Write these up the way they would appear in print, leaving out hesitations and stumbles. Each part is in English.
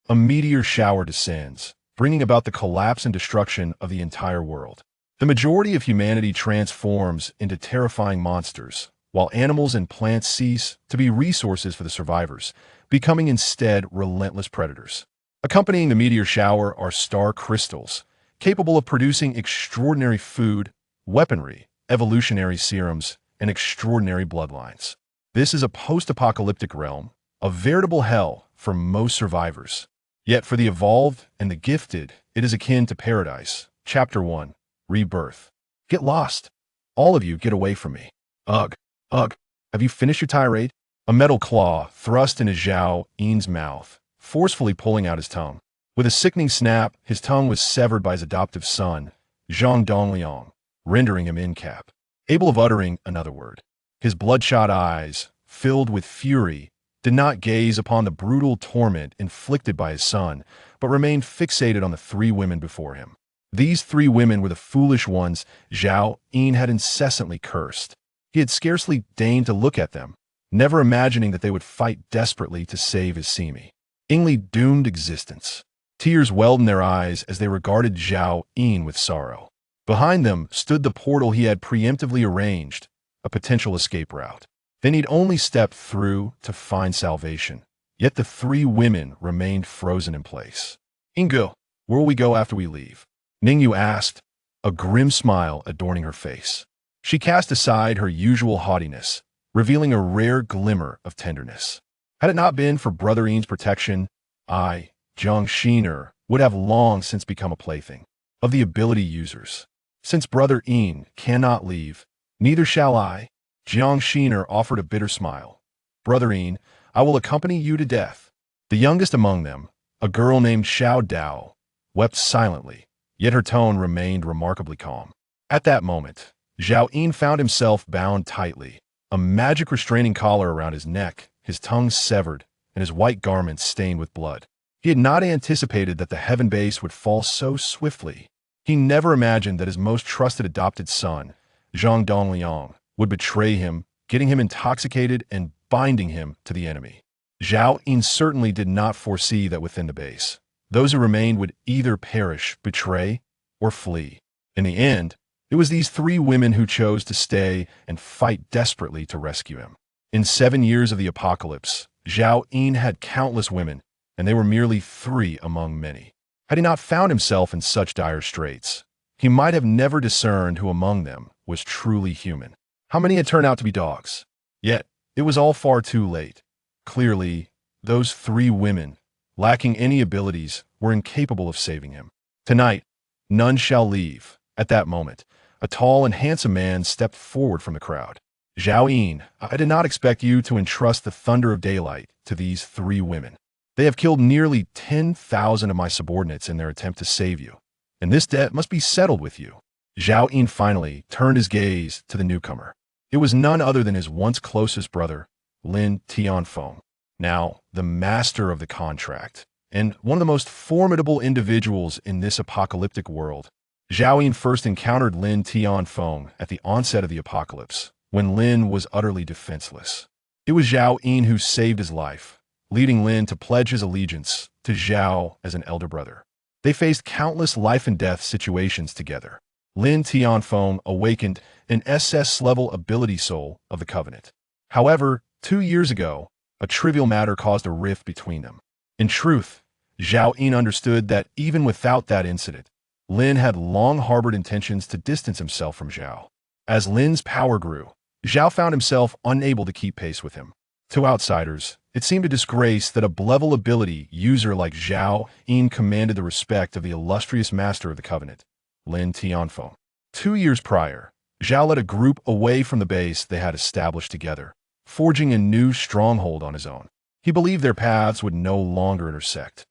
a meteor shower descends, bringing about the collapse and destruction of the entire world. The majority of humanity transforms into terrifying monsters, while animals and plants cease to be resources for the survivors, becoming instead relentless predators. Accompanying the meteor shower are star crystals, capable of producing extraordinary food, weaponry, evolutionary serums, and extraordinary bloodlines. This is a post-apocalyptic realm, a veritable hell for most survivors. Yet for the evolved and the gifted, it is akin to paradise. Chapter 1. Rebirth. Get lost. All of you get away from me. Ugh. Ugh. Have you finished your tirade? A metal claw thrust into Zhao Yin's mouth, forcefully pulling out his tongue. With a sickening snap, his tongue was severed by his adoptive son, Zhang Dongliang, rendering him incapable of uttering another word. His bloodshot eyes, filled with fury, did not gaze upon the brutal torment inflicted by his son, but remained fixated on the three women before him. These three women were the foolish ones Zhao Yin had incessantly cursed. He had scarcely deigned to look at them, never imagining that they would fight desperately to save his seemingly doomed existence. Tears welled in their eyes as they regarded Zhao Yin with sorrow. Behind them stood the portal he had preemptively arranged, a potential escape route. They need only step through to find salvation. Yet the three women remained frozen in place. Ingo, where will we go after we leave? Ningyu asked, a grim smile adorning her face. She cast aside her usual haughtiness, revealing a rare glimmer of tenderness. Had it not been for Brother Yin's protection, I, Jiang Shiner, would have long since become a plaything of the ability users. Since Brother Yin cannot leave, neither shall I. Jiang Shiner offered a bitter smile. Brother Yin, I will accompany you to death. The youngest among them, a girl named Xiao Dao, wept silently, yet her tone remained remarkably calm. At that moment, Zhao Yin found himself bound tightly, a magic restraining collar around his neck, his tongue severed, and his white garments stained with blood. He had not anticipated that the heaven base would fall so swiftly. He never imagined that his most trusted adopted son, Zhang Dongliang, would betray him, getting him intoxicated and binding him to the enemy. Zhao Yin certainly did not foresee that within the base, those who remained would either perish, betray, or flee. In the end, it was these three women who chose to stay and fight desperately to rescue him. In 7 years of the apocalypse, Zhao Yin had countless women, and they were merely three among many. Had he not found himself in such dire straits, he might have never discerned who among them was truly human. How many had turned out to be dogs? Yet, it was all far too late. Clearly, those three women, lacking any abilities, were incapable of saving him. Tonight, none shall leave. At that moment, a tall and handsome man stepped forward from the crowd. Zhao Yin, I did not expect you to entrust the thunder of daylight to these three women. They have killed nearly 10,000 of my subordinates in their attempt to save you, and this debt must be settled with you. Zhao Yin finally turned his gaze to the newcomer. It was none other than his once closest brother, Lin Tianfeng, now the master of the contract, and one of the most formidable individuals in this apocalyptic world. Zhao Yin first encountered Lin Tianfeng at the onset of the apocalypse, when Lin was utterly defenseless. It was Zhao Yin who saved his life, leading Lin to pledge his allegiance to Zhao as an elder brother. They faced countless life-and-death situations together. Lin Tianfeng awakened an SS-level ability soul of the Covenant. However, 2 years ago, a trivial matter caused a rift between them. In truth, Zhao Yin understood that even without that incident, Lin had long harbored intentions to distance himself from Zhao. As Lin's power grew, Zhao found himself unable to keep pace with him. To outsiders, it seemed a disgrace that a level ability user like Zhao Yin commanded the respect of the illustrious master of the Covenant, Lin Tianfeng. 2 years prior, Zhao led a group away from the base they had established together, forging a new stronghold on his own. He believed their paths would no longer intersect.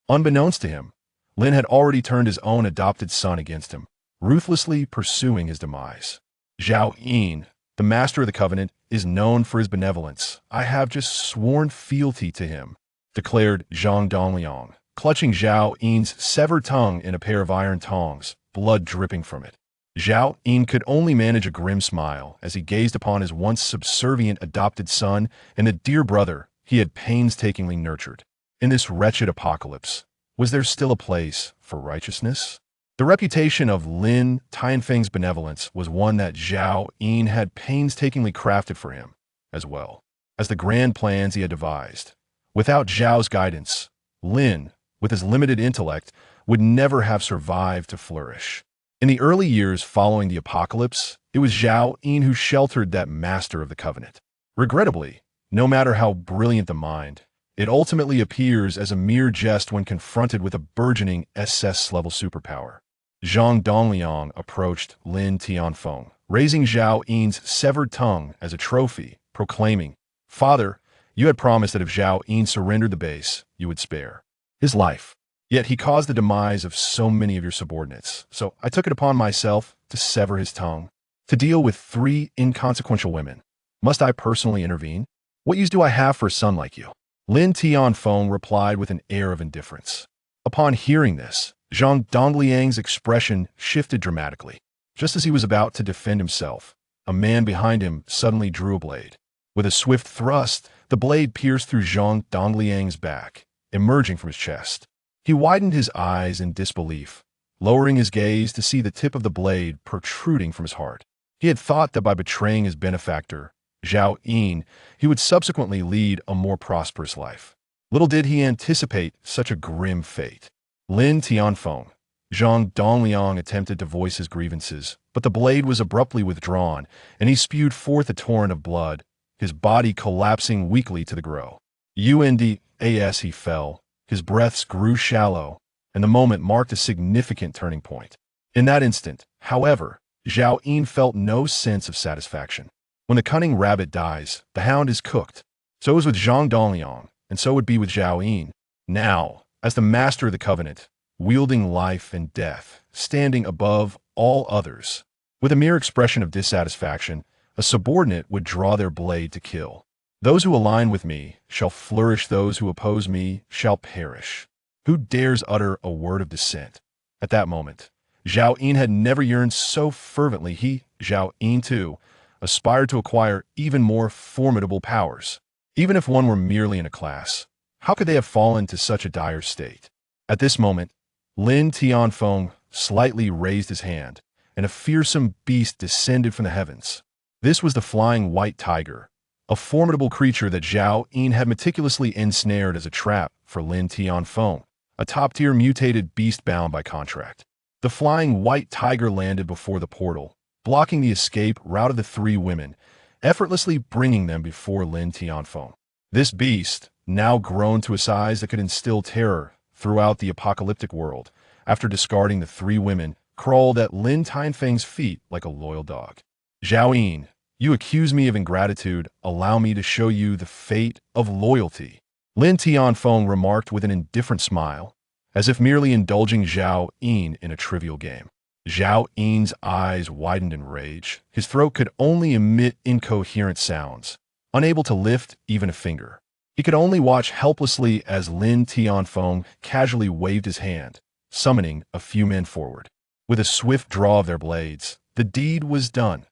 Unbeknownst to him, Lin had already turned his own adopted son against him, ruthlessly pursuing his demise. Zhao Yin, the master of the Covenant, is known for his benevolence. I have just sworn fealty to him, declared Zhang Dongliang, clutching Zhao Yin's severed tongue in a pair of iron tongs, blood dripping from it. Zhao Yin could only manage a grim smile as he gazed upon his once subservient adopted son and the dear brother he had painstakingly nurtured. In this wretched apocalypse, was there still a place for righteousness? The reputation of Lin Tianfeng's benevolence was one that Zhao Yin had painstakingly crafted for him, as well as the grand plans he had devised. Without Zhao's guidance, Lin, with his limited intellect, would never have survived to flourish. In the early years following the apocalypse, it was Zhao Yin who sheltered that master of the covenant. Regrettably, no matter how brilliant the mind, it ultimately appears as a mere jest when confronted with a burgeoning SS-level superpower. Zhang Dongliang approached Lin Tianfeng, raising Zhao Yin's severed tongue as a trophy, proclaiming, "Father, you had promised that if Zhao Yin surrendered the base, you would spare his life. Yet he caused the demise of so many of your subordinates, so I took it upon myself to sever his tongue. To deal with 3 inconsequential women, must I personally intervene? What use do I have for a son like you?" Lin Tianfeng replied with an air of indifference. Upon hearing this, Zhang Dongliang's expression shifted dramatically. Just as he was about to defend himself, a man behind him suddenly drew a blade. With a swift thrust, the blade pierced through Zhang Dongliang's back, emerging from his chest. He widened his eyes in disbelief, lowering his gaze to see the tip of the blade protruding from his heart. He had thought that by betraying his benefactor, Zhao Yin, he would subsequently lead a more prosperous life. Little did he anticipate such a grim fate. Lin Tianfeng, Zhang Dongliang attempted to voice his grievances, but the blade was abruptly withdrawn, and he spewed forth a torrent of blood, his body collapsing weakly to the ground. Undas he fell, his breaths grew shallow, and the moment marked a significant turning point. In that instant, however, Zhao Yin felt no sense of satisfaction. When the cunning rabbit dies, the hound is cooked. So it was with Zhang Dongliang, and so would be with Zhao Yin. Now, as the master of the covenant, wielding life and death, standing above all others, with a mere expression of dissatisfaction, a subordinate would draw their blade to kill. Those who align with me shall flourish, those who oppose me shall perish. Who dares utter a word of dissent? At that moment, Zhao Yin had never yearned so fervently. He, Zhao Yin too, aspired to acquire even more formidable powers. Even if one were merely in a class, how could they have fallen to such a dire state? At this moment, Lin Tianfeng slightly raised his hand, and a fearsome beast descended from the heavens. This was the flying white tiger, a formidable creature that Zhao Yin had meticulously ensnared as a trap for Lin Tianfeng, a top-tier mutated beast bound by contract. The flying white tiger landed before the portal, blocking the escape route of the 3 women, effortlessly bringing them before Lin Tianfeng. This beast, now grown to a size that could instill terror throughout the apocalyptic world, after discarding the 3 women, crawled at Lin Tianfeng's feet like a loyal dog. "Zhao Yin, you accuse me of ingratitude. Allow me to show you the fate of loyalty," Lin Tianfeng remarked with an indifferent smile, as if merely indulging Zhao Yin in a trivial game. Zhao Yin's eyes widened in rage. His throat could only emit incoherent sounds, unable to lift even a finger. He could only watch helplessly as Lin Tianfeng casually waved his hand, summoning a few men forward. With a swift draw of their blades, the deed was done.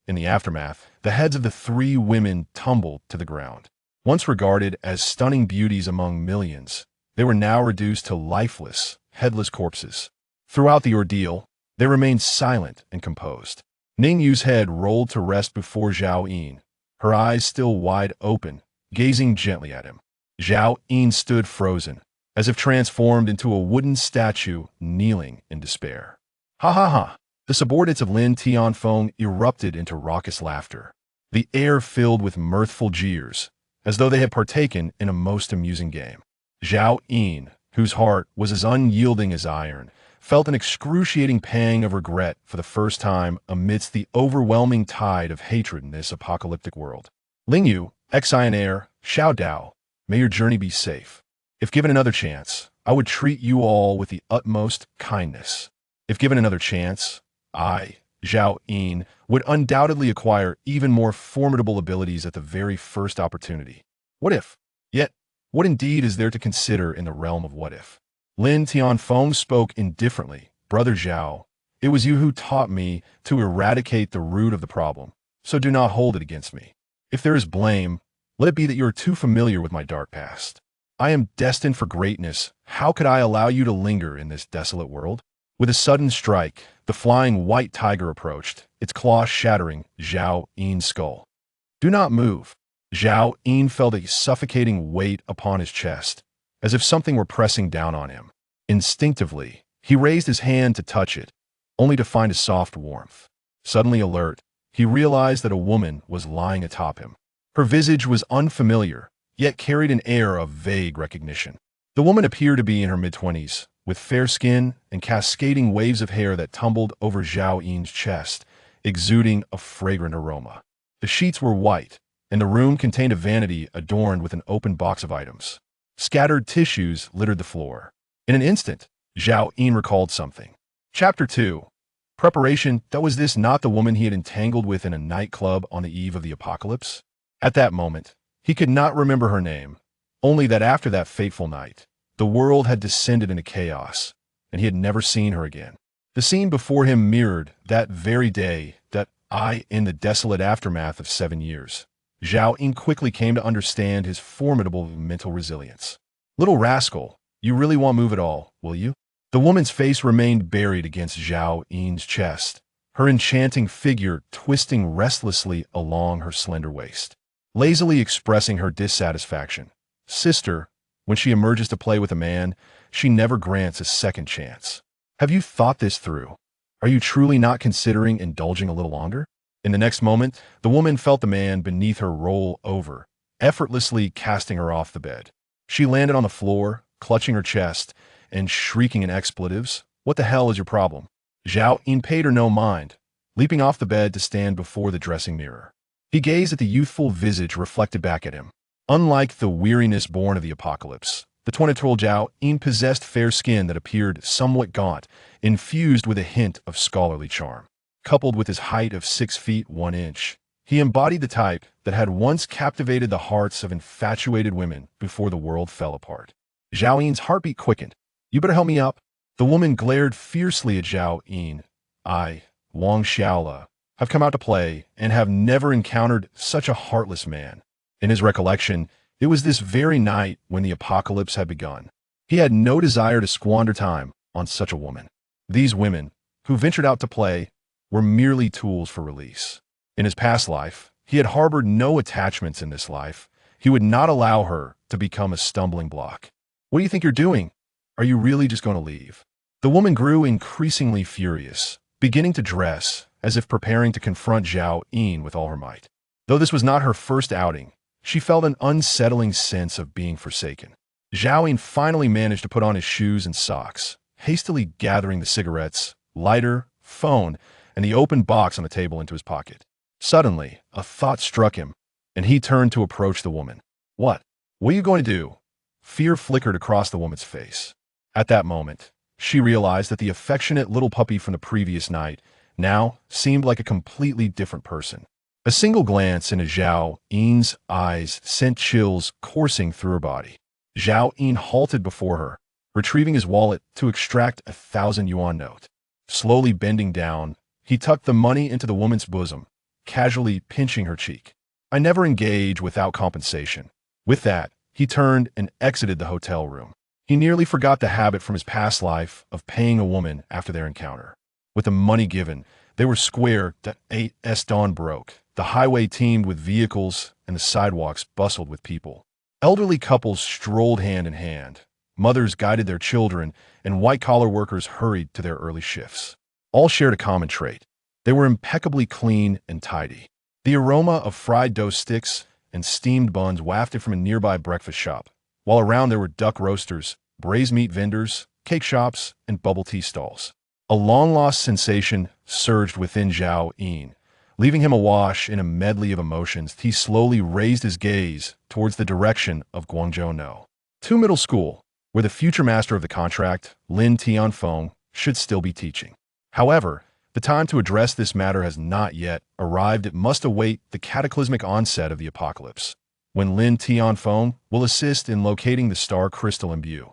In the aftermath, the heads of the 3 women tumbled to the ground. Once regarded as stunning beauties among millions, they were now reduced to lifeless, headless corpses. Throughout the ordeal, they remained silent and composed. Ning Yu's head rolled to rest before Zhao Yin, her eyes still wide open, gazing gently at him. Zhao Yin stood frozen, as if transformed into a wooden statue kneeling in despair. "Ha ha ha!" The subordinates of Lin Tianfeng erupted into raucous laughter. The air filled with mirthful jeers, as though they had partaken in a most amusing game. Zhao Yin, whose heart was as unyielding as iron, felt an excruciating pang of regret for the first time amidst the overwhelming tide of hatred in this apocalyptic world. "Ling Yu, Exionaire, Xiao Dao, may your journey be safe. If given another chance, I would treat you all with the utmost kindness. If given another chance, I, Zhao Yin, would undoubtedly acquire even more formidable abilities at the very first opportunity. What if? Yet, what indeed is there to consider in the realm of what if?" Lin Tianfeng spoke indifferently. "Brother Zhao, it was you who taught me to eradicate the root of the problem, so do not hold it against me. If there is blame, let it be that you are too familiar with my dark past." I am destined for greatness. How could I allow you to linger in this desolate world? With a sudden strike, the flying white tiger approached, its claws shattering Zhao Yin's skull. Do not move. Zhao Yin felt a suffocating weight upon his chest, as if something were pressing down on him. Instinctively, he raised his hand to touch it, only to find a soft warmth. Suddenly alert, he realized that a woman was lying atop him. Her visage was unfamiliar, yet carried an air of vague recognition. The woman appeared to be in her mid-20s, with fair skin and cascading waves of hair that tumbled over Zhao Yin's chest, exuding a fragrant aroma. The sheets were white, and the room contained a vanity adorned with an open box of items. Scattered tissues littered the floor. In an instant, Zhao Yin recalled something. Chapter 2. Preparation. That was this not the woman he had entangled with in a nightclub on the eve of the apocalypse? At that moment, he could not remember her name, only that after that fateful night, the world had descended into chaos, and he had never seen her again. The scene before him mirrored that very day, in the desolate aftermath of 7 years. Zhao Yin quickly came to understand his formidable mental resilience. Little rascal, you really won't move at all, will you? The woman's face remained buried against Zhao Yin's chest, her enchanting figure twisting restlessly along her slender waist, lazily expressing her dissatisfaction. Sister, when she emerges to play with a man, she never grants a second chance. Have you thought this through? Are you truly not considering indulging a little longer? In the next moment, the woman felt the man beneath her roll over, effortlessly casting her off the bed. She landed on the floor, clutching her chest, and shrieking in expletives. What the hell is your problem? Zhao Yin paid her no mind, leaping off the bed to stand before the dressing mirror. He gazed at the youthful visage reflected back at him. Unlike the weariness born of the apocalypse, the 20-year-old Zhao Yin possessed fair skin that appeared somewhat gaunt, infused with a hint of scholarly charm. Coupled with his height of 6 feet 1 inch, he embodied the type that had once captivated the hearts of infatuated women before the world fell apart. Zhao Yin's heartbeat quickened. You better help me up. The woman glared fiercely at Zhao Yin. I, Wang Xiaola, have come out to play and have never encountered such a heartless man. In his recollection, it was this very night when the apocalypse had begun. He had no desire to squander time on such a woman. These women, who ventured out to play, were merely tools for release. In his past life, he had harbored no attachments. In this life, he would not allow her to become a stumbling block. What do you think you're doing? Are you really just going to leave? The woman grew increasingly furious, beginning to dress as if preparing to confront Zhao Yin with all her might. Though this was not her first outing, she felt an unsettling sense of being forsaken. Zhao Yin finally managed to put on his shoes and socks, hastily gathering the cigarettes, lighter, phone, and the open box on the table into his pocket. Suddenly, a thought struck him, and he turned to approach the woman. What? What are you going to do? Fear flickered across the woman's face. At that moment, she realized that the affectionate little puppy from the previous night now seemed like a completely different person. A single glance into Zhao Yin's eyes sent chills coursing through her body. Zhao Yin halted before her, retrieving his wallet to extract a 1,000 yuan note. Slowly bending down, he tucked the money into the woman's bosom, casually pinching her cheek. I never engage without compensation. With that, he turned and exited the hotel room. He nearly forgot the habit from his past life of paying a woman after their encounter. With the money given, they were square that as dawn broke. The highway teemed with vehicles and the sidewalks bustled with people. Elderly couples strolled hand in hand. Mothers guided their children, and white-collar workers hurried to their early shifts. All shared a common trait. They were impeccably clean and tidy. The aroma of fried dough sticks and steamed buns wafted from a nearby breakfast shop, while around there were duck roasters, braised meat vendors, cake shops, and bubble tea stalls. A long-lost sensation surged within Zhao Yin. Leaving him awash in a medley of emotions, he slowly raised his gaze towards the direction of Guangzhou No. 2 Middle School, where the future master of the contract, Lin Tianfeng, should still be teaching. However, the time to address this matter has not yet arrived. It must await the cataclysmic onset of the apocalypse, when Lin Tianfeng will assist in locating the star crystal imbue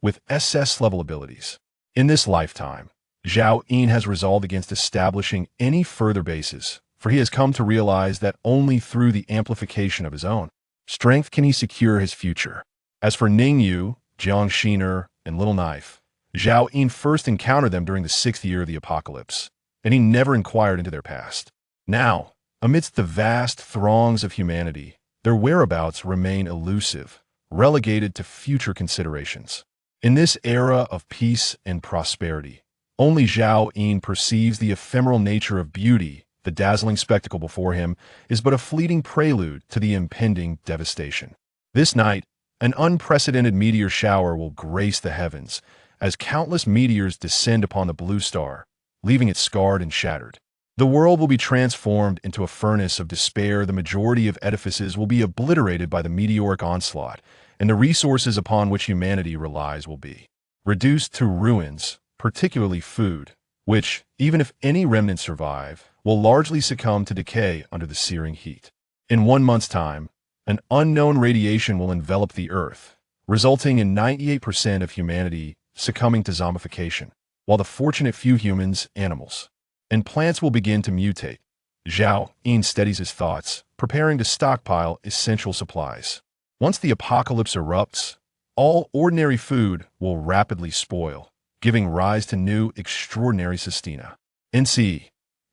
with SS level abilities. In this lifetime, Zhao Yin has resolved against establishing any further bases, for he has come to realize that only through the amplification of his own strength can he secure his future. As for Ningyu, Jiangxiner, and Little Knife, Zhao Yin first encountered them during the 6th year of the apocalypse, and he never inquired into their past. Now, amidst the vast throngs of humanity, their whereabouts remain elusive, relegated to future considerations. In this era of peace and prosperity, only Zhao Yin perceives the ephemeral nature of beauty. The dazzling spectacle before him is but a fleeting prelude to the impending devastation. This night, an unprecedented meteor shower will grace the heavens as countless meteors descend upon the blue star, leaving it scarred and shattered. The world will be transformed into a furnace of despair. The majority of edifices will be obliterated by the meteoric onslaught, and the resources upon which humanity relies will be reduced to ruins, particularly food, which, even if any remnants survive, will largely succumb to decay under the searing heat. In 1 month's time, an unknown radiation will envelop the Earth, resulting in 98% of humanity succumbing to zombification, while the fortunate few humans, animals, and plants will begin to mutate. Zhao Yin steadies his thoughts, preparing to stockpile essential supplies. Once the apocalypse erupts, all ordinary food will rapidly spoil, giving rise to new, extraordinary sustenance. NC.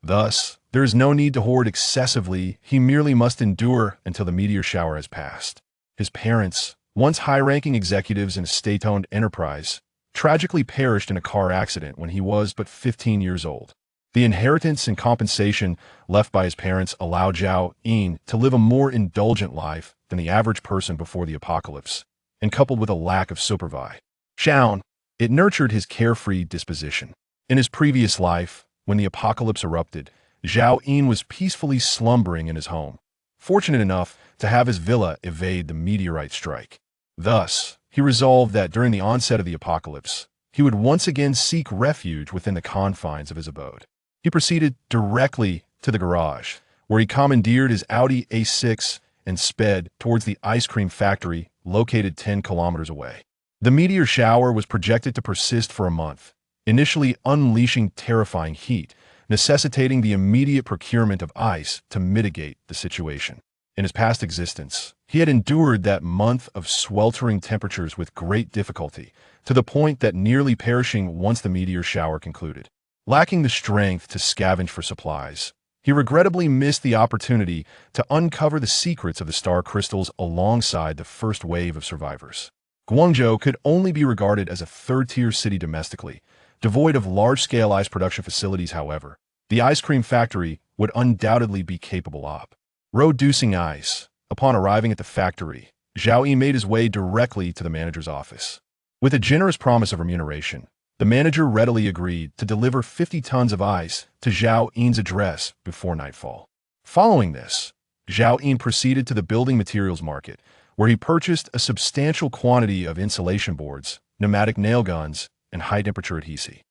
Thus, there is no need to hoard excessively. He merely must endure until the meteor shower has passed. His parents, once high-ranking executives in a state-owned enterprise, tragically perished in a car accident when he was but 15 years old. The inheritance and compensation left by his parents allowed Zhao Yin to live a more indulgent life than the average person before the apocalypse, and coupled with a lack of supervision, it nurtured his carefree disposition. In his previous life, when the apocalypse erupted, Zhao Yin was peacefully slumbering in his home, fortunate enough to have his villa evade the meteorite strike. Thus, he resolved that during the onset of the apocalypse, he would once again seek refuge within the confines of his abode. He proceeded directly to the garage, where he commandeered his Audi A6 and sped towards the ice cream factory located 10 kilometers away. The meteor shower was projected to persist for a month, initially unleashing terrifying heat, necessitating the immediate procurement of ice to mitigate the situation. In his past existence, he had endured that month of sweltering temperatures with great difficulty, to the point that nearly perishing once the meteor shower concluded. Lacking the strength to scavenge for supplies, he regrettably missed the opportunity to uncover the secrets of the star crystals alongside the first wave of survivors. Guangzhou could only be regarded as a third-tier city domestically, devoid of large-scale ice production facilities. However, the ice cream factory would undoubtedly be capable of producing ice. Upon arriving at the factory, Zhao Yin made his way directly to the manager's office. With a generous promise of remuneration, the manager readily agreed to deliver 50 tons of ice to Zhao Yin's address before nightfall. Following this, Zhao Yin proceeded to the building materials market, where he purchased a substantial quantity of insulation boards, pneumatic nail guns, and high-temperature adhesive.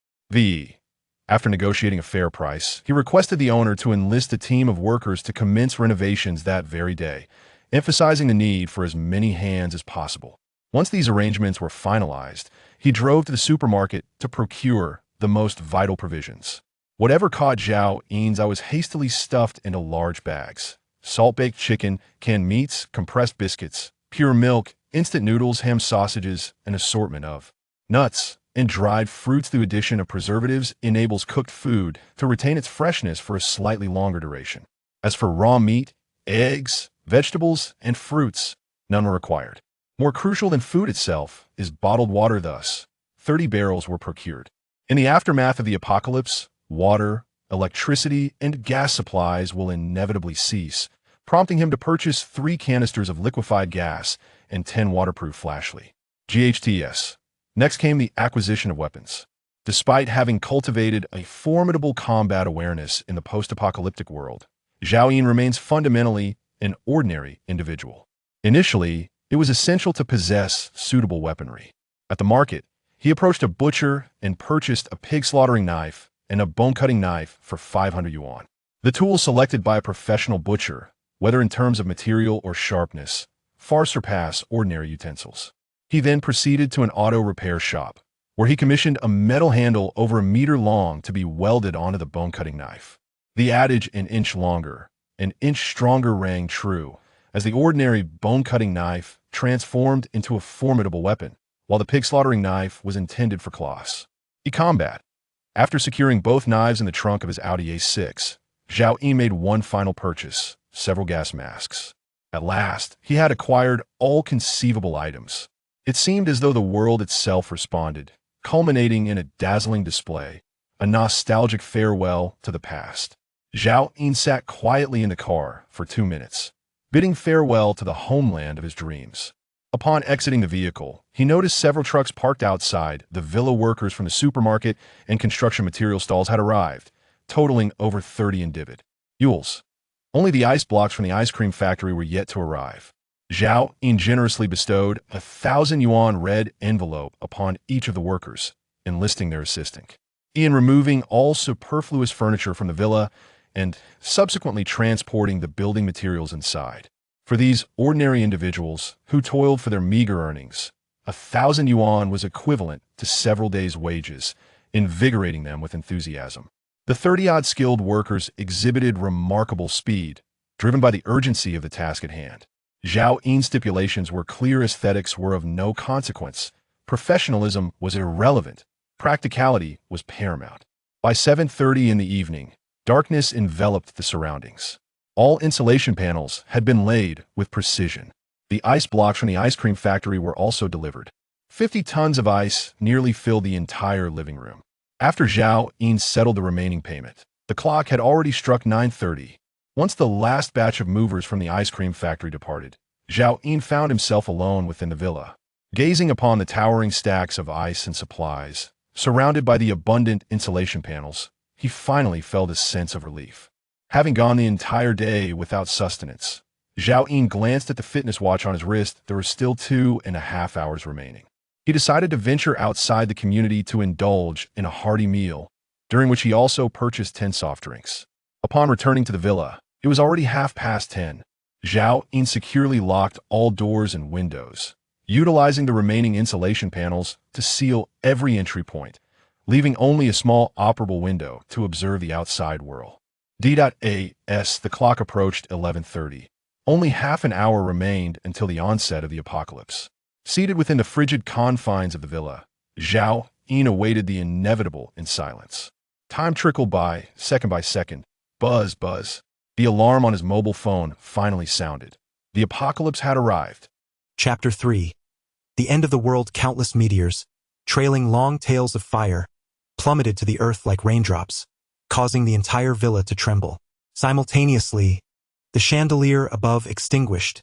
After negotiating a fair price, he requested the owner to enlist a team of workers to commence renovations that very day, emphasizing the need for as many hands as possible. Once these arrangements were finalized, he drove to the supermarket to procure the most vital provisions. Whatever caught Zhao Yin's eye was hastily stuffed into large bags. Salt-baked chicken, canned meats, compressed biscuits, pure milk, instant noodles, ham sausages, an assortment of nuts and dried fruits. The addition of preservatives enables cooked food to retain its freshness for a slightly longer duration. As for raw meat, eggs, vegetables, and fruits, none were required. More crucial than food itself is bottled water. Thus, 30 barrels were procured. In the aftermath of the apocalypse, water, electricity, and gas supplies will inevitably cease, prompting him to purchase 3 canisters of liquefied gas and 10 waterproof flashlights. GHTS. Next came the acquisition of weapons. Despite having cultivated a formidable combat awareness in the post-apocalyptic world, Zhao Yin remains fundamentally an ordinary individual. Initially, it was essential to possess suitable weaponry. At the market, he approached a butcher and purchased a pig slaughtering knife and a bone-cutting knife for 500 yuan. The tools selected by a professional butcher, whether in terms of material or sharpness, far surpass ordinary utensils. He then proceeded to an auto repair shop, where he commissioned a metal handle over a meter long to be welded onto the bone-cutting knife. The adage "an inch longer, an inch stronger" rang true, as the ordinary bone-cutting knife transformed into a formidable weapon, while the pig-slaughtering knife was intended for claws. Combat. After securing both knives in the trunk of his Audi A6, Zhao Yun made one final purchase, several gas masks. At last, he had acquired all conceivable items. It seemed as though the world itself responded, culminating in a dazzling display, a nostalgic farewell to the past. Zhao Yun sat quietly in the car for 2 minutes, bidding farewell to the homeland of his dreams. Upon exiting the vehicle, he noticed several trucks parked outside. The villa workers from the supermarket and construction material stalls had arrived, totaling over 30 individuals. Only the ice blocks from the ice cream factory were yet to arrive. Zhao Yun generously bestowed a 1,000 yuan red envelope upon each of the workers, enlisting their assistance in removing all superfluous furniture from the villa and subsequently transporting the building materials inside. For these ordinary individuals who toiled for their meager earnings, 1,000 yuan was equivalent to several days' wages, invigorating them with enthusiasm. The 30-odd skilled workers exhibited remarkable speed, driven by the urgency of the task at hand. Zhao Yun's stipulations were clear. Aesthetics were of no consequence. Professionalism was irrelevant. Practicality was paramount. By 7:30 in the evening, darkness enveloped the surroundings. All insulation panels had been laid with precision. The ice blocks from the ice cream factory were also delivered. 50 tons of ice nearly filled the entire living room. After Zhao Yun settled the remaining payment, the clock had already struck 9:30. Once the last batch of movers from the ice cream factory departed, Zhao Yun found himself alone within the villa. Gazing upon the towering stacks of ice and supplies, surrounded by the abundant insulation panels, he finally felt a sense of relief. Having gone the entire day without sustenance, Zhao Yun glanced at the fitness watch on his wrist. There were still 2.5 hours remaining. He decided to venture outside the community to indulge in a hearty meal, during which he also purchased 10 soft drinks. Upon returning to the villa, it was already 10:30. Zhao Yun securely locked all doors and windows, utilizing the remaining insulation panels to seal every entry point, leaving only a small operable window to observe the outside world. D.A.S. The clock approached 11:30. Only half an hour remained until the onset of the apocalypse. Seated within the frigid confines of the villa, Zhao Yun awaited the inevitable in silence. Time trickled by second. Buzz, buzz. The alarm on his mobile phone finally sounded. The apocalypse had arrived. Chapter 3. The end of the world. Countless meteors, trailing long tails of fire, plummeted to the earth like raindrops, causing the entire villa to tremble. Simultaneously, the chandelier above extinguished,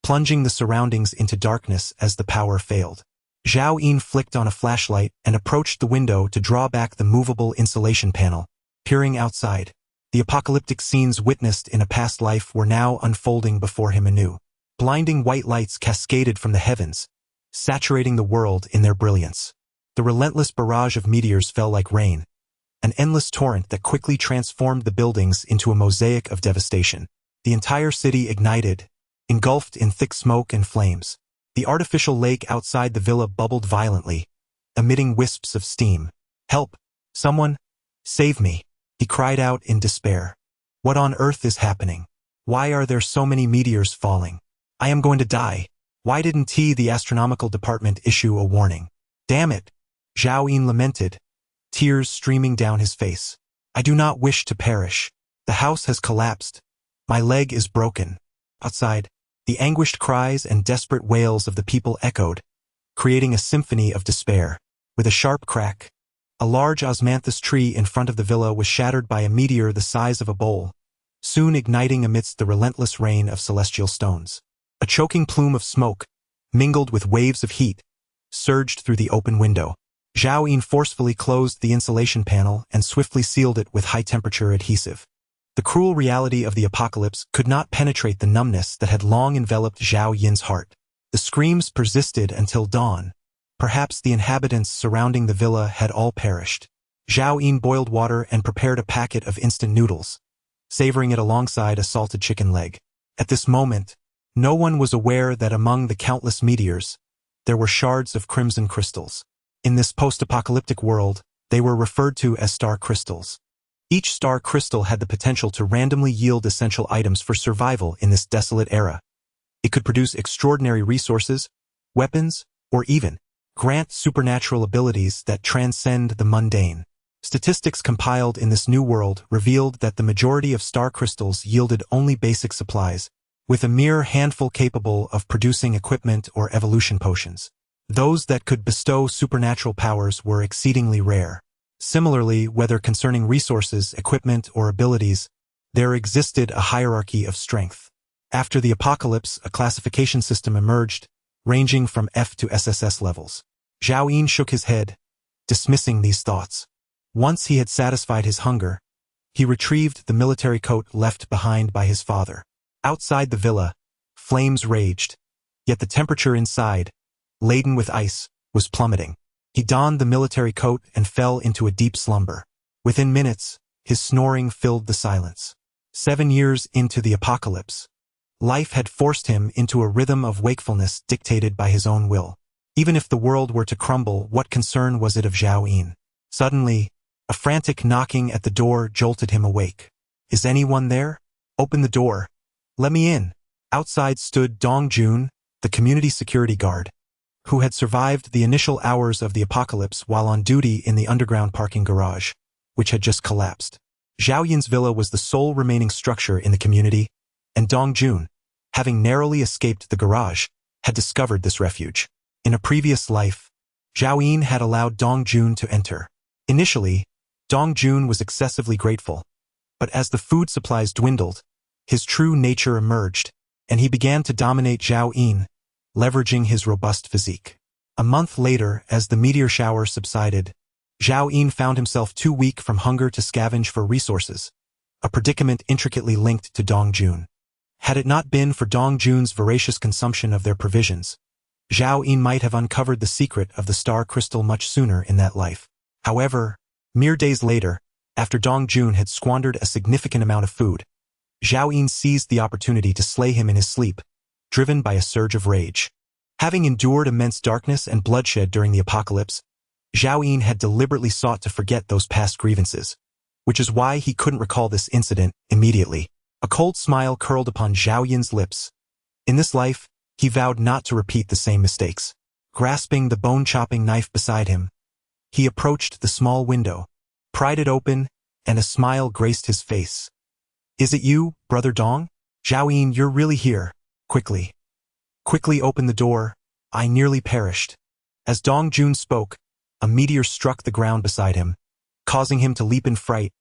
plunging the surroundings into darkness as the power failed. Zhao Yun flicked on a flashlight and approached the window to draw back the movable insulation panel. Peering outside, the apocalyptic scenes witnessed in a past life were now unfolding before him anew. Blinding white lights cascaded from the heavens, saturating the world in their brilliance. The relentless barrage of meteors fell like rain, an endless torrent that quickly transformed the buildings into a mosaic of devastation. The entire city ignited, engulfed in thick smoke and flames. The artificial lake outside the villa bubbled violently, emitting wisps of steam. "Help! Someone! Save me!" he cried out in despair. "What on earth is happening? Why are there so many meteors falling? I am going to die. Why didn't the astronomical department issue a warning? Damn it!" Zhao Yun lamented, tears streaming down his face. "I do not wish to perish. The house has collapsed. My leg is broken." Outside, the anguished cries and desperate wails of the people echoed, creating a symphony of despair. With a sharp crack, a large osmanthus tree in front of the villa was shattered by a meteor the size of a bowl, soon igniting amidst the relentless rain of celestial stones. A choking plume of smoke, mingled with waves of heat, surged through the open window. Zhao Yun forcefully closed the insulation panel and swiftly sealed it with high-temperature adhesive. The cruel reality of the apocalypse could not penetrate the numbness that had long enveloped Zhao Yun's heart. The screams persisted until dawn. Perhaps the inhabitants surrounding the villa had all perished. Zhao Yun boiled water and prepared a packet of instant noodles, savoring it alongside a salted chicken leg. At this moment, no one was aware that among the countless meteors, there were shards of crimson crystals. In this post-apocalyptic world, they were referred to as star crystals. Each star crystal had the potential to randomly yield essential items for survival in this desolate era. It could produce extraordinary resources, weapons, or even grant supernatural abilities that transcend the mundane. Statistics compiled in this new world revealed that the majority of star crystals yielded only basic supplies, with a mere handful capable of producing equipment or evolution potions. Those that could bestow supernatural powers were exceedingly rare. Similarly, whether concerning resources, equipment, or abilities, there existed a hierarchy of strength. After the apocalypse, a classification system emerged, ranging from F to SSS levels. Zhao Yin shook his head, dismissing these thoughts. Once he had satisfied his hunger, he retrieved the military coat left behind by his father. Outside the villa, flames raged, yet the temperature inside, laden with ice, was plummeting. He donned the military coat and fell into a deep slumber. Within minutes, his snoring filled the silence. 7 years into the apocalypse, life had forced him into a rhythm of wakefulness dictated by his own will. Even if the world were to crumble, what concern was it of Zhao Yin? Suddenly, a frantic knocking at the door jolted him awake. "Is anyone there? Open the door. Let me in." Outside stood Dong Jun, the community security guard, who had survived the initial hours of the apocalypse while on duty in the underground parking garage, which had just collapsed. Zhao Yin's villa was the sole remaining structure in the community, and Dong Jun, having narrowly escaped the garage, had discovered this refuge. In a previous life, Zhao Yin had allowed Dong Jun to enter. Initially, Dong Jun was excessively grateful, but as the food supplies dwindled, his true nature emerged, and he began to dominate Zhao Yin, leveraging his robust physique. A month later, as the meteor shower subsided, Zhao Yin found himself too weak from hunger to scavenge for resources, a predicament intricately linked to Dong Jun. Had it not been for Dong Jun's voracious consumption of their provisions, Zhao Yin might have uncovered the secret of the star crystal much sooner in that life. However, mere days later, after Dong Jun had squandered a significant amount of food, Zhao Yin seized the opportunity to slay him in his sleep, driven by a surge of rage. Having endured immense darkness and bloodshed during the apocalypse, Zhao Yin had deliberately sought to forget those past grievances, which is why he couldn't recall this incident immediately. A cold smile curled upon Zhao Yin's lips. In this life, he vowed not to repeat the same mistakes. Grasping the bone-chopping knife beside him, he approached the small window, pried it open, and a smile graced his face. "Is it you, Brother Dong? Zhao Yin, you're really here. Quickly open the door. I nearly perished." As Dong Jun spoke, a meteor struck the ground beside him, causing him to leap in fright,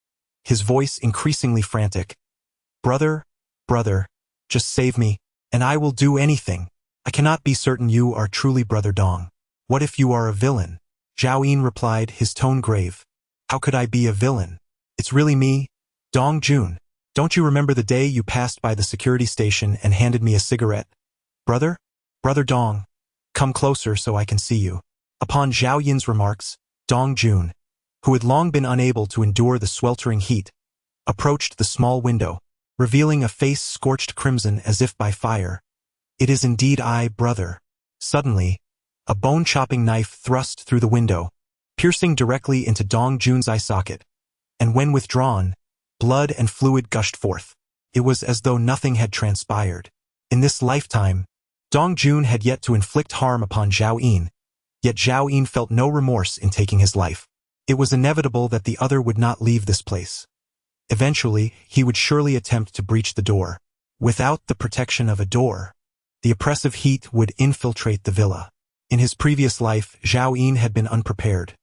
his voice increasingly frantic. Brother, just save me, and I will do anything. I cannot be certain you are truly Brother Dong. What if you are a villain?" Zhao Yin replied, his tone grave. "How could I be a villain? It's really me, Dong Jun. Don't you remember the day you passed by the security station and handed me a cigarette? Brother Dong, come closer so I can see you." Upon Zhao Yin's remarks, Dong Jun, who had long been unable to endure the sweltering heat, approached the small window, revealing a face scorched crimson as if by fire. "It is indeed I, brother." Suddenly, a bone-chopping knife thrust through the window, piercing directly into Dong Jun's eye socket, and when withdrawn, blood and fluid gushed forth. It was as though nothing had transpired. In this lifetime, Dong Jun had yet to inflict harm upon Zhao Yin, yet Zhao Yin felt no remorse in taking his life. It was inevitable that the other would not leave this place. Eventually, he would surely attempt to breach the door. Without the protection of a door, the oppressive heat would infiltrate the villa. In his previous life, Zhao Yin had been unprepared.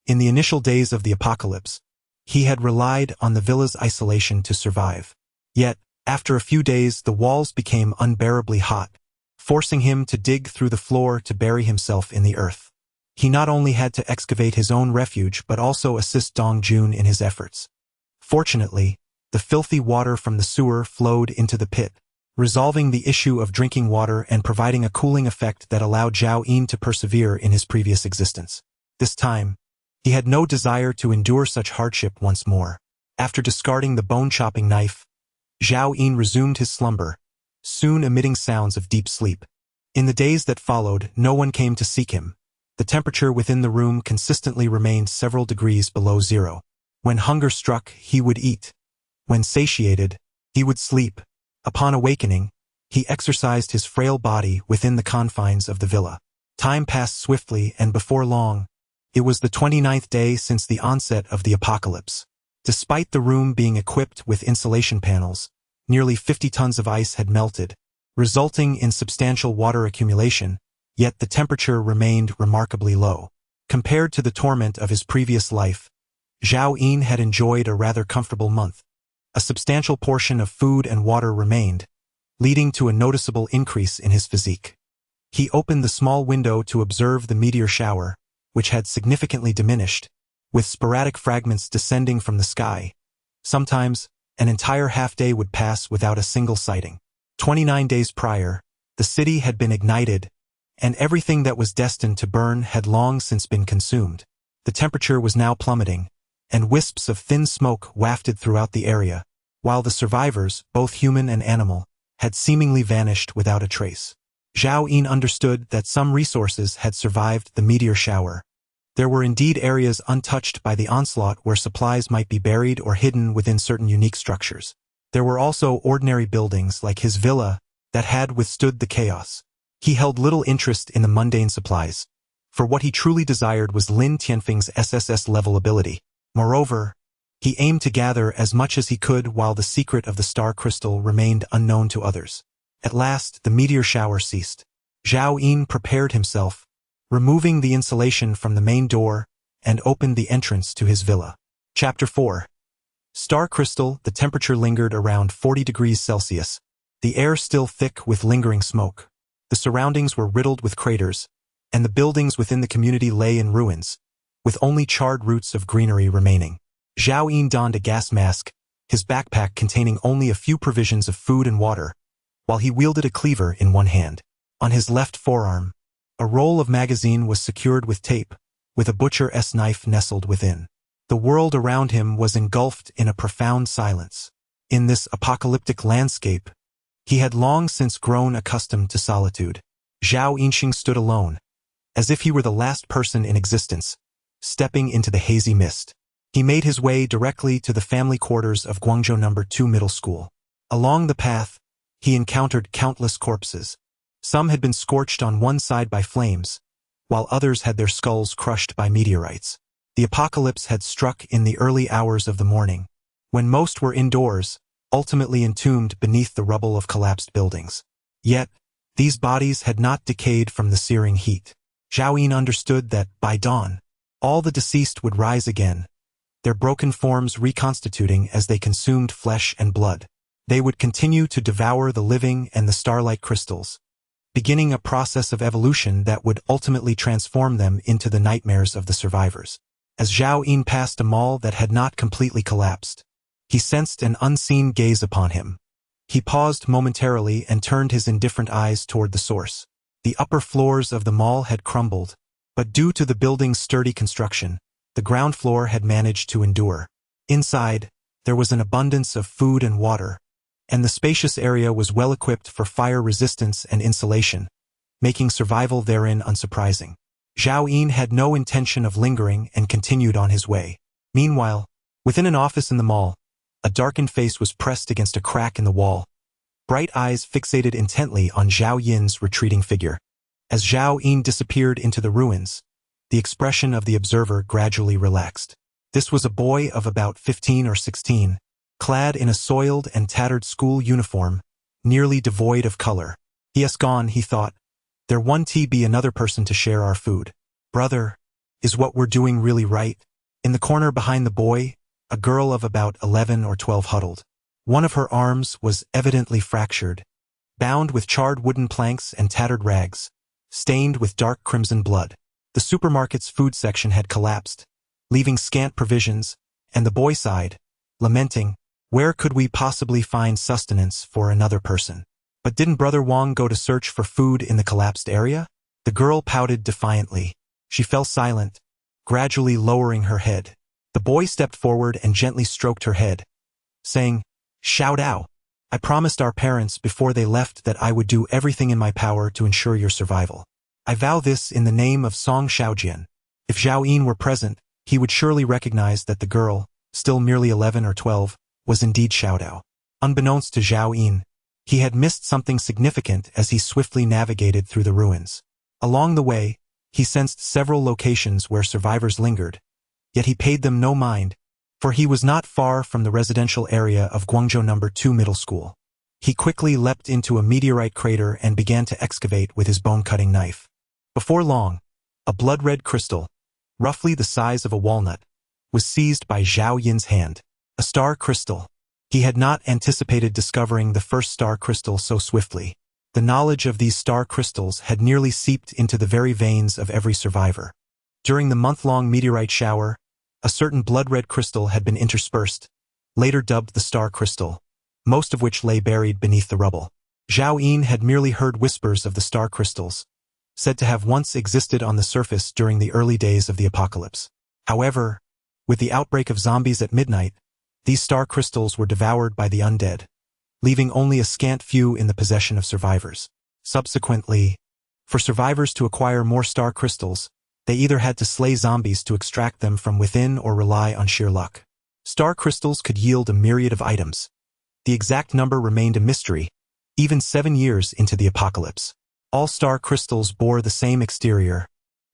In the initial days of the apocalypse, he had relied on the villa's isolation to survive. Yet, after a few days, the walls became unbearably hot, forcing him to dig through the floor to bury himself in the earth. He not only had to excavate his own refuge but also assist Dong Jun in his efforts. Fortunately, the filthy water from the sewer flowed into the pit, resolving the issue of drinking water and providing a cooling effect that allowed Zhao Yin to persevere in his previous existence. This time, he had no desire to endure such hardship once more. After discarding the bone-chopping knife, Zhao Yin resumed his slumber, soon emitting sounds of deep sleep. In the days that followed, no one came to seek him. The temperature within the room consistently remained several degrees below zero. When hunger struck, he would eat. When satiated, he would sleep. Upon awakening, He exercised his frail body within the confines of the villa. Time passed swiftly, and before long, it was the 29th day since the onset of the apocalypse. Despite the room being equipped with insulation panels, nearly 50 tons of ice had melted, resulting in substantial water accumulation, yet the temperature remained remarkably low. Compared to the torment of his previous life, Zhao Yin had enjoyed a rather comfortable month. A substantial portion of food and water remained, leading to a noticeable increase in his physique. He opened the small window to observe the meteor shower, which had significantly diminished, with sporadic fragments descending from the sky. Sometimes, an entire half-day would pass without a single sighting. 29 days prior, the city had been ignited, and everything that was destined to burn had long since been consumed. The temperature was now plummeting, and wisps of thin smoke wafted throughout the area, while the survivors, both human and animal, had seemingly vanished without a trace. Zhao Yin understood that some resources had survived the meteor shower. There were indeed areas untouched by the onslaught where supplies might be buried or hidden within certain unique structures. There were also ordinary buildings like his villa that had withstood the chaos. He held little interest in the mundane supplies, for what he truly desired was Lin Tianfeng's SSS level ability. Moreover, he aimed to gather as much as he could while the secret of the star crystal remained unknown to others. At last, the meteor shower ceased. Zhao Yin prepared himself, removing the insulation from the main door, and opened the entrance to his villa. Chapter 4. Star Crystal. The temperature lingered around 40 degrees Celsius, the air still thick with lingering smoke. The surroundings were riddled with craters, and the buildings within the community lay in ruins, with only charred roots of greenery remaining. Zhao Yin donned a gas mask, his backpack containing only a few provisions of food and water, while he wielded a cleaver in one hand. On his left forearm, a roll of magazine was secured with tape, with a butcher's knife nestled within. The world around him was engulfed in a profound silence. In this apocalyptic landscape, he had long since grown accustomed to solitude. Zhao Yinxing stood alone, as if he were the last person in existence, stepping into the hazy mist. He made his way directly to the family quarters of Guangzhou No. 2 Middle School. Along the path, he encountered countless corpses. Some had been scorched on one side by flames, while others had their skulls crushed by meteorites. The apocalypse had struck in the early hours of the morning, when most were indoors, ultimately entombed beneath the rubble of collapsed buildings. Yet, these bodies had not decayed from the searing heat. Zhao Yin understood that, by dawn, all the deceased would rise again, their broken forms reconstituting as they consumed flesh and blood. They would continue to devour the living and the starlight crystals, beginning a process of evolution that would ultimately transform them into the nightmares of the survivors. As Zhao Yin passed a mall that had not completely collapsed, he sensed an unseen gaze upon him. He paused momentarily and turned his indifferent eyes toward the source. The upper floors of the mall had crumbled, but due to the building's sturdy construction, the ground floor had managed to endure. Inside, there was an abundance of food and water, and the spacious area was well equipped for fire resistance and insulation, making survival therein unsurprising. Zhao Yin had no intention of lingering and continued on his way. Meanwhile, within an office in the mall, a darkened face was pressed against a crack in the wall, bright eyes fixated intently on Zhao Yin's retreating figure. As Zhao Yin disappeared into the ruins, the expression of the observer gradually relaxed. This was a boy of about 15 or 16, clad in a soiled and tattered school uniform, nearly devoid of color. He has gone, he thought. There won't be another person to share our food. Brother, is what we're doing really right? In the corner behind the boy, a girl of about 11 or 12 huddled. One of her arms was evidently fractured, bound with charred wooden planks and tattered rags, stained with dark crimson blood. The supermarket's food section had collapsed, leaving scant provisions, and the boy sighed, lamenting, where could we possibly find sustenance for another person? But didn't Brother Wang go to search for food in the collapsed area? The girl pouted defiantly. She fell silent, gradually lowering her head. The boy stepped forward and gently stroked her head, saying, Xiao Dao, I promised our parents before they left that I would do everything in my power to ensure your survival. I vow this in the name of Song Xiaojian. If Zhao Yin were present, he would surely recognize that the girl, still merely 11 or 12, was indeed Xiao Dao. Unbeknownst to Zhao Yin, He had missed something significant as he swiftly navigated through the ruins. Along the way, he sensed several locations where survivors lingered, yet he paid them no mind, for he was not far from the residential area of Guangzhou No. 2 Middle School. He quickly leapt into a meteorite crater and began to excavate with his bone-cutting knife. Before long, a blood-red crystal, roughly the size of a walnut, was seized by Zhao Yin's hand. A star crystal. He had not anticipated discovering the first star crystal so swiftly. The knowledge of these star crystals had nearly seeped into the very veins of every survivor. During the month-long meteorite shower, a certain blood-red crystal had been interspersed, later dubbed the star crystal, most of which lay buried beneath the rubble. Zhao Yin had merely heard whispers of the star crystals, said to have once existed on the surface during the early days of the apocalypse. However, with the outbreak of zombies at midnight, these star crystals were devoured by the undead, leaving only a scant few in the possession of survivors. Subsequently, for survivors to acquire more star crystals, they either had to slay zombies to extract them from within or rely on sheer luck. Star crystals could yield a myriad of items. The exact number remained a mystery, even 7 years into the apocalypse. All star crystals bore the same exterior,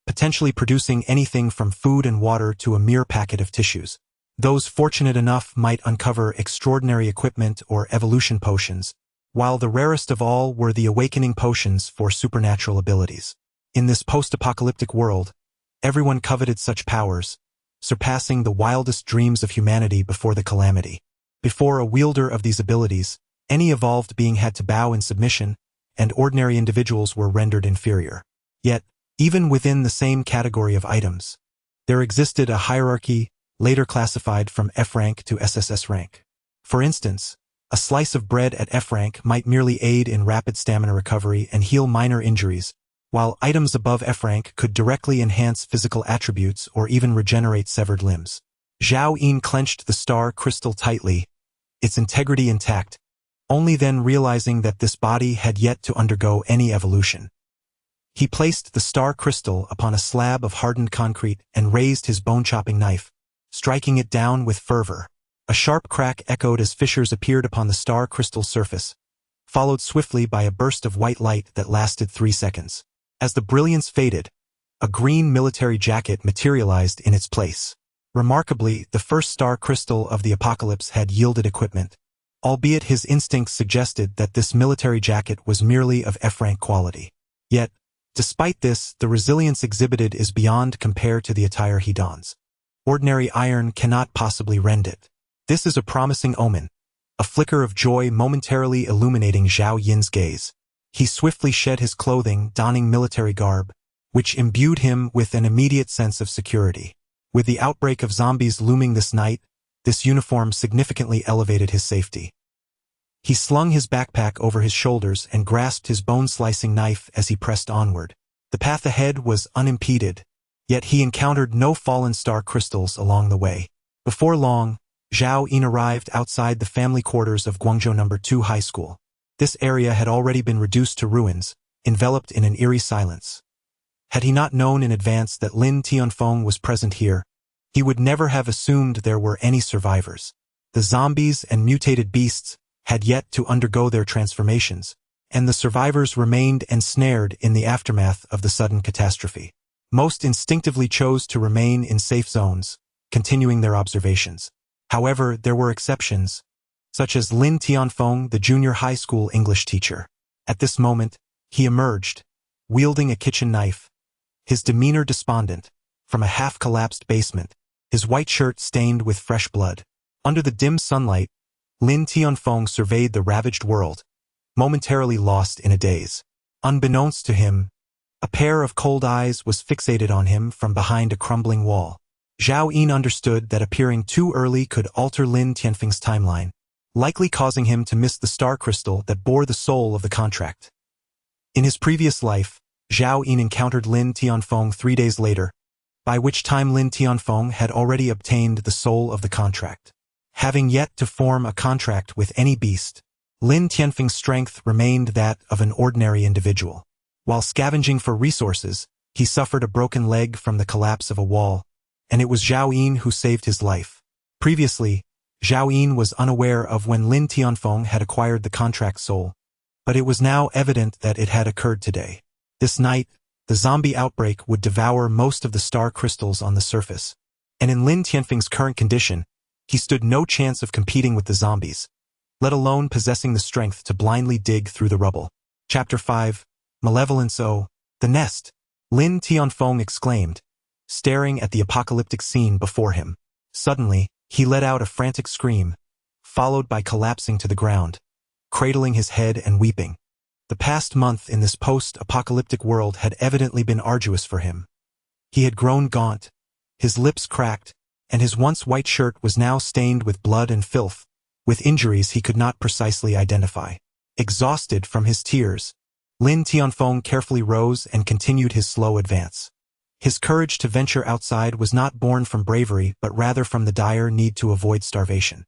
potentially producing anything from food and water to a mere packet of tissues. Those fortunate enough might uncover extraordinary equipment or evolution potions, while the rarest of all were the awakening potions for supernatural abilities. In this post-apocalyptic world, everyone coveted such powers, surpassing the wildest dreams of humanity before the calamity. Before a wielder of these abilities, any evolved being had to bow in submission, and ordinary individuals were rendered inferior. Yet, even within the same category of items, there existed a hierarchy later classified from F rank to SSS rank. For instance, a slice of bread at F rank might merely aid in rapid stamina recovery and heal minor injuries, while items above F rank could directly enhance physical attributes or even regenerate severed limbs. Zhao Yin clenched the star crystal tightly, its integrity intact, only then realizing that this body had yet to undergo any evolution. He placed the star crystal upon a slab of hardened concrete and raised his bone-chopping knife, striking it down with fervor. A sharp crack echoed as fissures appeared upon the star crystal's surface, followed swiftly by a burst of white light that lasted 3 seconds. As the brilliance faded, a green military jacket materialized in its place. Remarkably, the first star crystal of the apocalypse had yielded equipment, albeit his instincts suggested that this military jacket was merely of F-rank quality. Yet, despite this, the resilience exhibited is beyond compare to the attire he dons. Ordinary iron cannot possibly rend it. This is a promising omen, a flicker of joy momentarily illuminating Zhao Yin's gaze. He swiftly shed his clothing, donning military garb, which imbued him with an immediate sense of security. With the outbreak of zombies looming this night, this uniform significantly elevated his safety. He slung his backpack over his shoulders and grasped his bone-slicing knife as he pressed onward. The path ahead was unimpeded, yet he encountered no fallen star crystals along the way. Before long, Zhao Yin arrived outside the family quarters of Guangzhou No. 2 High School. This area had already been reduced to ruins, enveloped in an eerie silence. Had he not known in advance that Lin Tianfeng was present here, he would never have assumed there were any survivors. The zombies and mutated beasts had yet to undergo their transformations, and the survivors remained ensnared in the aftermath of the sudden catastrophe. Most instinctively chose to remain in safe zones, continuing their observations. However, there were exceptions, such as Lin Tianfeng, the junior high school English teacher. At this moment, he emerged, wielding a kitchen knife, his demeanor despondent, from a half-collapsed basement, his white shirt stained with fresh blood. Under the dim sunlight, Lin Tianfeng surveyed the ravaged world, momentarily lost in a daze. Unbeknownst to him, a pair of cold eyes was fixated on him from behind a crumbling wall. Zhao Yin understood that appearing too early could alter Lin Tianfeng's timeline, likely causing him to miss the star crystal that bore the soul of the contract. In his previous life, Zhao Yin encountered Lin Tianfeng 3 days later, by which time Lin Tianfeng had already obtained the soul of the contract. Having yet to form a contract with any beast, Lin Tianfeng's strength remained that of an ordinary individual. While scavenging for resources, he suffered a broken leg from the collapse of a wall, and it was Zhao Yin who saved his life. Previously, Zhao Yin was unaware of when Lin Tianfeng had acquired the contract soul, But it was now evident that it had occurred today. This night, the zombie outbreak would devour most of the star crystals on the surface. And in Lin Tianfeng's current condition, he stood no chance of competing with the zombies, let alone possessing the strength to blindly dig through the rubble. Chapter 5, Malevolence O. The nest, Lin Tianfeng exclaimed, staring at the apocalyptic scene before him. Suddenly, he let out a frantic scream, followed by collapsing to the ground, cradling his head and weeping. The past month in this post-apocalyptic world had evidently been arduous for him. He had grown gaunt, his lips cracked, and his once white shirt was now stained with blood and filth, with injuries he could not precisely identify. Exhausted from his tears, Lin Tianfeng carefully rose and continued his slow advance. His courage to venture outside was not born from bravery but rather from the dire need to avoid starvation.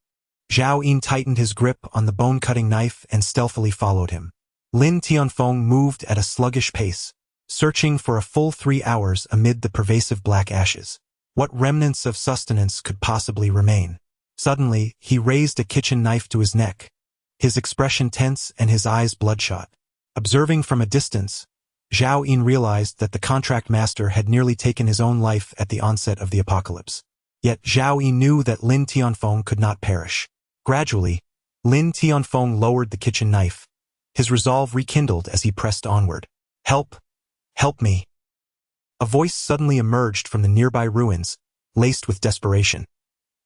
Zhao Yin tightened his grip on the bone-cutting knife and stealthily followed him. Lin Tianfeng moved at a sluggish pace, searching for a full 3 hours amid the pervasive black ashes. What remnants of sustenance could possibly remain? Suddenly, he raised a kitchen knife to his neck, his expression tense and his eyes bloodshot. Observing from a distance, Zhao Yin realized that the contract master had nearly taken his own life at the onset of the apocalypse. Yet Zhao Yin knew that Lin Tianfeng could not perish. Gradually, Lin Tianfeng lowered the kitchen knife, his resolve rekindled as he pressed onward. Help! Help me! A voice suddenly emerged from the nearby ruins, laced with desperation.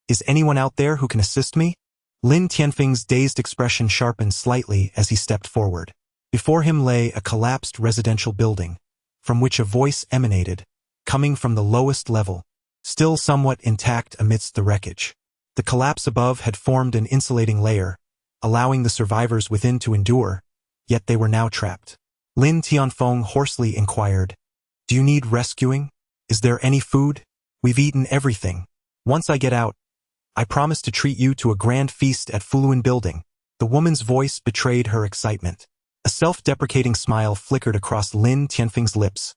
Is anyone out there who can assist me? Lin Tianfeng's dazed expression sharpened slightly as he stepped forward. Before him lay a collapsed residential building, from which a voice emanated, coming from the lowest level, still somewhat intact amidst the wreckage. The collapse above had formed an insulating layer, allowing the survivors within to endure, yet they were now trapped. Lin Tianfeng hoarsely inquired, "Do you need rescuing? Is there any food? We've eaten everything. Once I get out, I promise to treat you to a grand feast at Fuluan Building." The woman's voice betrayed her excitement. A self-deprecating smile flickered across Lin Tianfeng's lips.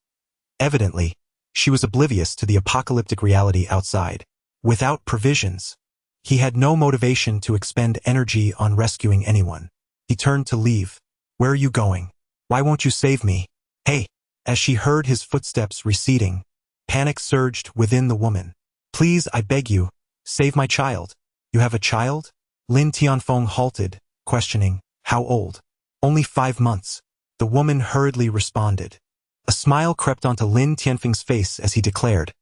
Evidently, she was oblivious to the apocalyptic reality outside. Without provisions, he had no motivation to expend energy on rescuing anyone. He turned to leave. "Where are you going? Why won't you save me? Hey!" As she heard his footsteps receding, panic surged within the woman. "Please, I beg you, save my child." "You have a child?" Lin Tianfeng halted, questioning, "How old?" "Only 5 months." The woman hurriedly responded. A smile crept onto Lin Tianfeng's face as he declared,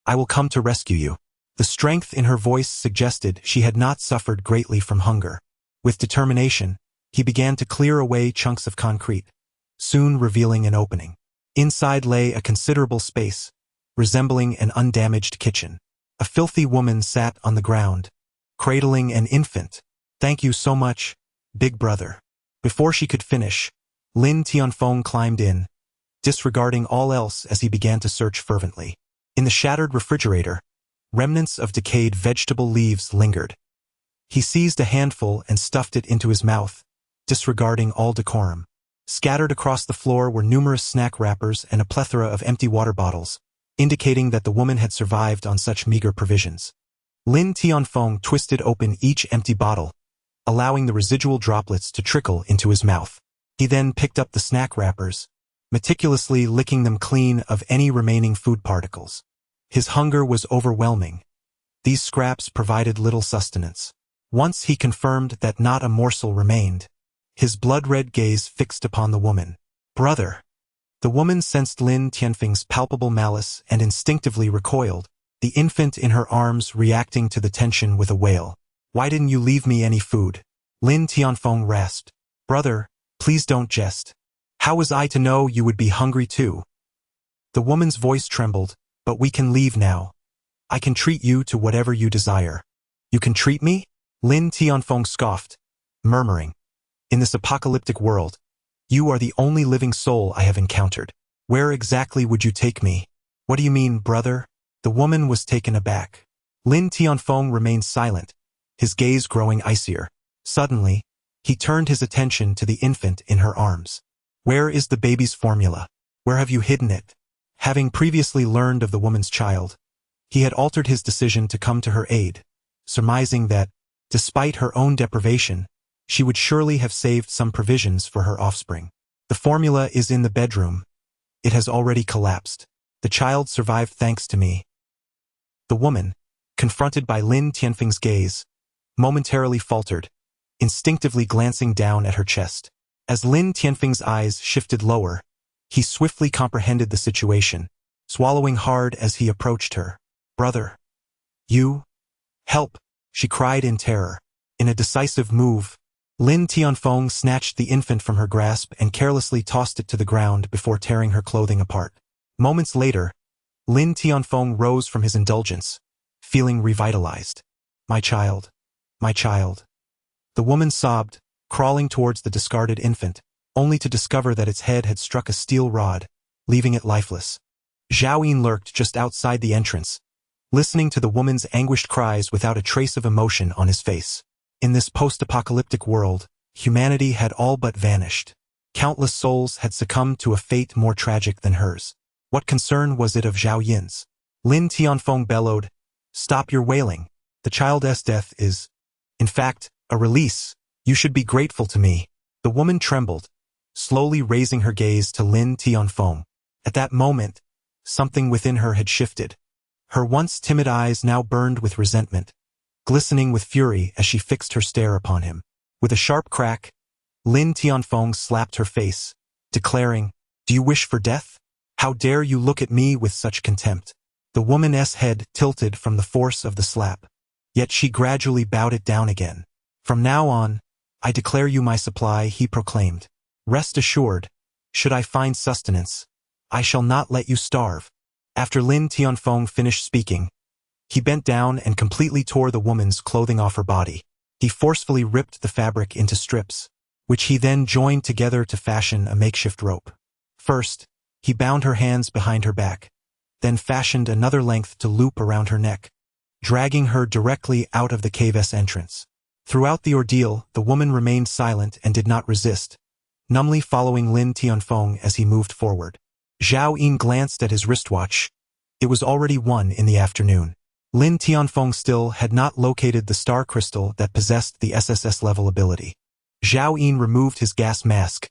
"I will come to rescue you." The strength in her voice suggested she had not suffered greatly from hunger. With determination, he began to clear away chunks of concrete, soon revealing an opening. Inside lay a considerable space, resembling an undamaged kitchen. A filthy woman sat on the ground, cradling an infant. "Thank you so much, big brother." Before she could finish, Lin Tianfeng climbed in, disregarding all else as he began to search fervently. In the shattered refrigerator, remnants of decayed vegetable leaves lingered. He seized a handful and stuffed it into his mouth, disregarding all decorum. Scattered across the floor were numerous snack wrappers and a plethora of empty water bottles, indicating that the woman had survived on such meager provisions. Lin Tianfeng twisted open each empty bottle, allowing the residual droplets to trickle into his mouth. He then picked up the snack wrappers, meticulously licking them clean of any remaining food particles. His hunger was overwhelming. These scraps provided little sustenance. Once he confirmed that not a morsel remained, his blood-red gaze fixed upon the woman. "Brother!" The woman sensed Lin Tianfeng's palpable malice and instinctively recoiled, the infant in her arms reacting to the tension with a wail. "Why didn't you leave me any food?" Lin Tianfeng rasped. "Brother, please don't jest. How was I to know you would be hungry too?" The woman's voice trembled. "But we can leave now. I can treat you to whatever you desire." "You can treat me?" Lin Tianfeng scoffed, murmuring, "In this apocalyptic world, you are the only living soul I have encountered. Where exactly would you take me?" "What do you mean, brother?" The woman was taken aback. Lin Tianfeng remained silent, his gaze growing icier. Suddenly, he turned his attention to the infant in her arms. "Where is the baby's formula? Where have you hidden it?" Having previously learned of the woman's child, he had altered his decision to come to her aid, surmising that, despite her own deprivation, she would surely have saved some provisions for her offspring. The formula is in the bedroom. It has already collapsed. The child survived thanks to me. The woman, confronted by Lin Tianfeng's gaze, momentarily faltered, instinctively glancing down at her chest. As Lin Tianfeng's eyes shifted lower, he swiftly comprehended the situation, swallowing hard as he approached her. "Brother, you? Help!" she cried in terror. In a decisive move, Lin Tianfeng snatched the infant from her grasp and carelessly tossed it to the ground before tearing her clothing apart. Moments later, Lin Tianfeng rose from his indulgence, feeling revitalized. My child. My child." The woman sobbed, crawling towards the discarded infant, only to discover that its head had struck a steel rod, leaving it lifeless. Zhao Yin lurked just outside the entrance, listening to the woman's anguished cries without a trace of emotion on his face. In this post-apocalyptic world, humanity had all but vanished. Countless souls had succumbed to a fate more tragic than hers. What concern was it of Zhao Yin's? Lin Tianfeng bellowed, "Stop your wailing. The child's death is, in fact, a release. You should be grateful to me." The woman trembled, slowly raising her gaze to Lin Tianfeng. At that moment, something within her had shifted. Her once timid eyes now burned with resentment, glistening with fury as she fixed her stare upon him. With a sharp crack, Lin Tianfeng slapped her face, declaring, "Do you wish for death? How dare you look at me with such contempt?" The woman's head tilted from the force of the slap, yet she gradually bowed it down again. "From now on, I declare you my supply," he proclaimed. "Rest assured, should I find sustenance, I shall not let you starve." After Lin Tianfeng finished speaking, he bent down and completely tore the woman's clothing off her body. He forcefully ripped the fabric into strips, which he then joined together to fashion a makeshift rope. First, he bound her hands behind her back, then fashioned another length to loop around her neck, dragging her directly out of the cave's entrance. Throughout the ordeal, the woman remained silent and did not resist, numbly following Lin Tianfeng as he moved forward. Zhao Yin glanced at his wristwatch. It was already 1 in the afternoon. Lin Tianfeng still had not located the star crystal that possessed the SSS level ability. Zhao Yin removed his gas mask,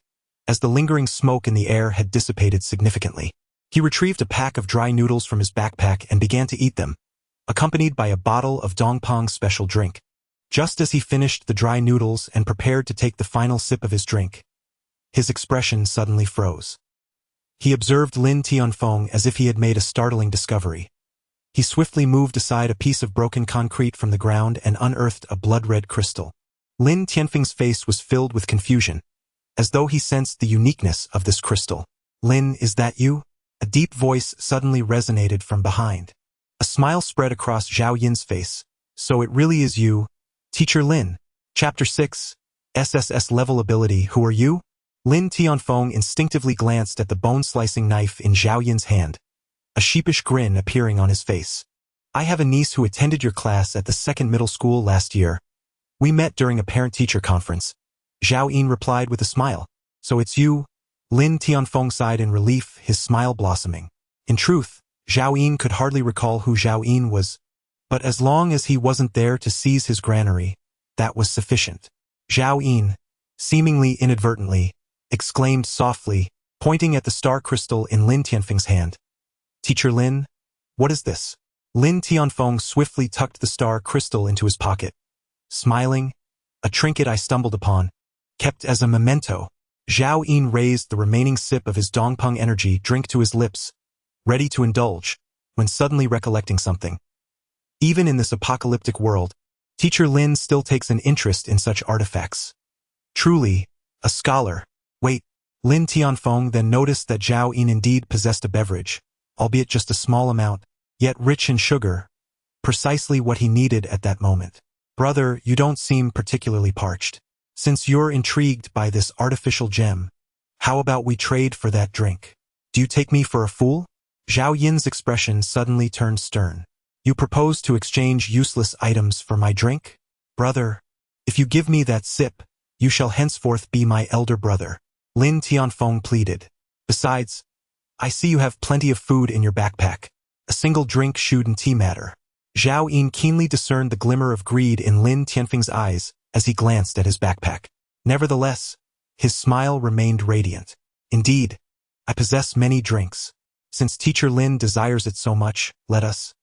as the lingering smoke in the air had dissipated significantly. He retrieved a pack of dry noodles from his backpack and began to eat them, accompanied by a bottle of Dongpong's special drink. Just as he finished the dry noodles and prepared to take the final sip of his drink, his expression suddenly froze. He observed Lin Tianfeng as if he had made a startling discovery. He swiftly moved aside a piece of broken concrete from the ground and unearthed a blood-red crystal. Lin Tianfeng's face was filled with confusion, as though he sensed the uniqueness of this crystal. "Lin, is that you?" A deep voice suddenly resonated from behind. A smile spread across Zhao Yin's face. "So it really is you, Teacher Lin." Chapter 6, SSS Level Ability. Who are you? Lin Tianfeng instinctively glanced at the bone-slicing knife in Zhao Yin's hand, a sheepish grin appearing on his face. "I have a niece who attended your class at the 2nd middle school last year. We met during a parent-teacher conference." Zhao Yin replied with a smile. "So it's you?" Lin Tianfeng sighed in relief, his smile blossoming. In truth, Zhao Yin could hardly recall who Zhao Yin was, but as long as he wasn't there to seize his granary, that was sufficient. Zhao Yin, seemingly inadvertently, exclaimed softly, pointing at the star crystal in Lin Tianfeng's hand. "Teacher Lin, what is this?" Lin Tianfeng swiftly tucked the star crystal into his pocket, smiling, "A trinket I stumbled upon, kept as a memento." Zhao Yin raised the remaining sip of his Dongpeng energy drink to his lips, ready to indulge, when suddenly recollecting something. Even in this apocalyptic world, Teacher Lin still takes an interest in such artifacts. Truly, a scholar. Wait, Lin Tianfeng then noticed that Zhao Yin indeed possessed a beverage, albeit just a small amount, yet rich in sugar, precisely what he needed at that moment. "Brother, you don't seem particularly parched. Since you're intrigued by this artificial gem, how about we trade for that drink? Do you take me for a fool?" Zhao Yin's expression suddenly turned stern. "You propose to exchange useless items for my drink? Brother, if you give me that sip, you shall henceforth be my elder brother," Lin Tianfeng pleaded. "Besides, I see you have plenty of food in your backpack. A single drink shouldn't matter." Zhao Yin keenly discerned the glimmer of greed in Lin Tianfeng's eyes, as he glanced at his backpack. Nevertheless, his smile remained radiant. Indeed, I possess many drinks. Since Teacher Lin desires it so much, let us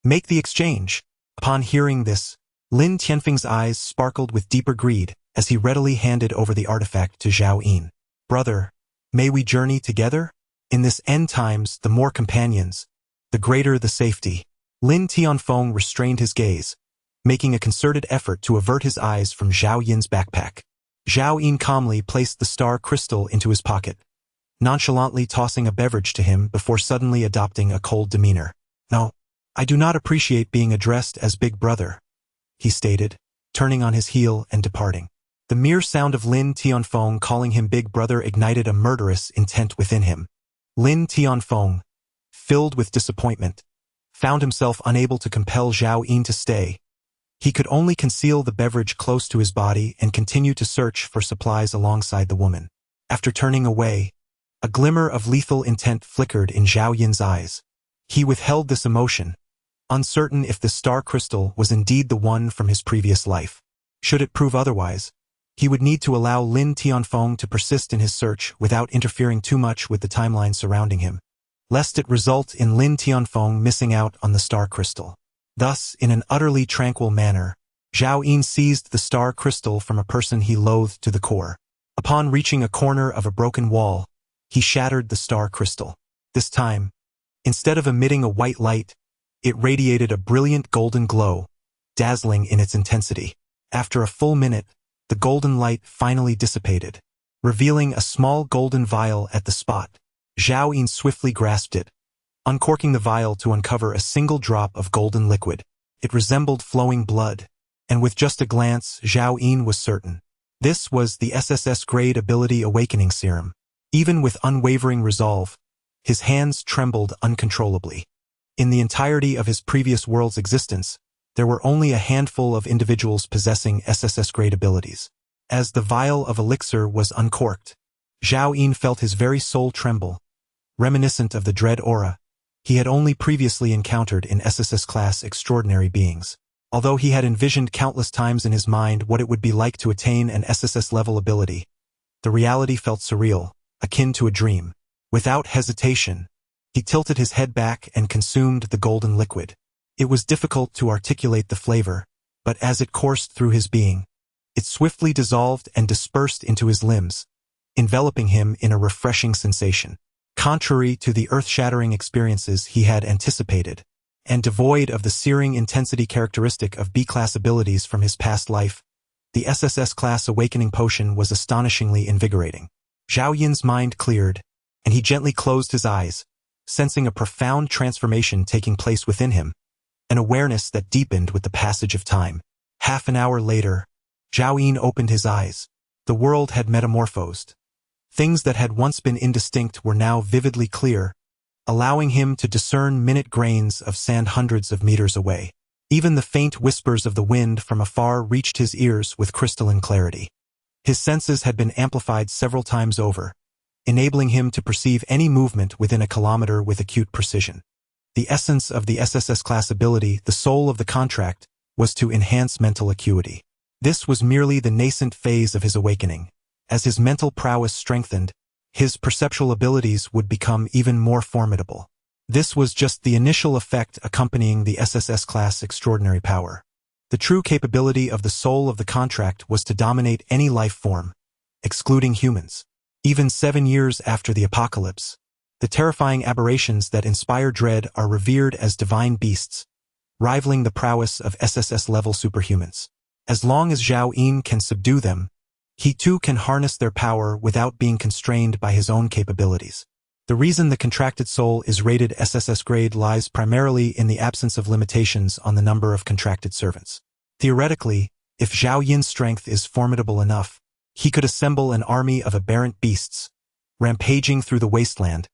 make the exchange. Upon hearing this, Lin Tianfeng's eyes sparkled with deeper greed as he readily handed over the artifact to Zhao Yin. Brother, may we journey together? In this end times, the more companions, the greater the safety. Lin Tianfeng restrained his gaze, making a concerted effort to avert his eyes from Zhao Yin's backpack. Zhao Yin calmly placed the star crystal into his pocket, nonchalantly tossing a beverage to him before suddenly adopting a cold demeanor. No, I do not appreciate being addressed as Big Brother, he stated, turning on his heel and departing. The mere sound of Lin Tianfeng calling him Big Brother ignited a murderous intent within him. Lin Tianfeng, filled with disappointment, found himself unable to compel Zhao Yin to stay. He could only conceal the beverage close to his body and continue to search for supplies alongside the woman. After turning away, a glimmer of lethal intent flickered in Zhao Yin's eyes. He withheld this emotion, uncertain if the star crystal was indeed the one from his previous life. Should it prove otherwise, he would need to allow Lin Tianfeng to persist in his search without interfering too much with the timeline surrounding him, lest it result in Lin Tianfeng missing out on the star crystal. Thus, in an utterly tranquil manner, Zhao Yin seized the star crystal from a person he loathed to the core. Upon reaching a corner of a broken wall, he shattered the star crystal. This time, instead of emitting a white light, it radiated a brilliant golden glow, dazzling in its intensity. After a full minute, the golden light finally dissipated, revealing a small golden vial at the spot. Zhao Yin swiftly grasped it, uncorking the vial to uncover a single drop of golden liquid. It resembled flowing blood, and with just a glance, Zhao Yin was certain. This was the SSS grade ability awakening serum. Even with unwavering resolve, his hands trembled uncontrollably. In the entirety of his previous world's existence, there were only a handful of individuals possessing SSS grade abilities. As the vial of elixir was uncorked, Zhao Yin felt his very soul tremble, reminiscent of the dread aura he had only previously encountered in SSS class extraordinary beings. Although he had envisioned countless times in his mind what it would be like to attain an SSS level ability, the reality felt surreal, akin to a dream. Without hesitation, he tilted his head back and consumed the golden liquid. It was difficult to articulate the flavor, but as it coursed through his being, it swiftly dissolved and dispersed into his limbs, enveloping him in a refreshing sensation. Contrary to the earth-shattering experiences he had anticipated, and devoid of the searing intensity characteristic of B-class abilities from his past life, the SSS class awakening potion was astonishingly invigorating. Zhao Yin's mind cleared, and he gently closed his eyes, sensing a profound transformation taking place within him, an awareness that deepened with the passage of time. Half an hour later, Zhao Yin opened his eyes. The world had metamorphosed. Things that had once been indistinct were now vividly clear, allowing him to discern minute grains of sand hundreds of meters away. Even the faint whispers of the wind from afar reached his ears with crystalline clarity. His senses had been amplified several times over, enabling him to perceive any movement within a kilometer with acute precision. The essence of the SSS class ability, the soul of the contract, was to enhance mental acuity. This was merely the nascent phase of his awakening. As his mental prowess strengthened, his perceptual abilities would become even more formidable. This was just the initial effect accompanying the SSS class extraordinary power. The true capability of the soul of the contract was to dominate any life form, excluding humans. Even 7 years after the apocalypse, the terrifying aberrations that inspire dread are revered as divine beasts, rivaling the prowess of SSS-level superhumans. As long as Zhao Yin can subdue them, he too can harness their power without being constrained by his own capabilities. The reason the contracted soul is rated SSS grade lies primarily in the absence of limitations on the number of contracted servants. Theoretically, if Zhao Yin's strength is formidable enough, he could assemble an army of aberrant beasts, rampaging through the wasteland,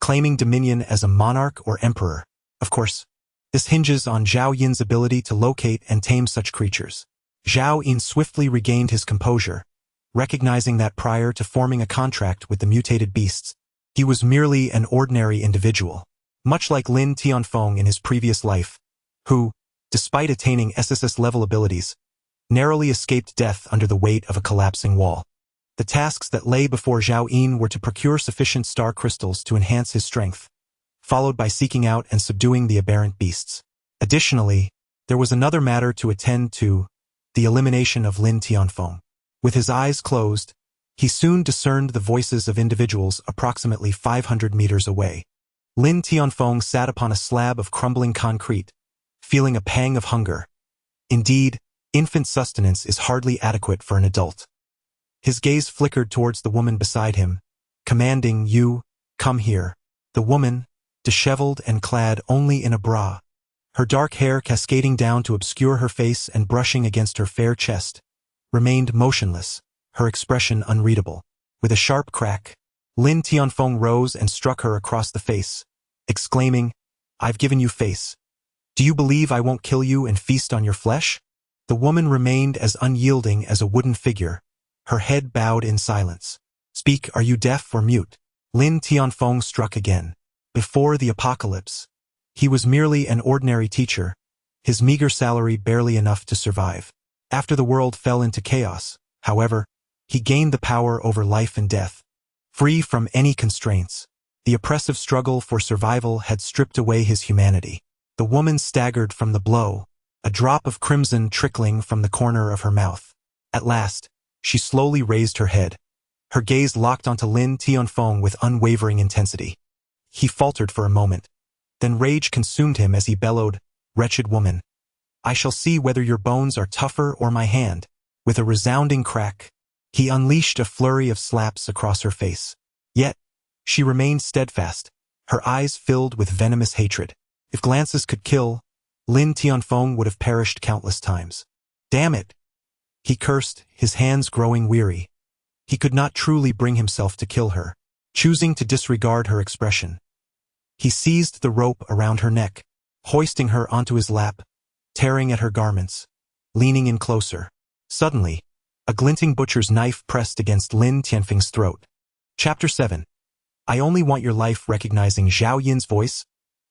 claiming dominion as a monarch or emperor. Of course, this hinges on Zhao Yin's ability to locate and tame such creatures. Zhao Yin swiftly regained his composure, recognizing that prior to forming a contract with the mutated beasts, he was merely an ordinary individual, much like Lin Tianfeng in his previous life, who, despite attaining SSS-level abilities, narrowly escaped death under the weight of a collapsing wall. The tasks that lay before Zhao Yin were to procure sufficient star crystals to enhance his strength, followed by seeking out and subduing the aberrant beasts. Additionally, there was another matter to attend to, the elimination of Lin Tianfeng. With his eyes closed, he soon discerned the voices of individuals approximately 500 meters away. Lin Tianfeng sat upon a slab of crumbling concrete, feeling a pang of hunger. Indeed, infant sustenance is hardly adequate for an adult. His gaze flickered towards the woman beside him, commanding, "You, come here." The woman, disheveled and clad only in a bra, her dark hair cascading down to obscure her face and brushing against her fair chest, remained motionless, her expression unreadable. With a sharp crack, Lin Tianfeng rose and struck her across the face, exclaiming, "I've given you face. Do you believe I won't kill you and feast on your flesh?" The woman remained as unyielding as a wooden figure, her head bowed in silence. "Speak, are you deaf or mute?" Lin Tianfeng struck again. Before the apocalypse, he was merely an ordinary teacher, his meager salary barely enough to survive. After the world fell into chaos, however, he gained the power over life and death. Free from any constraints, the oppressive struggle for survival had stripped away his humanity. The woman staggered from the blow, a drop of crimson trickling from the corner of her mouth. At last, she slowly raised her head, her gaze locked onto Lin Tianfeng with unwavering intensity. He faltered for a moment. Then rage consumed him as he bellowed, "Wretched woman, I shall see whether your bones are tougher or my hand." With a resounding crack, he unleashed a flurry of slaps across her face. Yet, she remained steadfast, her eyes filled with venomous hatred. If glances could kill, Lin Tianfeng would have perished countless times. "Damn it!" he cursed, his hands growing weary. He could not truly bring himself to kill her. Choosing to disregard her expression, he seized the rope around her neck, hoisting her onto his lap, tearing at her garments, leaning in closer. Suddenly, a glinting butcher's knife pressed against Lin Tianfeng's throat. Chapter 7. I only want your life. Recognizing Zhao Yin's voice,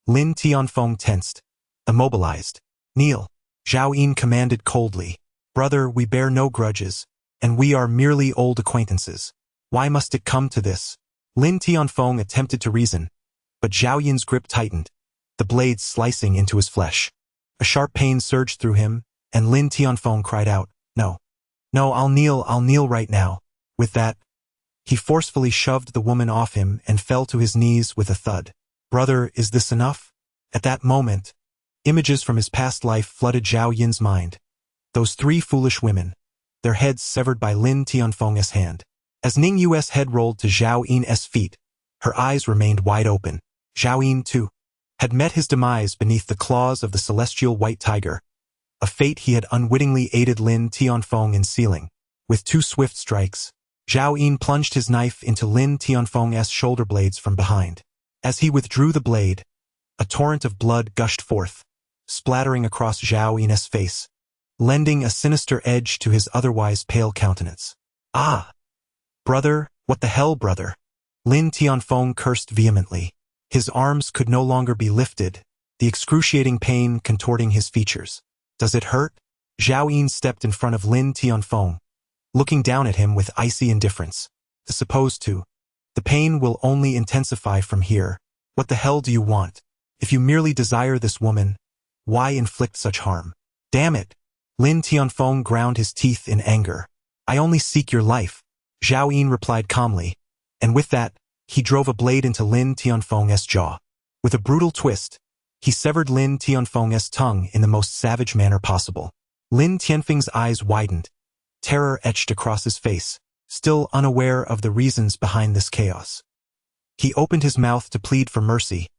Lin Tianfeng tensed, immobilized. "Kneel," Zhao Yin commanded coldly. "Brother, we bear no grudges, and we are merely old acquaintances. Why must it come to this?" Lin Tianfeng attempted to reason, but Zhao Yin's grip tightened, the blades slicing into his flesh. A sharp pain surged through him, and Lin Tianfeng cried out, "No. No, I'll kneel right now." With that, he forcefully shoved the woman off him and fell to his knees with a thud. "Brother, is this enough?" At that moment, images from his past life flooded Zhao Yin's mind. Those three foolish women, their heads severed by Lin Tianfeng's hand. As Ning Yu's head rolled to Zhao Yin's feet, her eyes remained wide open. Zhao Yin, too, had met his demise beneath the claws of the celestial white tiger, a fate he had unwittingly aided Lin Tianfeng in sealing. With two swift strikes, Zhao Yin plunged his knife into Lin Tianfeng's shoulder blades from behind. As he withdrew the blade, a torrent of blood gushed forth, splattering across Zhao Yin's face, lending a sinister edge to his otherwise pale countenance. "Ah! Brother, what the hell, brother?" Lin Tianfeng cursed vehemently. His arms could no longer be lifted, the excruciating pain contorting his features. "Does it hurt?" Zhao Yin stepped in front of Lin Tianfeng, looking down at him with icy indifference. "Supposed to. The pain will only intensify from here. What the hell do you want? If you merely desire this woman, why inflict such harm?" "Damn it!" Lin Tianfeng ground his teeth in anger. "I only seek your life," Zhao Yin replied calmly, and with that, he drove a blade into Lin Tianfeng's jaw. With a brutal twist, he severed Lin Tianfeng's tongue in the most savage manner possible. Lin Tianfeng's eyes widened, terror etched across his face, still unaware of the reasons behind this chaos. He opened his mouth to plead for mercy,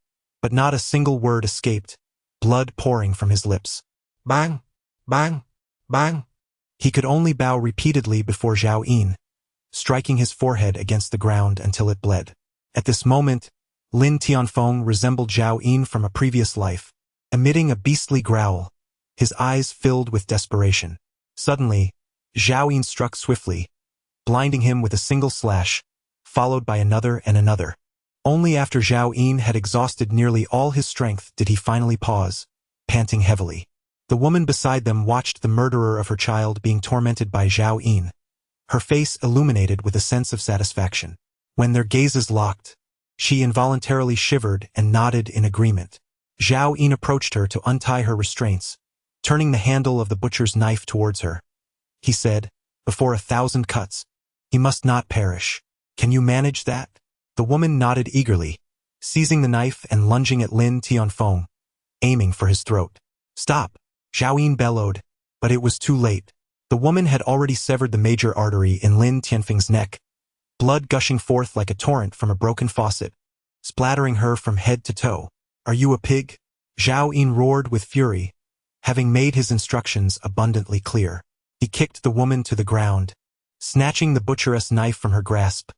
but not a single word escaped, blood pouring from his lips. Bang! Bang! Bang! He could only bow repeatedly before Zhao Yin, striking his forehead against the ground until it bled. At this moment, Lin Tianfeng resembled Zhao Yin from a previous life, emitting a beastly growl, his eyes filled with desperation. Suddenly, Zhao Yin struck swiftly, blinding him with a single slash, followed by another and another. Only after Zhao Yin had exhausted nearly all his strength did he finally pause, panting heavily. The woman beside them watched the murderer of her child being tormented by Zhao Yin, her face illuminated with a sense of satisfaction. When their gazes locked, she involuntarily shivered and nodded in agreement. Zhao Yin approached her to untie her restraints, turning the handle of the butcher's knife towards her. He said, "Before 1,000 cuts, he must not perish. Can you manage that?" The woman nodded eagerly, seizing the knife and lunging at Lin Tianfeng, aiming for his throat. "Stop!" Zhao Yin bellowed, but it was too late. The woman had already severed the major artery in Lin Tianfeng's neck, blood gushing forth like a torrent from a broken faucet, splattering her from head to toe. "Are you a pig?" Zhao Yin roared with fury, having made his instructions abundantly clear. He kicked the woman to the ground, snatching the butcheress knife from her grasp,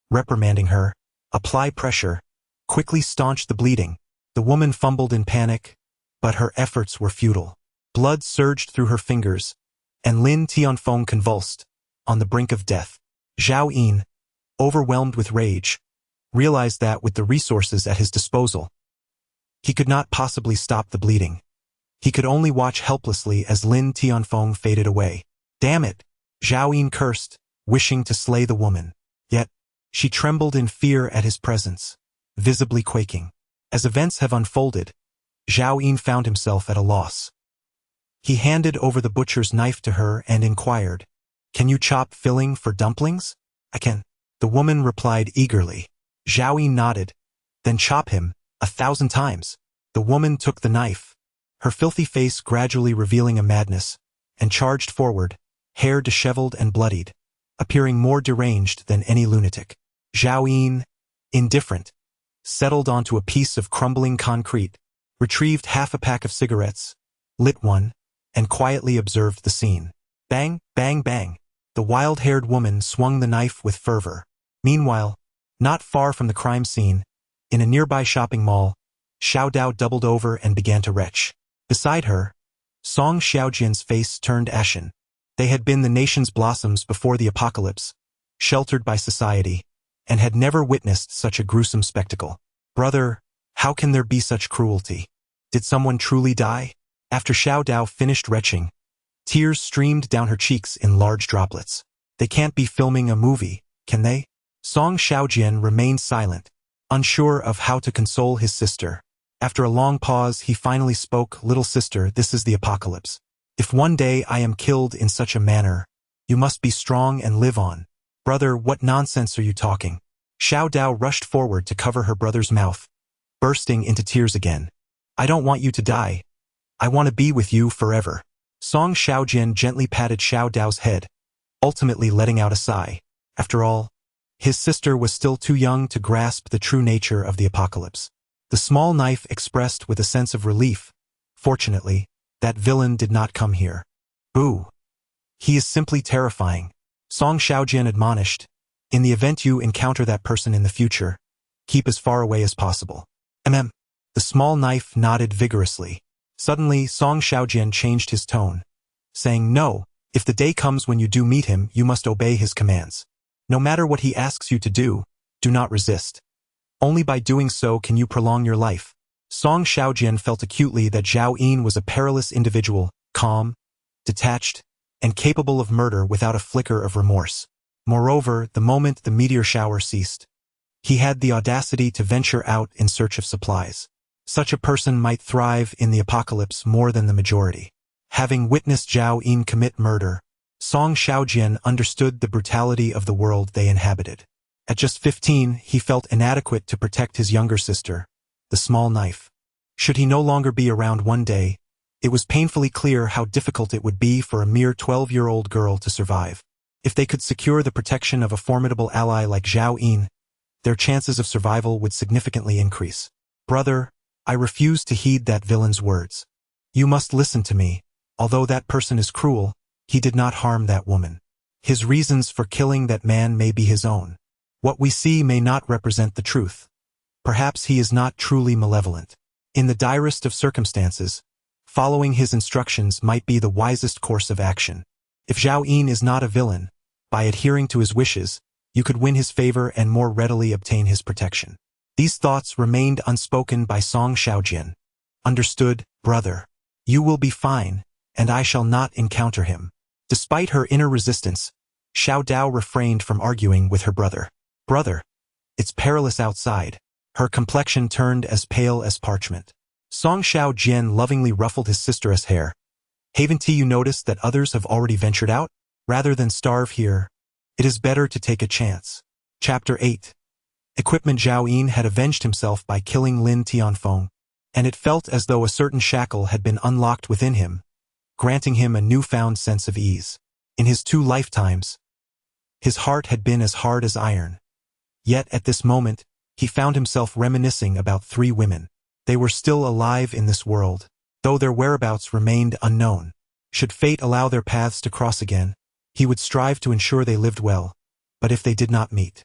reprimanding her. "Apply pressure. Quickly staunch the bleeding." The woman fumbled in panic, but her efforts were futile. Blood surged through her fingers, and Lin Tianfeng convulsed, on the brink of death. Zhao Yin, overwhelmed with rage, realized that with the resources at his disposal, he could not possibly stop the bleeding. He could only watch helplessly as Lin Tianfeng faded away. "Damn it!" Zhao Yin cursed, wishing to slay the woman. Yet, she trembled in fear at his presence, visibly quaking. As events have unfolded, Zhao Yin found himself at a loss. He handed over the butcher's knife to her and inquired, "Can you chop filling for dumplings?" "I can." The woman replied eagerly. Zhao Yin nodded. "Then chop him 1,000 times." The woman took the knife, her filthy face gradually revealing a madness, and charged forward, hair disheveled and bloodied, appearing more deranged than any lunatic. Zhao Yin, indifferent, settled onto a piece of crumbling concrete, retrieved half a pack of cigarettes, lit one, and quietly observed the scene. Bang, bang, bang. The wild-haired woman swung the knife with fervor. Meanwhile, not far from the crime scene, in a nearby shopping mall, Xiao Dao doubled over and began to retch. Beside her, Song Xiaojian's face turned ashen. They had been the nation's blossoms before the apocalypse, sheltered by society, and had never witnessed such a gruesome spectacle. "Brother, how can there be such cruelty? Did someone truly die?" After Xiao Dao finished retching, tears streamed down her cheeks in large droplets. "They can't be filming a movie, can they?" Song Xiaojian remained silent, unsure of how to console his sister. After a long pause, he finally spoke. "Little sister, this is the apocalypse. If one day I am killed in such a manner, you must be strong and live on." "Brother, what nonsense are you talking?" Xiao Dao rushed forward to cover her brother's mouth, bursting into tears again. "I don't want you to die. I want to be with you forever." Song Xiaojian gently patted Xiao Dao's head, ultimately letting out a sigh. After all, his sister was still too young to grasp the true nature of the apocalypse. The small knife expressed with a sense of relief. "Fortunately, that villain did not come here." "Boo. He is simply terrifying," Song Xiaojian admonished. "In the event you encounter that person in the future, keep as far away as possible." The small knife nodded vigorously. Suddenly, Song Xiaojian changed his tone, saying, "No, if the day comes when you do meet him, you must obey his commands. No matter what he asks you to do not resist. Only by doing so can you prolong your life." Song Xiaojian felt acutely that Zhao Yin was a perilous individual, calm, detached, and capable of murder without a flicker of remorse. Moreover, the moment the meteor shower ceased, he had the audacity to venture out in search of supplies. Such a person might thrive in the apocalypse more than the majority. Having witnessed Zhao Yin commit murder, Song Xiaojian understood the brutality of the world they inhabited. At just 15, he felt inadequate to protect his younger sister, the small knife. Should he no longer be around one day, it was painfully clear how difficult it would be for a mere 12-year-old girl to survive. If they could secure the protection of a formidable ally like Zhao Yin, their chances of survival would significantly increase. "Brother, I refuse to heed that villain's words. You must listen to me. Although that person is cruel, he did not harm that woman. His reasons for killing that man may be his own. What we see may not represent the truth. Perhaps he is not truly malevolent. In the direst of circumstances, following his instructions might be the wisest course of action. If Zhao Yin is not a villain, by adhering to his wishes, you could win his favor and more readily obtain his protection." These thoughts remained unspoken by Song Xiaojian. "Understood, brother." You will be fine, and I shall not encounter him. Despite her inner resistance, Xiao Dao refrained from arguing with her brother. Brother, it's perilous outside. Her complexion turned as pale as parchment. Song Xiao Jian lovingly ruffled his sister's hair. Haven't you noticed that others have already ventured out? Rather than starve here, it is better to take a chance. Chapter 8. Equipment. Zhao Yin had avenged himself by killing Lin Tianfeng, and it felt as though a certain shackle had been unlocked within him, granting him a newfound sense of ease. In his 2 lifetimes, his heart had been as hard as iron. Yet at this moment, he found himself reminiscing about 3 women. They were still alive in this world, though their whereabouts remained unknown. Should fate allow their paths to cross again, he would strive to ensure they lived well. But if they did not meet,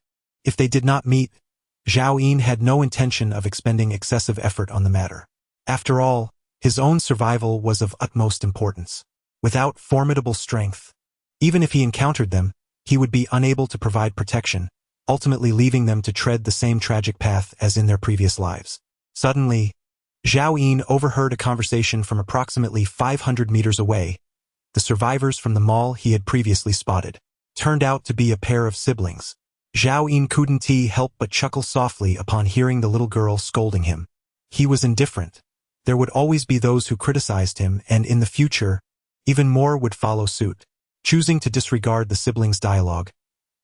Zhao Yin had no intention of expending excessive effort on the matter. After all, his own survival was of utmost importance. Without formidable strength, even if he encountered them, he would be unable to provide protection, ultimately leaving them to tread the same tragic path as in their previous lives. Suddenly, Zhao Yin overheard a conversation from approximately 500 meters away. The survivors from the mall he had previously spotted turned out to be a pair of siblings. Zhao Yin couldn't help but chuckle softly upon hearing the little girl scolding him. He was indifferent. There would always be those who criticized him, and in the future, even more would follow suit. Choosing to disregard the siblings' dialogue,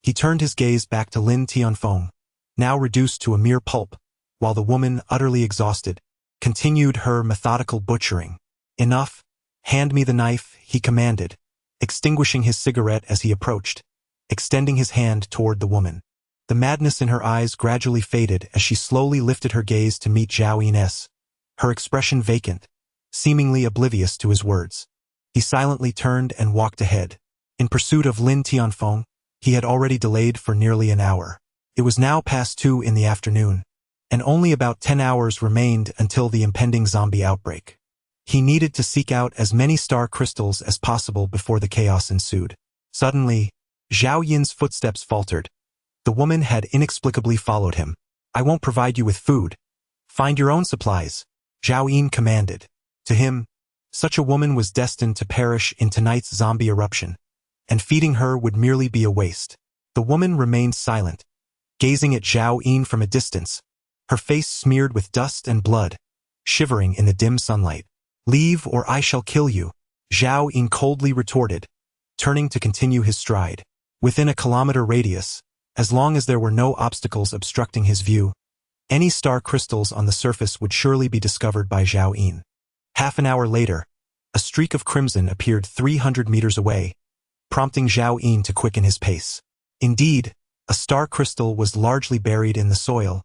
he turned his gaze back to Lin Tianfeng, now reduced to a mere pulp, while the woman, utterly exhausted, continued her methodical butchering. Enough, hand me the knife, he commanded, extinguishing his cigarette as he approached, extending his hand toward the woman. The madness in her eyes gradually faded as she slowly lifted her gaze to meet Zhao Yin's, her expression vacant, seemingly oblivious to his words. He silently turned and walked ahead. In pursuit of Lin Tianfeng, he had already delayed for nearly an hour. It was now past 2 in the afternoon, and only about 10 hours remained until the impending zombie outbreak. He needed to seek out as many star crystals as possible before the chaos ensued. Suddenly, Zhao Yin's footsteps faltered. The woman had inexplicably followed him. I won't provide you with food. Find your own supplies, Zhao Yin commanded. To him, such a woman was destined to perish in tonight's zombie eruption, and feeding her would merely be a waste. The woman remained silent, gazing at Zhao Yin from a distance, her face smeared with dust and blood, shivering in the dim sunlight. Leave or I shall kill you, Zhao Yin coldly retorted, turning to continue his stride. Within a kilometer radius, as long as there were no obstacles obstructing his view, any star crystals on the surface would surely be discovered by Zhao Yin. Half an hour later, a streak of crimson appeared 300 meters away, prompting Zhao Yin to quicken his pace. Indeed, a star crystal was largely buried in the soil,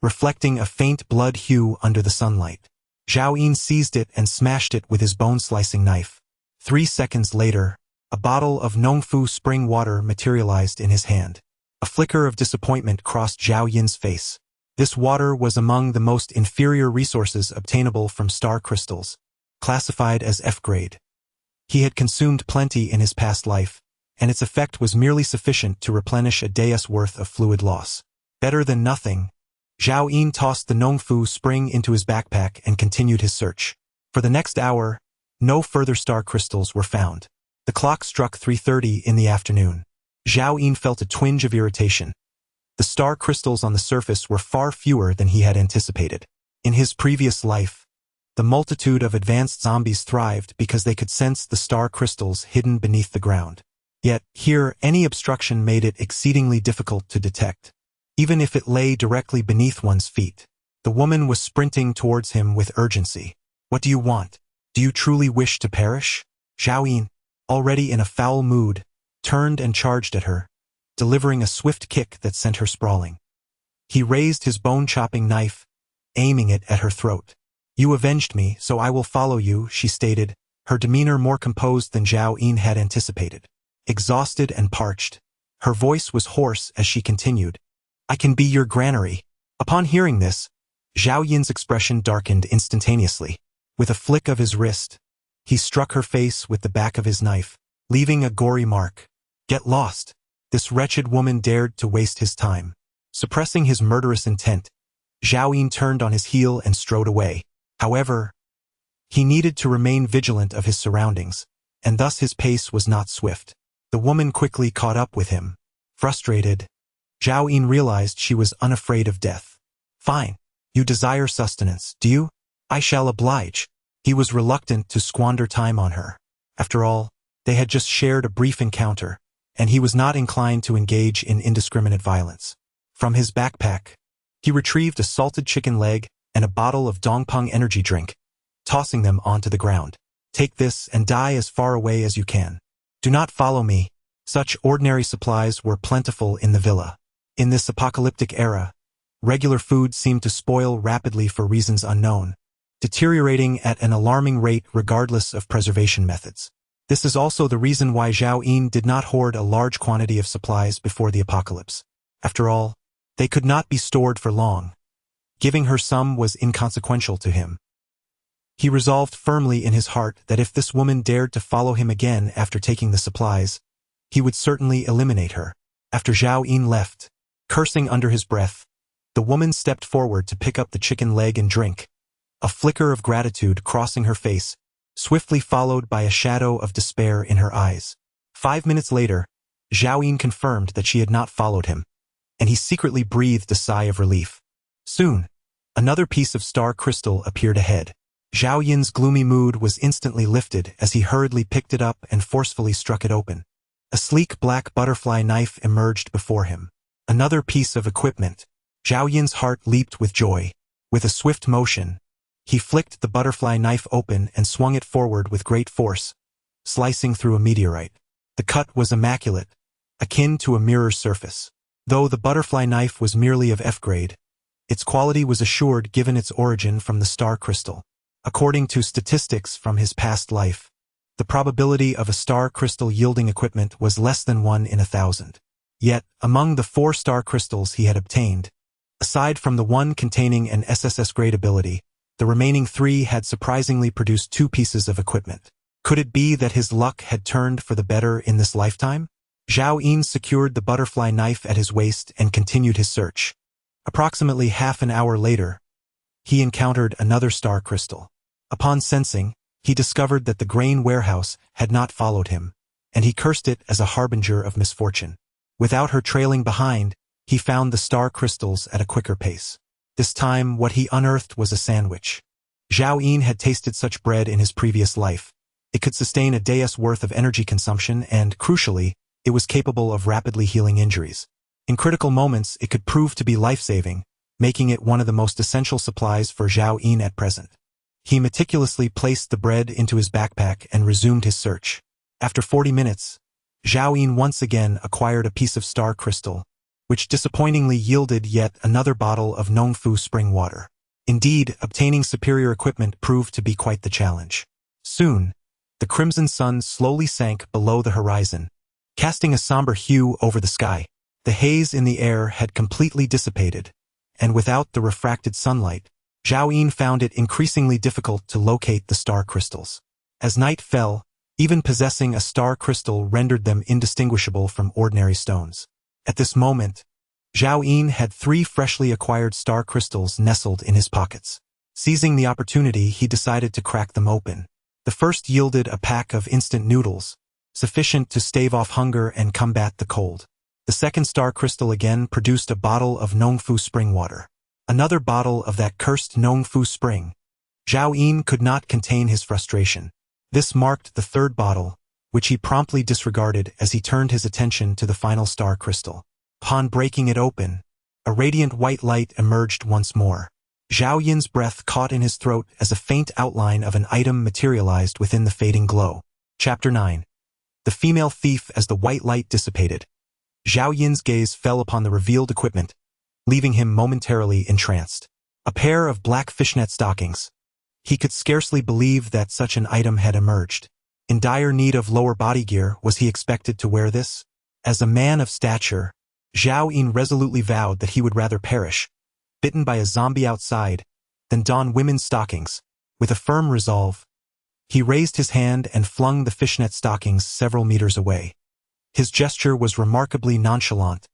reflecting a faint blood hue under the sunlight. Zhao Yin seized it and smashed it with his bone-slicing knife. 3 seconds later, a bottle of Nongfu spring water materialized in his hand. A flicker of disappointment crossed Zhao Yin's face. This water was among the most inferior resources obtainable from star crystals, classified as F-grade. He had consumed plenty in his past life, and its effect was merely sufficient to replenish a day's worth of fluid loss. Better than nothing, Zhao Yin tossed the Nongfu spring into his backpack and continued his search. For the next hour, no further star crystals were found. The clock struck 3:30 in the afternoon. Zhao Yin felt a twinge of irritation. The star crystals on the surface were far fewer than he had anticipated. In his previous life, the multitude of advanced zombies thrived because they could sense the star crystals hidden beneath the ground. Yet, here, any obstruction made it exceedingly difficult to detect, even if it lay directly beneath one's feet. The woman was sprinting towards him with urgency. What do you want? Do you truly wish to perish? Zhao Yin, already in a foul mood, turned and charged at her, delivering a swift kick that sent her sprawling. He raised his bone-chopping knife, aiming it at her throat. You avenged me, so I will follow you, she stated, her demeanor more composed than Zhao Yin had anticipated. Exhausted and parched, her voice was hoarse as she continued, I can be your granary. Upon hearing this, Zhao Yin's expression darkened instantaneously. With a flick of his wrist, he struck her face with the back of his knife, leaving a gory mark. Get lost. This wretched woman dared to waste his time. Suppressing his murderous intent, Zhao Yin turned on his heel and strode away. However, He needed to remain vigilant of his surroundings, and thus his pace was not swift. The woman quickly caught up with him. Frustrated, Zhao Yin realized she was unafraid of death. Fine. You desire sustenance, do you? I shall oblige. He was reluctant to squander time on her. After all, they had just shared a brief encounter, and he was not inclined to engage in indiscriminate violence. From his backpack, he retrieved a salted chicken leg and a bottle of Dongpeng energy drink, tossing them onto the ground. Take this and die as far away as you can. Do not follow me. Such ordinary supplies were plentiful in the villa. In this apocalyptic era, regular food seemed to spoil rapidly for reasons unknown, deteriorating at an alarming rate regardless of preservation methods. This is also the reason why Zhao Yin did not hoard a large quantity of supplies before the apocalypse. After all, they could not be stored for long. Giving her some was inconsequential to him. He resolved firmly in his heart that if this woman dared to follow him again after taking the supplies, he would certainly eliminate her. After Zhao Yin left, cursing under his breath, the woman stepped forward to pick up the chicken leg and drink, a flicker of gratitude crossing her face, swiftly followed by a shadow of despair in her eyes. 5 minutes later, Zhao Yin confirmed that she had not followed him, and he secretly breathed a sigh of relief. Soon, another piece of star crystal appeared ahead. Zhao Yin's gloomy mood was instantly lifted as he hurriedly picked it up and forcefully struck it open. A sleek black butterfly knife emerged before him. Another piece of equipment. Zhao Yin's heart leaped with joy. With a swift motion, he flicked the butterfly knife open and swung it forward with great force, slicing through a meteorite. The cut was immaculate, akin to a mirror's surface. Though the butterfly knife was merely of F grade, its quality was assured given its origin from the star crystal. According to statistics from his past life, the probability of a star crystal yielding equipment was less than 1 in 1,000. Yet, among the 4 star crystals he had obtained, aside from the one containing an SSS grade ability, the remaining 3 had surprisingly produced 2 pieces of equipment. Could it be that his luck had turned for the better in this lifetime? Zhao Yin secured the butterfly knife at his waist and continued his search. Approximately half an hour later, he encountered another star crystal. Upon sensing, he discovered that the grain warehouse had not followed him, and he cursed it as a harbinger of misfortune. Without her trailing behind, he found the star crystals at a quicker pace. This time, what he unearthed was a sandwich. Zhao Yin had tasted such bread in his previous life. It could sustain a day's worth of energy consumption and, crucially, it was capable of rapidly healing injuries. In critical moments, it could prove to be life-saving, making it one of the most essential supplies for Zhao Yin at present. He meticulously placed the bread into his backpack and resumed his search. After 40 minutes, Zhao Yin once again acquired a piece of star crystal, which disappointingly yielded yet another bottle of Nongfu spring water. Indeed, obtaining superior equipment proved to be quite the challenge. Soon, the crimson sun slowly sank below the horizon, casting a somber hue over the sky. The haze in the air had completely dissipated, and without the refracted sunlight, Zhao Yin found it increasingly difficult to locate the star crystals. As night fell, even possessing a star crystal rendered them indistinguishable from ordinary stones. At this moment, Zhao Yin had 3 freshly acquired star crystals nestled in his pockets. Seizing the opportunity, he decided to crack them open. The first yielded a pack of instant noodles, sufficient to stave off hunger and combat the cold. The second star crystal again produced a bottle of Nongfu spring water. Another bottle of that cursed Nongfu spring. Zhao Yin could not contain his frustration. This marked the 3rd bottle, which he promptly disregarded as he turned his attention to the final star crystal. Upon breaking it open, a radiant white light emerged once more. Zhao Yin's breath caught in his throat as a faint outline of an item materialized within the fading glow. Chapter 9. The female thief. As the white light dissipated, Zhao Yin's gaze fell upon the revealed equipment, leaving him momentarily entranced. A pair of black fishnet stockings. He could scarcely believe that such an item had emerged. In dire need of lower body gear, was he expected to wear this? As a man of stature, Zhao Yin resolutely vowed that he would rather perish, bitten by a zombie outside, than don women's stockings. With a firm resolve, he raised his hand and flung the fishnet stockings several meters away. His gesture was remarkably nonchalant,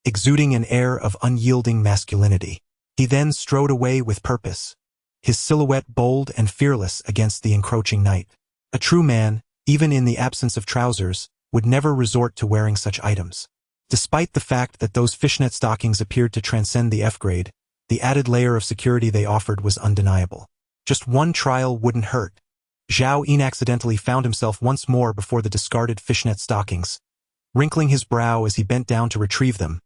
exuding an air of unyielding masculinity. He then strode away with purpose, his silhouette bold and fearless against the encroaching night. A true man, even in the absence of trousers, would never resort to wearing such items. Despite the fact that those fishnet stockings appeared to transcend the F grade, the added layer of security they offered was undeniable. Just one trial wouldn't hurt. Zhao Yin accidentally found himself once more before the discarded fishnet stockings, wrinkling his brow as he bent down to retrieve them,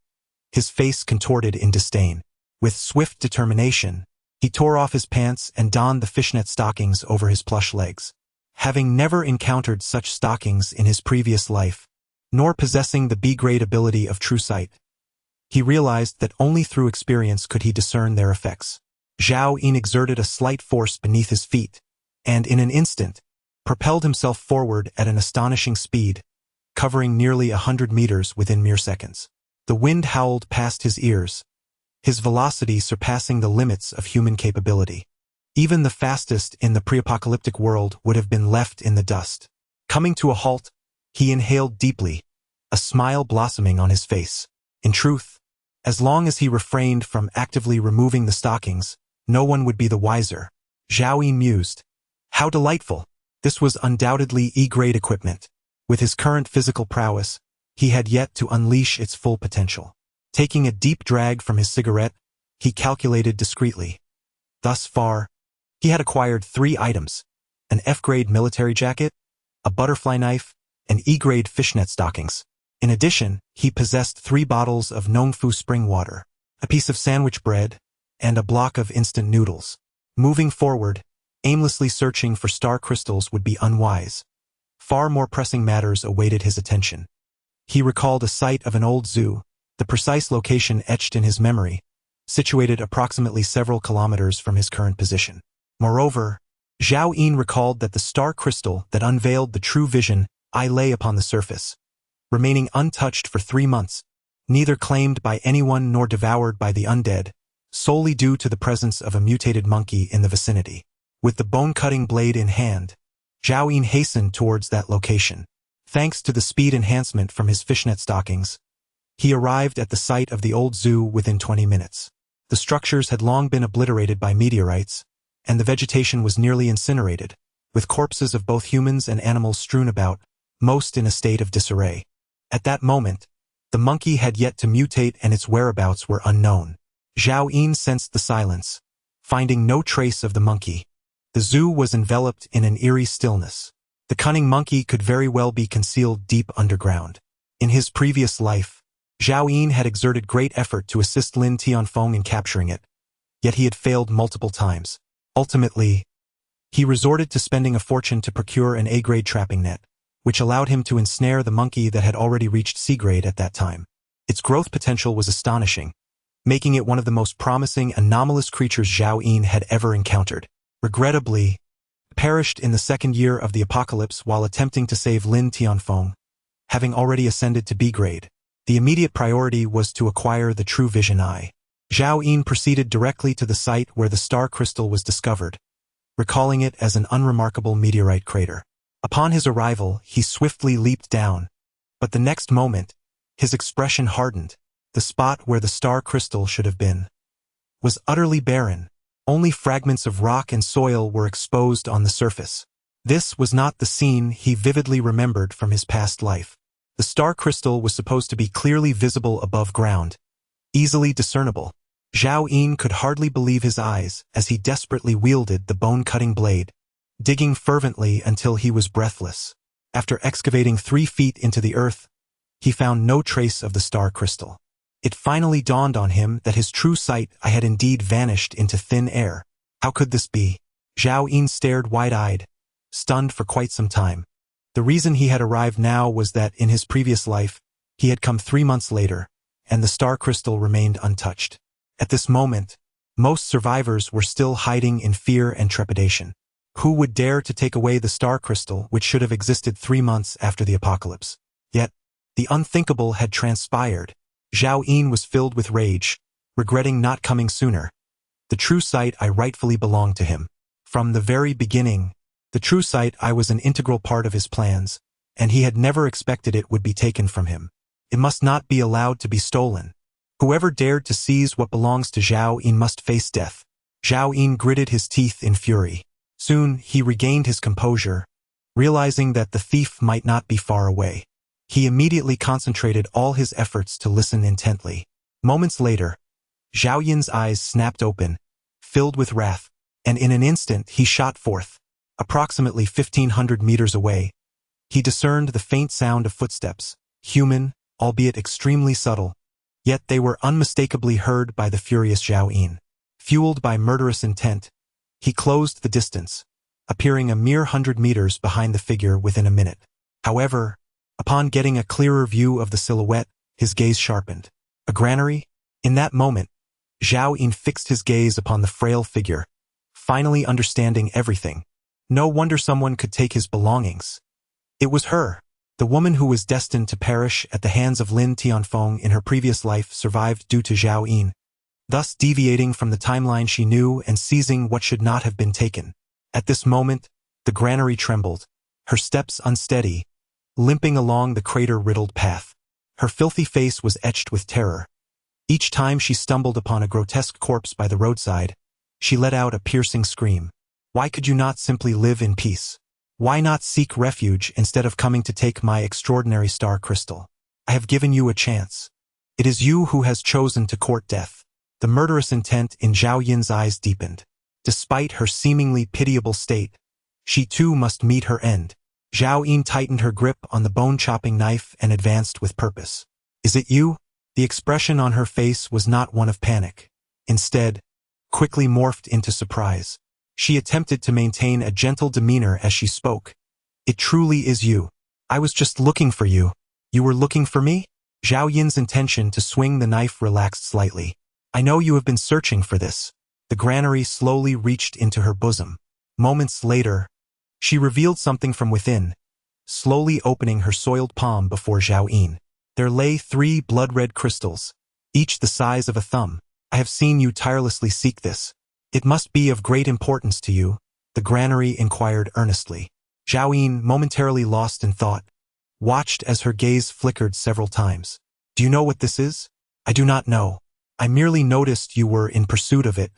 his face contorted in disdain. With swift determination, he tore off his pants and donned the fishnet stockings over his plush legs. Having never encountered such stockings in his previous life, nor possessing the B-grade ability of true sight, he realized that only through experience could he discern their effects. Zhao Yin exerted a slight force beneath his feet, and in an instant, propelled himself forward at an astonishing speed, covering nearly 100 meters within mere seconds. The wind howled past his ears, his velocity surpassing the limits of human capability. Even the fastest in the pre-apocalyptic world would have been left in the dust. Coming to a halt, he inhaled deeply, a smile blossoming on his face. In truth, as long as he refrained from actively removing the stockings, no one would be the wiser. Zhao Yin mused. How delightful! This was undoubtedly E-grade equipment. With his current physical prowess, he had yet to unleash its full potential. Taking a deep drag from his cigarette, he calculated discreetly. Thus far, he had acquired 3 items: an F-grade military jacket, a butterfly knife, and E-grade fishnet stockings. In addition, he possessed 3 bottles of Nongfu spring water, a piece of sandwich bread, and a block of instant noodles. Moving forward, aimlessly searching for star crystals would be unwise. Far more pressing matters awaited his attention. He recalled a site of an old zoo, the precise location etched in his memory, situated approximately several kilometers from his current position. Moreover, Zhao Yin recalled that the star crystal that unveiled the true vision lay upon the surface, remaining untouched for 3 months, neither claimed by anyone nor devoured by the undead, solely due to the presence of a mutated monkey in the vicinity. With the bone-cutting blade in hand, Zhao Yin hastened towards that location. Thanks to the speed enhancement from his fishnet stockings, he arrived at the site of the old zoo within 20 minutes. The structures had long been obliterated by meteorites, and the vegetation was nearly incinerated, with corpses of both humans and animals strewn about, most in a state of disarray. At that moment, the monkey had yet to mutate and its whereabouts were unknown. Zhao Yin sensed the silence, finding no trace of the monkey. The zoo was enveloped in an eerie stillness. The cunning monkey could very well be concealed deep underground. In his previous life, Zhao Yin had exerted great effort to assist Lin Tianfeng in capturing it, yet he had failed multiple times. Ultimately, he resorted to spending a fortune to procure an A-grade trapping net, which allowed him to ensnare the monkey that had already reached C-grade at that time. Its growth potential was astonishing, making it one of the most promising anomalous creatures Zhao Yin had ever encountered. Regrettably, perished in the 2nd year of the apocalypse while attempting to save Lin Tianfeng, having already ascended to B-grade. The immediate priority was to acquire the True Vision Eye. Zhao Yin proceeded directly to the site where the star crystal was discovered, recalling it as an unremarkable meteorite crater. Upon his arrival, he swiftly leaped down, but the next moment, his expression hardened. The spot where the star crystal should have been was utterly barren. Only fragments of rock and soil were exposed on the surface. This was not the scene he vividly remembered from his past life. The star crystal was supposed to be clearly visible above ground, easily discernible. Zhao Yin could hardly believe his eyes as he desperately wielded the bone-cutting blade, digging fervently until he was breathless. After excavating 3 feet into the earth, he found no trace of the star crystal. It finally dawned on him that his true sight had indeed vanished into thin air. How could this be? Zhao Yin stared wide-eyed, stunned for quite some time. The reason he had arrived now was that in his previous life, he had come 3 months later, and the star crystal remained untouched. At this moment, most survivors were still hiding in fear and trepidation. Who would dare to take away the star crystal which should have existed 3 months after the apocalypse? Yet, the unthinkable had transpired. Zhao Yin was filled with rage, regretting not coming sooner. The true sight rightfully belonged to him. From the very beginning, the true sight was an integral part of his plans, and he had never expected it would be taken from him. It must not be allowed to be stolen. Whoever dared to seize what belongs to Zhao Yin must face death. Zhao Yin gritted his teeth in fury. Soon, he regained his composure, realizing that the thief might not be far away. He immediately concentrated all his efforts to listen intently. Moments later, Zhao Yin's eyes snapped open, filled with wrath, and in an instant he shot forth. Approximately 1,500 meters away, he discerned the faint sound of footsteps, human, albeit extremely subtle, yet they were unmistakably heard by the furious Zhao Yin. Fueled by murderous intent, he closed the distance, appearing a mere 100 meters behind the figure within a minute. However, upon getting a clearer view of the silhouette, his gaze sharpened. A granary? In that moment, Zhao Yin fixed his gaze upon the frail figure, finally understanding everything. No wonder someone could take his belongings. It was her. The woman who was destined to perish at the hands of Lin Tianfeng in her previous life survived due to Zhao Yin, thus deviating from the timeline she knew and seizing what should not have been taken. At this moment, the granary trembled, her steps unsteady, limping along the crater-riddled path. Her filthy face was etched with terror. Each time she stumbled upon a grotesque corpse by the roadside, she let out a piercing scream. Why could you not simply live in peace? Why not seek refuge instead of coming to take my extraordinary star crystal? I have given you a chance. It is you who has chosen to court death. The murderous intent in Zhao Yin's eyes deepened. Despite her seemingly pitiable state, she too must meet her end. Zhao Yin tightened her grip on the bone-chopping knife and advanced with purpose. Is it you? The expression on her face was not one of panic. Instead, quickly morphed into surprise. She attempted to maintain a gentle demeanor as she spoke. It truly is you. I was just looking for you. You were looking for me? Zhao Yin's intention to swing the knife relaxed slightly. I know you have been searching for this. The granary slowly reached into her bosom. Moments later, she revealed something from within, slowly opening her soiled palm before Zhao Yin. There lay 3 blood-red crystals, each the size of a thumb. I have seen you tirelessly seek this. It must be of great importance to you, the granary inquired earnestly. Zhao Yin, momentarily lost in thought, watched as her gaze flickered several times. Do you know what this is? I do not know. I merely noticed you were in pursuit of it,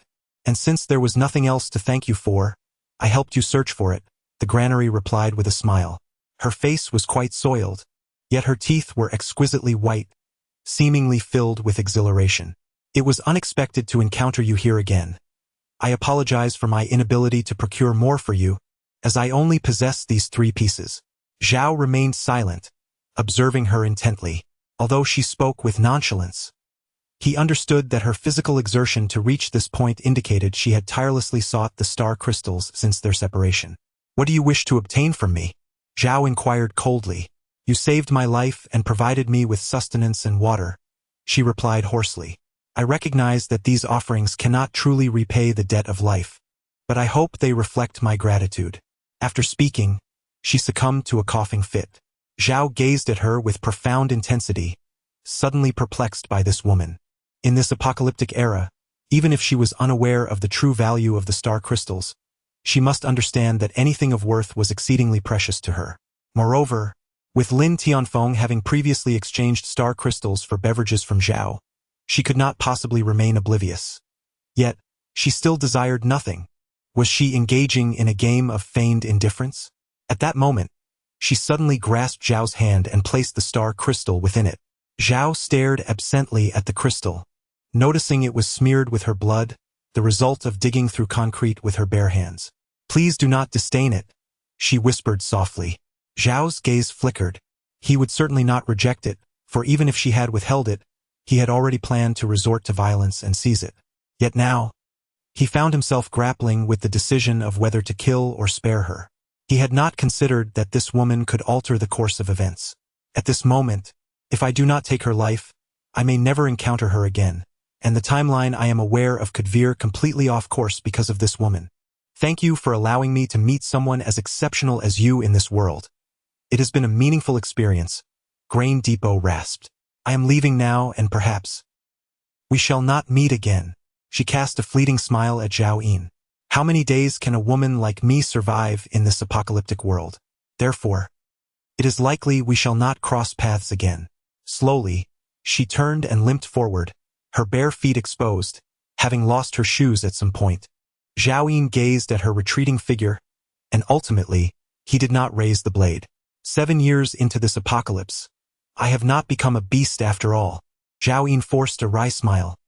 and since there was nothing else to thank you for, I helped you search for it, the granary replied with a smile. Her face was quite soiled, yet her teeth were exquisitely white, seemingly filled with exhilaration. It was unexpected to encounter you here again. I apologize for my inability to procure more for you, as I only possess these 3 pieces. Zhao remained silent, observing her intently, although she spoke with nonchalance. He understood that her physical exertion to reach this point indicated she had tirelessly sought the star crystals since their separation. What do you wish to obtain from me? Zhao inquired coldly. You saved my life and provided me with sustenance and water, she replied hoarsely. I recognize that these offerings cannot truly repay the debt of life, but I hope they reflect my gratitude. After speaking, she succumbed to a coughing fit. Zhao gazed at her with profound intensity, suddenly perplexed by this woman. In this apocalyptic era, even if she was unaware of the true value of the star crystals, she must understand that anything of worth was exceedingly precious to her. Moreover, with Lin Tianfeng having previously exchanged star crystals for beverages from Zhao, she could not possibly remain oblivious. Yet, she still desired nothing. Was she engaging in a game of feigned indifference? At that moment, she suddenly grasped Zhao's hand and placed the star crystal within it. Zhao stared absently at the crystal, noticing it was smeared with her blood, the result of digging through concrete with her bare hands. Please do not disdain it, she whispered softly. Zhao's gaze flickered. He would certainly not reject it, for even if she had withheld it, he had already planned to resort to violence and seize it. Yet now, he found himself grappling with the decision of whether to kill or spare her. He had not considered that this woman could alter the course of events. At this moment, if I do not take her life, I may never encounter her again, and the timeline I am aware of could veer completely off course because of this woman. Thank you for allowing me to meet someone as exceptional as you in this world. It has been a meaningful experience, Grain Depot rasped. I am leaving now and perhaps we shall not meet again. She cast a fleeting smile at Zhao Yin. How many days can a woman like me survive in this apocalyptic world? Therefore, it is likely we shall not cross paths again. Slowly, she turned and limped forward, her bare feet exposed, having lost her shoes at some point. Zhao Yun gazed at her retreating figure, and ultimately, he did not raise the blade. 7 years into this apocalypse, I have not become a beast after all. Zhao Yun forced a wry smile.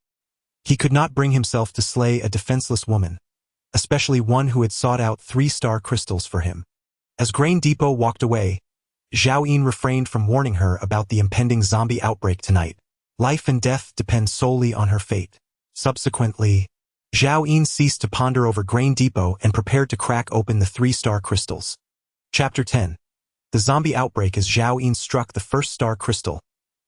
He could not bring himself to slay a defenseless woman, especially one who had sought out 3-star crystals for him. As Grain Depot walked away, Zhao Yun refrained from warning her about the impending zombie outbreak tonight. Life and death depend solely on her fate. Subsequently, Zhao Yun ceased to ponder over Grain Depot and prepared to crack open the 3-star crystals. Chapter 10. The zombie outbreak. As Zhao Yun struck the first star crystal,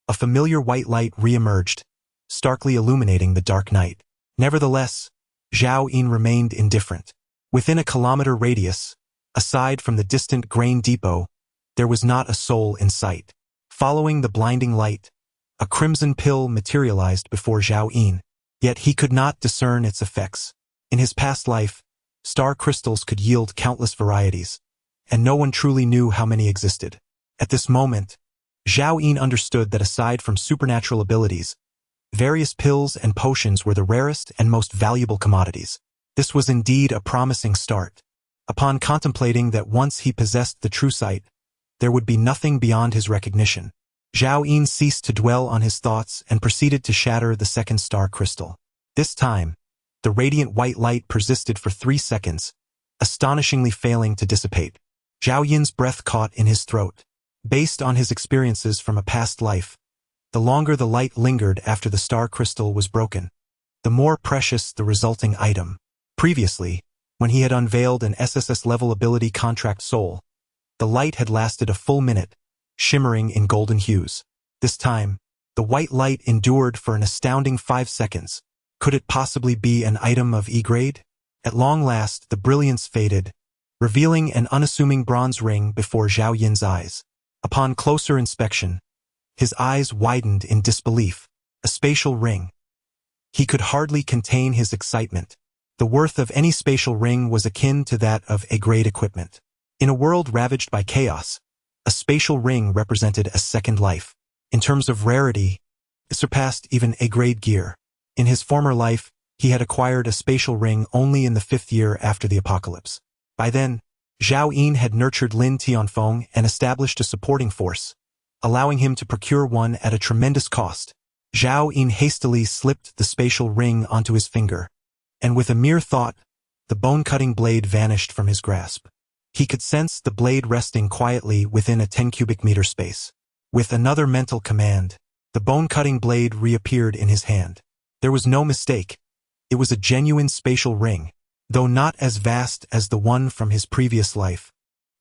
a familiar white light re-emerged, starkly illuminating the dark night. Nevertheless, Zhao Yun remained indifferent. Within a kilometer radius, aside from the distant Grain Depot, there was not a soul in sight. Following the blinding light, a crimson pill materialized before Zhao Yun, yet he could not discern its effects. In his past life, star crystals could yield countless varieties, and no one truly knew how many existed. At this moment, Zhao Yun understood that aside from supernatural abilities, various pills and potions were the rarest and most valuable commodities. This was indeed a promising start. Upon contemplating that once he possessed the true sight, there would be nothing beyond his recognition, Zhao Yun ceased to dwell on his thoughts and proceeded to shatter the second star crystal. This time, the radiant white light persisted for 3 seconds, astonishingly failing to dissipate. Zhao Yun's breath caught in his throat. Based on his experiences from a past life, the longer the light lingered after the star crystal was broken, the more precious the resulting item. Previously, when he had unveiled an SSS level ability Contract Soul, the light had lasted a full minute, shimmering in golden hues. This time, the white light endured for an astounding 5 seconds. Could it possibly be an item of E grade? At long last, the brilliance faded, revealing an unassuming bronze ring before Zhao Yun's eyes. Upon closer inspection, his eyes widened in disbelief. A spatial ring. He could hardly contain his excitement. The worth of any spatial ring was akin to that of A-grade equipment. In a world ravaged by chaos, a spatial ring represented a second life. In terms of rarity, it surpassed even A-grade gear. In his former life, he had acquired a spatial ring only in the 5th year after the apocalypse. By then, Zhao Yun had nurtured Lin Tianfeng and established a supporting force, allowing him to procure one at a tremendous cost. Zhao Yun hastily slipped the spatial ring onto his finger, and with a mere thought, the bone-cutting blade vanished from his grasp. He could sense the blade resting quietly within a 10 cubic meter space. With another mental command, the bone-cutting blade reappeared in his hand. There was no mistake. It was a genuine spatial ring, though not as vast as the one from his previous life.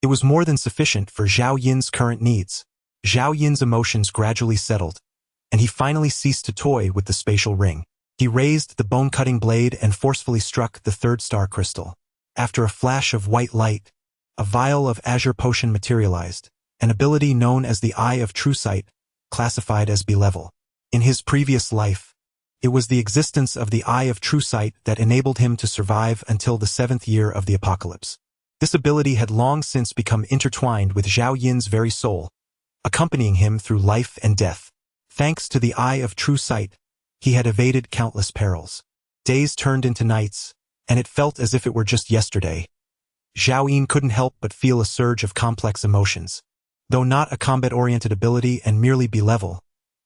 It was more than sufficient for Zhao Yun's current needs. Zhao Yun's emotions gradually settled, and he finally ceased to toy with the spatial ring. He raised the bone-cutting blade and forcefully struck the 3rd star crystal. After a flash of white light, a vial of azure potion materialized, an ability known as the Eye of True Sight, classified as B-level. In his previous life, it was the existence of the Eye of True Sight that enabled him to survive until the 7th year of the apocalypse. This ability had long since become intertwined with Zhao Yun's very soul, accompanying him through life and death. Thanks to the Eye of True Sight, he had evaded countless perils. Days turned into nights, and it felt as if it were just yesterday. Zhao Yun couldn't help but feel a surge of complex emotions. Though not a combat-oriented ability and merely B-level,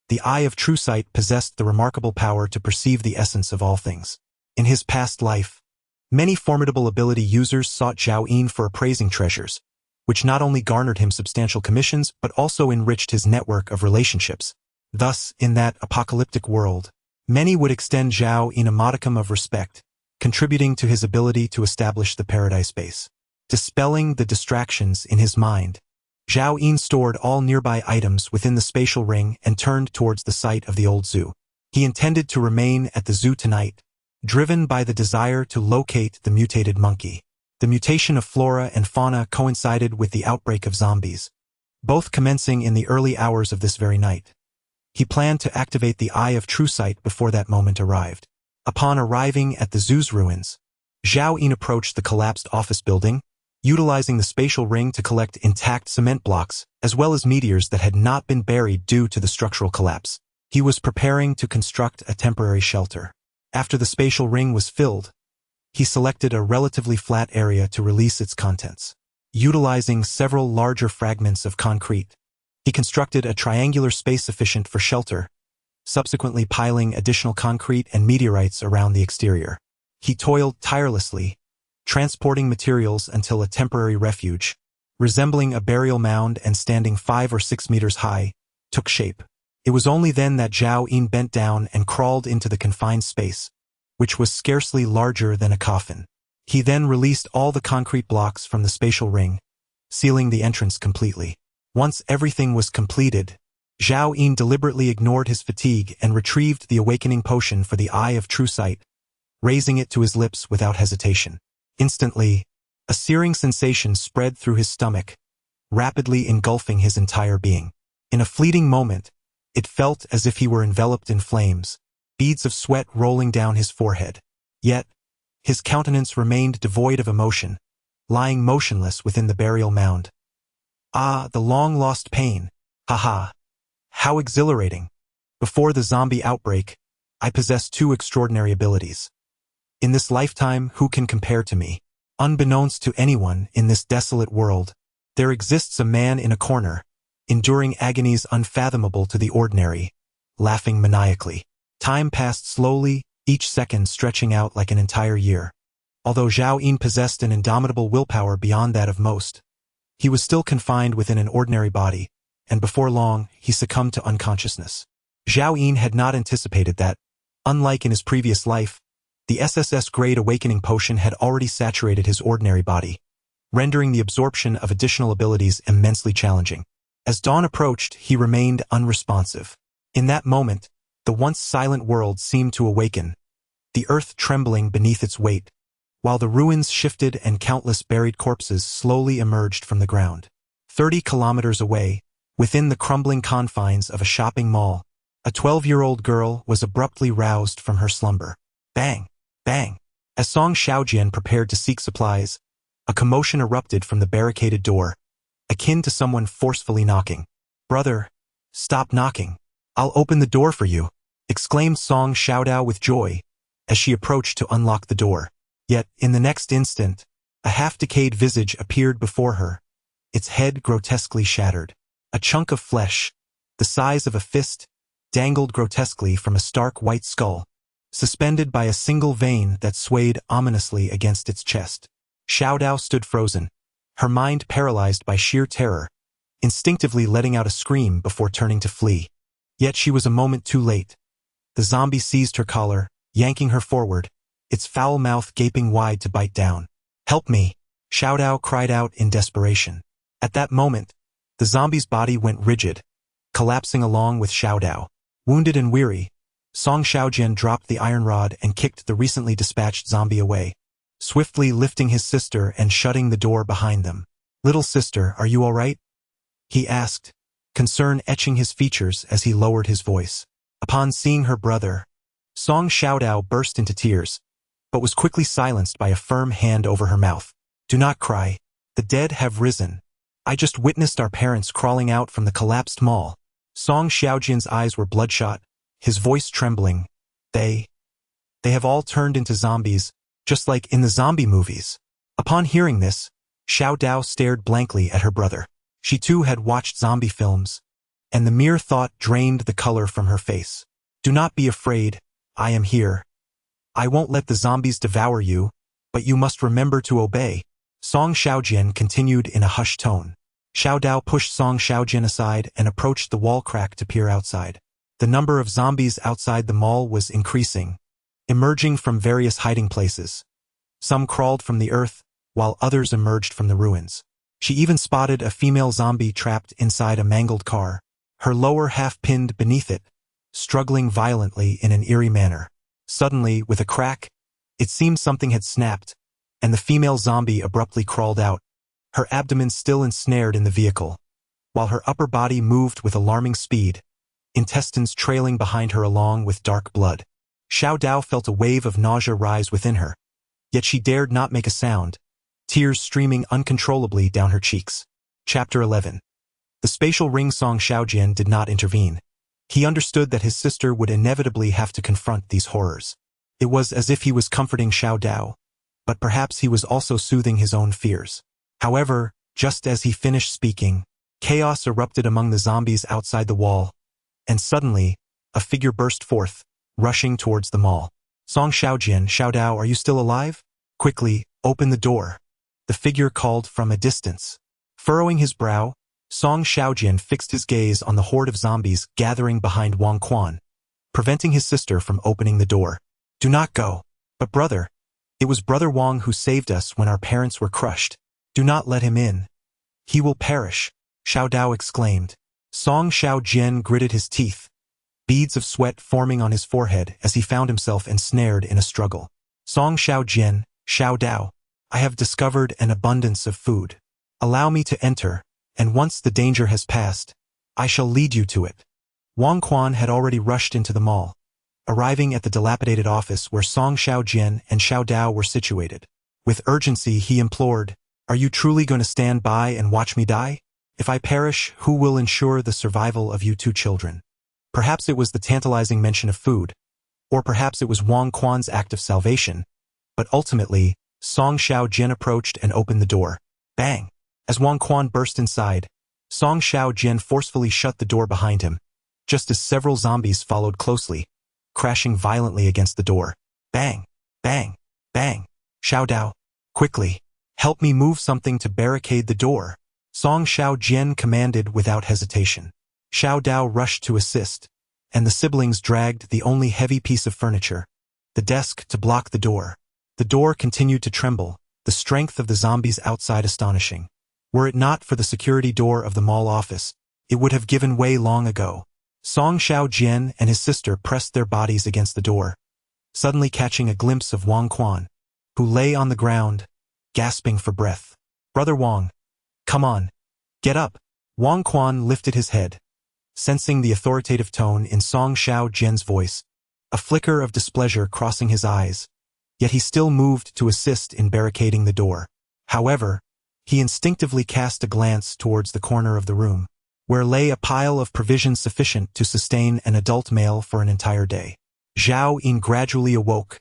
the Eye of True Sight possessed the remarkable power to perceive the essence of all things. In his past life, many formidable ability users sought Zhao Yun for appraising treasures, which not only garnered him substantial commissions but also enriched his network of relationships. Thus, in that apocalyptic world, many would extend Zhao Yun a modicum of respect, contributing to his ability to establish the paradise base. Dispelling the distractions in his mind, Zhao Yun stored all nearby items within the spatial ring and turned towards the site of the old zoo. He intended to remain at the zoo tonight, driven by the desire to locate the mutated monkey. The mutation of flora and fauna coincided with the outbreak of zombies, both commencing in the early hours of this very night. He planned to activate the Eye of True Sight before that moment arrived. Upon arriving at the zoo's ruins, Zhao Yun approached the collapsed office building, utilizing the spatial ring to collect intact cement blocks, as well as meteors that had not been buried due to the structural collapse. He was preparing to construct a temporary shelter. After the spatial ring was filled, He selected a relatively flat area to release its contents. Utilizing several larger fragments of concrete, he constructed a triangular space sufficient for shelter, subsequently piling additional concrete and meteorites around the exterior. He toiled tirelessly, transporting materials until a temporary refuge, resembling a burial mound and standing 5 or 6 meters high, took shape. It was only then that Zhao Yin bent down and crawled into the confined space, which was scarcely larger than a coffin. He then released all the concrete blocks from the spatial ring, sealing the entrance completely. Once everything was completed, Zhao Yin deliberately ignored his fatigue and retrieved the awakening potion for the Eye of True Sight, raising it to his lips without hesitation. Instantly, a searing sensation spread through his stomach, rapidly engulfing his entire being. In a fleeting moment, it felt as if he were enveloped in flames, beads of sweat rolling down his forehead. Yet, his countenance remained devoid of emotion, lying motionless within the burial mound. Ah, the long-lost pain. Haha. How exhilarating. Before the zombie outbreak, I possessed 2 extraordinary abilities. In this lifetime, who can compare to me? Unbeknownst to anyone in this desolate world, there exists a man in a corner, enduring agonies unfathomable to the ordinary, laughing maniacally. Time passed slowly, each second stretching out like an entire year. Although Zhao Yin possessed an indomitable willpower beyond that of most, he was still confined within an ordinary body, and before long, he succumbed to unconsciousness. Zhao Yin had not anticipated that, unlike in his previous life, the SSS Great Awakening Potion had already saturated his ordinary body, rendering the absorption of additional abilities immensely challenging. As dawn approached, he remained unresponsive. In that moment, the once silent world seemed to awaken, the earth trembling beneath its weight, while the ruins shifted and countless buried corpses slowly emerged from the ground. 30 kilometers away, within the crumbling confines of a shopping mall, a 12-year-old girl was abruptly roused from her slumber. Bang! Bang! As Song Xiaojian prepared to seek supplies, a commotion erupted from the barricaded door, akin to someone forcefully knocking. "Brother, stop knocking. I'll open the door for you," exclaimed Song Xiaodao with joy, as she approached to unlock the door. Yet, in the next instant, a half-decayed visage appeared before her, its head grotesquely shattered. A chunk of flesh, the size of a fist, dangled grotesquely from a stark white skull, suspended by a single vein that swayed ominously against its chest. Xiaodao stood frozen, her mind paralyzed by sheer terror, instinctively letting out a scream before turning to flee. Yet she was a moment too late. The zombie seized her collar, yanking her forward, its foul mouth gaping wide to bite down. "Help me!" Xiaodao cried out in desperation. At that moment, the zombie's body went rigid, collapsing along with Xiaodao. Wounded and weary, Song Xiaojian dropped the iron rod and kicked the recently dispatched zombie away, swiftly lifting his sister and shutting the door behind them. "Little sister, are you all right?" he asked, concern etching his features as he lowered his voice. Upon seeing her brother, Song Xiaodao burst into tears, but was quickly silenced by a firm hand over her mouth. "Do not cry. The dead have risen. I just witnessed our parents crawling out from the collapsed mall." Song Xiaojian's eyes were bloodshot, his voice trembling. They have all turned into zombies, just like in the zombie movies." Upon hearing this, Xiaodao stared blankly at her brother. She too had watched zombie films, and the mere thought drained the color from her face. "Do not be afraid, I am here. I won't let the zombies devour you, but you must remember to obey," Song Xiaojian continued in a hushed tone. Xiaodao pushed Song Xiaojian aside and approached the wall crack to peer outside. The number of zombies outside the mall was increasing, emerging from various hiding places. Some crawled from the earth, while others emerged from the ruins. She even spotted a female zombie trapped inside a mangled car, her lower half pinned beneath it, struggling violently in an eerie manner. Suddenly, with a crack, it seemed something had snapped, and the female zombie abruptly crawled out, her abdomen still ensnared in the vehicle, while her upper body moved with alarming speed, intestines trailing behind her along with dark blood. Xiaodao felt a wave of nausea rise within her, yet she dared not make a sound, tears streaming uncontrollably down her cheeks. Chapter 11. The spatial ring. Song Xiaojian did not intervene. He understood that his sister would inevitably have to confront these horrors. It was as if he was comforting Xiaodao, but perhaps he was also soothing his own fears. However, just as he finished speaking, chaos erupted among the zombies outside the wall, and suddenly, a figure burst forth, rushing towards the mall. Song Xiaojian, Xiaodao, are you still alive? Quickly, open the door. The figure called from a distance. Furrowing his brow, Song Xiaojian fixed his gaze on the horde of zombies gathering behind Wang Quan, preventing his sister from opening the door. Do not go. But brother, it was Brother Wang who saved us when our parents were crushed. Do not let him in. He will perish, Xiaodao exclaimed. Song Xiaojian gritted his teeth, beads of sweat forming on his forehead as he found himself ensnared in a struggle. Song Xiaojian, Xiaodao, I have discovered an abundance of food. Allow me to enter, and once the danger has passed, I shall lead you to it. Wang Quan had already rushed into the mall, arriving at the dilapidated office where Song Xiaojian and Xiaodao were situated. With urgency, he implored, Are you truly going to stand by and watch me die? If I perish, who will ensure the survival of you two children? Perhaps it was the tantalizing mention of food, or perhaps it was Wang Quan's act of salvation, but ultimately, Song Xiaojian approached and opened the door. Bang! As Wang Quan burst inside, Song Xiaojian forcefully shut the door behind him, just as several zombies followed closely, crashing violently against the door. Bang! Bang! Bang! Xiaodao, quickly, help me move something to barricade the door, Song Xiaojian commanded without hesitation. Xiaodao rushed to assist, and the siblings dragged the only heavy piece of furniture, the desk, to block the door. The door continued to tremble, the strength of the zombies outside astonishing. Were it not for the security door of the mall office, it would have given way long ago. Song Xiaojian and his sister pressed their bodies against the door, suddenly catching a glimpse of Wang Quan, who lay on the ground, gasping for breath. Brother Wang, come on, get up. Wang Quan lifted his head, sensing the authoritative tone in Song Xiaojian's voice, a flicker of displeasure crossing his eyes, yet he still moved to assist in barricading the door. However, he instinctively cast a glance towards the corner of the room, where lay a pile of provisions sufficient to sustain an adult male for an entire day. Zhao Yin gradually awoke,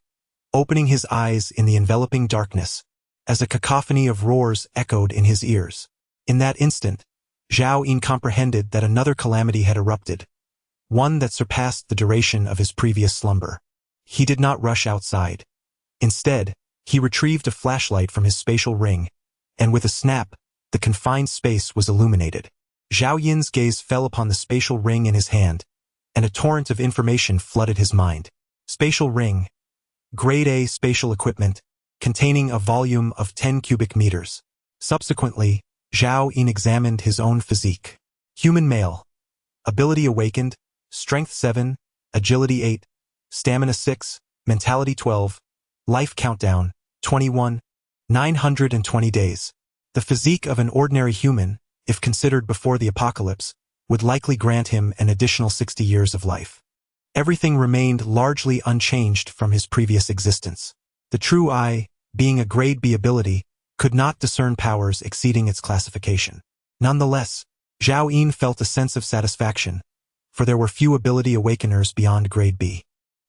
opening his eyes in the enveloping darkness, as a cacophony of roars echoed in his ears. In that instant, Zhao Yin comprehended that another calamity had erupted, one that surpassed the duration of his previous slumber. He did not rush outside. Instead, he retrieved a flashlight from his spatial ring, and with a snap, the confined space was illuminated. Zhao Yin's gaze fell upon the spatial ring in his hand, and a torrent of information flooded his mind. Spatial ring, Grade A spatial equipment, containing a volume of 10 cubic meters. Subsequently, Zhao Yin examined his own physique. Human male. Ability awakened, strength 7, agility 8, stamina 6, mentality 12, life countdown, 21, 920 days. The physique of an ordinary human, if considered before the apocalypse, would likely grant him an additional 60 years of life. Everything remained largely unchanged from his previous existence. The true eye, being a grade B ability, could not discern powers exceeding its classification. Nonetheless, Zhao Yin felt a sense of satisfaction, for there were few ability awakeners beyond grade B.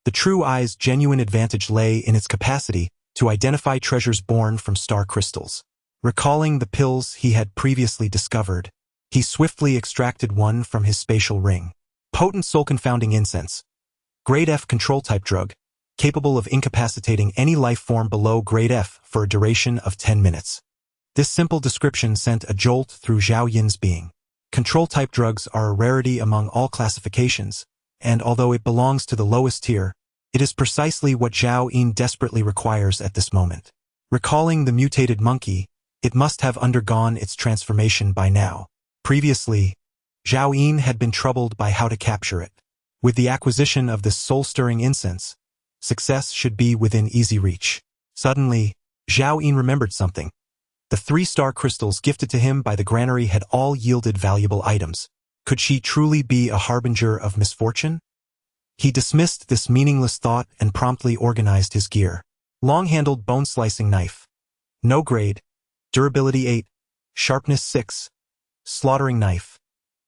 The true eye's genuine advantage lay in its capacity to identify treasures born from star crystals. Recalling the pills he had previously discovered, he swiftly extracted one from his spatial ring. Potent soul-confounding incense. Grade F control-type drug, capable of incapacitating any life form below grade F for a duration of 10 minutes. This simple description sent a jolt through Zhao Yin's being. Control-type drugs are a rarity among all classifications, and although it belongs to the lowest tier, it is precisely what Zhao Yin desperately requires at this moment. Recalling the mutated monkey, it must have undergone its transformation by now. Previously, Zhao Yin had been troubled by how to capture it. With the acquisition of this soul-stirring incense, success should be within easy reach. Suddenly, Zhao Yin remembered something. The 3-star crystals gifted to him by the granary had all yielded valuable items. Could she truly be a harbinger of misfortune? He dismissed this meaningless thought and promptly organized his gear. Long-handled bone-slicing knife. No grade. Durability 8. Sharpness 6. Slaughtering knife.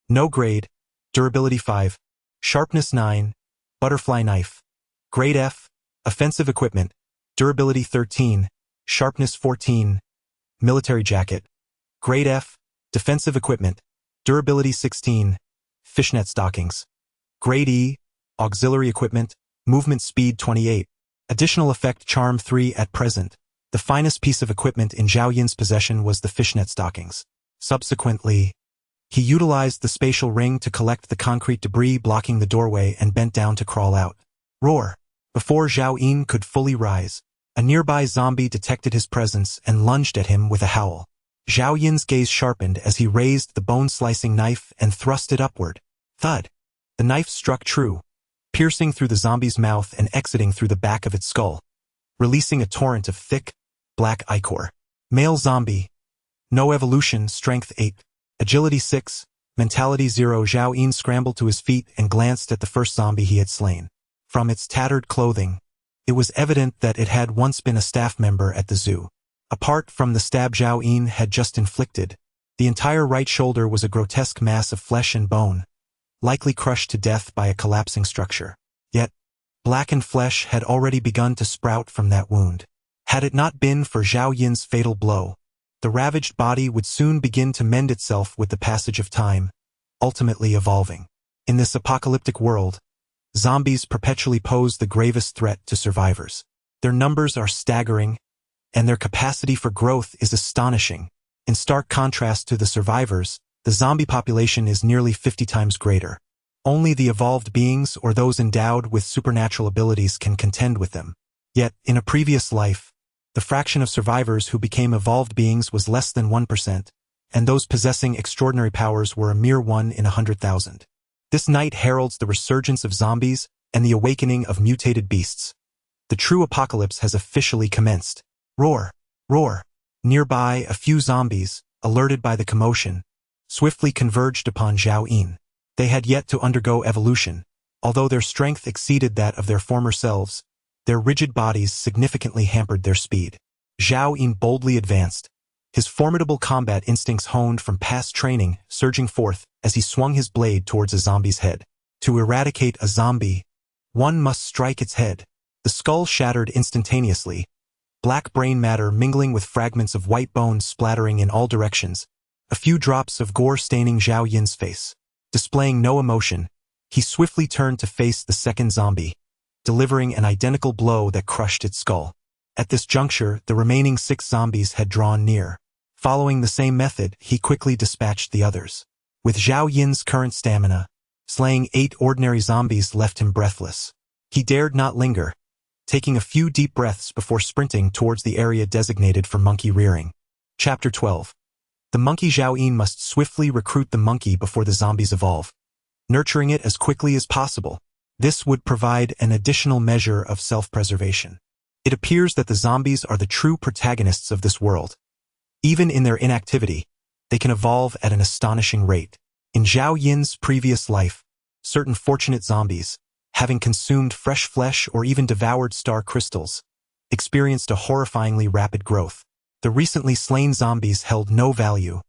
No grade. Durability 5. Sharpness 9. Butterfly knife. Grade F. Offensive equipment. Durability 13. Sharpness 14, military jacket. Grade F, defensive equipment. Durability 16, fishnet stockings. Grade E, auxiliary equipment. Movement speed 28. Additional effect charm 3 at present. The finest piece of equipment in Zhao Yin's possession was the fishnet stockings. Subsequently, he utilized the spatial ring to collect the concrete debris blocking the doorway and bent down to crawl out. Roar! Before Zhao Yin could fully rise, a nearby zombie detected his presence and lunged at him with a howl. Zhao Yin's gaze sharpened as he raised the bone-slicing knife and thrust it upward. Thud! The knife struck true, piercing through the zombie's mouth and exiting through the back of its skull, releasing a torrent of thick, black ichor. Male zombie. No evolution, strength 8. Agility 6, mentality 0. Zhao Yin scrambled to his feet and glanced at the first zombie he had slain. From its tattered clothing, it was evident that it had once been a staff member at the zoo. Apart from the stab Zhao Yin had just inflicted, the entire right shoulder was a grotesque mass of flesh and bone, likely crushed to death by a collapsing structure. Yet, blackened flesh had already begun to sprout from that wound. Had it not been for Zhao Yin's fatal blow, the ravaged body would soon begin to mend itself with the passage of time, ultimately evolving. In this apocalyptic world, zombies perpetually pose the gravest threat to survivors. Their numbers are staggering, and their capacity for growth is astonishing. In stark contrast to the survivors, the zombie population is nearly 50 times greater. Only the evolved beings or those endowed with supernatural abilities can contend with them. Yet, in a previous life, the fraction of survivors who became evolved beings was less than 1%, and those possessing extraordinary powers were a mere 1 in 100,000. This night heralds the resurgence of zombies and the awakening of mutated beasts. The true apocalypse has officially commenced. Roar! Roar! Nearby, a few zombies, alerted by the commotion, swiftly converged upon Zhao Yin. They had yet to undergo evolution. Although their strength exceeded that of their former selves, their rigid bodies significantly hampered their speed. Zhao Yin boldly advanced, his formidable combat instincts honed from past training surging forth as he swung his blade towards a zombie's head. To eradicate a zombie, one must strike its head. The skull shattered instantaneously, black brain matter mingling with fragments of white bones splattering in all directions, a few drops of gore staining Zhao Yin's face. Displaying no emotion, he swiftly turned to face the second zombie, delivering an identical blow that crushed its skull. At this juncture, the remaining 6 zombies had drawn near. Following the same method, he quickly dispatched the others. With Zhao Yin's current stamina, slaying 8 ordinary zombies left him breathless. He dared not linger, taking a few deep breaths before sprinting towards the area designated for monkey rearing. Chapter 12. The monkey. Zhao Yin must swiftly recruit the monkey before the zombies evolve, nurturing it as quickly as possible. This would provide an additional measure of self-preservation. It appears that the zombies are the true protagonists of this world. Even in their inactivity, they can evolve at an astonishing rate. In Zhao Yin's previous life, certain fortunate zombies, having consumed fresh flesh or even devoured star crystals, experienced a horrifyingly rapid growth. The recently slain zombies held no value.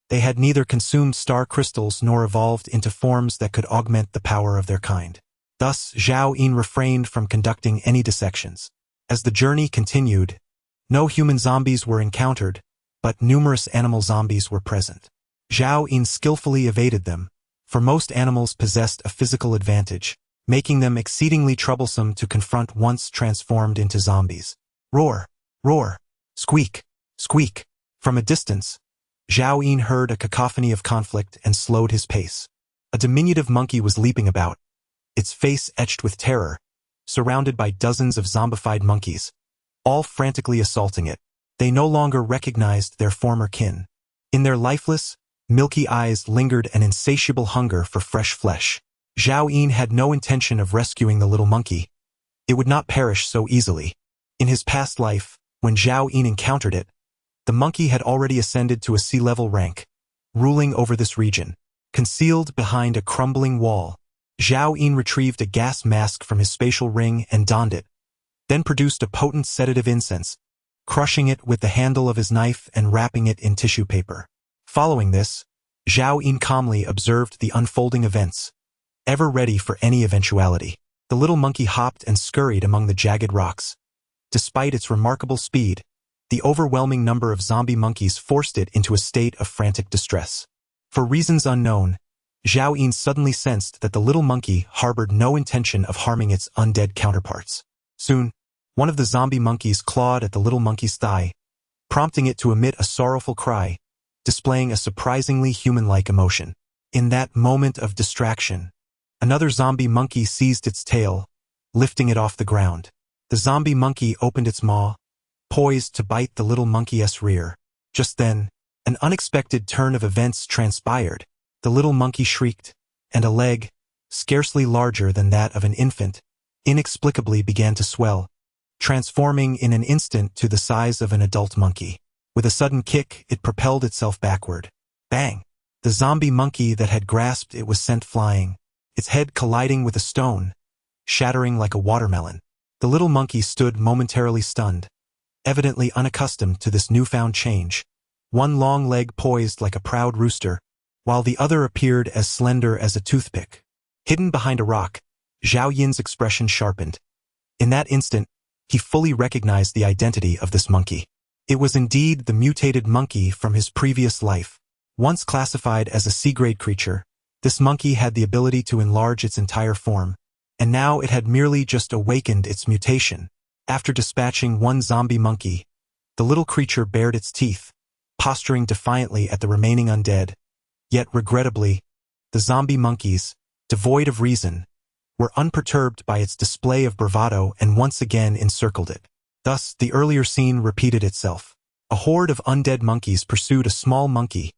They had neither consumed star crystals nor evolved into forms that could augment the power of their kind. Thus, Zhao Yin refrained from conducting any dissections. As the journey continued, no human zombies were encountered, but numerous animal zombies were present. Zhao Yin skillfully evaded them, for most animals possessed a physical advantage, making them exceedingly troublesome to confront once transformed into zombies. Roar! Roar! Squeak! Squeak! From a distance, Zhao Yin heard a cacophony of conflict and slowed his pace. A diminutive monkey was leaping about, its face etched with terror, surrounded by dozens of zombified monkeys, all frantically assaulting it. They no longer recognized their former kin. In their lifeless, milky eyes lingered an insatiable hunger for fresh flesh. Zhao Yin had no intention of rescuing the little monkey. It would not perish so easily. In his past life, when Zhao Yin encountered it, the monkey had already ascended to a sea-level rank, ruling over this region. Concealed behind a crumbling wall, Zhao Yin retrieved a gas mask from his spatial ring and donned it, then produced a potent sedative incense, crushing it with the handle of his knife and wrapping it in tissue paper. Following this, Zhao Yin calmly observed the unfolding events, ever ready for any eventuality. The little monkey hopped and scurried among the jagged rocks. Despite its remarkable speed, The overwhelming number of zombie monkeys forced it into a state of frantic distress. For reasons unknown, Zhao Yin suddenly sensed that the little monkey harbored no intention of harming its undead counterparts. Soon, one of the zombie monkeys clawed at the little monkey's thigh, prompting it to emit a sorrowful cry, displaying a surprisingly human-like emotion. In that moment of distraction, another zombie monkey seized its tail, lifting it off the ground. The zombie monkey opened its maw, poised to bite the little monkey's rear. Just then, an unexpected turn of events transpired. The little monkey shrieked, and a leg, scarcely larger than that of an infant, inexplicably began to swell, transforming in an instant to the size of an adult monkey. With a sudden kick, it propelled itself backward. Bang! The zombie monkey that had grasped it was sent flying, its head colliding with a stone, shattering like a watermelon. The little monkey stood momentarily stunned, evidently unaccustomed to this newfound change, one long leg poised like a proud rooster, while the other appeared as slender as a toothpick. Hidden behind a rock, Zhao Yin's expression sharpened. In that instant, he fully recognized the identity of this monkey. It was indeed the mutated monkey from his previous life. Once classified as a C-grade creature, this monkey had the ability to enlarge its entire form, and now it had merely just awakened its mutation. After dispatching one zombie monkey, the little creature bared its teeth, posturing defiantly at the remaining undead. Yet regrettably, the zombie monkeys, devoid of reason, were unperturbed by its display of bravado and once again encircled it. Thus, the earlier scene repeated itself. A horde of undead monkeys pursued a small monkey,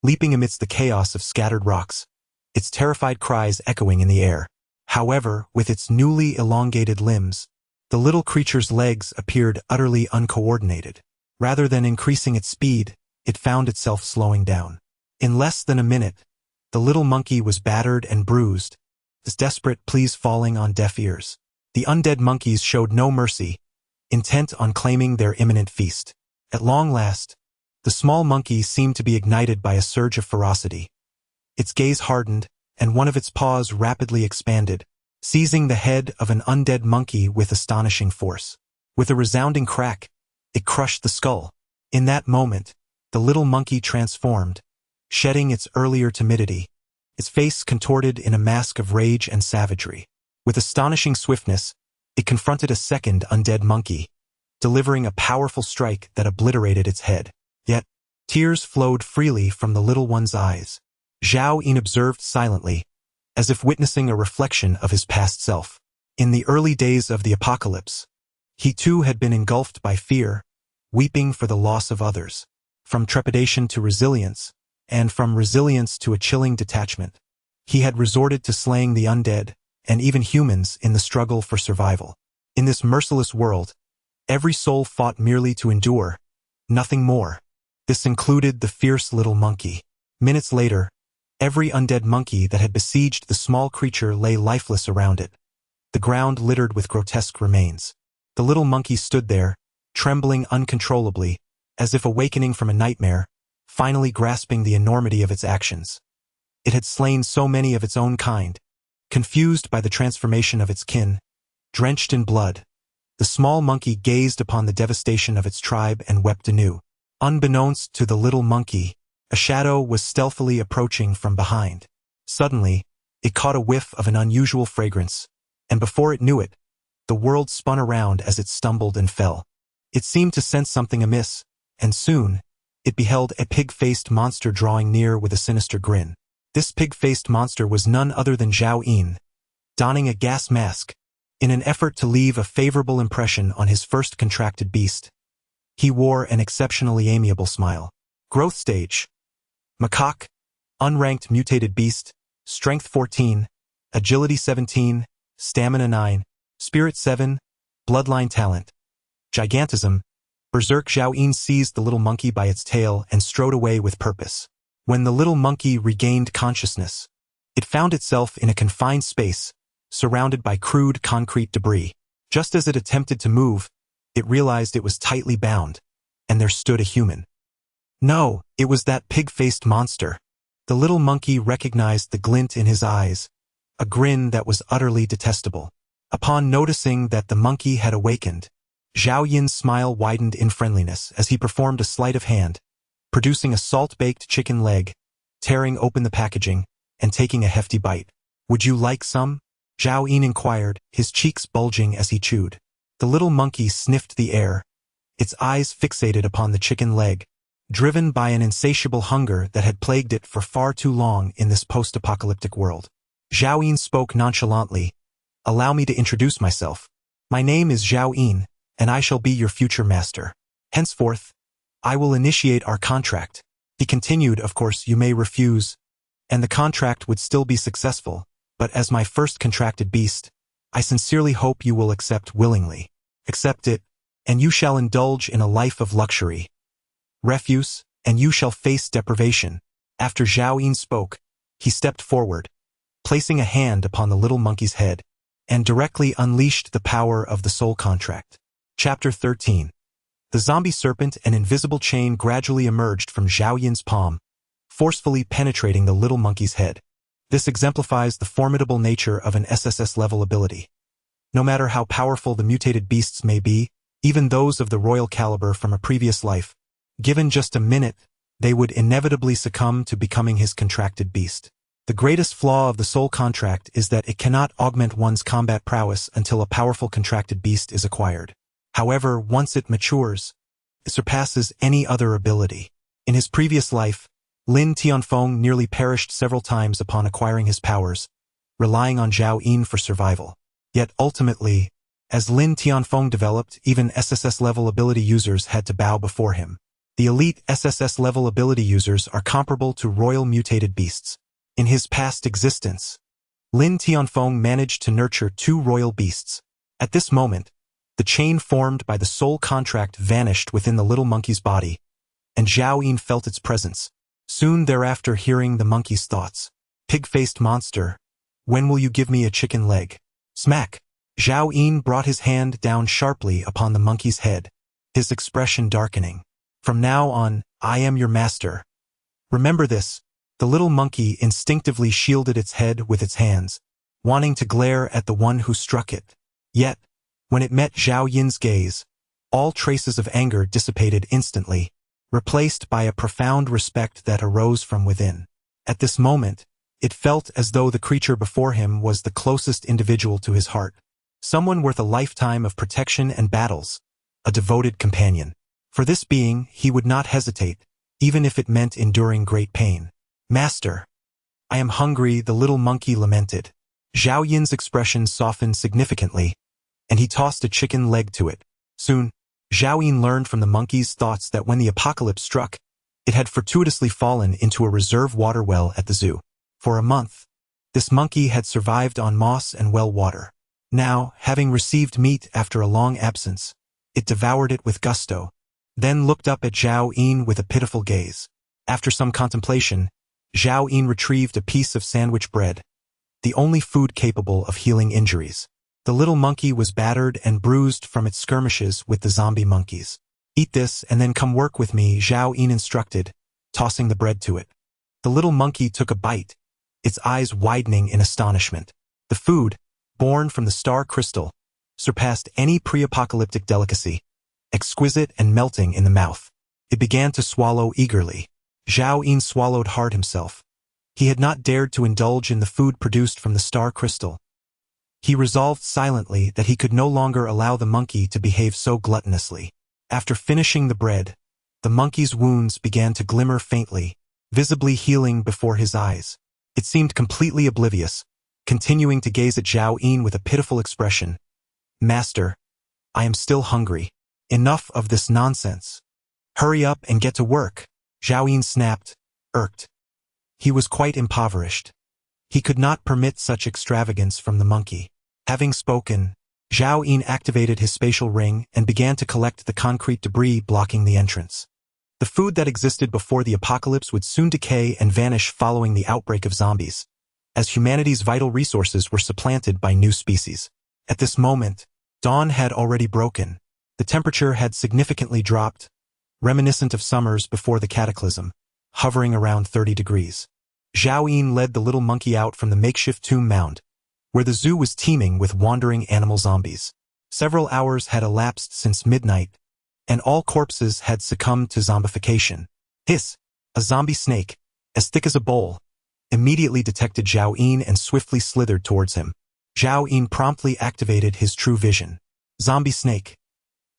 leaping amidst the chaos of scattered rocks, its terrified cries echoing in the air. However, with its newly elongated limbs, the little creature's legs appeared utterly uncoordinated. Rather than increasing its speed, it found itself slowing down. In less than a minute, the little monkey was battered and bruised, its desperate pleas falling on deaf ears. The undead monkeys showed no mercy, intent on claiming their imminent feast. At long last, the small monkey seemed to be ignited by a surge of ferocity. Its gaze hardened, and one of its paws rapidly expanded, seizing the head of an undead monkey with astonishing force. With a resounding crack, it crushed the skull. In that moment, the little monkey transformed, shedding its earlier timidity, its face contorted in a mask of rage and savagery. With astonishing swiftness, it confronted a second undead monkey, delivering a powerful strike that obliterated its head. Yet, tears flowed freely from the little one's eyes. Zhao Yin observed silently, as if witnessing a reflection of his past self. In the early days of the apocalypse, he too had been engulfed by fear, weeping for the loss of others. From trepidation to resilience, and from resilience to a chilling detachment, he had resorted to slaying the undead, and even humans, in the struggle for survival. In this merciless world, every soul fought merely to endure, nothing more. This included the fierce little monkey. Minutes later, every undead monkey that had besieged the small creature lay lifeless around it, the ground littered with grotesque remains. The little monkey stood there, trembling uncontrollably, as if awakening from a nightmare, finally grasping the enormity of its actions. It had slain so many of its own kind. Confused by the transformation of its kin, drenched in blood, the small monkey gazed upon the devastation of its tribe and wept anew. Unbeknownst to the little monkey, a shadow was stealthily approaching from behind. Suddenly, it caught a whiff of an unusual fragrance, and before it knew it, the world spun around as it stumbled and fell. It seemed to sense something amiss, and soon, it beheld a pig-faced monster drawing near with a sinister grin. This pig-faced monster was none other than Zhao Yin, donning a gas mask. In an effort to leave a favorable impression on his first contracted beast, he wore an exceptionally amiable smile. Growth stage: macaque, unranked mutated beast, strength 14, agility 17, stamina 9, spirit 7, bloodline talent. Gigantism: berserk. Zhao Yin seized the little monkey by its tail and strode away with purpose. When the little monkey regained consciousness, it found itself in a confined space, surrounded by crude concrete debris. Just as it attempted to move, it realized it was tightly bound, and there stood a human. No, it was that pig-faced monster. The little monkey recognized the glint in his eyes, a grin that was utterly detestable. Upon noticing that the monkey had awakened, Zhao Yin's smile widened in friendliness as he performed a sleight of hand, producing a salt-baked chicken leg, tearing open the packaging, and taking a hefty bite. "Would you like some?" Zhao Yin inquired, his cheeks bulging as he chewed. The little monkey sniffed the air, its eyes fixated upon the chicken leg, driven by an insatiable hunger that had plagued it for far too long in this post-apocalyptic world. Zhao Yin spoke nonchalantly. "Allow me to introduce myself. My name is Zhao Yin, and I shall be your future master. Henceforth, I will initiate our contract." He continued, "Of course, you may refuse, and the contract would still be successful, but as my first contracted beast, I sincerely hope you will accept willingly. Accept it, and you shall indulge in a life of luxury. Refuse, and you shall face deprivation." After Zhao Yin spoke, he stepped forward, placing a hand upon the little monkey's head, and directly unleashed the power of the soul contract. Chapter 13. The zombie serpent and invisible chain gradually emerged from Zhao Yin's palm, forcefully penetrating the little monkey's head. This exemplifies the formidable nature of an SSS level ability. No matter how powerful the mutated beasts may be, even those of the royal caliber from a previous life, given just a minute, they would inevitably succumb to becoming his contracted beast. The greatest flaw of the soul contract is that it cannot augment one's combat prowess until a powerful contracted beast is acquired. However, once it matures, it surpasses any other ability. In his previous life, Lin Tianfeng nearly perished several times upon acquiring his powers, relying on Zhao Yin for survival. Yet ultimately, as Lin Tianfeng developed, even SSS-level ability users had to bow before him. The elite SSS-level ability users are comparable to royal mutated beasts. In his past existence, Lin Tianfeng managed to nurture 2 royal beasts. At this moment, the chain formed by the soul contract vanished within the little monkey's body, and Zhao Yin felt its presence, soon thereafter hearing the monkey's thoughts. "Pig-faced monster, when will you give me a chicken leg?" Smack! Zhao Yin brought his hand down sharply upon the monkey's head, his expression darkening. "From now on, I am your master. Remember this." The little monkey instinctively shielded its head with its hands, wanting to glare at the one who struck it. Yet, when it met Zhao Yin's gaze, all traces of anger dissipated instantly, replaced by a profound respect that arose from within. At this moment, it felt as though the creature before him was the closest individual to his heart. Someone worth a lifetime of protection and battles, a devoted companion. For this being, he would not hesitate, even if it meant enduring great pain. "Master, I am hungry," the little monkey lamented. Zhao Yin's expression softened significantly, and he tossed a chicken leg to it. Soon, Zhao Yin learned from the monkey's thoughts that when the apocalypse struck, it had fortuitously fallen into a reserve water well at the zoo. For a month, this monkey had survived on moss and well water. Now, having received meat after a long absence, it devoured it with gusto, then looked up at Zhao Yin with a pitiful gaze. After some contemplation, Zhao Yin retrieved a piece of sandwich bread, the only food capable of healing injuries. The little monkey was battered and bruised from its skirmishes with the zombie monkeys. "Eat this and then come work with me," Zhao Yin instructed, tossing the bread to it. The little monkey took a bite, its eyes widening in astonishment. The food, born from the star crystal, surpassed any pre-apocalyptic delicacy, exquisite and melting in the mouth. It began to swallow eagerly. Zhao Yin swallowed hard himself. He had not dared to indulge in the food produced from the star crystal. He resolved silently that he could no longer allow the monkey to behave so gluttonously. After finishing the bread, the monkey's wounds began to glimmer faintly, visibly healing before his eyes. It seemed completely oblivious, continuing to gaze at Zhao Yin with a pitiful expression. "Master, I am still hungry. Enough of this nonsense. Hurry up and get to work." Zhao Yin snapped, irked. He was quite impoverished. He could not permit such extravagance from the monkey. Having spoken, Zhao Yin activated his spatial ring and began to collect the concrete debris blocking the entrance. The food that existed before the apocalypse would soon decay and vanish following the outbreak of zombies, as humanity's vital resources were supplanted by new species. At this moment, dawn had already broken. The temperature had significantly dropped, reminiscent of summers before the cataclysm, hovering around 30 degrees. Zhao Yin led the little monkey out from the makeshift tomb mound, where the zoo was teeming with wandering animal zombies. Several hours had elapsed since midnight, and all corpses had succumbed to zombification. Hiss! A zombie snake, as thick as a bowl, immediately detected Zhao Yin and swiftly slithered towards him. Zhao Yin promptly activated his true vision. Zombie snake.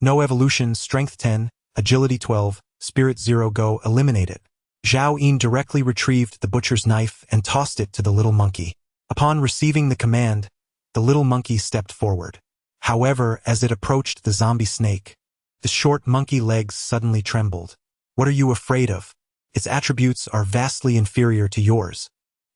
No evolution, strength 10, agility 12, spirit 0 go, eliminate it. Zhao Yin directly retrieved the butcher's knife and tossed it to the little monkey. Upon receiving the command, the little monkey stepped forward. However, as it approached the zombie snake, the short monkey legs suddenly trembled. What are you afraid of? Its attributes are vastly inferior to yours.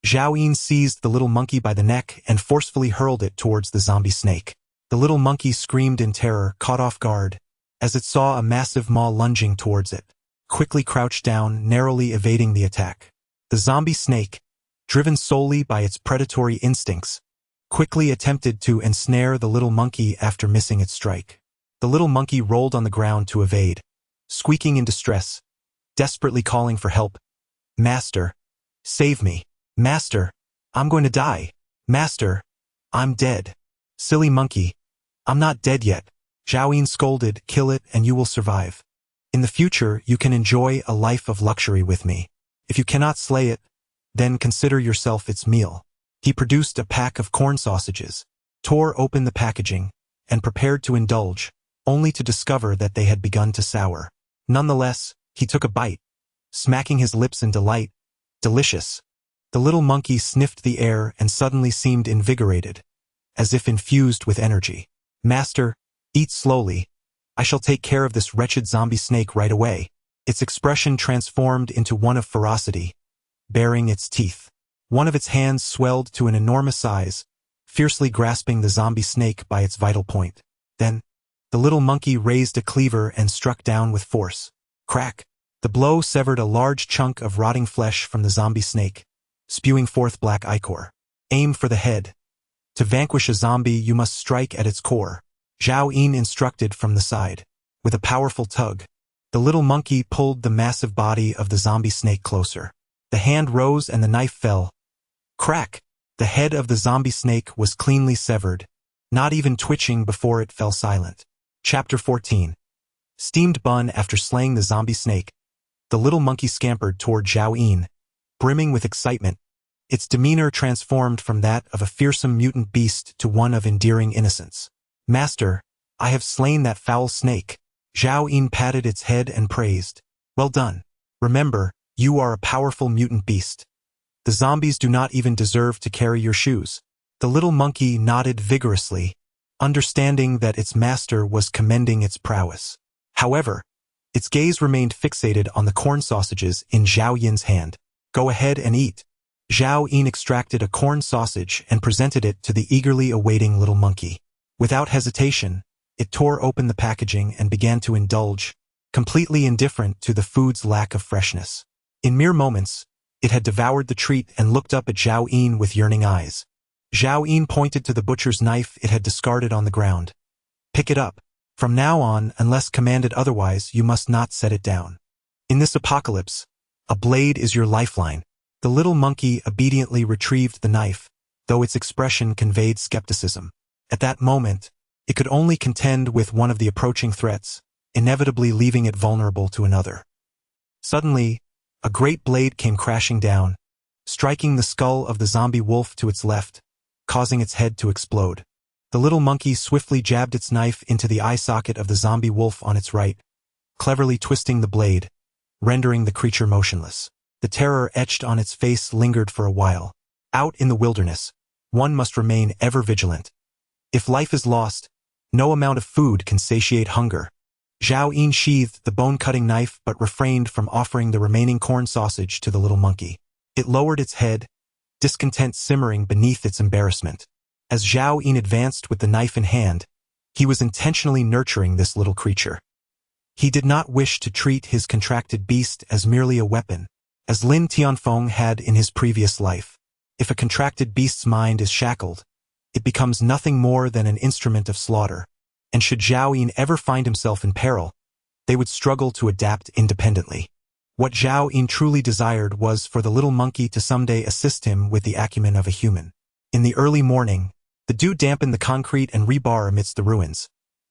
Zhao Yin seized the little monkey by the neck and forcefully hurled it towards the zombie snake. The little monkey screamed in terror, caught off guard, as it saw a massive maw lunging towards it. Quickly crouched down, narrowly evading the attack. The zombie snake, driven solely by its predatory instincts, quickly attempted to ensnare the little monkey after missing its strike. The little monkey rolled on the ground to evade, squeaking in distress, desperately calling for help. Master, save me. Master, I'm going to die. Master, I'm dead. Silly monkey, I'm not dead yet. Zhao Yin scolded, kill it and you will survive. In the future, you can enjoy a life of luxury with me. If you cannot slay it, then consider yourself its meal. He produced a pack of corn sausages, tore open the packaging, and prepared to indulge, only to discover that they had begun to sour. Nonetheless, he took a bite, smacking his lips in delight. Delicious. The little monkey sniffed the air and suddenly seemed invigorated, as if infused with energy. Master, eat slowly. I shall take care of this wretched zombie snake right away. Its expression transformed into one of ferocity, baring its teeth. One of its hands swelled to an enormous size, fiercely grasping the zombie snake by its vital point. Then, the little monkey raised a cleaver and struck down with force. Crack! The blow severed a large chunk of rotting flesh from the zombie snake, spewing forth black ichor. Aim for the head. To vanquish a zombie, you must strike at its core. Zhao Yin instructed from the side. With a powerful tug, the little monkey pulled the massive body of the zombie snake closer. The hand rose and the knife fell. Crack! The head of the zombie snake was cleanly severed, not even twitching before it fell silent. Chapter 14. Steamed bun. After slaying the zombie snake, the little monkey scampered toward Zhao Yin, brimming with excitement. Its demeanor transformed from that of a fearsome mutant beast to one of endearing innocence. Master, I have slain that foul snake. Zhao Yin patted its head and praised. Well done. Remember, you are a powerful mutant beast. The zombies do not even deserve to carry your shoes. The little monkey nodded vigorously, understanding that its master was commending its prowess. However, its gaze remained fixated on the corn sausages in Zhao Yin's hand. Go ahead and eat. Zhao Yin extracted a corn sausage and presented it to the eagerly awaiting little monkey. Without hesitation, it tore open the packaging and began to indulge, completely indifferent to the food's lack of freshness. In mere moments, it had devoured the treat and looked up at Zhao Yin with yearning eyes. Zhao Yin pointed to the butcher's knife it had discarded on the ground. Pick it up. From now on, unless commanded otherwise, you must not set it down. In this apocalypse, a blade is your lifeline. The little monkey obediently retrieved the knife, though its expression conveyed skepticism. At that moment, it could only contend with one of the approaching threats, inevitably leaving it vulnerable to another. Suddenly, a great blade came crashing down, striking the skull of the zombie wolf to its left, causing its head to explode. The little monkey swiftly jabbed its knife into the eye socket of the zombie wolf on its right, cleverly twisting the blade, rendering the creature motionless. The terror etched on its face lingered for a while. Out in the wilderness, one must remain ever vigilant. If life is lost, no amount of food can satiate hunger. Zhao Yin sheathed the bone-cutting knife but refrained from offering the remaining corn sausage to the little monkey. It lowered its head, discontent simmering beneath its embarrassment. As Zhao Yin advanced with the knife in hand, he was intentionally nurturing this little creature. He did not wish to treat his contracted beast as merely a weapon, as Lin Tianfeng had in his previous life. If a contracted beast's mind is shackled, it becomes nothing more than an instrument of slaughter, and should Zhao Yin ever find himself in peril, they would struggle to adapt independently. What Zhao Yin truly desired was for the little monkey to someday assist him with the acumen of a human. In the early morning, the dew dampened the concrete and rebar amidst the ruins.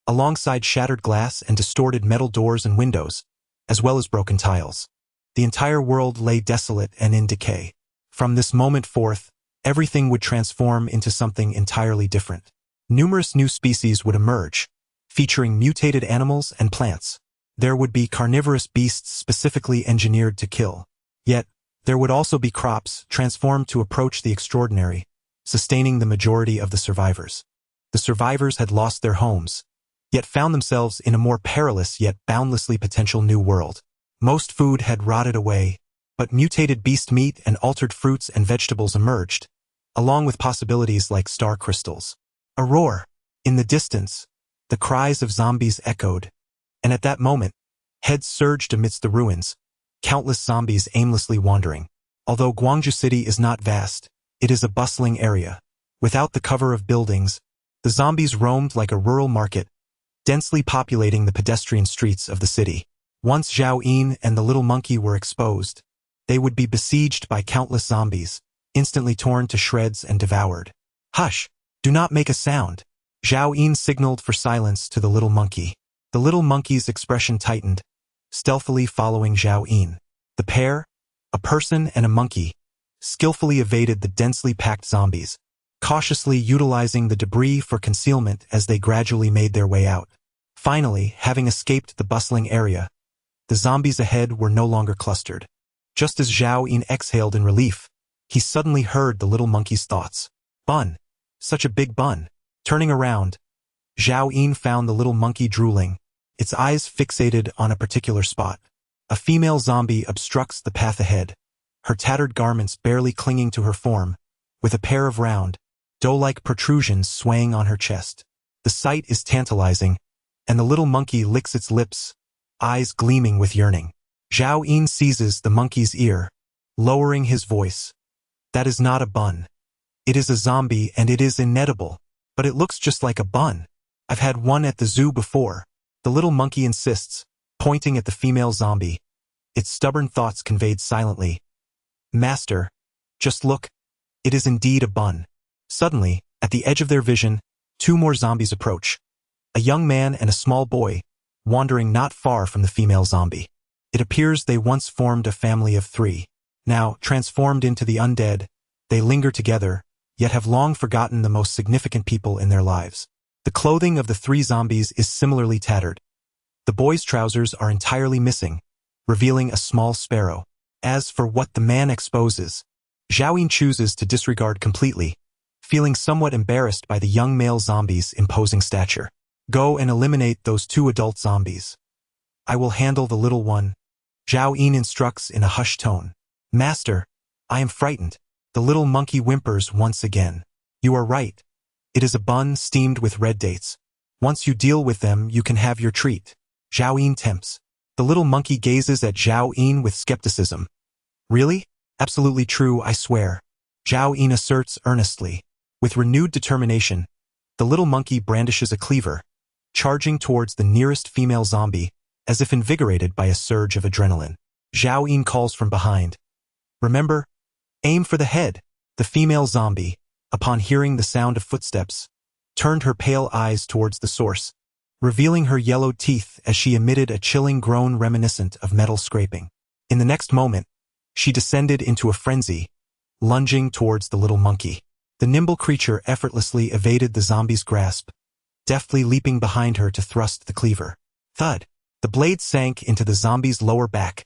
alongside shattered glass and distorted metal doors and windows, as well as broken tiles. The entire world lay desolate and in decay. From this moment forth, everything would transform into something entirely different. Numerous new species would emerge, featuring mutated animals and plants. There would be carnivorous beasts specifically engineered to kill. Yet, there would also be crops transformed to approach the extraordinary, sustaining the majority of the survivors. The survivors had lost their homes, yet found themselves in a more perilous yet boundlessly potential new world. Most food had rotted away, but mutated beast meat and altered fruits and vegetables emerged, along with possibilities like star crystals. A roar. In the distance, the cries of zombies echoed, and at that moment, heads surged amidst the ruins, countless zombies aimlessly wandering. Although Gwangju City is not vast, it is a bustling area. Without the cover of buildings, the zombies roamed like a rural market, densely populating the pedestrian streets of the city. Once Zhao Yin and the little monkey were exposed, they would be besieged by countless zombies, instantly torn to shreds and devoured. Hush! Do not make a sound. Zhao Yin signaled for silence to the little monkey. The little monkey's expression tightened, stealthily following Zhao Yin. The pair, a person and a monkey, skillfully evaded the densely packed zombies, cautiously utilizing the debris for concealment as they gradually made their way out. Finally, having escaped the bustling area, the zombies ahead were no longer clustered. Just as Zhao Yin exhaled in relief, he suddenly heard the little monkey's thoughts. Bun. Such a big bun. Turning around, Zhao Yin found the little monkey drooling, its eyes fixated on a particular spot. A female zombie obstructs the path ahead, her tattered garments barely clinging to her form, with a pair of round, dough-like protrusions swaying on her chest. The sight is tantalizing, and the little monkey licks its lips, eyes gleaming with yearning. Zhao Yin seizes the monkey's ear, lowering his voice. That is not a bun. It is a zombie and it is inedible, but it looks just like a bun. I've had one at the zoo before. The little monkey insists, pointing at the female zombie, its stubborn thoughts conveyed silently. Master, just look. It is indeed a bun. Suddenly, at the edge of their vision, two more zombies approach. A young man and a small boy, wandering not far from the female zombie. It appears they once formed a family of three. Now, transformed into the undead, they linger together, yet have long forgotten the most significant people in their lives. The clothing of the three zombies is similarly tattered. The boy's trousers are entirely missing, revealing a small sparrow. As for what the man exposes, Zhao Yin chooses to disregard completely, feeling somewhat embarrassed by the young male zombie's imposing stature. Go and eliminate those two adult zombies. I will handle the little one, Zhao Yin instructs in a hushed tone. Master, I am frightened. The little monkey whimpers once again. You are right. It is a bun steamed with red dates. Once you deal with them, you can have your treat. Zhao Yin tempts. The little monkey gazes at Zhao Yin with skepticism. Really? Absolutely true, I swear. Zhao Yin asserts earnestly. With renewed determination, the little monkey brandishes a cleaver, charging towards the nearest female zombie, as if invigorated by a surge of adrenaline. Zhao Yin calls from behind. Remember, aim for the head. The female zombie, upon hearing the sound of footsteps, turned her pale eyes towards the source, revealing her yellowed teeth as she emitted a chilling groan reminiscent of metal scraping. In the next moment, she descended into a frenzy, lunging towards the little monkey. The nimble creature effortlessly evaded the zombie's grasp, deftly leaping behind her to thrust the cleaver. Thud! The blade sank into the zombie's lower back,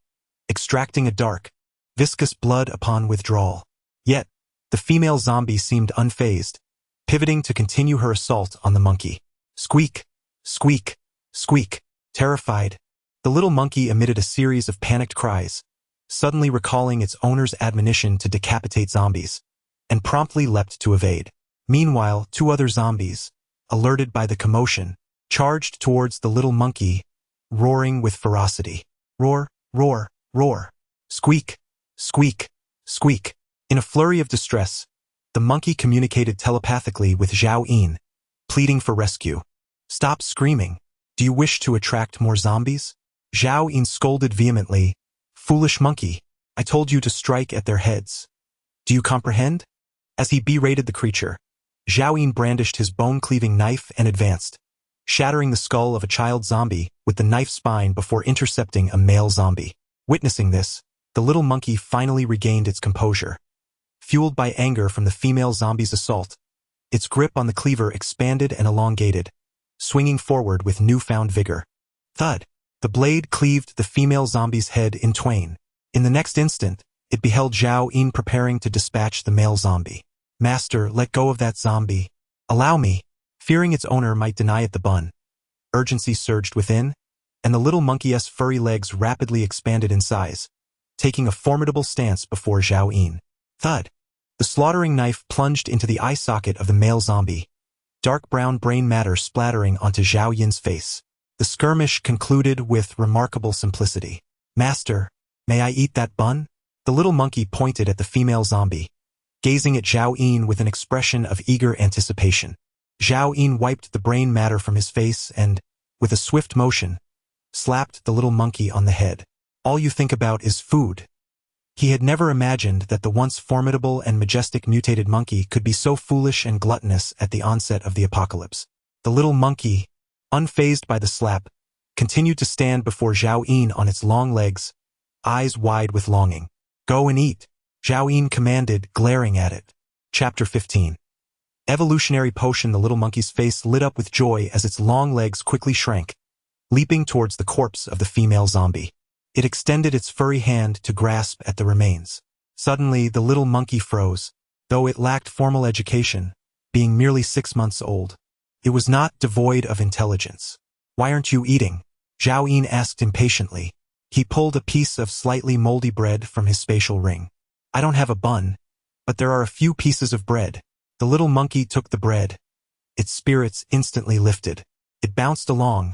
extracting a dark, viscous blood upon withdrawal. Yet, the female zombie seemed unfazed, pivoting to continue her assault on the monkey. Squeak! Squeak! Squeak! Terrified, the little monkey emitted a series of panicked cries, suddenly recalling its owner's admonition to decapitate zombies, and promptly leapt to evade. Meanwhile, two other zombies, alerted by the commotion, charged towards the little monkey, roaring with ferocity. Roar, roar, roar. Squeak, squeak, squeak. In a flurry of distress, the monkey communicated telepathically with Zhao Yin, pleading for rescue. Stop screaming. Do you wish to attract more zombies? Zhao Yin scolded vehemently. Foolish monkey, I told you to strike at their heads. Do you comprehend? As he berated the creature, Zhao Yin brandished his bone-cleaving knife and advanced, shattering the skull of a child zombie with the knife spine before intercepting a male zombie. Witnessing this, the little monkey finally regained its composure. Fueled by anger from the female zombie's assault, its grip on the cleaver expanded and elongated, swinging forward with newfound vigor. Thud! The blade cleaved the female zombie's head in twain. In the next instant, it beheld Zhao Yin preparing to dispatch the male zombie. "Master, let go of that zombie. Allow me." Fearing its owner might deny it the bun, urgency surged within, and the little monkey's furry legs rapidly expanded in size, taking a formidable stance before Zhao Yin. Thud! The slaughtering knife plunged into the eye socket of the male zombie, dark brown brain matter splattering onto Zhao Yin's face. The skirmish concluded with remarkable simplicity. "Master, may I eat that bun?" The little monkey pointed at the female zombie, gazing at Zhao Yin with an expression of eager anticipation. Zhao Yin wiped the brain matter from his face and, with a swift motion, slapped the little monkey on the head. "All you think about is food." He had never imagined that the once formidable and majestic mutated monkey could be so foolish and gluttonous at the onset of the apocalypse. The little monkey, unfazed by the slap, continued to stand before Zhao Yin on its long legs, eyes wide with longing. "Go and eat," Zhao Yin commanded, glaring at it. Chapter 15. Evolutionary potion. The little monkey's face lit up with joy as its long legs quickly shrank, leaping towards the corpse of the female zombie. It extended its furry hand to grasp at the remains. Suddenly, the little monkey froze, though it lacked formal education, being merely 6 months old. It was not devoid of intelligence. "Why aren't you eating?" Zhao Yin asked impatiently. He pulled a piece of slightly moldy bread from his spatial ring. "I don't have a bun, but there are a few pieces of bread." The little monkey took the bread. Its spirits instantly lifted. It bounced along,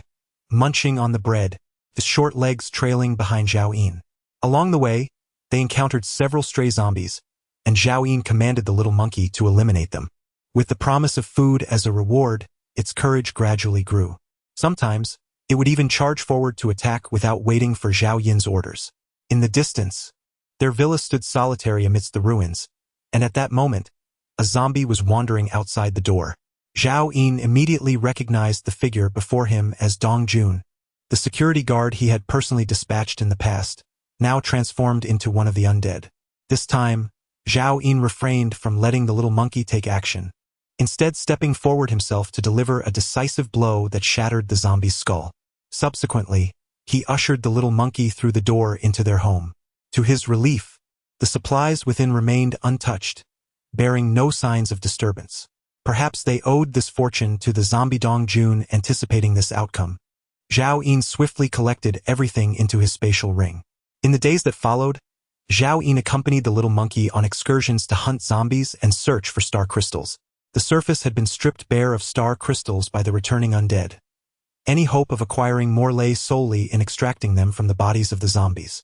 munching on the bread, the short legs trailing behind Zhao Yin. Along the way, they encountered several stray zombies, and Zhao Yin commanded the little monkey to eliminate them. With the promise of food as a reward, its courage gradually grew. Sometimes, it would even charge forward to attack without waiting for Zhao Yin's orders. In the distance, their villa stood solitary amidst the ruins, and at that moment, a zombie was wandering outside the door. Zhao Yin immediately recognized the figure before him as Dong Jun, the security guard he had personally dispatched in the past, now transformed into one of the undead. This time, Zhao Yin refrained from letting the little monkey take action, instead stepping forward himself to deliver a decisive blow that shattered the zombie's skull. Subsequently, he ushered the little monkey through the door into their home. To his relief, the supplies within remained untouched, bearing no signs of disturbance. Perhaps they owed this fortune to the zombie Dong Jun anticipating this outcome. Zhao Yin swiftly collected everything into his spatial ring. In the days that followed, Zhao Yin accompanied the little monkey on excursions to hunt zombies and search for star crystals. The surface had been stripped bare of star crystals by the returning undead. Any hope of acquiring more lay solely in extracting them from the bodies of the zombies.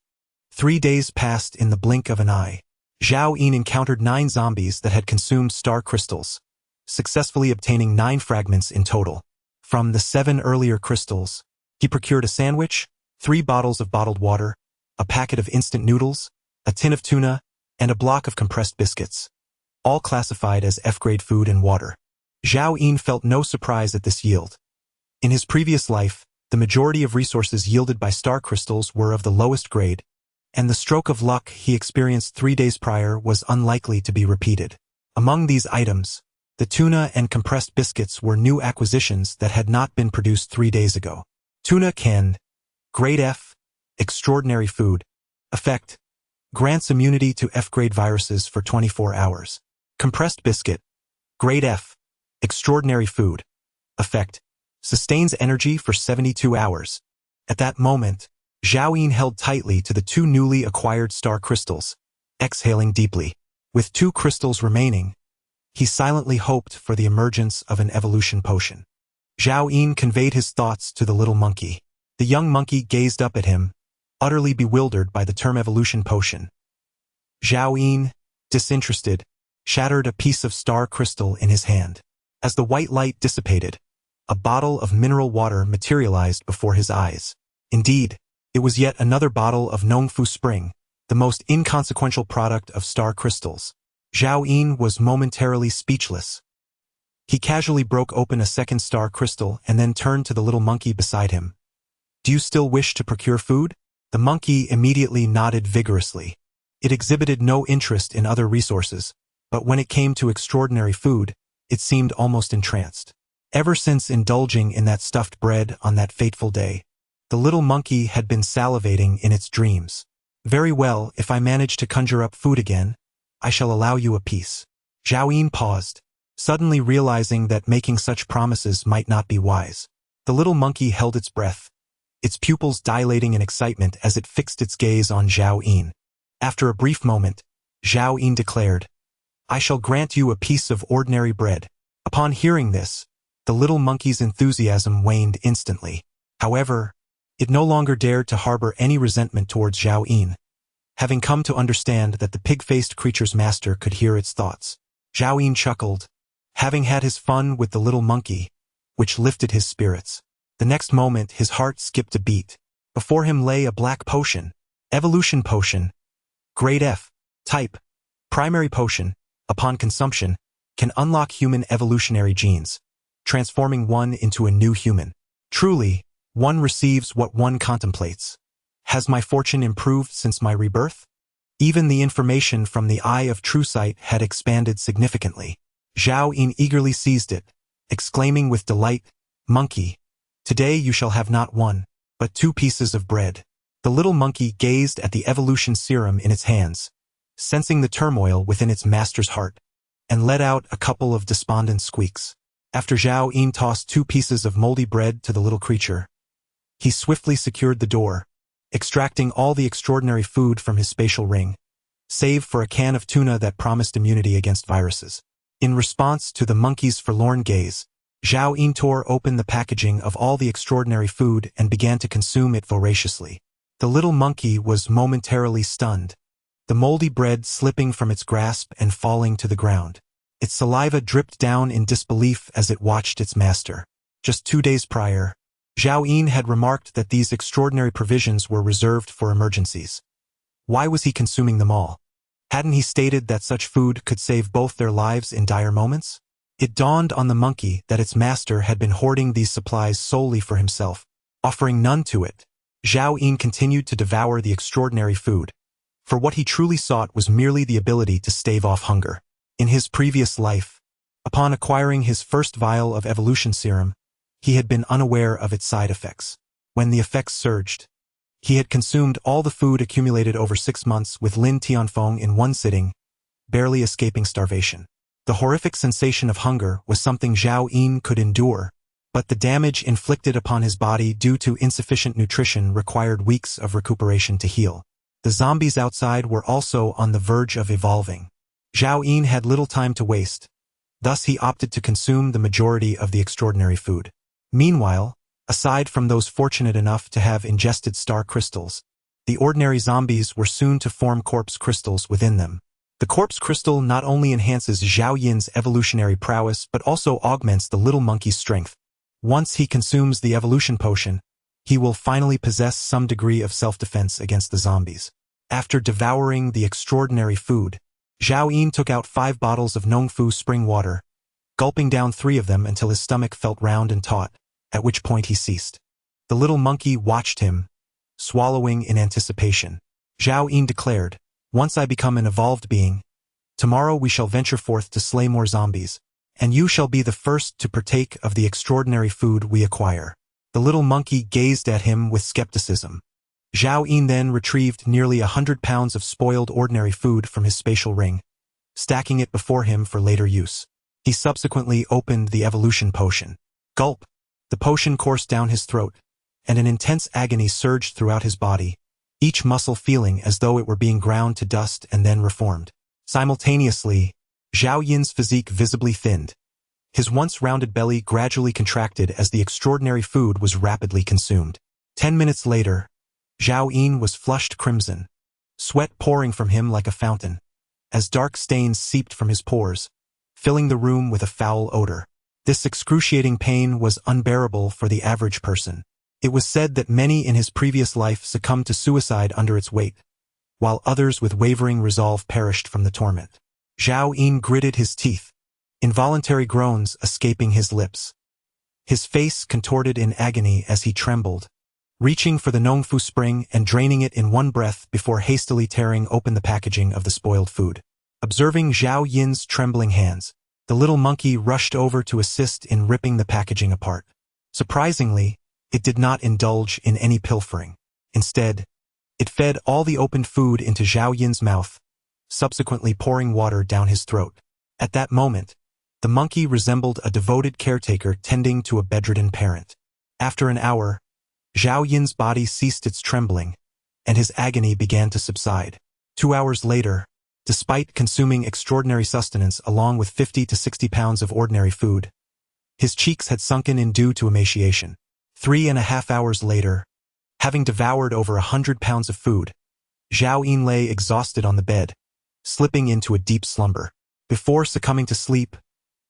3 days passed in the blink of an eye. Zhao Yin encountered 9 zombies that had consumed star crystals, successfully obtaining 9 fragments in total. From the 7 earlier crystals, he procured a sandwich, 3 bottles of bottled water, a packet of instant noodles, a tin of tuna, and a block of compressed biscuits, all classified as F-grade food and water. Zhao Yin felt no surprise at this yield. In his previous life, the majority of resources yielded by star crystals were of the lowest grade, and the stroke of luck he experienced 3 days prior was unlikely to be repeated. Among these items, the tuna and compressed biscuits were new acquisitions that had not been produced 3 days ago. Tuna canned, grade F, extraordinary food, effect, grants immunity to F-grade viruses for 24 hours. Compressed biscuit, grade F, extraordinary food, effect, sustains energy for 72 hours. At that moment, Zhao Yin held tightly to the 2 newly acquired star crystals, exhaling deeply. With 2 crystals remaining, he silently hoped for the emergence of an evolution potion. Zhao Yin conveyed his thoughts to the little monkey. The young monkey gazed up at him, utterly bewildered by the term evolution potion. Zhao Yin, disinterested, shattered a piece of star crystal in his hand. As the white light dissipated, a bottle of mineral water materialized before his eyes. Indeed, it was yet another bottle of Nongfu Spring, the most inconsequential product of star crystals. Zhao Yin was momentarily speechless. He casually broke open a second star crystal and then turned to the little monkey beside him. Do you still wish to procure food? The monkey immediately nodded vigorously. It exhibited no interest in other resources, but when it came to extraordinary food, it seemed almost entranced. Ever since indulging in that stuffed bread on that fateful day, the little monkey had been salivating in its dreams. Very well, if I manage to conjure up food again, I shall allow you a piece. Zhao Yin paused, suddenly realizing that making such promises might not be wise. The little monkey held its breath, its pupils dilating in excitement as it fixed its gaze on Zhao Yin. After a brief moment, Zhao Yin declared, I shall grant you a piece of ordinary bread. Upon hearing this, the little monkey's enthusiasm waned instantly. However, it no longer dared to harbor any resentment towards Zhao Yin, having come to understand that the pig-faced creature's master could hear its thoughts. Zhao Yin chuckled, having had his fun with the little monkey, which lifted his spirits. The next moment his heart skipped a beat. Before him lay a black potion, evolution potion, grade F, type, primary potion, upon consumption, can unlock human evolutionary genes, transforming one into a new human. Truly, one receives what one contemplates. Has my fortune improved since my rebirth? Even the information from the Eye of True Sight had expanded significantly. Zhao Yin eagerly seized it, exclaiming with delight, Monkey, today you shall have not one, but 2 pieces of bread. The little monkey gazed at the evolution serum in its hands, sensing the turmoil within its master's heart, and let out a couple of despondent squeaks. After Zhao Yin tossed 2 pieces of moldy bread to the little creature, he swiftly secured the door, extracting all the extraordinary food from his spatial ring, save for a can of tuna that promised immunity against viruses. In response to the monkey's forlorn gaze, Zhao Yin tore open the packaging of all the extraordinary food and began to consume it voraciously. The little monkey was momentarily stunned, the moldy bread slipping from its grasp and falling to the ground. Its saliva dripped down in disbelief as it watched its master. Just 2 days prior, Zhao Yin had remarked that these extraordinary provisions were reserved for emergencies. Why was he consuming them all? Hadn't he stated that such food could save both their lives in dire moments? It dawned on the monkey that its master had been hoarding these supplies solely for himself, offering none to it. Zhao Yin continued to devour the extraordinary food, for what he truly sought was merely the ability to stave off hunger. In his previous life, upon acquiring his first vial of evolution serum, he had been unaware of its side effects. When the effects surged, he had consumed all the food accumulated over 6 months with Lin Tianfeng in one sitting, barely escaping starvation. The horrific sensation of hunger was something Zhao Yin could endure, but the damage inflicted upon his body due to insufficient nutrition required weeks of recuperation to heal. The zombies outside were also on the verge of evolving. Zhao Yin had little time to waste, thus he opted to consume the majority of the extraordinary food. Meanwhile, aside from those fortunate enough to have ingested star crystals, the ordinary zombies were soon to form corpse crystals within them. The corpse crystal not only enhances Zhao Yin's evolutionary prowess but also augments the little monkey's strength. Once he consumes the evolution potion, he will finally possess some degree of self-defense against the zombies. After devouring the extraordinary food, Zhao Yin took out 5 bottles of Nongfu spring water, gulping down 3 of them until his stomach felt round and taut, at which point he ceased. The little monkey watched him, swallowing in anticipation. Zhao Yin declared, Once I become an evolved being, tomorrow we shall venture forth to slay more zombies, and you shall be the first to partake of the extraordinary food we acquire. The little monkey gazed at him with skepticism. Zhao Yin then retrieved nearly 100 pounds of spoiled ordinary food from his spatial ring, stacking it before him for later use. He subsequently opened the evolution potion. Gulp! The potion coursed down his throat, and an intense agony surged throughout his body, each muscle feeling as though it were being ground to dust and then reformed. Simultaneously, Zhao Yin's physique visibly thinned. His once rounded belly gradually contracted as the extraordinary food was rapidly consumed. 10 minutes later, Zhao Yin was flushed crimson, sweat pouring from him like a fountain, as dark stains seeped from his pores, filling the room with a foul odor. This excruciating pain was unbearable for the average person. It was said that many in his previous life succumbed to suicide under its weight, while others with wavering resolve perished from the torment. Zhao Yin gritted his teeth, involuntary groans escaping his lips. His face contorted in agony as he trembled, reaching for the Nongfu spring and draining it in one breath before hastily tearing open the packaging of the spoiled food. Observing Zhao Yin's trembling hands, the little monkey rushed over to assist in ripping the packaging apart. Surprisingly, it did not indulge in any pilfering. Instead, it fed all the opened food into Zhao Yin's mouth, subsequently pouring water down his throat. At that moment, the monkey resembled a devoted caretaker tending to a bedridden parent. After an hour, Zhao Yin's body ceased its trembling, and his agony began to subside. 2 hours later, despite consuming extraordinary sustenance along with 50 to 60 pounds of ordinary food, his cheeks had sunken in due to emaciation. 3.5 hours later, having devoured over 100 pounds of food, Zhao Yin lay exhausted on the bed, slipping into a deep slumber. Before succumbing to sleep,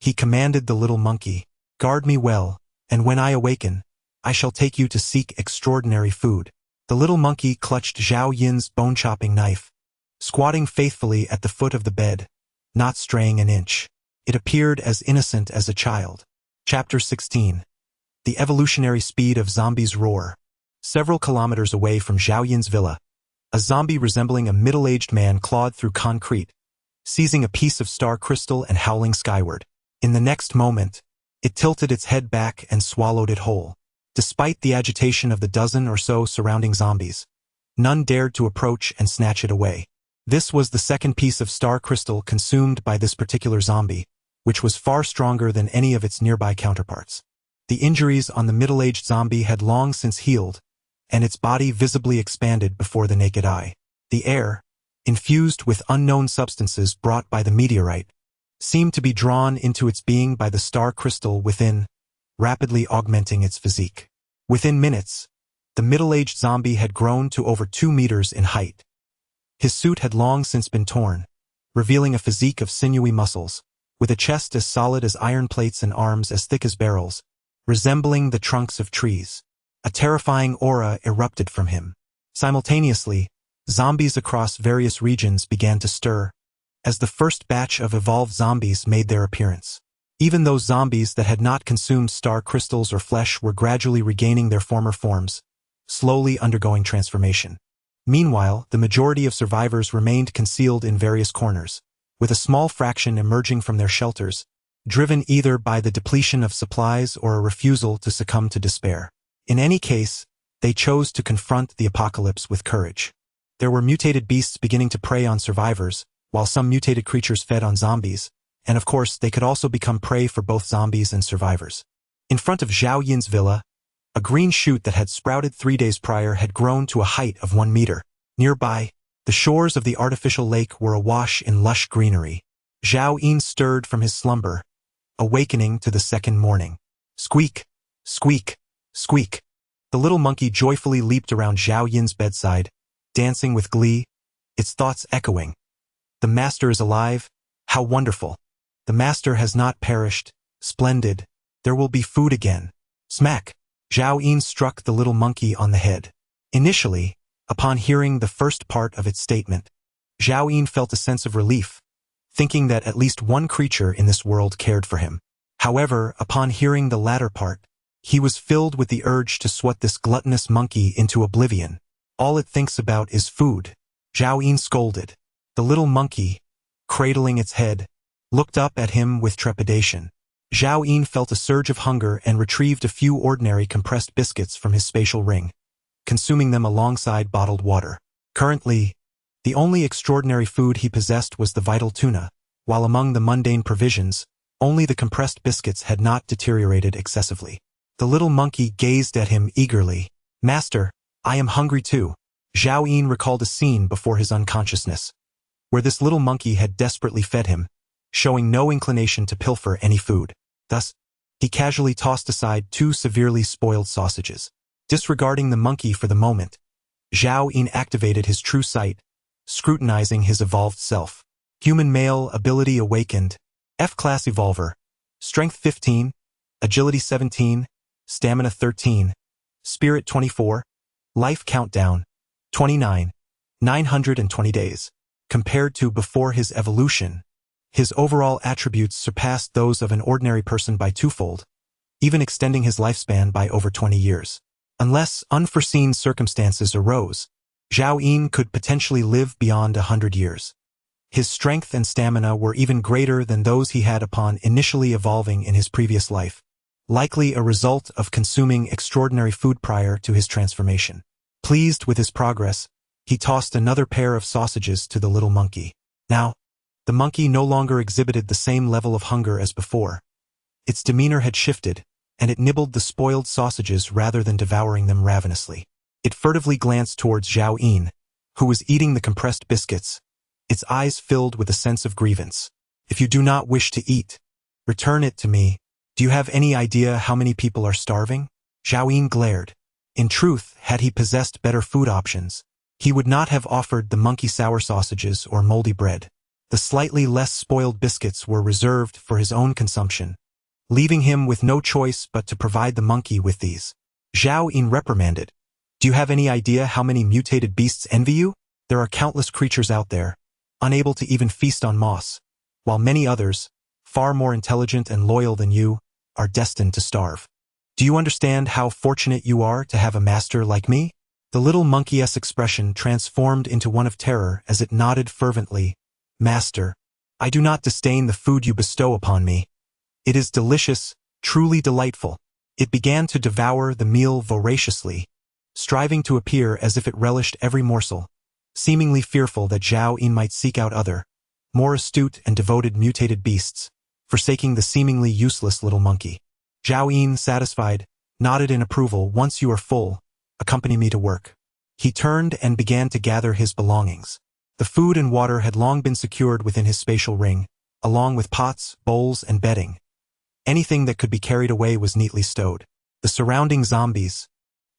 he commanded the little monkey, "Guard me well, and when I awaken, I shall take you to seek extraordinary food." The little monkey clutched Zhao Yin's bone-chopping knife, squatting faithfully at the foot of the bed, not straying an inch. It appeared as innocent as a child. Chapter 16. The Evolutionary Speed of Zombies' Roar. Several kilometers away from Zhao Yin's villa, a zombie resembling a middle-aged man clawed through concrete, seizing a piece of star crystal and howling skyward. In the next moment, it tilted its head back and swallowed it whole. Despite the agitation of the dozen or so surrounding zombies, none dared to approach and snatch it away. This was the second piece of star crystal consumed by this particular zombie, which was far stronger than any of its nearby counterparts. The injuries on the middle-aged zombie had long since healed, and its body visibly expanded before the naked eye. The air, infused with unknown substances brought by the meteorite, seemed to be drawn into its being by the star crystal within, rapidly augmenting its physique. Within minutes, the middle-aged zombie had grown to over 2 meters in height. His suit had long since been torn, revealing a physique of sinewy muscles, with a chest as solid as iron plates and arms as thick as barrels, resembling the trunks of trees. A terrifying aura erupted from him. Simultaneously, zombies across various regions began to stir, as the first batch of evolved zombies made their appearance. Even those zombies that had not consumed star crystals or flesh were gradually regaining their former forms, slowly undergoing transformation. Meanwhile, the majority of survivors remained concealed in various corners, with a small fraction emerging from their shelters, driven either by the depletion of supplies or a refusal to succumb to despair. In any case, they chose to confront the apocalypse with courage. There were mutated beasts beginning to prey on survivors, while some mutated creatures fed on zombies, and of course they could also become prey for both zombies and survivors. In front of Zhao Yin's villa, a green shoot that had sprouted 3 days prior had grown to a height of 1 meter. Nearby, the shores of the artificial lake were awash in lush greenery. Zhao Yin stirred from his slumber, awakening to the second morning. Squeak, squeak, squeak. The little monkey joyfully leaped around Zhao Yin's bedside, dancing with glee, its thoughts echoing. The master is alive. How wonderful. The master has not perished. Splendid. There will be food again. Smack. Zhao Yin struck the little monkey on the head. Initially, upon hearing the first part of its statement, Zhao Yin felt a sense of relief, thinking that at least one creature in this world cared for him. However, upon hearing the latter part, he was filled with the urge to swat this gluttonous monkey into oblivion. All it thinks about is food. Zhao Yin scolded. The little monkey, cradling its head, looked up at him with trepidation. Zhao Yin felt a surge of hunger and retrieved a few ordinary compressed biscuits from his spatial ring, consuming them alongside bottled water. Currently, the only extraordinary food he possessed was the vital tuna, while among the mundane provisions, only the compressed biscuits had not deteriorated excessively. The little monkey gazed at him eagerly. "Master, I am hungry too." Zhao Yin recalled a scene before his unconsciousness, where this little monkey had desperately fed him, showing no inclination to pilfer any food. Thus, he casually tossed aside 2 severely spoiled sausages. Disregarding the monkey for the moment, Zhao Yin activated his true sight, scrutinizing his evolved self. Human male ability awakened, F-class evolver, strength 15, agility 17, stamina 13, spirit 24, life countdown, 29, 920 days. Compared to before his evolution, His overall attributes surpassed those of an ordinary person by twofold, even extending his lifespan by over 20 years. Unless unforeseen circumstances arose, Zhao Yin could potentially live beyond 100 years. His strength and stamina were even greater than those he had upon initially evolving in his previous life, likely a result of consuming extraordinary food prior to his transformation. Pleased with his progress, he tossed another pair of sausages to the little monkey. Now, the monkey no longer exhibited the same level of hunger as before. Its demeanor had shifted, and it nibbled the spoiled sausages rather than devouring them ravenously. It furtively glanced towards Zhao Yin, who was eating the compressed biscuits, its eyes filled with a sense of grievance. If you do not wish to eat, return it to me. Do you have any idea how many people are starving? Zhao Yin glared. In truth, had he possessed better food options, he would not have offered the monkey sour sausages or moldy bread. The slightly less spoiled biscuits were reserved for his own consumption, leaving him with no choice but to provide the monkey with these. Zhao Yin reprimanded. Do you have any idea how many mutated beasts envy you? There are countless creatures out there, unable to even feast on moss, while many others, far more intelligent and loyal than you, are destined to starve. Do you understand how fortunate you are to have a master like me? The little monkey's expression transformed into one of terror as it nodded fervently. Master, I do not disdain the food you bestow upon me. It is delicious, truly delightful. It began to devour the meal voraciously, striving to appear as if it relished every morsel, seemingly fearful that Zhao Yin might seek out other, more astute and devoted mutated beasts, forsaking the seemingly useless little monkey. Zhao Yin, satisfied, nodded in approval. Once you are full, accompany me to work. He turned and began to gather his belongings. The food and water had long been secured within his spatial ring, along with pots, bowls, and bedding. Anything that could be carried away was neatly stowed. The surrounding zombies,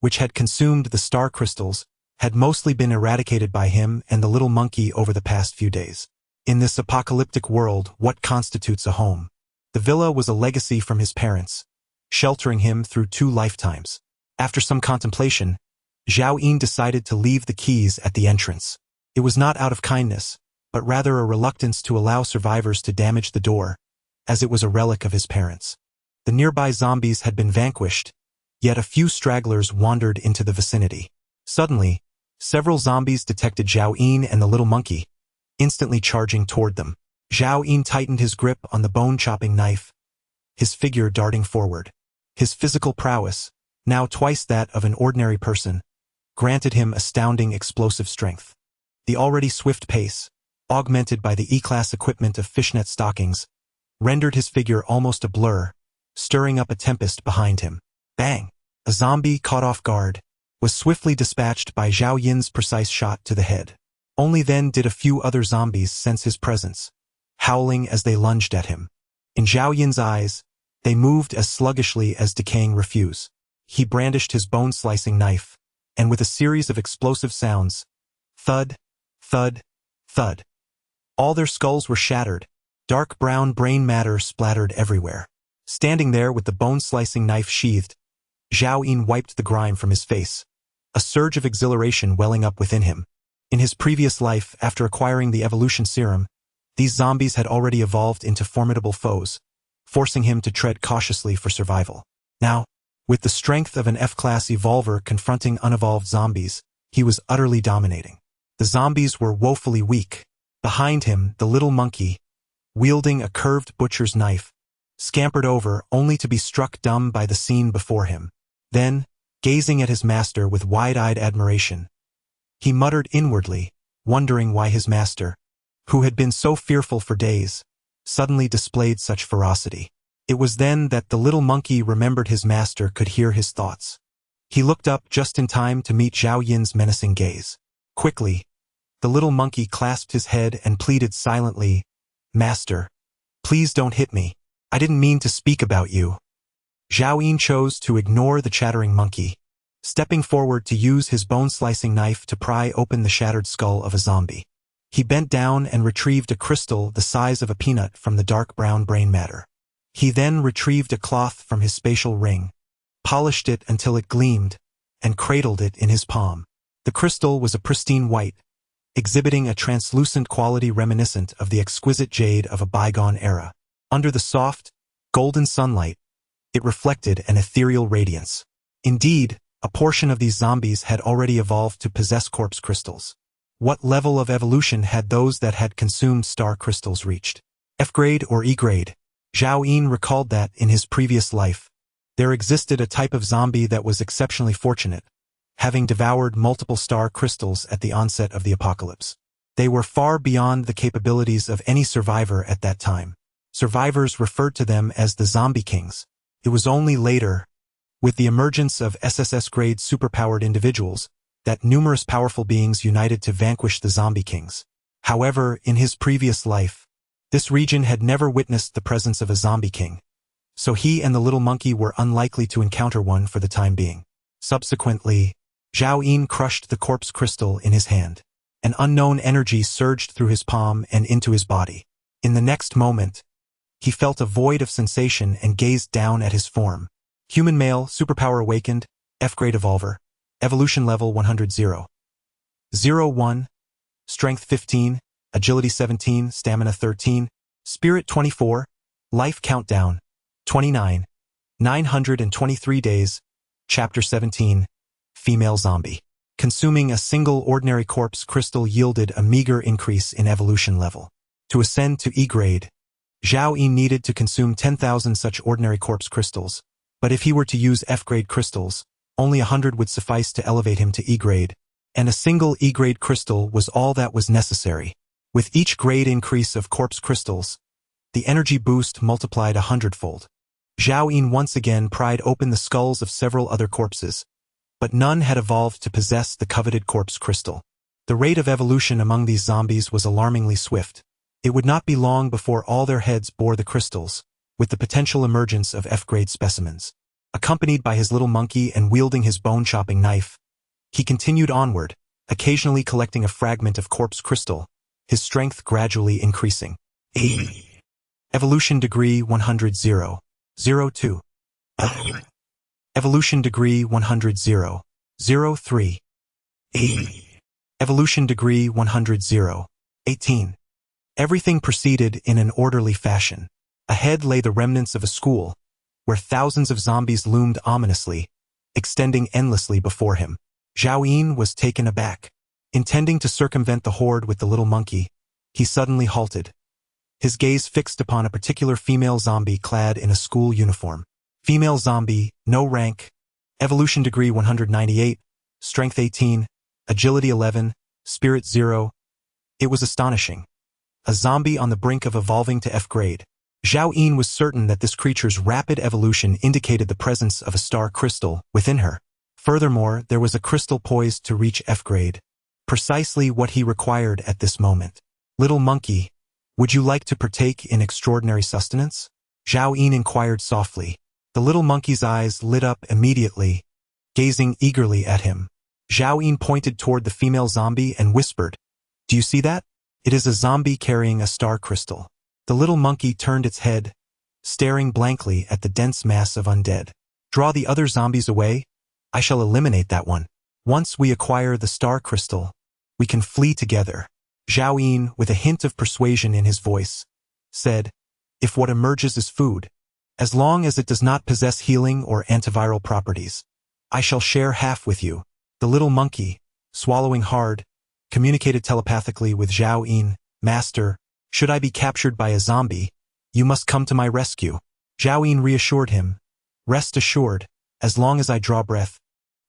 which had consumed the star crystals, had mostly been eradicated by him and the little monkey over the past few days. In this apocalyptic world, what constitutes a home? The villa was a legacy from his parents, sheltering him through 2 lifetimes. After some contemplation, Zhao Yin decided to leave the keys at the entrance. It was not out of kindness, but rather a reluctance to allow survivors to damage the door, as it was a relic of his parents. The nearby zombies had been vanquished, yet a few stragglers wandered into the vicinity. Suddenly, several zombies detected Zhao Yin and the little monkey, instantly charging toward them. Zhao Yin tightened his grip on the bone-chopping knife, his figure darting forward. His physical prowess, now twice that of an ordinary person, granted him astounding explosive strength. The already swift pace, augmented by the E-class equipment of fishnet stockings, rendered his figure almost a blur, stirring up a tempest behind him. Bang! A zombie, caught off guard, was swiftly dispatched by Zhao Yin's precise shot to the head. Only then did a few other zombies sense his presence, howling as they lunged at him. In Zhao Yin's eyes, they moved as sluggishly as decaying refuse. He brandished his bone-slicing knife, and with a series of explosive sounds, thud, thud, thud. All their skulls were shattered, dark brown brain matter splattered everywhere. Standing there with the bone-slicing knife sheathed, Zhao Yin wiped the grime from his face, a surge of exhilaration welling up within him. In his previous life, after acquiring the evolution serum, these zombies had already evolved into formidable foes, forcing him to tread cautiously for survival. Now, with the strength of an F-class evolver confronting unevolved zombies, he was utterly dominating. The zombies were woefully weak. Behind him, the little monkey, wielding a curved butcher's knife, scampered over only to be struck dumb by the scene before him. Then, gazing at his master with wide-eyed admiration, he muttered inwardly, wondering why his master, who had been so fearful for days, suddenly displayed such ferocity. It was then that the little monkey remembered his master could hear his thoughts. He looked up just in time to meet Zhao Yin's menacing gaze. Quickly, the little monkey clasped his head and pleaded silently, "Master, please don't hit me. I didn't mean to speak about you." Zhao Yin chose to ignore the chattering monkey, stepping forward to use his bone-slicing knife to pry open the shattered skull of a zombie. He bent down and retrieved a crystal the size of a peanut from the dark brown brain matter. He then retrieved a cloth from his spatial ring, polished it until it gleamed, and cradled it in his palm. The crystal was a pristine white, exhibiting a translucent quality reminiscent of the exquisite jade of a bygone era. Under the soft, golden sunlight, it reflected an ethereal radiance. Indeed, a portion of these zombies had already evolved to possess corpse crystals. What level of evolution had those that had consumed star crystals reached? F grade or E grade? Zhao Yin recalled that, in his previous life, there existed a type of zombie that was exceptionally fortunate, having devoured multiple star crystals at the onset of the apocalypse. They were far beyond the capabilities of any survivor at that time. Survivors referred to them as the Zombie Kings. It was only later, with the emergence of SSS-grade superpowered individuals, that numerous powerful beings united to vanquish the Zombie Kings. However, in his previous life, this region had never witnessed the presence of a Zombie King, so he and the little monkey were unlikely to encounter one for the time being. Subsequently, Zhao Yin crushed the corpse crystal in his hand. An unknown energy surged through his palm and into his body. In the next moment, he felt a void of sensation and gazed down at his form. Human male, superpower awakened, F-grade evolver, evolution level 100. 0-1, strength 15, agility 17, stamina 13, spirit 24, life countdown 29, 923 days, chapter 17, female zombie. Consuming a single ordinary corpse crystal yielded a meager increase in evolution level. To ascend to E grade, Zhao Yin needed to consume 10,000 such ordinary corpse crystals, but if he were to use F-grade crystals, only 100 would suffice to elevate him to E grade, and a single E grade crystal was all that was necessary. With each grade increase of corpse crystals, the energy boost multiplied 100-fold. Zhao Yin once again pried open the skulls of several other corpses, but none had evolved to possess the coveted corpse crystal. The rate of evolution among these zombies was alarmingly swift. It would not be long before all their heads bore the crystals, with the potential emergence of F-grade specimens. Accompanied by his little monkey and wielding his bone-chopping knife, he continued onward, occasionally collecting a fragment of corpse crystal, his strength gradually increasing. Evolution degree 100. 02. Evolution degree 100. 03. Evolution degree 100. 18. Everything proceeded in an orderly fashion. Ahead lay the remnants of a school, where thousands of zombies loomed ominously, extending endlessly before him. Zhao Yin was taken aback. Intending to circumvent the horde with the little monkey, he suddenly halted, his gaze fixed upon a particular female zombie clad in a school uniform. Female zombie, no rank, evolution degree 198, strength 18, agility 11, spirit 0. It was astonishing. A zombie on the brink of evolving to F-grade. Zhao Yin was certain that this creature's rapid evolution indicated the presence of a star crystal within her. Furthermore, there was a crystal poised to reach F-grade, precisely what he required at this moment. Little monkey, would you like to partake in extraordinary sustenance? Zhao Yin inquired softly. The little monkey's eyes lit up immediately, gazing eagerly at him. Zhao Yin pointed toward the female zombie and whispered, "Do you see that? It is a zombie carrying a star crystal." The little monkey turned its head, staring blankly at the dense mass of undead. "Draw the other zombies away. I shall eliminate that one. Once we acquire the star crystal, we can flee together." Zhao Yin, with a hint of persuasion in his voice, said, "If what emerges is food, as long as it does not possess healing or antiviral properties, I shall share half with you." The little monkey, swallowing hard, communicated telepathically with Zhao Yin, "Master, should I be captured by a zombie, you must come to my rescue." Zhao Yin reassured him, "Rest assured, as long as I draw breath,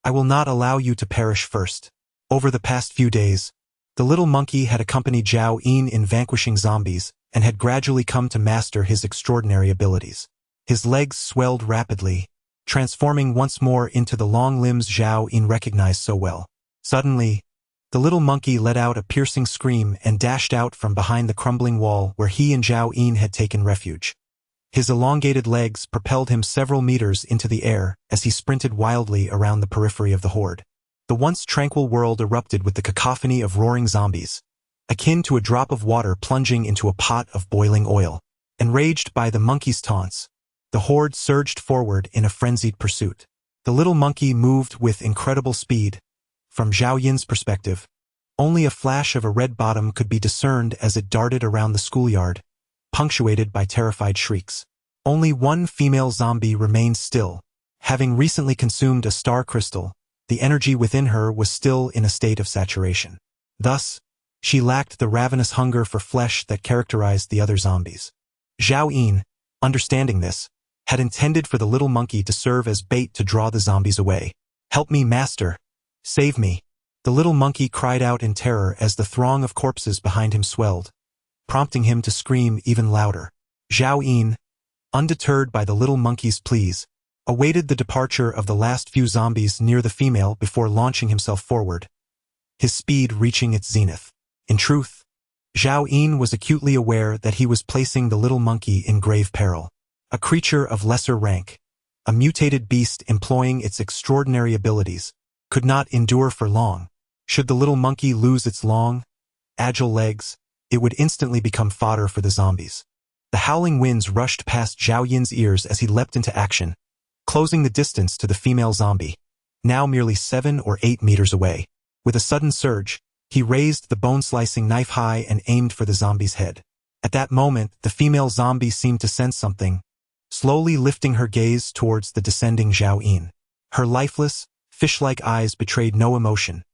I will not allow you to perish first." Over the past few days, the little monkey had accompanied Zhao Yin in vanquishing zombies and had gradually come to master his extraordinary abilities. His legs swelled rapidly, transforming once more into the long limbs Zhao Yin recognized so well. Suddenly, the little monkey let out a piercing scream and dashed out from behind the crumbling wall where he and Zhao Yin had taken refuge. His elongated legs propelled him several meters into the air as he sprinted wildly around the periphery of the horde. The once tranquil world erupted with the cacophony of roaring zombies, akin to a drop of water plunging into a pot of boiling oil. Enraged by the monkey's taunts, the horde surged forward in a frenzied pursuit. The little monkey moved with incredible speed. From Zhao Yin's perspective, Only a flash of a red bottom could be discerned as it darted around the schoolyard, punctuated by terrified shrieks. Only one female zombie remained still. Having recently consumed a star crystal, the energy within her was still in a state of saturation. Thus, she lacked the ravenous hunger for flesh that characterized the other zombies. Zhao Yin, understanding this, had intended for the little monkey to serve as bait to draw the zombies away. "Help me, master! Save me!" The little monkey cried out in terror as the throng of corpses behind him swelled, prompting him to scream even louder. Zhao Yin, undeterred by the little monkey's pleas, awaited the departure of the last few zombies near the female before launching himself forward, his speed reaching its zenith. In truth, Zhao Yin was acutely aware that he was placing the little monkey in grave peril. A creature of lesser rank, a mutated beast employing its extraordinary abilities, could not endure for long. Should the little monkey lose its long, agile legs, it would instantly become fodder for the zombies. The howling winds rushed past Zhao Yin's ears as he leapt into action, closing the distance to the female zombie, now merely 7 or 8 meters away. With a sudden surge, he raised the bone-slicing knife high and aimed for the zombie's head. At that moment, the female zombie seemed to sense something, slowly lifting her gaze towards the descending Zhao Yin. Her lifeless, fish-like eyes betrayed no emotion.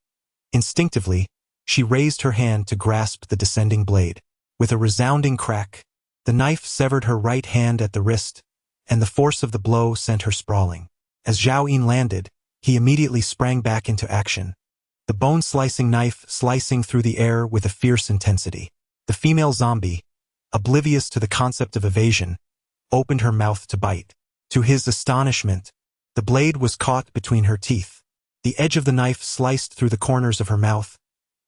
Instinctively, she raised her hand to grasp the descending blade. With a resounding crack, the knife severed her right hand at the wrist, and the force of the blow sent her sprawling. As Zhao Yin landed, he immediately sprang back into action, the bone-slicing knife slicing through the air with a fierce intensity. The female zombie, oblivious to the concept of evasion, opened her mouth to bite. To his astonishment, the blade was caught between her teeth. The edge of the knife sliced through the corners of her mouth,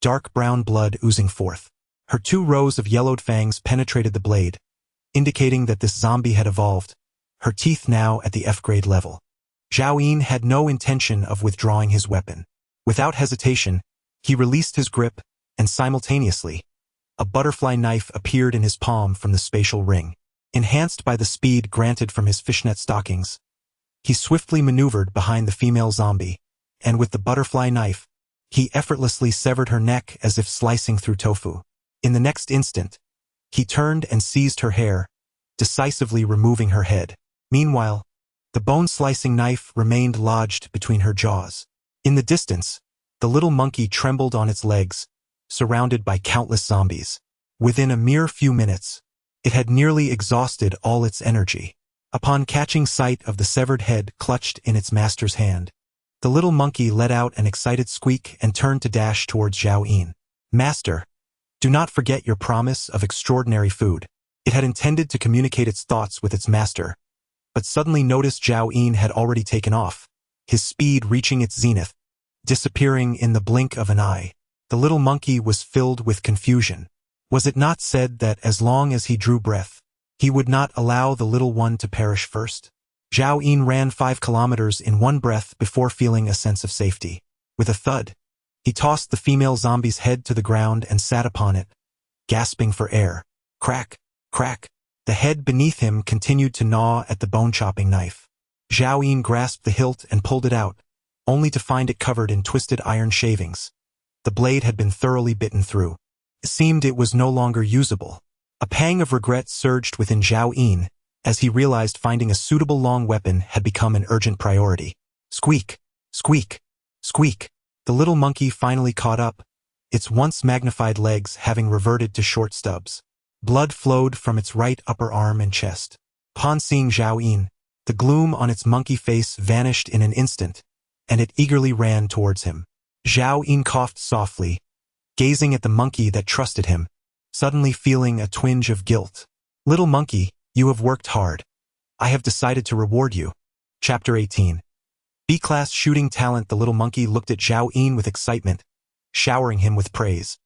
dark brown blood oozing forth. Her 2 rows of yellowed fangs penetrated the blade, indicating that this zombie had evolved, her teeth now at the F-grade level. Zhao Yin had no intention of withdrawing his weapon. Without hesitation, he released his grip, and simultaneously, a butterfly knife appeared in his palm from the spatial ring. Enhanced by the speed granted from his fishnet stockings, he swiftly maneuvered behind the female zombie, and with the butterfly knife, he effortlessly severed her neck as if slicing through tofu. In the next instant, he turned and seized her hair, decisively removing her head. Meanwhile, the bone-slicing knife remained lodged between her jaws. In the distance, the little monkey trembled on its legs, surrounded by countless zombies. Within a mere few minutes, it had nearly exhausted all its energy. Upon catching sight of the severed head clutched in its master's hand, the little monkey let out an excited squeak and turned to dash towards Zhao Yin. "Master, do not forget your promise of extraordinary food." It had intended to communicate its thoughts with its master, but suddenly noticed Zhao Yin had already taken off, his speed reaching its zenith, disappearing in the blink of an eye. The little monkey was filled with confusion. Was it not said that as long as he drew breath, he would not allow the little one to perish first? Zhao Yin ran 5 kilometers in one breath before feeling a sense of safety. With a thud, he tossed the female zombie's head to the ground and sat upon it, gasping for air. Crack, crack. The head beneath him continued to gnaw at the bone-chopping knife. Zhao Yin grasped the hilt and pulled it out, only to find it covered in twisted iron shavings. The blade had been thoroughly bitten through. It seemed it was no longer usable. A pang of regret surged within Zhao Yin as he realized finding a suitable long weapon had become an urgent priority. Squeak, squeak, squeak. The little monkey finally caught up, its once magnified legs having reverted to short stubs. Blood flowed from its right upper arm and chest. Upon seeing Zhao Yin, the gloom on its monkey face vanished in an instant, and it eagerly ran towards him. Zhao Yin coughed softly, gazing at the monkey that trusted him, suddenly feeling a twinge of guilt. "Little monkey, you have worked hard. I have decided to reward you." Chapter 18. B-class shooting talent. The little monkey looked at Zhao Yin with excitement, showering him with praise.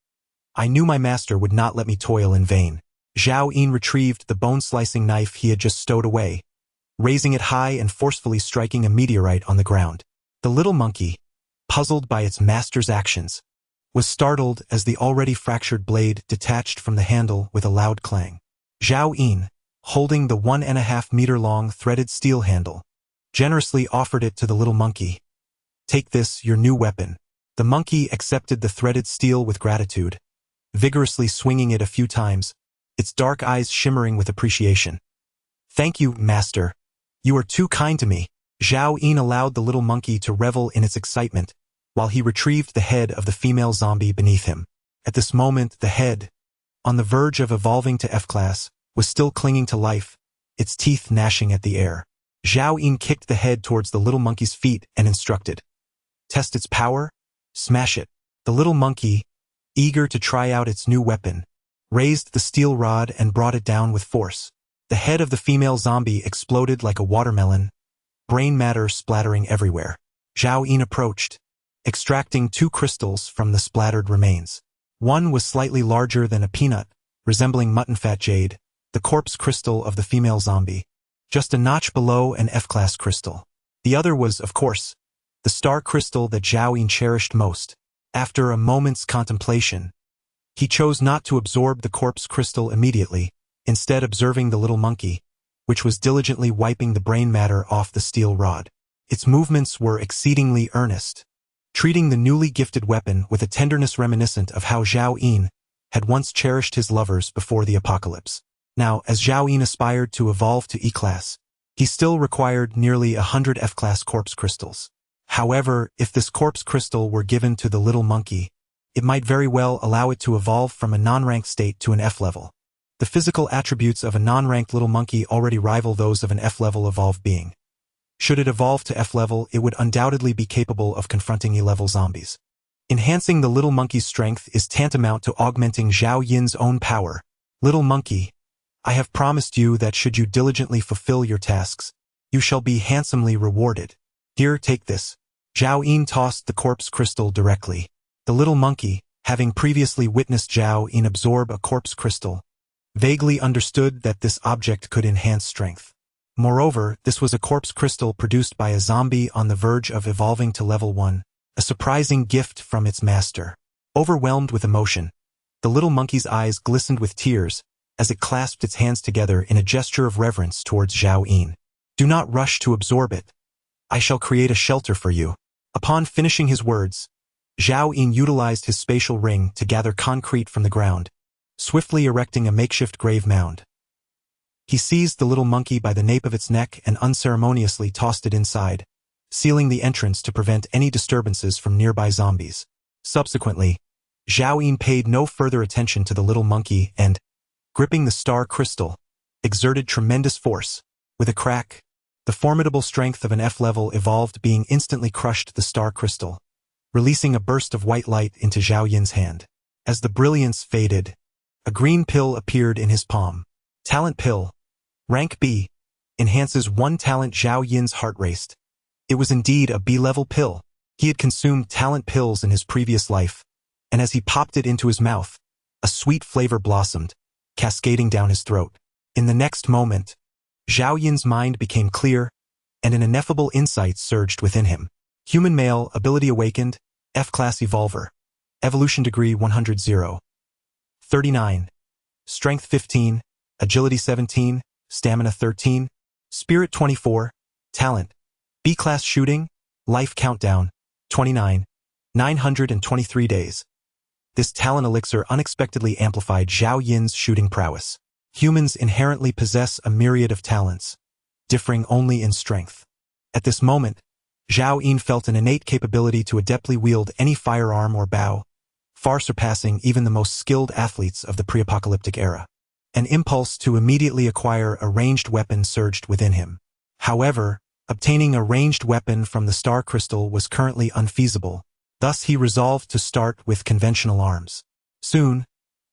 "I knew my master would not let me toil in vain." Zhao Yin retrieved the bone-slicing knife he had just stowed away, raising it high and forcefully striking a meteorite on the ground. The little monkey, puzzled by its master's actions, was startled as the already fractured blade detached from the handle with a loud clang. Zhao Yin, holding the 1.5-meter-long threaded steel handle, generously offered it to the little monkey. "Take this, your new weapon. The monkey accepted the threaded steel with gratitude, vigorously swinging it a few times, its dark eyes shimmering with appreciation. "Thank you, master. You are too kind to me." Zhao Yin allowed the little monkey to revel in its excitement, while he retrieved the head of the female zombie beneath him. At this moment, the head, on the verge of evolving to F-class, was still clinging to life, its teeth gnashing at the air. Zhao Yin kicked the head towards the little monkey's feet and instructed, "Test its power? Smash it." The little monkey, eager to try out its new weapon, raised the steel rod and brought it down with force. The head of the female zombie exploded like a watermelon, brain matter splattering everywhere. Zhao Yin approached, extracting 2 crystals from the splattered remains. One was slightly larger than a peanut, resembling mutton fat jade, the corpse crystal of the female zombie, just a notch below an F-class crystal. The other was, of course, the star crystal that Zhao Yin cherished most. After a moment's contemplation, he chose not to absorb the corpse crystal immediately, instead observing the little monkey, which was diligently wiping the brain matter off the steel rod. Its movements were exceedingly earnest, treating the newly gifted weapon with a tenderness reminiscent of how Zhao Yin had once cherished his lovers before the apocalypse. Now, as Zhao Yin aspired to evolve to E-class, he still required nearly 100 F-class corpse crystals. However, if this corpse crystal were given to the little monkey, it might very well allow it to evolve from a non-ranked state to an F-level. The physical attributes of a non-ranked little monkey already rival those of an F-level evolved being. Should it evolve to F-level, it would undoubtedly be capable of confronting E-level zombies. Enhancing the little monkey's strength is tantamount to augmenting Zhao Yin's own power. "Little monkey, I have promised you that should you diligently fulfill your tasks, you shall be handsomely rewarded. Here, take this." Zhao Yin tossed the corpse crystal directly. The little monkey, having previously witnessed Zhao Yin absorb a corpse crystal, vaguely understood that this object could enhance strength. Moreover, this was a corpse crystal produced by a zombie on the verge of evolving to level 1, a surprising gift from its master. Overwhelmed with emotion, the little monkey's eyes glistened with tears as it clasped its hands together in a gesture of reverence towards Zhao Yin. "Do not rush to absorb it. I shall create a shelter for you." Upon finishing his words, Zhao Yin utilized his spatial ring to gather concrete from the ground, swiftly erecting a makeshift grave mound. He seized the little monkey by the nape of its neck and unceremoniously tossed it inside, sealing the entrance to prevent any disturbances from nearby zombies. Subsequently, Zhao Yin paid no further attention to the little monkey and, gripping the star crystal, exerted tremendous force. With a crack, the formidable strength of an F-level evolved being instantly crushed the star crystal, releasing a burst of white light into Zhao Yin's hand. As the brilliance faded, a green pill appeared in his palm. Talent pill. Rank B. Enhances 1 talent. Zhao Yin's heart raced. It was indeed a B-level pill. He had consumed talent pills in his previous life, and as he popped it into his mouth, a sweet flavor blossomed, cascading down his throat. In the next moment, Zhao Yin's mind became clear, and an ineffable insight surged within him. Human male, ability awakened, F-class evolver. Evolution degree 100 0. 39. Strength 15, agility 17, stamina 13, spirit 24, talent. B-class shooting, life countdown, 29, 923 days. This talent elixir unexpectedly amplified Zhao Yin's shooting prowess. Humans inherently possess a myriad of talents, differing only in strength. At this moment, Zhao Yin felt an innate capability to adeptly wield any firearm or bow, far surpassing even the most skilled athletes of the pre-apocalyptic era. An impulse to immediately acquire a ranged weapon surged within him. However, obtaining a ranged weapon from the star crystal was currently unfeasible. Thus he resolved to start with conventional arms. Soon,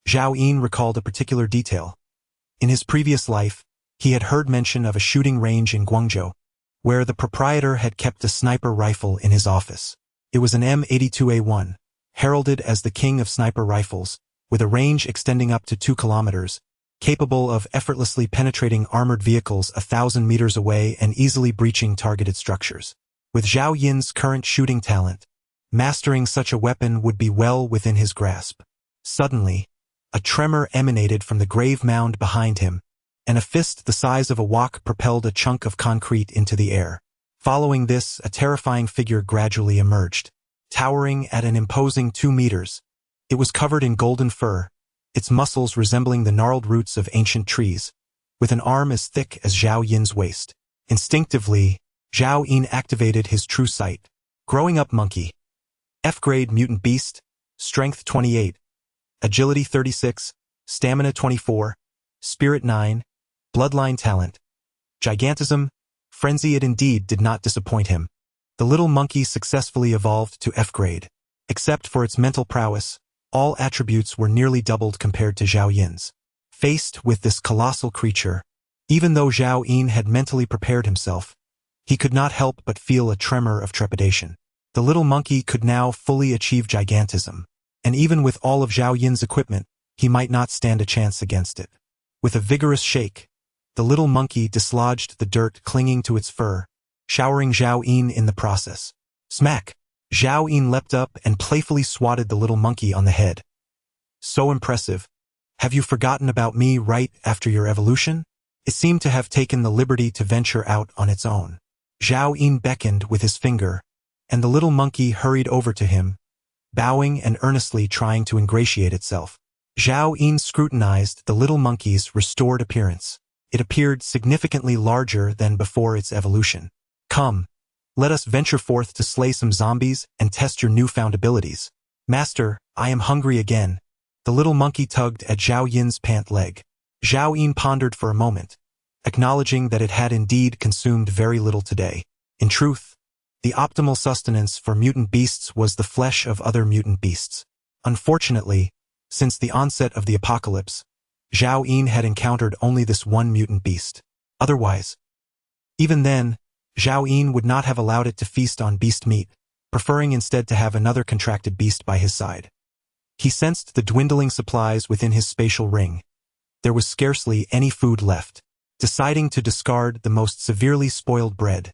Zhao Yin recalled a particular detail. In his previous life, he had heard mention of a shooting range in Guangzhou, where the proprietor had kept a sniper rifle in his office. It was an M82A1, heralded as the king of sniper rifles, with a range extending up to 2 kilometers, capable of effortlessly penetrating armored vehicles 1,000 meters away and easily breaching targeted structures. With Zhao Yin's current shooting talent, mastering such a weapon would be well within his grasp. Suddenly, a tremor emanated from the grave mound behind him, and a fist the size of a wok propelled a chunk of concrete into the air. Following this, a terrifying figure gradually emerged. towering at an imposing 2 meters. It was covered in golden fur, its muscles resembling the gnarled roots of ancient trees, with an arm as thick as Zhao Yin's waist. Instinctively, Zhao Yin activated his true sight. Growing up monkey. F-grade mutant beast, strength 28, agility 36, stamina 24, spirit 9, bloodline talent. Gigantism, frenzy. It indeed did not disappoint him. The little monkey successfully evolved to F-grade. Except for its mental prowess, all attributes were nearly doubled compared to Zhao Yin's. Faced with this colossal creature, even though Zhao Yin had mentally prepared himself, he could not help but feel a tremor of trepidation. The little monkey could now fully achieve gigantism, and even with all of Zhao Yin's equipment, he might not stand a chance against it. With a vigorous shake, the little monkey dislodged the dirt clinging to its fur, showering Zhao Yin in the process. Smack! Zhao Yin leapt up and playfully swatted the little monkey on the head. So impressive. Have you forgotten about me right after your evolution? It seemed to have taken the liberty to venture out on its own. Zhao Yin beckoned with his finger, and the little monkey hurried over to him, bowing and earnestly trying to ingratiate itself. Zhao Yin scrutinized the little monkey's restored appearance. It appeared significantly larger than before its evolution. Come, let us venture forth to slay some zombies and test your newfound abilities. Master, I am hungry again. The little monkey tugged at Zhao Yin's pant leg. Zhao Yin pondered for a moment, acknowledging that it had indeed consumed very little today. In truth, the optimal sustenance for mutant beasts was the flesh of other mutant beasts. Unfortunately, since the onset of the apocalypse, Zhao Yin had encountered only this one mutant beast. Otherwise, even then, Zhao Yin would not have allowed it to feast on beast meat, preferring instead to have another contracted beast by his side. He sensed the dwindling supplies within his spatial ring. There was scarcely any food left. Deciding to discard the most severely spoiled bread,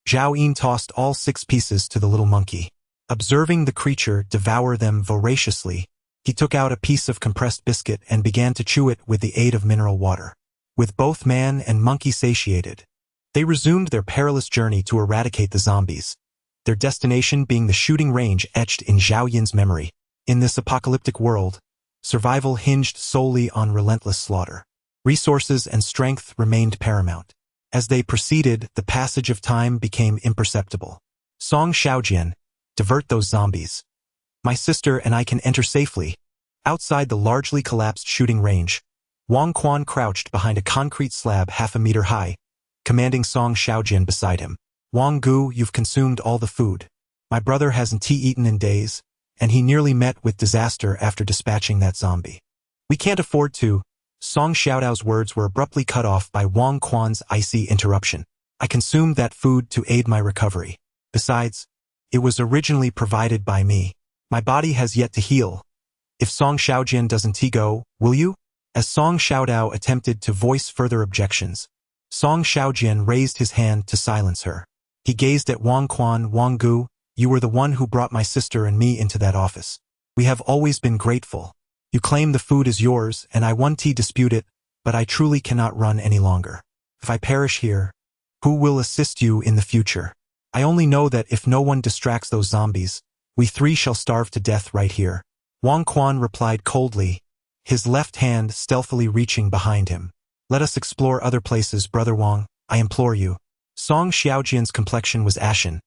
Zhao Yin tossed all 6 pieces to the little monkey. Observing the creature devour them voraciously, he took out a piece of compressed biscuit and began to chew it with the aid of mineral water. With both man and monkey satiated, they resumed their perilous journey to eradicate the zombies, their destination being the shooting range etched in Zhao Yin's memory. In this apocalyptic world, survival hinged solely on relentless slaughter. Resources and strength remained paramount. As they proceeded, the passage of time became imperceptible. Song Xiaojian, divert those zombies. My sister and I can enter safely. Outside the largely collapsed shooting range, Wang Quan crouched behind a concrete slab half a meter high, commanding Song Xiaojian beside him. Wang Gu, you've consumed all the food. My brother hasn't eaten in days, and he nearly met with disaster after dispatching that zombie. We can't afford to. Song Xiaodao's words were abruptly cut off by Wang Quan's icy interruption. I consumed that food to aid my recovery. Besides, it was originally provided by me. My body has yet to heal. If Song Xiaojian doesn't go, will you? As Song Xiaodao attempted to voice further objections, Song Xiaojian raised his hand to silence her. He gazed at Wang Quan. Wang Gu, you were the one who brought my sister and me into that office. We have always been grateful. You claim the food is yours, and I won't dispute it, but I truly cannot run any longer. If I perish here, who will assist you in the future? I only know that if no one distracts those zombies, we 3 shall starve to death right here. Wang Quan replied coldly, his left hand stealthily reaching behind him. Let us explore other places, Brother Wang, I implore you. Song Xiaojian's complexion was ashen,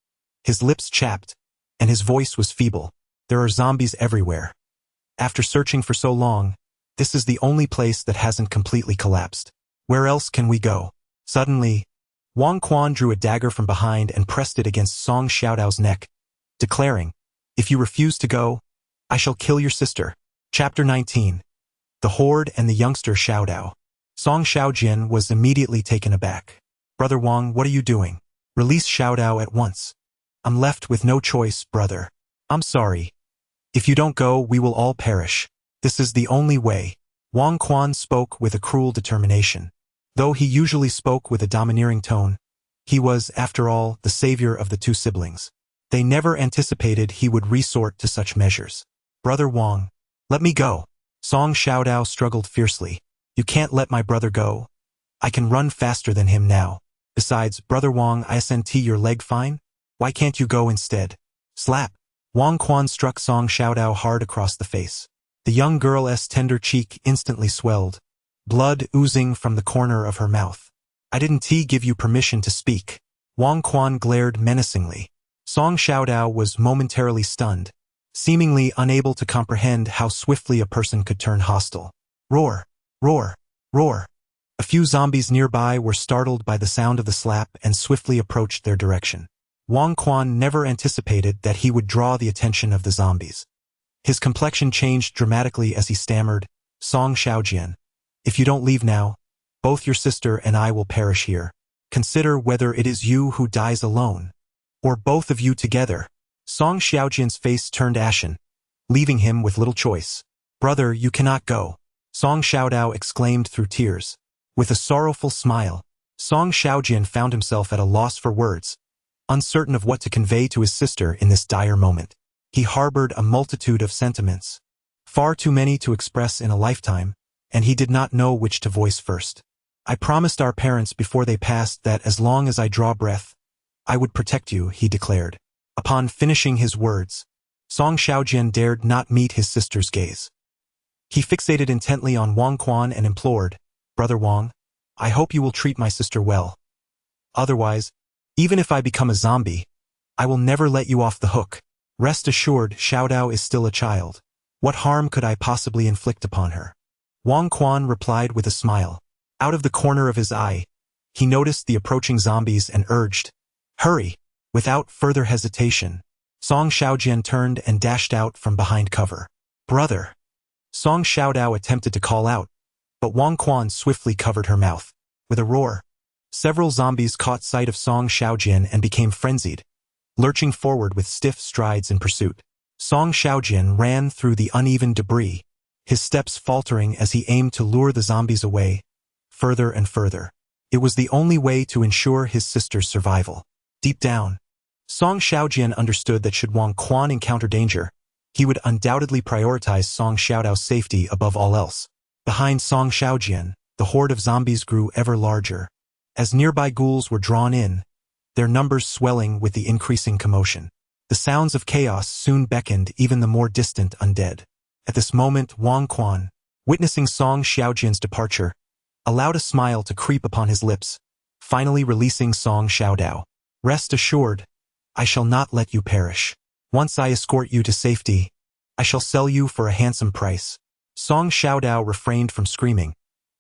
his lips chapped, and his voice was feeble. There are zombies everywhere. After searching for so long, this is the only place that hasn't completely collapsed. Where else can we go? Suddenly, Wang Quan drew a dagger from behind and pressed it against Song Xiaodao's neck, declaring, if you refuse to go, I shall kill your sister. Chapter 19. The Horde and the Youngster Xiaodao. Song Xiaojian was immediately taken aback. Brother Wang, what are you doing? Release Xiaodao at once. I'm left with no choice, brother. I'm sorry. If you don't go, we will all perish. This is the only way. Wang Quan spoke with a cruel determination. Though he usually spoke with a domineering tone, he was, after all, the savior of the 2 siblings. They never anticipated he would resort to such measures. Brother Wang, let me go. Song Xiaodao struggled fiercely. You can't let my brother go. I can run faster than him now. Besides, Brother Wang, isn't your leg fine? Why can't you go instead? Slap. Wang Quan struck Song Xiaodao hard across the face. The young girl's tender cheek instantly swelled, blood oozing from the corner of her mouth. I didn't give you permission to speak. Wang Quan glared menacingly. Song Xiaodao was momentarily stunned, seemingly unable to comprehend how swiftly a person could turn hostile. Roar! Roar! Roar! A few zombies nearby were startled by the sound of the slap and swiftly approached their direction. Wang Quan never anticipated that he would draw the attention of the zombies. His complexion changed dramatically as he stammered, Song Xiaojian, if you don't leave now, both your sister and I will perish here. Consider whether it is you who dies alone, or both of you together. Song Xiaojian's face turned ashen, leaving him with little choice. Brother, you cannot go. Song Xiaodao exclaimed through tears. With a sorrowful smile, Song Xiaojian found himself at a loss for words, uncertain of what to convey to his sister in this dire moment. He harbored a multitude of sentiments, far too many to express in a lifetime, and he did not know which to voice first. I promised our parents before they passed that as long as I draw breath, I would protect you, he declared. Upon finishing his words, Song Xiaojian dared not meet his sister's gaze. He fixated intently on Wang Quan and implored, Brother Wang, I hope you will treat my sister well. Otherwise, even if I become a zombie, I will never let you off the hook. Rest assured, Xiaodao is still a child. What harm could I possibly inflict upon her? Wang Quan replied with a smile. Out of the corner of his eye, he noticed the approaching zombies and urged, Hurry! Without further hesitation, Song Xiaojian turned and dashed out from behind cover. Brother! Song Xiaodao attempted to call out, but Wang Quan swiftly covered her mouth. With a roar, several zombies caught sight of Song Xiaojian and became frenzied, lurching forward with stiff strides in pursuit. Song Xiaojian ran through the uneven debris, his steps faltering as he aimed to lure the zombies away, further and further. It was the only way to ensure his sister's survival. Deep down, Song Xiaojian understood that should Wang Quan encounter danger, he would undoubtedly prioritize Song Xiaodao's safety above all else. Behind Song Xiaojian, the horde of zombies grew ever larger. As nearby ghouls were drawn in, their numbers swelling with the increasing commotion. The sounds of chaos soon beckoned even the more distant undead. At this moment, Wang Quan, witnessing Song Xiaojian's departure, allowed a smile to creep upon his lips, finally releasing Song Xiaodao. Rest assured, I shall not let you perish. Once I escort you to safety, I shall sell you for a handsome price. Song Xiaodao refrained from screaming,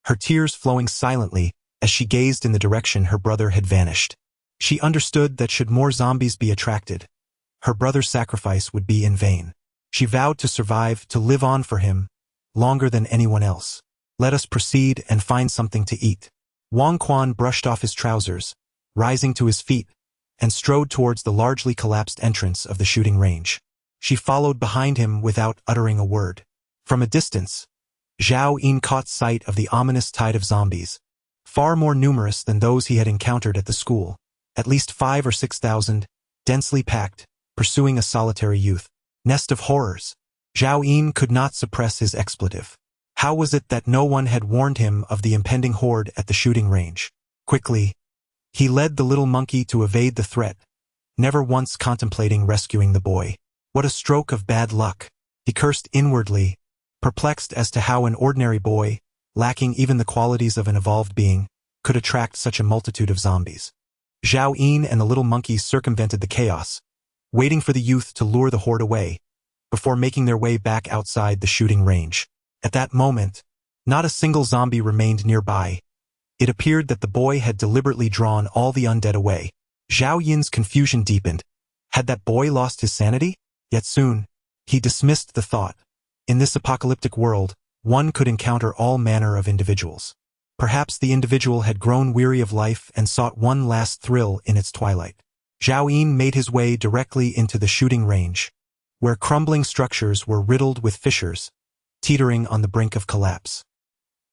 her tears flowing silently as she gazed in the direction her brother had vanished. She understood that should more zombies be attracted, her brother's sacrifice would be in vain. She vowed to survive, to live on for him, longer than anyone else. Let us proceed and find something to eat. Wang Quan brushed off his trousers, rising to his feet, and strode towards the largely collapsed entrance of the shooting range. She followed behind him without uttering a word. From a distance, Zhao Yin caught sight of the ominous tide of zombies, far more numerous than those he had encountered at the school, at least 5,000 or 6,000, densely packed, pursuing a solitary youth. Nest of horrors! Zhao Yin could not suppress his expletive. How was it that no one had warned him of the impending horde at the shooting range? Quickly, he led the little monkey to evade the threat, never once contemplating rescuing the boy. What a stroke of bad luck! He cursed inwardly, perplexed as to how an ordinary boy, lacking even the qualities of an evolved being, could attract such a multitude of zombies. Zhao Yin and the little monkey circumvented the chaos, waiting for the youth to lure the horde away, before making their way back outside the shooting range. At that moment, not a single zombie remained nearby. It appeared that the boy had deliberately drawn all the undead away. Zhao Yin's confusion deepened. Had that boy lost his sanity? Yet soon, he dismissed the thought. In this apocalyptic world, one could encounter all manner of individuals. Perhaps the individual had grown weary of life and sought one last thrill in its twilight. Zhao Yin made his way directly into the shooting range, where crumbling structures were riddled with fissures, teetering on the brink of collapse.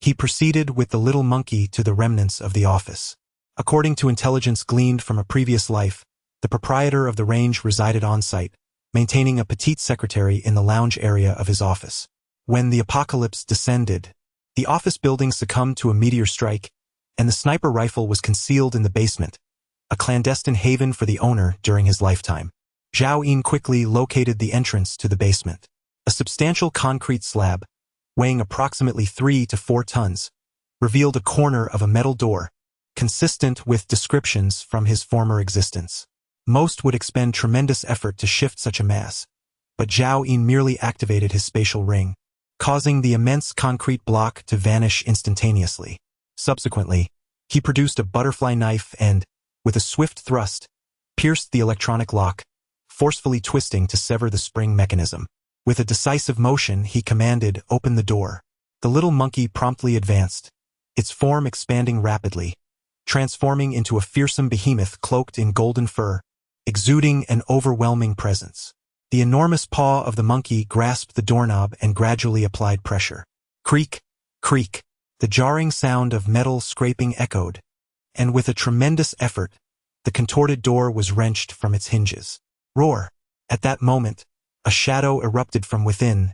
He proceeded with the little monkey to the remnants of the office. According to intelligence gleaned from a previous life, the proprietor of the range resided on-site, maintaining a petite secretary in the lounge area of his office. When the apocalypse descended, the office building succumbed to a meteor strike, and the sniper rifle was concealed in the basement, a clandestine haven for the owner during his lifetime. Zhao Yun quickly located the entrance to the basement. A substantial concrete slab, weighing approximately 3 to 4 tons, revealed a corner of a metal door, consistent with descriptions from his former existence. Most would expend tremendous effort to shift such a mass, but Zhao Yun merely activated his spatial ring, causing the immense concrete block to vanish instantaneously. Subsequently, he produced a butterfly knife and, with a swift thrust, pierced the electronic lock, forcefully twisting to sever the spring mechanism. With a decisive motion, he commanded, "Open the door." The little monkey promptly advanced, its form expanding rapidly, transforming into a fearsome behemoth cloaked in golden fur, exuding an overwhelming presence. The enormous paw of the monkey grasped the doorknob and gradually applied pressure. Creak, creak, the jarring sound of metal scraping echoed, and with a tremendous effort, the contorted door was wrenched from its hinges. Roar! At that moment, a shadow erupted from within,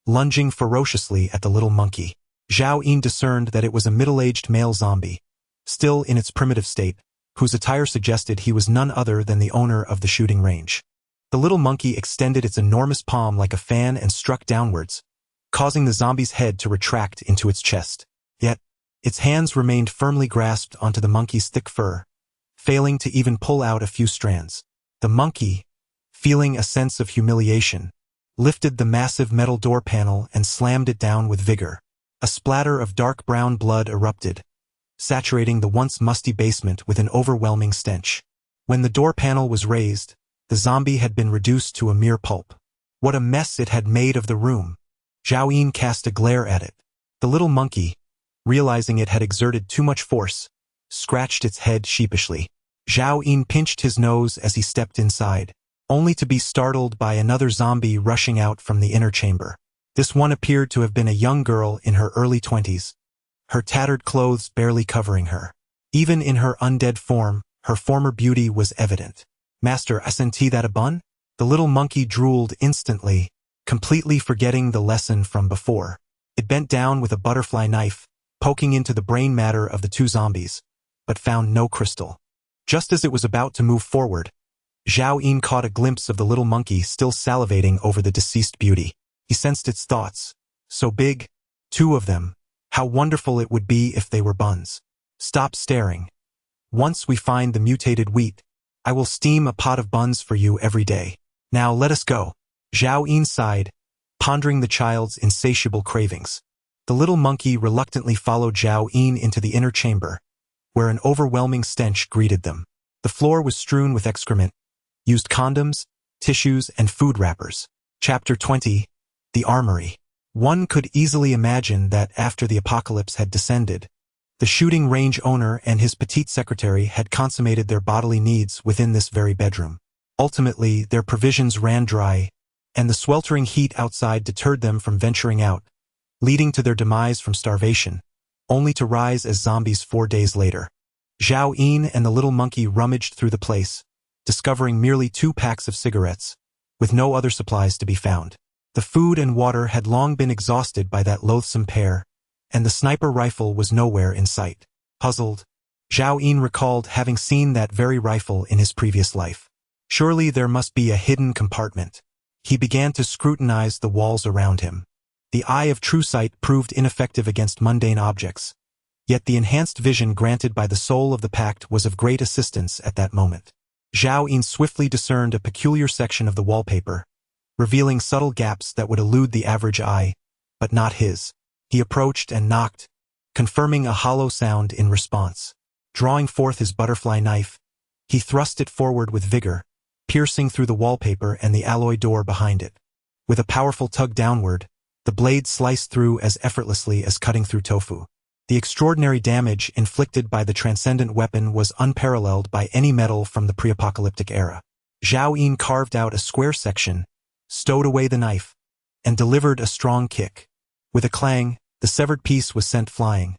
lunging ferociously at the little monkey. Zhao Yun discerned that it was a middle-aged male zombie, still in its primitive state, whose attire suggested he was none other than the owner of the shooting range. The little monkey extended its enormous palm like a fan and struck downwards, causing the zombie's head to retract into its chest. Yet, its hands remained firmly grasped onto the monkey's thick fur, failing to even pull out a few strands. The monkey, feeling a sense of humiliation, lifted the massive metal door panel and slammed it down with vigor. A splatter of dark brown blood erupted, saturating the once musty basement with an overwhelming stench. When the door panel was raised, the zombie had been reduced to a mere pulp. What a mess it had made of the room! Zhao Yun cast a glare at it. The little monkey, realizing it had exerted too much force, scratched its head sheepishly. Zhao Yun pinched his nose as he stepped inside, only to be startled by another zombie rushing out from the inner chamber. This one appeared to have been a young girl in her early 20s, her tattered clothes barely covering her. Even in her undead form, her former beauty was evident. "Master, isn't that a bun?" The little monkey drooled instantly, completely forgetting the lesson from before. It bent down with a butterfly knife, poking into the brain matter of the two zombies, but found no crystal. Just as it was about to move forward, Zhao Yun caught a glimpse of the little monkey still salivating over the deceased beauty. He sensed its thoughts. So big, 2 of them. How wonderful it would be if they were buns. Stop staring. Once we find the mutated wheat, I will steam a pot of buns for you every day. Now let us go. Zhao Yun sighed, pondering the child's insatiable cravings. The little monkey reluctantly followed Zhao Yun into the inner chamber, where an overwhelming stench greeted them. The floor was strewn with excrement, used condoms, tissues, and food wrappers. Chapter 20. The Armory. One could easily imagine that after the apocalypse had descended, the shooting range owner and his petite secretary had consummated their bodily needs within this very bedroom. Ultimately, their provisions ran dry, and the sweltering heat outside deterred them from venturing out, leading to their demise from starvation, only to rise as zombies 4 days later. Zhao Yun and the little monkey rummaged through the place, discovering merely 2 packs of cigarettes, with no other supplies to be found. The food and water had long been exhausted by that loathsome pair, and the sniper rifle was nowhere in sight. Puzzled, Zhao Yun recalled having seen that very rifle in his previous life. Surely there must be a hidden compartment. He began to scrutinize the walls around him. The eye of true sight proved ineffective against mundane objects, yet the enhanced vision granted by the soul of the pact was of great assistance at that moment. Zhao Yun swiftly discerned a peculiar section of the wallpaper, revealing subtle gaps that would elude the average eye, but not his. He approached and knocked, confirming a hollow sound in response. Drawing forth his butterfly knife, he thrust it forward with vigor, piercing through the wallpaper and the alloy door behind it. With a powerful tug downward, the blade sliced through as effortlessly as cutting through tofu. The extraordinary damage inflicted by the transcendent weapon was unparalleled by any metal from the pre-apocalyptic era. Zhao Yun carved out a square section, stowed away the knife, and delivered a strong kick. With a clang, the severed piece was sent flying,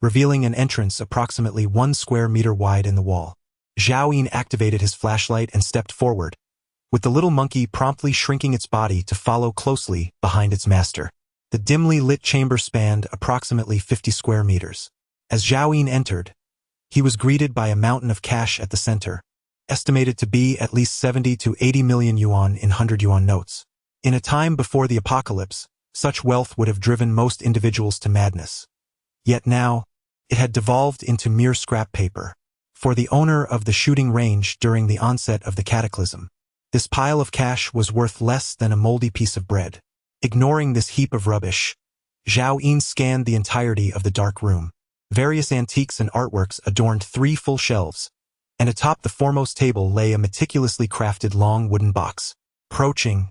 revealing an entrance approximately 1 square meter wide in the wall. Zhao Yun activated his flashlight and stepped forward, with the little monkey promptly shrinking its body to follow closely behind its master. The dimly lit chamber spanned approximately 50 square meters. As Zhao Yun entered, he was greeted by a mountain of cash at the center, estimated to be at least 70 to 80 million yuan in 100 yuan notes. In a time before the apocalypse, such wealth would have driven most individuals to madness. Yet now, it had devolved into mere scrap paper. For the owner of the shooting range during the onset of the cataclysm, this pile of cash was worth less than a moldy piece of bread. Ignoring this heap of rubbish, Zhao Yin scanned the entirety of the dark room. Various antiques and artworks adorned 3 full shelves, and atop the foremost table lay a meticulously crafted long wooden box. Approaching,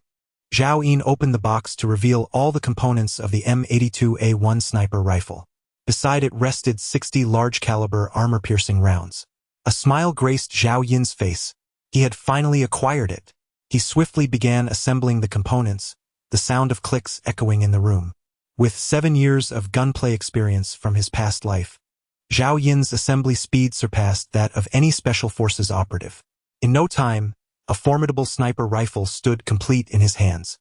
Zhao Yin opened the box to reveal all the components of the M82A1 sniper rifle. Beside it rested 60 large-caliber armor-piercing rounds. A smile graced Zhao Yin's face. He had finally acquired it. He swiftly began assembling the components, the sound of clicks echoing in the room. With 7 years of gunplay experience from his past life, Zhao Yin's assembly speed surpassed that of any special forces operative. In no time, a formidable sniper rifle stood complete in his hands.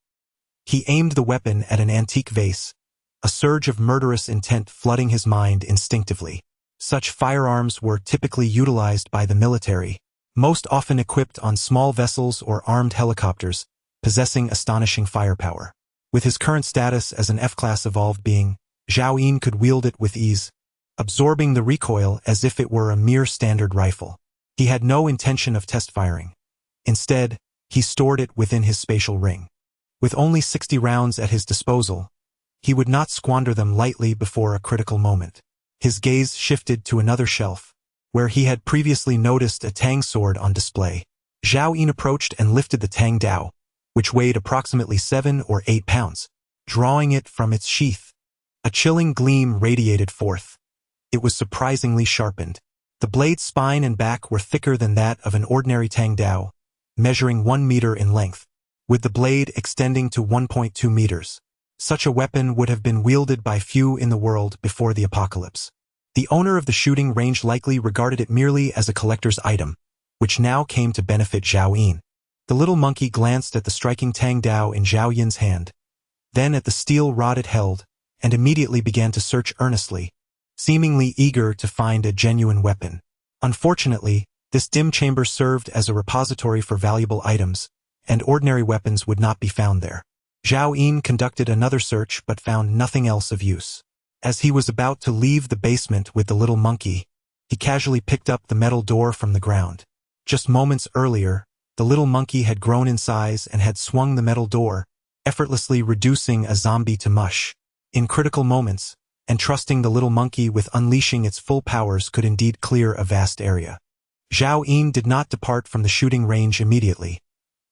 He aimed the weapon at an antique vase, a surge of murderous intent flooding his mind instinctively. Such firearms were typically utilized by the military, most often equipped on small vessels or armed helicopters, possessing astonishing firepower. With his current status as an F-class evolved being, Zhao Yin could wield it with ease, absorbing the recoil as if it were a mere standard rifle. He had no intention of test firing. Instead, he stored it within his spatial ring. With only 60 rounds at his disposal, he would not squander them lightly before a critical moment. His gaze shifted to another shelf, where he had previously noticed a Tang sword on display. Zhao Yin approached and lifted the Tang Dao, which weighed approximately 7 or 8 pounds. Drawing it from its sheath, a chilling gleam radiated forth. It was surprisingly sharpened. The blade's spine and back were thicker than that of an ordinary Tang Dao, measuring 1 meter in length, with the blade extending to 1.2 meters. Such a weapon would have been wielded by few in the world before the apocalypse. The owner of the shooting range likely regarded it merely as a collector's item, which now came to benefit Zhao Yin. The little monkey glanced at the striking Tang Dao in Zhao Yin's hand, then at the steel rod it held, and immediately began to search earnestly, seemingly eager to find a genuine weapon. Unfortunately, this dim chamber served as a repository for valuable items, and ordinary weapons would not be found there. Zhao Yin conducted another search but found nothing else of use. As he was about to leave the basement with the little monkey, he casually picked up the metal door from the ground. Just moments earlier, the little monkey had grown in size and had swung the metal door, effortlessly reducing a zombie to mush. In critical moments, entrusting the little monkey with unleashing its full powers could indeed clear a vast area. Zhao Yin did not depart from the shooting range immediately.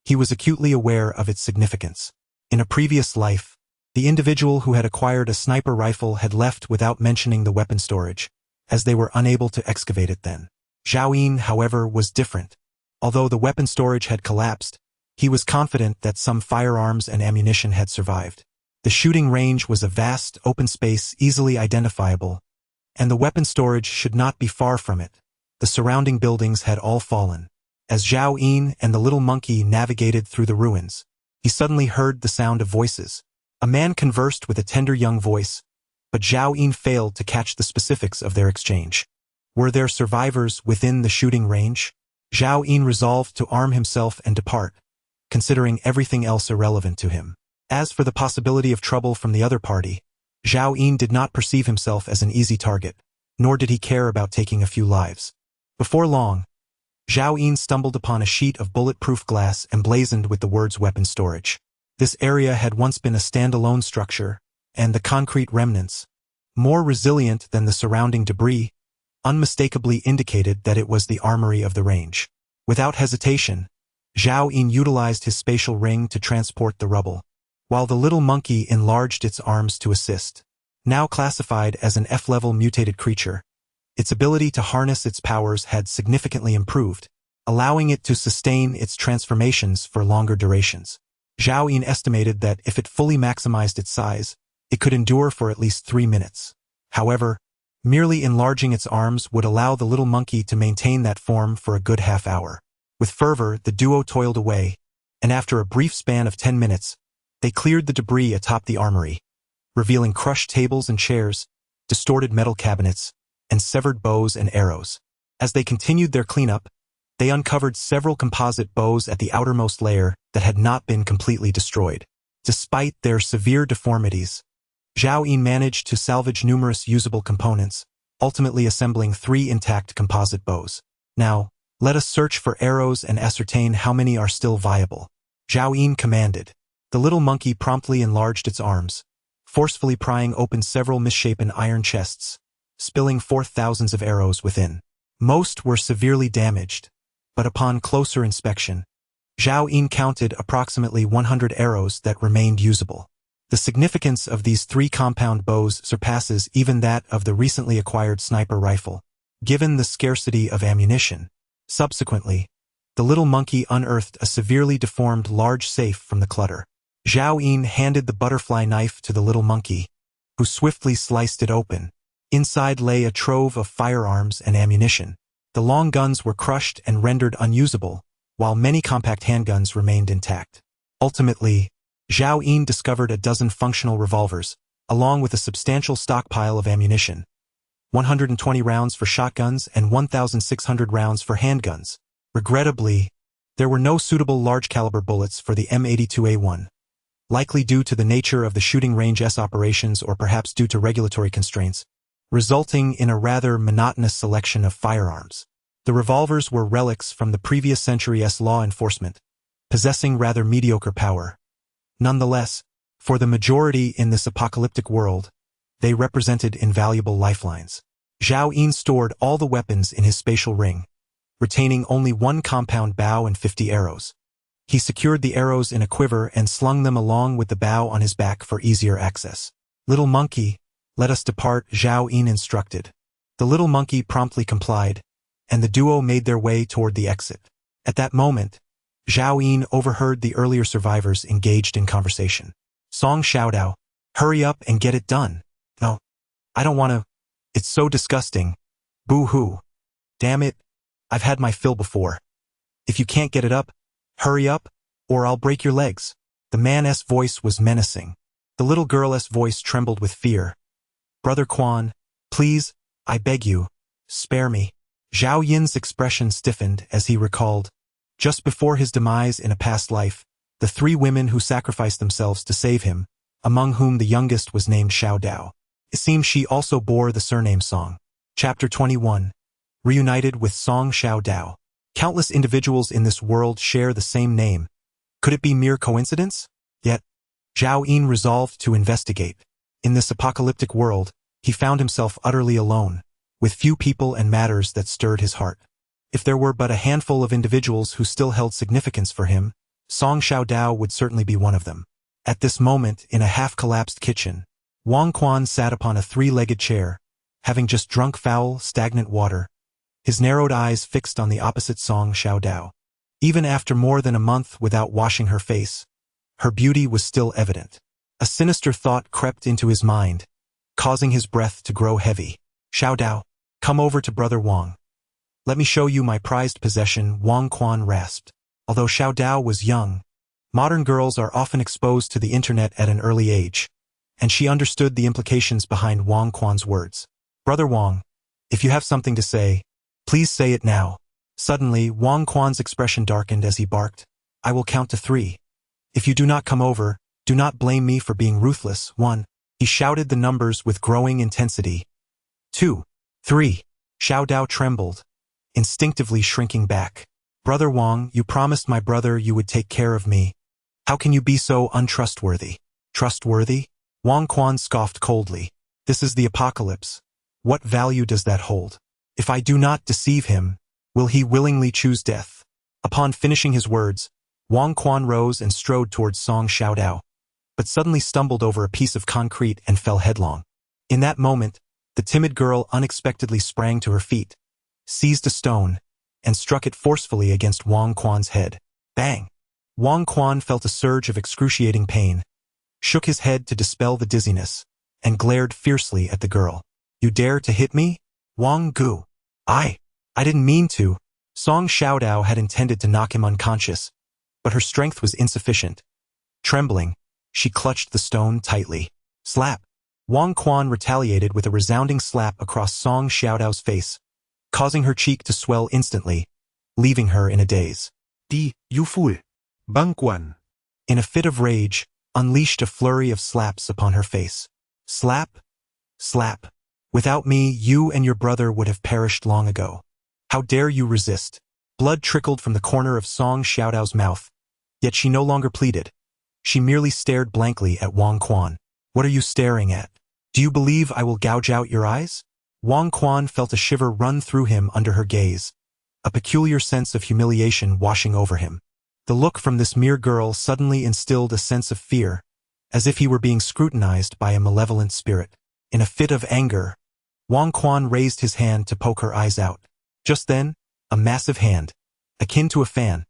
He was acutely aware of its significance. In a previous life, the individual who had acquired a sniper rifle had left without mentioning the weapon storage, as they were unable to excavate it then. Zhao Yin, however, was different. Although the weapon storage had collapsed, he was confident that some firearms and ammunition had survived. The shooting range was a vast, open space easily identifiable, and the weapon storage should not be far from it. The surrounding buildings had all fallen. As Zhao Yin and the little monkey navigated through the ruins, he suddenly heard the sound of voices. A man conversed with a tender young voice, but Zhao Yin failed to catch the specifics of their exchange. Were there survivors within the shooting range? Zhao Yin resolved to arm himself and depart, considering everything else irrelevant to him. As for the possibility of trouble from the other party, Zhao Yin did not perceive himself as an easy target, nor did he care about taking a few lives. Before long, Zhao Yin stumbled upon a sheet of bulletproof glass emblazoned with the words weapon storage. This area had once been a standalone structure, and the concrete remnants, more resilient than the surrounding debris, unmistakably indicated that it was the armory of the range. Without hesitation, Zhao Yin utilized his spatial ring to transport the rubble, while the little monkey enlarged its arms to assist. Now classified as an F-level mutated creature, its ability to harness its powers had significantly improved, allowing it to sustain its transformations for longer durations. Zhao Yin estimated that if it fully maximized its size, it could endure for at least 3 minutes. However, merely enlarging its arms would allow the little monkey to maintain that form for a good half-hour. With fervor, the duo toiled away, and after a brief span of 10 minutes, they cleared the debris atop the armory, revealing crushed tables and chairs, distorted metal cabinets, and severed bows and arrows. As they continued their cleanup, They uncovered several composite bows at the outermost layer that had not been completely destroyed. Despite their severe deformities, Zhao Yin managed to salvage numerous usable components, ultimately assembling 3 intact composite bows. Now, let us search for arrows and ascertain how many are still viable. Zhao Yin commanded. The little monkey promptly enlarged its arms, forcefully prying open several misshapen iron chests, spilling forth thousands of arrows within. Most were severely damaged, but upon closer inspection, Zhao Yin counted approximately 100 arrows that remained usable. The significance of these 3 compound bows surpasses even that of the recently acquired sniper rifle, given the scarcity of ammunition. Subsequently, the little monkey unearthed a severely deformed large safe from the clutter. Zhao Yin handed the butterfly knife to the little monkey, who swiftly sliced it open. Inside lay a trove of firearms and ammunition. The long guns were crushed and rendered unusable, while many compact handguns remained intact. Ultimately, Zhao Yin discovered a dozen functional revolvers, along with a substantial stockpile of ammunition. 120 rounds for shotguns and 1,600 rounds for handguns. Regrettably, there were no suitable large-caliber bullets for the M82A1, likely due to the nature of the shooting range S operations or perhaps due to regulatory constraints, resulting in a rather monotonous selection of firearms. The revolvers were relics from the previous century's law enforcement, possessing rather mediocre power. Nonetheless, for the majority in this apocalyptic world, they represented invaluable lifelines. Zhao Yin stored all the weapons in his spatial ring, retaining only 1 compound bow and 50 arrows. He secured the arrows in a quiver and slung them along with the bow on his back for easier access. "Little monkey, let us depart," Zhao Yin instructed. The little monkey promptly complied, and the duo made their way toward the exit. At that moment, Zhao Yin overheard the earlier survivors engaged in conversation. Song Xiaodao, hurry up and get it done. No, I don't want to. It's so disgusting. Boo-hoo. Damn it, I've had my fill before. If you can't get it up, hurry up, or I'll break your legs. The man's voice was menacing. The little girl's voice trembled with fear. Brother Quan, please, I beg you, spare me. Zhao Yin's expression stiffened as he recalled, just before his demise in a past life, the 3 women who sacrificed themselves to save him, among whom the youngest was named Xiaodao. It seems she also bore the surname Song. Chapter 21. Reunited with Song Xiaodao. Countless individuals in this world share the same name. Could it be mere coincidence? Yet, Zhao Yin resolved to investigate. In this apocalyptic world, he found himself utterly alone, with few people and matters that stirred his heart. If there were but a handful of individuals who still held significance for him, Song Xiaodao would certainly be one of them. At this moment, in a half-collapsed kitchen, Wang Quan sat upon a 3-legged chair, having just drunk foul, stagnant water, his narrowed eyes fixed on the opposite Song Xiaodao. Even after more than a month without washing her face, her beauty was still evident. A sinister thought crept into his mind, causing his breath to grow heavy. "Xiaodao, come over to Brother Wang. Let me show you my prized possession," Wang Quan rasped. Although Xiaodao was young, modern girls are often exposed to the internet at an early age, and she understood the implications behind Wang Quan's words. "Brother Wang, if you have something to say, please say it now." Suddenly, Wang Quan's expression darkened as he barked, "I will count to 3. If you do not come over, do not blame me for being ruthless." 1. He shouted the numbers with growing intensity. 2. 3. Xiaodao trembled, instinctively shrinking back. "Brother Wang, you promised my brother you would take care of me. How can you be so untrustworthy?" "Trustworthy?" Wang Quan scoffed coldly. "This is the apocalypse. What value does that hold? If I do not deceive him, will he willingly choose death?" Upon finishing his words, Wang Quan rose and strode towards Song Xiaodao, but suddenly stumbled over a piece of concrete and fell headlong. In that moment, the timid girl unexpectedly sprang to her feet, seized a stone, and struck it forcefully against Wang Quan's head. Bang! Wang Quan felt a surge of excruciating pain, shook his head to dispel the dizziness, and glared fiercely at the girl. "You dare to hit me? Wang Gu." I didn't mean to." Song Xiaodao had intended to knock him unconscious, but her strength was insufficient. Trembling, she clutched the stone tightly. Slap! Wang Quan retaliated with a resounding slap across Song Xiaodao's face, causing her cheek to swell instantly, leaving her in a daze. Die, you fool. Bangquan. In a fit of rage, unleashed a flurry of slaps upon her face. Slap, slap. Without me, you and your brother would have perished long ago. How dare you resist? Blood trickled from the corner of Song Xiaodao's mouth, yet she no longer pleaded. She merely stared blankly at Wang Quan. What are you staring at? Do you believe I will gouge out your eyes? Wang Quan felt a shiver run through him under her gaze, a peculiar sense of humiliation washing over him. The look from this mere girl suddenly instilled a sense of fear, as if he were being scrutinized by a malevolent spirit. In a fit of anger, Wang Quan raised his hand to poke her eyes out. Just then, a massive hand, akin to a fan,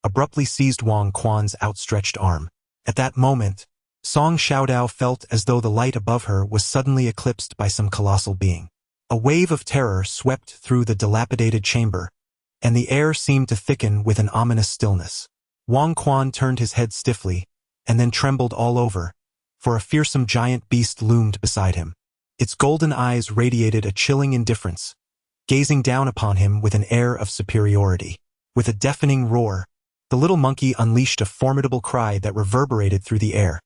abruptly seized Wang Quan's outstretched arm. At that moment, Song Xiaodao felt as though the light above her was suddenly eclipsed by some colossal being. A wave of terror swept through the dilapidated chamber, and the air seemed to thicken with an ominous stillness. Wang Quan turned his head stiffly, and then trembled all over, for a fearsome giant beast loomed beside him. Its golden eyes radiated a chilling indifference, gazing down upon him with an air of superiority. With a deafening roar, the little monkey unleashed a formidable cry that reverberated through the air,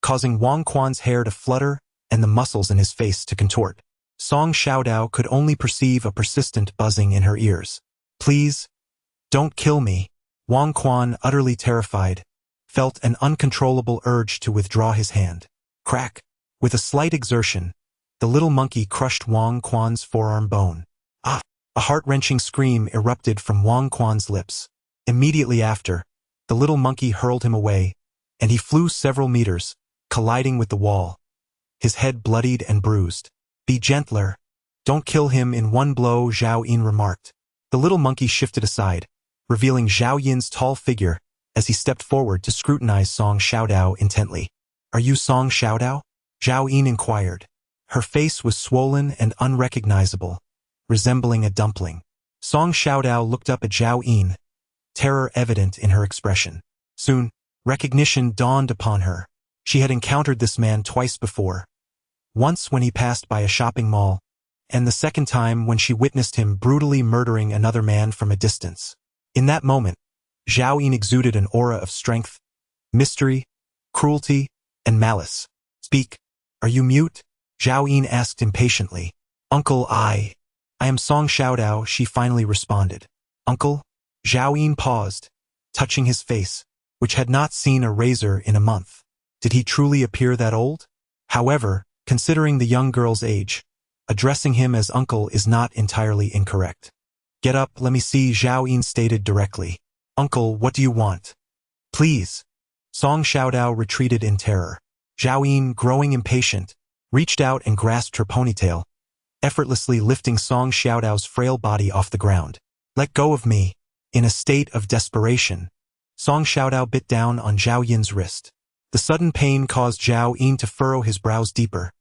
causing Wang Quan's hair to flutter and the muscles in his face to contort. Song Xiaodao could only perceive a persistent buzzing in her ears. Please, don't kill me. Wang Quan, utterly terrified, felt an uncontrollable urge to withdraw his hand. Crack! With a slight exertion, the little monkey crushed Wang Quan's forearm bone. Ah! A heart-wrenching scream erupted from Wang Quan's lips. Immediately after, the little monkey hurled him away, and he flew several meters, colliding with the wall, his head bloodied and bruised. Be gentler. Don't kill him in one blow, Zhao Yin remarked. The little monkey shifted aside, revealing Zhao Yin's tall figure as he stepped forward to scrutinize Song Xiaodao intently. Are you Song Xiaodao? Zhao Yin inquired. Her face was swollen and unrecognizable, resembling a dumpling. Song Xiaodao looked up at Zhao Yin, terror evident in her expression. Soon, recognition dawned upon her. She had encountered this man twice before. Once when he passed by a shopping mall, and the second time when she witnessed him brutally murdering another man from a distance. In that moment, Zhao Yin exuded an aura of strength, mystery, cruelty, and malice. Speak. Are you mute? Zhao Yin asked impatiently. Uncle, I am Song Xiaodao, she finally responded. Uncle? Zhao Yin paused, touching his face, which had not seen a razor in a month. Did he truly appear that old? However, considering the young girl's age, addressing him as uncle is not entirely incorrect. Get up, let me see, Zhao Yin stated directly. Uncle, what do you want? Please. Song Xiaodao retreated in terror. Zhao Yin, growing impatient, reached out and grasped her ponytail, effortlessly lifting Song Xiaodao's frail body off the ground. Let go of me. In a state of desperation, Song Xiaodao bit down on Zhao Yin's wrist. The sudden pain caused Zhao Yin to furrow his brows deeper,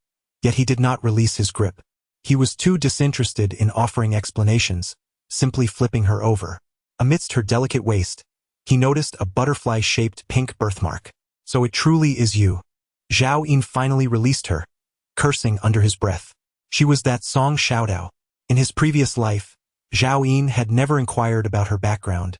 yet he did not release his grip. He was too disinterested in offering explanations, simply flipping her over. Amidst her delicate waist, he noticed a butterfly-shaped pink birthmark. So it truly is you. Zhao Yin finally released her, cursing under his breath. She was that Song Xiaodao. In his previous life, Zhao Yin had never inquired about her background,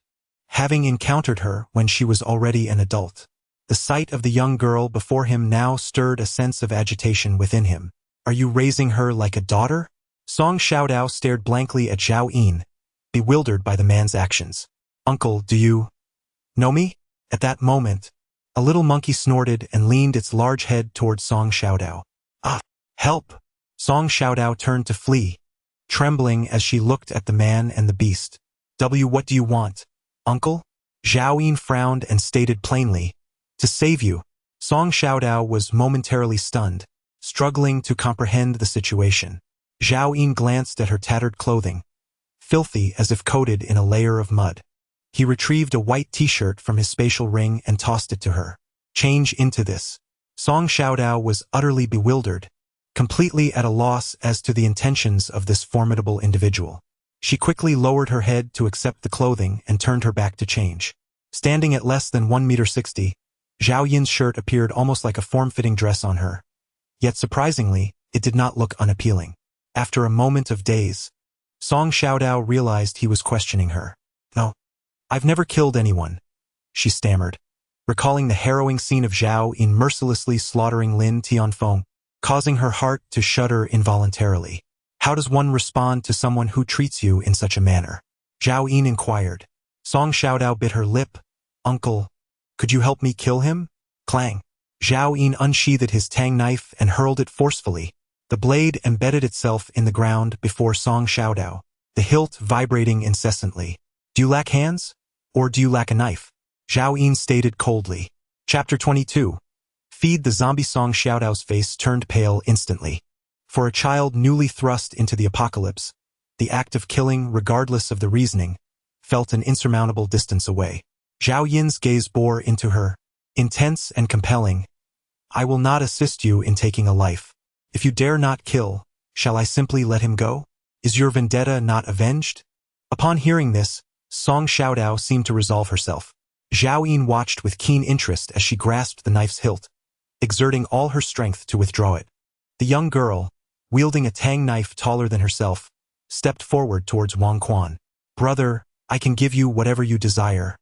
having encountered her when she was already an adult. The sight of the young girl before him now stirred a sense of agitation within him. Are you raising her like a daughter? Song Xiaodao stared blankly at Zhao Yin, bewildered by the man's actions. Uncle, do you know me? At that moment, a little monkey snorted and leaned its large head toward Song Xiaodao. Ah! Help! Song Xiaodao turned to flee, trembling as she looked at the man and the beast. What do you want, uncle? Zhao Yin frowned and stated plainly, to save you. Song Xiaodao was momentarily stunned, struggling to comprehend the situation. Zhao Yin glanced at her tattered clothing, filthy as if coated in a layer of mud. He retrieved a white t-shirt from his spatial ring and tossed it to her. Change into this. Song Xiaodao was utterly bewildered, completely at a loss as to the intentions of this formidable individual. She quickly lowered her head to accept the clothing and turned her back to change. Standing at less than 1.60 meters, Zhao Yin's shirt appeared almost like a form-fitting dress on her. Yet surprisingly, it did not look unappealing. After a moment of daze, Song Xiaodao realized he was questioning her. No, I've never killed anyone, she stammered, recalling the harrowing scene of Zhao Yin mercilessly slaughtering Lin Tianfeng, causing her heart to shudder involuntarily. How does one respond to someone who treats you in such a manner? Zhao Yin inquired. Song Xiaodao bit her lip. Uncle, could you help me kill him? Clang. Zhao Yin unsheathed his tang knife and hurled it forcefully. The blade embedded itself in the ground before Song Xiaodao, the hilt vibrating incessantly. Do you lack hands? Or do you lack a knife? Zhao Yin stated coldly. Chapter 22. Feed the zombie. Song Xiaodao's face turned pale instantly. For a child newly thrust into the apocalypse, the act of killing, regardless of the reasoning, felt an insurmountable distance away. Zhao Yin's gaze bore into her, intense and compelling. I will not assist you in taking a life. If you dare not kill, shall I simply let him go? Is your vendetta not avenged? Upon hearing this, Song Xiaodao seemed to resolve herself. Zhao Yin watched with keen interest as she grasped the knife's hilt, exerting all her strength to withdraw it. The young girl, wielding a tang knife taller than herself, stepped forward towards Wang Quan. Brother, I can give you whatever you desire.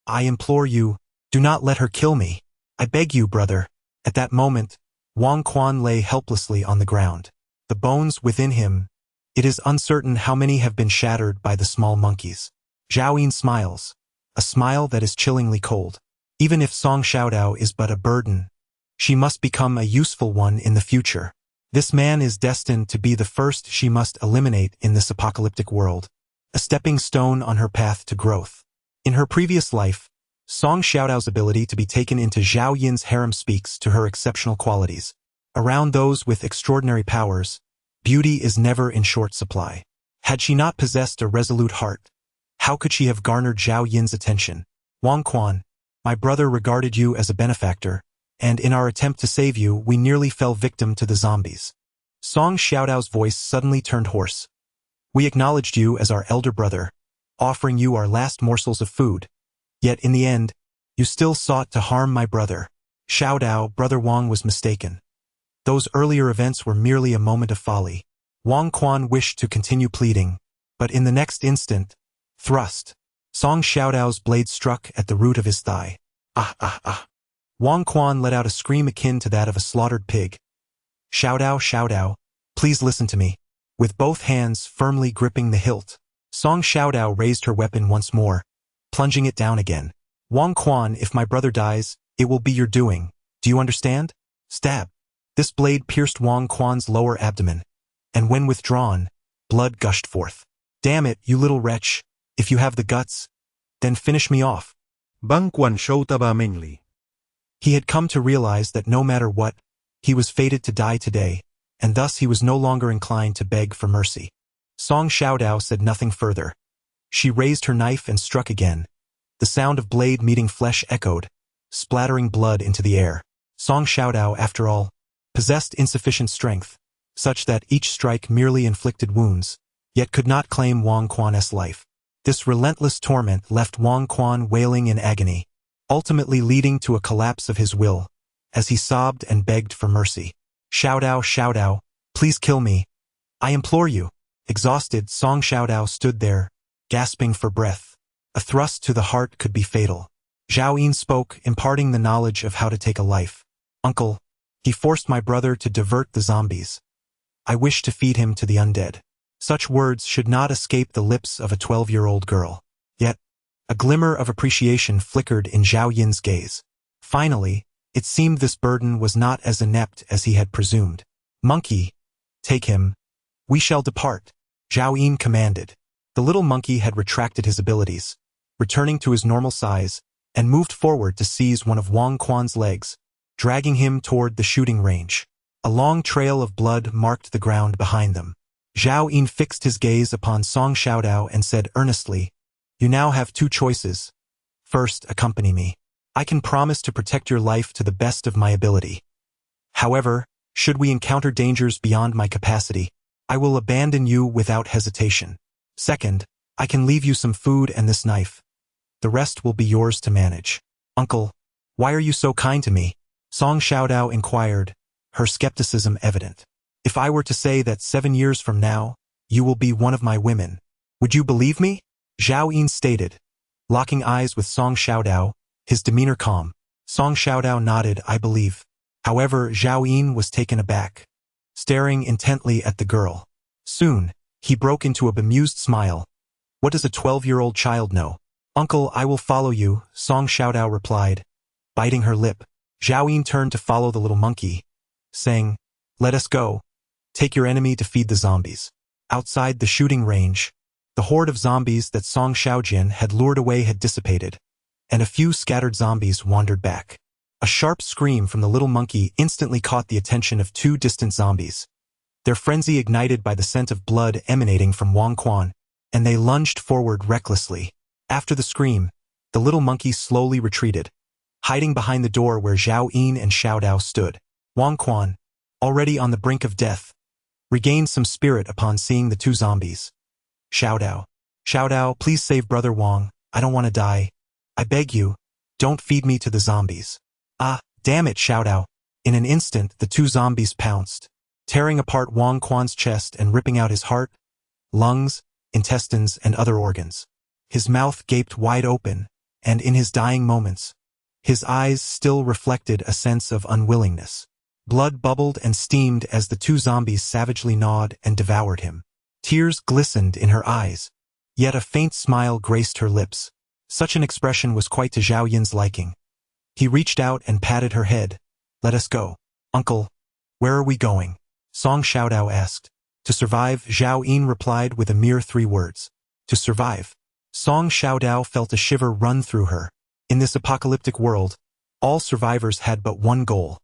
I implore you, do not let her kill me. I beg you, brother. At that moment, Wang Quan lay helplessly on the ground. The bones within him, it is uncertain how many have been shattered by the small monkeys. Zhao Yin smiles, a smile that is chillingly cold. Even if Song Xiaodao is but a burden, she must become a useful one in the future. This man is destined to be the first she must eliminate in this apocalyptic world, a stepping stone on her path to growth. In her previous life, Song Xiaodao's ability to be taken into Zhao Yin's harem speaks to her exceptional qualities. Around those with extraordinary powers, beauty is never in short supply. Had she not possessed a resolute heart, how could she have garnered Zhao Yin's attention? Wang Quan, my brother regarded you as a benefactor, and in our attempt to save you, we nearly fell victim to the zombies. Song Xiaodao's voice suddenly turned hoarse. We acknowledged you as our elder brother, offering you our last morsels of food. Yet in the end, you still sought to harm my brother. Xiaodao, brother Wang was mistaken. Those earlier events were merely a moment of folly. Wang Quan wished to continue pleading, but in the next instant, thrust. Song Xiaodao's blade struck at the root of his thigh. Ah, ah, ah. Wang Quan let out a scream akin to that of a slaughtered pig. Xiaodao, please listen to me. With both hands firmly gripping the hilt, Song Xiaodao raised her weapon once more, plunging it down again. Wang Quan, if my brother dies, it will be your doing. Do you understand? Stab. This blade pierced Wang Quan's lower abdomen, and when withdrawn, blood gushed forth. Damn it, you little wretch. If you have the guts, then finish me off. Wang Quan shoutaba mainly. He had come to realize that no matter what, he was fated to die today, and thus he was no longer inclined to beg for mercy. Song Xiaodao said nothing further. She raised her knife and struck again. The sound of blade meeting flesh echoed, splattering blood into the air. Song Xiaodao, after all, possessed insufficient strength, such that each strike merely inflicted wounds, yet could not claim Wang Quan's life. This relentless torment left Wang Quan wailing in agony, ultimately leading to a collapse of his will, as he sobbed and begged for mercy. Xiaodao, please kill me. I implore you. Exhausted, Song Xiaodao stood there, gasping for breath. A thrust to the heart could be fatal. Zhao Yin spoke, imparting the knowledge of how to take a life. Uncle, he forced my brother to divert the zombies. I wish to feed him to the undead. Such words should not escape the lips of a 12-year-old girl. Yet, a glimmer of appreciation flickered in Zhao Yin's gaze. Finally, it seemed this burden was not as inept as he had presumed. Monkey, take him. We shall depart. Zhao Yin commanded. The little monkey had retracted his abilities, returning to his normal size, and moved forward to seize one of Wang Quan's legs, dragging him toward the shooting range. A long trail of blood marked the ground behind them. Zhao Yin fixed his gaze upon Song Xiaodao and said earnestly, You now have two choices. First, accompany me. I can promise to protect your life to the best of my ability. However, should we encounter dangers beyond my capacity, I will abandon you without hesitation. Second, I can leave you some food and this knife. The rest will be yours to manage. Uncle, why are you so kind to me? Song Xiaodao inquired, her skepticism evident. If I were to say that 7 years from now, you will be one of my women, would you believe me? Zhao Yin stated, locking eyes with Song Xiaodao, his demeanor calm. Song Xiaodao nodded, I believe. However, Zhao Yin was taken aback, staring intently at the girl. Soon, he broke into a bemused smile. What does a 12-year-old child know? Uncle, I will follow you, Song Xiaodao replied, biting her lip. Zhao Yin turned to follow the little monkey, saying, let us go. Take your enemy to feed the zombies. Outside the shooting range, the horde of zombies that Song Xiaojin had lured away had dissipated, and a few scattered zombies wandered back. A sharp scream from the little monkey instantly caught the attention of two distant zombies, their frenzy ignited by the scent of blood emanating from Wang Quan, and they lunged forward recklessly. After the scream, the little monkey slowly retreated, hiding behind the door where Zhao Yin and Xiaodao stood. Wang Quan, already on the brink of death, regained some spirit upon seeing the two zombies. Xiaodao, please save Brother Wang, I don't want to die. I beg you, don't feed me to the zombies. Ah, damn it, Xiaodao. In an instant, the two zombies pounced, tearing apart Wang Quan's chest and ripping out his heart, lungs, intestines, and other organs. His mouth gaped wide open, and in his dying moments, his eyes still reflected a sense of unwillingness. Blood bubbled and steamed as the two zombies savagely gnawed and devoured him. Tears glistened in her eyes, yet a faint smile graced her lips. Such an expression was quite to Zhao Yin's liking. He reached out and patted her head. Let us go. Uncle, where are we going? Song Xiaodao asked. To survive, Zhao Yin replied with a mere 3 words. To survive. Song Xiaodao felt a shiver run through her. In this apocalyptic world, all survivors had but one goal: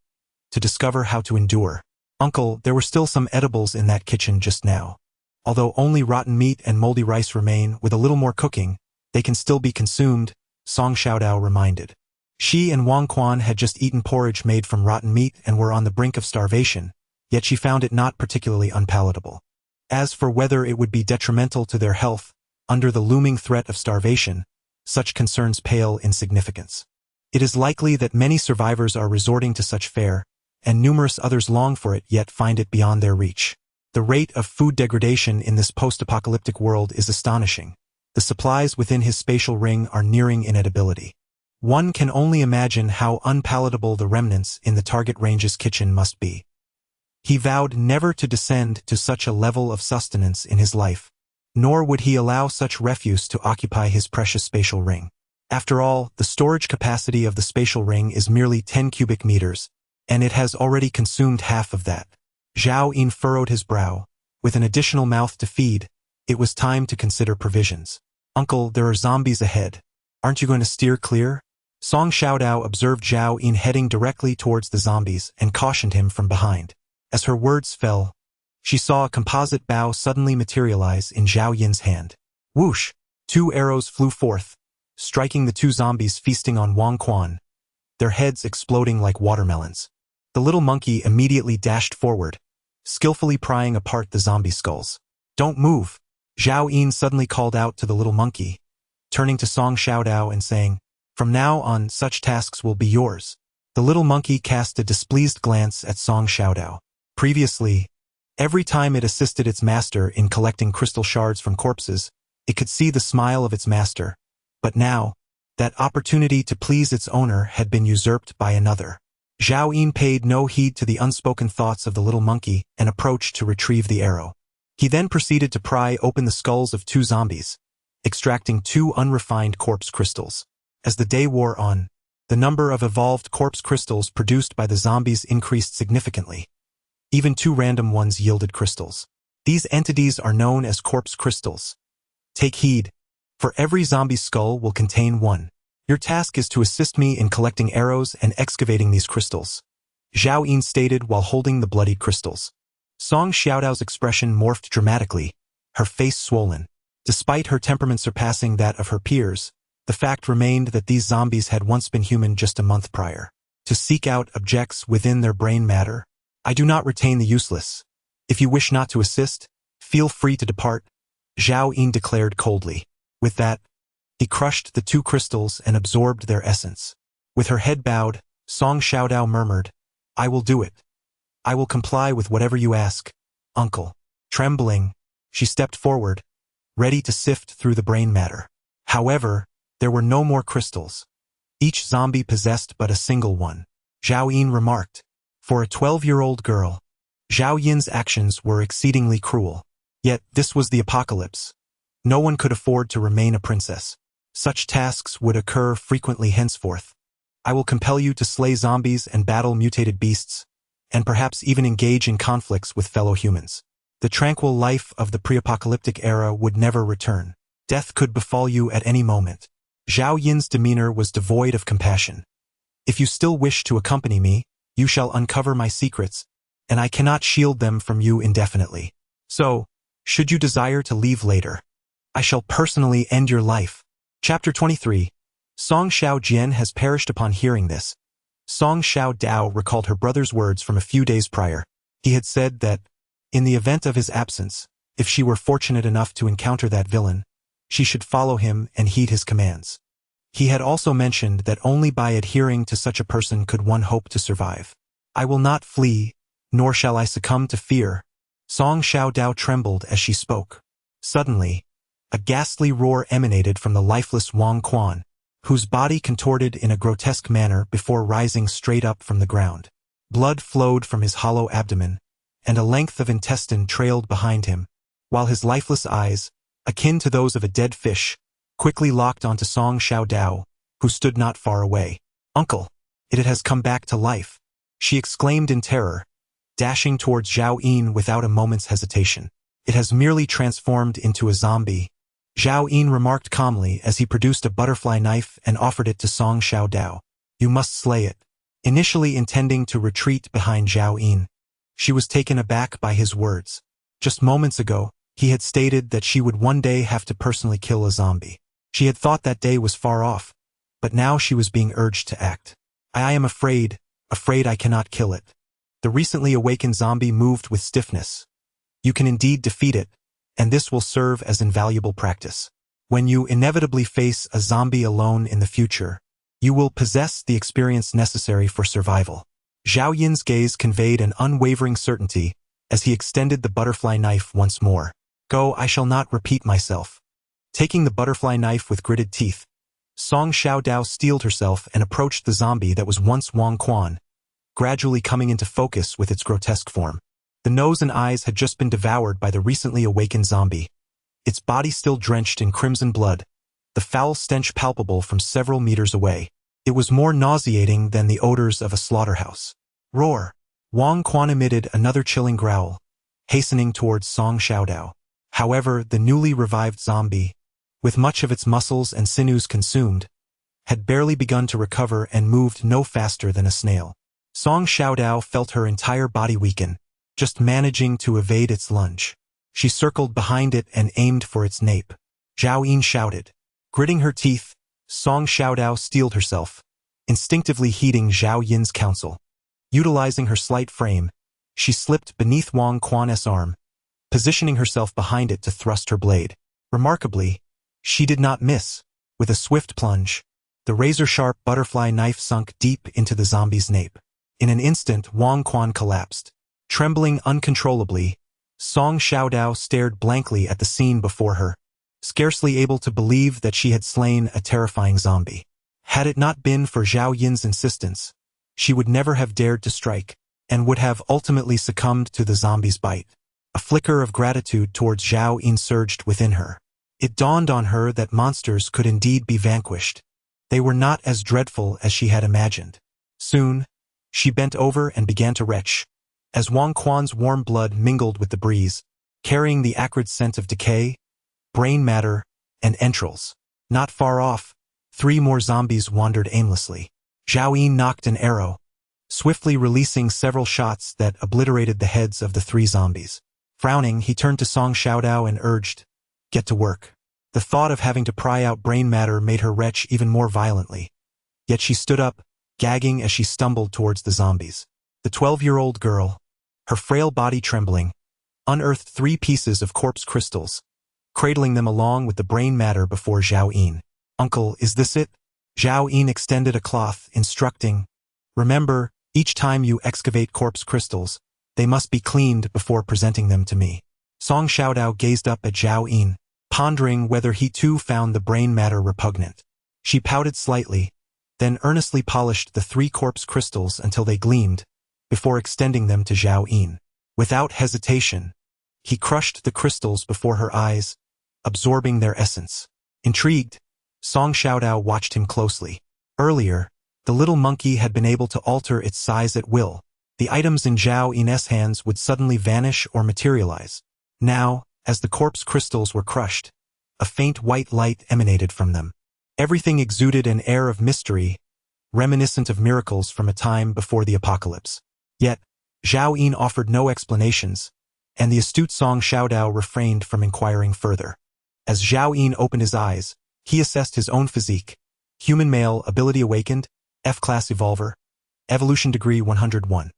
to discover how to endure. Uncle, there were still some edibles in that kitchen just now. Although only rotten meat and moldy rice remain, with a little more cooking, they can still be consumed, Song Xiaodao reminded. She and Wang Quan had just eaten porridge made from rotten meat and were on the brink of starvation, yet she found it not particularly unpalatable. As for whether it would be detrimental to their health, under the looming threat of starvation, such concerns pale in significance. It is likely that many survivors are resorting to such fare, and numerous others long for it yet find it beyond their reach. The rate of food degradation in this post-apocalyptic world is astonishing. The supplies within his spatial ring are nearing inedibility. One can only imagine how unpalatable the remnants in the target range's kitchen must be. He vowed never to descend to such a level of sustenance in his life, nor would he allow such refuse to occupy his precious spatial ring. After all, the storage capacity of the spatial ring is merely 10 cubic meters, and it has already consumed half of that. Zhao Yin furrowed his brow. With an additional mouth to feed, it was time to consider provisions. Uncle, there are zombies ahead. Aren't you going to steer clear? Song Xiaodao observed Zhao Yin heading directly towards the zombies and cautioned him from behind. As her words fell, she saw a composite bow suddenly materialize in Zhao Yin's hand. Whoosh! 2 arrows flew forth, striking the 2 zombies feasting on Wang Quan, their heads exploding like watermelons. The little monkey immediately dashed forward, skillfully prying apart the zombie skulls. Don't move! Zhao Yin suddenly called out to the little monkey, turning to Song Xiaodao and saying, from now on, such tasks will be yours. The little monkey cast a displeased glance at Song Xiaodao. Previously, every time it assisted its master in collecting crystal shards from corpses, it could see the smile of its master. But now, that opportunity to please its owner had been usurped by another. Zhao Yin paid no heed to the unspoken thoughts of the little monkey and approached to retrieve the arrow. He then proceeded to pry open the skulls of 2 zombies, extracting 2 unrefined corpse crystals. As the day wore on, the number of evolved corpse crystals produced by the zombies increased significantly. Even 2 random ones yielded crystals. These entities are known as corpse crystals. Take heed, for every zombie skull will contain 1. Your task is to assist me in collecting arrows and excavating these crystals, Zhao Yin stated while holding the bloodied crystals. Song Xiaodao's expression morphed dramatically, her face swollen. Despite her temperament surpassing that of her peers, the fact remained that these zombies had once been human just a month prior. To seek out objects within their brain matter, I do not retain the useless. If you wish not to assist, feel free to depart, Zhao Yin declared coldly. With that, he crushed the 2 crystals and absorbed their essence. With her head bowed, Song Xiaodao murmured, I will do it. I will comply with whatever you ask, uncle. Trembling, she stepped forward, ready to sift through the brain matter. However, there were no more crystals. Each zombie possessed but a single one. Zhao Yin remarked. For a 12-year-old girl, Zhao Yin's actions were exceedingly cruel. Yet this was the apocalypse. No one could afford to remain a princess. Such tasks would occur frequently henceforth. I will compel you to slay zombies and battle mutated beasts, and perhaps even engage in conflicts with fellow humans. The tranquil life of the pre-apocalyptic era would never return. Death could befall you at any moment. Zhao Yin's demeanor was devoid of compassion. If you still wish to accompany me, you shall uncover my secrets, and I cannot shield them from you indefinitely. So, should you desire to leave later, I shall personally end your life. Chapter 23. Song Xiao Jian has perished upon hearing this. Song Xiao Dao recalled her brother's words from a few days prior. He had said that, in the event of his absence, if she were fortunate enough to encounter that villain, she should follow him and heed his commands. He had also mentioned that only by adhering to such a person could one hope to survive. I will not flee, nor shall I succumb to fear. Song Xiao Dao trembled as she spoke. Suddenly, a ghastly roar emanated from the lifeless Wang Quan, whose body contorted in a grotesque manner before rising straight up from the ground. Blood flowed from his hollow abdomen, and a length of intestine trailed behind him, while his lifeless eyes, akin to those of a dead fish, quickly locked onto Song Xiao Dao, who stood not far away. "Uncle, it has come back to life," she exclaimed in terror, dashing towards Zhao Yin without a moment's hesitation. "It has merely transformed into a zombie," Zhao Yin remarked calmly as he produced a butterfly knife and offered it to Song Xiao Dao. "You must slay it." Initially intending to retreat behind Zhao Yin, she was taken aback by his words. Just moments ago, he had stated that she would one day have to personally kill a zombie. She had thought that day was far off, but now she was being urged to act. I am afraid I cannot kill it." The recently awakened zombie moved with stiffness. "You can indeed defeat it, and this will serve as invaluable practice. When you inevitably face a zombie alone in the future, you will possess the experience necessary for survival." Zhao Yin's gaze conveyed an unwavering certainty as he extended the butterfly knife once more. "Go, I shall not repeat myself." Taking the butterfly knife with gritted teeth, Song Xiao Dao steeled herself and approached the zombie that was once Wang Quan, gradually coming into focus with its grotesque form. The nose and eyes had just been devoured by the recently awakened zombie, its body still drenched in crimson blood, the foul stench palpable from several meters away. It was more nauseating than the odors of a slaughterhouse. "Roar!" Wang Quan emitted another chilling growl, hastening towards Song Xiao Dao. However, the newly revived zombie, with much of its muscles and sinews consumed, had barely begun to recover and moved no faster than a snail. Song Xiao Dao felt her entire body weaken, just managing to evade its lunge. She circled behind it and aimed for its nape. Zhao Yin shouted. Gritting her teeth, Song Xiao Dao steeled herself, instinctively heeding Zhao Yin's counsel. Utilizing her slight frame, she slipped beneath Wang Quan's arm, positioning herself behind it to thrust her blade. Remarkably, she did not miss. With a swift plunge, the razor-sharp butterfly knife sunk deep into the zombie's nape. In an instant, Wang Quan collapsed. Trembling uncontrollably, Song Xiao Dao stared blankly at the scene before her, scarcely able to believe that she had slain a terrifying zombie. Had it not been for Zhao Yin's insistence, she would never have dared to strike, and would have ultimately succumbed to the zombie's bite. A flicker of gratitude towards Zhao Yin surged within her. It dawned on her that monsters could indeed be vanquished. They were not as dreadful as she had imagined. Soon, she bent over and began to retch, as Wang Quan's warm blood mingled with the breeze, carrying the acrid scent of decay, brain matter, and entrails. Not far off, 3 more zombies wandered aimlessly. Zhao Yin nocked an arrow, swiftly releasing several shots that obliterated the heads of the 3 zombies. Frowning, he turned to Song Xiao Dao and urged, "Get to work." The thought of having to pry out brain matter made her retch even more violently. Yet she stood up, gagging as she stumbled towards the zombies. The 12-year-old girl, her frail body trembling, unearthed 3 pieces of corpse crystals, cradling them along with the brain matter before Zhao Yin. "Uncle, is this it?" Zhao Yin extended a cloth, instructing, "Remember, each time you excavate corpse crystals, they must be cleaned before presenting them to me." Song Xiao Dao gazed up at Zhao Yin, pondering whether he too found the brain matter repugnant. She pouted slightly, then earnestly polished the 3 corpse crystals until they gleamed, before extending them to Zhao Yin. Without hesitation, he crushed the crystals before her eyes, absorbing their essence. Intrigued, Song Xiaodao watched him closely. Earlier, the little monkey had been able to alter its size at will. The items in Zhao Yin's hands would suddenly vanish or materialize. Now, as the corpse crystals were crushed, a faint white light emanated from them. Everything exuded an air of mystery, reminiscent of miracles from a time before the apocalypse. Yet, Zhao Yin offered no explanations, and the astute Song Xiaodao refrained from inquiring further. As Zhao Yin opened his eyes, he assessed his own physique. Human male, ability awakened, F-class evolver, evolution degree 101.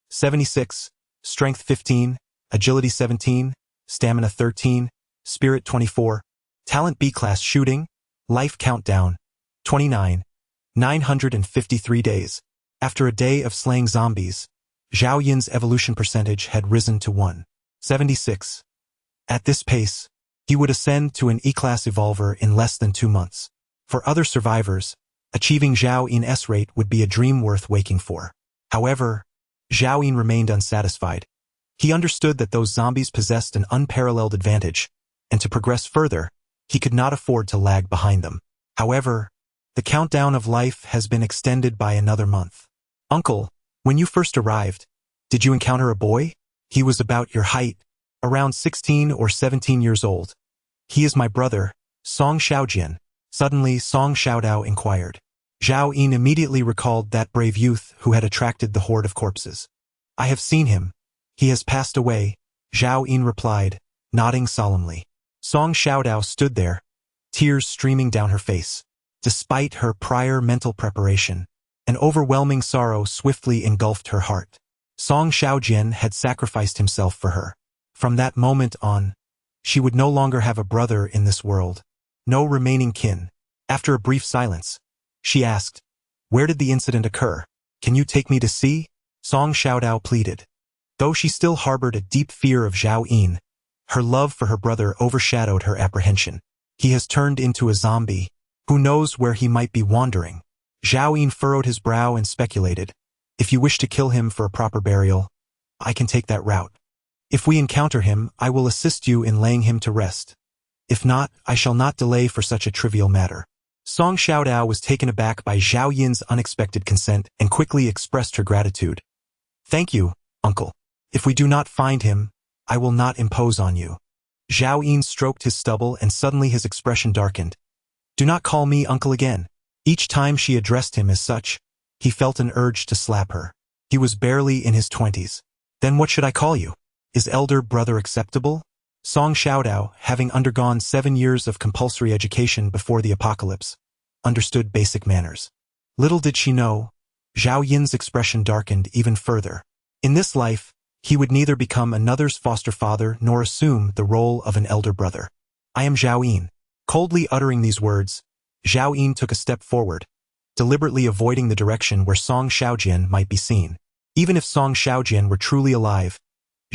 76, strength 15, agility 17, stamina 13, spirit 24, talent B-class shooting, life countdown, 29, 953 days. After a day of slaying zombies, Zhao Yin's evolution percentage had risen to 176. At this pace, he would ascend to an E-class evolver in less than 2 months. For other survivors, achieving Zhao Yin's rate would be a dream worth waking for. However, Zhao Yin remained unsatisfied. He understood that those zombies possessed an unparalleled advantage, and to progress further, he could not afford to lag behind them. However, the countdown of life has been extended by another month. Uncle, when you first arrived, did you encounter a boy? He was about your height, around 16 or 17 years old. He is my brother, Song Xiaojian. Suddenly, Song Xiaodao inquired. Zhao Yin immediately recalled that brave youth who had attracted the horde of corpses. I have seen him. He has passed away, Zhao Yin replied, nodding solemnly. Song Xiaodao stood there, tears streaming down her face. Despite her prior mental preparation, an overwhelming sorrow swiftly engulfed her heart. Song Xiaojian had sacrificed himself for her. From that moment on, she would no longer have a brother in this world. No remaining kin. After a brief silence, she asked, where did the incident occur? Can you take me to see? Song Xiaodao pleaded. Though she still harbored a deep fear of Zhao Yin, her love for her brother overshadowed her apprehension. He has turned into a zombie. Who knows where he might be wandering? Zhao Yin furrowed his brow and speculated. If you wish to kill him for a proper burial, I can take that route. If we encounter him, I will assist you in laying him to rest. If not, I shall not delay for such a trivial matter. Song Xiaodao was taken aback by Zhao Yin's unexpected consent and quickly expressed her gratitude. Thank you, uncle. If we do not find him, I will not impose on you. Zhao Yin stroked his stubble and suddenly his expression darkened. Do not call me uncle again. Each time she addressed him as such, he felt an urge to slap her. He was barely in his 20s. Then what should I call you? Is elder brother acceptable? Song Xiaodao, having undergone 7 years of compulsory education before the apocalypse, understood basic manners. Little did she know, Zhao Yin's expression darkened even further. In this life, he would neither become another's foster father nor assume the role of an elder brother. I am Zhao Yin. Coldly uttering these words, Zhao Yin took a step forward, deliberately avoiding the direction where Song Xiaojian might be seen. Even if Song Xiaojian were truly alive,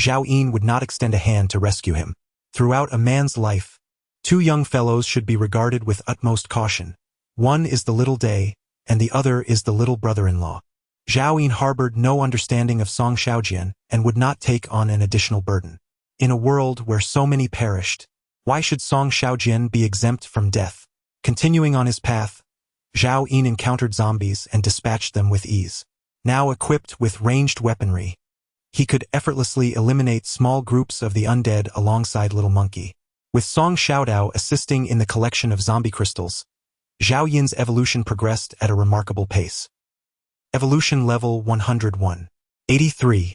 Zhao Yin would not extend a hand to rescue him. Throughout a man's life, 2 young fellows should be regarded with utmost caution. One is the little day, and the other is the little brother-in-law. Zhao Yin harbored no understanding of Song Xiaojian and would not take on an additional burden. In a world where so many perished, why should Song Xiaojian be exempt from death? Continuing on his path, Zhao Yin encountered zombies and dispatched them with ease. Now equipped with ranged weaponry, he could effortlessly eliminate small groups of the undead alongside Little Monkey. With Song Xiaodao assisting in the collection of zombie crystals, Zhao Yin's evolution progressed at a remarkable pace. Evolution level 101. 83.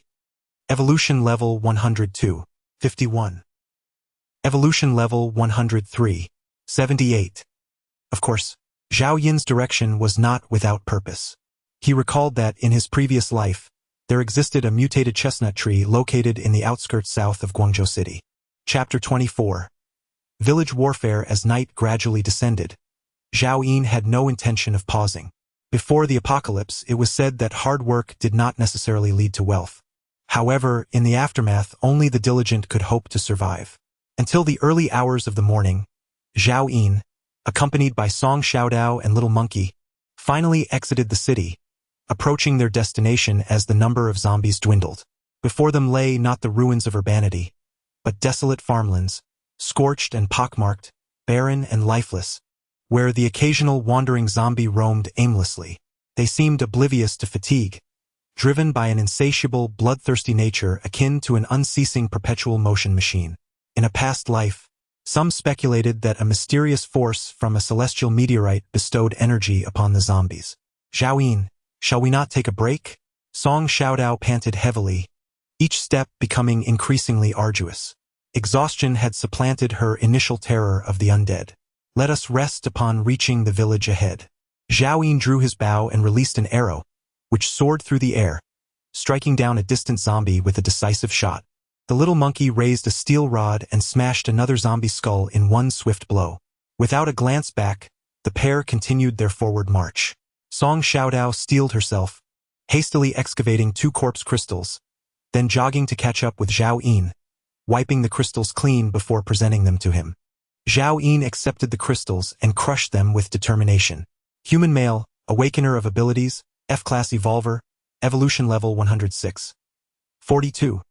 Evolution level 102. 51. Evolution level 103. 78. Of course, Zhao Yin's direction was not without purpose. He recalled that in his previous life, there existed a mutated chestnut tree located in the outskirts south of Guangzhou City. Chapter 24. Village warfare. As night gradually descended, Zhao Yin had no intention of pausing. Before the apocalypse, it was said that hard work did not necessarily lead to wealth. However, in the aftermath, only the diligent could hope to survive. Until the early hours of the morning, Zhao Yin, accompanied by Song Xiaodao and Little Monkey, finally exited the city, approaching their destination as the number of zombies dwindled. Before them lay not the ruins of urbanity, but desolate farmlands, scorched and pockmarked, barren and lifeless, where the occasional wandering zombie roamed aimlessly. They seemed oblivious to fatigue, driven by an insatiable, bloodthirsty nature akin to an unceasing perpetual motion machine. In a past life, some speculated that a mysterious force from a celestial meteorite bestowed energy upon the zombies. Zhao Yin, shall we not take a break? Song Xiaodao panted heavily, each step becoming increasingly arduous. Exhaustion had supplanted her initial terror of the undead. Let us rest upon reaching the village ahead. Zhao Yin drew his bow and released an arrow, which soared through the air, striking down a distant zombie with a decisive shot. The little monkey raised a steel rod and smashed another zombie skull in one swift blow. Without a glance back, the pair continued their forward march. Song Xiaodao steeled herself, hastily excavating 2 corpse crystals, then jogging to catch up with Zhao Yin, wiping the crystals clean before presenting them to him. Zhao Yin accepted the crystals and crushed them with determination. Human male, awakener of abilities, F-class evolver, evolution level 106. 42.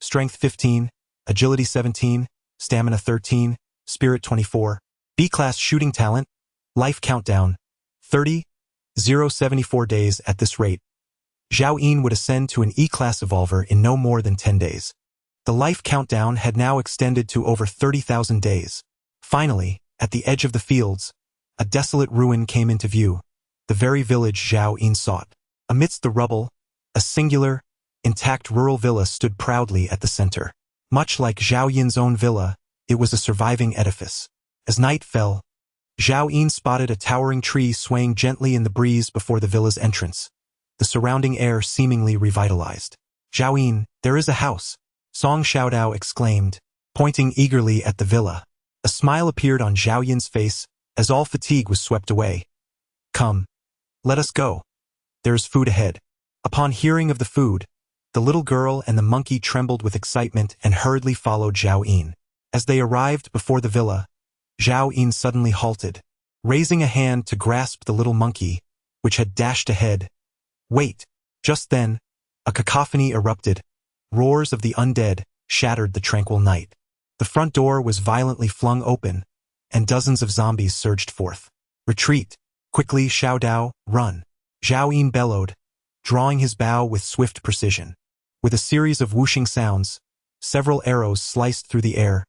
Strength 15, agility 17, stamina 13, spirit 24. B-class shooting talent, life countdown, 30, 074 days. At this rate, Zhao Yin would ascend to an E-class evolver in no more than 10 days. The life countdown had now extended to over 30,000 days. Finally, at the edge of the fields, a desolate ruin came into view, the very village Zhao Yin sought. Amidst the rubble, a singular, intact rural villa stood proudly at the center. Much like Zhao Yin's own villa, it was a surviving edifice. As night fell, Zhao Yin spotted a towering tree swaying gently in the breeze before the villa's entrance, the surrounding air seemingly revitalized. Zhao Yin, there is a house, Song Xiaodao exclaimed, pointing eagerly at the villa. A smile appeared on Zhao Yin's face as all fatigue was swept away. Come, let us go. There is food ahead. Upon hearing of the food, the little girl and the monkey trembled with excitement and hurriedly followed Zhao Yin. As they arrived before the villa, Zhao Yin suddenly halted, raising a hand to grasp the little monkey, which had dashed ahead. Wait! Just then, a cacophony erupted. Roars of the undead shattered the tranquil night. The front door was violently flung open, and dozens of zombies surged forth. Retreat! Quickly, Xiaodao, run! Zhao Yin bellowed, drawing his bow with swift precision. With a series of whooshing sounds, several arrows sliced through the air,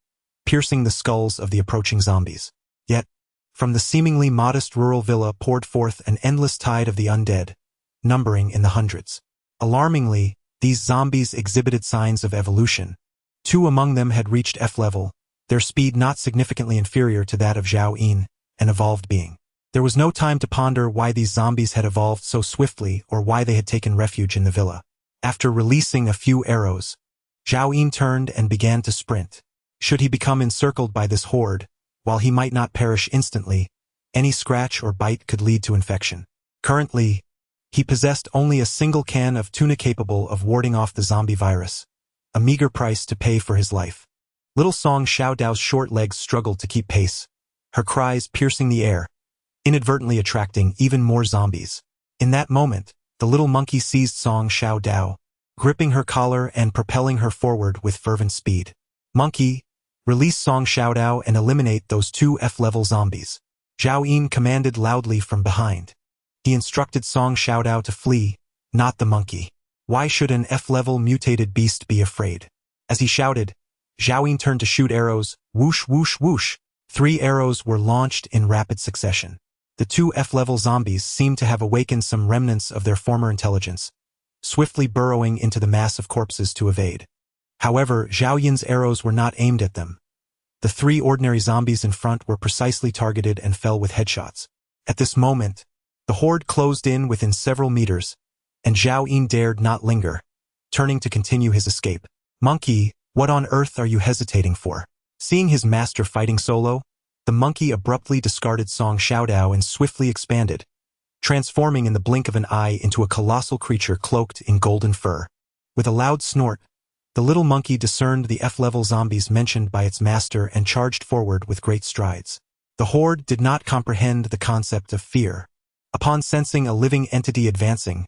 piercing the skulls of the approaching zombies. Yet, from the seemingly modest rural villa poured forth an endless tide of the undead, numbering in the hundreds. Alarmingly, these zombies exhibited signs of evolution. 2 among them had reached F-level, their speed not significantly inferior to that of Zhao Yin, an evolved being. There was no time to ponder why these zombies had evolved so swiftly or why they had taken refuge in the villa. After releasing a few arrows, Zhao Yin turned and began to sprint. Should he become encircled by this horde, while he might not perish instantly, any scratch or bite could lead to infection. Currently, he possessed only a single can of tuna capable of warding off the zombie virus, a meager price to pay for his life. Little Song Xiaodao's short legs struggled to keep pace, her cries piercing the air, inadvertently attracting even more zombies. In that moment, the little monkey seized Song Xiaodao, gripping her collar and propelling her forward with fervent speed. Monkey, release Song Xiaodao and eliminate those 2 F-level zombies. Zhao Yin commanded loudly from behind. He instructed Song Xiaodao to flee, not the monkey. Why should an F-level mutated beast be afraid? As he shouted, Zhao Yin turned to shoot arrows. Whoosh, whoosh, whoosh. 3 arrows were launched in rapid succession. The 2 F-level zombies seemed to have awakened some remnants of their former intelligence, swiftly burrowing into the mass of corpses to evade. However, Zhao Yin's arrows were not aimed at them. The 3 ordinary zombies in front were precisely targeted and fell with headshots. At this moment, the horde closed in within several meters, and Zhao Yin dared not linger, turning to continue his escape. Monkey, what on earth are you hesitating for? Seeing his master fighting solo, the monkey abruptly discarded Song Xiaodao and swiftly expanded, transforming in the blink of an eye into a colossal creature cloaked in golden fur. With a loud snort, The little monkey discerned the F-level zombies mentioned by its master and charged forward with great strides. The horde did not comprehend the concept of fear. Upon sensing a living entity advancing,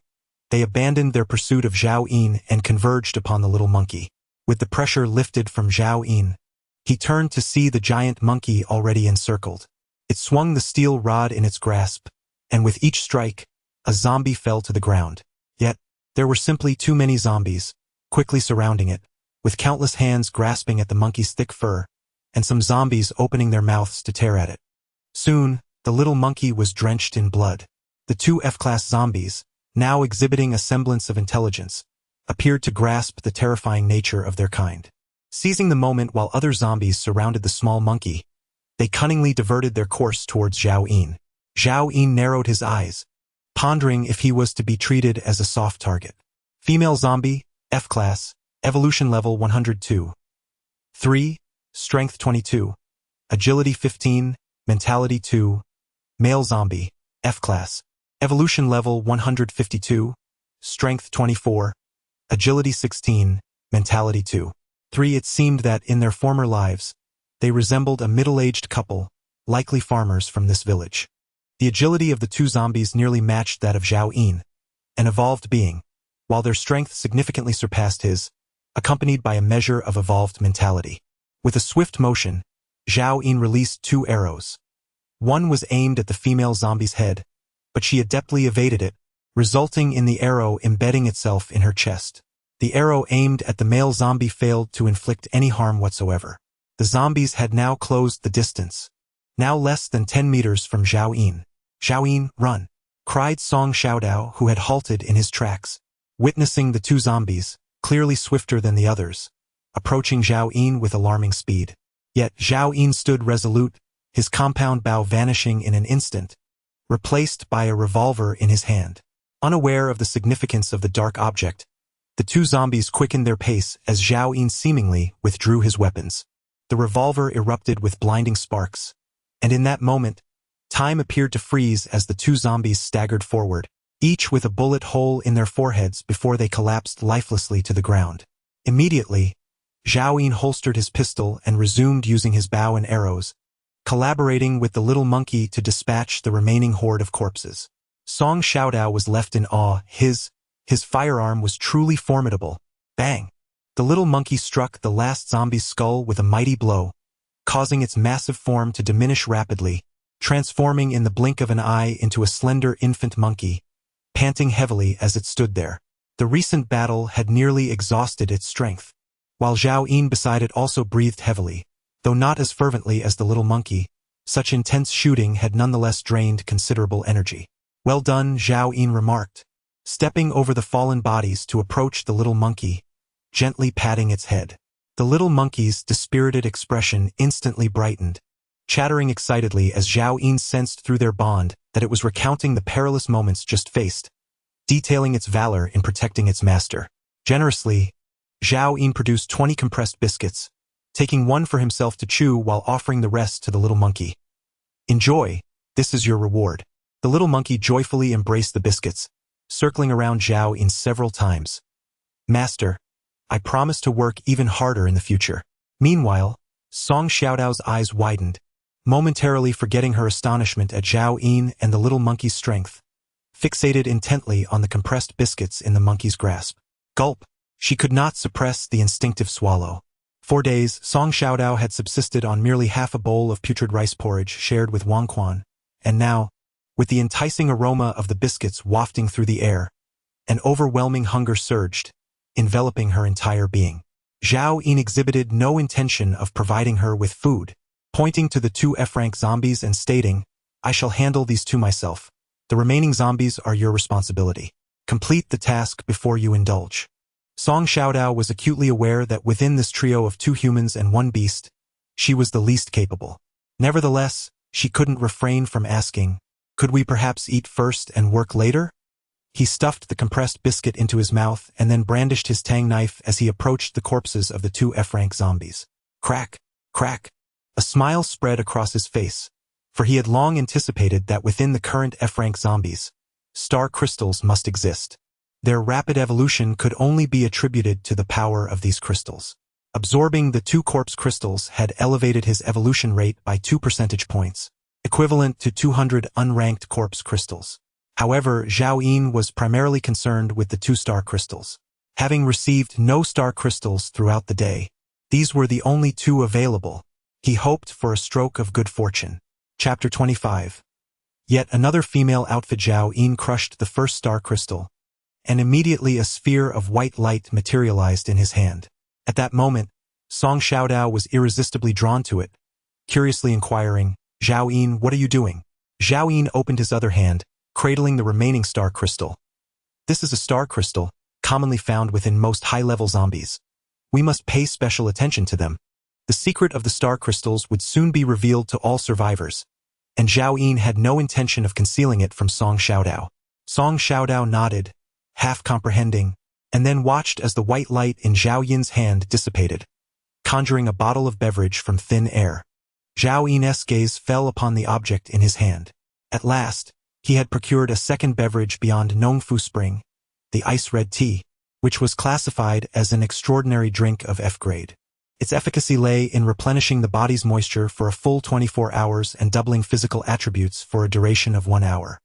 they abandoned their pursuit of Zhao Yin and converged upon the little monkey. With the pressure lifted from Zhao Yin, he turned to see the giant monkey already encircled. It swung the steel rod in its grasp, and with each strike, a zombie fell to the ground. Yet, there were simply too many zombies, quickly surrounding it, with countless hands grasping at the monkey's thick fur, and some zombies opening their mouths to tear at it. Soon, the little monkey was drenched in blood. The two F-class zombies, now exhibiting a semblance of intelligence, appeared to grasp the terrifying nature of their kind. Seizing the moment while other zombies surrounded the small monkey, they cunningly diverted their course towards Zhao Yin. Zhao Yin narrowed his eyes, pondering if he was to be treated as a soft target. Female zombie, F-class, evolution level 102. 3. Strength 22. Agility 15, mentality 2. Male zombie, F-class, evolution level 152, strength 24, agility 16, mentality 2. 3. It seemed that in their former lives, they resembled a middle-aged couple, likely farmers from this village. The agility of the two zombies nearly matched that of Zhao Yin, an evolved being, while their strength significantly surpassed his, accompanied by a measure of evolved mentality. With a swift motion, Zhao Yin released 2 arrows. One was aimed at the female zombie's head, but she adeptly evaded it, resulting in the arrow embedding itself in her chest. The arrow aimed at the male zombie failed to inflict any harm whatsoever. The zombies had now closed the distance, now less than 10 meters from Zhao Yin. "Zhao Yin, run!" cried Song Xiaodao, who had halted in his tracks. Witnessing the two zombies, clearly swifter than the others, approaching Zhao Yin with alarming speed. Yet Zhao Yin stood resolute, his compound bow vanishing in an instant, replaced by a revolver in his hand. Unaware of the significance of the dark object, the two zombies quickened their pace as Zhao Yin seemingly withdrew his weapons. The revolver erupted with blinding sparks, and in that moment, time appeared to freeze as the two zombies staggered forward, each with a bullet hole in their foreheads before they collapsed lifelessly to the ground. Immediately, Zhao Yin holstered his pistol and resumed using his bow and arrows, collaborating with the little monkey to dispatch the remaining horde of corpses. Song Xiaodao was left in awe. His firearm was truly formidable. Bang! The little monkey struck the last zombie's skull with a mighty blow, causing its massive form to diminish rapidly, transforming in the blink of an eye into a slender infant monkey, panting heavily as it stood there. The recent battle had nearly exhausted its strength, while Zhao Yin beside it also breathed heavily. Though not as fervently as the little monkey, such intense shooting had nonetheless drained considerable energy. "Well done," Zhao Yin remarked, stepping over the fallen bodies to approach the little monkey, gently patting its head. The little monkey's dispirited expression instantly brightened, chattering excitedly as Zhao Yin sensed through their bond that it was recounting the perilous moments just faced, detailing its valor in protecting its master. Generously, Zhao Yin produced 20 compressed biscuits, taking one for himself to chew while offering the rest to the little monkey. "Enjoy, this is your reward." The little monkey joyfully embraced the biscuits, circling around Zhao Yin several times. "Master, I promise to work even harder in the future." Meanwhile, Song Xiaodao's eyes widened, momentarily forgetting her astonishment at Zhao Yin and the little monkey's strength, fixated intently on the compressed biscuits in the monkey's grasp. Gulp! She could not suppress the instinctive swallow. For days, Song Xiaodao had subsisted on merely half a bowl of putrid rice porridge shared with Wang Quan, and now, with the enticing aroma of the biscuits wafting through the air, an overwhelming hunger surged, enveloping her entire being. Zhao Yin exhibited no intention of providing her with food, pointing to the 2 F-rank zombies and stating, "I shall handle these 2 myself. The remaining zombies are your responsibility. Complete the task before you indulge." Song Xiaodao was acutely aware that within this trio of 2 humans and 1 beast, she was the least capable. Nevertheless, she couldn't refrain from asking, "Could we perhaps eat first and work later?" He stuffed the compressed biscuit into his mouth and then brandished his tang knife as he approached the corpses of the 2 F-rank zombies. Crack, crack. A smile spread across his face, for he had long anticipated that within the current F-rank zombies, star crystals must exist. Their rapid evolution could only be attributed to the power of these crystals. Absorbing the 2 corpse crystals had elevated his evolution rate by 2 percentage points, equivalent to 200 unranked corpse crystals. However, Zhao Yin was primarily concerned with the 2 star crystals. Having received no star crystals throughout the day, these were the only 2 available. He hoped for a stroke of good fortune. Chapter 25. Yet another female outfit. Zhao Yin crushed the first star crystal, and immediately a sphere of white light materialized in his hand. At that moment, Song Xiaodao was irresistibly drawn to it, curiously inquiring, "Zhao Yin, what are you doing?" Zhao Yin opened his other hand, cradling the remaining star crystal. "This is a star crystal, commonly found within most high-level zombies. We must pay special attention to them." The secret of the star crystals would soon be revealed to all survivors, and Zhao Yin had no intention of concealing it from Song Xiaodao. Song Xiaodao nodded, half comprehending, and then watched as the white light in Zhao Yin's hand dissipated, conjuring a bottle of beverage from thin air. Zhao Yin's gaze fell upon the object in his hand. At last, he had procured a second beverage beyond Nongfu Spring, the ice-red tea, which was classified as an extraordinary drink of F grade. Its efficacy lay in replenishing the body's moisture for a full 24 hours and doubling physical attributes for a duration of 1 hour.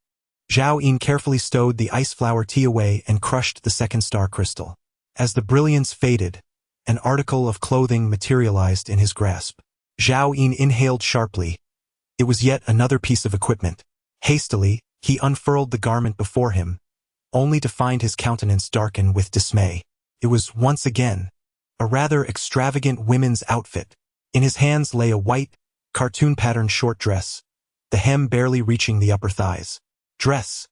Zhao Yin carefully stowed the ice flower tea away and crushed the second star crystal. As the brilliance faded, an article of clothing materialized in his grasp. Zhao Yin inhaled sharply. It was yet another piece of equipment. Hastily, he unfurled the garment before him, only to find his countenance darken with dismay. It was once again a rather extravagant women's outfit. In his hands lay a white, cartoon-patterned short dress, the hem barely reaching the upper thighs. Dress: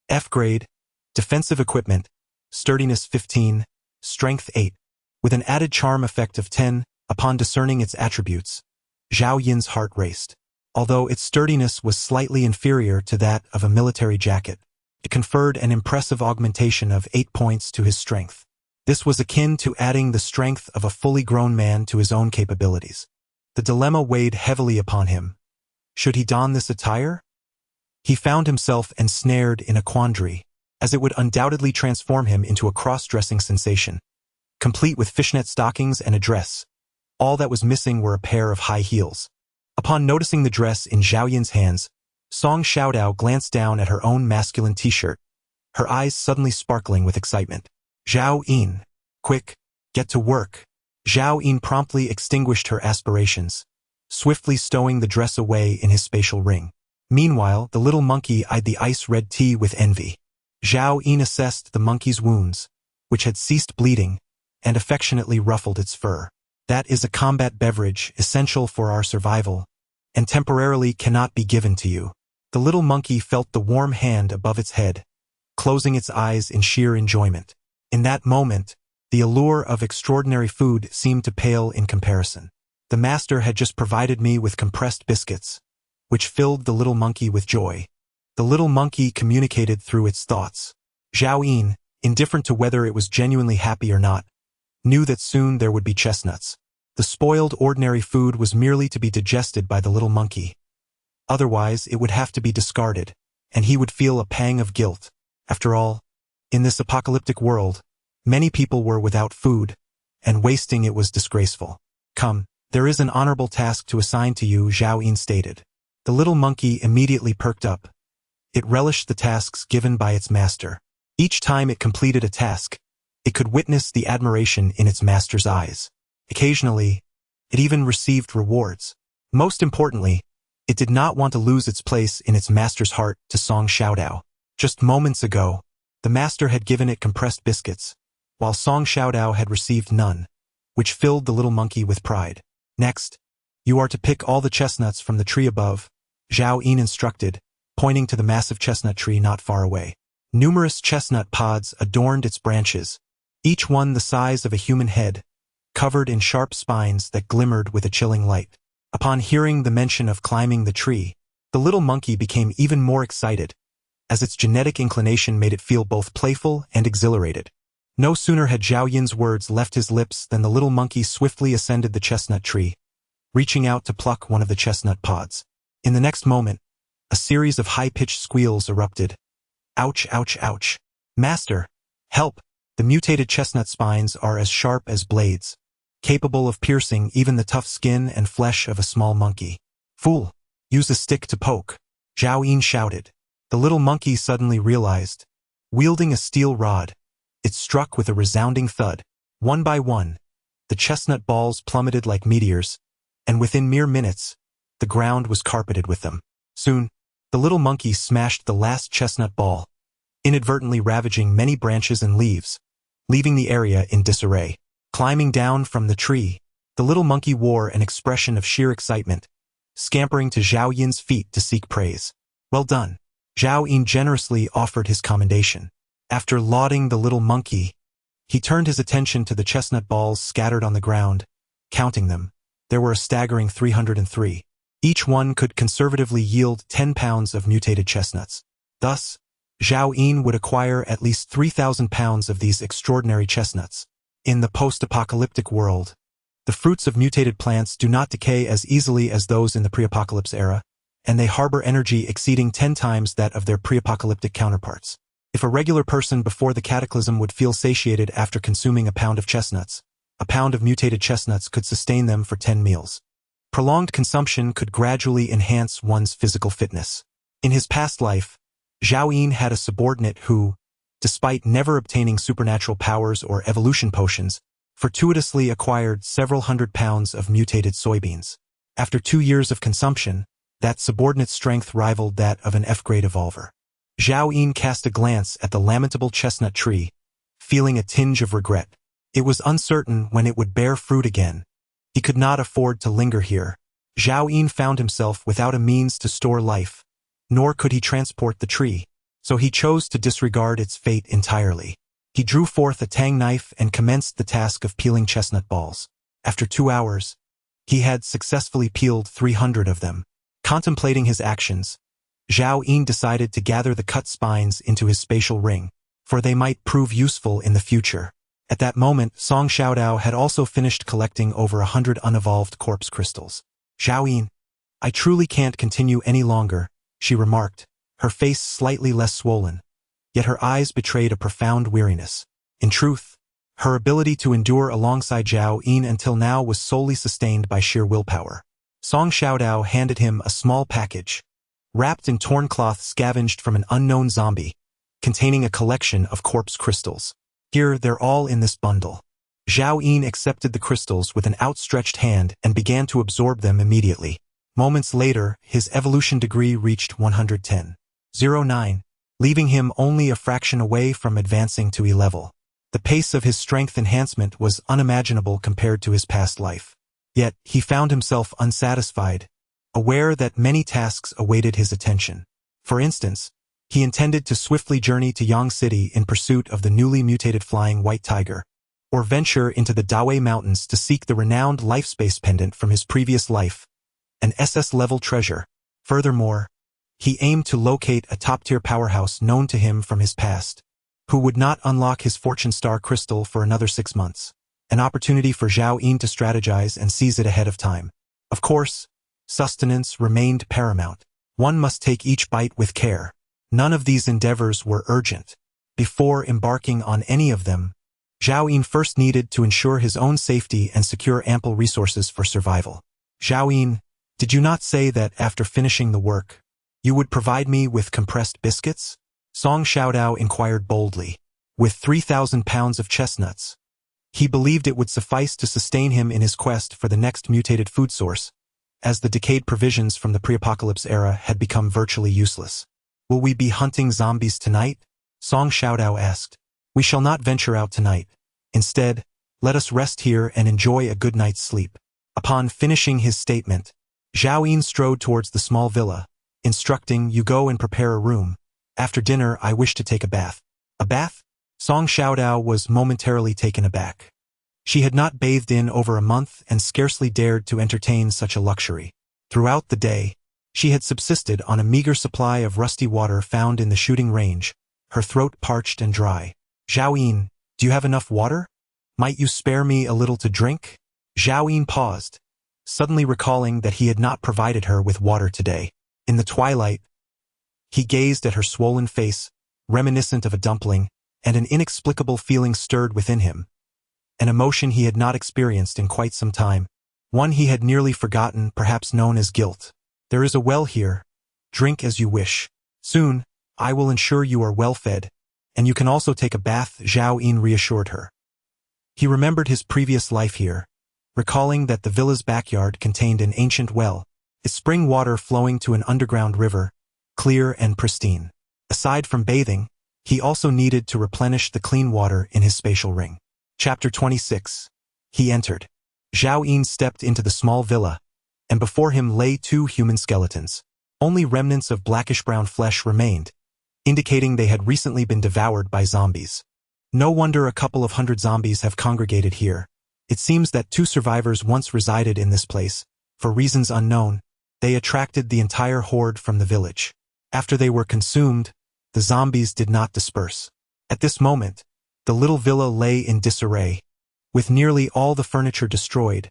F grade, defensive equipment, sturdiness 15, strength 8, with an added charm effect of 10. Upon discerning its attributes, Zhao Yin's heart raced. Although its sturdiness was slightly inferior to that of a military jacket, it conferred an impressive augmentation of 8 points to his strength. This was akin to adding the strength of a fully grown man to his own capabilities. The dilemma weighed heavily upon him. Should he don this attire? He found himself ensnared in a quandary, as it would undoubtedly transform him into a cross-dressing sensation, complete with fishnet stockings and a dress. All that was missing were a pair of high heels. Upon noticing the dress in Zhao Yin's hands, Song Xiaodao glanced down at her own masculine t-shirt, her eyes suddenly sparkling with excitement. "Zhao Yin, quick, get to work." Zhao Yin promptly extinguished her aspirations, swiftly stowing the dress away in his spatial ring. Meanwhile, the little monkey eyed the ice-red tea with envy. Zhao Yin assessed the monkey's wounds, which had ceased bleeding, and affectionately ruffled its fur. "That is a combat beverage essential for our survival, and temporarily cannot be given to you." The little monkey felt the warm hand above its head, closing its eyes in sheer enjoyment. In that moment, the allure of extraordinary food seemed to pale in comparison. The master had just provided me with compressed biscuits, which filled the little monkey with joy. The little monkey communicated through its thoughts. Zhao Yin, indifferent to whether it was genuinely happy or not, knew that soon there would be chestnuts. The spoiled ordinary food was merely to be digested by the little monkey. Otherwise, it would have to be discarded, and he would feel a pang of guilt. After all, in this apocalyptic world, many people were without food, and wasting it was disgraceful. "Come, there is an honorable task to assign to you," Zhao Yin stated. The little monkey immediately perked up. It relished the tasks given by its master. Each time it completed a task, it could witness the admiration in its master's eyes. Occasionally, it even received rewards. Most importantly, it did not want to lose its place in its master's heart to Song Xiaodao. Just moments ago, the master had given it compressed biscuits, while Song Xiaodao had received none, which filled the little monkey with pride. "Next, you are to pick all the chestnuts from the tree above," Zhao Yin instructed, pointing to the massive chestnut tree not far away. Numerous chestnut pods adorned its branches, each one the size of a human head, covered in sharp spines that glimmered with a chilling light. Upon hearing the mention of climbing the tree, the little monkey became even more excited, as its genetic inclination made it feel both playful and exhilarated. No sooner had Zhao Yin's words left his lips than the little monkey swiftly ascended the chestnut tree, reaching out to pluck one of the chestnut pods. In the next moment, a series of high-pitched squeals erupted. "Ouch, ouch, ouch. Master, Help! The mutated chestnut spines are as sharp as blades, capable of piercing even the tough skin and flesh of a small monkey. Fool! Use a stick to poke, Zhao Yin shouted. The little monkey suddenly realized. Wielding a steel rod, it struck with a resounding thud. One by one, the chestnut balls plummeted like meteors, and within mere minutes, the ground was carpeted with them. Soon, the little monkey smashed the last chestnut ball, inadvertently ravaging many branches and leaves, leaving the area in disarray. Climbing down from the tree, the little monkey wore an expression of sheer excitement, scampering to Zhao Yin's feet to seek praise. Well done. Zhao Yin generously offered his commendation. After lauding the little monkey, he turned his attention to the chestnut balls scattered on the ground. Counting them, there were a staggering 303. Each one could conservatively yield 10 pounds of mutated chestnuts. Thus, Zhao Yin would acquire at least 3,000 pounds of these extraordinary chestnuts. In the post-apocalyptic world, the fruits of mutated plants do not decay as easily as those in the pre-apocalypse era, and they harbor energy exceeding 10 times that of their pre-apocalyptic counterparts. If a regular person before the cataclysm would feel satiated after consuming a pound of chestnuts, a pound of mutated chestnuts could sustain them for 10 meals. Prolonged consumption could gradually enhance one's physical fitness. In his past life, Zhao Yin had a subordinate who, despite never obtaining supernatural powers or evolution potions, fortuitously acquired several hundred pounds of mutated soybeans. After 2 years of consumption, that subordinate's strength rivaled that of an F-grade evolver. Zhao Yin cast a glance at the lamentable chestnut tree, feeling a tinge of regret. It was uncertain when it would bear fruit again. He could not afford to linger here. Zhao Yin found himself without a means to store life, nor could he transport the tree, so he chose to disregard its fate entirely. He drew forth a tang knife and commenced the task of peeling chestnut balls. After 2 hours, he had successfully peeled 300 of them. Contemplating his actions, Zhao Yin decided to gather the cut spines into his spatial ring, for they might prove useful in the future. At that moment, Song Xiaodao had also finished collecting over 100 unevolved corpse crystals. Zhao Yin, I truly can't continue any longer, she remarked, her face slightly less swollen, yet her eyes betrayed a profound weariness. In truth, her ability to endure alongside Zhao Yin until now was solely sustained by sheer willpower. Song Xiaodao handed him a small package, wrapped in torn cloth scavenged from an unknown zombie, containing a collection of corpse crystals. Here, they're all in this bundle. Zhao Yin accepted the crystals with an outstretched hand and began to absorb them immediately. Moments later, his evolution degree reached 110.09, leaving him only a fraction away from advancing to E-level. The pace of his strength enhancement was unimaginable compared to his past life. Yet, he found himself unsatisfied, aware that many tasks awaited his attention. For instance, he intended to swiftly journey to Yang City in pursuit of the newly mutated flying white tiger, or venture into the Dawei Mountains to seek the renowned life-space pendant from his previous life, an SS-level treasure. Furthermore, he aimed to locate a top-tier powerhouse known to him from his past, who would not unlock his Fortune Star crystal for another 6 months. An opportunity for Zhao Yin to strategize and seize it ahead of time. Of course, sustenance remained paramount. One must take each bite with care. None of these endeavors were urgent. Before embarking on any of them, Zhao Yin first needed to ensure his own safety and secure ample resources for survival. Zhao Yin, did you not say that after finishing the work, you would provide me with compressed biscuits? Song Xiaodao inquired boldly. With 3,000 pounds of chestnuts, he believed it would suffice to sustain him in his quest for the next mutated food source, as the decayed provisions from the pre-apocalypse era had become virtually useless. Will we be hunting zombies tonight? Song Xiaodao asked. We shall not venture out tonight. Instead, let us rest here and enjoy a good night's sleep. Upon finishing his statement, Zhao Yin strode towards the small villa, instructing, you go and prepare a room. After dinner, I wish to take a bath. A bath? Song Xiaodao was momentarily taken aback. She had not bathed in over a month and scarcely dared to entertain such a luxury. Throughout the day, she had subsisted on a meager supply of rusty water found in the shooting range, her throat parched and dry. Zhao Yin, do you have enough water? Might you spare me a little to drink? Zhao Yin paused, suddenly recalling that he had not provided her with water today. In the twilight, he gazed at her swollen face, reminiscent of a dumpling, and an inexplicable feeling stirred within him, an emotion he had not experienced in quite some time, one he had nearly forgotten, perhaps known as guilt. There is a well here. Drink as you wish. Soon, I will ensure you are well fed, and you can also take a bath, Zhao Yin reassured her. He remembered his previous life here, recalling that the villa's backyard contained an ancient well, its spring water flowing to an underground river, clear and pristine. Aside from bathing, he also needed to replenish the clean water in his spatial ring. Chapter 26. He entered. Zhao Yin stepped into the small villa, and before him lay 2 human skeletons. Only remnants of blackish-brown flesh remained, indicating they had recently been devoured by zombies. No wonder a couple of hundred zombies have congregated here. It seems that 2 survivors once resided in this place. For reasons unknown, they attracted the entire horde from the village. After they were consumed, the zombies did not disperse. At this moment, the little villa lay in disarray, with nearly all the furniture destroyed,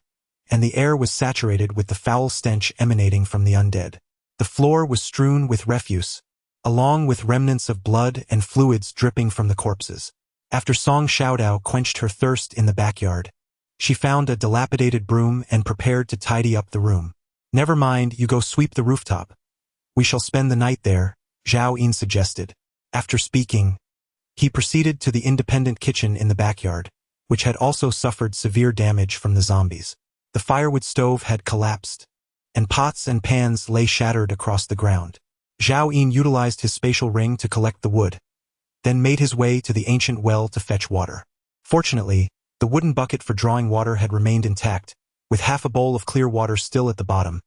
and the air was saturated with the foul stench emanating from the undead. The floor was strewn with refuse, along with remnants of blood and fluids dripping from the corpses. After Song Xiaodao quenched her thirst in the backyard, she found a dilapidated broom and prepared to tidy up the room. Never mind, you go sweep the rooftop. We shall spend the night there, Zhao Yin suggested. After speaking, he proceeded to the independent kitchen in the backyard, which had also suffered severe damage from the zombies. The firewood stove had collapsed, and pots and pans lay shattered across the ground. Zhao Yin utilized his spatial ring to collect the wood, then made his way to the ancient well to fetch water. Fortunately, the wooden bucket for drawing water had remained intact, with half a bowl of clear water still at the bottom,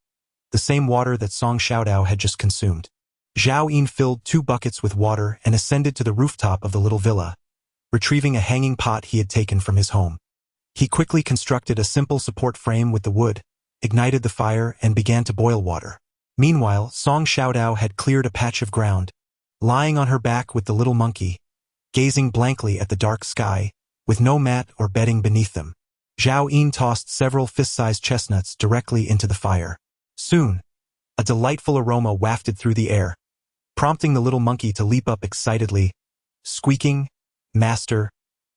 the same water that Song Xiaodao had just consumed. Zhao Yin filled 2 buckets with water and ascended to the rooftop of the little villa, retrieving a hanging pot he had taken from his home. He quickly constructed a simple support frame with the wood, ignited the fire, and began to boil water. Meanwhile, Song Xiaodao had cleared a patch of ground, lying on her back with the little monkey, gazing blankly at the dark sky, with no mat or bedding beneath them. Zhao Yin tossed several fist-sized chestnuts directly into the fire. Soon, a delightful aroma wafted through the air, prompting the little monkey to leap up excitedly, squeaking, "Master,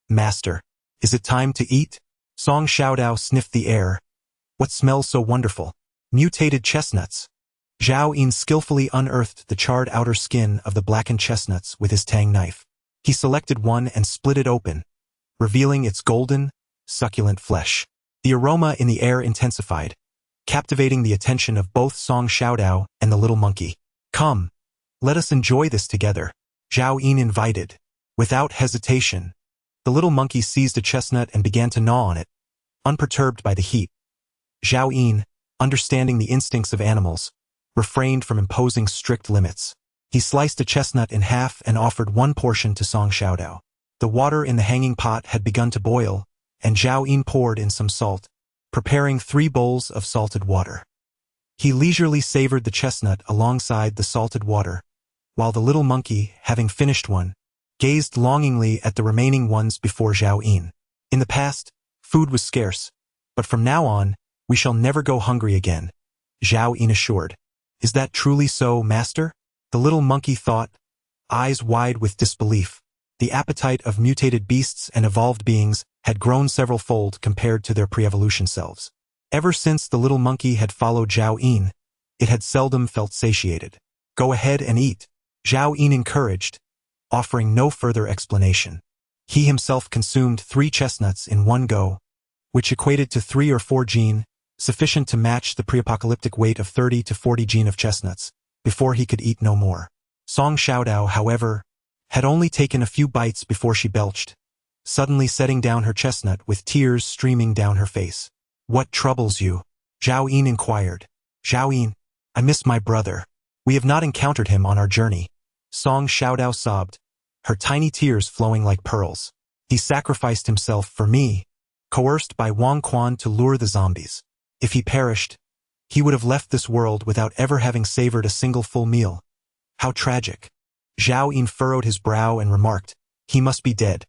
master, is it time to eat?" Song Xiaodao sniffed the air. What smells so wonderful? Mutated chestnuts. Zhao Yin skillfully unearthed the charred outer skin of the blackened chestnuts with his tang knife. He selected one and split it open, revealing its golden, succulent flesh. The aroma in the air intensified, captivating the attention of both Song Xiaodao and the little monkey. "Come, let us enjoy this together," Zhao Yin invited. Without hesitation, the little monkey seized a chestnut and began to gnaw on it, unperturbed by the heat. Zhao Yin, understanding the instincts of animals, refrained from imposing strict limits. He sliced a chestnut in half and offered one portion to Song Xiaodao. The water in the hanging pot had begun to boil, and Zhao Yin poured in some salt, preparing 3 bowls of salted water. He leisurely savored the chestnut alongside the salted water, while the little monkey, having finished one, gazed longingly at the remaining ones before Zhao Yin. In the past, food was scarce, but from now on, we shall never go hungry again, Zhao Yin assured. "Is that truly so, master?" the little monkey thought, eyes wide with disbelief. The appetite of mutated beasts and evolved beings had grown several-fold compared to their pre-evolution selves. Ever since the little monkey had followed Zhao Yin, it had seldom felt satiated. "Go ahead and eat," Zhao Yin encouraged, offering no further explanation. He himself consumed 3 chestnuts in one go, which equated to 3 or 4 jin, sufficient to match the pre-apocalyptic weight of 30 to 40 jin of chestnuts, before he could eat no more. Song Xiaodao, however, had only taken a few bites before she belched, suddenly setting down her chestnut with tears streaming down her face. "What troubles you?" Zhao Yin inquired. "Zhao Yin, I miss my brother. We have not encountered him on our journey." Song Xiaodao sobbed, her tiny tears flowing like pearls. "He sacrificed himself for me, coerced by Wang Quan to lure the zombies. If he perished, he would have left this world without ever having savored a single full meal. How tragic." Zhao Yin furrowed his brow and remarked, "He must be dead.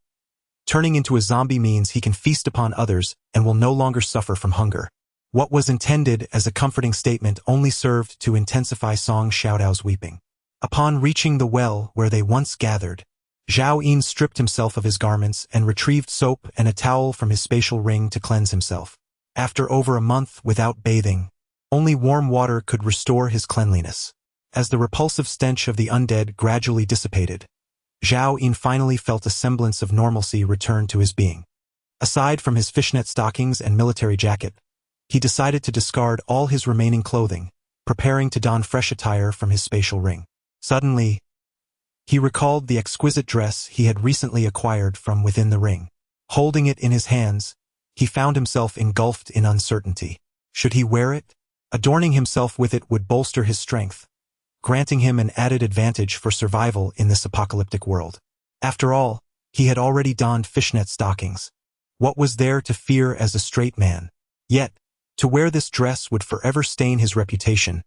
Turning into a zombie means he can feast upon others and will no longer suffer from hunger." What was intended as a comforting statement only served to intensify Song Xiaodao's weeping. Upon reaching the well where they once gathered, Zhao Yin stripped himself of his garments and retrieved soap and a towel from his spatial ring to cleanse himself. After over a month without bathing, only warm water could restore his cleanliness. As the repulsive stench of the undead gradually dissipated, Zhao Yin finally felt a semblance of normalcy return to his being. Aside from his fishnet stockings and military jacket, he decided to discard all his remaining clothing, preparing to don fresh attire from his spatial ring. Suddenly, he recalled the exquisite dress he had recently acquired from within the ring. Holding it in his hands, he found himself engulfed in uncertainty. Should he wear it? Adorning himself with it would bolster his strength, granting him an added advantage for survival in this apocalyptic world. After all, he had already donned fishnet stockings. What was there to fear as a straight man? Yet, to wear this dress would forever stain his reputation,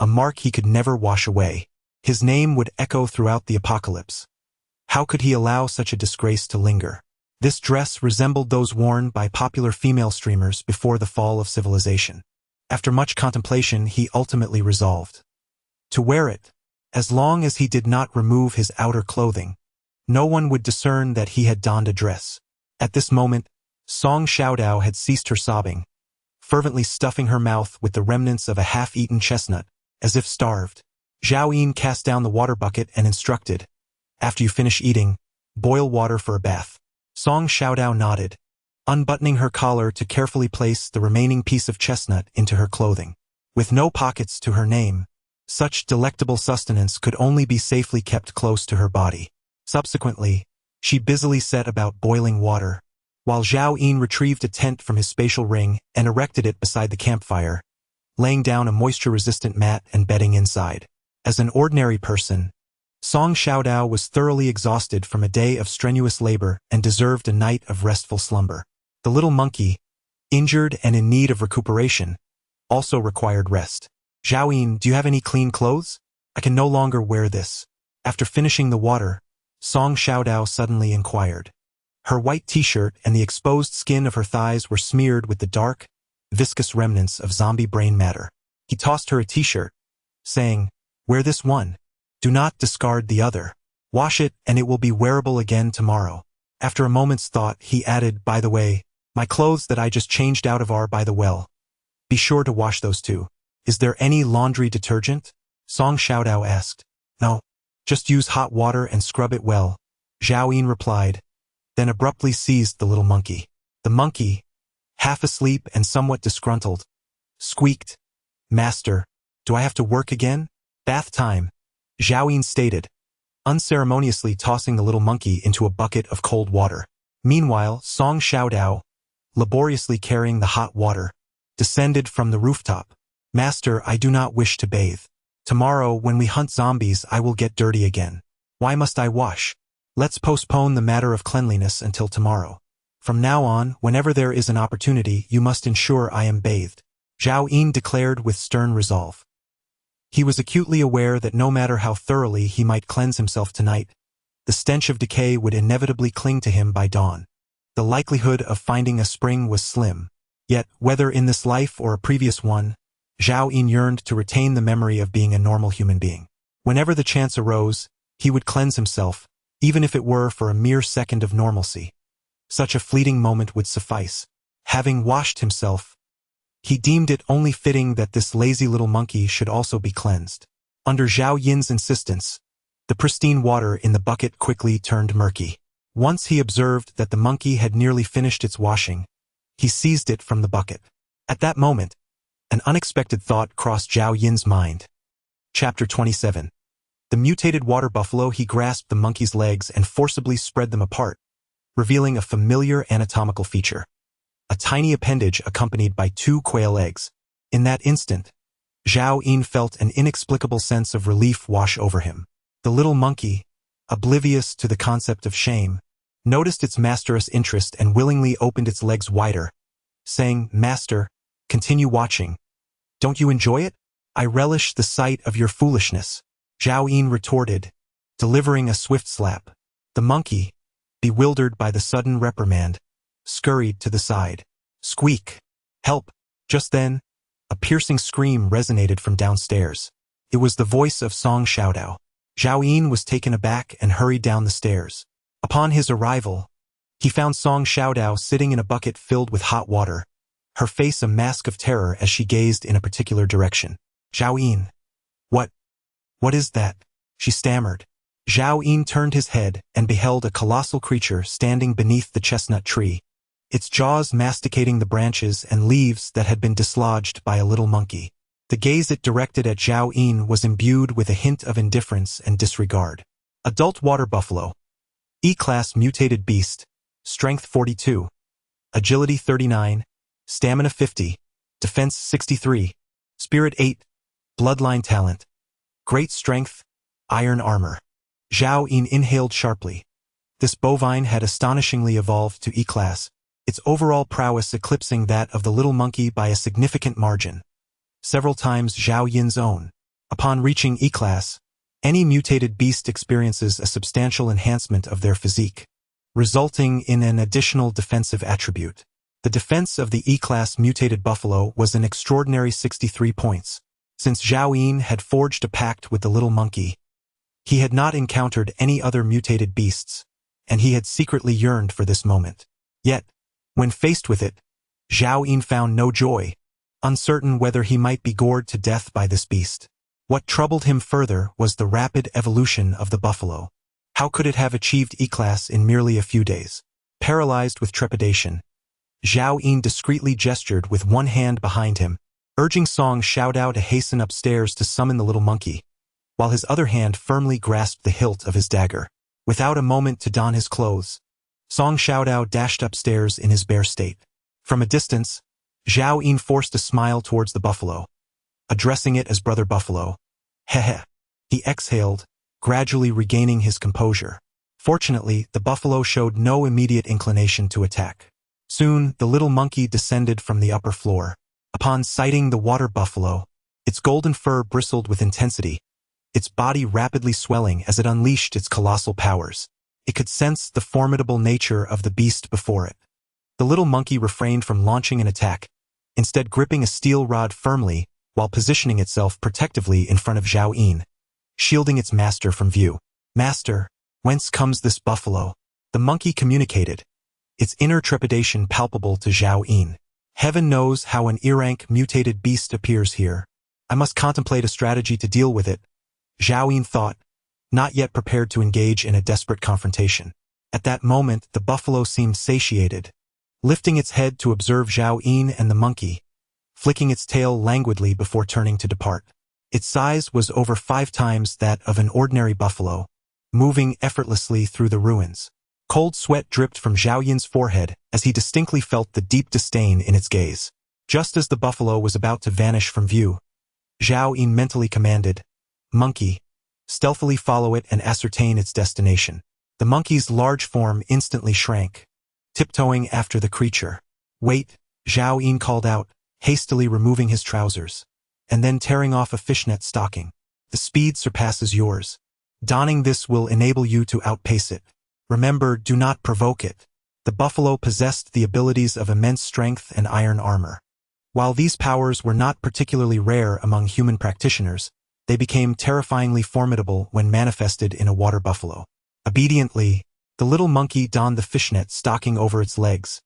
a mark he could never wash away. His name would echo throughout the apocalypse. How could he allow such a disgrace to linger? This dress resembled those worn by popular female streamers before the fall of civilization. After much contemplation, he ultimately resolved to wear it. As long as he did not remove his outer clothing, no one would discern that he had donned a dress. At this moment, Song Xiaodao had ceased her sobbing, fervently stuffing her mouth with the remnants of a half-eaten chestnut, as if starved. Zhao Yin cast down the water bucket and instructed, "After you finish eating, boil water for a bath." Song Xiaodao nodded, unbuttoning her collar to carefully place the remaining piece of chestnut into her clothing. With no pockets to her name, such delectable sustenance could only be safely kept close to her body. Subsequently, she busily set about boiling water, while Zhao Yin retrieved a tent from his spatial ring and erected it beside the campfire, laying down a moisture-resistant mat and bedding inside. As an ordinary person, Song Xiaodao was thoroughly exhausted from a day of strenuous labor and deserved a night of restful slumber. The little monkey, injured and in need of recuperation, also required rest. "Zhao Yin, do you have any clean clothes? I can no longer wear this." After finishing the water, Song Xiaodao suddenly inquired. Her white t-shirt and the exposed skin of her thighs were smeared with the dark, viscous remnants of zombie brain matter. He tossed her a t-shirt, saying, "Wear this one. Do not discard the other. Wash it and it will be wearable again tomorrow." After a moment's thought, he added, "By the way, my clothes that I just changed out of are by the well. Be sure to wash those too." "Is there any laundry detergent?" Song Xiaodao asked. "No. Just use hot water and scrub it well," Zhao Yin replied, then abruptly seized the little monkey. The monkey, half asleep and somewhat disgruntled, squeaked, "Master, do I have to work again?" "Bath time," Zhao Yin stated, unceremoniously tossing the little monkey into a bucket of cold water. Meanwhile, Song Xiaodao, laboriously carrying the hot water, descended from the rooftop. "Master, I do not wish to bathe. Tomorrow, when we hunt zombies, I will get dirty again. Why must I wash? Let's postpone the matter of cleanliness until tomorrow. From now on, whenever there is an opportunity, you must ensure I am bathed," Zhao Yin declared with stern resolve. He was acutely aware that no matter how thoroughly he might cleanse himself tonight, the stench of decay would inevitably cling to him by dawn. The likelihood of finding a spring was slim. Yet, whether in this life or a previous one, Zhao Yin yearned to retain the memory of being a normal human being. Whenever the chance arose, he would cleanse himself, even if it were for a mere second of normalcy. Such a fleeting moment would suffice. Having washed himself, he deemed it only fitting that this lazy little monkey should also be cleansed. Under Zhao Yin's insistence, the pristine water in the bucket quickly turned murky. Once he observed that the monkey had nearly finished its washing, he seized it from the bucket. At that moment, an unexpected thought crossed Zhao Yin's mind. Chapter 27. The mutated water buffalo. He grasped the monkey's legs and forcibly spread them apart, revealing a familiar anatomical feature. A tiny appendage accompanied by 2 quail eggs. In that instant, Zhao Yin felt an inexplicable sense of relief wash over him. The little monkey, oblivious to the concept of shame, noticed its master's interest and willingly opened its legs wider, saying, "Master, continue watching. Don't you enjoy it? I relish the sight of your foolishness," Zhao Yin retorted, delivering a swift slap. The monkey, bewildered by the sudden reprimand, scurried to the side. "Squeak! Help!" Just then, a piercing scream resonated from downstairs. It was the voice of Song Xiaodao. Zhao Yin was taken aback and hurried down the stairs. Upon his arrival, he found Song Xiaodao sitting in a bucket filled with hot water, her face a mask of terror as she gazed in a particular direction. Zhao Yin. What is that? She stammered. Zhao Yin turned his head and beheld a colossal creature standing beneath the chestnut tree, its jaws masticating the branches and leaves that had been dislodged by a little monkey. The gaze it directed at Zhao Yin was imbued with a hint of indifference and disregard. Adult water buffalo. E-class mutated beast. Strength 42. Agility 39. Stamina 50. Defense 63. Spirit 8. Bloodline talent. Great strength. Iron armor. Zhao Yin inhaled sharply. This bovine had astonishingly evolved to E-class, its overall prowess eclipsing that of the little monkey by a significant margin, several times Zhao Yin's own. Upon reaching E-class, any mutated beast experiences a substantial enhancement of their physique, resulting in an additional defensive attribute. The defense of the E-class mutated buffalo was an extraordinary 63 points. Since Zhao Yin had forged a pact with the little monkey, he had not encountered any other mutated beasts, and he had secretly yearned for this moment. Yet, when faced with it, Zhao Yin found no joy, uncertain whether he might be gored to death by this beast. What troubled him further was the rapid evolution of the buffalo. How could it have achieved E-class in merely a few days? Paralyzed with trepidation, Zhao Yin discreetly gestured with one hand behind him, urging Song Xiaodao to hasten upstairs to summon the little monkey, while his other hand firmly grasped the hilt of his dagger. Without a moment to don his clothes, Song Xiaodao dashed upstairs in his bare state. From a distance, Zhao Yin forced a smile towards the buffalo, addressing it as Brother Buffalo. Heh. He exhaled, gradually regaining his composure. Fortunately, the buffalo showed no immediate inclination to attack. Soon, the little monkey descended from the upper floor. Upon sighting the water buffalo, its golden fur bristled with intensity, its body rapidly swelling as it unleashed its colossal powers. It could sense the formidable nature of the beast before it. The little monkey refrained from launching an attack, instead gripping a steel rod firmly while positioning itself protectively in front of Zhao Yin, shielding its master from view. Master, whence comes this buffalo? The monkey communicated, its inner trepidation palpable to Zhao Yin. Heaven knows how an E-rank mutated beast appears here. I must contemplate a strategy to deal with it, Zhao Yin thought, not yet prepared to engage in a desperate confrontation. At that moment, the buffalo seemed satiated, lifting its head to observe Zhao Yin and the monkey, flicking its tail languidly before turning to depart. Its size was over 5 times that of an ordinary buffalo, moving effortlessly through the ruins. Cold sweat dripped from Zhao Yin's forehead as he distinctly felt the deep disdain in its gaze. Just as the buffalo was about to vanish from view, Zhao Yin mentally commanded, "Monkey, stealthily follow it and ascertain its destination." The monkey's large form instantly shrank, tiptoeing after the creature. "Wait," Zhao Yin called out, hastily removing his trousers, and then tearing off a fishnet stocking. "The speed surpasses yours. Donning this will enable you to outpace it. Remember, do not provoke it." The buffalo possessed the abilities of immense strength and iron armor. While these powers were not particularly rare among human practitioners, they became terrifyingly formidable when manifested in a water buffalo. Obediently, the little monkey donned the fishnet stocking over its legs,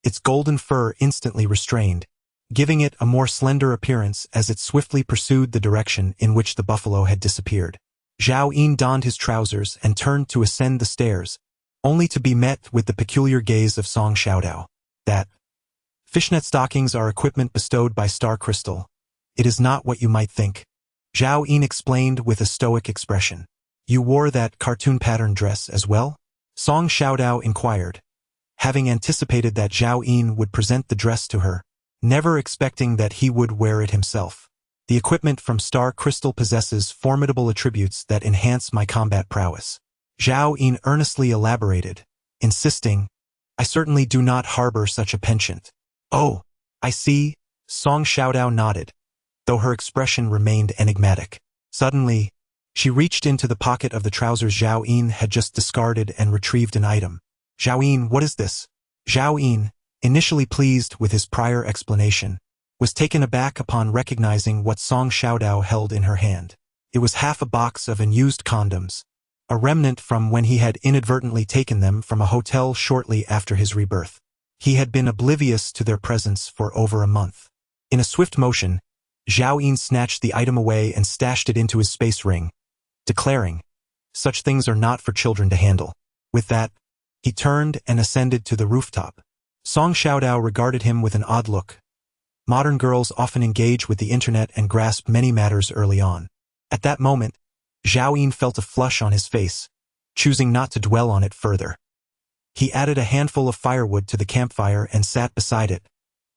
its golden fur instantly restrained, giving it a more slender appearance as it swiftly pursued the direction in which the buffalo had disappeared. Zhao Yin donned his trousers and turned to ascend the stairs, only to be met with the peculiar gaze of Song Xiaodao. "That fishnet stockings are equipment bestowed by Star Crystal. It is not what you might think," Zhao Yin explained with a stoic expression. "You wore that cartoon pattern dress as well?" Song Xiaodao inquired, having anticipated that Zhao Yin would present the dress to her, never expecting that he would wear it himself. "The equipment from Star Crystal possesses formidable attributes that enhance my combat prowess," Zhao Yin earnestly elaborated, insisting, "I certainly do not harbor such a penchant." "Oh, I see," Song Xiaodao nodded, though her expression remained enigmatic. Suddenly, she reached into the pocket of the trousers Zhao Yin had just discarded and retrieved an item. "Zhao Yin, what is this?" Zhao Yin, initially pleased with his prior explanation, was taken aback upon recognizing what Song Xiaodao held in her hand. It was half a box of unused condoms, a remnant from when he had inadvertently taken them from a hotel shortly after his rebirth. He had been oblivious to their presence for over a month. In a swift motion, Zhao Yin snatched the item away and stashed it into his space ring, declaring, "Such things are not for children to handle." With that, he turned and ascended to the rooftop. Song Xiaodao regarded him with an odd look. Modern girls often engage with the internet and grasp many matters early on. At that moment, Zhao Yin felt a flush on his face, choosing not to dwell on it further. He added a handful of firewood to the campfire and sat beside it,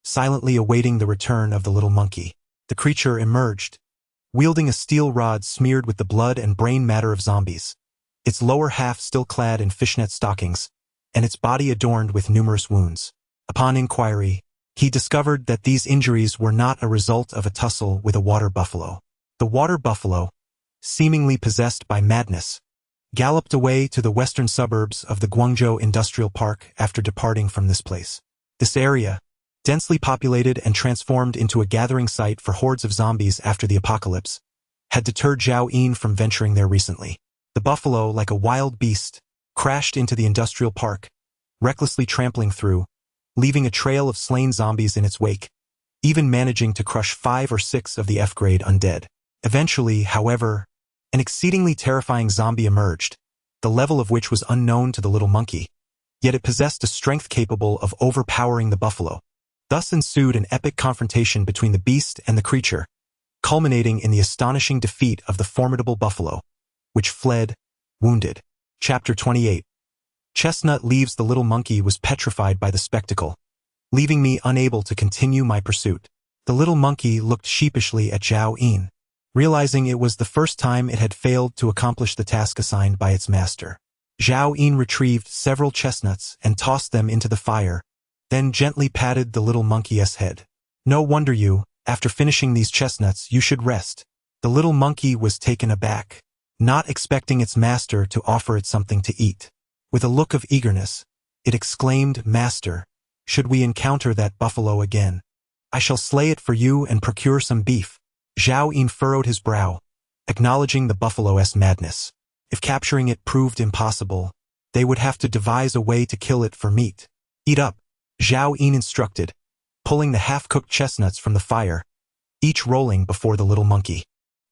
silently awaiting the return of the little monkey. The creature emerged, wielding a steel rod smeared with the blood and brain matter of zombies, its lower half still clad in fishnet stockings, and its body adorned with numerous wounds. Upon inquiry, he discovered that these injuries were not a result of a tussle with a water buffalo. The water buffalo, seemingly possessed by madness, galloped away to the western suburbs of the Guangzhou Industrial Park after departing from this place. This area, densely populated and transformed into a gathering site for hordes of zombies after the apocalypse, had deterred Zhao Yin from venturing there recently. The buffalo, like a wild beast, crashed into the industrial park, recklessly trampling through, leaving a trail of slain zombies in its wake, even managing to crush 5 or 6 of the F-grade undead. Eventually, however, an exceedingly terrifying zombie emerged, the level of which was unknown to the little monkey, yet it possessed a strength capable of overpowering the buffalo. Thus ensued an epic confrontation between the beast and the creature, culminating in the astonishing defeat of the formidable buffalo, which fled, wounded. Chapter 28. Chestnut leaves the little monkey was petrified by the spectacle, leaving me unable to continue my pursuit. The little monkey looked sheepishly at Zhao Yin, realizing it was the first time it had failed to accomplish the task assigned by its master. Zhao Yin retrieved several chestnuts and tossed them into the fire, then gently patted the little monkey's head. "No wonder you, after finishing these chestnuts, you should rest." The little monkey was taken aback, not expecting its master to offer it something to eat. With a look of eagerness, it exclaimed, "Master, should we encounter that buffalo again, I shall slay it for you and procure some beef." Zhao Yin furrowed his brow, acknowledging the buffalo's madness. If capturing it proved impossible, they would have to devise a way to kill it for meat. "Eat up," Zhao Yin instructed, pulling the half-cooked chestnuts from the fire, each rolling before the little monkey.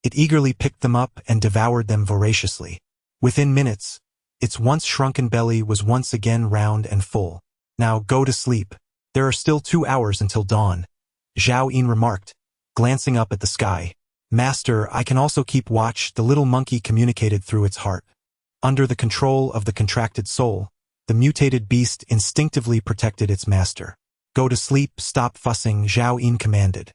It eagerly picked them up and devoured them voraciously. Within minutes, its once shrunken belly was once again round and full. "Now go to sleep. There are still 2 hours until dawn," Zhao Yin remarked, glancing up at the sky. "Master, I can also keep watch," the little monkey communicated through its heart. Under the control of the contracted soul, the mutated beast instinctively protected its master. "Go to sleep, stop fussing," Zhao Yin commanded.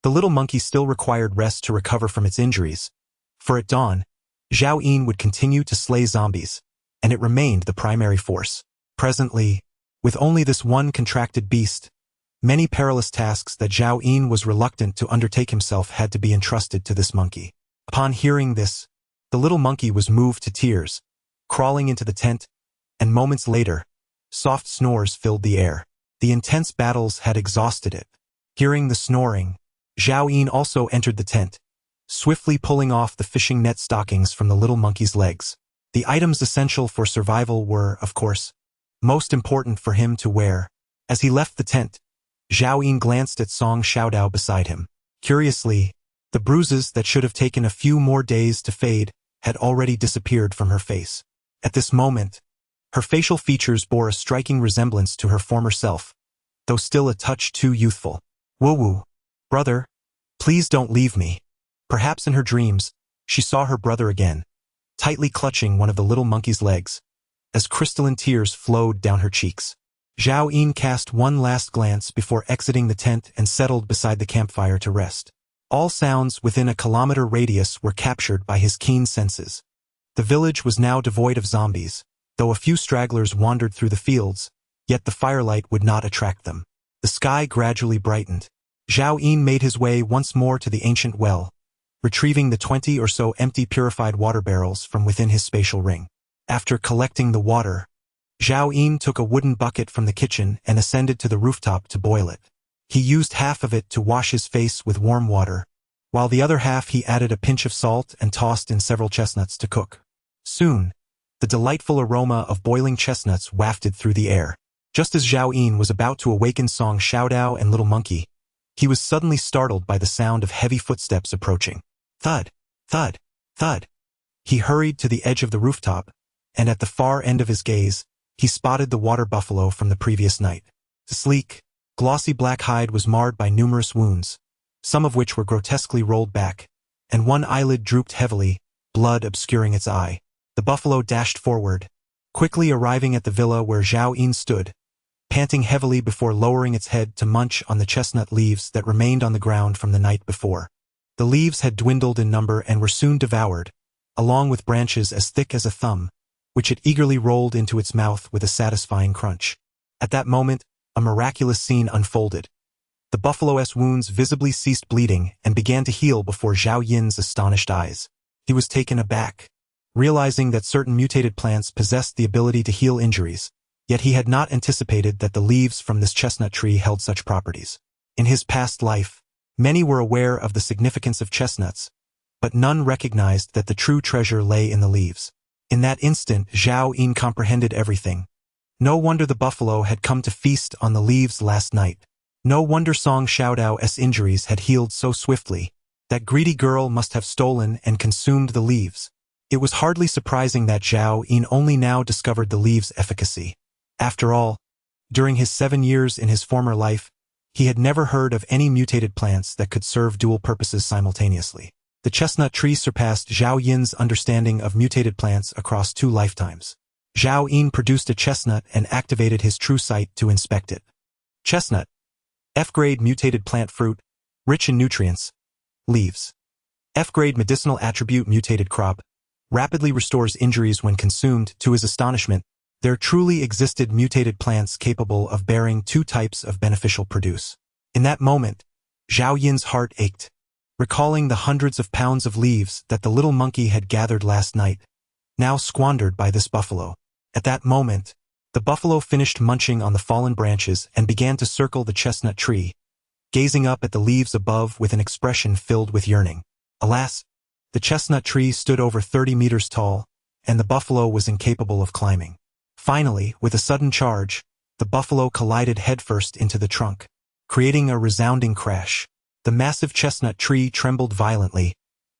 The little monkey still required rest to recover from its injuries, for at dawn, Zhao Yin would continue to slay zombies, and it remained the primary force. Presently, with only this one contracted beast, many perilous tasks that Zhao Yin was reluctant to undertake himself had to be entrusted to this monkey. Upon hearing this, the little monkey was moved to tears, crawling into the tent, and moments later, soft snores filled the air. The intense battles had exhausted it. Hearing the snoring, Zhao Yin also entered the tent, swiftly pulling off the fishing net stockings from the little monkey's legs. The items essential for survival were, of course, most important for him to wear. As he left the tent, Zhao Yin glanced at Song Xiaodao beside him. Curiously, the bruises that should have taken a few more days to fade had already disappeared from her face. At this moment, her facial features bore a striking resemblance to her former self, though still a touch too youthful. "Woo-woo, brother, please don't leave me." Perhaps in her dreams, she saw her brother again, tightly clutching one of the little monkey's legs, as crystalline tears flowed down her cheeks. Zhao Yin cast one last glance before exiting the tent and settled beside the campfire to rest. All sounds within a kilometer radius were captured by his keen senses. The village was now devoid of zombies, though a few stragglers wandered through the fields, yet the firelight would not attract them. The sky gradually brightened. Zhao Yin made his way once more to the ancient well, retrieving the 20 or so empty purified water barrels from within his spatial ring. After collecting the water, Zhao Yin took a wooden bucket from the kitchen and ascended to the rooftop to boil it. He used half of it to wash his face with warm water, while the other half he added a pinch of salt and tossed in several chestnuts to cook. Soon, the delightful aroma of boiling chestnuts wafted through the air. Just as Zhao Yin was about to awaken Song Xiaodao and Little Monkey, he was suddenly startled by the sound of heavy footsteps approaching. Thud, thud, thud. He hurried to the edge of the rooftop, and at the far end of his gaze, he spotted the water buffalo from the previous night. The sleek, glossy black hide was marred by numerous wounds, some of which were grotesquely rolled back, and one eyelid drooped heavily, blood obscuring its eye. The buffalo dashed forward, quickly arriving at the villa where Zhao Yin stood, panting heavily before lowering its head to munch on the chestnut leaves that remained on the ground from the night before. The leaves had dwindled in number and were soon devoured, along with branches as thick as a thumb, which it eagerly rolled into its mouth with a satisfying crunch. At that moment, a miraculous scene unfolded. The buffalo's wounds visibly ceased bleeding and began to heal before Zhao Yin's astonished eyes. He was taken aback, realizing that certain mutated plants possessed the ability to heal injuries, yet he had not anticipated that the leaves from this chestnut tree held such properties. In his past life, many were aware of the significance of chestnuts, but none recognized that the true treasure lay in the leaves. In that instant, Zhao Yin comprehended everything. No wonder the buffalo had come to feast on the leaves last night. No wonder Song Xiaodao's injuries had healed so swiftly. That greedy girl must have stolen and consumed the leaves. It was hardly surprising that Zhao Yin only now discovered the leaves' efficacy. After all, during his 7 years in his former life, he had never heard of any mutated plants that could serve dual purposes simultaneously. The chestnut tree surpassed Zhao Yin's understanding of mutated plants across 2 lifetimes. Zhao Yin produced a chestnut and activated his true sight to inspect it. Chestnut, F-grade mutated plant fruit, rich in nutrients. Leaves, F-grade medicinal attribute mutated crop, rapidly restores injuries when consumed. To his astonishment, there truly existed mutated plants capable of bearing 2 types of beneficial produce. In that moment, Zhao Yin's heart ached, recalling the hundreds of pounds of leaves that the little monkey had gathered last night, now squandered by this buffalo. At that moment, the buffalo finished munching on the fallen branches and began to circle the chestnut tree, gazing up at the leaves above with an expression filled with yearning. Alas, the chestnut tree stood over 30 meters tall, and the buffalo was incapable of climbing. Finally, with a sudden charge, the buffalo collided headfirst into the trunk, creating a resounding crash. The massive chestnut tree trembled violently,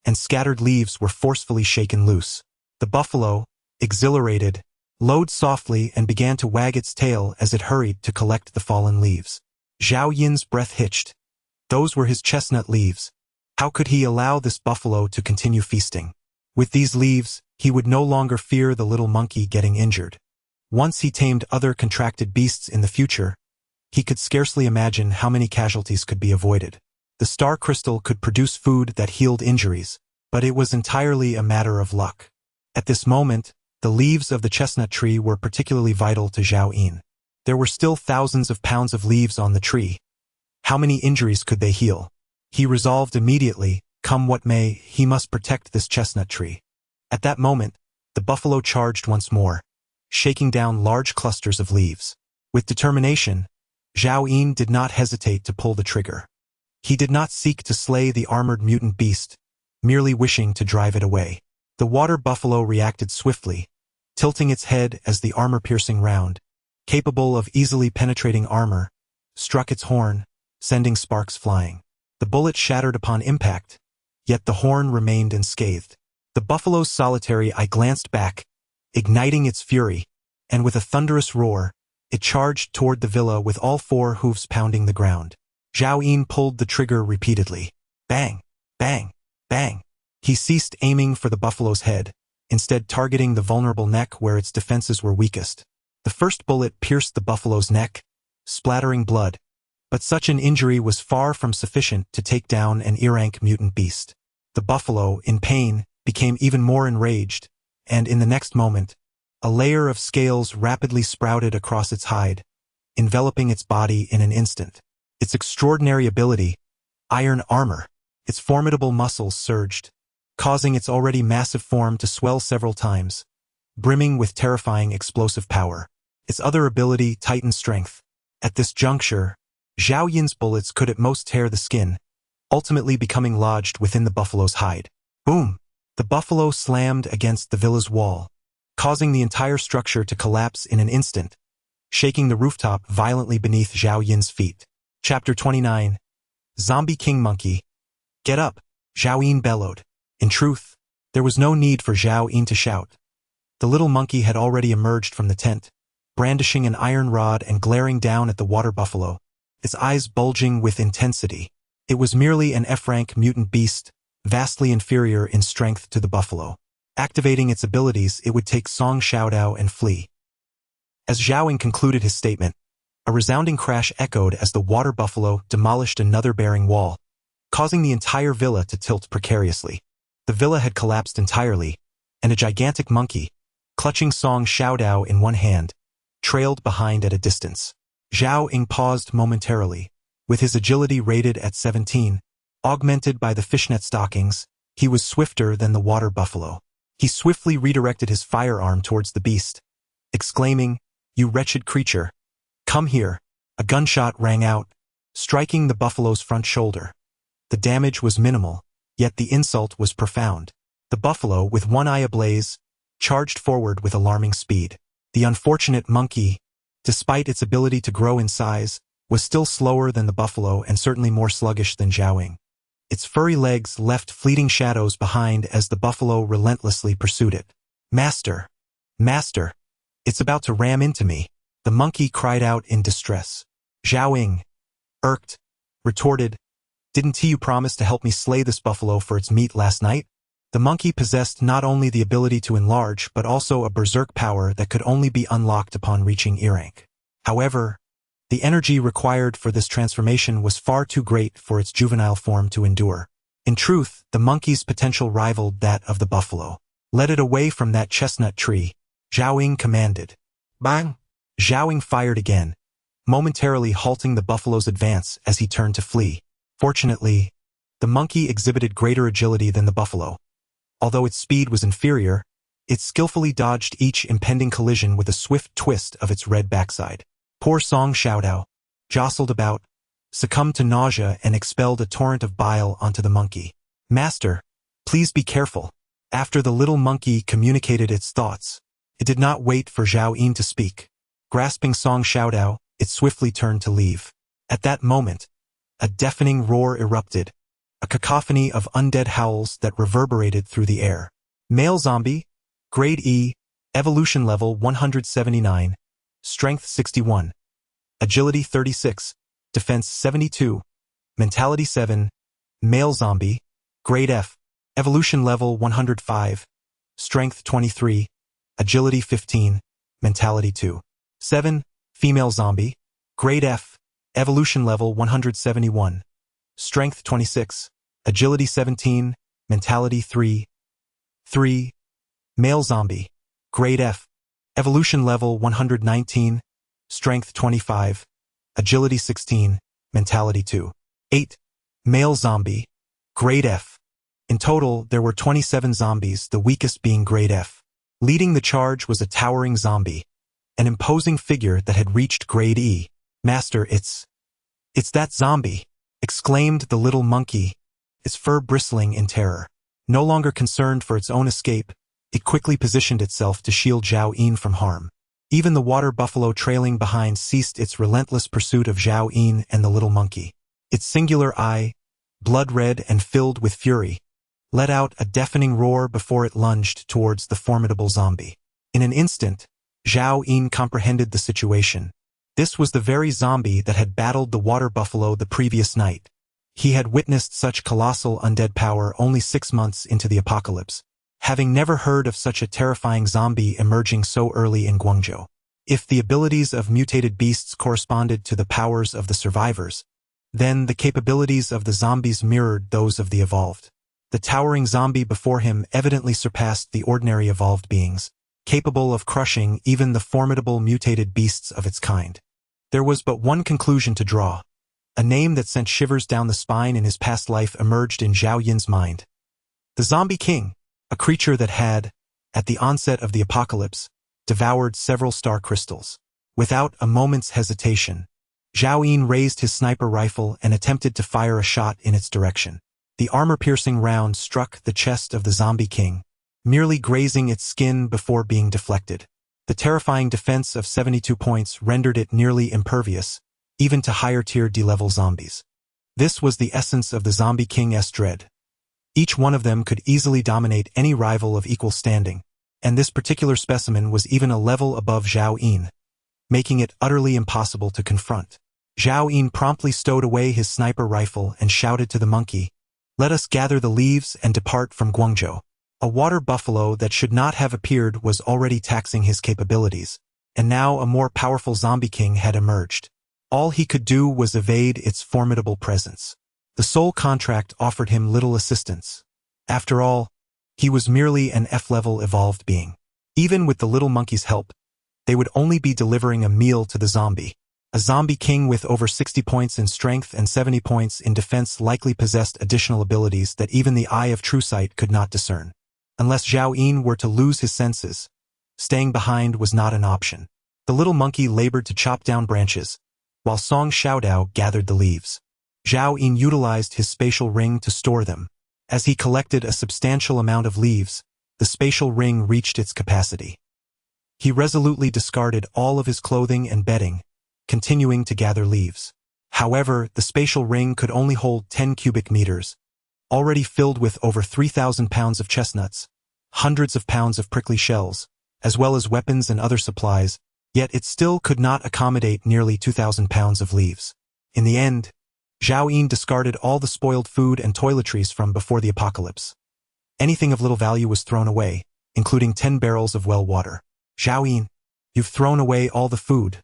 and scattered leaves were forcefully shaken loose. The buffalo, exhilarated, lowed softly and began to wag its tail as it hurried to collect the fallen leaves. Zhao Yin's breath hitched. Those were his chestnut leaves. How could he allow this buffalo to continue feasting? With these leaves, he would no longer fear the little monkey getting injured. Once he tamed other contracted beasts in the future, he could scarcely imagine how many casualties could be avoided. The star crystal could produce food that healed injuries, but it was entirely a matter of luck. At this moment, the leaves of the chestnut tree were particularly vital to Zhao Yin. There were still thousands of pounds of leaves on the tree. How many injuries could they heal? He resolved immediately, come what may, he must protect this chestnut tree. At that moment, the buffalo charged once more, shaking down large clusters of leaves. With determination, Zhao Yin did not hesitate to pull the trigger. He did not seek to slay the armored mutant beast, merely wishing to drive it away. The water buffalo reacted swiftly, tilting its head as the armor-piercing round, capable of easily penetrating armor, struck its horn, sending sparks flying. The bullet shattered upon impact, yet the horn remained unscathed. The buffalo's solitary eye glanced back, igniting its fury, and with a thunderous roar, it charged toward the villa with all 4 hooves pounding the ground. Zhao Yin pulled the trigger repeatedly. Bang, bang, bang. He ceased aiming for the buffalo's head, instead targeting the vulnerable neck where its defenses were weakest. The first bullet pierced the buffalo's neck, splattering blood, but such an injury was far from sufficient to take down an E-rank mutant beast. The buffalo, in pain, became even more enraged, and in the next moment, a layer of scales rapidly sprouted across its hide, enveloping its body in an instant. Its extraordinary ability, iron armor, its formidable muscles surged, causing its already massive form to swell several times, brimming with terrifying explosive power. Its other ability, Titan strength. At this juncture, Zhao Yin's bullets could at most tear the skin, ultimately becoming lodged within the buffalo's hide. Boom! The buffalo slammed against the villa's wall, causing the entire structure to collapse in an instant, shaking the rooftop violently beneath Zhao Yin's feet. Chapter 29. Zombie King Monkey. Get up! Zhao Yin bellowed. In truth, there was no need for Zhao Yin to shout. The little monkey had already emerged from the tent, brandishing an iron rod and glaring down at the water buffalo, its eyes bulging with intensity. It was merely an F-rank mutant beast, vastly inferior in strength to the buffalo. Activating its abilities, it would take Song Xiaodao and flee. As Zhao Ying concluded his statement, a resounding crash echoed as the water buffalo demolished another bearing wall, causing the entire villa to tilt precariously. The villa had collapsed entirely, and a gigantic monkey, clutching Song Xiaodao in one hand, trailed behind at a distance. Zhao Ying paused momentarily. With his agility rated at 17, augmented by the fishnet stockings, he was swifter than the water buffalo. He swiftly redirected his firearm towards the beast, exclaiming, "You wretched creature! Come here!" A gunshot rang out, striking the buffalo's front shoulder. The damage was minimal, yet the insult was profound. The buffalo, with one eye ablaze, charged forward with alarming speed. The unfortunate monkey, despite its ability to grow in size, was still slower than the buffalo and certainly more sluggish than Zhao Ying. Its furry legs left fleeting shadows behind as the buffalo relentlessly pursued it. "Master! Master! It's about to ram into me!" The monkey cried out in distress. Zhao Ying, irked, retorted, "Didn't you promise to help me slay this buffalo for its meat last night?" The monkey possessed not only the ability to enlarge but also a berserk power that could only be unlocked upon reaching E rank. However, the energy required for this transformation was far too great for its juvenile form to endure. In truth, the monkey's potential rivaled that of the buffalo. "Let it away from that chestnut tree," Zhao Ying commanded. Bang! Zhao Ying fired again, momentarily halting the buffalo's advance as he turned to flee. Fortunately, the monkey exhibited greater agility than the buffalo. Although its speed was inferior, it skillfully dodged each impending collision with a swift twist of its red backside. Poor Song Xiaodao, jostled about, succumbed to nausea and expelled a torrent of bile onto the monkey. "Master, please be careful." After the little monkey communicated its thoughts, it did not wait for Zhao Ying to speak. Grasping Song Xiaodao, it swiftly turned to leave. At that moment, a deafening roar erupted, a cacophony of undead howls that reverberated through the air. Male zombie, grade E, evolution level 179, strength 61, agility 36, defense 72, mentality 7, male zombie, grade F, evolution level 105, strength 23, agility 15, mentality 2. 7, female zombie, grade F, evolution level 171, strength 26, agility 17, mentality 3. 3, male zombie, grade F, evolution level 119, strength 25, agility 16, mentality 2. 8, male zombie, grade F. In total, there were 27 zombies, the weakest being grade F. Leading the charge was a towering zombie, an imposing figure that had reached grade E. "Master, it's that zombie," exclaimed the little monkey, its fur bristling in terror. No longer concerned for its own escape, it quickly positioned itself to shield Zhao Ying from harm. Even the water buffalo trailing behind ceased its relentless pursuit of Zhao Ying and the little monkey. Its singular eye, blood-red and filled with fury, let out a deafening roar before it lunged towards the formidable zombie. In an instant, Zhao Ying comprehended the situation. This was the very zombie that had battled the water buffalo the previous night. He had witnessed such colossal undead power only 6 months into the apocalypse, having never heard of such a terrifying zombie emerging so early in Guangzhou. If the abilities of mutated beasts corresponded to the powers of the survivors, then the capabilities of the zombies mirrored those of the evolved. The towering zombie before him evidently surpassed the ordinary evolved beings, capable of crushing even the formidable mutated beasts of its kind. There was but one conclusion to draw. A name that sent shivers down the spine in his past life emerged in Zhao Yin's mind. The Zombie King, a creature that had, at the onset of the apocalypse, devoured several star crystals. Without a moment's hesitation, Zhao Yun raised his sniper rifle and attempted to fire a shot in its direction. The armor-piercing round struck the chest of the zombie king, merely grazing its skin before being deflected. The terrifying defense of 72 points rendered it nearly impervious, even to higher-tier D-level zombies. This was the essence of the zombie king's dread. Each one of them could easily dominate any rival of equal standing, and this particular specimen was even a level above Zhao Yun, making it utterly impossible to confront. Zhao Yun promptly stowed away his sniper rifle and shouted to the monkey, "Let us gather the leaves and depart from Guangzhou." A water buffalo that should not have appeared was already taxing his capabilities, and now a more powerful zombie king had emerged. All he could do was evade its formidable presence. The soul contract offered him little assistance. After all, he was merely an F-level evolved being. Even with the little monkey's help, they would only be delivering a meal to the zombie. A zombie king with over 60 points in strength and 70 points in defense likely possessed additional abilities that even the eye of true sight could not discern. Unless Zhao Yun were to lose his senses, staying behind was not an option. The little monkey labored to chop down branches, while Song Xiaodao gathered the leaves. Zhao Yun utilized his spatial ring to store them. As he collected a substantial amount of leaves, the spatial ring reached its capacity. He resolutely discarded all of his clothing and bedding, continuing to gather leaves. However, the spatial ring could only hold 10 cubic meters, already filled with over 3,000 pounds of chestnuts, hundreds of pounds of prickly shells, as well as weapons and other supplies, yet it still could not accommodate nearly 2,000 pounds of leaves. In the end, Zhao Yun discarded all the spoiled food and toiletries from before the apocalypse. Anything of little value was thrown away, including 10 barrels of well water. "Zhao Yun, you've thrown away all the food.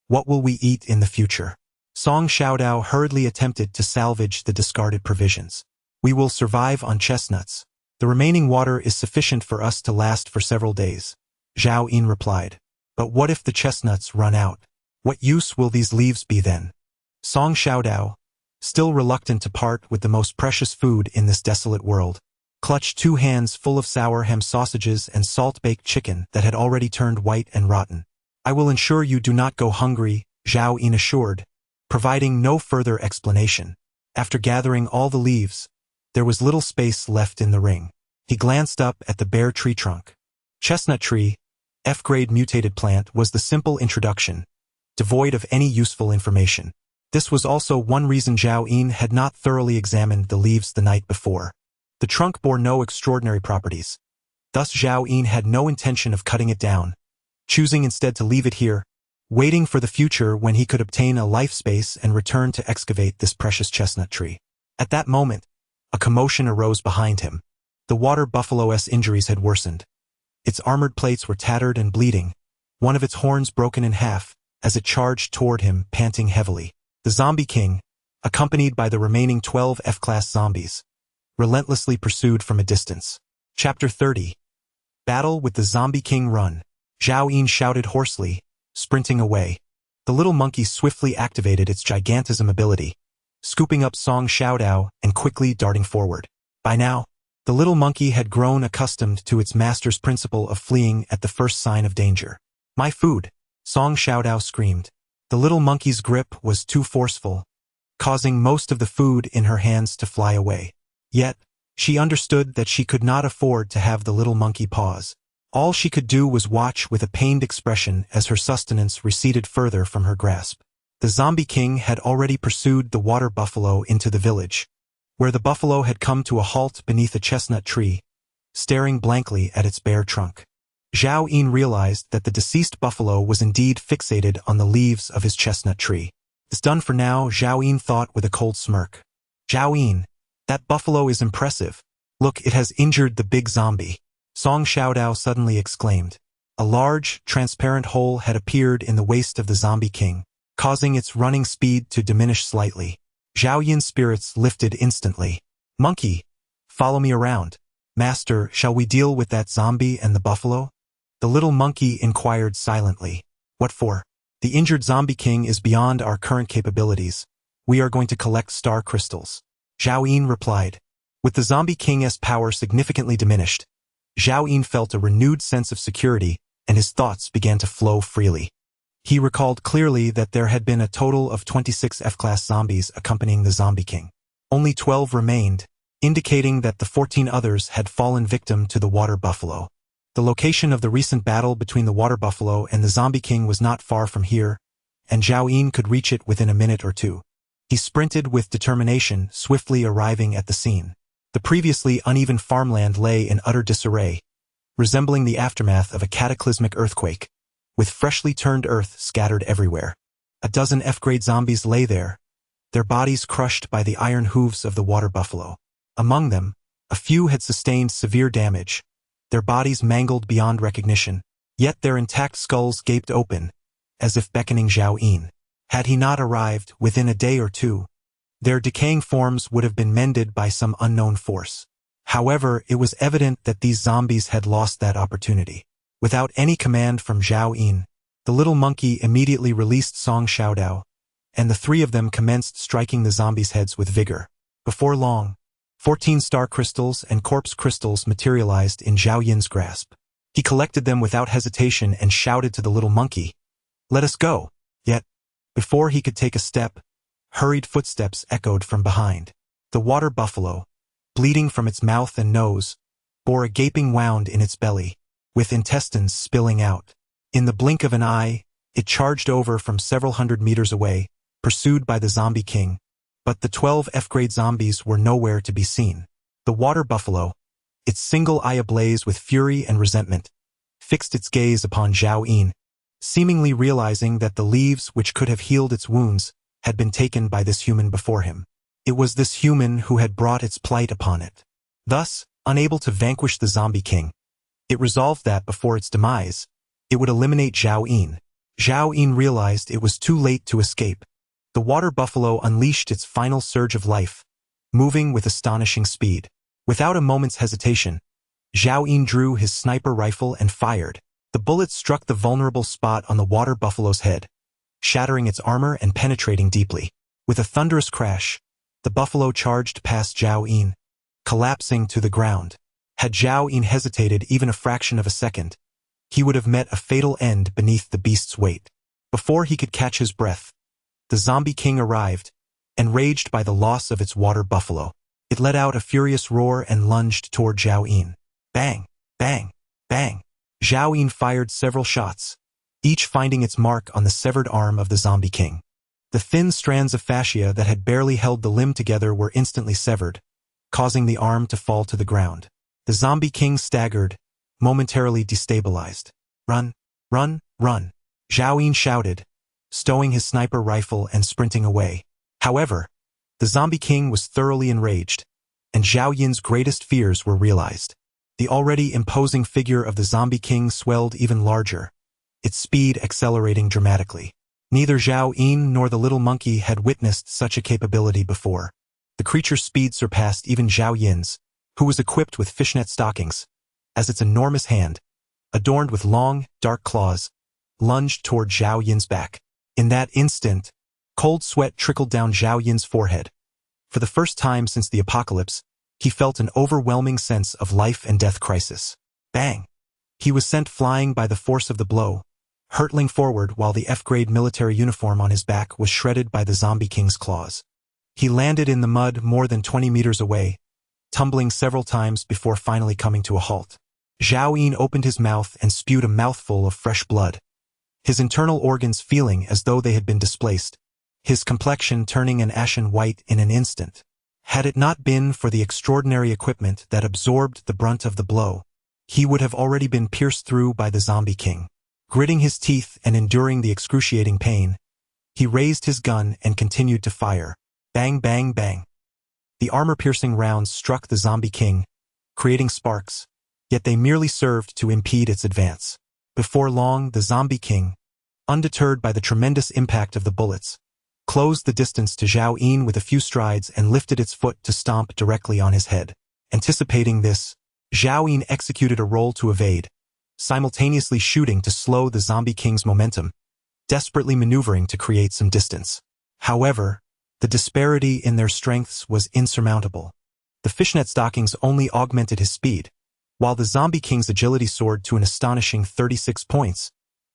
What will we eat in the future?" Song Xiaodao hurriedly attempted to salvage the discarded provisions. "We will survive on chestnuts. The remaining water is sufficient for us to last for several days," Zhao Yun replied. "But what if the chestnuts run out? What use will these leaves be then?" Song Xiaodao, still reluctant to part with the most precious food in this desolate world, clutched 2 hands full of sour ham sausages and salt-baked chicken that had already turned white and rotten. "I will ensure you do not go hungry," Zhao Yun assured, providing no further explanation. After gathering all the leaves, there was little space left in the ring. He glanced up at the bare tree trunk. Chestnut tree, F-grade mutated plant, was the simple introduction, devoid of any useful information. This was also one reason Zhao Yun had not thoroughly examined the leaves the night before. The trunk bore no extraordinary properties. Thus Zhao Yun had no intention of cutting it down, choosing instead to leave it here, waiting for the future when he could obtain a life space and return to excavate this precious chestnut tree. At that moment, a commotion arose behind him. The water buffalo's injuries had worsened. Its armored plates were tattered and bleeding, one of its horns broken in half, as it charged toward him, panting heavily. The zombie king, accompanied by the remaining 12 F-class zombies, relentlessly pursued from a distance. Chapter 30. Battle with the Zombie King. Run. Zhao Yun shouted hoarsely, sprinting away. The little monkey swiftly activated its gigantism ability, scooping up Song Xiaodao and quickly darting forward. By now, the little monkey had grown accustomed to its master's principle of fleeing at the first sign of danger. "My food!" Song Xiaodao screamed. The little monkey's grip was too forceful, causing most of the food in her hands to fly away. Yet, she understood that she could not afford to have the little monkey pause. All she could do was watch with a pained expression as her sustenance receded further from her grasp. The zombie king had already pursued the water buffalo into the village, where the buffalo had come to a halt beneath a chestnut tree, staring blankly at its bare trunk. Zhao Yun realized that the deceased buffalo was indeed fixated on the leaves of his chestnut tree. "It's done for now," Zhao Yun thought with a cold smirk. "Zhao Yun, that buffalo is impressive. Look, it has injured the big zombie," Song Xiaodao suddenly exclaimed. A large, transparent hole had appeared in the waist of the zombie king, causing its running speed to diminish slightly. Zhao Yun's spirits lifted instantly. "Monkey, follow me around." "Master, shall we deal with that zombie and the buffalo?" The little monkey inquired silently. "What for?" "The injured zombie king is beyond our current capabilities. We are going to collect star crystals," Zhao Yun replied. With the zombie king's power significantly diminished, Zhao Yun felt a renewed sense of security, and his thoughts began to flow freely. He recalled clearly that there had been a total of 26 F-class zombies accompanying the Zombie King. Only 12 remained, indicating that the 14 others had fallen victim to the water buffalo. The location of the recent battle between the water buffalo and the Zombie King was not far from here, and Zhao Yin could reach it within a minute or two. He sprinted with determination, swiftly arriving at the scene. The previously uneven farmland lay in utter disarray, resembling the aftermath of a cataclysmic earthquake, with freshly turned earth scattered everywhere. A dozen F-grade zombies lay there, their bodies crushed by the iron hooves of the water buffalo. Among them, a few had sustained severe damage, their bodies mangled beyond recognition, yet their intact skulls gaped open, as if beckoning Zhao Yin. Had he not arrived within a day or two, their decaying forms would have been mended by some unknown force. However, it was evident that these zombies had lost that opportunity. Without any command from Zhao Yin, the little monkey immediately released Song Xiaodao, and the three of them commenced striking the zombies' heads with vigor. Before long, 14 star crystals and corpse crystals materialized in Zhao Yin's grasp. He collected them without hesitation and shouted to the little monkey, "Let us go!" Yet, before he could take a step, hurried footsteps echoed from behind. The water buffalo, bleeding from its mouth and nose, bore a gaping wound in its belly, with intestines spilling out. In the blink of an eye, it charged over from several hundred meters away, pursued by the Zombie King. But the 12 F-grade zombies were nowhere to be seen. The water buffalo, its single eye ablaze with fury and resentment, fixed its gaze upon Zhao Yin, seemingly realizing that the leaves which could have healed its wounds had been taken by this human before him. It was this human who had brought its plight upon it. Thus, unable to vanquish the Zombie King, it resolved that before its demise, it would eliminate Zhao Yin. Zhao Yin realized it was too late to escape. The water buffalo unleashed its final surge of life, moving with astonishing speed. Without a moment's hesitation, Zhao Yin drew his sniper rifle and fired. The bullet struck the vulnerable spot on the water buffalo's head, shattering its armor and penetrating deeply. With a thunderous crash, the buffalo charged past Zhao Yin, collapsing to the ground. Had Zhao Yin hesitated even a fraction of a second, he would have met a fatal end beneath the beast's weight. Before he could catch his breath, the Zombie King arrived, enraged by the loss of its water buffalo. It let out a furious roar and lunged toward Zhao Yin. Bang! Bang! Bang! Zhao Yin fired several shots, each finding its mark on the severed arm of the Zombie King. The thin strands of fascia that had barely held the limb together were instantly severed, causing the arm to fall to the ground. The Zombie King staggered, momentarily destabilized. Run! Run! Run! Zhao Yin shouted, stowing his sniper rifle and sprinting away. However, the Zombie King was thoroughly enraged, and Zhao Yin's greatest fears were realized. The already imposing figure of the Zombie King swelled even larger, its speed accelerating dramatically. Neither Zhao Yin nor the little monkey had witnessed such a capability before. The creature's speed surpassed even Zhao Yin's, who was equipped with fishnet stockings, as its enormous hand, adorned with long, dark claws, lunged toward Zhao Yin's back. In that instant, cold sweat trickled down Zhao Yin's forehead. For the first time since the apocalypse, he felt an overwhelming sense of life and death crisis. Bang! He was sent flying by the force of the blow, hurtling forward while the F-grade military uniform on his back was shredded by the Zombie King's claws. He landed in the mud more than 20 meters away, tumbling several times before finally coming to a halt. Zhao Yin opened his mouth and spewed a mouthful of fresh blood, his internal organs feeling as though they had been displaced, his complexion turning an ashen white in an instant. Had it not been for the extraordinary equipment that absorbed the brunt of the blow, he would have already been pierced through by the Zombie King. Gritting his teeth and enduring the excruciating pain, he raised his gun and continued to fire. Bang, bang, bang. The armor-piercing rounds struck the Zombie King, creating sparks, yet they merely served to impede its advance. Before long, the Zombie King, undeterred by the tremendous impact of the bullets, closed the distance to Zhao Yin with a few strides and lifted its foot to stomp directly on his head. Anticipating this, Zhao Yin executed a roll to evade, simultaneously shooting to slow the Zombie King's momentum, desperately maneuvering to create some distance. However, the disparity in their strengths was insurmountable. The fishnet stockings only augmented his speed, while the Zombie King's agility soared to an astonishing 36 points,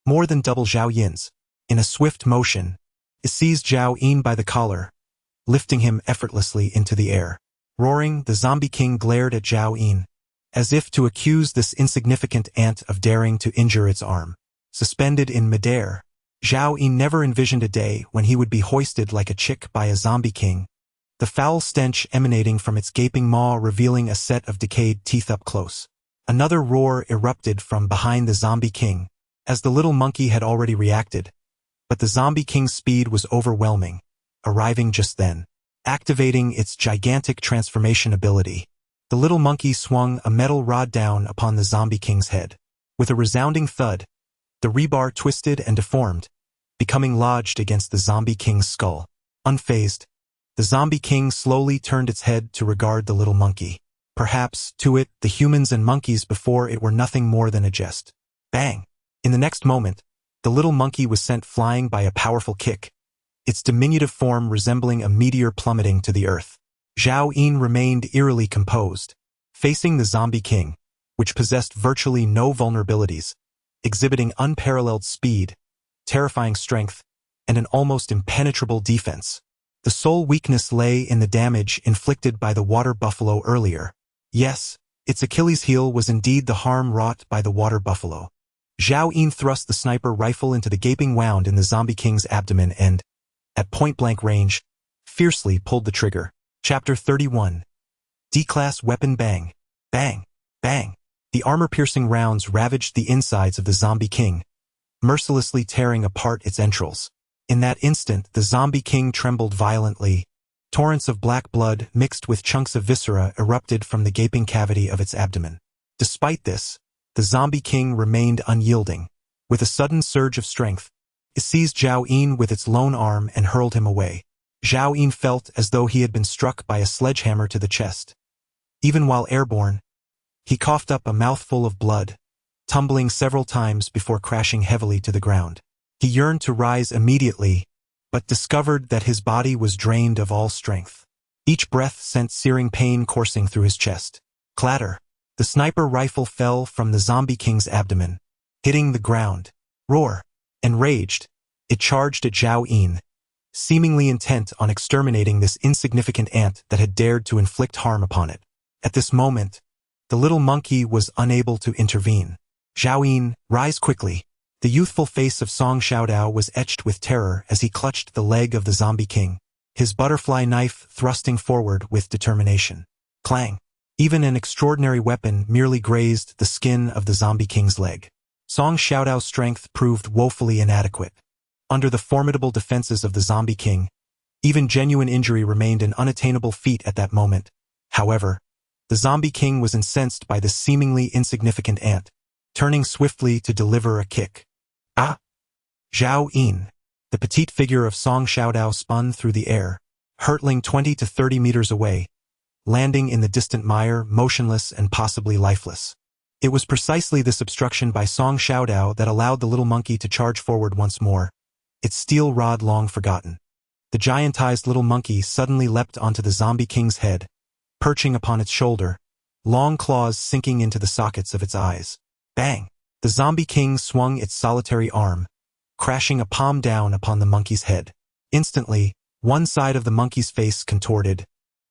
more than double Zhao Yin's. In a swift motion, it seized Zhao Yin by the collar, lifting him effortlessly into the air. Roaring, the zombie king glared at Zhao Yin, as if to accuse this insignificant ant of daring to injure its arm. Suspended in midair, Zhao Yin never envisioned a day when he would be hoisted like a chick by a zombie king, the foul stench emanating from its gaping maw revealing a set of decayed teeth up close. Another roar erupted from behind the zombie king, as the little monkey had already reacted, but the zombie king's speed was overwhelming, arriving just then. Activating its gigantic transformation ability, the little monkey swung a metal rod down upon the zombie king's head. With a resounding thud, the rebar twisted and deformed, becoming lodged against the zombie king's skull. Unfazed, the zombie king slowly turned its head to regard the little monkey. Perhaps, to it, the humans and monkeys before it were nothing more than a jest. Bang! In the next moment, the little monkey was sent flying by a powerful kick, its diminutive form resembling a meteor plummeting to the earth. Zhao Yin remained eerily composed, facing the zombie king, which possessed virtually no vulnerabilities, exhibiting unparalleled speed, terrifying strength, and an almost impenetrable defense. The sole weakness lay in the damage inflicted by the water buffalo earlier. Yes, its Achilles heel was indeed the harm wrought by the water buffalo. Zhao Yin thrust the sniper rifle into the gaping wound in the zombie king's abdomen and, at point-blank range, fiercely pulled the trigger. Chapter 31. D-Class Weapon. Bang! Bang! Bang! The armor-piercing rounds ravaged the insides of the zombie king, mercilessly tearing apart its entrails. In that instant, the zombie king trembled violently. Torrents of black blood mixed with chunks of viscera erupted from the gaping cavity of its abdomen. Despite this, the zombie king remained unyielding. With a sudden surge of strength, it seized Zhao Yin with its lone arm and hurled him away. Zhao Yin felt as though he had been struck by a sledgehammer to the chest. Even while airborne, he coughed up a mouthful of blood, tumbling several times before crashing heavily to the ground. He yearned to rise immediately, but discovered that his body was drained of all strength. Each breath sent searing pain coursing through his chest. Clatter! The sniper rifle fell from the zombie king's abdomen, hitting the ground. Roar! Enraged, it charged at Zhao Yin, seemingly intent on exterminating this insignificant ant that had dared to inflict harm upon it. At this moment, the little monkey was unable to intervene. Zhao Yin, rise quickly. The youthful face of Song Xiaodao was etched with terror as he clutched the leg of the zombie king, his butterfly knife thrusting forward with determination. Clang! Even an extraordinary weapon merely grazed the skin of the zombie king's leg. Song Xiaodao's strength proved woefully inadequate. Under the formidable defenses of the zombie king, even genuine injury remained an unattainable feat at that moment. However, the zombie king was incensed by this seemingly insignificant ant, turning swiftly to deliver a kick. Ah! Zhao Yin, the petite figure of Song Xiaodao, spun through the air, hurtling 20 to 30 meters away, landing in the distant mire, motionless and possibly lifeless. It was precisely this obstruction by Song Xiaodao that allowed the little monkey to charge forward once more, its steel rod long forgotten. The giantized little monkey suddenly leapt onto the zombie king's head, perching upon its shoulder, long claws sinking into the sockets of its eyes. Bang! The zombie king swung its solitary arm, crashing a palm down upon the monkey's head. Instantly, one side of the monkey's face contorted,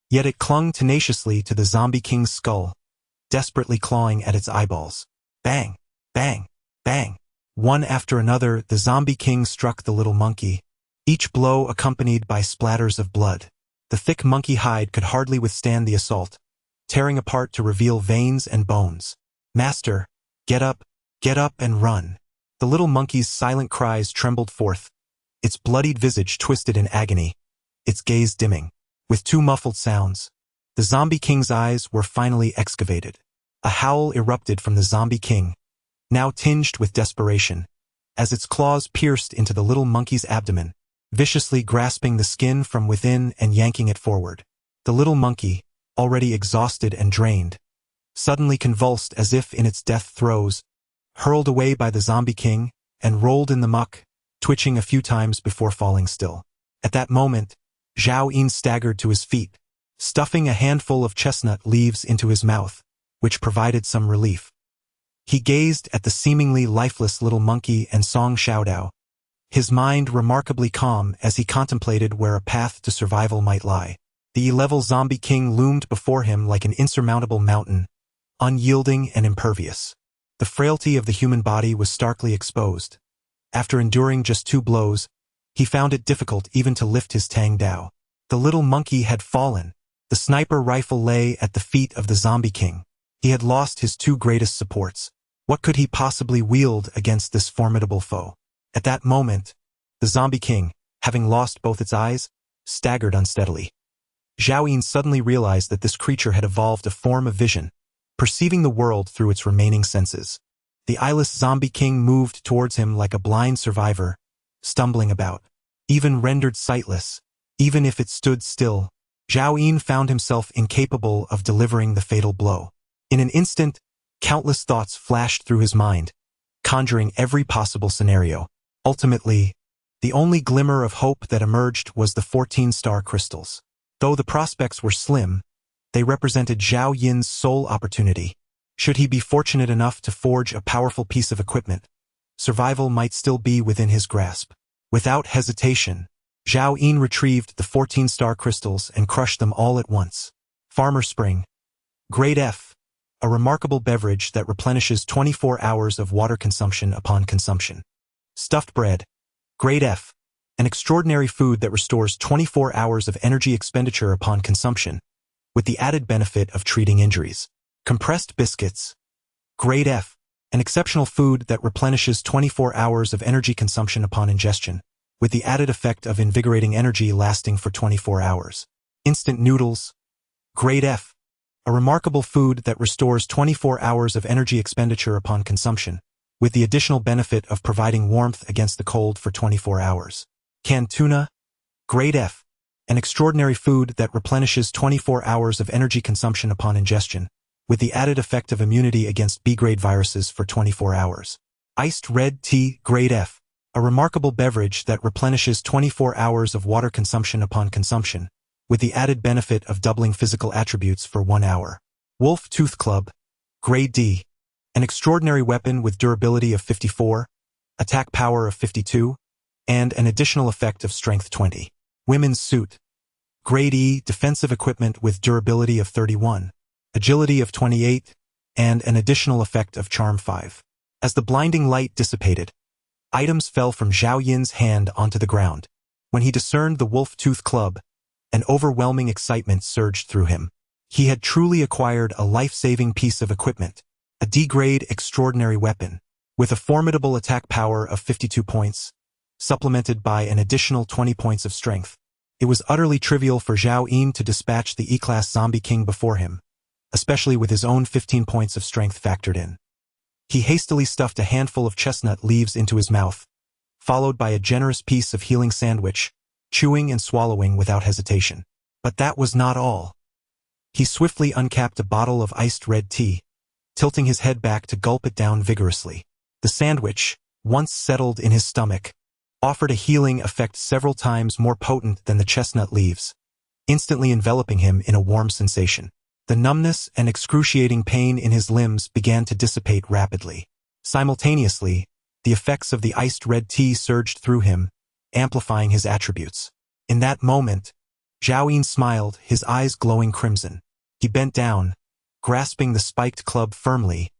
yet it clung tenaciously to the zombie king's skull, desperately clawing at its eyeballs. Bang! Bang! Bang! One after another, the zombie king struck the little monkey, each blow accompanied by splatters of blood. The thick monkey hide could hardly withstand the assault, tearing apart to reveal veins and bones. Master, get up and run. The little monkey's silent cries trembled forth, its bloodied visage twisted in agony, its gaze dimming. With two muffled sounds, the zombie king's eyes were finally excavated. A howl erupted from the zombie king, now tinged with desperation, as its claws pierced into the little monkey's abdomen, viciously grasping the skin from within and yanking it forward. The little monkey, already exhausted and drained, suddenly convulsed as if in its death throes, hurled away by the zombie king, and rolled in the muck, twitching a few times before falling still. At that moment, Zhao Yin staggered to his feet, stuffing a handful of chestnut leaves into his mouth, which provided some relief. He gazed at the seemingly lifeless little monkey and Song Xiaodao, his mind remarkably calm as he contemplated where a path to survival might lie. The E-level zombie king loomed before him like an insurmountable mountain, unyielding and impervious. The frailty of the human body was starkly exposed. After enduring just 2 blows, he found it difficult even to lift his Tang Dao. The little monkey had fallen. The sniper rifle lay at the feet of the zombie king. He had lost his 2 greatest supports. What could he possibly wield against this formidable foe? At that moment, the zombie king, having lost both its eyes, staggered unsteadily. Zhao Yun suddenly realized that this creature had evolved a form of vision, perceiving the world through its remaining senses. The eyeless zombie king moved towards him like a blind survivor, stumbling about. Even rendered sightless, even if it stood still, Zhao Yun found himself incapable of delivering the fatal blow. In an instant, countless thoughts flashed through his mind, conjuring every possible scenario. Ultimately, the only glimmer of hope that emerged was the 14-star crystals. Though the prospects were slim, they represented Zhao Yun's sole opportunity. Should he be fortunate enough to forge a powerful piece of equipment, survival might still be within his grasp. Without hesitation, Zhao Yun retrieved the 14-star crystals and crushed them all at once. Farmer Spring. Grade F. A remarkable beverage that replenishes 24 hours of water consumption upon consumption. Stuffed bread. Grade F. An extraordinary food that restores 24 hours of energy expenditure upon consumption, with the added benefit of treating injuries. Compressed biscuits. Grade F. An exceptional food that replenishes 24 hours of energy consumption upon ingestion, with the added effect of invigorating energy lasting for 24 hours. Instant noodles. Grade F. A remarkable food that restores 24 hours of energy expenditure upon consumption, with the additional benefit of providing warmth against the cold for 24 hours. Canned tuna. Grade F. An extraordinary food that replenishes 24 hours of energy consumption upon ingestion, with the added effect of immunity against B-grade viruses for 24 hours. Iced red tea. Grade F. A remarkable beverage that replenishes 24 hours of water consumption upon consumption, with the added benefit of doubling physical attributes for 1 hour. Wolf Tooth Club. Grade D. An extraordinary weapon with durability of 54, attack power of 52, and an additional effect of strength 20. Women's Suit. Grade E. Defensive equipment with durability of 31, agility of 28, and an additional effect of charm 5. As the blinding light dissipated, items fell from Zhao Yun's hand onto the ground. When he discerned the Wolf Tooth Club, an overwhelming excitement surged through him. He had truly acquired a life-saving piece of equipment, a D-grade extraordinary weapon, with a formidable attack power of 52 points, supplemented by an additional 20 points of strength. It was utterly trivial for Zhao Yun to dispatch the E-class zombie king before him, especially with his own 15 points of strength factored in. He hastily stuffed a handful of chestnut leaves into his mouth, followed by a generous piece of healing sandwich, chewing and swallowing without hesitation. But that was not all. He swiftly uncapped a bottle of iced red tea, tilting his head back to gulp it down vigorously. The sandwich, once settled in his stomach, offered a healing effect several times more potent than the chestnut leaves, instantly enveloping him in a warm sensation. The numbness and excruciating pain in his limbs began to dissipate rapidly. Simultaneously, the effects of the iced red tea surged through him, amplifying his attributes. In that moment, Zhao Yun smiled, his eyes glowing crimson. He bent down, grasping the spiked club firmly,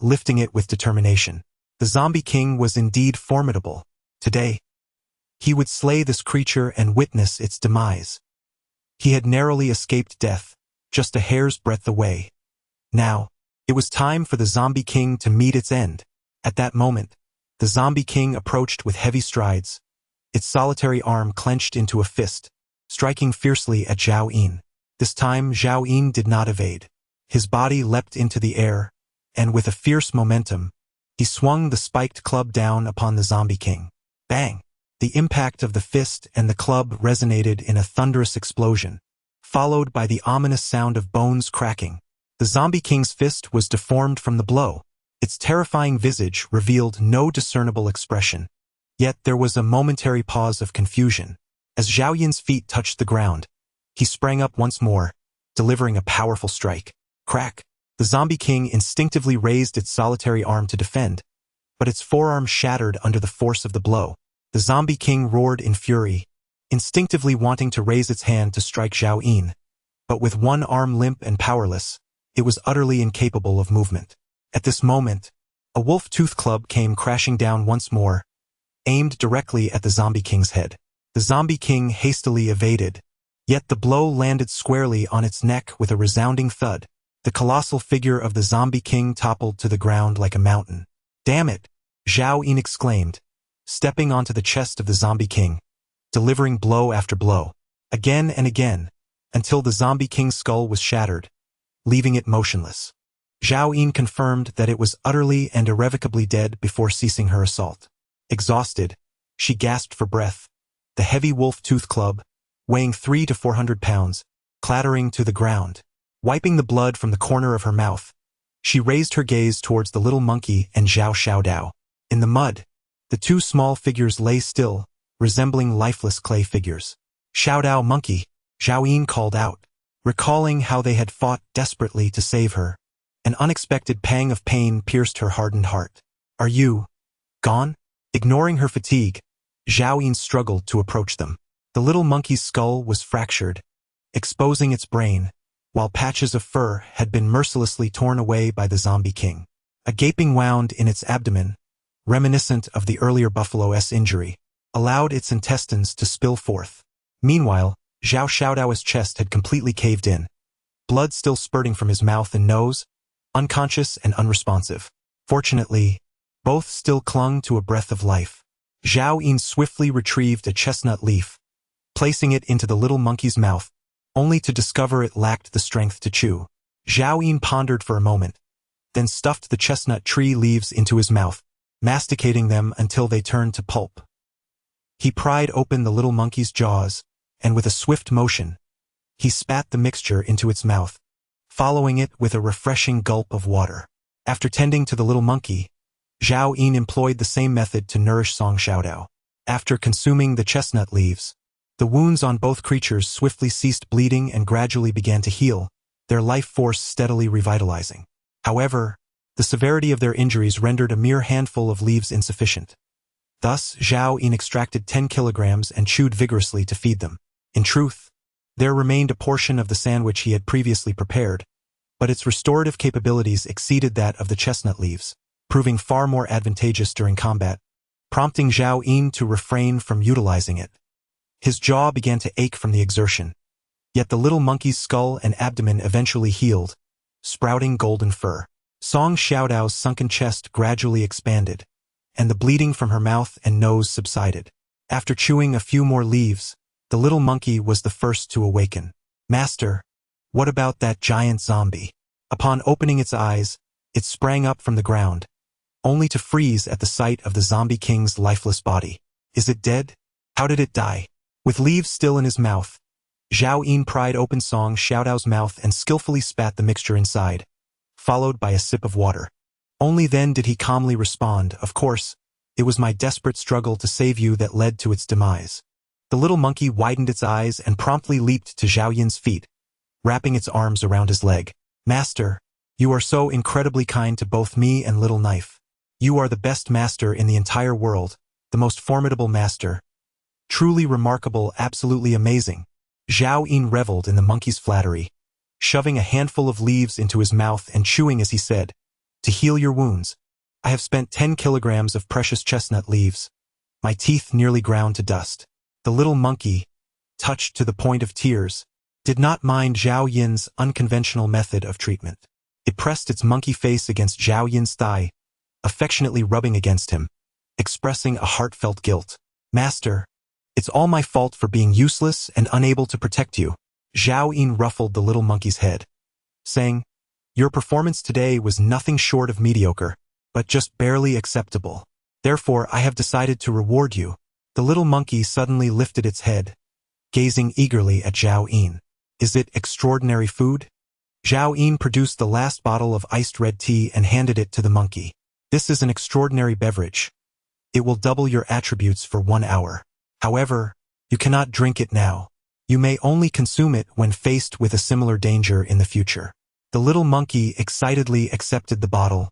lifting it with determination. The zombie king was indeed formidable. Today, he would slay this creature and witness its demise. He had narrowly escaped death, just a hair's breadth away. Now, it was time for the zombie king to meet its end. At that moment, the zombie king approached with heavy strides, its solitary arm clenched into a fist, striking fiercely at Zhao Yun. This time Zhao Yun did not evade. His body leapt into the air, and with a fierce momentum, he swung the spiked club down upon the zombie king. Bang! The impact of the fist and the club resonated in a thunderous explosion, followed by the ominous sound of bones cracking. The zombie king's fist was deformed from the blow. Its terrifying visage revealed no discernible expression. Yet there was a momentary pause of confusion. As Zhao Yun's feet touched the ground, he sprang up once more, delivering a powerful strike. Crack! The zombie king instinctively raised its solitary arm to defend, but its forearm shattered under the force of the blow. The zombie king roared in fury, instinctively wanting to raise its hand to strike Zhao Yin, but with one arm limp and powerless, it was utterly incapable of movement. At this moment, a wolf-tooth club came crashing down once more, aimed directly at the zombie king's head. The zombie king hastily evaded, yet the blow landed squarely on its neck with a resounding thud. The colossal figure of the zombie king toppled to the ground like a mountain. "Damn it!" Zhao Yin exclaimed, stepping onto the chest of the zombie king, delivering blow after blow, again and again, until the zombie king's skull was shattered, leaving it motionless. Zhao Yin confirmed that it was utterly and irrevocably dead before ceasing her assault. Exhausted, she gasped for breath, the heavy wolf-tooth club, weighing 300 to 400 pounds, clattering to the ground. Wiping the blood from the corner of her mouth, she raised her gaze towards the little monkey and Zhao Xiaodao. In the mud, the two small figures lay still, resembling lifeless clay figures. "Xiaodao monkey," Zhao Yin called out, recalling how they had fought desperately to save her. An unexpected pang of pain pierced her hardened heart. "Are you gone?" Ignoring her fatigue, Zhao Yin struggled to approach them. The little monkey's skull was fractured, exposing its brain, while patches of fur had been mercilessly torn away by the zombie king. A gaping wound in its abdomen, reminiscent of the earlier Buffalo's injury, allowed its intestines to spill forth. Meanwhile, Zhao Xiaodao's chest had completely caved in, blood still spurting from his mouth and nose, unconscious and unresponsive. Fortunately, both still clung to a breath of life. Zhao Yin swiftly retrieved a chestnut leaf, placing it into the little monkey's mouth, only to discover it lacked the strength to chew. Zhao Yin pondered for a moment, then stuffed the chestnut tree leaves into his mouth, masticating them until they turned to pulp. He pried open the little monkey's jaws, and with a swift motion, he spat the mixture into its mouth, following it with a refreshing gulp of water. After tending to the little monkey, Zhao Yin employed the same method to nourish Song Xiaodao. After consuming the chestnut leaves, the wounds on both creatures swiftly ceased bleeding and gradually began to heal, their life force steadily revitalizing. However, the severity of their injuries rendered a mere handful of leaves insufficient. Thus, Zhao Yin extracted 10 kilograms and chewed vigorously to feed them. In truth, there remained a portion of the sandwich he had previously prepared, but its restorative capabilities exceeded that of the chestnut leaves, proving far more advantageous during combat, prompting Zhao Yin to refrain from utilizing it. His jaw began to ache from the exertion, yet the little monkey's skull and abdomen eventually healed, sprouting golden fur. Song Xiaodao's sunken chest gradually expanded, and the bleeding from her mouth and nose subsided. After chewing a few more leaves, the little monkey was the first to awaken. "Master, what about that giant zombie?" Upon opening its eyes, it sprang up from the ground, only to freeze at the sight of the zombie king's lifeless body. "Is it dead? How did it die?" With leaves still in his mouth, Zhao Yin pried open Song Xiaodao's mouth and skillfully spat the mixture inside, followed by a sip of water. Only then did he calmly respond, "Of course, it was my desperate struggle to save you that led to its demise." The little monkey widened its eyes and promptly leaped to Zhao Yin's feet, wrapping its arms around his leg. "Master, you are so incredibly kind to both me and Little Knife. You are the best master in the entire world, the most formidable master. Truly remarkable, absolutely amazing." Zhao Yin reveled in the monkey's flattery, shoving a handful of leaves into his mouth and chewing as he said, "To heal your wounds, I have spent 10 kilograms of precious chestnut leaves. My teeth nearly ground to dust." The little monkey, touched to the point of tears, did not mind Zhao Yin's unconventional method of treatment. It pressed its monkey face against Zhao Yin's thigh, affectionately rubbing against him, expressing a heartfelt guilt. "Master, it's all my fault for being useless and unable to protect you." Zhao Yin ruffled the little monkey's head, saying, "Your performance today was nothing short of mediocre, but just barely acceptable. Therefore, I have decided to reward you." The little monkey suddenly lifted its head, gazing eagerly at Zhao Yin. "Is it extraordinary food?" Zhao Yin produced the last bottle of iced red tea and handed it to the monkey. "This is an extraordinary beverage. It will double your attributes for 1 hour. However, you cannot drink it now. You may only consume it when faced with a similar danger in the future." The little monkey excitedly accepted the bottle,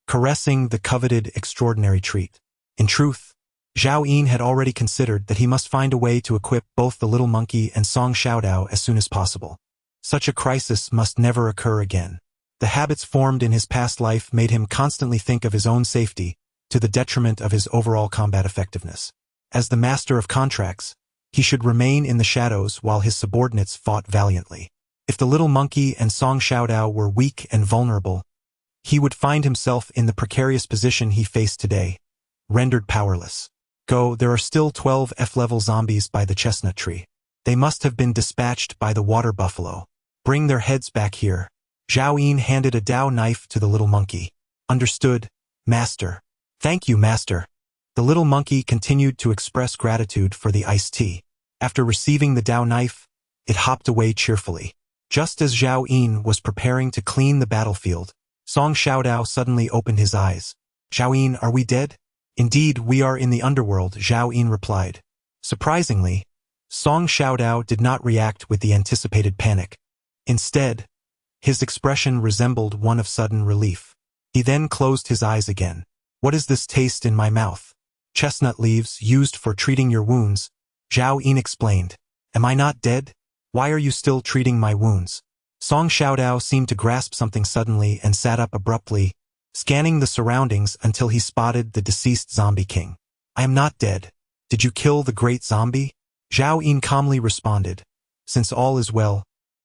caressing the coveted extraordinary treat. In truth, Zhao Yin had already considered that he must find a way to equip both the little monkey and Song Xiaodao as soon as possible. Such a crisis must never occur again. The habits formed in his past life made him constantly think of his own safety, to the detriment of his overall combat effectiveness. As the master of contracts, he should remain in the shadows while his subordinates fought valiantly. If the little monkey and Song Xiaodao were weak and vulnerable, he would find himself in the precarious position he faced today, rendered powerless. There are still 12 F-level zombies by the chestnut tree. They must have been dispatched by the water buffalo. Bring their heads back here. Zhao Yin handed a Dao knife to the little monkey. Understood, master. Thank you, master. The little monkey continued to express gratitude for the iced tea. After receiving the Dao knife, it hopped away cheerfully. Just as Zhao Yin was preparing to clean the battlefield, Song Xiaodao suddenly opened his eyes. Zhao Yin, are we dead? Indeed, we are in the underworld, Zhao Yin replied. Surprisingly, Song Xiaodao did not react with the anticipated panic. Instead, his expression resembled one of sudden relief. He then closed his eyes again. What is this taste in my mouth? Chestnut leaves used for treating your wounds, Zhao Yin explained. Am I not dead? Why are you still treating my wounds? Song Xiaodao seemed to grasp something suddenly and sat up abruptly, scanning the surroundings until he spotted the deceased zombie king. I am not dead. Did you kill the great zombie? Zhao Yin calmly responded. Since all is well,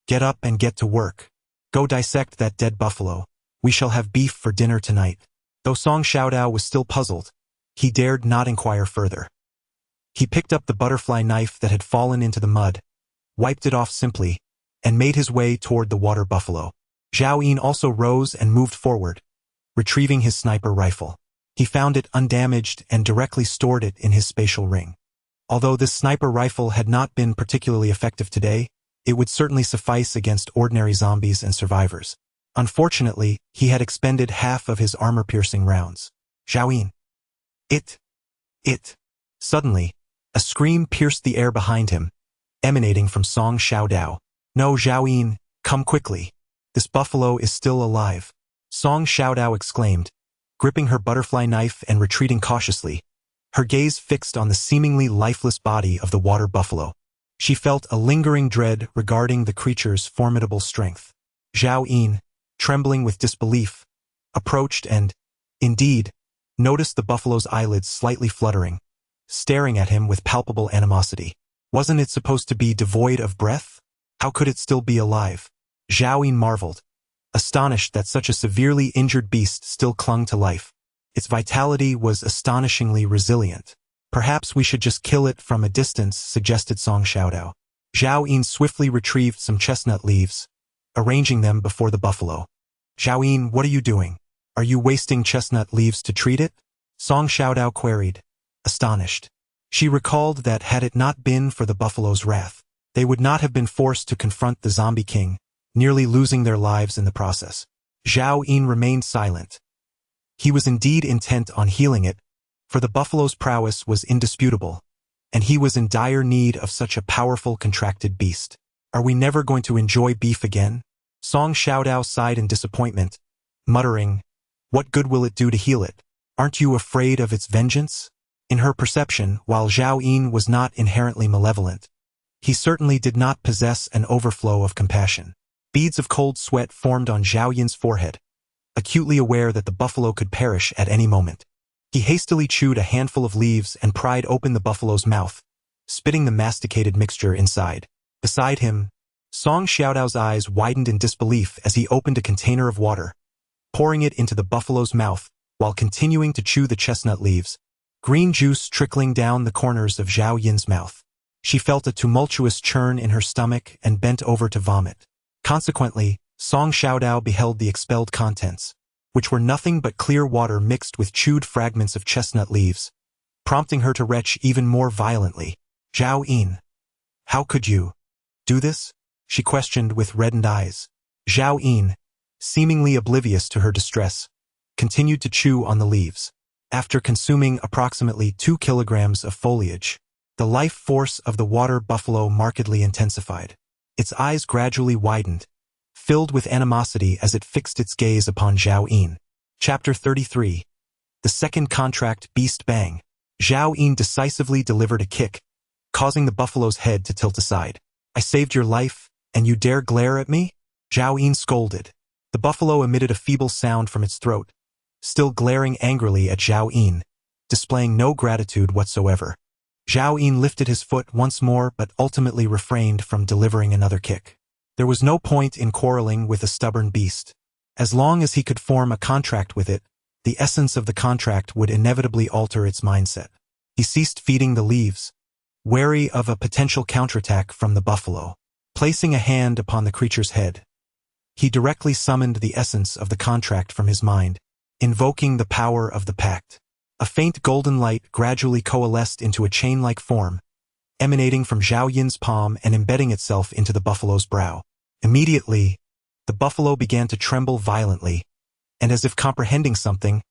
get up and get to work. Go dissect that dead buffalo. We shall have beef for dinner tonight. Though Song Xiaodao was still puzzled, he dared not inquire further. He picked up the butterfly knife that had fallen into the mud, wiped it off simply, and made his way toward the water buffalo. Zhao Yin also rose and moved forward, retrieving his sniper rifle. He found it undamaged and directly stored it in his spatial ring. Although this sniper rifle had not been particularly effective today, it would certainly suffice against ordinary zombies and survivors. Unfortunately, he had expended half of his armor-piercing rounds. Zhao Yin. It. Suddenly, a scream pierced the air behind him, emanating from Song Xiaodao. No, Zhao Yin, come quickly. This buffalo is still alive. Song Xiaodao exclaimed, gripping her butterfly knife and retreating cautiously, her gaze fixed on the seemingly lifeless body of the water buffalo. She felt a lingering dread regarding the creature's formidable strength. Zhao Yin, trembling with disbelief, approached and, indeed, noticed the buffalo's eyelids slightly fluttering, staring at him with palpable animosity. Wasn't it supposed to be devoid of breath? How could it still be alive? Zhao Yin marveled, astonished that such a severely injured beast still clung to life. Its vitality was astonishingly resilient. Perhaps we should just kill it from a distance, suggested Song Xiaodao. Zhao Yin swiftly retrieved some chestnut leaves, arranging them before the buffalo. Zhao Yin, what are you doing? Are you wasting chestnut leaves to treat it? Song Xiaodao queried, astonished. She recalled that had it not been for the buffalo's wrath, they would not have been forced to confront the zombie king, nearly losing their lives in the process. Zhao Yin remained silent. He was indeed intent on healing it, for the buffalo's prowess was indisputable, and he was in dire need of such a powerful contracted beast. Are we never going to enjoy beef again? Song Xiaodao sighed in disappointment, muttering, what good will it do to heal it? Aren't you afraid of its vengeance? In her perception, while Zhao Yin was not inherently malevolent, he certainly did not possess an overflow of compassion. Beads of cold sweat formed on Zhao Yin's forehead, acutely aware that the buffalo could perish at any moment. He hastily chewed a handful of leaves and pried open the buffalo's mouth, spitting the masticated mixture inside. Beside him, Song Xiaodao's eyes widened in disbelief as he opened a container of water, pouring it into the buffalo's mouth while continuing to chew the chestnut leaves, green juice trickling down the corners of Zhao Yin's mouth. She felt a tumultuous churn in her stomach and bent over to vomit. Consequently, Song Xiaodao beheld the expelled contents, which were nothing but clear water mixed with chewed fragments of chestnut leaves, prompting her to retch even more violently. Zhao Yin, how could you do this? She questioned with reddened eyes. Zhao Yin, seemingly oblivious to her distress, continued to chew on the leaves. After consuming approximately 2 kilograms of foliage, the life force of the water buffalo markedly intensified. Its eyes gradually widened, filled with animosity as it fixed its gaze upon Zhao Yin. Chapter 33. The Second Contract Beast Bang. Zhao Yin decisively delivered a kick, causing the buffalo's head to tilt aside. "I saved your life, and you dare glare at me?" Zhao Yin scolded. The buffalo emitted a feeble sound from its throat, still glaring angrily at Zhao Yin, displaying no gratitude whatsoever. Zhao Yin lifted his foot once more but ultimately refrained from delivering another kick. There was no point in quarreling with a stubborn beast. As long as he could form a contract with it, the essence of the contract would inevitably alter its mindset. He ceased feeding the leaves, wary of a potential counterattack from the buffalo. Placing a hand upon the creature's head, he directly summoned the essence of the contract from his mind, invoking the power of the pact. A faint golden light gradually coalesced into a chain-like form, emanating from Zhao Yin's palm and embedding itself into the buffalo's brow. Immediately, the buffalo began to tremble violently, and as if comprehending something,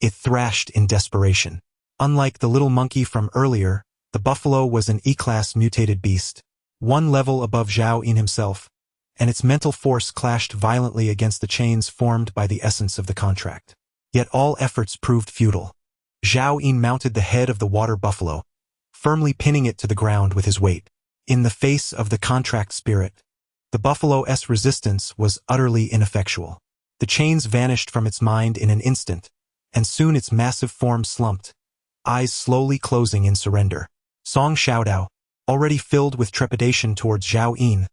it thrashed in desperation. Unlike the little monkey from earlier, the buffalo was an E-class mutated beast, one level above Zhao Yin himself, and its mental force clashed violently against the chains formed by the essence of the contract. Yet all efforts proved futile. Zhao Yin mounted the head of the water buffalo, firmly pinning it to the ground with his weight. In the face of the contract spirit, the buffalo's resistance was utterly ineffectual. The chains vanished from its mind in an instant, and soon its massive form slumped, eyes slowly closing in surrender. Song Xiaodao, already filled with trepidation towards Zhao Yin,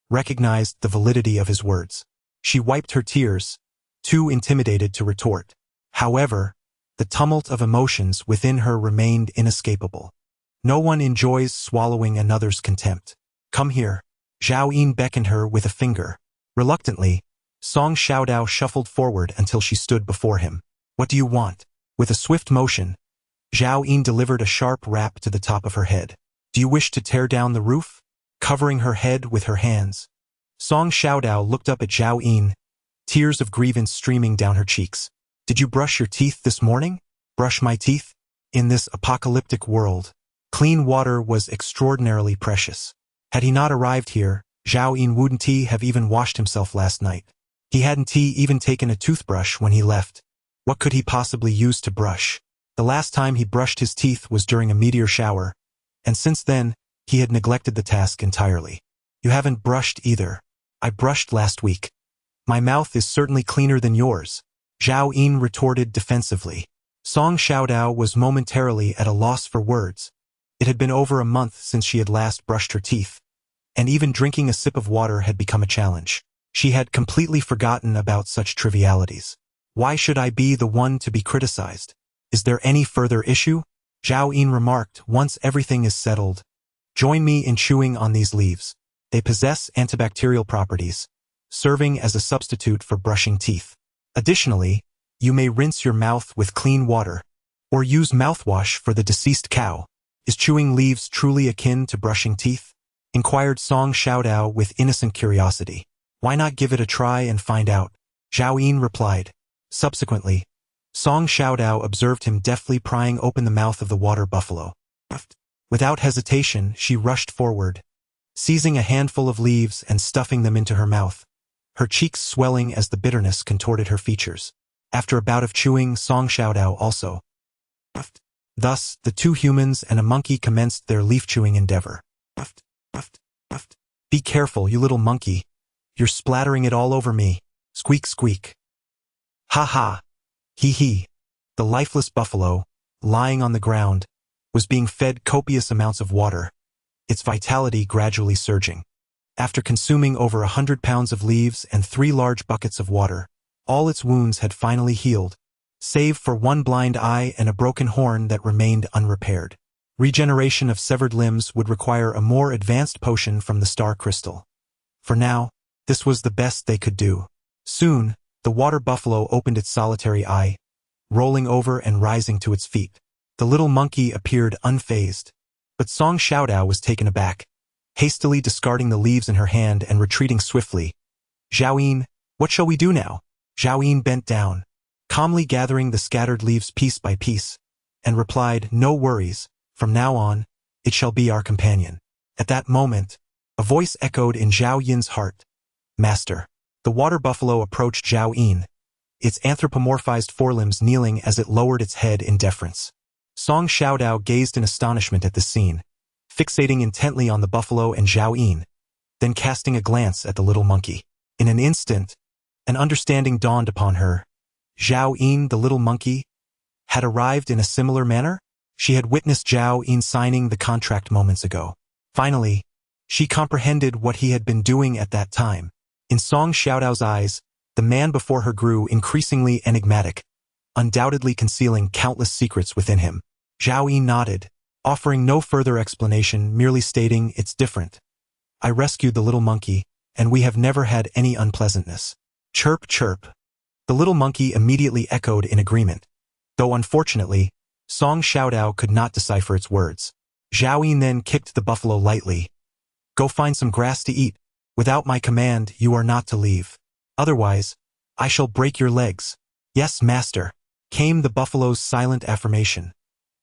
recognized the validity of his words. She wiped her tears, too intimidated to retort. However, the tumult of emotions within her remained inescapable. No one enjoys swallowing another's contempt. "Come here." Zhao Yin beckoned her with a finger. Reluctantly, Song Xiaodao shuffled forward until she stood before him. "What do you want?" With a swift motion, Zhao Yin delivered a sharp rap to the top of her head. "Do you wish to tear down the roof?" Covering her head with her hands, Song Xiaodao looked up at Zhao Yin, tears of grievance streaming down her cheeks. "Did you brush your teeth this morning?" "Brush my teeth?" In this apocalyptic world, clean water was extraordinarily precious. Had he not arrived here, Zhao Yin wouldn't have even washed himself last night. He hadn't even taken a toothbrush when he left. What could he possibly use to brush? The last time he brushed his teeth was during a meteor shower, and since then, he had neglected the task entirely. "You haven't brushed either." "I brushed last week. My mouth is certainly cleaner than yours," Zhao Yin retorted defensively. Song Xiaodao was momentarily at a loss for words. It had been over a month since she had last brushed her teeth, and even drinking a sip of water had become a challenge. She had completely forgotten about such trivialities. "Why should I be the one to be criticized? Is there any further issue?" Zhao Yin remarked. "Once everything is settled, join me in chewing on these leaves. They possess antibacterial properties, serving as a substitute for brushing teeth. Additionally, you may rinse your mouth with clean water, or use mouthwash for the deceased cow." "Is chewing leaves truly akin to brushing teeth?" inquired Song Xiaodao with innocent curiosity. "Why not give it a try and find out?" Zhao Yin replied. Subsequently, Song Xiaodao observed him deftly prying open the mouth of the water buffalo. Without hesitation, she rushed forward, seizing a handful of leaves and stuffing them into her mouth, her cheeks swelling as the bitterness contorted her features. After a bout of chewing, Song Xiaodao also puffed. Thus, the two humans and a monkey commenced their leaf-chewing endeavor. Puffed, puffed, puffed. "Be careful, you little monkey. You're splattering it all over me." Squeak, squeak. "Ha ha. Hee hee." The lifeless buffalo, lying on the ground, was being fed copious amounts of water, its vitality gradually surging. After consuming over 100 pounds of leaves and 3 large buckets of water, all its wounds had finally healed, save for one blind eye and a broken horn that remained unrepaired. Regeneration of severed limbs would require a more advanced potion from the star crystal. For now, this was the best they could do. Soon, the water buffalo opened its solitary eye, rolling over and rising to its feet. The little monkey appeared unfazed, but Song Xiaodao was taken aback, hastily discarding the leaves in her hand and retreating swiftly. "Zhao Yin, what shall we do now?" Zhao Yin bent down, calmly gathering the scattered leaves piece by piece, and replied, "No worries, from now on, it shall be our companion." At that moment, a voice echoed in Zhao Yin's heart. "Master." The water buffalo approached Zhao Yin, its anthropomorphized forelimbs kneeling as it lowered its head in deference. Song Xiaodao gazed in astonishment at the scene, fixating intently on the buffalo and Zhao Yin, then casting a glance at the little monkey. In an instant, an understanding dawned upon her. Zhao Yin, the little monkey, had arrived in a similar manner? She had witnessed Zhao Yin signing the contract moments ago. Finally, she comprehended what he had been doing at that time. In Song Xiaodao's eyes, the man before her grew increasingly enigmatic, undoubtedly concealing countless secrets within him. Zhao Yin nodded, offering no further explanation, merely stating, "It's different. I rescued the little monkey, and we have never had any unpleasantness." Chirp, chirp. The little monkey immediately echoed in agreement, though unfortunately, Song Xiaodao could not decipher its words. Zhao Yin then kicked the buffalo lightly. "Go find some grass to eat. Without my command, you are not to leave. Otherwise, I shall break your legs." "Yes, master," came the buffalo's silent affirmation,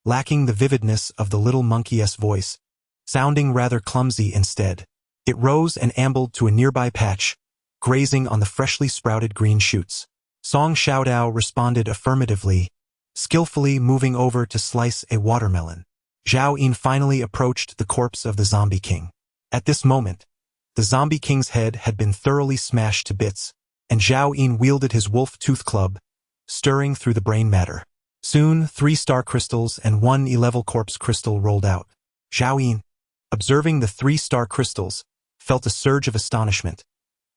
lacking the vividness of the little monkey's voice, sounding rather clumsy instead. It rose and ambled to a nearby patch, grazing on the freshly sprouted green shoots. Song Xiaodao responded affirmatively, skillfully moving over to slice a watermelon. Zhao Yin finally approached the corpse of the zombie king. At this moment, the zombie king's head had been thoroughly smashed to bits, and Zhao Yin wielded his wolf tooth club, stirring through the brain matter. Soon, 3 star crystals and 1 E-level corpse crystal rolled out. Zhao Yin, observing the 3 star crystals, felt a surge of astonishment.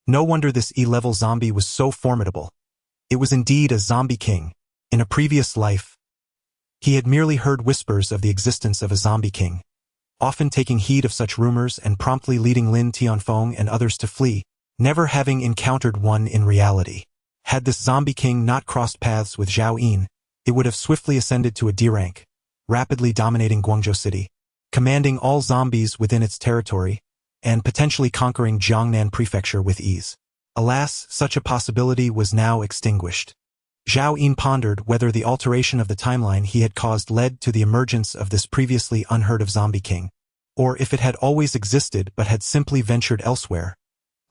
No wonder this E-level zombie was so formidable. It was indeed a zombie king. In a previous life, he had merely heard whispers of the existence of a zombie king, often taking heed of such rumors and promptly leading Lin Tianfeng and others to flee, never having encountered one in reality. Had this zombie king not crossed paths with Zhao Yin, it would have swiftly ascended to a D rank, rapidly dominating Guangzhou City, commanding all zombies within its territory, and potentially conquering Jiangnan Prefecture with ease. Alas, such a possibility was now extinguished. Zhao Yin pondered whether the alteration of the timeline he had caused led to the emergence of this previously unheard-of zombie king, or if it had always existed but had simply ventured elsewhere,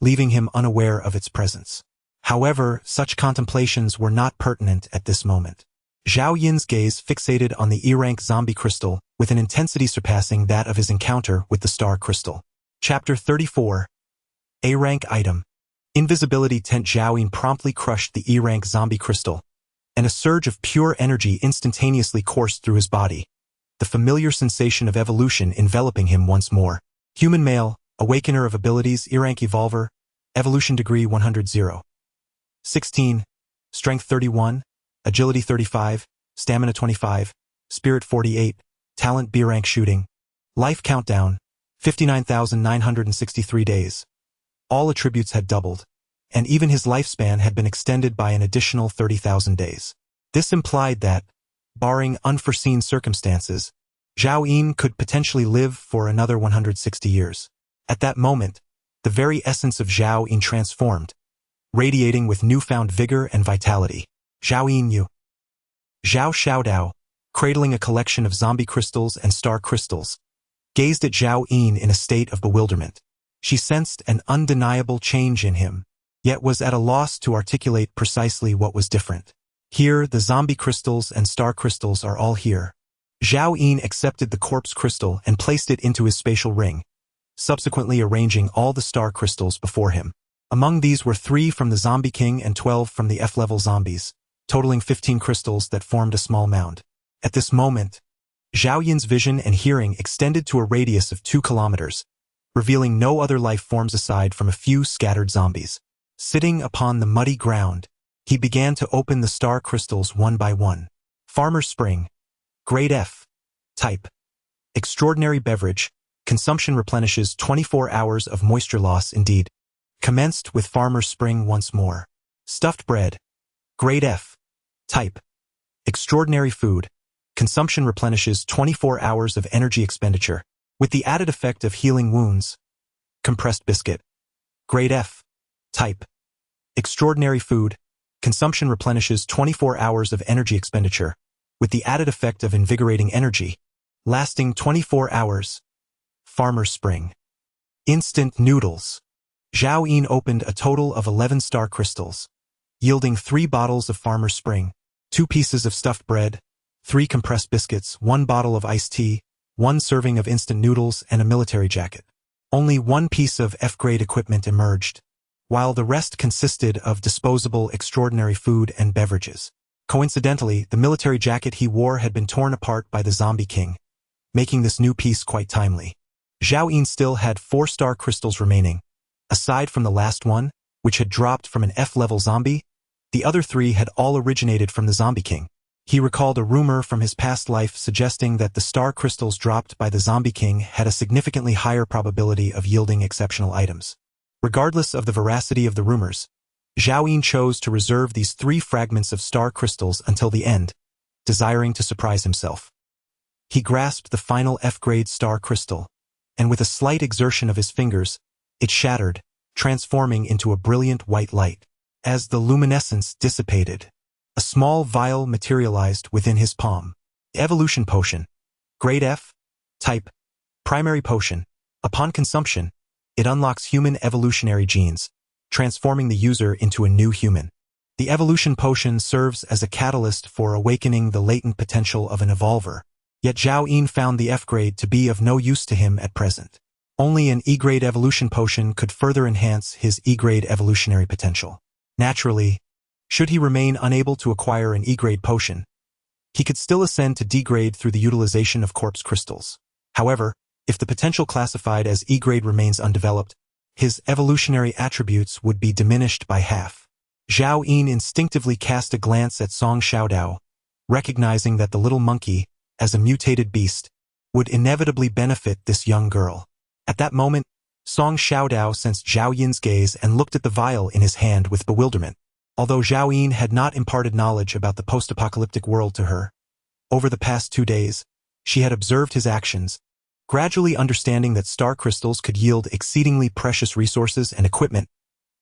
leaving him unaware of its presence. However, such contemplations were not pertinent at this moment. Zhao Yin's gaze fixated on the E-rank zombie crystal with an intensity surpassing that of his encounter with the star crystal. Chapter 34. A-rank item. Invisibility tent. Zhao Yin promptly crushed the E-rank zombie crystal, and a surge of pure energy instantaneously coursed through his body, the familiar sensation of evolution enveloping him once more. Human male, awakener of abilities, E-rank evolver, evolution degree 100. 16, strength 31, agility 35, stamina 25, spirit 48, talent B-rank shooting. Life countdown, 59,963 days. All attributes had doubled, and even his lifespan had been extended by an additional 30,000 days. This implied that, barring unforeseen circumstances, Zhao Yin could potentially live for another 160 years. At that moment, the very essence of Zhao Yin transformed, radiating with newfound vigor and vitality. Zhao Yin Yu. Zhao Xiaodao, cradling a collection of zombie crystals and star crystals, gazed at Zhao Yin in a state of bewilderment. She sensed an undeniable change in him, yet was at a loss to articulate precisely what was different. Here, the zombie crystals and star crystals are all here. Zhao Yin accepted the corpse crystal and placed it into his spatial ring, subsequently arranging all the star crystals before him. Among these were 3 from the Zombie King and 12 from the F-level zombies, totaling 15 crystals that formed a small mound. At this moment, Zhao Yin's vision and hearing extended to a radius of 2 kilometers, revealing no other life forms aside from a few scattered zombies. Sitting upon the muddy ground, he began to open the star crystals one by one. Farmer's Spring. Grade F. Type. Extraordinary beverage. Consumption replenishes 24 hours of moisture loss indeed. Commenced with Farmer's Spring once more. Stuffed bread. Grade F. Type. Extraordinary food. Consumption replenishes 24 hours of energy expenditure, with the added effect of healing wounds. Compressed biscuit. Grade F. Type. Extraordinary food. Consumption replenishes 24 hours of energy expenditure, with the added effect of invigorating energy, lasting 24 hours. Farmer's Spring. Instant noodles. Zhao Yin opened a total of 11 star crystals, yielding 3 bottles of Farmer's Spring, 2 pieces of stuffed bread, 3 compressed biscuits, 1 bottle of iced tea, 1 serving of instant noodles, and a military jacket. Only 1 piece of F-grade equipment emerged, while the rest consisted of disposable extraordinary food and beverages. Coincidentally, the military jacket he wore had been torn apart by the Zombie King, making this new piece quite timely. Zhao Yin still had 4 star crystals remaining. Aside from the last one, which had dropped from an F-level zombie, the other 3 had all originated from the Zombie King. He recalled a rumor from his past life suggesting that the star crystals dropped by the Zombie King had a significantly higher probability of yielding exceptional items. Regardless of the veracity of the rumors, Zhao Yin chose to reserve these 3 fragments of star crystals until the end, desiring to surprise himself. He grasped the final F-grade star crystal, and with a slight exertion of his fingers, it shattered, transforming into a brilliant white light. As the luminescence dissipated, a small vial materialized within his palm. Evolution Potion. Grade F. Type. Primary Potion. Upon consumption, it unlocks human evolutionary genes, transforming the user into a new human. The Evolution Potion serves as a catalyst for awakening the latent potential of an evolver, yet Zhao Yin found the F-grade to be of no use to him at present. Only an E-grade Evolution Potion could further enhance his E-grade evolutionary potential. Naturally, should he remain unable to acquire an E-grade potion, he could still ascend to D-grade through the utilization of corpse crystals. However, if the potential classified as E-grade remains undeveloped, his evolutionary attributes would be diminished by half. Zhao Yin instinctively cast a glance at Song Xiaodao, recognizing that the little monkey, as a mutated beast, would inevitably benefit this young girl. At that moment, Song Xiaodao sensed Zhao Yin's gaze and looked at the vial in his hand with bewilderment. Although Zhao Yin had not imparted knowledge about the post-apocalyptic world to her, over the past 2 days, she had observed his actions, gradually understanding that star crystals could yield exceedingly precious resources and equipment,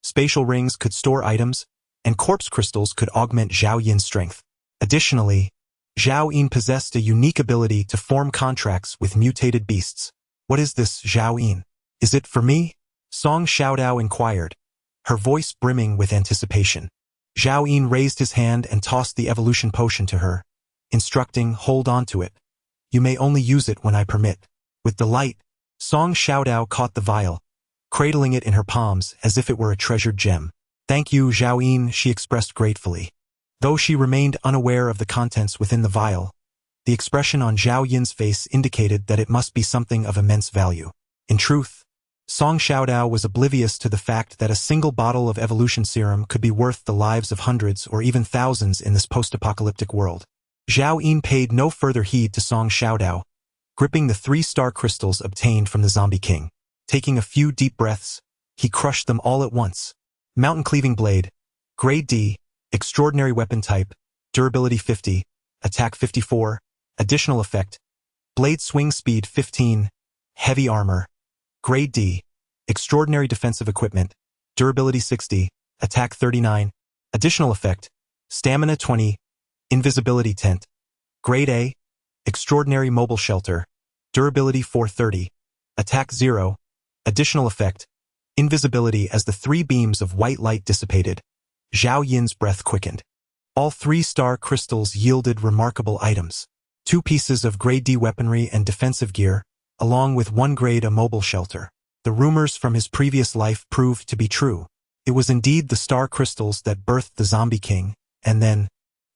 spatial rings could store items, and corpse crystals could augment Zhao Yin's strength. Additionally, Zhao Yin possessed a unique ability to form contracts with mutated beasts. What is this, Zhao Yin? Is it for me? Song Xiaodao inquired, her voice brimming with anticipation. Zhao Yin raised his hand and tossed the evolution potion to her, instructing, hold on to it. You may only use it when I permit. With delight, Song Xiaodao caught the vial, cradling it in her palms as if it were a treasured gem. Thank you, Zhao Yin, she expressed gratefully. Though she remained unaware of the contents within the vial, the expression on Zhao Yin's face indicated that it must be something of immense value. In truth, Song Xiaodao was oblivious to the fact that a single bottle of evolution serum could be worth the lives of hundreds or even thousands in this post-apocalyptic world. Zhao Yin paid no further heed to Song Xiaodao, gripping the 3 star crystals obtained from the Zombie King. Taking a few deep breaths, he crushed them all at once. Mountain Cleaving Blade. Grade D. Extraordinary Weapon Type. Durability 50. Attack 54. Additional Effect. Blade Swing Speed 15. Heavy Armor. Grade D. Extraordinary Defensive Equipment. Durability 60. Attack 39. Additional Effect. Stamina 20. Invisibility Tent. Grade A. Extraordinary Mobile Shelter. Durability 430. Attack 0. Additional Effect. Invisibility. As the 3 beams of white light dissipated, Zhao Yin's breath quickened. All 3 star crystals yielded remarkable items. 2 pieces of Grade D weaponry and defensive gear, along with 1 grade A mobile shelter. The rumors from his previous life proved to be true. It was indeed the star crystals that birthed the Zombie King, and then,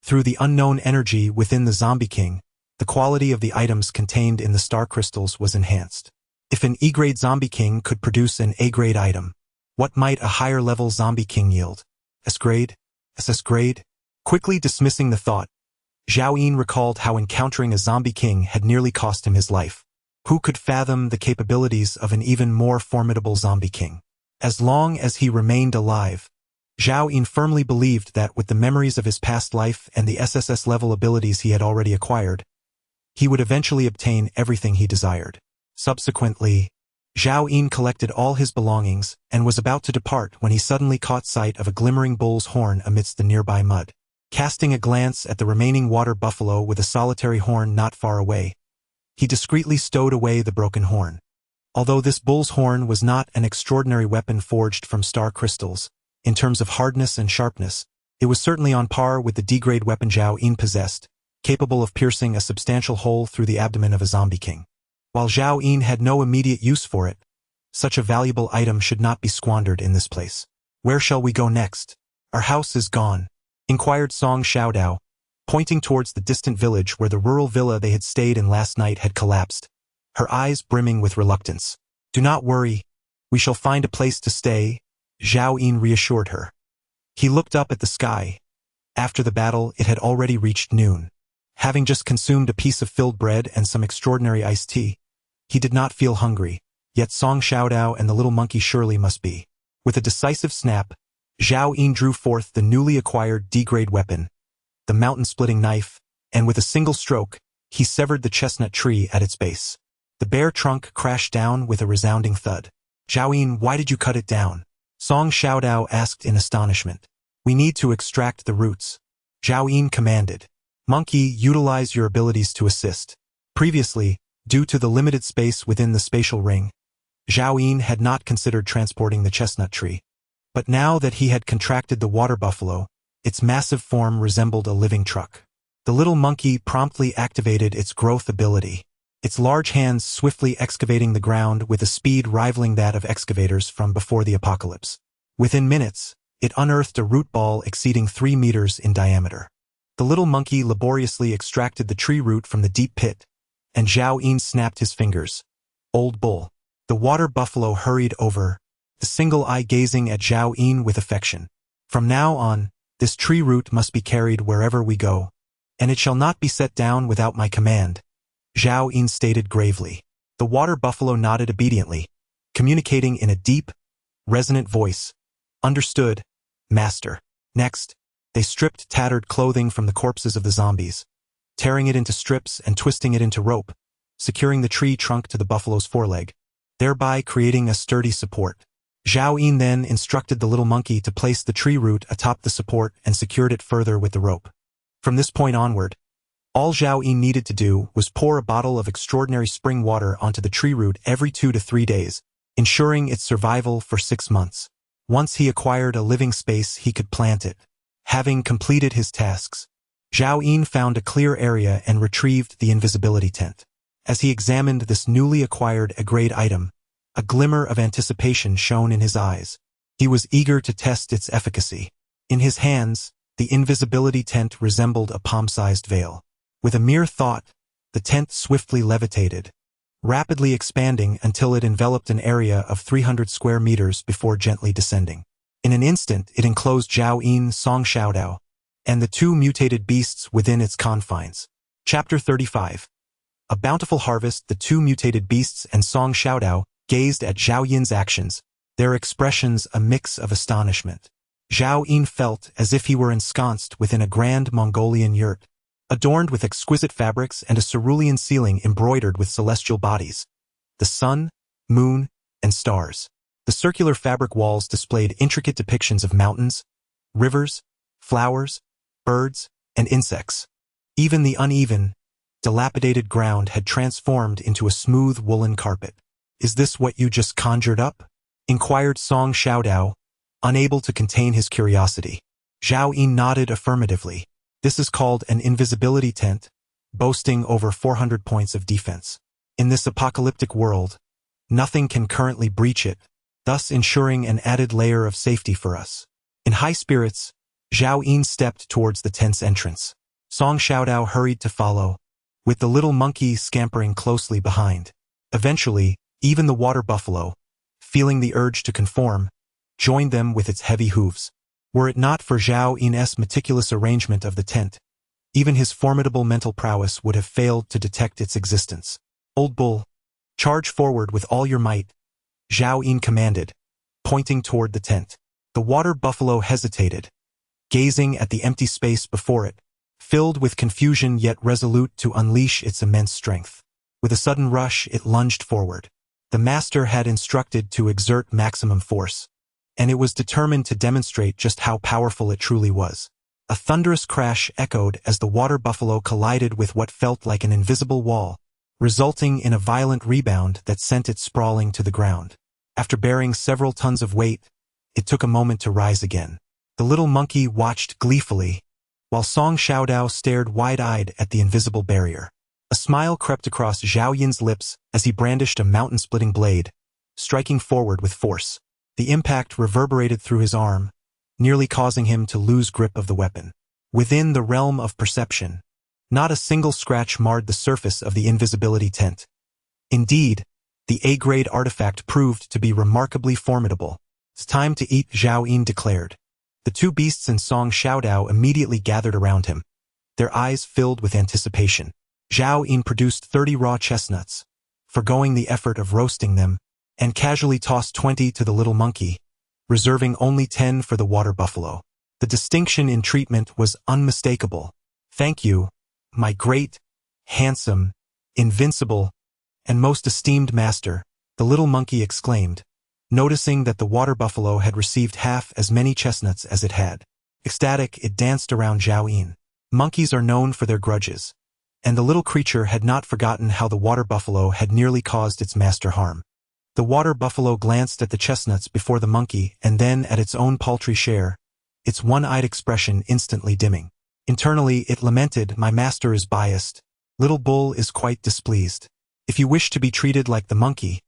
through the unknown energy within the Zombie King, the quality of the items contained in the star crystals was enhanced. If an E-grade Zombie King could produce an A-grade item, what might a higher-level Zombie King yield? S-grade? SS grade? Quickly dismissing the thought, Zhao Yin recalled how encountering a Zombie King had nearly cost him his life. Who could fathom the capabilities of an even more formidable Zombie King? As long as he remained alive, Zhao Yin firmly believed that with the memories of his past life and the SSS level abilities he had already acquired, he would eventually obtain everything he desired. Subsequently, Zhao Yin collected all his belongings and was about to depart when he suddenly caught sight of a glimmering bull's horn amidst the nearby mud. Casting a glance at the remaining water buffalo with a solitary horn not far away, he discreetly stowed away the broken horn. Although this bull's horn was not an extraordinary weapon forged from star crystals, in terms of hardness and sharpness, it was certainly on par with the D-grade weapon Zhao Yin possessed, capable of piercing a substantial hole through the abdomen of a zombie king. While Zhao Yin had no immediate use for it, such a valuable item should not be squandered in this place. Where shall we go next? Our house is gone, inquired Song Xiaodao, pointing towards the distant village where the rural villa they had stayed in last night had collapsed, her eyes brimming with reluctance. Do not worry, we shall find a place to stay, Zhao Yin reassured her. He looked up at the sky. After the battle, it had already reached noon. Having just consumed a piece of filled bread and some extraordinary iced tea, he did not feel hungry, yet Song Xiaodao and the little monkey surely must be. With a decisive snap, Zhao Yin drew forth the newly acquired D-grade weapon, the mountain-splitting knife, and with a single stroke, he severed the chestnut tree at its base. The bare trunk crashed down with a resounding thud. Zhao Yin, why did you cut it down? Song Xiaodao asked in astonishment. We need to extract the roots, Zhao Yin commanded. Monkey, utilize your abilities to assist. Previously, due to the limited space within the spatial ring, Zhao Yin had not considered transporting the chestnut tree. But now that he had contracted the water buffalo, its massive form resembled a living truck. The little monkey promptly activated its growth ability, its large hands swiftly excavating the ground with a speed rivaling that of excavators from before the apocalypse. Within minutes, it unearthed a root ball exceeding 3 meters in diameter. The little monkey laboriously extracted the tree root from the deep pit, and Zhao Yin snapped his fingers. Old bull. The water buffalo hurried over, the single eye gazing at Zhao Yin with affection. From now on, this tree root must be carried wherever we go, and it shall not be set down without my command, Zhao Yin stated gravely. The water buffalo nodded obediently, communicating in a deep, resonant voice. Understood, master. Next, they stripped tattered clothing from the corpses of the zombies, tearing it into strips and twisting it into rope, securing the tree trunk to the buffalo's foreleg, thereby creating a sturdy support. Zhao Yin then instructed the little monkey to place the tree root atop the support and secured it further with the rope. From this point onward, all Zhao Yin needed to do was pour a bottle of extraordinary spring water onto the tree root every 2 to 3 days, ensuring its survival for 6 months. Once he acquired a living space, he could plant it. Having completed his tasks, Zhao Yin found a clear area and retrieved the invisibility tent. As he examined this newly acquired A-grade item, a glimmer of anticipation shone in his eyes. He was eager to test its efficacy. In his hands, the invisibility tent resembled a palm-sized veil. With a mere thought, the tent swiftly levitated, rapidly expanding until it enveloped an area of 300 square meters before gently descending. In an instant, it enclosed Zhao Yin, Song Xiaodao, and the 2 mutated beasts within its confines. Chapter 35. A bountiful harvest. The 2 mutated beasts and Song Xiaodao gazed at Zhao Yin's actions, their expressions a mix of astonishment. Zhao Yin felt as if he were ensconced within a grand Mongolian yurt, adorned with exquisite fabrics and a cerulean ceiling embroidered with celestial bodies, the sun, moon, and stars. The circular fabric walls displayed intricate depictions of mountains, rivers, flowers, birds, and insects. Even the uneven, dilapidated ground had transformed into a smooth woolen carpet. Is this what you just conjured up? Inquired Song Xiaodao, unable to contain his curiosity. Zhao Yin nodded affirmatively. This is called an invisibility tent, boasting over 400 points of defense. In this apocalyptic world, nothing can currently breach it, thus ensuring an added layer of safety for us. In high spirits, Zhao Yin stepped towards the tent's entrance. Song Xiaodao hurried to follow, with the little monkey scampering closely behind. Eventually, even the water buffalo, feeling the urge to conform, joined them with its heavy hooves. Were it not for Zhao Yin's meticulous arrangement of the tent, even his formidable mental prowess would have failed to detect its existence. Old bull, charge forward with all your might, Zhao Yin commanded, pointing toward the tent. The water buffalo hesitated, gazing at the empty space before it, filled with confusion yet resolute to unleash its immense strength. With a sudden rush, it lunged forward. The master had instructed to exert maximum force, and it was determined to demonstrate just how powerful it truly was. A thunderous crash echoed as the water buffalo collided with what felt like an invisible wall, resulting in a violent rebound that sent it sprawling to the ground. After bearing several tons of weight, it took a moment to rise again. The little monkey watched gleefully, while Song Xiaodao stared wide-eyed at the invisible barrier. A smile crept across Zhao Yin's lips as he brandished a mountain-splitting blade, striking forward with force. The impact reverberated through his arm, nearly causing him to lose grip of the weapon. Within the realm of perception, not a single scratch marred the surface of the invisibility tent. Indeed, the A-grade artifact proved to be remarkably formidable. "It's time to eat," Zhao Yin declared. The two beasts and Song Xiaodao immediately gathered around him, their eyes filled with anticipation. Zhao Yin produced 30 raw chestnuts, forgoing the effort of roasting them, and casually tossed 20 to the little monkey, reserving only 10 for the water buffalo. The distinction in treatment was unmistakable. "Thank you, my great, handsome, invincible, and most esteemed master," the little monkey exclaimed, noticing that the water buffalo had received half as many chestnuts as it had. Ecstatic, it danced around Zhao Yin. Monkeys are known for their grudges, and the little creature had not forgotten how the water buffalo had nearly caused its master harm. The water buffalo glanced at the chestnuts before the monkey and then at its own paltry share, its one-eyed expression instantly dimming. Internally, it lamented, "My master is biased. Little Bull is quite displeased. If you wish to be treated like the monkey,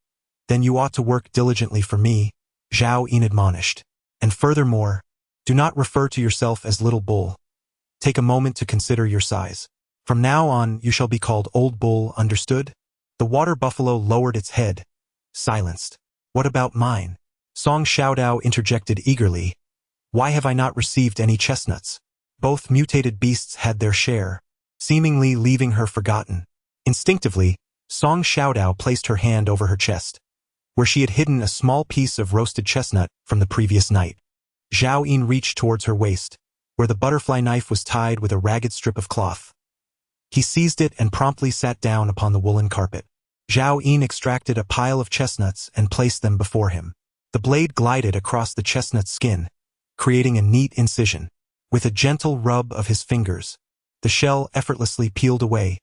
then you ought to work diligently for me," Zhao Yin admonished. "And furthermore, do not refer to yourself as Little Bull. Take a moment to consider your size. From now on, you shall be called Old Bull, understood?" The water buffalo lowered its head, silenced. "What about mine?" Song Xiaodao interjected eagerly. "Why have I not received any chestnuts?" Both mutated beasts had their share, seemingly leaving her forgotten. Instinctively, Song Xiaodao placed her hand over her chest, where she had hidden a small piece of roasted chestnut from the previous night. Zhao Yin reached towards her waist, where the butterfly knife was tied with a ragged strip of cloth. He seized it and promptly sat down upon the woolen carpet. Zhao Yin extracted a pile of chestnuts and placed them before him. The blade glided across the chestnut skin, creating a neat incision. With a gentle rub of his fingers, the shell effortlessly peeled away,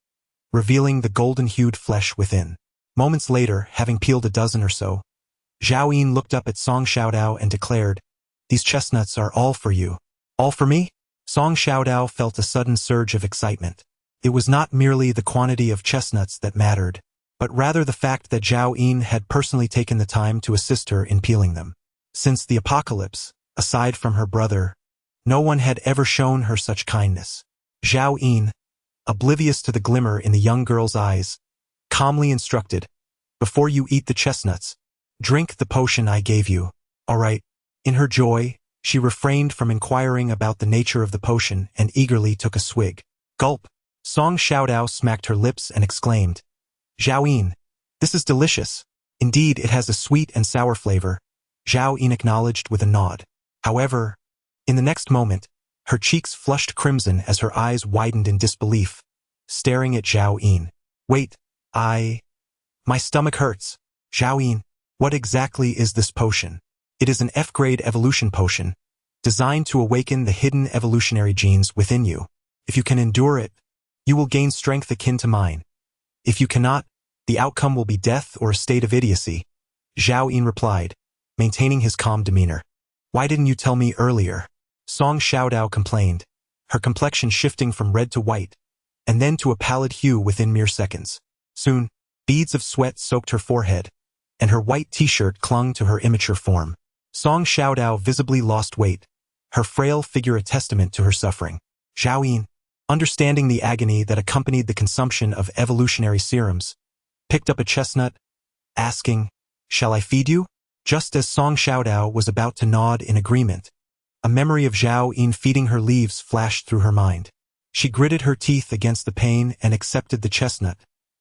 revealing the golden-hued flesh within. Moments later, having peeled a dozen or so, Zhao Yin looked up at Song Xiaodao and declared, "These chestnuts are all for you." "All for me?" Song Xiaodao felt a sudden surge of excitement. It was not merely the quantity of chestnuts that mattered, but rather the fact that Zhao Yin had personally taken the time to assist her in peeling them. Since the apocalypse, aside from her brother, no one had ever shown her such kindness. Zhao Yin, oblivious to the glimmer in the young girl's eyes, calmly instructed, "Before you eat the chestnuts, drink the potion I gave you." "All right." In her joy, she refrained from inquiring about the nature of the potion and eagerly took a swig. Gulp! Song Xiaodao smacked her lips and exclaimed, "Zhao Yin, this is delicious." "Indeed, it has a sweet and sour flavor," Zhao Yin acknowledged with a nod. However, in the next moment, her cheeks flushed crimson as her eyes widened in disbelief, staring at Zhao Yin. "Wait, my stomach hurts." "Zhao Yin, what exactly is this potion?" "It is an F-grade evolution potion, designed to awaken the hidden evolutionary genes within you. If you can endure it, you will gain strength akin to mine. If you cannot, the outcome will be death or a state of idiocy," Zhao Yin replied, maintaining his calm demeanor. "Why didn't you tell me earlier?" Song Xiaodao complained, her complexion shifting from red to white, and then to a pallid hue within mere seconds. Soon, beads of sweat soaked her forehead, and her white t-shirt clung to her immature form. Song Xiaodao visibly lost weight, her frail figure a testament to her suffering. Zhao Yin, understanding the agony that accompanied the consumption of evolutionary serums, picked up a chestnut, asking, "Shall I feed you?" Just as Song Xiaodao was about to nod in agreement, a memory of Zhao Yin feeding her leaves flashed through her mind. She gritted her teeth against the pain and accepted the chestnut,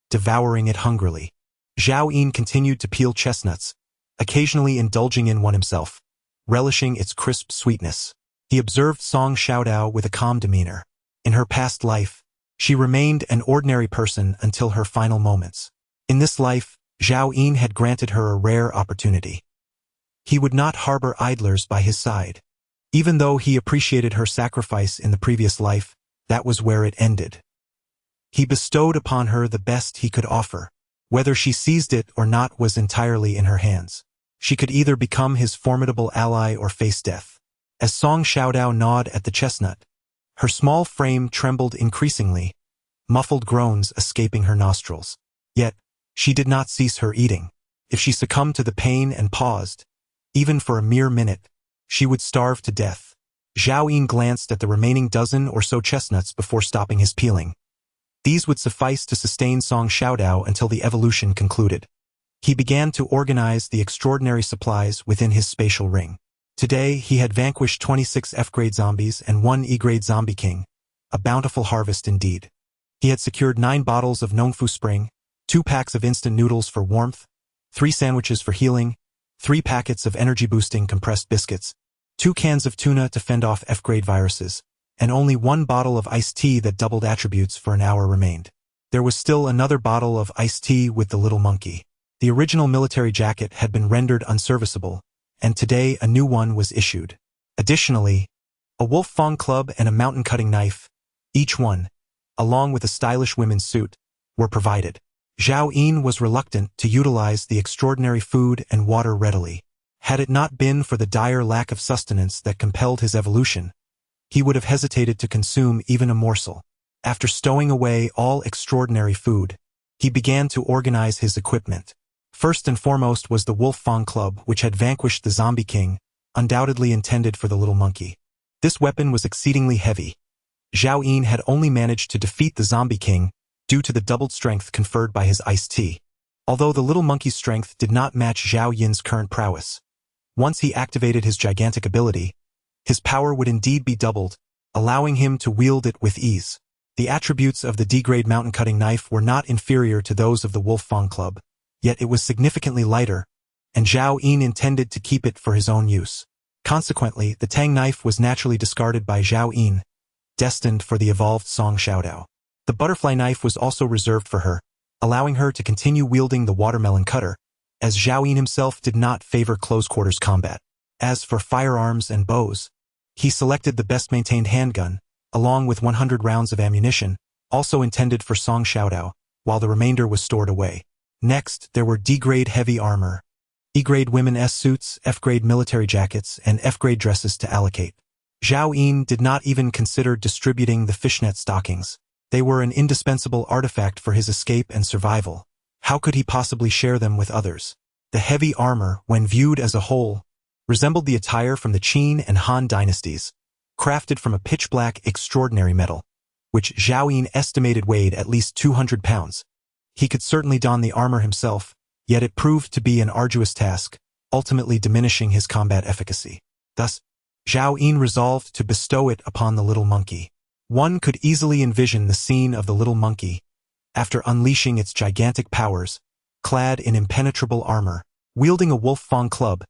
devouring it hungrily. Zhao Yin continued to peel chestnuts, occasionally indulging in one himself, relishing its crisp sweetness. He observed Song Xiaodao with a calm demeanor. In her past life, she remained an ordinary person until her final moments. In this life, Zhao Yin had granted her a rare opportunity. He would not harbor idlers by his side. Even though he appreciated her sacrifice in the previous life, that was where it ended. He bestowed upon her the best he could offer. Whether she seized it or not was entirely in her hands. She could either become his formidable ally or face death. As Song Xiaodao gnawed at the chestnut, Her small frame trembled increasingly, muffled groans escaping her nostrils. Yet, she did not cease her eating. If she succumbed to the pain and paused, even for a mere minute, she would starve to death. Zhao Yin glanced at the remaining dozen or so chestnuts before stopping his peeling. These would suffice to sustain Song Xiaodao until the evolution concluded. He began to organize the extraordinary supplies within his spatial ring. Today, he had vanquished 26 F-grade zombies and 1 E-grade zombie king, a bountiful harvest indeed. He had secured 9 bottles of Nongfu Spring, 2 packs of instant noodles for warmth, 3 sandwiches for healing, 3 packets of energy-boosting compressed biscuits, 2 cans of tuna to fend off F-grade viruses, and only 1 bottle of iced tea that doubled attributes for an hour remained. There was still another bottle of iced tea with the little monkey. The original military jacket had been rendered unserviceable, and today a new one was issued. Additionally, a wolf fang club and a mountain-cutting knife, each one, along with a stylish women's suit, were provided. Zhao Yin was reluctant to utilize the extraordinary food and water readily. Had it not been for the dire lack of sustenance that compelled his evolution, he would have hesitated to consume even a morsel. After stowing away all extraordinary food, he began to organize his equipment. First and foremost was the Wolf Fang Club, which had vanquished the Zombie King, undoubtedly intended for the little monkey. This weapon was exceedingly heavy. Zhao Yin had only managed to defeat the Zombie King due to the doubled strength conferred by his iced tea. Although the little monkey's strength did not match Zhao Yin's current prowess, once he activated his gigantic ability, his power would indeed be doubled, allowing him to wield it with ease. The attributes of the D-grade mountain-cutting knife were not inferior to those of the Wolf Fang Club, yet it was significantly lighter, and Zhao Yin intended to keep it for his own use. Consequently, the Tang knife was naturally discarded by Zhao Yin, destined for the evolved Song Xiaodao. The butterfly knife was also reserved for her, allowing her to continue wielding the watermelon cutter, as Zhao Yin himself did not favor close-quarters combat. As for firearms and bows, he selected the best-maintained handgun, along with 100 rounds of ammunition, also intended for Song Xiaodao, while the remainder was stored away. Next, there were D-grade heavy armor, E-grade women's suits, F-grade military jackets, and F-grade dresses to allocate. Zhao Yin did not even consider distributing the fishnet stockings. They were an indispensable artifact for his escape and survival. How could he possibly share them with others? The heavy armor, when viewed as a whole, resembled the attire from the Qin and Han dynasties, crafted from a pitch-black extraordinary metal, which Zhao Yin estimated weighed at least 200 pounds. He could certainly don the armor himself, yet it proved to be an arduous task, ultimately diminishing his combat efficacy. Thus, Zhao Yin resolved to bestow it upon the little monkey. One could easily envision the scene of the little monkey, after unleashing its gigantic powers, clad in impenetrable armor, wielding a wolf fang club,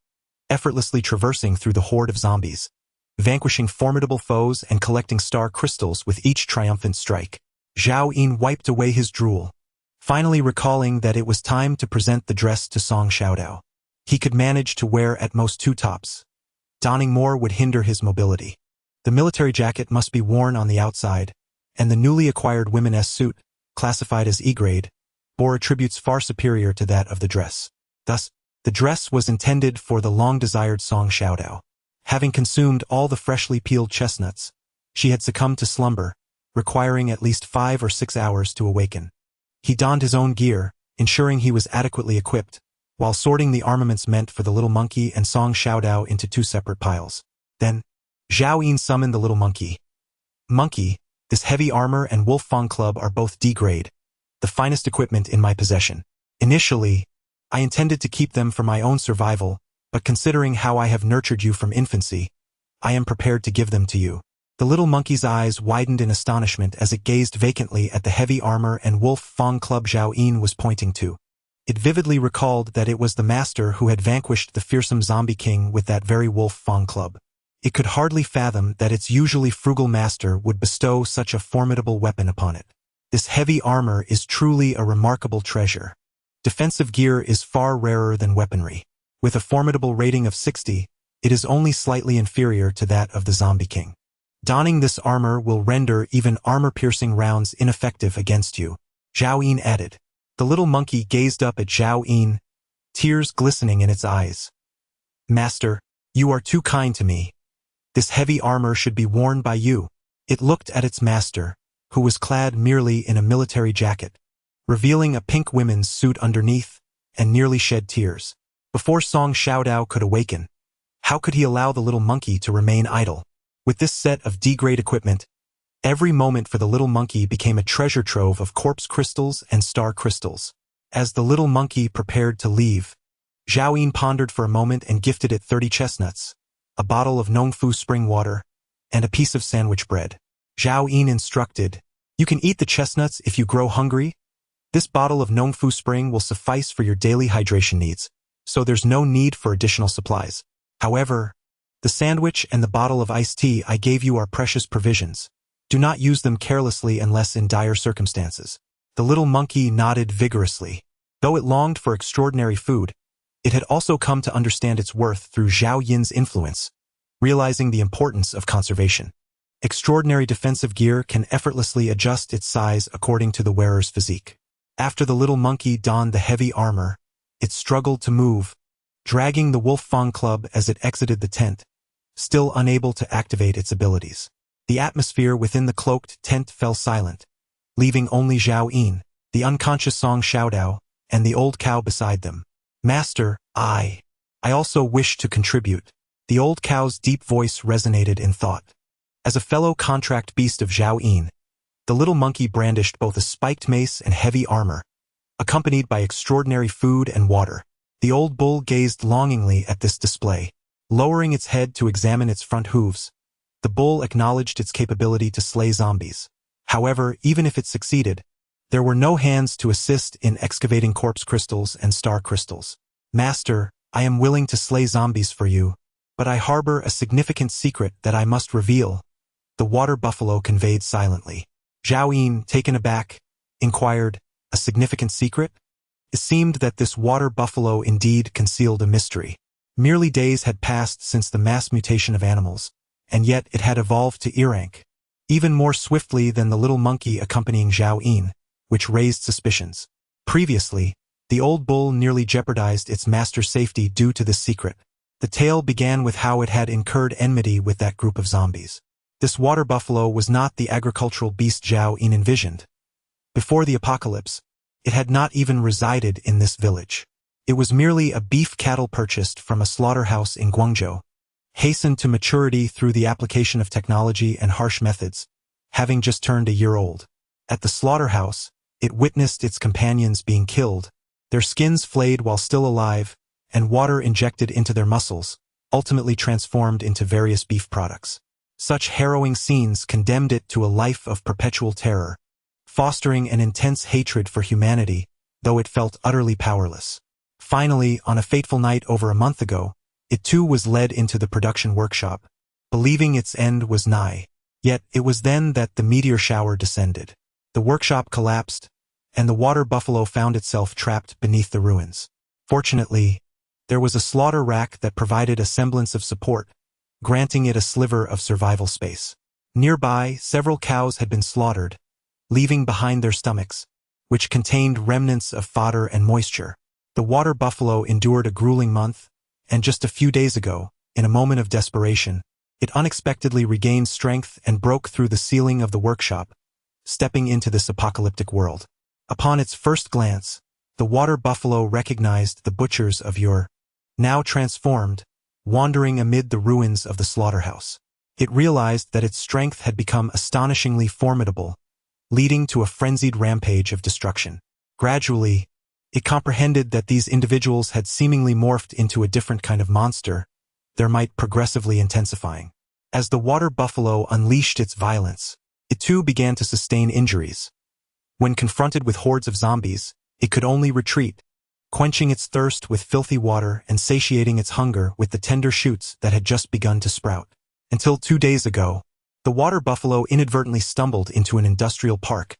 effortlessly traversing through the horde of zombies, vanquishing formidable foes and collecting star crystals with each triumphant strike. Zhao Yin wiped away his drool, finally recalling that it was time to present the dress to Song Xiaodao. He could manage to wear at most 2 tops. Donning more would hinder his mobility. The military jacket must be worn on the outside, and the newly acquired women's suit, classified as E-grade, bore attributes far superior to that of the dress. Thus, the dress was intended for the long-desired Song Xiaodao. Having consumed all the freshly peeled chestnuts, she had succumbed to slumber, requiring at least 5 or 6 hours to awaken. He donned his own gear, ensuring he was adequately equipped, while sorting the armaments meant for the little monkey and Song Xiaodao into 2 separate piles. Then, Zhao Yin summoned the little monkey. Monkey, this heavy armor and Wolf Fang Club are both D-grade, the finest equipment in my possession. Initially, I intended to keep them for my own survival, but considering how I have nurtured you from infancy, I am prepared to give them to you. The little monkey's eyes widened in astonishment as it gazed vacantly at the heavy armor and Wolf Fang Club Zhao Yin was pointing to. It vividly recalled that it was the master who had vanquished the fearsome zombie king with that very Wolf Fang Club. It could hardly fathom that its usually frugal master would bestow such a formidable weapon upon it. This heavy armor is truly a remarkable treasure. Defensive gear is far rarer than weaponry. With a formidable rating of 60, it is only slightly inferior to that of the zombie king. Donning this armor will render even armor-piercing rounds ineffective against you, Zhao Yin added. The little monkey gazed up at Zhao Yin, tears glistening in its eyes. Master, you are too kind to me. This heavy armor should be worn by you. It looked at its master, who was clad merely in a military jacket, revealing a pink women's suit underneath, and nearly shed tears. Before Song Xiaodao could awaken, how could he allow the little monkey to remain idle? With this set of D-grade equipment, every moment for the little monkey became a treasure trove of corpse crystals and star crystals. As the little monkey prepared to leave, Zhao Yin pondered for a moment and gifted it 30 chestnuts, a bottle of Nongfu spring water, and a piece of sandwich bread. Zhao Yin instructed, "You can eat the chestnuts if you grow hungry. This bottle of Nongfu spring will suffice for your daily hydration needs, so there's no need for additional supplies. However, the sandwich and the bottle of iced tea I gave you are precious provisions. Do not use them carelessly unless in dire circumstances." The little monkey nodded vigorously. Though it longed for extraordinary food, it had also come to understand its worth through Zhao Yin's influence, realizing the importance of conservation. Extraordinary defensive gear can effortlessly adjust its size according to the wearer's physique. After the little monkey donned the heavy armor, it struggled to move, dragging the Wolf Fang Club as it exited the tent, still unable to activate its abilities. The atmosphere within the cloaked tent fell silent, leaving only Zhao Yin, the unconscious Song Xiaodao, and the old cow beside them. "Master, I also wish to contribute." The old cow's deep voice resonated in thought. As a fellow contract beast of Zhao Yin, the little monkey brandished both a spiked mace and heavy armor, accompanied by extraordinary food and water. The old bull gazed longingly at this display. Lowering its head to examine its front hooves, the bull acknowledged its capability to slay zombies. However, even if it succeeded, there were no hands to assist in excavating corpse crystals and star crystals. "Master, I am willing to slay zombies for you, but I harbor a significant secret that I must reveal," the water buffalo conveyed silently. Zhao Yin, taken aback, inquired, "A significant secret?" It seemed that this water buffalo indeed concealed a mystery. Merely days had passed since the mass mutation of animals, and yet it had evolved to ear-rank, even more swiftly than the little monkey accompanying Zhao Yin, which raised suspicions. Previously, the old bull nearly jeopardized its master's safety due to this secret. The tale began with how it had incurred enmity with that group of zombies. This water buffalo was not the agricultural beast Zhao Yin envisioned. Before the apocalypse, it had not even resided in this village. It was merely a beef cattle purchased from a slaughterhouse in Guangzhou, hastened to maturity through the application of technology and harsh methods, having just turned a year old. At the slaughterhouse, it witnessed its companions being killed, their skins flayed while still alive, and water injected into their muscles, ultimately transformed into various beef products. Such harrowing scenes condemned it to a life of perpetual terror, fostering an intense hatred for humanity, though it felt utterly powerless. Finally, on a fateful night over a month ago, it too was led into the production workshop, believing its end was nigh. Yet it was then that the meteor shower descended. The workshop collapsed, and the water buffalo found itself trapped beneath the ruins. Fortunately, there was a slaughter rack that provided a semblance of support, granting it a sliver of survival space. Nearby, several cows had been slaughtered, leaving behind their stomachs, which contained remnants of fodder and moisture. The water buffalo endured a grueling month, and just a few days ago, in a moment of desperation, it unexpectedly regained strength and broke through the ceiling of the workshop, stepping into this apocalyptic world. Upon its first glance, the water buffalo recognized the butchers of yore, now transformed, wandering amid the ruins of the slaughterhouse. It realized that its strength had become astonishingly formidable, leading to a frenzied rampage of destruction. Gradually, it comprehended that these individuals had seemingly morphed into a different kind of monster, their might progressively intensifying. As the water buffalo unleashed its violence, it too began to sustain injuries. When confronted with hordes of zombies, it could only retreat, quenching its thirst with filthy water and satiating its hunger with the tender shoots that had just begun to sprout. Until 2 days ago, the water buffalo inadvertently stumbled into an industrial park,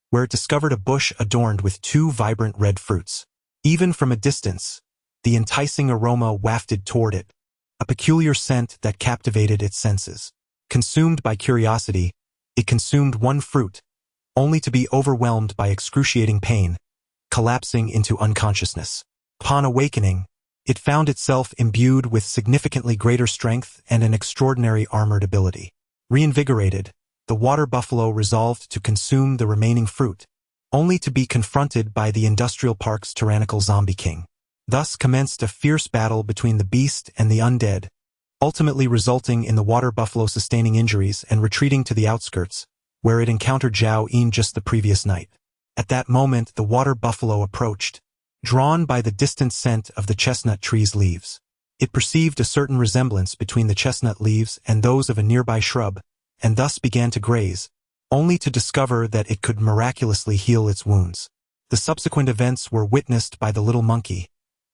where it discovered a bush adorned with 2 vibrant red fruits. Even from a distance, the enticing aroma wafted toward it, a peculiar scent that captivated its senses. Consumed by curiosity, it consumed one fruit, only to be overwhelmed by excruciating pain, collapsing into unconsciousness. Upon awakening, it found itself imbued with significantly greater strength and an extraordinary armored ability. Reinvigorated, the water buffalo resolved to consume the remaining fruit, only to be confronted by the industrial park's tyrannical zombie king. Thus commenced a fierce battle between the beast and the undead, ultimately resulting in the water buffalo sustaining injuries and retreating to the outskirts, where it encountered Zhao Yin just the previous night. At that moment, the water buffalo approached, drawn by the distant scent of the chestnut tree's leaves. It perceived a certain resemblance between the chestnut leaves and those of a nearby shrub, and thus began to graze, only to discover that it could miraculously heal its wounds. The subsequent events were witnessed by the little monkey,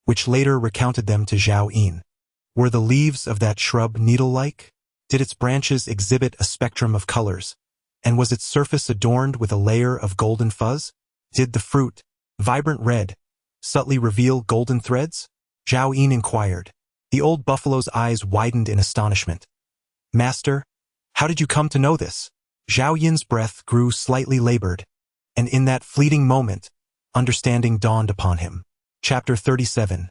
which later recounted them to Zhao Yin. Were the leaves of that shrub needle-like? Did its branches exhibit a spectrum of colors? And was its surface adorned with a layer of golden fuzz? Did the fruit, vibrant red, subtly reveal golden threads? Zhao Yin inquired. The old buffalo's eyes widened in astonishment. Master, how did you come to know this? Zhao Yin's breath grew slightly labored, and in that fleeting moment, understanding dawned upon him. Chapter 37.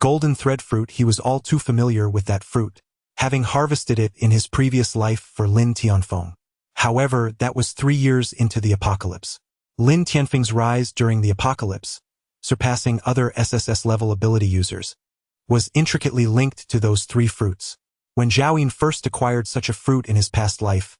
Golden thread fruit. He was all too familiar with that fruit, having harvested it in his previous life for Lin Tianfeng. However, that was 3 years into the apocalypse. Lin Tianfeng's rise during the apocalypse, surpassing other SSS-level ability users, was intricately linked to those 3 fruits. When Zhao Yin first acquired such a fruit in his past life,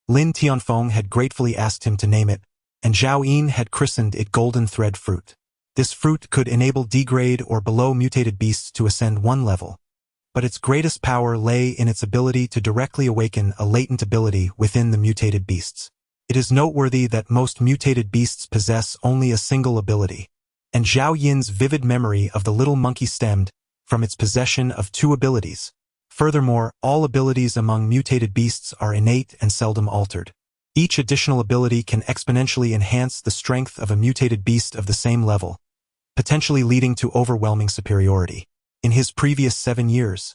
Lin Tianfeng had gratefully asked him to name it, and Zhao Yin had christened it Golden Thread Fruit. This fruit could enable degrade or below mutated beasts to ascend 1 level, but its greatest power lay in its ability to directly awaken a latent ability within the mutated beasts. It is noteworthy that most mutated beasts possess only a single ability, and Zhao Yin's vivid memory of the little monkey stemmed from its possession of 2 abilities. Furthermore, all abilities among mutated beasts are innate and seldom altered. Each additional ability can exponentially enhance the strength of a mutated beast of the same level, potentially leading to overwhelming superiority. In his previous 7 years,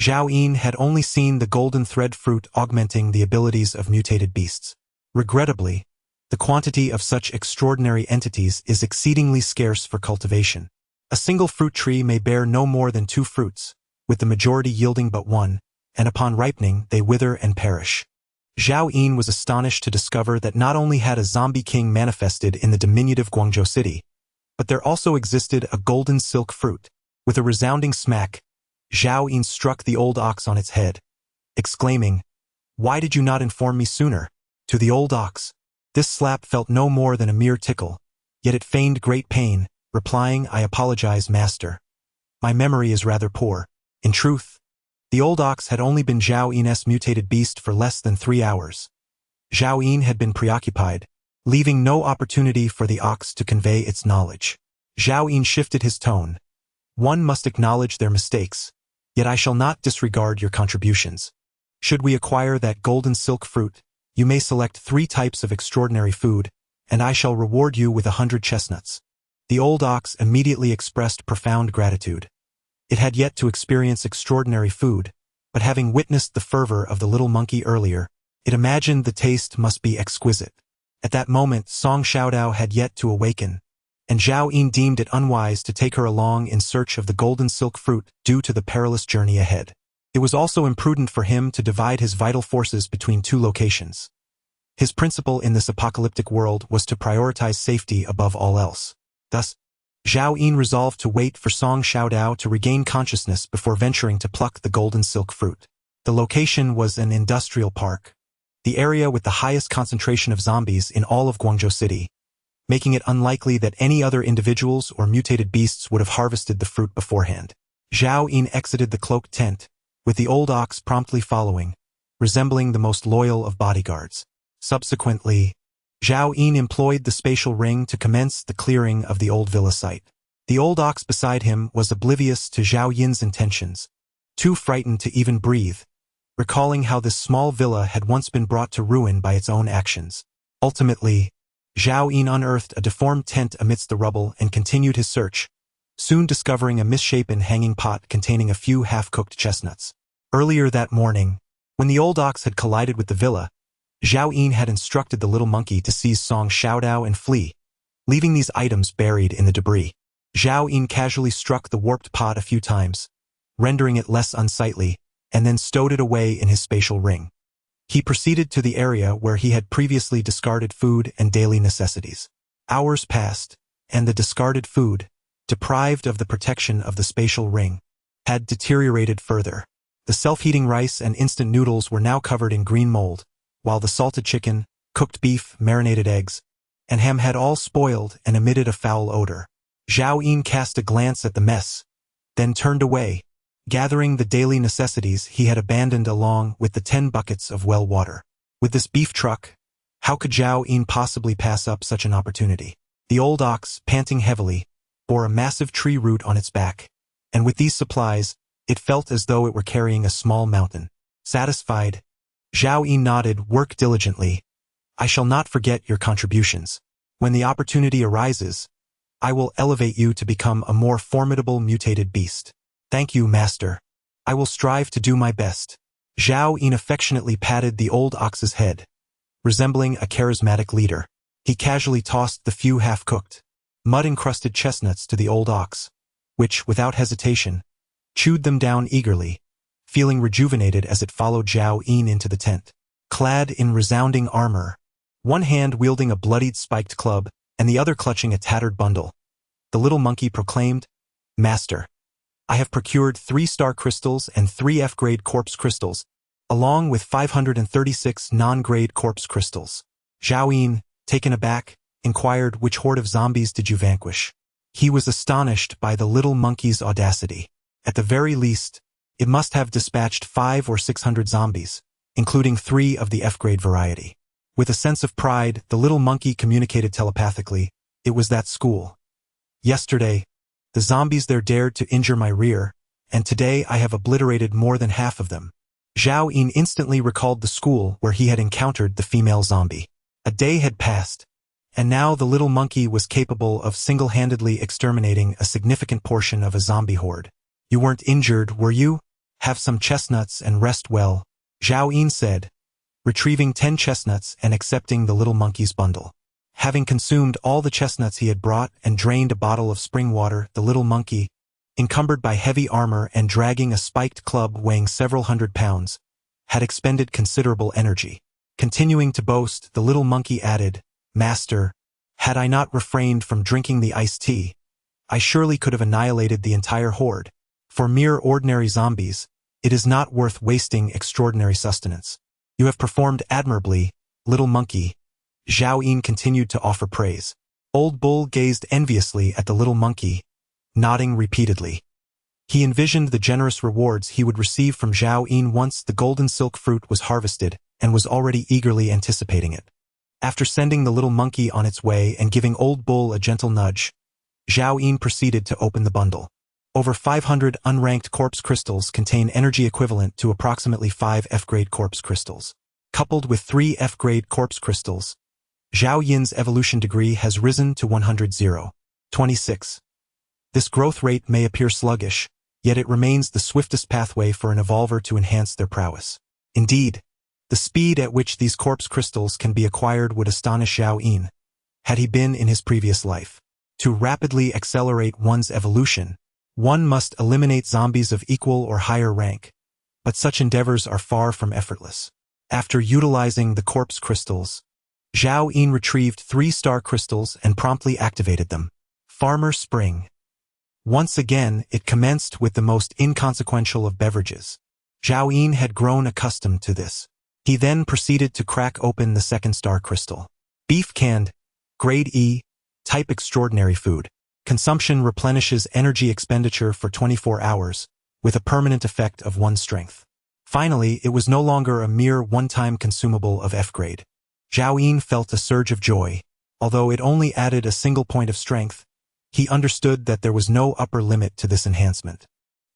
Zhao Yin had only seen the golden thread fruit augmenting the abilities of mutated beasts. Regrettably, the quantity of such extraordinary entities is exceedingly scarce for cultivation. A single fruit tree may bear no more than 2 fruits, with the majority yielding but 1, and upon ripening they wither and perish. Zhao Yin was astonished to discover that not only had a zombie king manifested in the diminutive Guangzhou city, but there also existed a golden silk fruit. With a resounding smack, Zhao Yin struck the old ox on its head, exclaiming, "Why did you not inform me sooner?" To the old ox, this slap felt no more than a mere tickle, yet it feigned great pain, replying, "I apologize, master. My memory is rather poor." In truth, the old ox had only been Zhao Yin's mutated beast for less than 3 hours. Zhao Yin had been preoccupied, leaving no opportunity for the ox to convey its knowledge. Zhao Yin shifted his tone. "One must acknowledge their mistakes, yet I shall not disregard your contributions. Should we acquire that golden silk fruit, you may select 3 types of extraordinary food, and I shall reward you with 100 chestnuts." The old ox immediately expressed profound gratitude. It had yet to experience extraordinary food, but having witnessed the fervor of the little monkey earlier, it imagined the taste must be exquisite. At that moment, Song Xiaodao had yet to awaken, and Zhao Yin deemed it unwise to take her along in search of the golden silk fruit due to the perilous journey ahead. It was also imprudent for him to divide his vital forces between 2 locations. His principle in this apocalyptic world was to prioritize safety above all else. Thus, Zhao Yin resolved to wait for Song Xiaodao to regain consciousness before venturing to pluck the golden silk fruit. The location was an industrial park, the area with the highest concentration of zombies in all of Guangzhou City, making it unlikely that any other individuals or mutated beasts would have harvested the fruit beforehand. Zhao Yin exited the cloaked tent, with the old ox promptly following, resembling the most loyal of bodyguards. Subsequently, Zhao Yin employed the spatial ring to commence the clearing of the old villa site. The old ox beside him was oblivious to Zhao Yin's intentions, too frightened to even breathe, recalling how this small villa had once been brought to ruin by its own actions. Ultimately, Zhao Yin unearthed a deformed tent amidst the rubble and continued his search, soon discovering a misshapen hanging pot containing a few half-cooked chestnuts. Earlier that morning, when the old ox had collided with the villa, Zhao Yin had instructed the little monkey to seize Song Xiaodao and flee, leaving these items buried in the debris. Zhao Yin casually struck the warped pot a few times, rendering it less unsightly, and then stowed it away in his spatial ring. He proceeded to the area where he had previously discarded food and daily necessities. Hours passed, and the discarded food, deprived of the protection of the spatial ring, had deteriorated further. The self-heating rice and instant noodles were now covered in green mold, while the salted chicken, cooked beef, marinated eggs, and ham had all spoiled and emitted a foul odor. Zhao Yin cast a glance at the mess, then turned away, gathering the daily necessities he had abandoned along with the 10 buckets of well water. With this beef truck, how could Zhao Yin possibly pass up such an opportunity? The old ox, panting heavily, bore a massive tree root on its back, and with these supplies, it felt as though it were carrying a small mountain. Satisfied, Zhao Yin nodded, "Work diligently. I shall not forget your contributions. When the opportunity arises, I will elevate you to become a more formidable mutated beast. Thank you, master. I will strive to do my best." Zhao Yin affectionately patted the old ox's head, resembling a charismatic leader. He casually tossed the few half-cooked, mud-encrusted chestnuts to the old ox, which, without hesitation, chewed them down eagerly, feeling rejuvenated as it followed Zhao Yin into the tent. Clad in resounding armor, one hand wielding a bloodied spiked club and the other clutching a tattered bundle, the little monkey proclaimed, "Master, I have procured 3-star crystals and 3 F-grade corpse crystals, along with 536 non-grade corpse crystals." Zhao Yin, taken aback, inquired, "Which horde of zombies did you vanquish?" He was astonished by the little monkey's audacity. At the very least, it must have dispatched 500 or 600 zombies, including 3 of the F-grade variety. With a sense of pride, the little monkey communicated telepathically, "It was that school. Yesterday, the zombies there dared to injure my rear, and today I have obliterated more than half of them." Zhao Yin instantly recalled the school where he had encountered the female zombie. A day had passed, and now the little monkey was capable of single-handedly exterminating a significant portion of a zombie horde. "You weren't injured, were you? Have some chestnuts and rest well," Zhao Yin said, retrieving 10 chestnuts and accepting the little monkey's bundle. Having consumed all the chestnuts he had brought and drained a bottle of spring water, the little monkey, encumbered by heavy armor and dragging a spiked club weighing several hundred pounds, had expended considerable energy. Continuing to boast, the little monkey added, "Master, had I not refrained from drinking the iced tea, I surely could have annihilated the entire horde. For mere ordinary zombies, it is not worth wasting extraordinary sustenance. You have performed admirably, little monkey." Zhao Yin continued to offer praise. Old Bull gazed enviously at the little monkey, nodding repeatedly. He envisioned the generous rewards he would receive from Zhao Yin once the golden silk fruit was harvested, and was already eagerly anticipating it. After sending the little monkey on its way and giving Old Bull a gentle nudge, Zhao Yin proceeded to open the bundle. Over 500 unranked corpse crystals contain energy equivalent to approximately 5 F-grade corpse crystals. Coupled with 3 F-grade corpse crystals, Zhao Yin's evolution degree has risen to 100.26. This growth rate may appear sluggish, yet it remains the swiftest pathway for an evolver to enhance their prowess. Indeed, the speed at which these corpse crystals can be acquired would astonish Zhao Yin, had he been in his previous life. To rapidly accelerate one's evolution, one must eliminate zombies of equal or higher rank, but such endeavors are far from effortless. After utilizing the corpse crystals, Zhao Yin retrieved 3-star crystals and promptly activated them. Farmer Spring. Once again, it commenced with the most inconsequential of beverages. Zhao Yin had grown accustomed to this. He then proceeded to crack open the 2nd-star crystal. Beef canned, grade E, type extraordinary food. Consumption replenishes energy expenditure for 24 hours, with a permanent effect of 1 strength. Finally, it was no longer a mere one-time consumable of F-grade. Zhao Yin felt a surge of joy. Although it only added a single point of strength, he understood that there was no upper limit to this enhancement.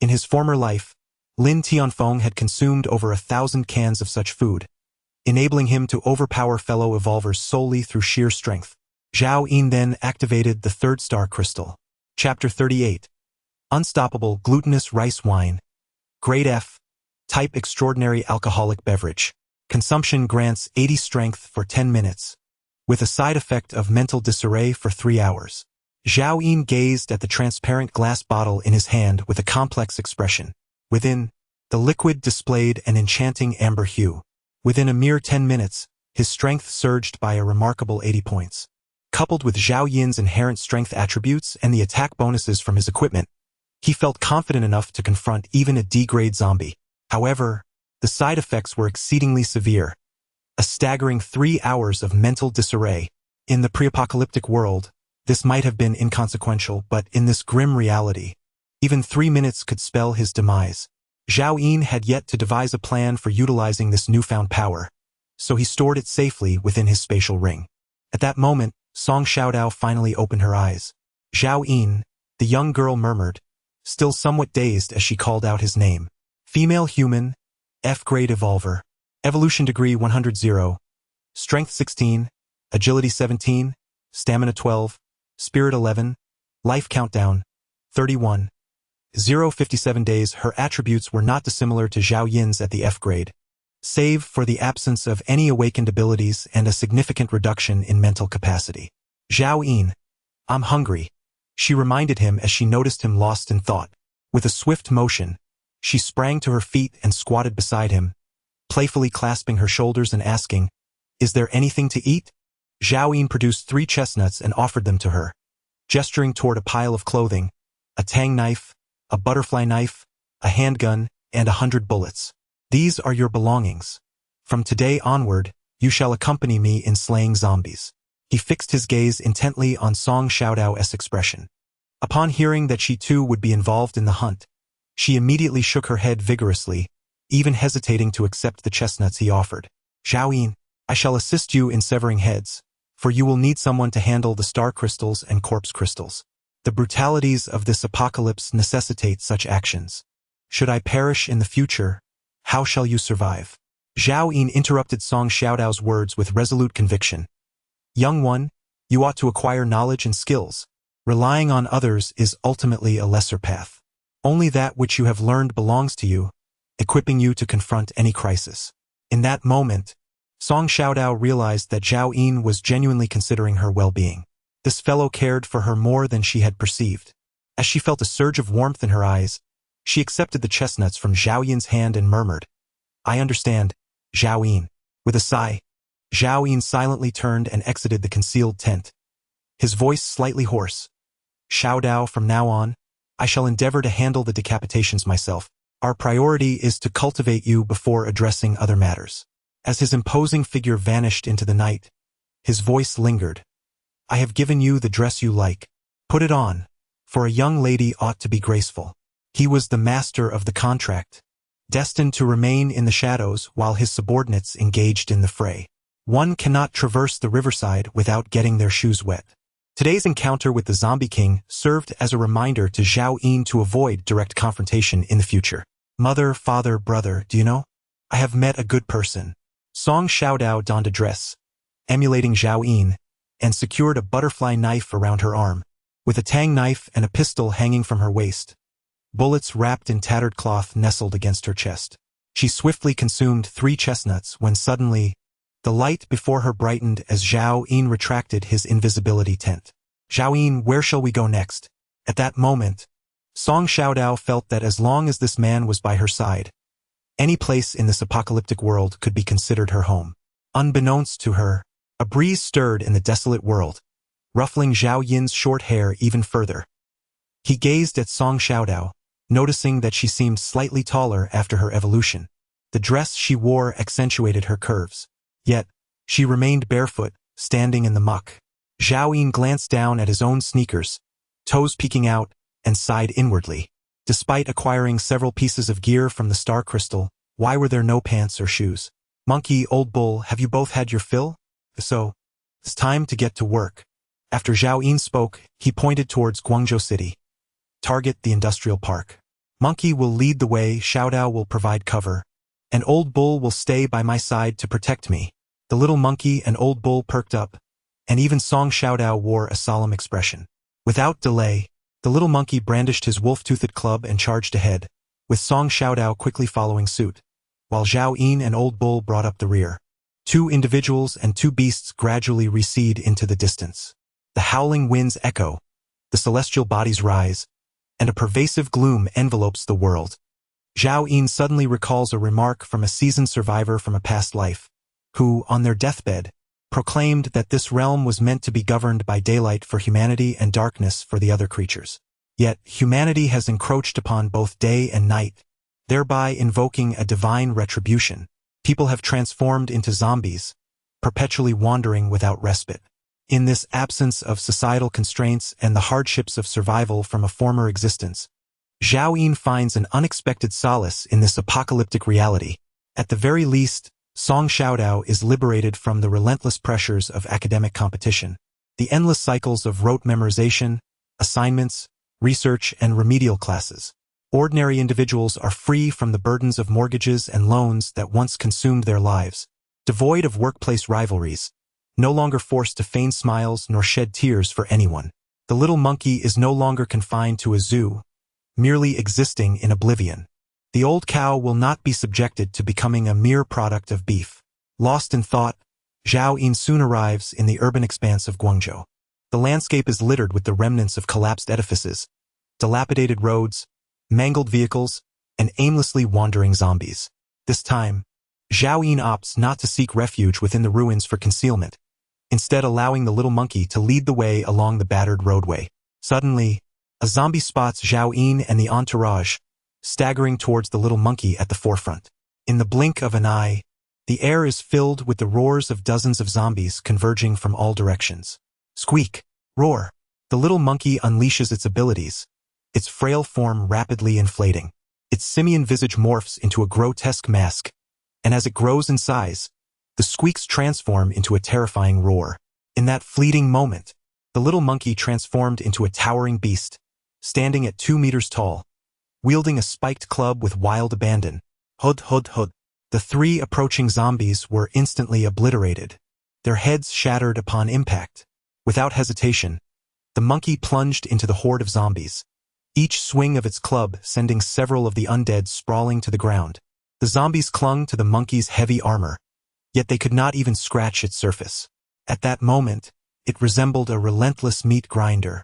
In his former life, Lin Tianfeng had consumed over 1,000 cans of such food, enabling him to overpower fellow evolvers solely through sheer strength. Zhao Yin then activated the 3rd-star crystal. Chapter 38. Unstoppable Glutinous Rice Wine. Grade F. Type Extraordinary Alcoholic Beverage. Consumption grants 80 strength for 10 minutes, with a side effect of mental disarray for 3 hours. Zhao Yin gazed at the transparent glass bottle in his hand with a complex expression. Within, the liquid displayed an enchanting amber hue. Within a mere 10 minutes, his strength surged by a remarkable 80 points. Coupled with Zhao Yin's inherent strength attributes and the attack bonuses from his equipment, he felt confident enough to confront even a D-grade zombie. However, the side effects were exceedingly severe. A staggering 3 hours of mental disarray. In the pre-apocalyptic world, this might have been inconsequential, but in this grim reality, even 3 minutes could spell his demise. Zhao Yin had yet to devise a plan for utilizing this newfound power, so he stored it safely within his spatial ring. At that moment, Song Xiaodao finally opened her eyes. Zhao Yin, the young girl murmured, still somewhat dazed as she called out his name. Female human, F-grade evolver. Evolution degree 100, Strength 16, Agility 17, Stamina 12, Spirit 11, Life countdown 31. 57 days. Her attributes were not dissimilar to Zhao Yin's at the F-grade, save for the absence of any awakened abilities and a significant reduction in mental capacity. Zhao Yin, I'm hungry, she reminded him as she noticed him lost in thought. With a swift motion, she sprang to her feet and squatted beside him, playfully clasping her shoulders and asking, "Is there anything to eat?" Zhao Yin produced 3 chestnuts and offered them to her, gesturing toward a pile of clothing, a tang knife, a butterfly knife, a handgun, and 100 bullets. These are your belongings. From today onward, you shall accompany me in slaying zombies. He fixed his gaze intently on Song Xiaodao's expression. Upon hearing that she too would be involved in the hunt, she immediately shook her head vigorously, even hesitating to accept the chestnuts he offered. Zhao Yin, I shall assist you in severing heads, for you will need someone to handle the star crystals and corpse crystals. The brutalities of this apocalypse necessitate such actions. Should I perish in the future, how shall you survive? Zhao Yin interrupted Song Xiaodao's words with resolute conviction. Young one, you ought to acquire knowledge and skills. Relying on others is ultimately a lesser path. Only that which you have learned belongs to you, equipping you to confront any crisis. In that moment, Song Xiaodao realized that Zhao Yin was genuinely considering her well-being. This fellow cared for her more than she had perceived. As she felt a surge of warmth in her eyes, she accepted the chestnuts from Zhao Yin's hand and murmured, I understand, Zhao Yin. With a sigh, Zhao Yin silently turned and exited the concealed tent. His voice slightly hoarse. Xiaodao, from now on, I shall endeavor to handle the decapitations myself. Our priority is to cultivate you before addressing other matters. As his imposing figure vanished into the night, his voice lingered. I have given you the dress you like. Put it on, for a young lady ought to be graceful. He was the master of the contract, destined to remain in the shadows while his subordinates engaged in the fray. One cannot traverse the riverside without getting their shoes wet. Today's encounter with the Zombie King served as a reminder to Zhao Yin to avoid direct confrontation in the future. Mother, father, brother, do you know? I have met a good person. Song Xiaodao donned a dress, emulating Zhao Yin, and secured a butterfly knife around her arm, with a tang knife and a pistol hanging from her waist. Bullets wrapped in tattered cloth nestled against her chest. She swiftly consumed 3 chestnuts when suddenly, the light before her brightened as Zhao Yin retracted his invisibility tent. Zhao Yin, where shall we go next? At that moment, Song Xiaodao felt that as long as this man was by her side, any place in this apocalyptic world could be considered her home. Unbeknownst to her, a breeze stirred in the desolate world, ruffling Zhao Yin's short hair even further. He gazed at Song Xiaodao, noticing that she seemed slightly taller after her evolution. The dress she wore accentuated her curves. Yet, she remained barefoot, standing in the muck. Zhao Yin glanced down at his own sneakers, toes peeking out, and sighed inwardly. Despite acquiring several pieces of gear from the star crystal, why were there no pants or shoes? Monkey, Old Bull, have you both had your fill? So, it's time to get to work. After Zhao Yin spoke, he pointed towards Guangzhou City. Target the industrial park. Monkey will lead the way, Xiaodao will provide cover, and Old Bull will stay by my side to protect me. The little monkey and Old Bull perked up, and even Song Xiaodao wore a solemn expression. Without delay, the little monkey brandished his wolf-toothed club and charged ahead, with Song Xiaodao quickly following suit, while Zhao Yin and Old Bull brought up the rear. 2 individuals and 2 beasts gradually recede into the distance. The howling winds echo, the celestial bodies rise, and a pervasive gloom envelopes the world. Zhao Yin suddenly recalls a remark from a seasoned survivor from a past life, who, on their deathbed, proclaimed that this realm was meant to be governed by daylight for humanity and darkness for the other creatures. Yet, humanity has encroached upon both day and night, thereby invoking a divine retribution. People have transformed into zombies, perpetually wandering without respite. In this absence of societal constraints and the hardships of survival from a former existence, Zhao Yin finds an unexpected solace in this apocalyptic reality. At the very least, Song Xiaodao is liberated from the relentless pressures of academic competition, the endless cycles of rote memorization, assignments, research, and remedial classes. Ordinary individuals are free from the burdens of mortgages and loans that once consumed their lives, devoid of workplace rivalries, no longer forced to feign smiles nor shed tears for anyone. The little monkey is no longer confined to a zoo, merely existing in oblivion. The old cow will not be subjected to becoming a mere product of beef. Lost in thought, Zhao Yin soon arrives in the urban expanse of Guangzhou. The landscape is littered with the remnants of collapsed edifices, dilapidated roads, mangled vehicles, and aimlessly wandering zombies. This time, Zhao Yin opts not to seek refuge within the ruins for concealment, instead allowing the little monkey to lead the way along the battered roadway. Suddenly, a zombie spots Zhao Yin and the entourage, staggering towards the little monkey at the forefront. In the blink of an eye, the air is filled with the roars of dozens of zombies converging from all directions. Squeak! Roar! The little monkey unleashes its abilities, its frail form rapidly inflating. Its simian visage morphs into a grotesque mask, and as it grows in size, the squeaks transform into a terrifying roar. In that fleeting moment, the little monkey transformed into a towering beast, standing at 2 meters tall, wielding a spiked club with wild abandon. Hud hud hud. The 3 approaching zombies were instantly obliterated, their heads shattered upon impact. Without hesitation, the monkey plunged into the horde of zombies, each swing of its club sending several of the undead sprawling to the ground. The zombies clung to the monkey's heavy armor, yet they could not even scratch its surface. At that moment, it resembled a relentless meat grinder,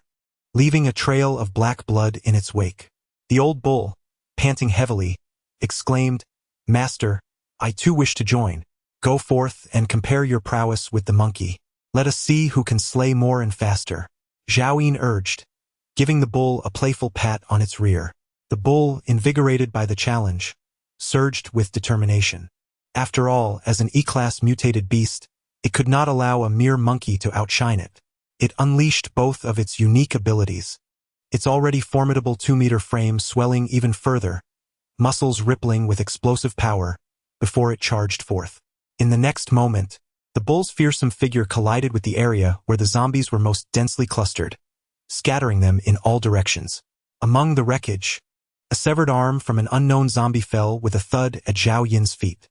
leaving a trail of black blood in its wake. The old bull, panting heavily, exclaimed, "Master, I too wish to join. Go forth and compare your prowess with the monkey. Let us see who can slay more and faster." Zhao Yin urged, giving the bull a playful pat on its rear. The bull, invigorated by the challenge, surged with determination. After all, as an E-class mutated beast, it could not allow a mere monkey to outshine it. It unleashed both of its unique abilities, its already formidable 2-meter frame swelling even further, muscles rippling with explosive power, before it charged forth. In the next moment, the bull's fearsome figure collided with the area where the zombies were most densely clustered, scattering them in all directions. Among the wreckage, a severed arm from an unknown zombie fell with a thud at Zhao Yin's feet.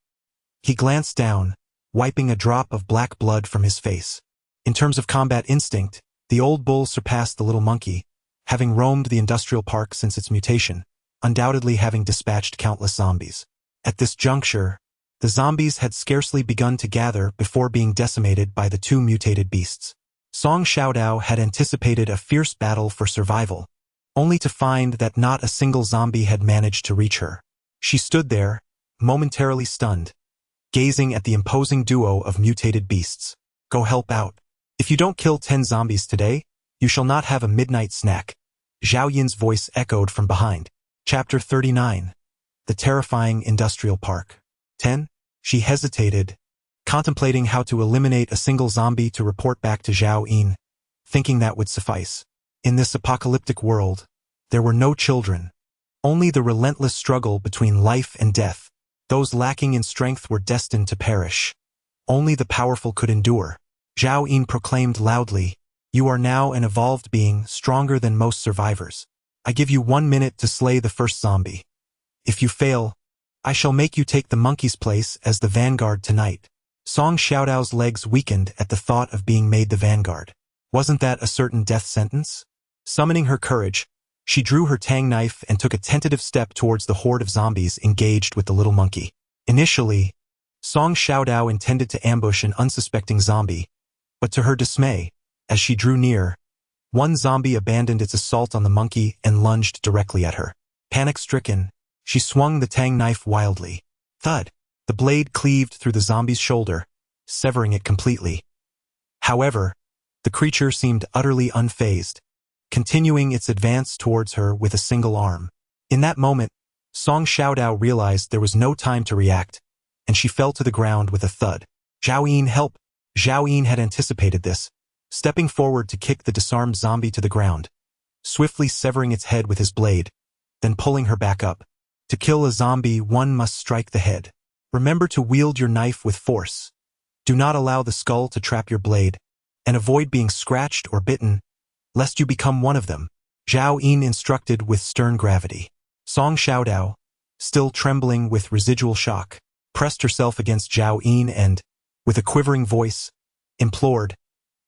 He glanced down, wiping a drop of black blood from his face. In terms of combat instinct, the old bull surpassed the little monkey, having roamed the industrial park since its mutation, undoubtedly having dispatched countless zombies. At this juncture, the zombies had scarcely begun to gather before being decimated by the 2 mutated beasts. Song Xiaodao had anticipated a fierce battle for survival, only to find that not a single zombie had managed to reach her. She stood there, momentarily stunned, gazing at the imposing duo of mutated beasts. "Go help out. If you don't kill 10 zombies today, you shall not have a midnight snack." Zhao Yin's voice echoed from behind. Chapter 39. The Terrifying Industrial Park. 10. She hesitated, contemplating how to eliminate a single zombie to report back to Zhao Yin, thinking that would suffice. In this apocalyptic world, there were no children, only the relentless struggle between life and death. Those lacking in strength were destined to perish. Only the powerful could endure. Zhao Yin proclaimed loudly, "You are now an evolved being, stronger than most survivors. I give you 1 minute to slay the first zombie. If you fail, I shall make you take the monkey's place as the vanguard tonight." Song Xiaodao's legs weakened at the thought of being made the vanguard. Wasn't that a certain death sentence? Summoning her courage, she drew her tang knife and took a tentative step towards the horde of zombies engaged with the little monkey. Initially, Song Xiaodao intended to ambush an unsuspecting zombie, but to her dismay, as she drew near, one zombie abandoned its assault on the monkey and lunged directly at her. Panic-stricken, She swung the tang knife wildly. Thud! The blade cleaved through the zombie's shoulder, severing it completely. However, the creature seemed utterly unfazed, continuing its advance towards her with a single arm. In that moment, Song Xiaodao realized there was no time to react, and she fell to the ground with a thud. Zhao Yin, help! Zhao Yin had anticipated this, stepping forward to kick the disarmed zombie to the ground, swiftly severing its head with his blade, then pulling her back up. To kill a zombie, one must strike the head. Remember to wield your knife with force. Do not allow the skull to trap your blade, and avoid being scratched or bitten, lest you become one of them. Zhao Yin instructed with stern gravity. Song Xiaodao, still trembling with residual shock, pressed herself against Zhao Yin and, with a quivering voice, implored,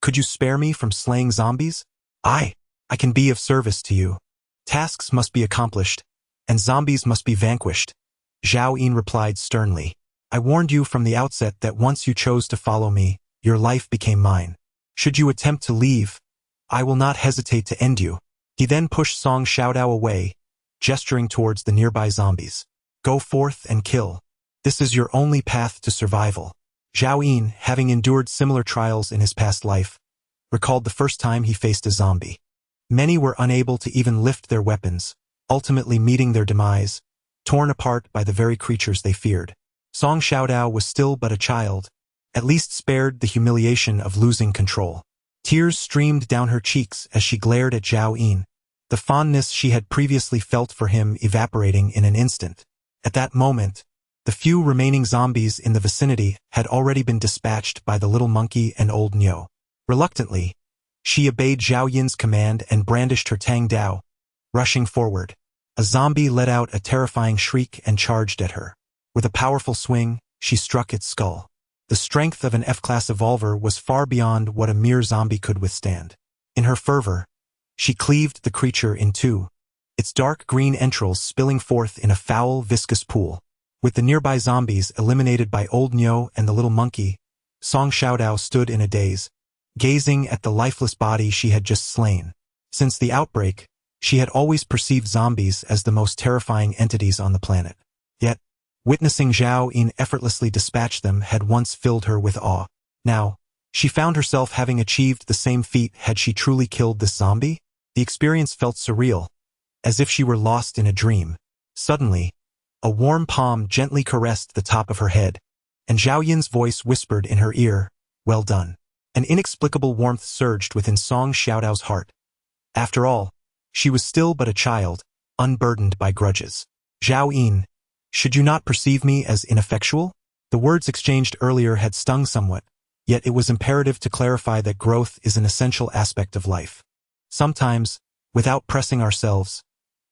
"Could you spare me from slaying zombies? I can be of service to you. Tasks must be accomplished, and zombies must be vanquished." Zhao Yin replied sternly. "I warned you from the outset that once you chose to follow me, your life became mine. Should you attempt to leave, I will not hesitate to end you." He then pushed Song Xiaodao away, gesturing towards the nearby zombies. "Go forth and kill. This is your only path to survival." Zhao Yin, having endured similar trials in his past life, recalled the first time he faced a zombie. Many were unable to even lift their weapons, ultimately meeting their demise, torn apart by the very creatures they feared. Song Xiaodao was still but a child, at least spared the humiliation of losing control. Tears streamed down her cheeks as she glared at Zhao Yin, the fondness she had previously felt for him evaporating in an instant. At that moment, the few remaining zombies in the vicinity had already been dispatched by the little monkey and old Niu. Reluctantly, she obeyed Zhao Yin's command and brandished her Tang Dao, rushing forward. A zombie let out a terrifying shriek and charged at her. With a powerful swing, she struck its skull. The strength of an F-class evolver was far beyond what a mere zombie could withstand. In her fervor, she cleaved the creature in two, its dark green entrails spilling forth in a foul, viscous pool. With the nearby zombies eliminated by old Niu and the little monkey, Song Xiaodao stood in a daze, gazing at the lifeless body she had just slain. Since the outbreak, she had always perceived zombies as the most terrifying entities on the planet. Yet, witnessing Zhao Yin effortlessly dispatch them had once filled her with awe. Now, she found herself having achieved the same feat had she truly killed this zombie. The experience felt surreal, as if she were lost in a dream. Suddenly, a warm palm gently caressed the top of her head, and Zhao Yin's voice whispered in her ear, "Well done." An inexplicable warmth surged within Song Xiaodao's heart. After all, she was still but a child, unburdened by grudges. "Zhao Yin, should you not perceive me as ineffectual?" The words exchanged earlier had stung somewhat, yet it was imperative to clarify that growth is an essential aspect of life. Sometimes, without pressing ourselves,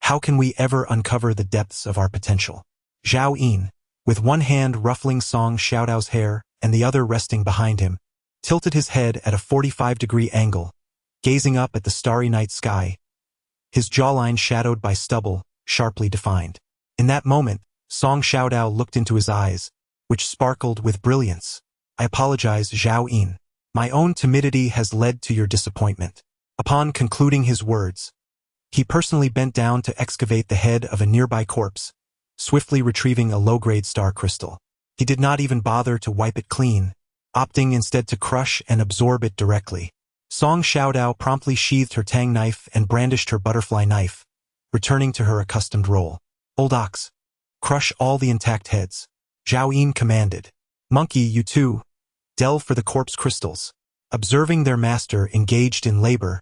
how can we ever uncover the depths of our potential? Zhao Yin, with one hand ruffling Song Xiaodao's hair and the other resting behind him, tilted his head at a 45-degree angle, gazing up at the starry night sky, his jawline shadowed by stubble, sharply defined. In that moment, Song Xiaodao looked into his eyes, which sparkled with brilliance. "I apologize, Zhao Yin. My own timidity has led to your disappointment." Upon concluding his words, he personally bent down to excavate the head of a nearby corpse, swiftly retrieving a low-grade star crystal. He did not even bother to wipe it clean, opting instead to crush and absorb it directly. Song Xiaodao promptly sheathed her tang knife and brandished her butterfly knife, returning to her accustomed role. "Old ox, crush all the intact heads," Zhao Yin commanded. "Monkey, you too, delve for the corpse crystals." Observing their master engaged in labor,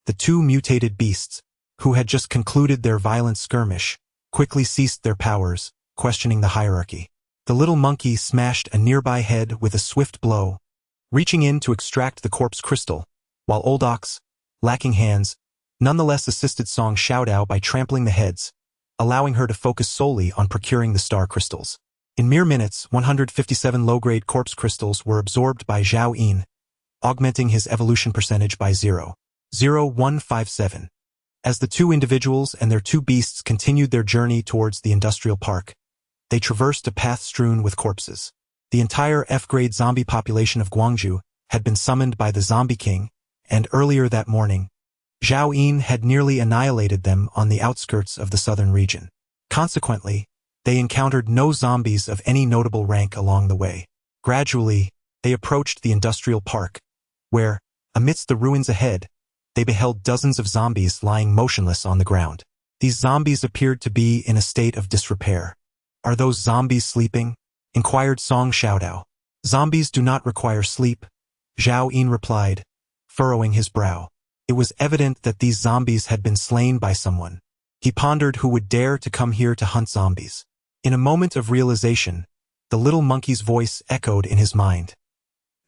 the two mutated beasts, who had just concluded their violent skirmish, quickly ceased their powers, questioning the hierarchy. The little monkey smashed a nearby head with a swift blow, reaching in to extract the corpse crystal, while Old Ox, lacking hands, nonetheless assisted Song Xiaodao by trampling the heads, allowing her to focus solely on procuring the star crystals. In mere minutes, 157 low-grade corpse crystals were absorbed by Zhao Yin, augmenting his evolution percentage by 0.0157. As the two individuals and their two beasts continued their journey towards the industrial park, they traversed a path strewn with corpses. The entire F-grade zombie population of Guangzhou had been summoned by the Zombie King, and earlier that morning, Zhao Yin had nearly annihilated them on the outskirts of the southern region. Consequently, they encountered no zombies of any notable rank along the way. Gradually, they approached the industrial park, where, amidst the ruins ahead, they beheld dozens of zombies lying motionless on the ground. These zombies appeared to be in a state of disrepair. "Are those zombies sleeping?" inquired Song Xiaodao. "Zombies do not require sleep," Zhao Yin replied, furrowing his brow. It was evident that these zombies had been slain by someone. He pondered who would dare to come here to hunt zombies. In a moment of realization, the little monkey's voice echoed in his mind.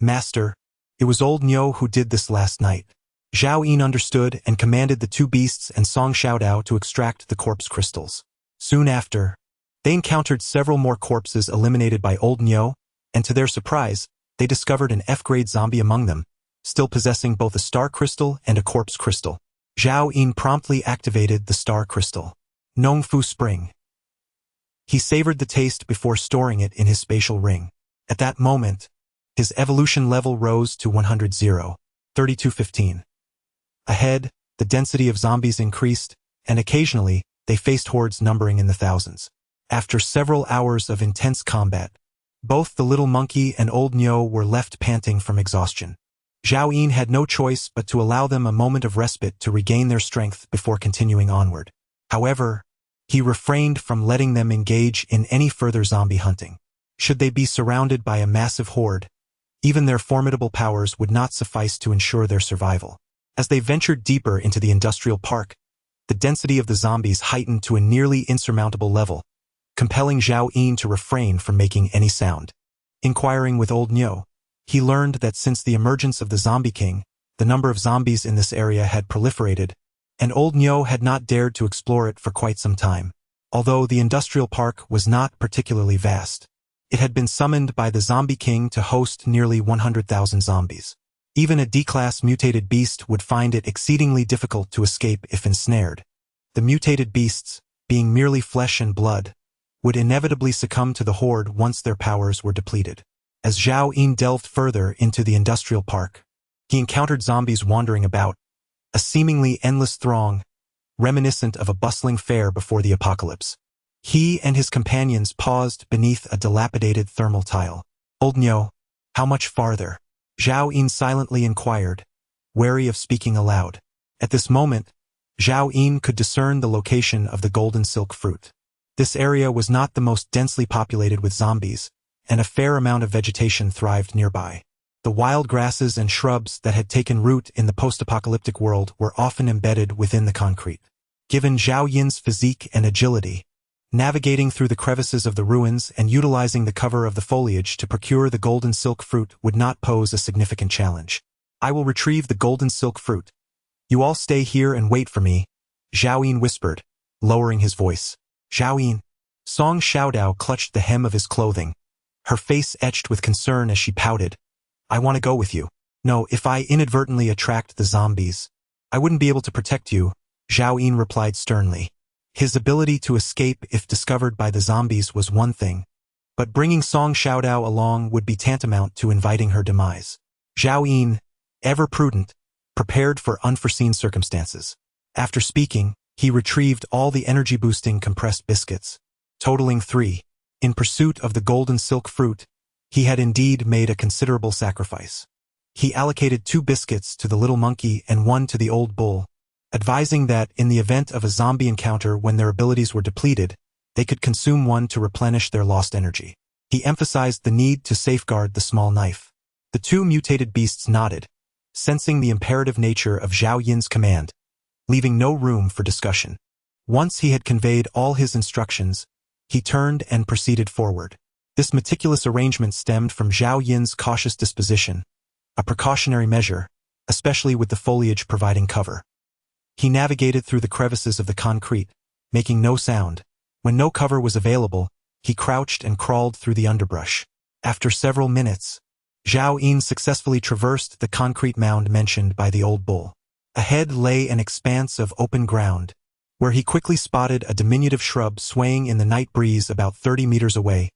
"Master, it was old Niu who did this last night." Zhao Yin understood and commanded the two beasts and Song Xiaodao to extract the corpse crystals. Soon after, they encountered several more corpses eliminated by old Niu, and to their surprise, they discovered an F-grade zombie among them, still possessing both a star crystal and a corpse crystal. Zhao Yin promptly activated the star crystal. Nongfu Spring. He savored the taste before storing it in his spatial ring. At that moment, his evolution level rose to 100-3215. Ahead, the density of zombies increased, and occasionally, they faced hordes numbering in the thousands. After several hours of intense combat, both the little monkey and old Niu were left panting from exhaustion. Zhao Yin had no choice but to allow them a moment of respite to regain their strength before continuing onward. However, he refrained from letting them engage in any further zombie hunting. Should they be surrounded by a massive horde, even their formidable powers would not suffice to ensure their survival. As they ventured deeper into the industrial park, the density of the zombies heightened to a nearly insurmountable level, compelling Zhao Yin to refrain from making any sound. Inquiring with old Niu, he learned that since the emergence of the Zombie King, the number of zombies in this area had proliferated, and old Niu had not dared to explore it for quite some time. Although the industrial park was not particularly vast, it had been summoned by the Zombie King to host nearly 100,000 zombies. Even a D-class mutated beast would find it exceedingly difficult to escape if ensnared. The mutated beasts, being merely flesh and blood, would inevitably succumb to the horde once their powers were depleted. As Zhao Yin delved further into the industrial park, he encountered zombies wandering about, a seemingly endless throng, reminiscent of a bustling fair before the apocalypse. He and his companions paused beneath a dilapidated thermal tile. "Old Niu, how much farther?" Zhao Yin silently inquired, wary of speaking aloud. At this moment, Zhao Yin could discern the location of the golden silk fruit. This area was not the most densely populated with zombies, and a fair amount of vegetation thrived nearby. The wild grasses and shrubs that had taken root in the post-apocalyptic world were often embedded within the concrete. Given Zhao Yin's physique and agility, navigating through the crevices of the ruins and utilizing the cover of the foliage to procure the golden silk fruit would not pose a significant challenge. "I will retrieve the golden silk fruit. You all stay here and wait for me," Zhao Yin whispered, lowering his voice. "Zhao Yin." Song Xiaodao clutched the hem of his clothing, her face etched with concern as she pouted. "I want to go with you." "No, if I inadvertently attract the zombies, I wouldn't be able to protect you," Zhao Yin replied sternly. His ability to escape if discovered by the zombies was one thing, but bringing Song Xiaodao along would be tantamount to inviting her demise. Zhao Yin, ever prudent, prepared for unforeseen circumstances. After speaking, he retrieved all the energy-boosting compressed biscuits, totaling 3. In pursuit of the golden silk fruit, he had indeed made a considerable sacrifice. He allocated 2 biscuits to the little monkey and 1 to the old bull, advising that in the event of a zombie encounter when their abilities were depleted, they could consume 1 to replenish their lost energy. He emphasized the need to safeguard the small knife. The 2 mutated beasts nodded, sensing the imperative nature of Zhao Yin's command, leaving no room for discussion. Once he had conveyed all his instructions, he turned and proceeded forward. This meticulous arrangement stemmed from Zhao Yin's cautious disposition, a precautionary measure, especially with the foliage providing cover. He navigated through the crevices of the concrete, making no sound. When no cover was available, he crouched and crawled through the underbrush. After several minutes, Zhao Yin successfully traversed the concrete mound mentioned by the old bull. Ahead lay an expanse of open ground, where he quickly spotted a diminutive shrub swaying in the night breeze about 30 meters away,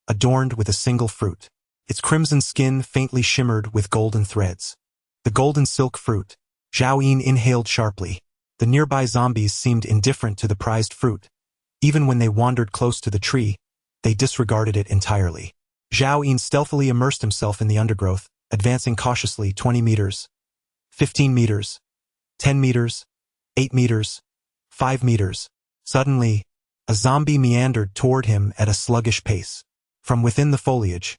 adorned with a single fruit. Its crimson skin faintly shimmered with golden threads. The golden silk fruit. Zhao Yin inhaled sharply. The nearby zombies seemed indifferent to the prized fruit, Even when they wandered close to the tree, they disregarded it entirely. Zhao Yun stealthily immersed himself in the undergrowth, advancing cautiously 20 meters, 15 meters, 10 meters, 8 meters, 5 meters. Suddenly, a zombie meandered toward him at a sluggish pace. From within the foliage,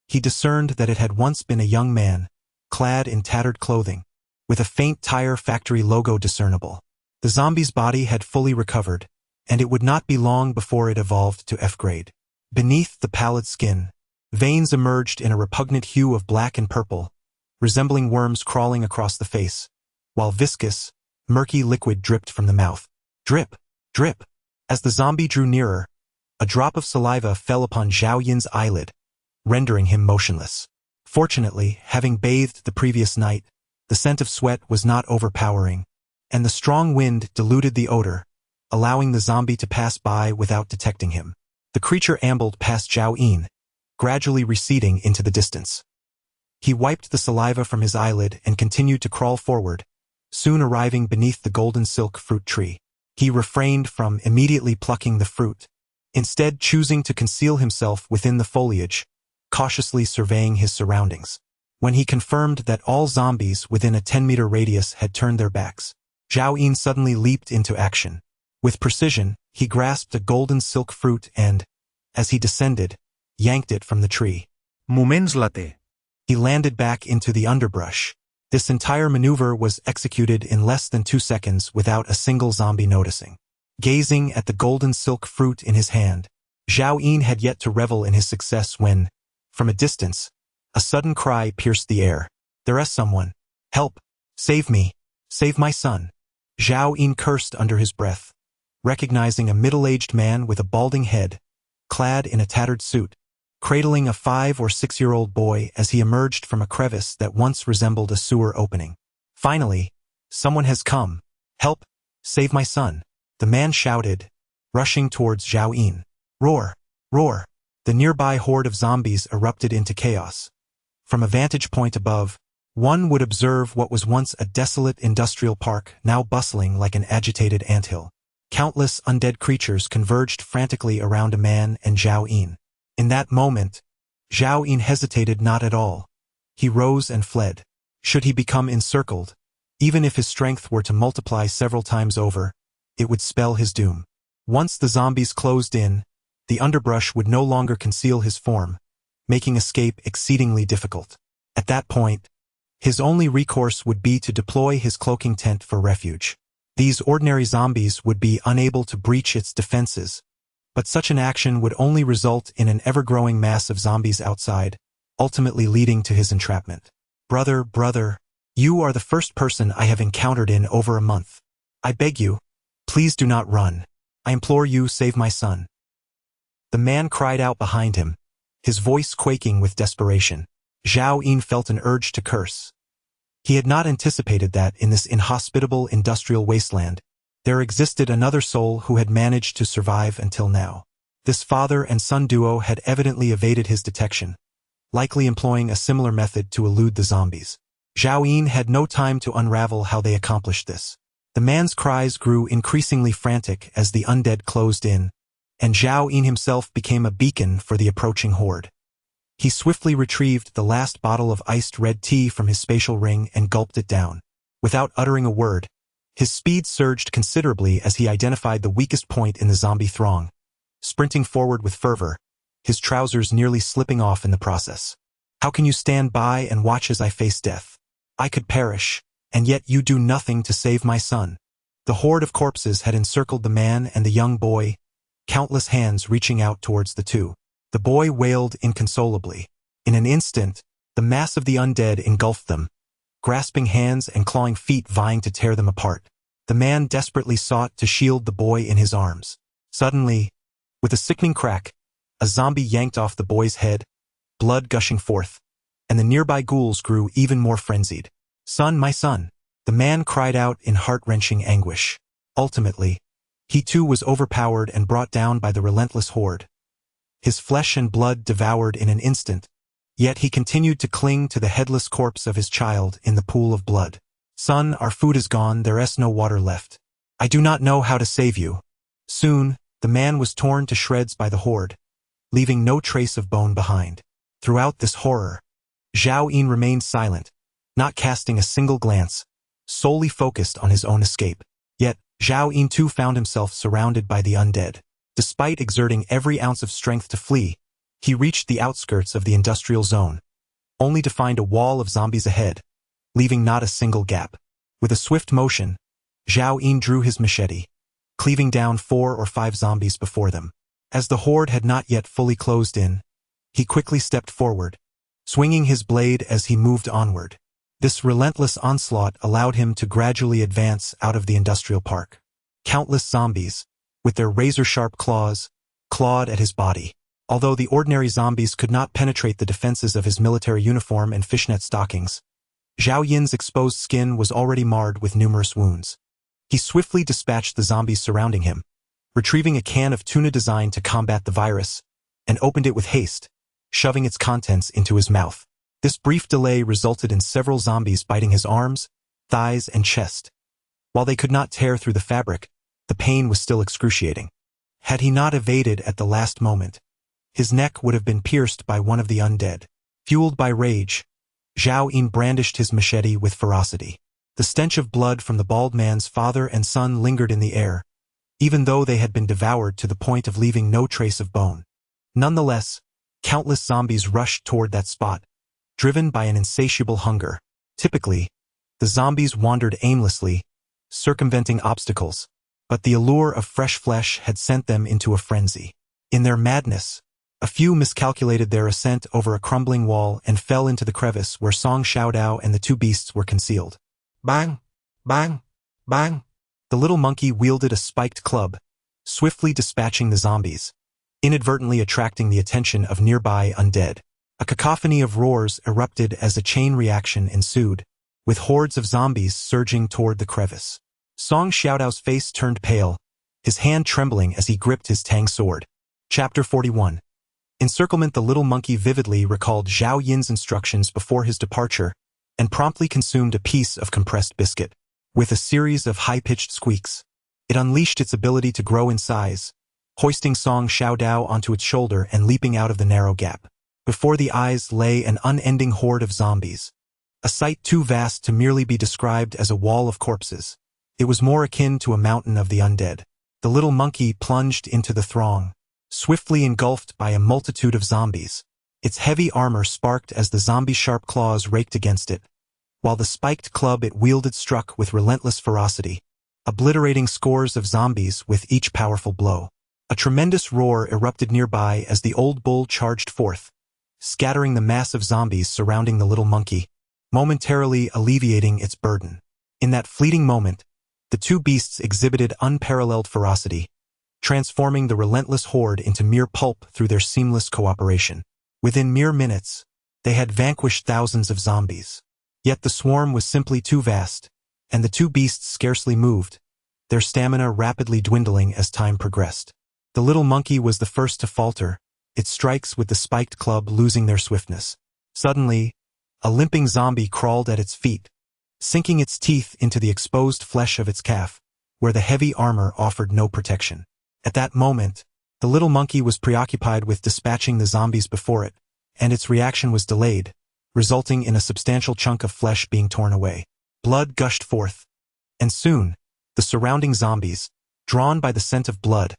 he discerned that it had once been a young man, clad in tattered clothing, with a faint tire factory logo discernible. The zombie's body had fully recovered, and it would not be long before it evolved to F grade. Beneath the pallid skin, veins emerged in a repugnant hue of black and purple, resembling worms crawling across the face, while viscous, murky liquid dripped from the mouth. Drip, drip. As the zombie drew nearer, a drop of saliva fell upon Zhao Yun's eyelid, rendering him motionless. Fortunately, having bathed the previous night, the scent of sweat was not overpowering, and the strong wind diluted the odor, allowing the zombie to pass by without detecting him. The creature ambled past Zhao Yun, gradually receding into the distance. He wiped the saliva from his eyelid and continued to crawl forward, soon arriving beneath the golden silk fruit tree. He refrained from immediately plucking the fruit, instead choosing to conceal himself within the foliage, cautiously surveying his surroundings. When he confirmed that all zombies within a 10-meter radius had turned their backs, Zhao Yun suddenly leaped into action. With precision, he grasped a golden silk fruit and, as he descended, yanked it from the tree. Moments late. He landed back into the underbrush. This entire maneuver was executed in less than 2 seconds without a single zombie noticing. Gazing at the golden silk fruit in his hand, Zhao Yun had yet to revel in his success when, from a distance, a sudden cry pierced the air. "There is someone. Help! Save me! Save my son!" Zhao Yun cursed under his breath, recognizing a middle-aged man with a balding head, clad in a tattered suit, cradling a 5- or 6-year-old boy as he emerged from a crevice that once resembled a sewer opening. "Finally, someone has come. Help! Save my son!" the man shouted, rushing towards Zhao Yun. Roar! Roar! The nearby horde of zombies erupted into chaos. From a vantage point above, one would observe what was once a desolate industrial park now bustling like an agitated anthill. Countless undead creatures converged frantically around a man and Zhao Yun. In that moment, Zhao Yun hesitated not at all. He rose and fled. Should he become encircled, even if his strength were to multiply several times over, it would spell his doom. Once the zombies closed in, the underbrush would no longer conceal his form, making escape exceedingly difficult. At that point, his only recourse would be to deploy his cloaking tent for refuge. These ordinary zombies would be unable to breach its defenses, but such an action would only result in an ever-growing mass of zombies outside, ultimately leading to his entrapment. Brother, you are the first person I have encountered in over a month. I beg you, please do not run. I implore you, save my son." The man cried out behind him, his voice quaking with desperation. Zhao Yun felt an urge to curse. He had not anticipated that in this inhospitable industrial wasteland, there existed another soul who had managed to survive until now. This father and son duo had evidently evaded his detection, likely employing a similar method to elude the zombies. Zhao Yun had no time to unravel how they accomplished this. The man's cries grew increasingly frantic as the undead closed in, and Zhao Yun himself became a beacon for the approaching horde. He swiftly retrieved the last bottle of iced red tea from his spatial ring and gulped it down. Without uttering a word, his speed surged considerably as he identified the weakest point in the zombie throng, sprinting forward with fervor, his trousers nearly slipping off in the process. "How can you stand by and watch as I face death? I could perish, and yet you do nothing to save my son." The horde of corpses had encircled the man and the young boy, countless hands reaching out towards the two. The boy wailed inconsolably. In an instant, the mass of the undead engulfed them, grasping hands and clawing feet vying to tear them apart. The man desperately sought to shield the boy in his arms. Suddenly, with a sickening crack, a zombie yanked off the boy's head, blood gushing forth, and the nearby ghouls grew even more frenzied. "Son, my son!" the man cried out in heart-wrenching anguish. Ultimately, he too was overpowered and brought down by the relentless horde. His flesh and blood devoured in an instant, yet he continued to cling to the headless corpse of his child in the pool of blood. "Son, our food is gone, there is no water left. I do not know how to save you. Soon, The man was torn to shreds by the horde, leaving no trace of bone behind. Throughout this horror, Zhao Yin remained silent, not casting a single glance, solely focused on his own escape. Yet, Zhao Yin too found himself surrounded by the undead. Despite exerting every ounce of strength to flee, he reached the outskirts of the industrial zone, only to find a wall of zombies ahead, leaving not a single gap. With a swift motion, Zhao Yin drew his machete, cleaving down 4 or 5 zombies before them. As the horde had not yet fully closed in, he quickly stepped forward, swinging his blade as he moved onward. This relentless onslaught allowed him to gradually advance out of the industrial park. Countless zombies, with their razor-sharp claws, clawed at his body. Although the ordinary zombies could not penetrate the defenses of his military uniform and fishnet stockings, Zhao Yin's exposed skin was already marred with numerous wounds. He swiftly dispatched the zombies surrounding him, retrieving a can of tuna designed to combat the virus, and opened it with haste, shoving its contents into his mouth. This brief delay resulted in several zombies biting his arms, thighs, and chest. While they could not tear through the fabric, the pain was still excruciating. Had he not evaded at the last moment, his neck would have been pierced by one of the undead. Fueled by rage, Zhao Yin brandished his machete with ferocity. The stench of blood from the bald man's father and son lingered in the air, even though they had been devoured to the point of leaving no trace of bone. Nonetheless, countless zombies rushed toward that spot, driven by an insatiable hunger. Typically, the zombies wandered aimlessly, circumventing obstacles, but the allure of fresh flesh had sent them into a frenzy. In their madness, a few miscalculated their ascent over a crumbling wall and fell into the crevice where Song Xiaodao and the 2 beasts were concealed. Bang! Bang! Bang! The little monkey wielded a spiked club, swiftly dispatching the zombies, inadvertently attracting the attention of nearby undead. A cacophony of roars erupted as a chain reaction ensued, with hordes of zombies surging toward the crevice. Song Xiaodao's face turned pale, his hand trembling as he gripped his tang sword. Chapter 41. Encirclement. The little monkey vividly recalled Zhao Yin's instructions before his departure and promptly consumed a piece of compressed biscuit. With a series of high-pitched squeaks, it unleashed its ability to grow in size, hoisting Song Xiaodao onto its shoulder and leaping out of the narrow gap. Before the eyes lay an unending horde of zombies, a sight too vast to merely be described as a wall of corpses. It was more akin to a mountain of the undead. The little monkey plunged into the throng, swiftly engulfed by a multitude of zombies. Its heavy armor sparked as the zombie's sharp claws raked against it, while the spiked club it wielded struck with relentless ferocity, obliterating scores of zombies with each powerful blow. A tremendous roar erupted nearby as the old bull charged forth, scattering the massive zombies surrounding the little monkey, momentarily alleviating its burden. In that fleeting moment, the 2 beasts exhibited unparalleled ferocity, transforming the relentless horde into mere pulp through their seamless cooperation. Within mere minutes, they had vanquished thousands of zombies. Yet the swarm was simply too vast, and the 2 beasts scarcely moved, their stamina rapidly dwindling as time progressed. The little monkey was the first to falter, its strikes with the spiked club losing their swiftness. Suddenly, a limping zombie crawled at its feet, sinking its teeth into the exposed flesh of its calf, where the heavy armor offered no protection. At that moment, the little monkey was preoccupied with dispatching the zombies before it, and its reaction was delayed, resulting in a substantial chunk of flesh being torn away. Blood gushed forth, and soon, the surrounding zombies, drawn by the scent of blood,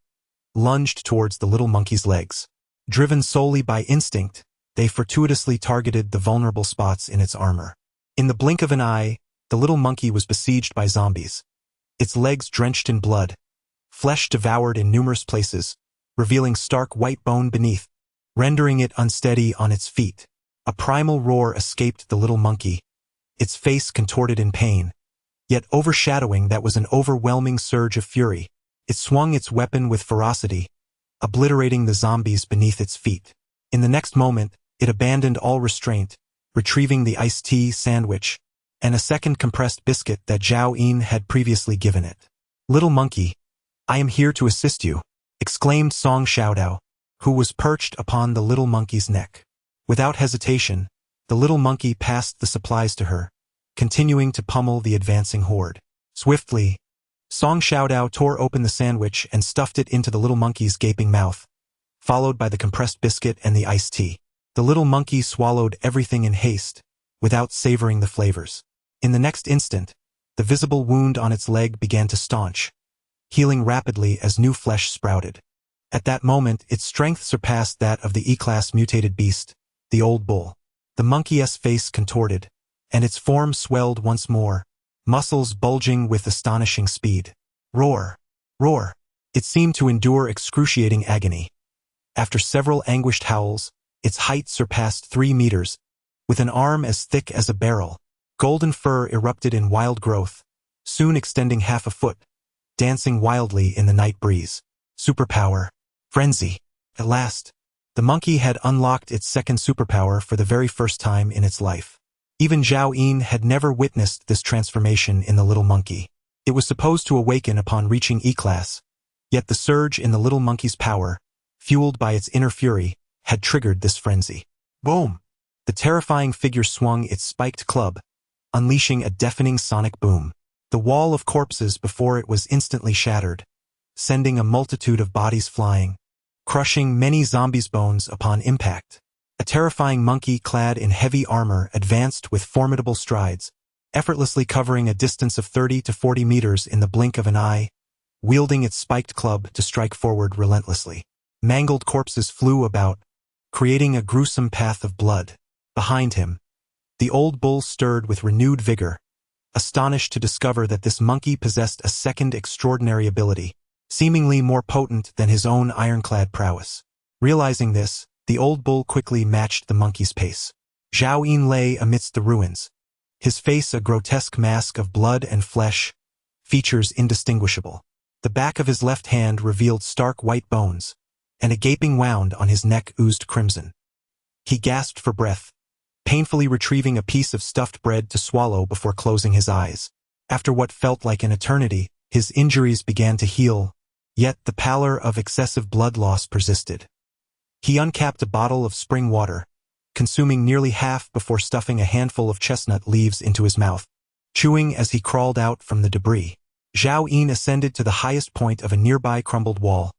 lunged towards the little monkey's legs. Driven solely by instinct, they fortuitously targeted the vulnerable spots in its armor. In the blink of an eye, the little monkey was besieged by zombies, its legs drenched in blood, flesh devoured in numerous places, revealing stark white bone beneath, rendering it unsteady on its feet. A primal roar escaped the little monkey, its face contorted in pain, yet overshadowing that was an overwhelming surge of fury. It swung its weapon with ferocity, obliterating the zombies beneath its feet. In the next moment, it abandoned all restraint, retrieving the iced tea sandwich and a second compressed biscuit that Zhao Yin had previously given it. "Little monkey, I am here to assist you," exclaimed Song Xiaodao, who was perched upon the little monkey's neck. Without hesitation, the little monkey passed the supplies to her, continuing to pummel the advancing horde. Swiftly, Song Xiaodao tore open the sandwich and stuffed it into the little monkey's gaping mouth, followed by the compressed biscuit and the iced tea. The little monkey swallowed everything in haste, without savoring the flavors. In the next instant, the visible wound on its leg began to staunch, healing rapidly as new flesh sprouted. At that moment, its strength surpassed that of the E-class mutated beast, the old bull. The monkey's face contorted, and its form swelled once more, muscles bulging with astonishing speed. Roar! Roar! It seemed to endure excruciating agony. After several anguished howls, its height surpassed 3 meters, with an arm as thick as a barrel. Golden fur erupted in wild growth, soon extending half a foot, dancing wildly in the night breeze. Superpower. Frenzy. At last, the monkey had unlocked its second superpower for the very first time in its life. Even Zhao Yin had never witnessed this transformation in the little monkey. It was supposed to awaken upon reaching E-class, yet the surge in the little monkey's power, fueled by its inner fury, had triggered this frenzy. Boom! The terrifying figure swung its spiked club, unleashing a deafening sonic boom. The wall of corpses before it was instantly shattered, sending a multitude of bodies flying, crushing many zombies' bones upon impact. A terrifying monkey clad in heavy armor advanced with formidable strides, effortlessly covering a distance of 30 to 40 meters in the blink of an eye, wielding its spiked club to strike forward relentlessly. Mangled corpses flew about, creating a gruesome path of blood. Behind him, the old bull stirred with renewed vigor, astonished to discover that this monkey possessed a second extraordinary ability, seemingly more potent than his own ironclad prowess. Realizing this, the old bull quickly matched the monkey's pace. Zhao Yin lay amidst the ruins, his face a grotesque mask of blood and flesh, features indistinguishable. The back of his left hand revealed stark white bones, and a gaping wound on his neck oozed crimson. He gasped for breath, painfully retrieving a piece of stuffed bread to swallow before closing his eyes. After what felt like an eternity, his injuries began to heal, yet the pallor of excessive blood loss persisted. He uncapped a bottle of spring water, consuming nearly half before stuffing a handful of chestnut leaves into his mouth, chewing as he crawled out from the debris. Zhao Yin ascended to the highest point of a nearby crumbled wall,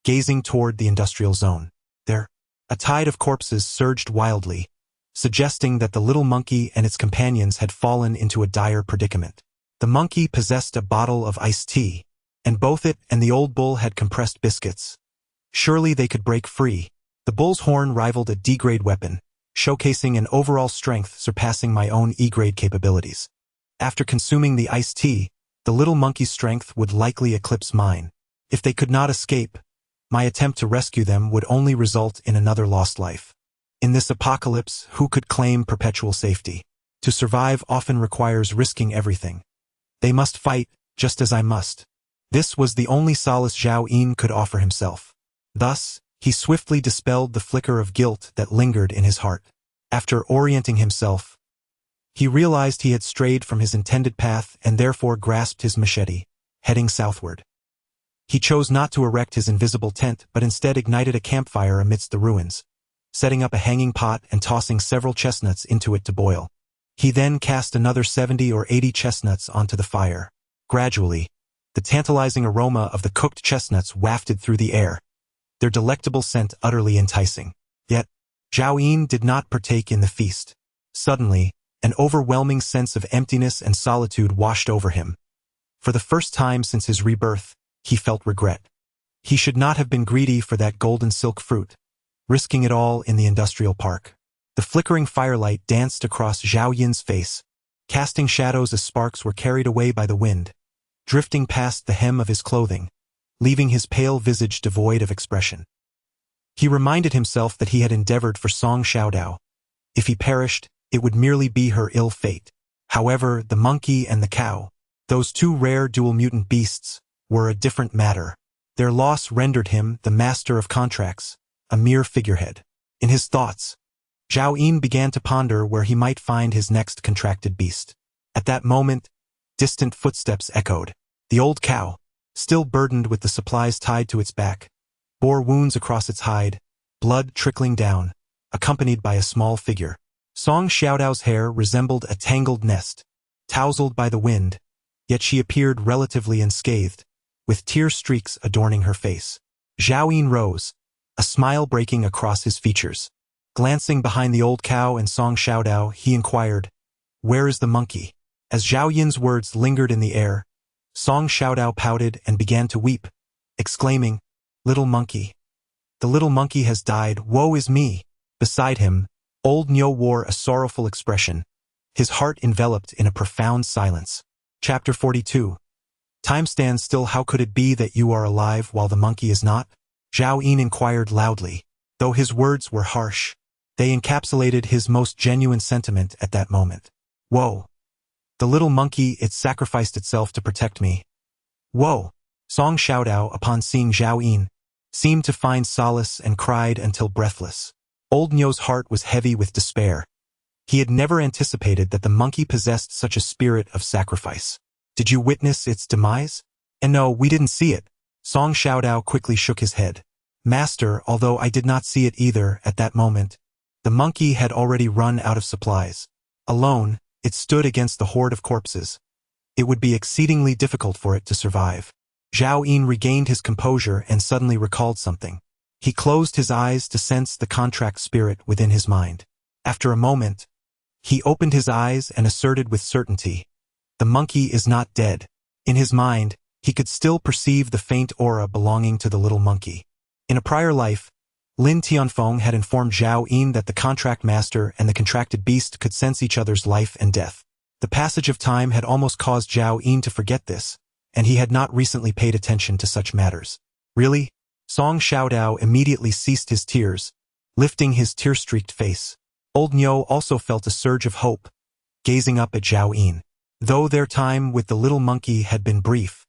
gazing toward the industrial zone. There, a tide of corpses surged wildly, suggesting that the little monkey and its companions had fallen into a dire predicament. The monkey possessed a bottle of iced tea, and both it and the old bull had compressed biscuits. Surely they could break free. The bull's horn rivaled a D-grade weapon, showcasing an overall strength surpassing my own E-grade capabilities. After consuming the iced tea, the little monkey's strength would likely eclipse mine. If they could not escape, my attempt to rescue them would only result in another lost life. In this apocalypse, who could claim perpetual safety? To survive often requires risking everything. They must fight, just as I must. This was the only solace Zhao Yin could offer himself. Thus, he swiftly dispelled the flicker of guilt that lingered in his heart. After orienting himself, he realized he had strayed from his intended path and therefore grasped his machete, heading southward. He chose not to erect his invisible tent but instead ignited a campfire amidst the ruins, setting up a hanging pot and tossing several chestnuts into it to boil. He then cast another 70 or 80 chestnuts onto the fire. Gradually, the tantalizing aroma of the cooked chestnuts wafted through the air, their delectable scent utterly enticing. Yet, Zhao Yin did not partake in the feast. Suddenly, an overwhelming sense of emptiness and solitude washed over him. For the first time since his rebirth, he felt regret. He should not have been greedy for that golden silk fruit, risking it all in the industrial park. The flickering firelight danced across Zhao Yin's face, casting shadows as sparks were carried away by the wind, drifting past the hem of his clothing, leaving his pale visage devoid of expression. He reminded himself that he had endeavored for Song Xiaodao. If he perished, it would merely be her ill fate. However, the monkey and the cow, those two rare dual mutant beasts, were a different matter. Their loss rendered him, the master of contracts, a mere figurehead. In his thoughts, Zhao Yin began to ponder where he might find his next contracted beast. At that moment, distant footsteps echoed. The old cow, still burdened with the supplies tied to its back, bore wounds across its hide, blood trickling down, accompanied by a small figure. Song Xiaodao's hair resembled a tangled nest, tousled by the wind, yet she appeared relatively unscathed, with tear streaks adorning her face. Zhao Yin rose, a smile breaking across his features. Glancing behind the old cow and Song Xiaodao, he inquired, "Where is the monkey?" As Zhao Yin's words lingered in the air, Song Xiaodao pouted and began to weep, exclaiming, "Little monkey. The little monkey has died, woe is me." Beside him, old Niu wore a sorrowful expression, his heart enveloped in a profound silence. Chapter 42. Time stands still. How could it be that you are alive while the monkey is not? Zhao Yin inquired loudly. Though his words were harsh, they encapsulated his most genuine sentiment at that moment. Whoa! The little monkey, it sacrificed itself to protect me. Whoa! Song Xiaodao, upon seeing Zhao Yin, seemed to find solace and cried until breathless. Old Niu's heart was heavy with despair. He had never anticipated that the monkey possessed such a spirit of sacrifice. Did you witness its demise? And no, we didn't see it. Song Xiaodao quickly shook his head. Master, although I did not see it either at that moment, the monkey had already run out of supplies. Alone, it stood against the horde of corpses. It would be exceedingly difficult for it to survive. Zhao Yin regained his composure and suddenly recalled something. He closed his eyes to sense the contract spirit within his mind. After a moment, he opened his eyes and asserted with certainty, "The monkey is not dead." In his mind, he could still perceive the faint aura belonging to the little monkey. In a prior life, Lin Tianfeng had informed Zhao Yin that the contract master and the contracted beast could sense each other's life and death. The passage of time had almost caused Zhao Yin to forget this, and he had not recently paid attention to such matters. Really? Song Xiaodao immediately ceased his tears, lifting his tear-streaked face. Old Niu also felt a surge of hope, gazing up at Zhao Yin. Though their time with the little monkey had been brief,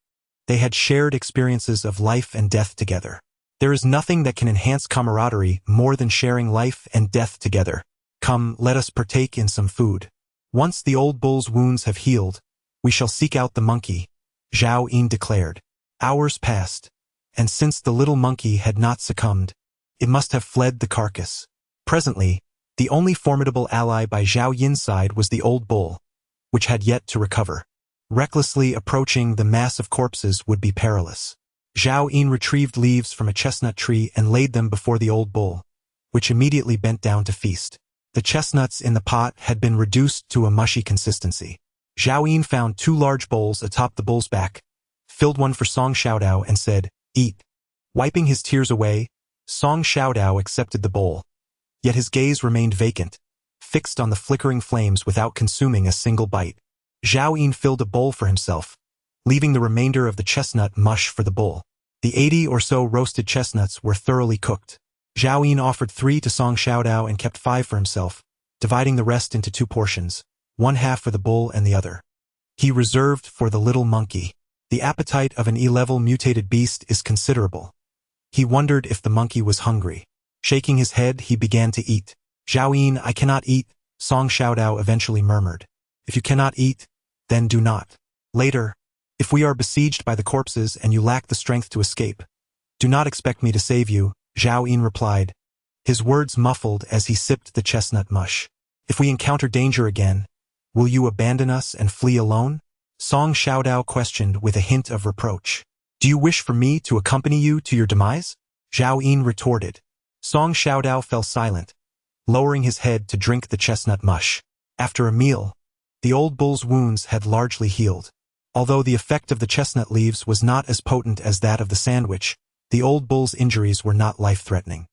they had shared experiences of life and death together. There is nothing that can enhance camaraderie more than sharing life and death together. Come, let us partake in some food. Once the old bull's wounds have healed, we shall seek out the monkey, Zhao Yin declared. Hours passed, and since the little monkey had not succumbed, it must have fled the carcass. Presently, the only formidable ally by Zhao Yin's side was the old bull, which had yet to recover. Recklessly approaching the mass of corpses would be perilous. Zhao Yin retrieved leaves from a chestnut tree and laid them before the old bull, which immediately bent down to feast. The chestnuts in the pot had been reduced to a mushy consistency. Zhao Yin found 2 large bowls atop the bull's back, filled one for Song Xiaodao and said, "Eat." Wiping his tears away, Song Xiaodao accepted the bowl, yet his gaze remained vacant, fixed on the flickering flames without consuming a single bite. Zhao Yin filled a bowl for himself, leaving the remainder of the chestnut mush for the bull. The 80 or so roasted chestnuts were thoroughly cooked. Zhao Yin offered 3 to Song Xiaodao and kept 5 for himself, dividing the rest into 2 portions, one half for the bull and the other. He reserved for the little monkey. The appetite of an E-level mutated beast is considerable. He wondered if the monkey was hungry. Shaking his head, he began to eat. Zhao Yin, I cannot eat, Song Xiaodao eventually murmured. If you cannot eat, then do not. Later, if we are besieged by the corpses and you lack the strength to escape, do not expect me to save you, Zhao Yin replied, his words muffled as he sipped the chestnut mush. If we encounter danger again, will you abandon us and flee alone? Song Xiaodao questioned with a hint of reproach. Do you wish for me to accompany you to your demise? Zhao Yin retorted. Song Xiaodao fell silent, lowering his head to drink the chestnut mush. After a meal, the old bull's wounds had largely healed. Although the effect of the chestnut leaves was not as potent as that of the sandwich, the old bull's injuries were not life-threatening.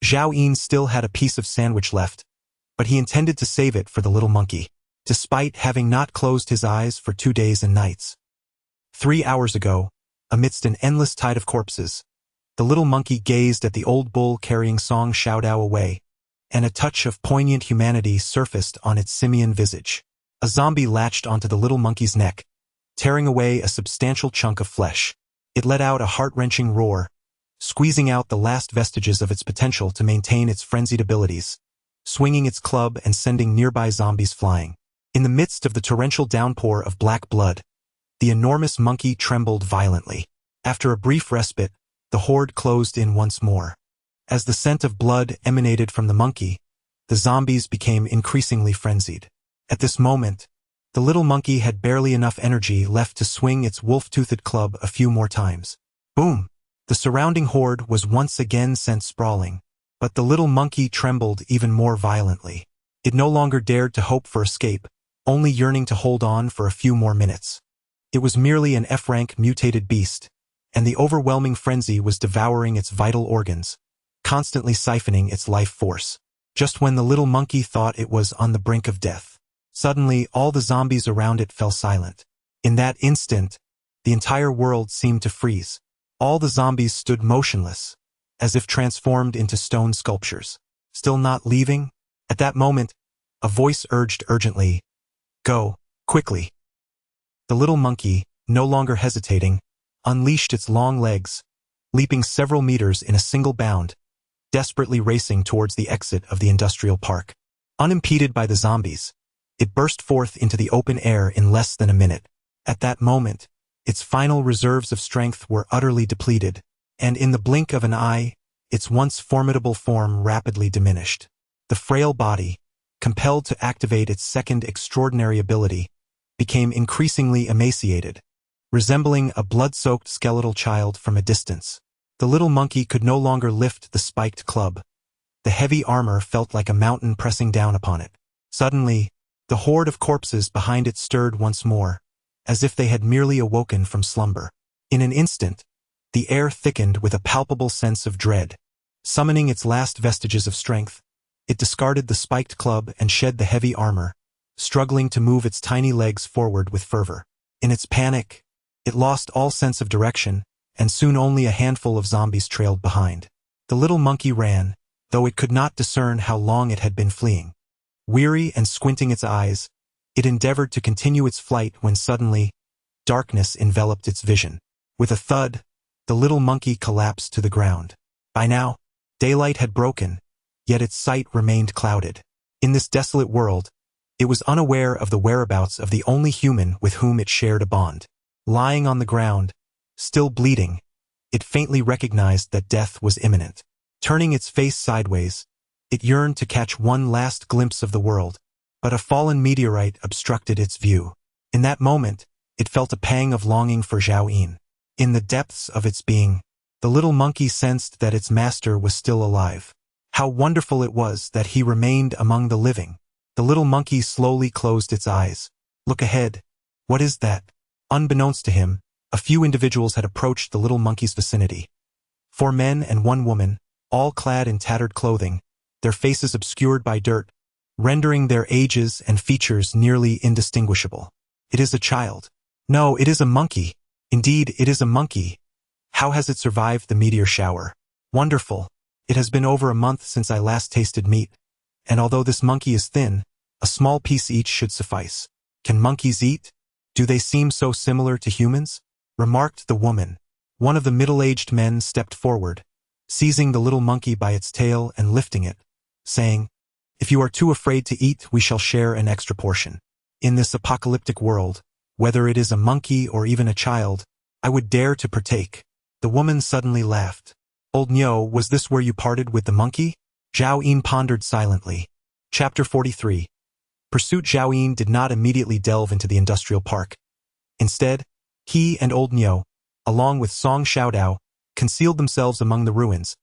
Zhao Yin still had a piece of sandwich left, but he intended to save it for the little monkey, despite having not closed his eyes for 2 days and nights. 3 hours ago, amidst an endless tide of corpses, the little monkey gazed at the old bull carrying Song Xiaodao away, and a touch of poignant humanity surfaced on its simian visage. A zombie latched onto the little monkey's neck, tearing away a substantial chunk of flesh. It let out a heart-wrenching roar, squeezing out the last vestiges of its potential to maintain its frenzied abilities, swinging its club and sending nearby zombies flying. In the midst of the torrential downpour of black blood, the enormous monkey trembled violently. After a brief respite, the horde closed in once more. As the scent of blood emanated from the monkey, the zombies became increasingly frenzied. At this moment, The little monkey had barely enough energy left to swing its wolf-toothed club a few more times. Boom! The surrounding horde was once again sent sprawling, but the little monkey trembled even more violently. It no longer dared to hope for escape, only yearning to hold on for a few more minutes. It was merely an F-rank mutated beast, and the overwhelming frenzy was devouring its vital organs, constantly siphoning its life force. Just when the little monkey thought it was on the brink of death, suddenly all the zombies around it fell silent. In that instant, the entire world seemed to freeze. All the zombies stood motionless, as if transformed into stone sculptures. Still not leaving? At that moment, a voice urged urgently, "Go, quickly." The little monkey, no longer hesitating, unleashed its long legs, leaping several meters in a single bound, desperately racing towards the exit of the industrial park. Unimpeded by the zombies, it burst forth into the open air in less than a minute. At that moment, its final reserves of strength were utterly depleted, and in the blink of an eye, its once formidable form rapidly diminished. The frail body, compelled to activate its second extraordinary ability, became increasingly emaciated, resembling a blood-soaked skeletal child from a distance. The little monkey could no longer lift the spiked club. The heavy armor felt like a mountain pressing down upon it. Suddenly, the horde of corpses behind it stirred once more, as if they had merely awoken from slumber. In an instant, the air thickened with a palpable sense of dread. Summoning its last vestiges of strength, it discarded the spiked club and shed the heavy armor, struggling to move its tiny legs forward with fervor. In its panic, it lost all sense of direction, and soon only a handful of zombies trailed behind. The little monkey ran, though it could not discern how long it had been fleeing. Weary and squinting its eyes, it endeavored to continue its flight when suddenly, darkness enveloped its vision. With a thud, the little monkey collapsed to the ground. By now, daylight had broken, yet its sight remained clouded. In this desolate world, it was unaware of the whereabouts of the only human with whom it shared a bond. Lying on the ground, still bleeding, it faintly recognized that death was imminent. Turning its face sideways, it yearned to catch one last glimpse of the world, but a fallen meteorite obstructed its view. In that moment, it felt a pang of longing for Zhao Yin. In the depths of its being, the little monkey sensed that its master was still alive. How wonderful it was that he remained among the living. The little monkey slowly closed its eyes. Look ahead. What is that? Unbeknownst to him, a few individuals had approached the little monkey's vicinity. 4 men and 1 woman, all clad in tattered clothing, their faces obscured by dirt, rendering their ages and features nearly indistinguishable. It is a child. No, it is a monkey. Indeed, it is a monkey. How has it survived the meteor shower? Wonderful. It has been over a month since I last tasted meat, and although this monkey is thin, a small piece each should suffice. Can monkeys eat? Do they seem so similar to humans? Remarked the woman. One of the middle-aged men stepped forward, seizing the little monkey by its tail and lifting it, saying, "If you are too afraid to eat, we shall share an extra portion. In this apocalyptic world, whether it is a monkey or even a child, I would dare to partake." The woman suddenly laughed. "Old Nyo, was this where you parted with the monkey?" Zhao Yin pondered silently. Chapter 43. Pursuit. Zhao Yin did not immediately delve into the industrial park. Instead, he and Old Nyo, along with Song Xiaodao, concealed themselves among the ruins,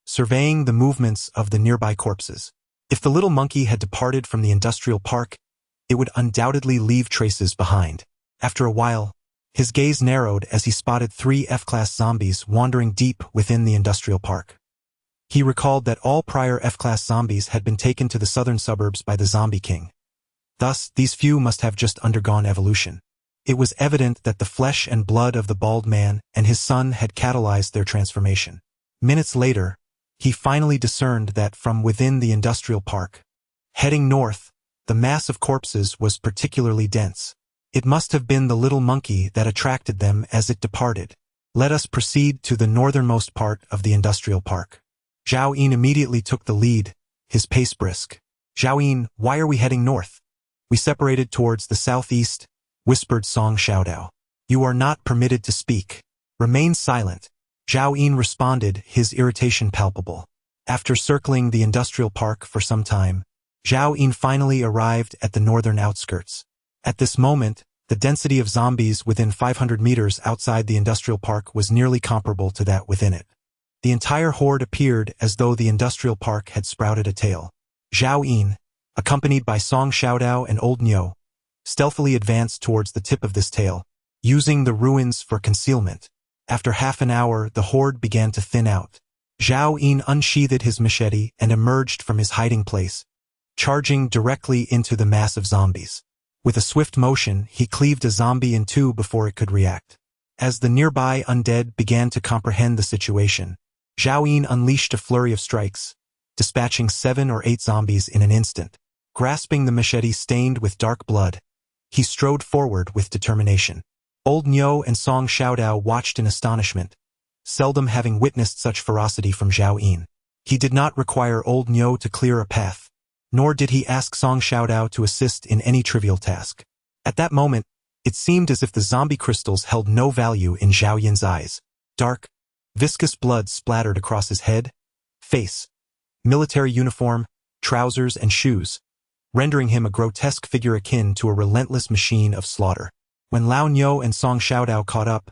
surveying the movements of the nearby corpses. If the little monkey had departed from the industrial park, it would undoubtedly leave traces behind. After a while, his gaze narrowed as he spotted 3 F-class zombies wandering deep within the industrial park. He recalled that all prior F-class zombies had been taken to the southern suburbs by the Zombie King. Thus, these few must have just undergone evolution. It was evident that the flesh and blood of the bald man and his son had catalyzed their transformation. Minutes later, he finally discerned that from within the industrial park, heading north, the mass of corpses was particularly dense. It must have been the little monkey that attracted them as it departed. Let us proceed to the northernmost part of the industrial park. Zhao Yin immediately took the lead, his pace brisk. "Zhao Yin, why are we heading north?" "We separated towards the southeast," whispered Song Xiaodao. "You are not permitted to speak. Remain silent." Zhao Yin responded, his irritation palpable. After circling the industrial park for some time, Zhao Yin finally arrived at the northern outskirts. At this moment, the density of zombies within 500 meters outside the industrial park was nearly comparable to that within it. The entire horde appeared as though the industrial park had sprouted a tail. Zhao Yin, accompanied by Song Xiaodao and Old Niu, stealthily advanced towards the tip of this tail, using the ruins for concealment. After half an hour, the horde began to thin out. Zhao Yin unsheathed his machete and emerged from his hiding place, charging directly into the mass of zombies. With a swift motion, he cleaved a zombie in two before it could react. As the nearby undead began to comprehend the situation, Zhao Yin unleashed a flurry of strikes, dispatching 7 or 8 zombies in an instant. Grasping the machete stained with dark blood, he strode forward with determination. Old Niu and Song Xiaodao watched in astonishment, seldom having witnessed such ferocity from Zhao Yin. He did not require Old Niu to clear a path, nor did he ask Song Xiaodao to assist in any trivial task. At that moment, it seemed as if the zombie crystals held no value in Zhao Yin's eyes. Dark, viscous blood splattered across his head, face, military uniform, trousers, and shoes, rendering him a grotesque figure akin to a relentless machine of slaughter. When Lao Niu and Song Xiaodao caught up,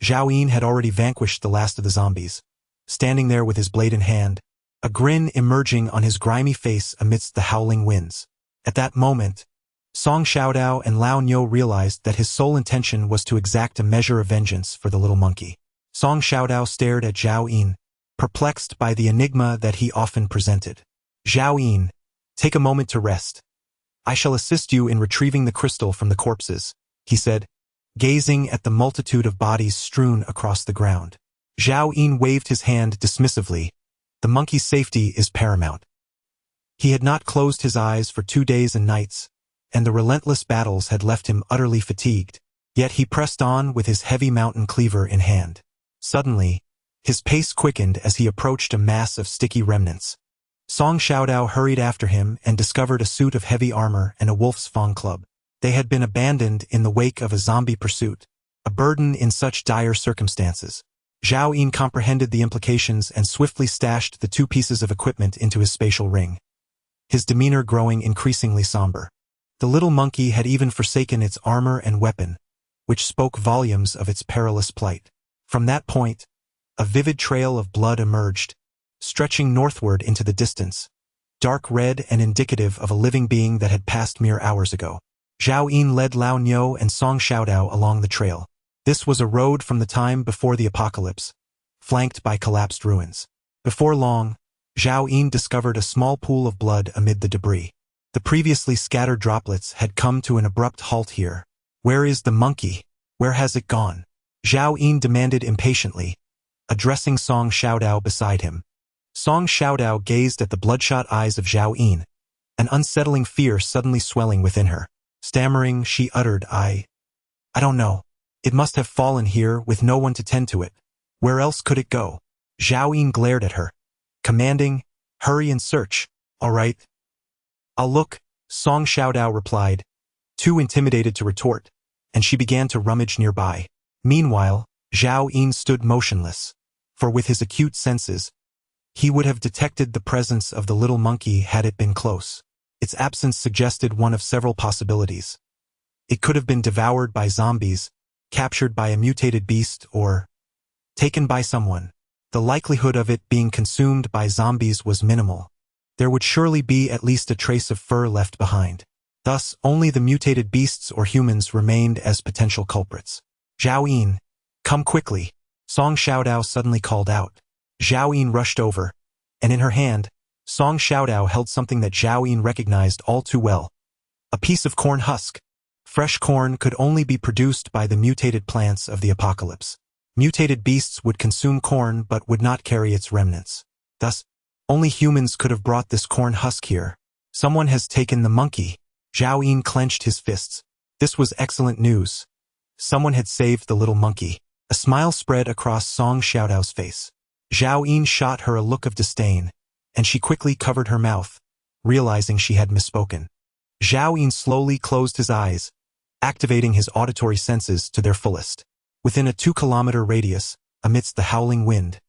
Zhao Yin had already vanquished the last of the zombies, standing there with his blade in hand, a grin emerging on his grimy face amidst the howling winds. At that moment, Song Xiaodao and Lao Niu realized that his sole intention was to exact a measure of vengeance for the little monkey. Song Xiaodao stared at Zhao Yin, perplexed by the enigma that he often presented. Zhao Yin, take a moment to rest. I shall assist you in retrieving the crystal from the corpses, he said, gazing at the multitude of bodies strewn across the ground. Zhao Yin waved his hand dismissively. The monkey's safety is paramount. He had not closed his eyes for 2 days and nights, and the relentless battles had left him utterly fatigued. Yet he pressed on with his heavy mountain cleaver in hand. Suddenly, his pace quickened as he approached a mass of sticky remnants. Song Xiaodao hurried after him and discovered a suit of heavy armor and a wolf's fang club. They had been abandoned in the wake of a zombie pursuit, a burden in such dire circumstances. Zhao Yin comprehended the implications and swiftly stashed the 2 pieces of equipment into his spatial ring, his demeanor growing increasingly somber. The little monkey had even forsaken its armor and weapon, which spoke volumes of its perilous plight. From that point, a vivid trail of blood emerged, stretching northward into the distance, dark red and indicative of a living being that had passed mere hours ago. Zhao Yin led Lao Niu and Song Xiaodao along the trail. This was a road from the time before the apocalypse, flanked by collapsed ruins. Before long, Zhao Yin discovered a small pool of blood amid the debris. The previously scattered droplets had come to an abrupt halt here. Where is the monkey? Where has it gone? Zhao Yin demanded impatiently, addressing Song Xiaodao beside him. Song Xiaodao gazed at the bloodshot eyes of Zhao Yin, an unsettling fear suddenly swelling within her. Stammering, she uttered, I don't know. It must have fallen here with no one to tend to it. Where else could it go? Zhao Yin glared at her, commanding, hurry and search. All right. I'll look, Song Xiaodao replied, too intimidated to retort, and she began to rummage nearby. Meanwhile, Zhao Yin stood motionless, for with his acute senses, he would have detected the presence of the little monkey had it been close. Its absence suggested one of several possibilities. It could have been devoured by zombies, captured by a mutated beast, or taken by someone. The likelihood of it being consumed by zombies was minimal. There would surely be at least a trace of fur left behind. Thus, only the mutated beasts or humans remained as potential culprits. Zhao Yin, come quickly, Song Xiaodao suddenly called out. Zhao Yin rushed over, and in her hand, Song Xiaodao held something that Zhao Yin recognized all too well. A piece of corn husk. Fresh corn could only be produced by the mutated plants of the apocalypse. Mutated beasts would consume corn but would not carry its remnants. Thus, only humans could have brought this corn husk here. Someone has taken the monkey. Zhao Yin clenched his fists. This was excellent news. Someone had saved the little monkey. A smile spread across Song Xiaodao's face. Zhao Yin shot her a look of disdain, and she quickly covered her mouth, realizing she had misspoken. Zhao Yin slowly closed his eyes, activating his auditory senses to their fullest. Within a 2-kilometer radius, amidst the howling wind,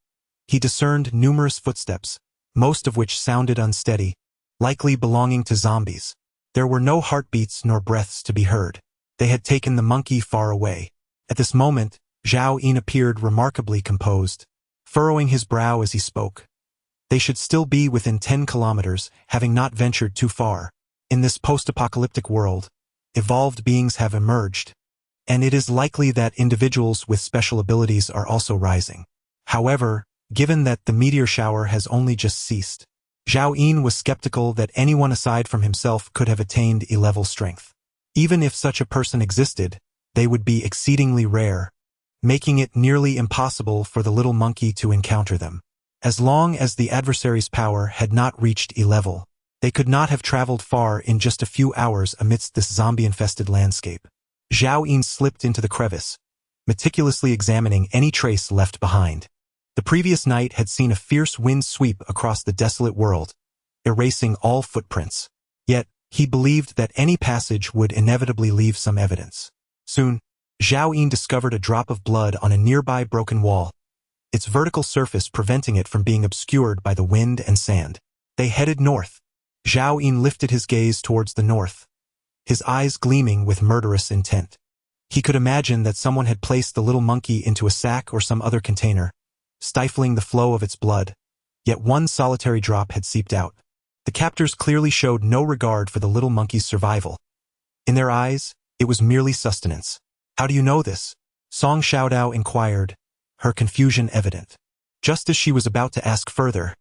he discerned numerous footsteps, most of which sounded unsteady, likely belonging to zombies. There were no heartbeats nor breaths to be heard. They had taken the monkey far away. At this moment, Zhao Yin appeared remarkably composed, furrowing his brow as he spoke. They should still be within 10 kilometers, having not ventured too far. In this post-apocalyptic world, evolved beings have emerged, and it is likely that individuals with special abilities are also rising. However, given that the meteor shower has only just ceased, Zhao Yin was skeptical that anyone aside from himself could have attained E-level strength. Even if such a person existed, they would be exceedingly rare, making it nearly impossible for the little monkey to encounter them. As long as the adversary's power had not reached E-level, they could not have traveled far in just a few hours amidst this zombie-infested landscape. Zhao Yin slipped into the crevice, meticulously examining any trace left behind. The previous night had seen a fierce wind sweep across the desolate world, erasing all footprints. Yet, he believed that any passage would inevitably leave some evidence. Soon, Zhao Yin discovered a drop of blood on a nearby broken wall, its vertical surface preventing it from being obscured by the wind and sand. They headed north. Zhao Yin lifted his gaze towards the north, his eyes gleaming with murderous intent. He could imagine that someone had placed the little monkey into a sack or some other container, stifling the flow of its blood, yet one solitary drop had seeped out. The captors clearly showed no regard for the little monkey's survival. In their eyes, it was merely sustenance. "How do you know this?" Song Xiaodao inquired, her confusion evident. Just as she was about to ask further,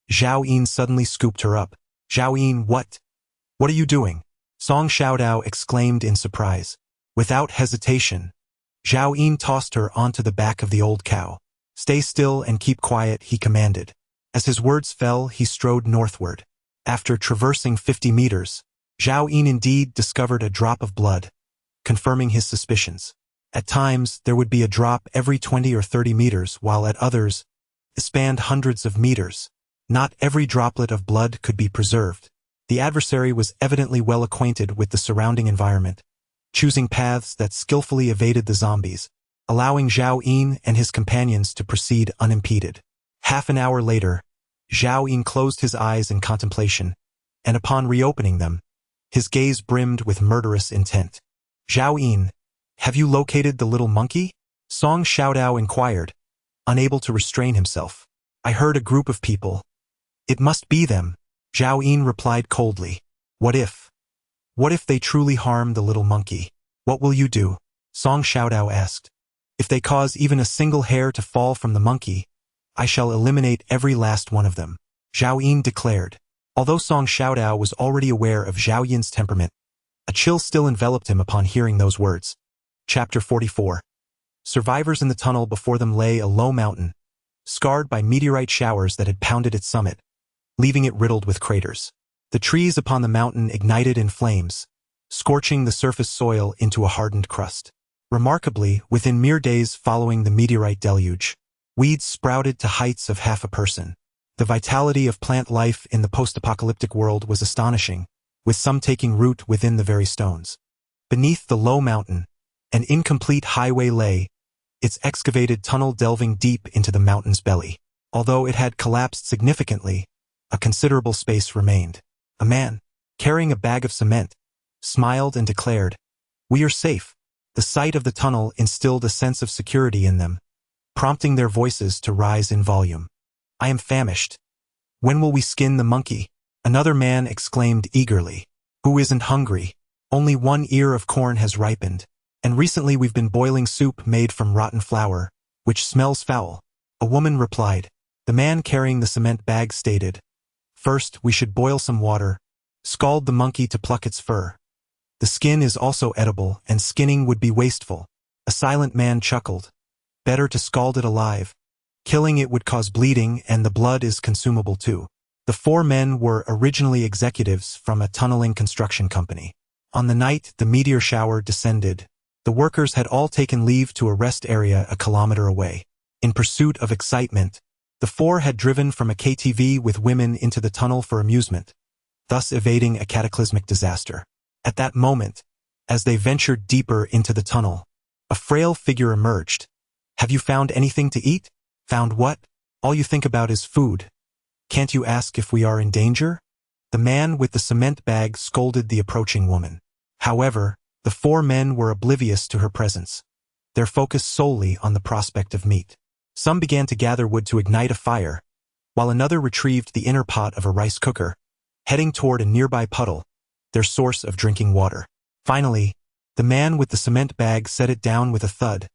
Zhao Yin suddenly scooped her up. "Zhao Yin, what? What are you doing?" Song Xiaodao exclaimed in surprise. Without hesitation, Zhao Yin tossed her onto the back of the old cow. "Stay still and keep quiet," he commanded. As his words fell, he strode northward. After traversing 50 meters, Zhao Yin indeed discovered a drop of blood, confirming his suspicions. At times, there would be a drop every 20 or 30 meters, while at others, it spanned hundreds of meters. Not every droplet of blood could be preserved. The adversary was evidently well acquainted with the surrounding environment, choosing paths that skillfully evaded the zombies, allowing Zhao Yin and his companions to proceed unimpeded. Half an hour later, Zhao Yin closed his eyes in contemplation, and upon reopening them, his gaze brimmed with murderous intent. "Zhao Yin, have you located the little monkey?" Song Xiaodao inquired, unable to restrain himself. "I heard a group of people. It must be them," Zhao Yin replied coldly. What if they truly harm the little monkey? What will you do?" Song Xiaodao asked. "If they cause even a single hair to fall from the monkey, I shall eliminate every last one of them," Zhao Yin declared. Although Song Xiaodao was already aware of Zhao Yin's temperament, a chill still enveloped him upon hearing those words. Chapter 44. Survivors in the tunnel before them lay a low mountain, scarred by meteorite showers that had pounded its summit, leaving it riddled with craters. The trees upon the mountain ignited in flames, scorching the surface soil into a hardened crust. Remarkably, within mere days following the meteorite deluge, weeds sprouted to heights of half a person. The vitality of plant life in the post-apocalyptic world was astonishing, with some taking root within the very stones. Beneath the low mountain, an incomplete highway lay, its excavated tunnel delving deep into the mountain's belly. Although it had collapsed significantly, a considerable space remained. A man, carrying a bag of cement, smiled and declared, "We are safe." The sight of the tunnel instilled a sense of security in them, prompting their voices to rise in volume. "I am famished. When will we skin the monkey?" Another man exclaimed eagerly. "Who isn't hungry? Only one ear of corn has ripened, and recently we've been boiling soup made from rotten flour, which smells foul." A woman replied. The man carrying the cement bag stated, "First, we should boil some water, scald the monkey to pluck its fur. The skin is also edible, and skinning would be wasteful." A silent man chuckled. "Better to scald it alive. Killing it would cause bleeding, and the blood is consumable too." The four men were originally executives from a tunneling construction company. On the night the meteor shower descended, the workers had all taken leave to a rest area a kilometer away. In pursuit of excitement, the four had driven from a KTV with women into the tunnel for amusement, thus evading a cataclysmic disaster. At that moment, as they ventured deeper into the tunnel, a frail figure emerged. "Have you found anything to eat?" "Found what? All you think about is food. Can't you ask if we are in danger?" The man with the cement bag scolded the approaching woman. However, the four men were oblivious to her presence, their focus solely on the prospect of meat. Some began to gather wood to ignite a fire, while another retrieved the inner pot of a rice cooker, heading toward a nearby puddle, their source of drinking water. Finally, the man with the cement bag set it down with a thud,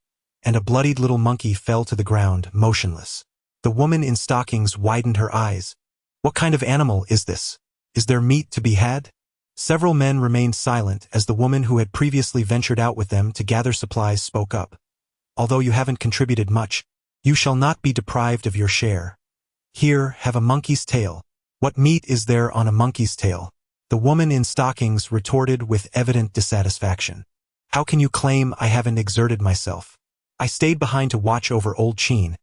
and a bloodied little monkey fell to the ground, motionless. The woman in stockings widened her eyes. What kind of animal is this? Is there meat to be had? Several men remained silent as the woman who had previously ventured out with them to gather supplies spoke up. Although you haven't contributed much, you shall not be deprived of your share. Here, have a monkey's tail. What meat is there on a monkey's tail? The woman in stockings retorted with evident dissatisfaction. How can you claim I haven't exerted myself? I stayed behind to watch over Old Cheen,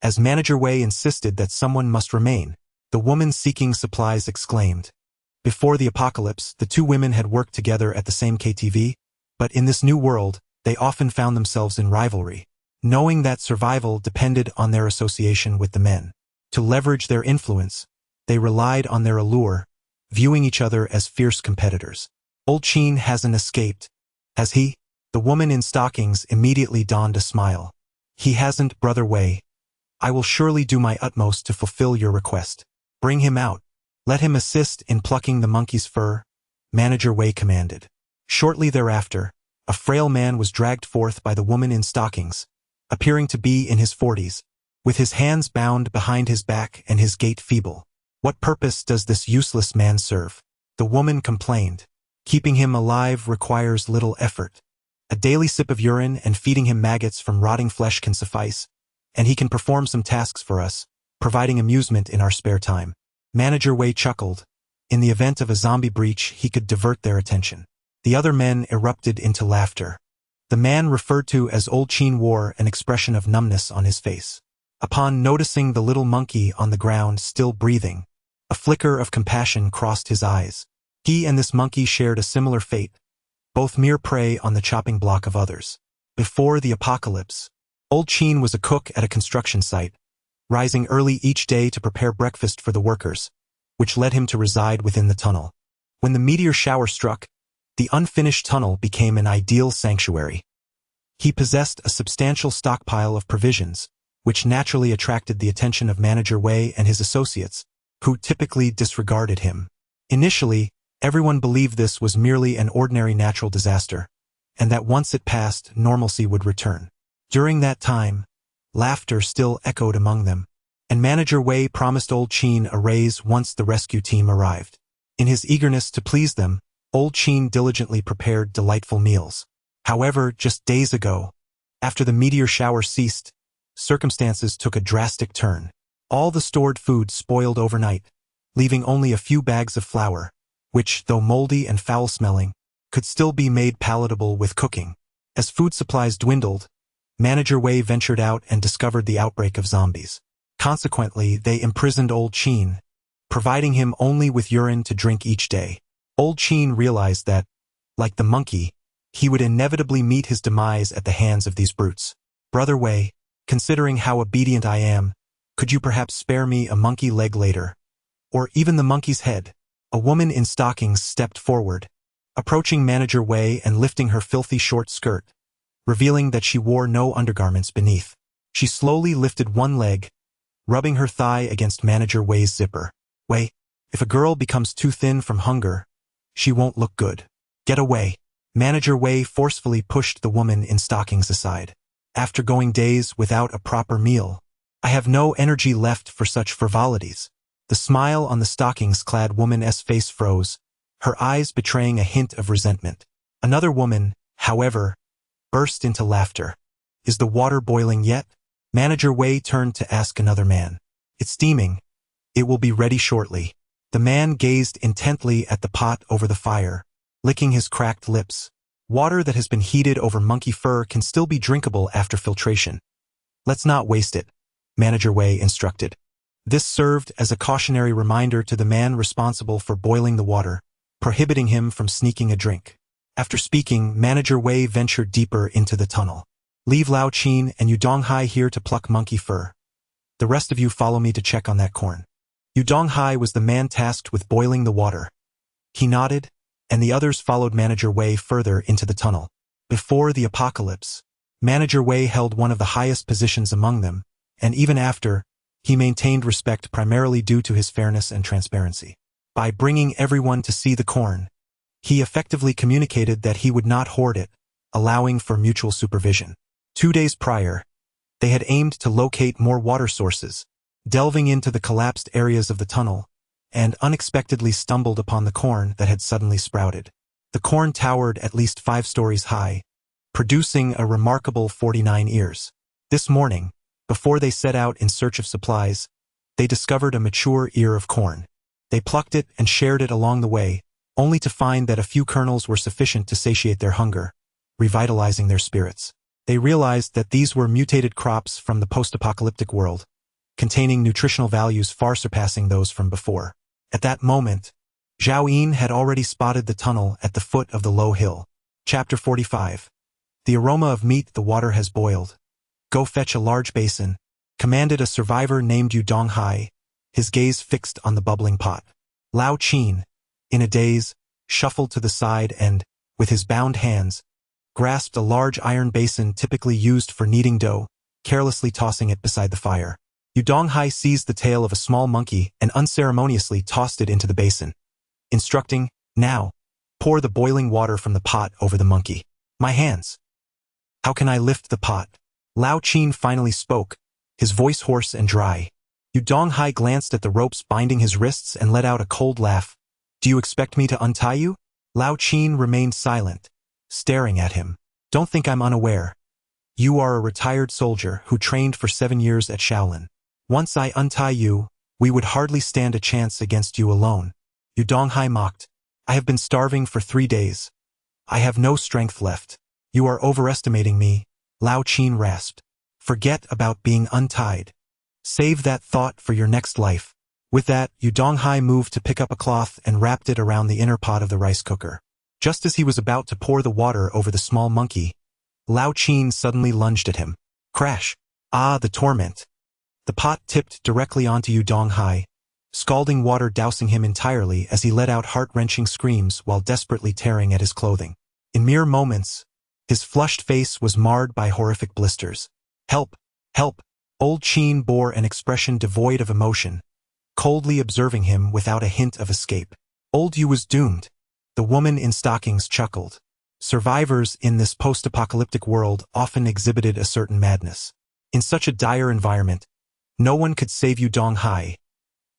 as Manager Wei insisted that someone must remain. The woman seeking supplies exclaimed. Before the apocalypse, the two women had worked together at the same KTV, but in this new world, they often found themselves in rivalry, knowing that survival depended on their association with the men. To leverage their influence, they relied on their allure, viewing each other as fierce competitors. Old Cheen hasn't escaped, has he? The woman in stockings immediately donned a smile. He hasn't, Brother Wei. I will surely do my utmost to fulfill your request. Bring him out. Let him assist in plucking the monkey's fur, Manager Wei commanded. Shortly thereafter, a frail man was dragged forth by the woman in stockings, appearing to be in his 40s, with his hands bound behind his back and his gait feeble. What purpose does this useless man serve? The woman complained. Keeping him alive requires little effort. A daily sip of urine and feeding him maggots from rotting flesh can suffice, and he can perform some tasks for us, providing amusement in our spare time. Manager Wei chuckled. In the event of a zombie breach, he could divert their attention. The other men erupted into laughter. The man referred to as Old Cheen wore an expression of numbness on his face. Upon noticing the little monkey on the ground still breathing, a flicker of compassion crossed his eyes. He and this monkey shared a similar fate, both mere prey on the chopping block of others. Before the apocalypse, Old Cheen was a cook at a construction site, rising early each day to prepare breakfast for the workers, which led him to reside within the tunnel. When the meteor shower struck, the unfinished tunnel became an ideal sanctuary. He possessed a substantial stockpile of provisions, which naturally attracted the attention of Manager Wei and his associates, who typically disregarded him. Initially, everyone believed this was merely an ordinary natural disaster, and that once it passed, normalcy would return. During that time, laughter still echoed among them, and Manager Wei promised Old Cheen a raise once the rescue team arrived. In his eagerness to please them, Old Cheen diligently prepared delightful meals. However, just days ago, after the meteor shower ceased, circumstances took a drastic turn. All the stored food spoiled overnight, leaving only a few bags of flour, which, though moldy and foul-smelling, could still be made palatable with cooking. As food supplies dwindled, Manager Wei ventured out and discovered the outbreak of zombies. Consequently, they imprisoned Old Cheen, providing him only with urine to drink each day. Old Cheen realized that, like the monkey, he would inevitably meet his demise at the hands of these brutes. Brother Wei, considering how obedient I am, could you perhaps spare me a monkey leg later? Or even the monkey's head? A woman in stockings stepped forward, approaching Manager Wei and lifting her filthy short skirt, revealing that she wore no undergarments beneath. She slowly lifted one leg, rubbing her thigh against Manager Wei's zipper. Wei, if a girl becomes too thin from hunger, she won't look good. Get away. Manager Wei forcefully pushed the woman in stockings aside. After going days without a proper meal, I have no energy left for such frivolities. The smile on the stockings-clad woman's face froze, her eyes betraying a hint of resentment. Another woman, however, burst into laughter. Is the water boiling yet? Manager Wei turned to ask another man. It's steaming. It will be ready shortly. The man gazed intently at the pot over the fire, licking his cracked lips. Water that has been heated over monkey fur can still be drinkable after filtration. Let's not waste it, Manager Wei instructed. This served as a cautionary reminder to the man responsible for boiling the water, prohibiting him from sneaking a drink. After speaking, Manager Wei ventured deeper into the tunnel. Leave Lao Cheen and Yu Donghai here to pluck monkey fur. The rest of you follow me to check on that corn. Yu Donghai was the man tasked with boiling the water. He nodded, and the others followed Manager Wei further into the tunnel. Before the apocalypse, Manager Wei held one of the highest positions among them, and even after, he maintained respect primarily due to his fairness and transparency. By bringing everyone to see the corn, he effectively communicated that he would not hoard it, allowing for mutual supervision. 2 days prior, they had aimed to locate more water sources, delving into the collapsed areas of the tunnel, and unexpectedly stumbled upon the corn that had suddenly sprouted. The corn towered at least 5 stories high, producing a remarkable 49 ears. This morning, before they set out in search of supplies, they discovered a mature ear of corn. They plucked it and shared it along the way, only to find that a few kernels were sufficient to satiate their hunger, revitalizing their spirits. They realized that these were mutated crops from the post-apocalyptic world, containing nutritional values far surpassing those from before. At that moment, Zhao Yin had already spotted the tunnel at the foot of the low hill. Chapter 45. The aroma of meat the water has boiled. Go fetch a large basin, commanded a survivor named Yu Donghai, his gaze fixed on the bubbling pot. Lao Qin, in a daze, shuffled to the side and, with his bound hands, grasped a large iron basin typically used for kneading dough, carelessly tossing it beside the fire. Yu Donghai seized the tail of a small monkey and unceremoniously tossed it into the basin, instructing, "Now, pour the boiling water from the pot over the monkey." "My hands. How can I lift the pot?" Lao Qin finally spoke, his voice hoarse and dry. Yu Donghai glanced at the ropes binding his wrists and let out a cold laugh. "Do you expect me to untie you?" Lao Qin remained silent, staring at him. "Don't think I'm unaware. You are a retired soldier who trained for 7 years at Shaolin. Once I untie you, we would hardly stand a chance against you alone." Yu Donghai mocked. "I have been starving for 3 days. I have no strength left." "You are overestimating me," Lao Qin rasped. "Forget about being untied. Save that thought for your next life." With that, Yu Donghai moved to pick up a cloth and wrapped it around the inner pot of the rice cooker. Just as he was about to pour the water over the small monkey, Lao Qin suddenly lunged at him. Crash! Ah, the torment! The pot tipped directly onto Yu Donghai, scalding water dousing him entirely as he let out heart-wrenching screams while desperately tearing at his clothing. In mere moments, his flushed face was marred by horrific blisters. "Help! Help!" Old Qin bore an expression devoid of emotion, coldly observing him without a hint of escape. Old Yu was doomed. The woman in stockings chuckled. Survivors in this post-apocalyptic world often exhibited a certain madness. In such a dire environment, no one could save Yu Donghai.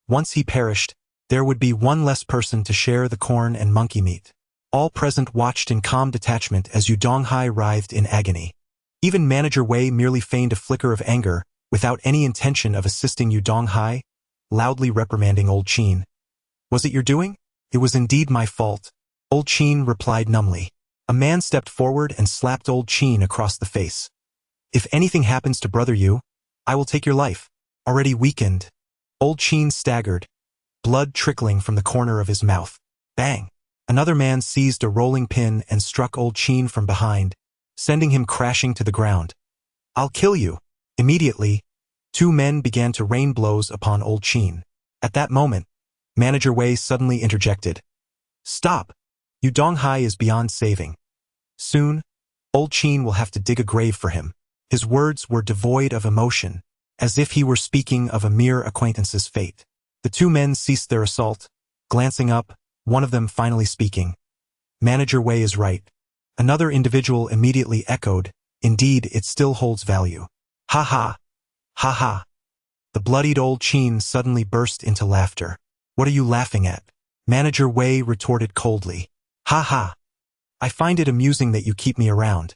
Once he perished, there would be one less person to share the corn and monkey meat. All present watched in calm detachment as Yu Donghai writhed in agony. Even Manager Wei merely feigned a flicker of anger, without any intention of assisting Yu Donghai, loudly reprimanding Old Qin. "Was it your doing?" "It was indeed my fault," Old Qin replied numbly. A man stepped forward and slapped Old Qin across the face. "If anything happens to Brother Yu, I will take your life." Already weakened, Old Qin staggered, blood trickling from the corner of his mouth. Bang! Another man seized a rolling pin and struck Old Qin from behind, sending him crashing to the ground. "I'll kill you!" Immediately, 2 men began to rain blows upon Old Qin. At that moment, Manager Wei suddenly interjected. "Stop! Yu Donghai is beyond saving. Soon, Old Qin will have to dig a grave for him." His words were devoid of emotion, as if he were speaking of a mere acquaintance's fate. The 2 men ceased their assault, glancing up, one of them finally speaking. "Manager Wei is right." Another individual immediately echoed, "Indeed, it still holds value." "Ha ha! Ha ha!" The bloodied Old Qin suddenly burst into laughter. "What are you laughing at?" Manager Wei retorted coldly. "Ha ha! I find it amusing that you keep me around.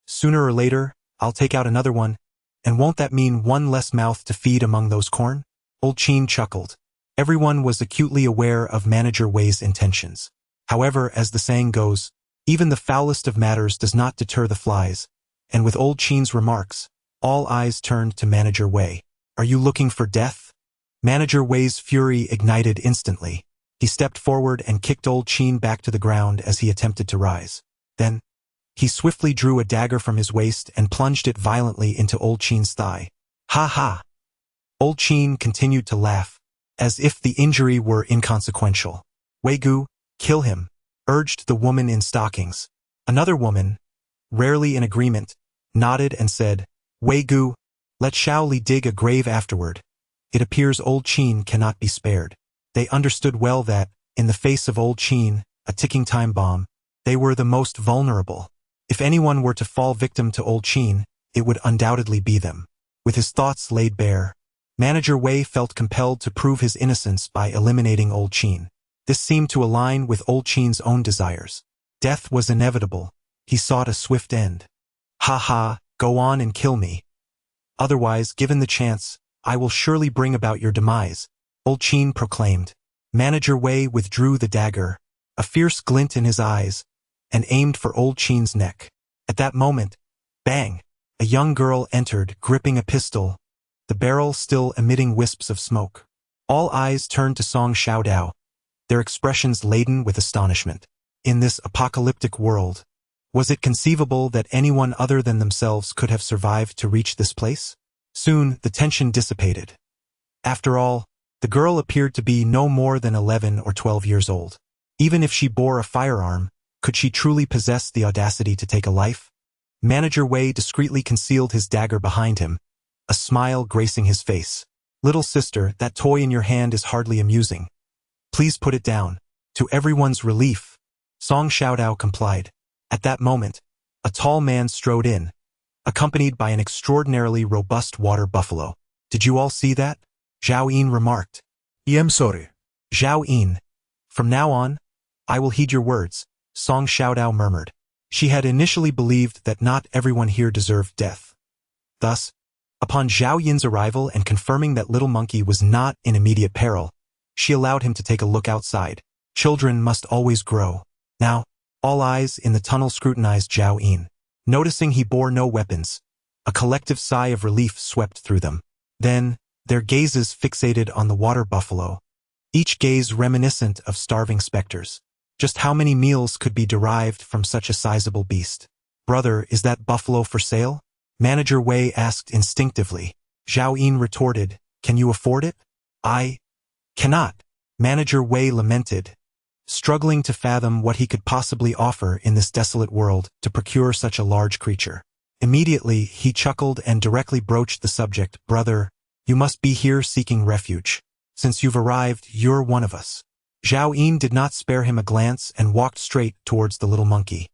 Sooner or later, I'll take out another one, and won't that mean one less mouth to feed among those corn?" Old Qin chuckled. Everyone was acutely aware of Manager Wei's intentions. However, as the saying goes, even the foulest of matters does not deter the flies, and with Old Qin's remarks, all eyes turned to Manager Wei. "Are you looking for death?" Manager Wei's fury ignited instantly. He stepped forward and kicked Old Qin back to the ground as he attempted to rise. Then, he swiftly drew a dagger from his waist and plunged it violently into Old Qin's thigh. "Ha ha!" Old Qin continued to laugh, as if the injury were inconsequential. Wei Gu, kill him, urged the woman in stockings. Another woman, rarely in agreement, nodded and said, Wei Gu, let Xiao Li dig a grave afterward. It appears old Qin cannot be spared. They understood well that, in the face of old Qin, a ticking time bomb, they were the most vulnerable. If anyone were to fall victim to old Qin, it would undoubtedly be them. With his thoughts laid bare, Manager Wei felt compelled to prove his innocence by eliminating old Qin. This seemed to align with old Qin's own desires. Death was inevitable. He sought a swift end. Ha ha, go on and kill me. Otherwise, given the chance, I will surely bring about your demise, old Qin proclaimed. Manager Wei withdrew the dagger, a fierce glint in his eyes, and aimed for old Qin's neck. At that moment, bang, a young girl entered, gripping a pistol, the barrel still emitting wisps of smoke. All eyes turned to Song Xiaodao, their expressions laden with astonishment. In this apocalyptic world, was it conceivable that anyone other than themselves could have survived to reach this place? Soon, the tension dissipated. After all, the girl appeared to be no more than 11 or 12 years old. Even if she bore a firearm, could she truly possess the audacity to take a life? Manager Wei discreetly concealed his dagger behind him, a smile gracing his face. Little sister, that toy in your hand is hardly amusing. Please put it down. To everyone's relief, Song Xiaodao complied. At that moment, a tall man strode in, accompanied by an extraordinarily robust water buffalo. Did you all see that? Zhao Yin remarked. I'm sorry. Zhao Yin, from now on, I will heed your words, Song Xiaodao murmured. She had initially believed that not everyone here deserved death. Thus, upon Zhao Yin's arrival and confirming that little monkey was not in immediate peril, she allowed him to take a look outside. Children must always grow. Now, all eyes in the tunnel scrutinized Zhao Yin. Noticing he bore no weapons, a collective sigh of relief swept through them. Then, their gazes fixated on the water buffalo, each gaze reminiscent of starving specters. Just how many meals could be derived from such a sizable beast? Brother, is that buffalo for sale? Manager Wei asked instinctively. Zhao Yin retorted, can you afford it? I cannot. Manager Wei lamented, struggling to fathom what he could possibly offer in this desolate world to procure such a large creature. Immediately, he chuckled and directly broached the subject. Brother, you must be here seeking refuge. Since you've arrived, you're one of us. Zhao Yin did not spare him a glance and walked straight towards the little monkey.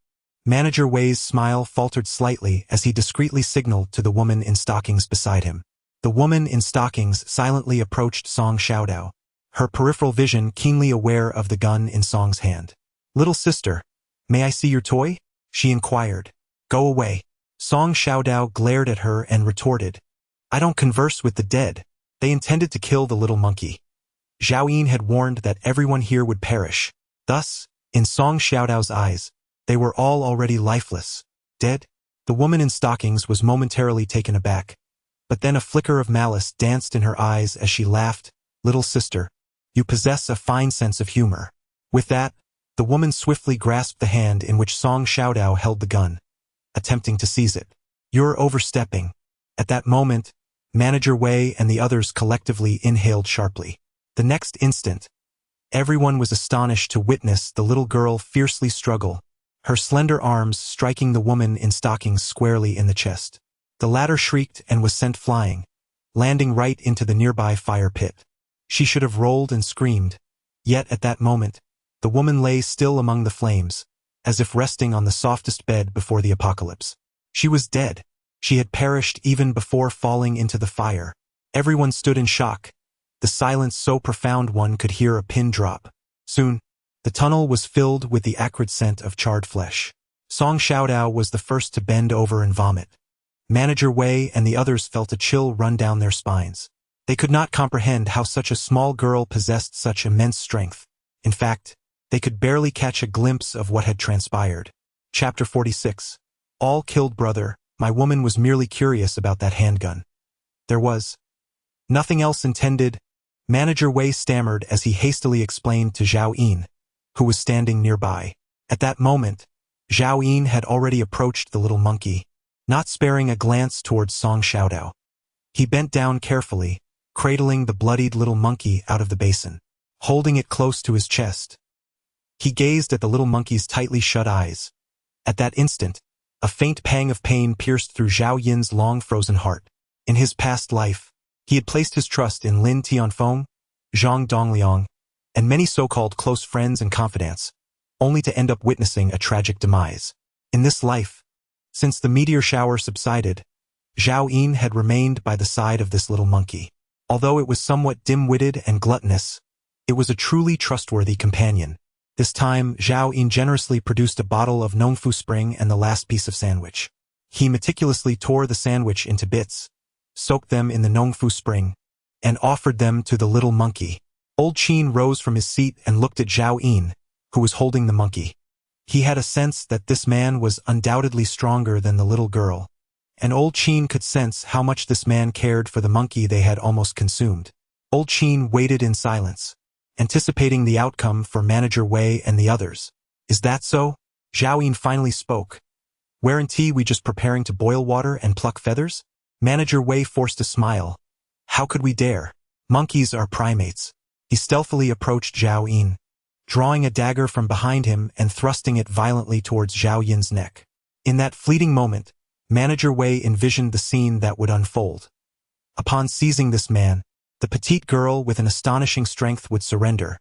Manager Wei's smile faltered slightly as he discreetly signaled to the woman in stockings beside him. The woman in stockings silently approached Song Xiaodao, her peripheral vision keenly aware of the gun in Song's hand. Little sister, may I see your toy? She inquired. Go away. Song Xiaodao glared at her and retorted. I don't converse with the dead. They intended to kill the little monkey. Zhao Yin had warned that everyone here would perish. Thus, in Song Xiaodao's eyes, they were all already lifeless. Dead? The woman in stockings was momentarily taken aback, but then a flicker of malice danced in her eyes as she laughed. Little sister, you possess a fine sense of humor. With that, the woman swiftly grasped the hand in which Song Xiaodao held the gun, attempting to seize it. You're overstepping. At that moment, Manager Wei and the others collectively inhaled sharply. The next instant, everyone was astonished to witness the little girl fiercely struggle, her slender arms striking the woman in stockings squarely in the chest. The latter shrieked and was sent flying, landing right into the nearby fire pit. She should have rolled and screamed, yet at that moment, the woman lay still among the flames, as if resting on the softest bed before the apocalypse. She was dead. She had perished even before falling into the fire. Everyone stood in shock, the silence so profound one could hear a pin drop. Soon, the tunnel was filled with the acrid scent of charred flesh. Song Xiaodao was the first to bend over and vomit. Manager Wei and the others felt a chill run down their spines. They could not comprehend how such a small girl possessed such immense strength. In fact, they could barely catch a glimpse of what had transpired. Chapter 46. All killed brother, my woman was merely curious about that handgun. There was nothing else intended. Manager Wei stammered as he hastily explained to Zhao Yin, who was standing nearby. At that moment, Zhao Yin had already approached the little monkey, not sparing a glance towards Song Xiaodao. He bent down carefully, cradling the bloodied little monkey out of the basin, holding it close to his chest. He gazed at the little monkey's tightly shut eyes. At that instant, a faint pang of pain pierced through Zhao Yin's long-frozen heart. In his past life, he had placed his trust in Lin Tianfeng, Zhang Dongliang, and many so-called close friends and confidants, only to end up witnessing a tragic demise. In this life, since the meteor shower subsided, Zhao Yin had remained by the side of this little monkey. Although it was somewhat dim-witted and gluttonous, it was a truly trustworthy companion. This time, Zhao Yin generously produced a bottle of Nongfu Spring and the last piece of sandwich. He meticulously tore the sandwich into bits, soaked them in the Nongfu Spring, and offered them to the little monkey. Old Qin rose from his seat and looked at Zhao Yin, who was holding the monkey. He had a sense that this man was undoubtedly stronger than the little girl, and Old Qin could sense how much this man cared for the monkey they had almost consumed. Old Qin waited in silence, anticipating the outcome for Manager Wei and the others. "Is that so?" Zhao Yin finally spoke. "Weren't we just preparing to boil water and pluck feathers?" Manager Wei forced a smile. "How could we dare? Monkeys are primates." He stealthily approached Zhao Yin, drawing a dagger from behind him and thrusting it violently towards Zhao Yin's neck. In that fleeting moment, Manager Wei envisioned the scene that would unfold. Upon seizing this man, the petite girl with an astonishing strength would surrender,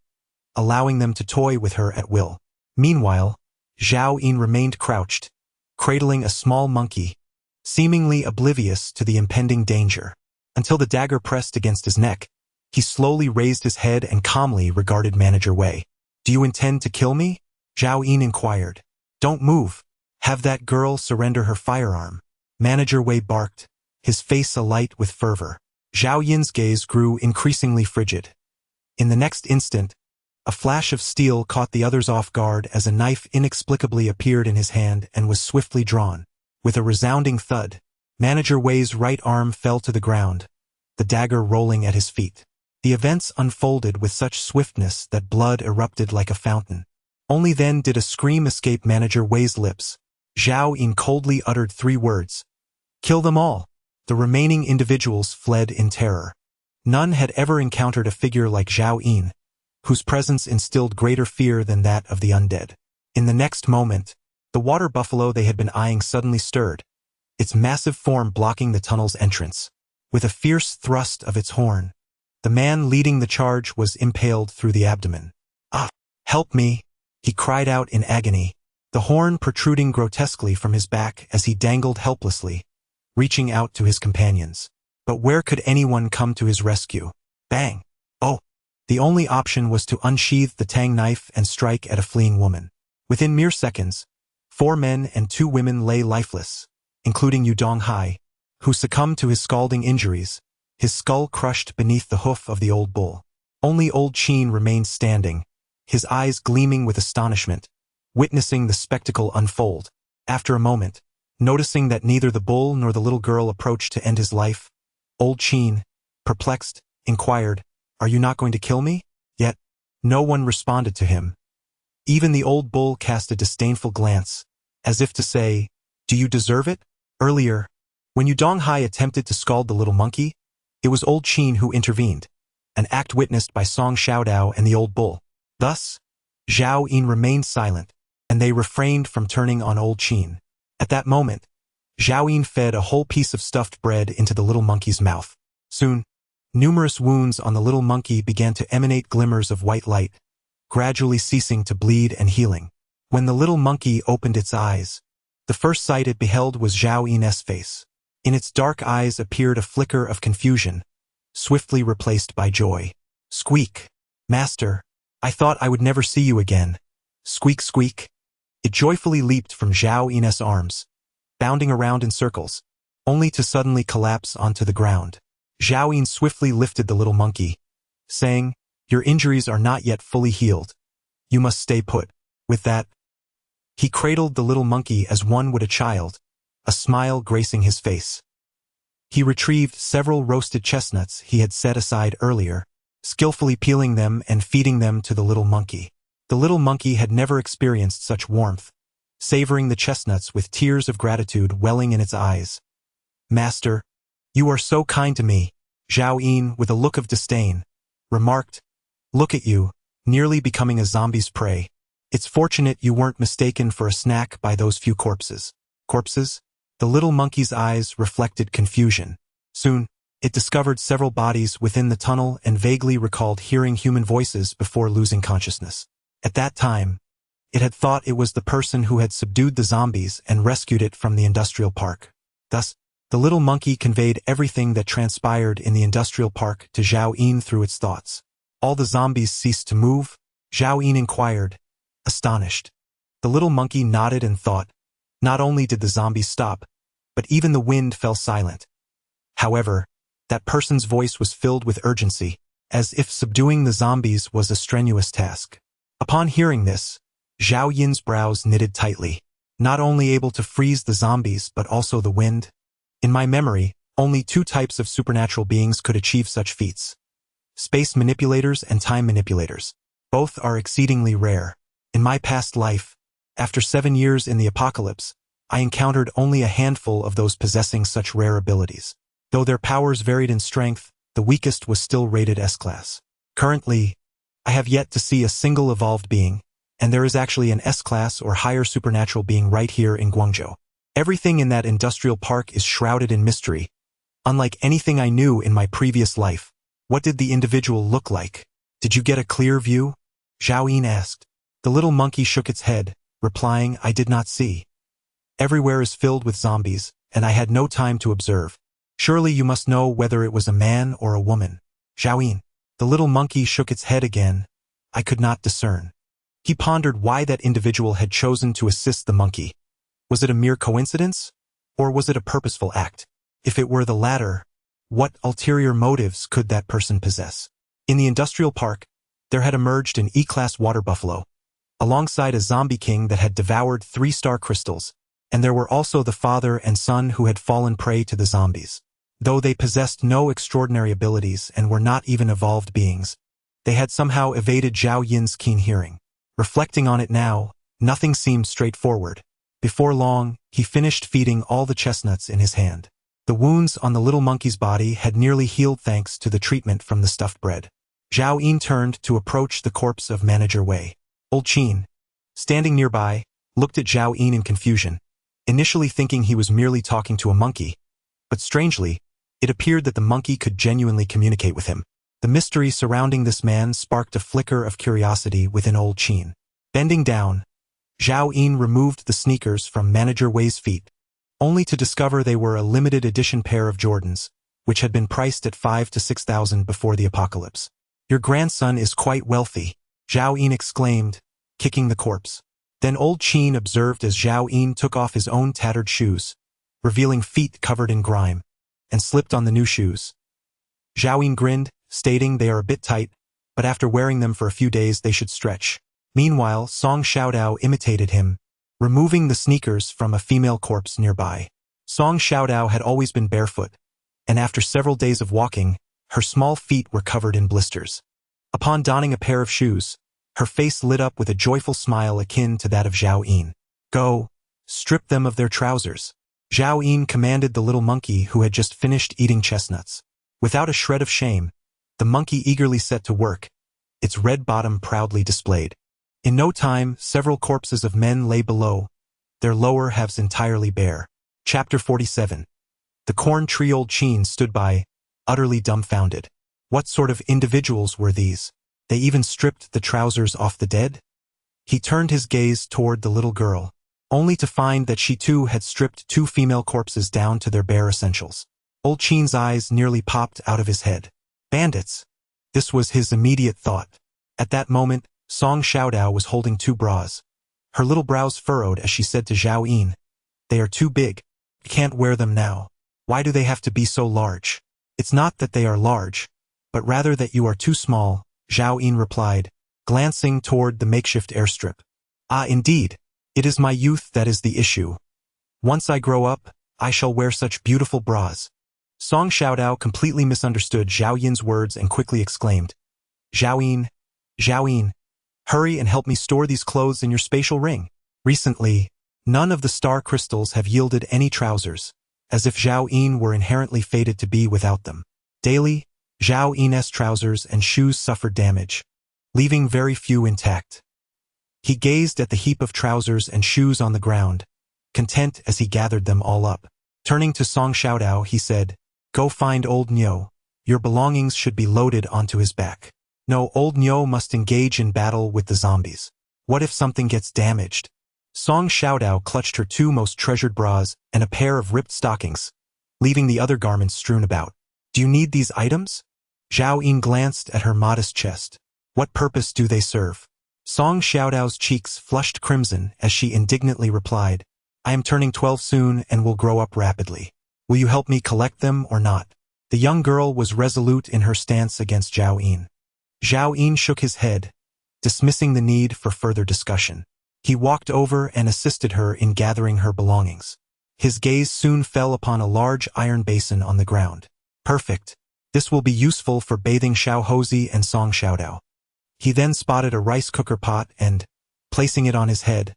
allowing them to toy with her at will. Meanwhile, Zhao Yin remained crouched, cradling a small monkey, seemingly oblivious to the impending danger. Until the dagger pressed against his neck, he slowly raised his head and calmly regarded Manager Wei. "Do you intend to kill me?" Zhao Yin inquired. "Don't move. Have that girl surrender her firearm." Manager Wei barked, his face alight with fervor. Zhao Yin's gaze grew increasingly frigid. In the next instant, a flash of steel caught the others off guard as a knife inexplicably appeared in his hand and was swiftly drawn. With a resounding thud, Manager Wei's right arm fell to the ground, the dagger rolling at his feet. The events unfolded with such swiftness that blood erupted like a fountain. Only then did a scream escape Manager Wei's lips. Zhao Yin coldly uttered 3 words. "Kill them all." The remaining individuals fled in terror. None had ever encountered a figure like Zhao Yin, whose presence instilled greater fear than that of the undead. In the next moment, the water buffalo they had been eyeing suddenly stirred, its massive form blocking the tunnel's entrance. With a fierce thrust of its horn, the man leading the charge was impaled through the abdomen. "Ah, help me!" he cried out in agony, the horn protruding grotesquely from his back as he dangled helplessly, reaching out to his companions. But where could anyone come to his rescue? Bang! Oh! The only option was to unsheath the tang knife and strike at a fleeing woman. Within mere seconds, 4 men and 2 women lay lifeless, including Yu Donghai, who succumbed to his scalding injuries, his skull crushed beneath the hoof of the old bull. Only Old Qin remained standing, his eyes gleaming with astonishment, witnessing the spectacle unfold. After a moment, noticing that neither the bull nor the little girl approached to end his life, Old Qin, perplexed, inquired, "Are you not going to kill me?" Yet, no one responded to him. Even the old bull cast a disdainful glance, as if to say, "Do you deserve it?" Earlier, when Yu Donghai attempted to scald the little monkey, it was Old Qin who intervened, an act witnessed by Song Xiaodao and the old bull. Thus, Zhao Yin remained silent, and they refrained from turning on Old Qin. At that moment, Zhao Yin fed a whole piece of stuffed bread into the little monkey's mouth. Soon, numerous wounds on the little monkey began to emanate glimmers of white light, gradually ceasing to bleed and healing. When the little monkey opened its eyes, the first sight it beheld was Zhao Yin's face. In its dark eyes appeared a flicker of confusion, swiftly replaced by joy. "Squeak! Master, I thought I would never see you again." Squeak, squeak. It joyfully leaped from Zhao Yin's arms, bounding around in circles, only to suddenly collapse onto the ground. Zhao Yin swiftly lifted the little monkey, saying, "Your injuries are not yet fully healed. You must stay put." With that, he cradled the little monkey as one would a child, a smile gracing his face. He retrieved several roasted chestnuts he had set aside earlier, skillfully peeling them and feeding them to the little monkey. The little monkey had never experienced such warmth, savoring the chestnuts with tears of gratitude welling in its eyes. "Master, you are so kind to me." Zhao Yin, with a look of disdain, remarked, "Look at you, nearly becoming a zombie's prey. It's fortunate you weren't mistaken for a snack by those few corpses." Corpses? The little monkey's eyes reflected confusion. Soon, it discovered several bodies within the tunnel and vaguely recalled hearing human voices before losing consciousness. At that time, it had thought it was the person who had subdued the zombies and rescued it from the industrial park. Thus, the little monkey conveyed everything that transpired in the industrial park to Zhao Yin through its thoughts. All the zombies ceased to move? Zhao Yin inquired, astonished. The little monkey nodded and thought, not only did the zombies stop, but even the wind fell silent. However, that person's voice was filled with urgency, as if subduing the zombies was a strenuous task. Upon hearing this, Zhao Yin's brows knitted tightly. Not only able to freeze the zombies but also the wind? In my memory, only two types of supernatural beings could achieve such feats: space manipulators and time manipulators. Both are exceedingly rare. In my past life, after 7 years in the apocalypse, I encountered only a handful of those possessing such rare abilities. Though their powers varied in strength, the weakest was still rated S-class. Currently, I have yet to see a single evolved being, and there is actually an S-class or higher supernatural being right here in Guangzhou. Everything in that industrial park is shrouded in mystery. Unlike anything I knew in my previous life. What did the individual look like? Did you get a clear view? Zhao Yin asked. The little monkey shook its head, replying, "I did not see. Everywhere is filled with zombies, and I had no time to observe. Surely you must know whether it was a man or a woman." Zhao Yin. The little monkey shook its head again. I could not discern. He pondered why that individual had chosen to assist the monkey. Was it a mere coincidence? Or was it a purposeful act? If it were the latter, what ulterior motives could that person possess? In the industrial park, there had emerged an E-class water buffalo, alongside a zombie king that had devoured 3-star crystals, and there were also the father and son who had fallen prey to the zombies. Though they possessed no extraordinary abilities and were not even evolved beings, they had somehow evaded Zhao Yin's keen hearing. Reflecting on it now, nothing seemed straightforward. Before long, he finished feeding all the chestnuts in his hand. The wounds on the little monkey's body had nearly healed thanks to the treatment from the stuffed bread. Zhao Yin turned to approach the corpse of Manager Wei. Old Qin, standing nearby, looked at Zhao Yin in confusion, initially thinking he was merely talking to a monkey. But strangely, it appeared that the monkey could genuinely communicate with him. The mystery surrounding this man sparked a flicker of curiosity within Old Qin. Bending down, Zhao Yin removed the sneakers from Manager Wei's feet, only to discover they were a limited edition pair of Jordans, which had been priced at 5,000 to 6,000 before the apocalypse. "Your grandson is quite wealthy," Zhao Yin exclaimed, kicking the corpse. Then Old Qin observed as Zhao Yin took off his own tattered shoes, revealing feet covered in grime, and slipped on the new shoes. Zhao Yin grinned, stating they are a bit tight, but after wearing them for a few days they should stretch. Meanwhile, Song Xiaodao imitated him, removing the sneakers from a female corpse nearby. Song Xiaodao had always been barefoot, and after several days of walking, her small feet were covered in blisters. Upon donning a pair of shoes, her face lit up with a joyful smile akin to that of Zhao Yin. "Go, strip them of their trousers," Zhao Yin commanded the little monkey who had just finished eating chestnuts. Without a shred of shame, the monkey eagerly set to work, its red bottom proudly displayed. In no time, several corpses of men lay below, their lower halves entirely bare. Chapter 47. The corn tree. Old Qin stood by, utterly dumbfounded. What sort of individuals were these? They even stripped the trousers off the dead? He turned his gaze toward the little girl, only to find that she too had stripped 2 female corpses down to their bare essentials. Old Qin's eyes nearly popped out of his head. Bandits! This was his immediate thought. At that moment, Song Xiaodao was holding 2 bras. Her little brows furrowed as she said to Zhao Yin, "They are too big. I can't wear them now. Why do they have to be so large?" "It's not that they are large, but rather that you are too small," Zhao Yin replied, glancing toward the makeshift airstrip. "Ah, indeed. It is my youth that is the issue. Once I grow up, I shall wear such beautiful bras." Song Xiaodao completely misunderstood Zhao Yin's words and quickly exclaimed, Zhao Yin, hurry and help me store these clothes in your spatial ring." Recently, none of the star crystals have yielded any trousers, as if Zhao Yin were inherently fated to be without them. Daily, Zhao Yin's trousers and shoes suffered damage, leaving very few intact. He gazed at the heap of trousers and shoes on the ground, content as he gathered them all up. Turning to Song Xiaodao, he said, "Go find old Niu. Your belongings should be loaded onto his back. No, old Niu must engage in battle with the zombies. What if something gets damaged?" Song Xiaodao clutched her two most treasured bras and a pair of ripped stockings, leaving the other garments strewn about. "Do you need these items?" Zhao Yin glanced at her modest chest. "What purpose do they serve?" Song Xiaodao's cheeks flushed crimson as she indignantly replied, "I am turning 12 soon and will grow up rapidly. Will you help me collect them or not?" The young girl was resolute in her stance against Zhao Yin. Zhao Yin shook his head, dismissing the need for further discussion. He walked over and assisted her in gathering her belongings. His gaze soon fell upon a large iron basin on the ground. "Perfect. This will be useful for bathing Xiao Hozi and Song Xiaodao." He then spotted a rice cooker pot and, placing it on his head,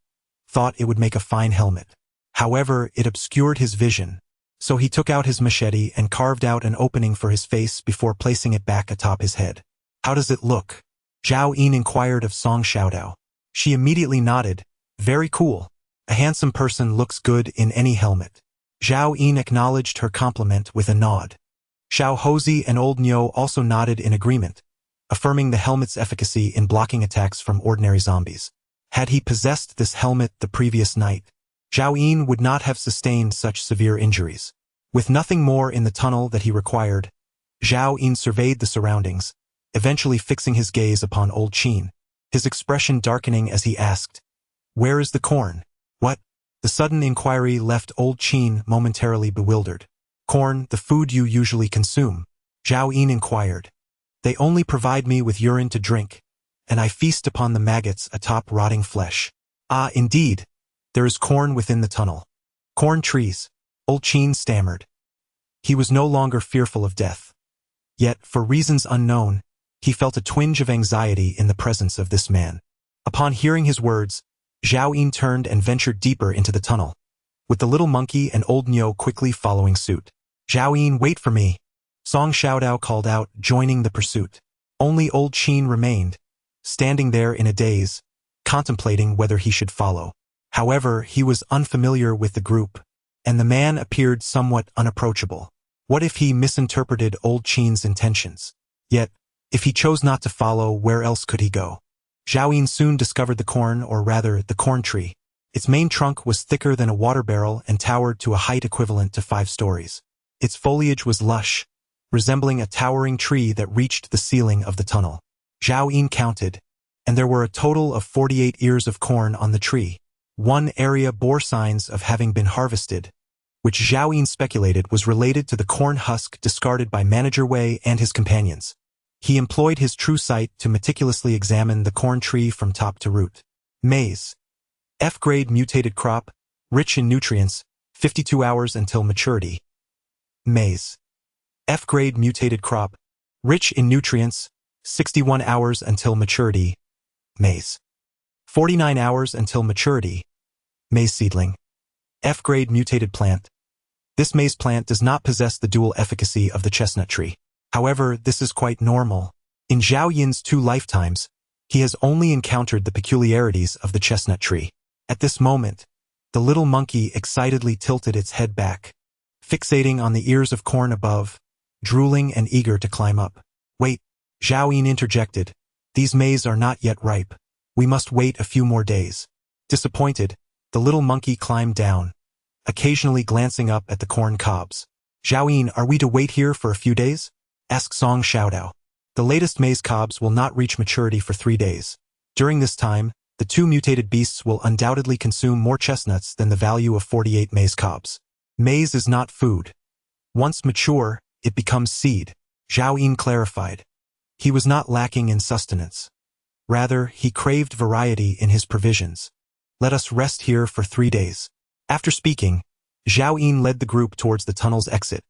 thought it would make a fine helmet. However, it obscured his vision, so he took out his machete and carved out an opening for his face before placing it back atop his head. "How does it look?" Zhao Yin inquired of Song Xiaodao. She immediately nodded. "Very cool. A handsome person looks good in any helmet." Zhao Yin acknowledged her compliment with a nod. Xiao Hozi and old Niu also nodded in agreement, affirming the helmet's efficacy in blocking attacks from ordinary zombies. Had he possessed this helmet the previous night, Zhao Yin would not have sustained such severe injuries. With nothing more in the tunnel that he required, Zhao Yin surveyed the surroundings, eventually fixing his gaze upon old Qin, his expression darkening as he asked, "Where is the corn?" "What?" The sudden inquiry left old Qin momentarily bewildered. "Corn, the food you usually consume?" Zhao Yin inquired. "They only provide me with urine to drink, and I feast upon the maggots atop rotting flesh." "Ah, indeed. There is corn within the tunnel." "Corn trees," old Qin stammered. He was no longer fearful of death. Yet, for reasons unknown, he felt a twinge of anxiety in the presence of this man. Upon hearing his words, Zhao Yin turned and ventured deeper into the tunnel, with the little monkey and old Niu quickly following suit. "Zhao Yin, wait for me!" Song Xiaodao called out, joining the pursuit. Only old Qin remained, standing there in a daze, contemplating whether he should follow. However, he was unfamiliar with the group, and the man appeared somewhat unapproachable. What if he misinterpreted old Qin's intentions? Yet, if he chose not to follow, where else could he go? Zhao Yin soon discovered the corn, or rather, the corn tree. Its main trunk was thicker than a water barrel and towered to a height equivalent to 5 stories. Its foliage was lush, resembling a towering tree that reached the ceiling of the tunnel. Zhao Yin counted, and there were a total of 48 ears of corn on the tree. One area bore signs of having been harvested, which Zhao Yin speculated was related to the corn husk discarded by Manager Wei and his companions. He employed his true sight to meticulously examine the corn tree from top to root. Maize. F-grade mutated crop, rich in nutrients, 52 hours until maturity. Maize. F-grade mutated crop, rich in nutrients, 61 hours until maturity. Maize. 49 hours until maturity. Maize seedling. F-grade mutated plant. This maize plant does not possess the dual efficacy of the chestnut tree. However, this is quite normal. In Zhao Yin's 2 lifetimes, he has only encountered the peculiarities of the chestnut tree. At this moment, the little monkey excitedly tilted its head back, fixating on the ears of corn above, drooling and eager to climb up. "Wait," Zhao Yin interjected. "These maize are not yet ripe. We must wait a few more days." Disappointed, the little monkey climbed down, occasionally glancing up at the corn cobs. "Zhao Yin, are we to wait here for a few days?" asked Song Xiaodao. "The latest maize cobs will not reach maturity for 3 days. During this time, the 2 mutated beasts will undoubtedly consume more chestnuts than the value of 48 maize cobs. Maize is not food. Once mature, it becomes seed," Zhao Yin clarified. He was not lacking in sustenance. Rather, he craved variety in his provisions. "Let us rest here for 3 days." After speaking, Zhao Yin led the group towards the tunnel's exit,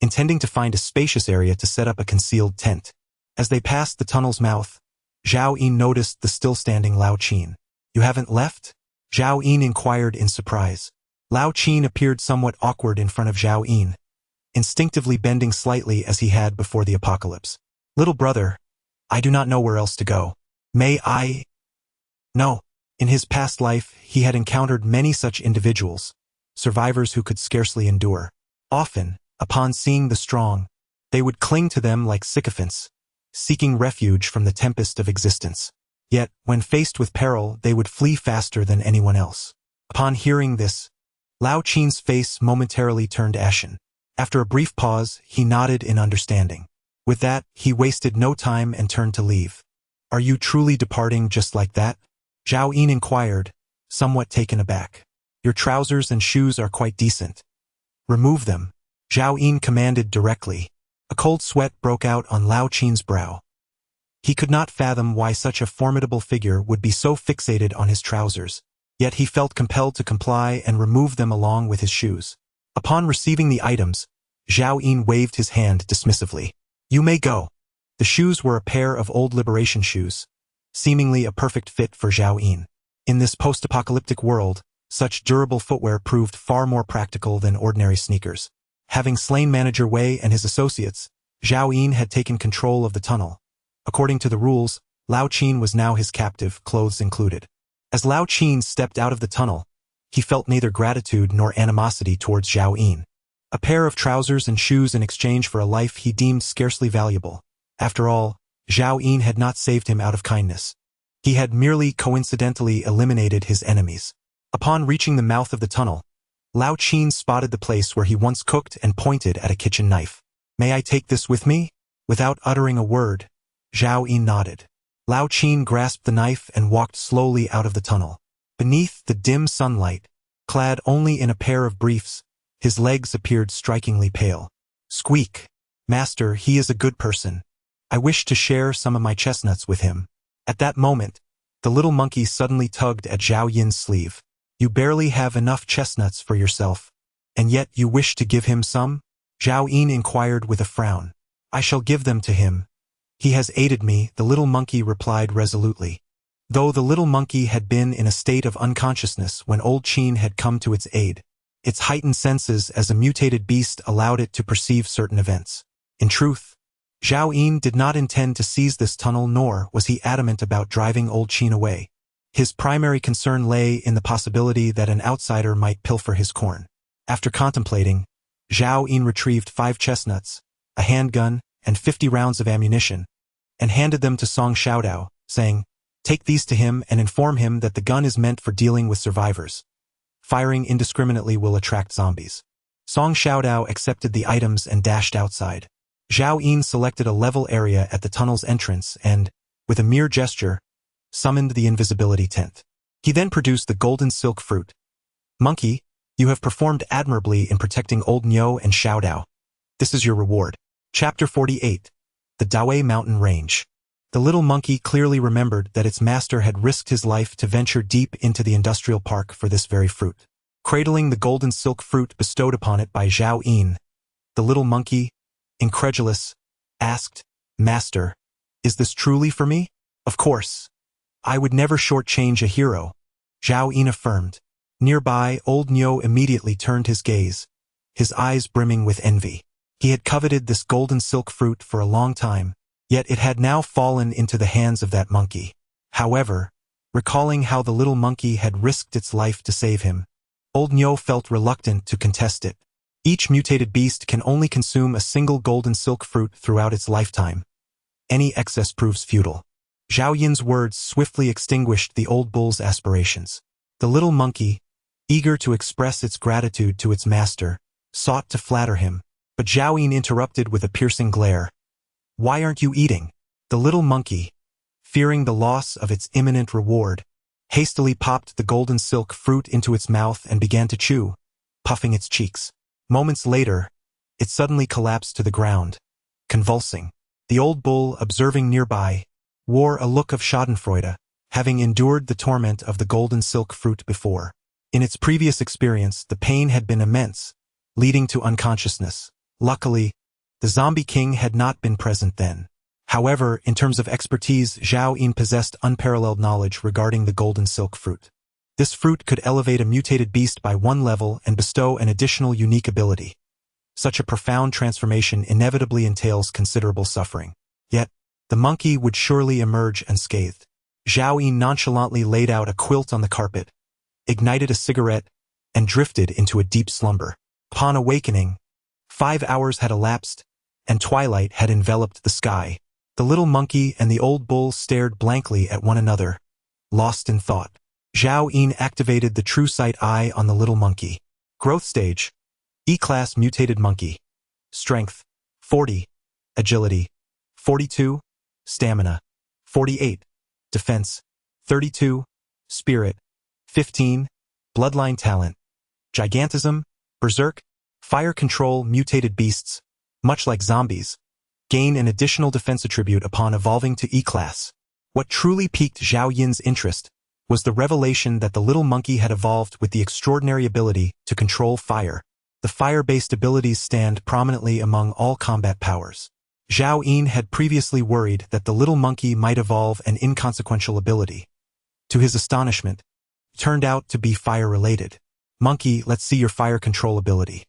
intending to find a spacious area to set up a concealed tent. As they passed the tunnel's mouth, Zhao Yin noticed the still-standing Lao Qin. "You haven't left?" Zhao Yin inquired in surprise. Lao Qin appeared somewhat awkward in front of Zhao Yin, instinctively bending slightly as he had before the apocalypse. Little brother, I do not know where else to go. May I? No. In his past life, he had encountered many such individuals, survivors who could scarcely endure. Often, upon seeing the strong, they would cling to them like sycophants, seeking refuge from the tempest of existence. Yet, when faced with peril, they would flee faster than anyone else. Upon hearing this, Lao Qin's face momentarily turned ashen. After a brief pause, he nodded in understanding. With that, he wasted no time and turned to leave. Are you truly departing just like that? Zhao Yin inquired, somewhat taken aback. Your trousers and shoes are quite decent. Remove them. Zhao Yin commanded directly. A cold sweat broke out on Lao Qin's brow. He could not fathom why such a formidable figure would be so fixated on his trousers, yet he felt compelled to comply and remove them along with his shoes. Upon receiving the items, Zhao Yin waved his hand dismissively. You may go. The shoes were a pair of old liberation shoes, seemingly a perfect fit for Zhao Yin. In this post-apocalyptic world, such durable footwear proved far more practical than ordinary sneakers. Having slain Manager Wei and his associates, Zhao Yin had taken control of the tunnel. According to the rules, Lao Qin was now his captive, clothes included. As Lao Qin stepped out of the tunnel, he felt neither gratitude nor animosity towards Zhao Yin. A pair of trousers and shoes in exchange for a life he deemed scarcely valuable. After all, Zhao Yin had not saved him out of kindness. He had merely coincidentally eliminated his enemies. Upon reaching the mouth of the tunnel, Lao Qin spotted the place where he once cooked and pointed at a kitchen knife. May I take this with me? Without uttering a word, Zhao Yin nodded. Lao Qin grasped the knife and walked slowly out of the tunnel. Beneath the dim sunlight, clad only in a pair of briefs, his legs appeared strikingly pale. Squeak. Master, he is a good person. I wish to share some of my chestnuts with him. At that moment, the little monkey suddenly tugged at Zhao Yin's sleeve. You barely have enough chestnuts for yourself, and yet you wish to give him some? Zhao Yin inquired with a frown. I shall give them to him. He has aided me, the little monkey replied resolutely. Though the little monkey had been in a state of unconsciousness when old Qin had come to its aid, its heightened senses as a mutated beast allowed it to perceive certain events. In truth, Zhao Yin did not intend to seize this tunnel, nor was he adamant about driving old Qin away. His primary concern lay in the possibility that an outsider might pilfer his corn. After contemplating, Zhao Yin retrieved 5 chestnuts, a handgun, and 50 rounds of ammunition, and handed them to Song Xiaodao, saying, Take these to him and inform him that the gun is meant for dealing with survivors. Firing indiscriminately will attract zombies. Song Xiaodao accepted the items and dashed outside. Zhao Yin selected a level area at the tunnel's entrance and, with a mere gesture, summoned the invisibility tent. He then produced the golden silk fruit. Monkey, you have performed admirably in protecting old Niu and Xiaodao. This is your reward. Chapter 48. The Dawei Mountain Range. The little monkey clearly remembered that its master had risked his life to venture deep into the industrial park for this very fruit. Cradling the golden silk fruit bestowed upon it by Zhao Yin, the little monkey, incredulous, asked, Master, is this truly for me? Of course. I would never shortchange a hero, Zhao Yin affirmed. Nearby, old Niu immediately turned his gaze, his eyes brimming with envy. He had coveted this golden silk fruit for a long time, yet it had now fallen into the hands of that monkey. However, recalling how the little monkey had risked its life to save him, old Niu felt reluctant to contest it. Each mutated beast can only consume a single golden silk fruit throughout its lifetime. Any excess proves futile. Zhao Yin's words swiftly extinguished the old bull's aspirations. The little monkey, eager to express its gratitude to its master, sought to flatter him, but Zhao Yin interrupted with a piercing glare. Why aren't you eating? The little monkey, fearing the loss of its imminent reward, hastily popped the golden silk fruit into its mouth and began to chew, puffing its cheeks. Moments later, it suddenly collapsed to the ground, convulsing. The old bull, observing nearby, wore a look of schadenfreude, having endured the torment of the golden silk fruit before. In its previous experience, the pain had been immense, leading to unconsciousness. Luckily, the zombie king had not been present then. However, in terms of expertise, Zhao Yin possessed unparalleled knowledge regarding the golden silk fruit. This fruit could elevate a mutated beast by 1 level and bestow an additional unique ability. Such a profound transformation inevitably entails considerable suffering. Yet, the monkey would surely emerge unscathed. Zhao Yun nonchalantly laid out a quilt on the carpet, ignited a cigarette, and drifted into a deep slumber. Upon awakening, 5 hours had elapsed, and twilight had enveloped the sky. The little monkey and the old bull stared blankly at one another, lost in thought. Zhao Yun activated the true sight eye on the little monkey. Growth stage: E-class mutated monkey. Strength: 40. Agility: 42. Stamina: 48. Defense: 32. Spirit: 15. Bloodline talent: Gigantism, Berserk, Fire control. Mutated beasts, much like zombies, gain an additional defense attribute upon evolving to E-class. What truly piqued Zhao Yun's interest was the revelation that the little monkey had evolved with the extraordinary ability to control fire. The fire-based abilities stand prominently among all combat powers. Zhao Yun had previously worried that the little monkey might evolve an inconsequential ability. To his astonishment, it turned out to be fire-related. Monkey, let's see your fire control ability.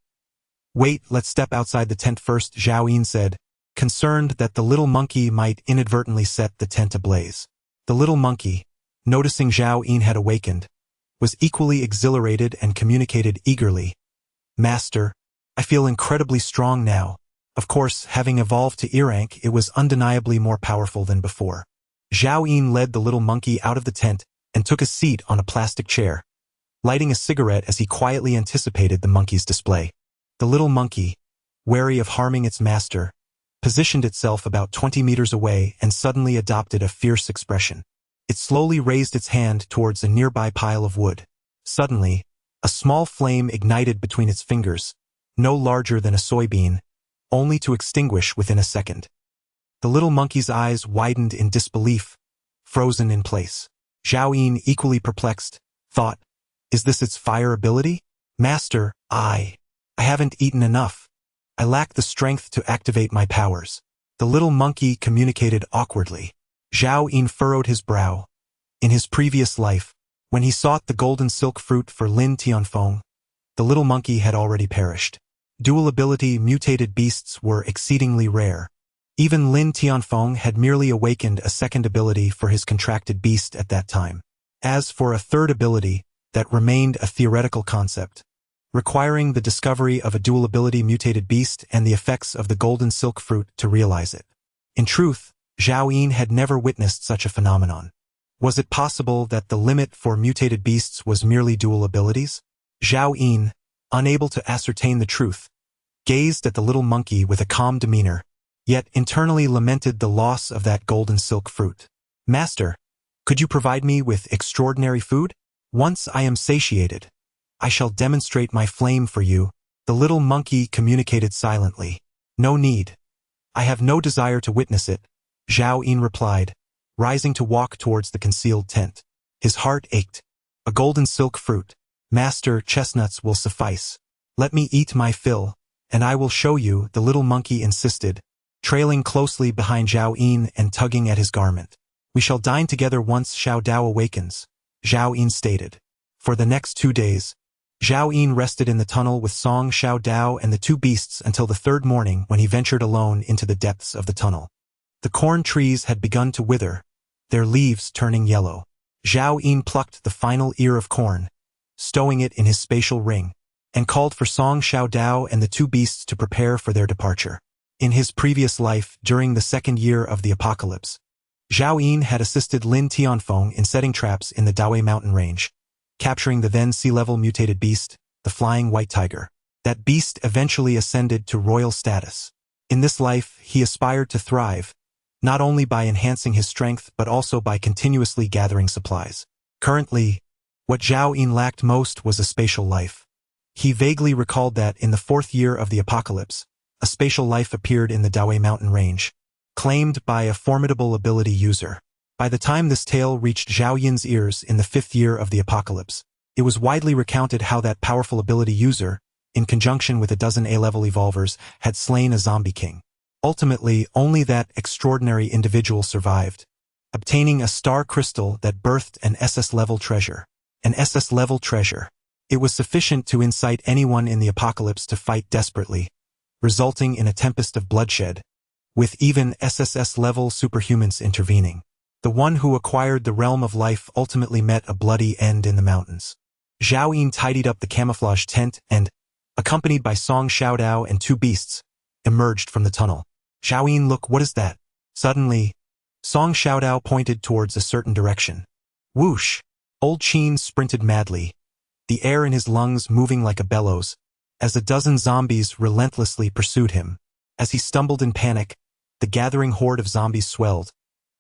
Wait, let's step outside the tent first, Zhao Yun said, concerned that the little monkey might inadvertently set the tent ablaze. The little monkey, noticing Zhao Yun had awakened, was equally exhilarated and communicated eagerly. Master, I feel incredibly strong now. Of course, having evolved to E rank, it was undeniably more powerful than before. Zhao Yun led the little monkey out of the tent and took a seat on a plastic chair, lighting a cigarette as he quietly anticipated the monkey's display. The little monkey, wary of harming its master, positioned itself about 20 meters away and suddenly adopted a fierce expression. It slowly raised its hand towards a nearby pile of wood. Suddenly, a small flame ignited between its fingers, no larger than a soybean, only to extinguish within a second. The little monkey's eyes widened in disbelief, frozen in place. Zhao Yun, equally perplexed, thought, is this its fire ability? Master, I haven't eaten enough. I lack the strength to activate my powers. The little monkey communicated awkwardly. Zhao Yun furrowed his brow. In his previous life, when he sought the golden silk fruit for Lin Tianfeng, the little monkey had already perished. Dual ability mutated beasts were exceedingly rare. Even Lin Tianfeng had merely awakened a second ability for his contracted beast at that time. As for a third ability, that remained a theoretical concept, requiring the discovery of a dual ability mutated beast and the effects of the golden silk fruit to realize it. In truth, Zhao Yun had never witnessed such a phenomenon. Was it possible that the limit for mutated beasts was merely dual abilities? Zhao Yun, unable to ascertain the truth, gazed at the little monkey with a calm demeanor, yet internally lamented the loss of that golden silk fruit. Master, could you provide me with extraordinary food? Once I am satiated, I shall demonstrate my flame for you. The little monkey communicated silently. No need. I have no desire to witness it, Zhao Yun replied, rising to walk towards the concealed tent. His heart ached. A golden silk fruit. Master, chestnuts will suffice. Let me eat my fill, and I will show you, the little monkey insisted, trailing closely behind Zhao Yun and tugging at his garment. We shall dine together once Xiao Dao awakens, Zhao Yun stated. For the next 2 days, Zhao Yun rested in the tunnel with Song Xiao Dao and the two beasts until the third morning when he ventured alone into the depths of the tunnel. The corn trees had begun to wither, their leaves turning yellow. Zhao Yun plucked the final ear of corn, stowing it in his spatial ring, and called for Song Xiao Dao and the two beasts to prepare for their departure. In his previous life, during the second year of the apocalypse, Zhao Yun had assisted Lin Tianfeng in setting traps in the Dawei mountain range, capturing the then sea-level mutated beast, the flying white tiger. That beast eventually ascended to royal status. In this life, he aspired to thrive, not only by enhancing his strength but also by continuously gathering supplies. Currently, what Zhao Yun lacked most was a spatial life. He vaguely recalled that in the fourth year of the apocalypse, a spatial life appeared in the Dawei mountain range, claimed by a formidable ability user. By the time this tale reached Zhao Yun's ears in the 5th year of the apocalypse, it was widely recounted how that powerful ability user, in conjunction with a dozen A-level evolvers, had slain a zombie king. Ultimately, only that extraordinary individual survived, obtaining a star crystal that birthed an SS-level treasure. An SS-level treasure. It was sufficient to incite anyone in the apocalypse to fight desperately, resulting in a tempest of bloodshed, with even SSS-level superhumans intervening. The one who acquired the realm of life ultimately met a bloody end in the mountains. Zhao Yin tidied up the camouflage tent and, accompanied by Song Xiaodao and two beasts, emerged from the tunnel. Zhao Yin, look, what is that? Suddenly, Song Xiaodao pointed towards a certain direction. Whoosh! Old Qin sprinted madly, the air in his lungs moving like a bellows, as a dozen zombies relentlessly pursued him. As he stumbled in panic, the gathering horde of zombies swelled,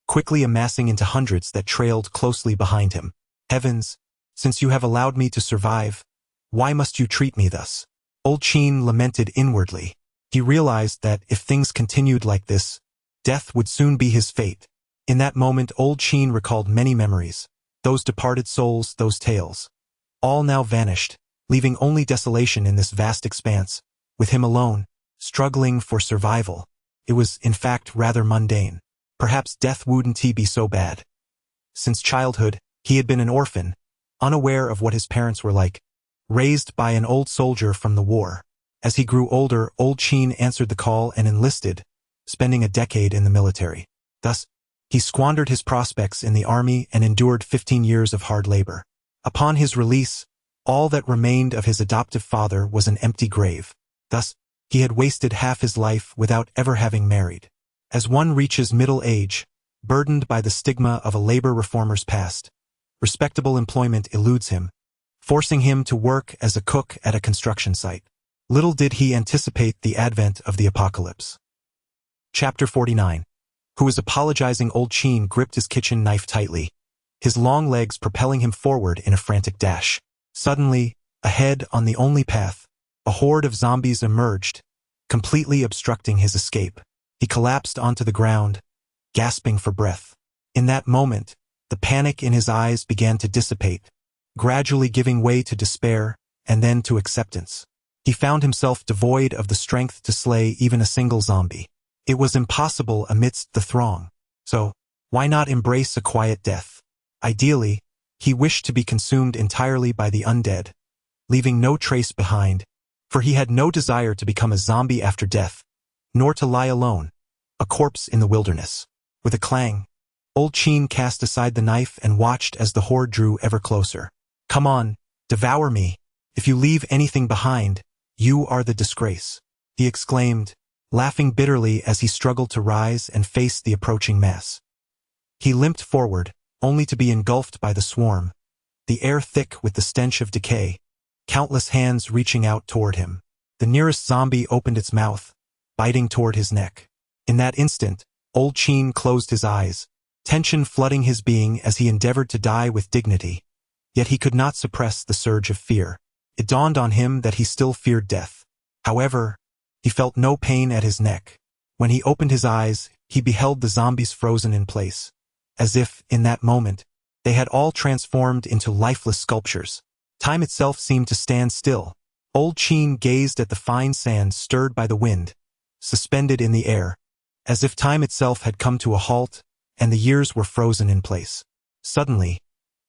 quickly amassing into hundreds that trailed closely behind him. Heavens, since you have allowed me to survive, why must you treat me thus? Old Qin lamented inwardly. He realized that if things continued like this, death would soon be his fate. In that moment, Old Qin recalled many memories, those departed souls, those tales. All now vanished, leaving only desolation in this vast expanse, with him alone, struggling for survival. It was, in fact, rather mundane. Perhaps death wouldn't be so bad. Since childhood, he had been an orphan, unaware of what his parents were like, raised by an old soldier from the war. As he grew older, Old Qin answered the call and enlisted, spending a decade in the military. Thus, he squandered his prospects in the army and endured 15 years of hard labor. Upon his release, all that remained of his adoptive father was an empty grave. Thus, he had wasted half his life without ever having married. As one reaches middle age, burdened by the stigma of a labor reformer's past, respectable employment eludes him, forcing him to work as a cook at a construction site. Little did he anticipate the advent of the apocalypse. Chapter 49. Who is apologizing? Old Qin gripped his kitchen knife tightly, his long legs propelling him forward in a frantic dash. Suddenly, ahead on the only path, a horde of zombies emerged, completely obstructing his escape. He collapsed onto the ground, gasping for breath. In that moment, the panic in his eyes began to dissipate, gradually giving way to despair and then to acceptance. He found himself devoid of the strength to slay even a single zombie. It was impossible amidst the throng. So, why not embrace a quiet death? Ideally, he wished to be consumed entirely by the undead, leaving no trace behind, for he had no desire to become a zombie after death, nor to lie alone, a corpse in the wilderness. With a clang, Old Qin cast aside the knife and watched as the horde drew ever closer. Come on, devour me. If you leave anything behind, you are the disgrace, he exclaimed, laughing bitterly as he struggled to rise and face the approaching mass. He limped forward, only to be engulfed by the swarm, the air thick with the stench of decay, countless hands reaching out toward him. The nearest zombie opened its mouth, biting toward his neck. In that instant, Old Qin closed his eyes, tension flooding his being as he endeavored to die with dignity. Yet he could not suppress the surge of fear. It dawned on him that he still feared death. However, he felt no pain at his neck. When he opened his eyes, he beheld the zombies frozen in place, as if, in that moment, they had all transformed into lifeless sculptures. Time itself seemed to stand still. Old Qin gazed at the fine sand stirred by the wind, suspended in the air, as if time itself had come to a halt and the years were frozen in place. Suddenly,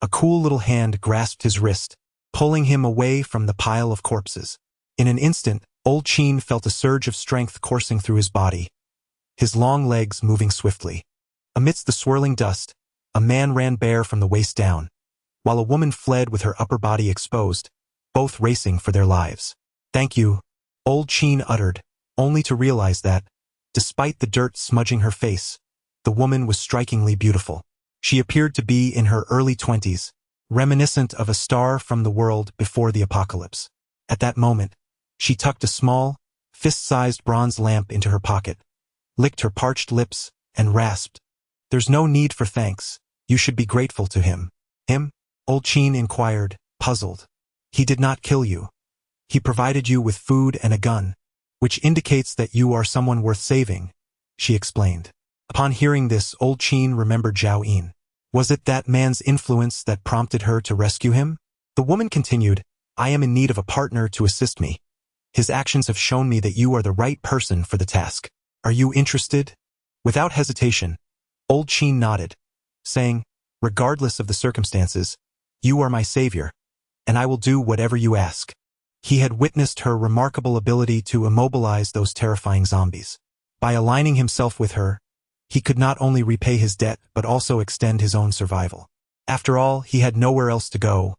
a cool little hand grasped his wrist, pulling him away from the pile of corpses. In an instant, Old Qin felt a surge of strength coursing through his body, his long legs moving swiftly. Amidst the swirling dust, a man ran bare from the waist down, while a woman fled with her upper body exposed, both racing for their lives. Thank you, Old Qin uttered, only to realize that, despite the dirt smudging her face, the woman was strikingly beautiful. She appeared to be in her early 20s, reminiscent of a star from the world before the apocalypse. At that moment, she tucked a small, fist-sized bronze lamp into her pocket, licked her parched lips, and rasped, "There's no need for thanks. You should be grateful to him." Him? Old Qin inquired, puzzled. He did not kill you. He provided you with food and a gun, which indicates that you are someone worth saving, she explained. Upon hearing this, Old Qin remembered Zhao Yin. Was it that man's influence that prompted her to rescue him? The woman continued, I am in need of a partner to assist me. His actions have shown me that you are the right person for the task. Are you interested? Without hesitation, Old Qin nodded, saying, regardless of the circumstances, you are my savior, and I will do whatever you ask. He had witnessed her remarkable ability to immobilize those terrifying zombies. By aligning himself with her, he could not only repay his debt but also extend his own survival. After all, he had nowhere else to go.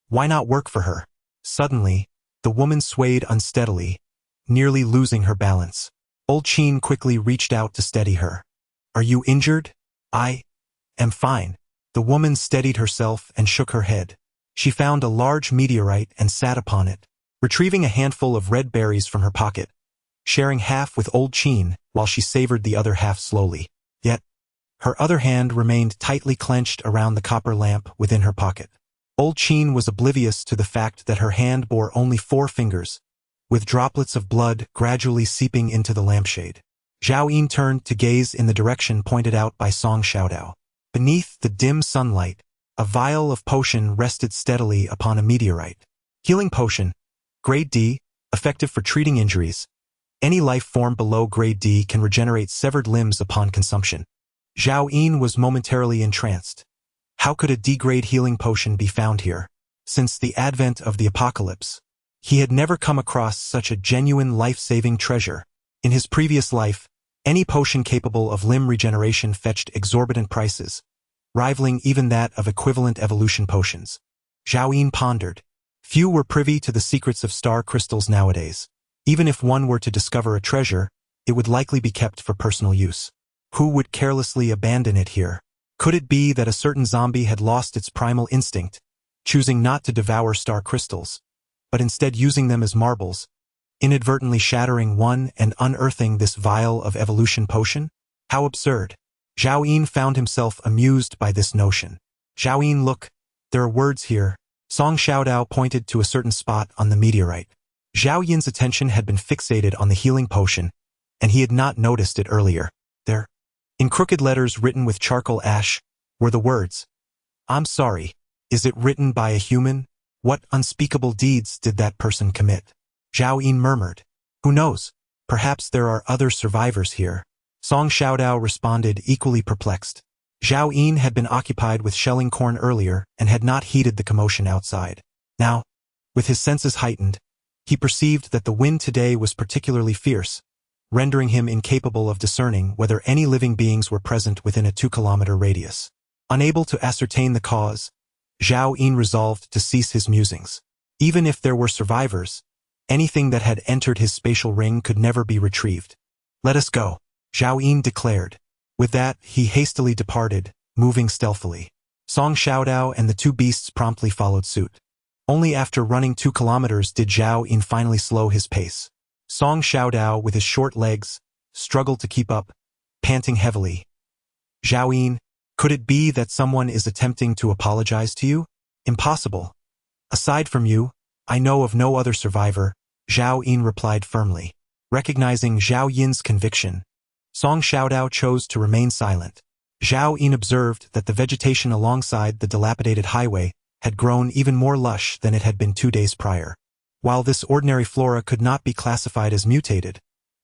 Why not work for her? Suddenly, the woman swayed unsteadily, nearly losing her balance. Old Chin quickly reached out to steady her. "Are you injured?" "I am fine." The woman steadied herself and shook her head. She found a large meteorite and sat upon it, retrieving a handful of red berries from her pocket, sharing half with Old Chin while she savored the other half slowly. Yet, her other hand remained tightly clenched around the copper lamp within her pocket. Old Chin was oblivious to the fact that her hand bore only 4 fingers, with droplets of blood gradually seeping into the lampshade. Zhao Yin turned to gaze in the direction pointed out by Song Xiaodao. Beneath the dim sunlight, a vial of potion rested steadily upon a meteorite. Healing potion, Grade D, effective for treating injuries. Any life form below Grade D can regenerate severed limbs upon consumption. Zhao Yin was momentarily entranced. How could a D-grade healing potion be found here? Since the advent of the apocalypse, he had never come across such a genuine life-saving treasure. In his previous life, any potion capable of limb regeneration fetched exorbitant prices, rivaling even that of equivalent evolution potions. Zhao Yin pondered. Few were privy to the secrets of star crystals nowadays. Even if one were to discover a treasure, it would likely be kept for personal use. Who would carelessly abandon it here? Could it be that a certain zombie had lost its primal instinct, choosing not to devour star crystals, but instead using them as marbles, inadvertently shattering one and unearthing this vial of evolution potion? How absurd. Zhao Yin found himself amused by this notion. Zhao Yin, look, there are words here. Song Xiaodao pointed to a certain spot on the meteorite. Zhao Yin's attention had been fixated on the healing potion, and he had not noticed it earlier. There, in crooked letters written with charcoal ash, were the words, "I'm sorry." Is it written by a human? What unspeakable deeds did that person commit? Zhao Yin murmured. Who knows? Perhaps there are other survivors here. Song Xiaodao responded, equally perplexed. Zhao Yin had been occupied with shelling corn earlier and had not heeded the commotion outside. Now, with his senses heightened, he perceived that the wind today was particularly fierce, rendering him incapable of discerning whether any living beings were present within a 2-kilometer radius. Unable to ascertain the cause, Zhao Yin resolved to cease his musings. Even if there were survivors, anything that had entered his spatial ring could never be retrieved. "Let us go," Zhao Yin declared. With that, he hastily departed, moving stealthily. Song Xiaodao and the 2 beasts promptly followed suit. Only after running 2 kilometers did Zhao Yin finally slow his pace. Song Xiaodao, with his short legs, struggled to keep up, panting heavily. "Zhao Yin, could it be that someone is attempting to apologize to you?" "Impossible. Aside from you, I know of no other survivor," Zhao Yin replied firmly. Recognizing Zhao Yin's conviction, Song Xiaodao chose to remain silent. Zhao Yin observed that the vegetation alongside the dilapidated highway had grown even more lush than it had been 2 days prior. While this ordinary flora could not be classified as mutated,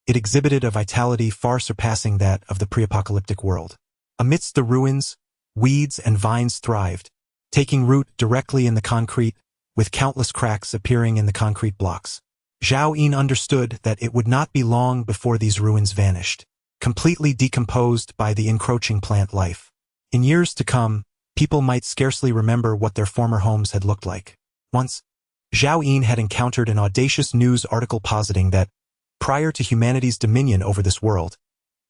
it exhibited a vitality far surpassing that of the pre-apocalyptic world. Amidst the ruins, weeds and vines thrived, taking root directly in the concrete, with countless cracks appearing in the concrete blocks. Zhao Yin understood that it would not be long before these ruins vanished, completely decomposed by the encroaching plant life. In years to come, people might scarcely remember what their former homes had looked like. Once, Zhao Yin had encountered an audacious news article positing that, prior to humanity's dominion over this world,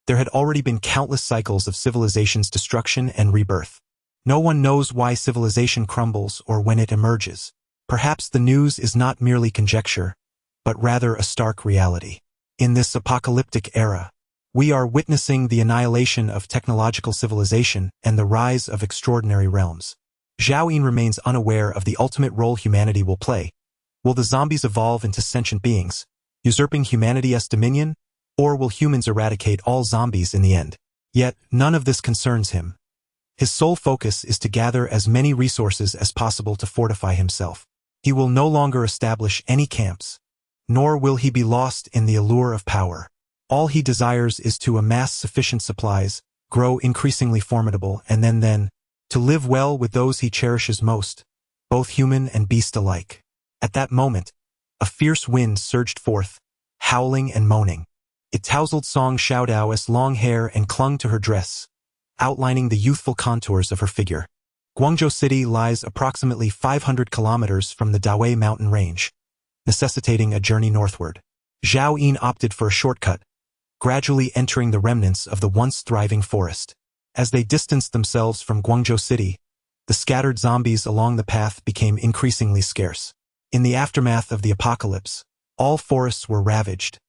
there had already been countless cycles of civilization's destruction and rebirth. No one knows why civilization crumbles or when it emerges. Perhaps the news is not merely conjecture, but rather a stark reality. In this apocalyptic era, we are witnessing the annihilation of technological civilization and the rise of extraordinary realms. Zhao Yin remains unaware of the ultimate role humanity will play. Will the zombies evolve into sentient beings, usurping humanity as dominion, or will humans eradicate all zombies in the end? Yet, none of this concerns him. His sole focus is to gather as many resources as possible to fortify himself. He will no longer establish any camps, nor will he be lost in the allure of power. All he desires is to amass sufficient supplies, grow increasingly formidable, and then, to live well with those he cherishes most, both human and beast alike. At that moment, a a fierce wind surged forth, howling and moaning. It tousled Song Xiaodao's long hair and clung to her dress, outlining the youthful contours of her figure. Guangzhou City lies approximately 500 kilometers from the Dawei mountain range, necessitating a journey northward. Zhao Yin opted for a shortcut, gradually entering the remnants of the once thriving forest. As they distanced themselves from Guangzhou City, the scattered zombies along the path became increasingly scarce. In the aftermath of the apocalypse, all forests were ravaged,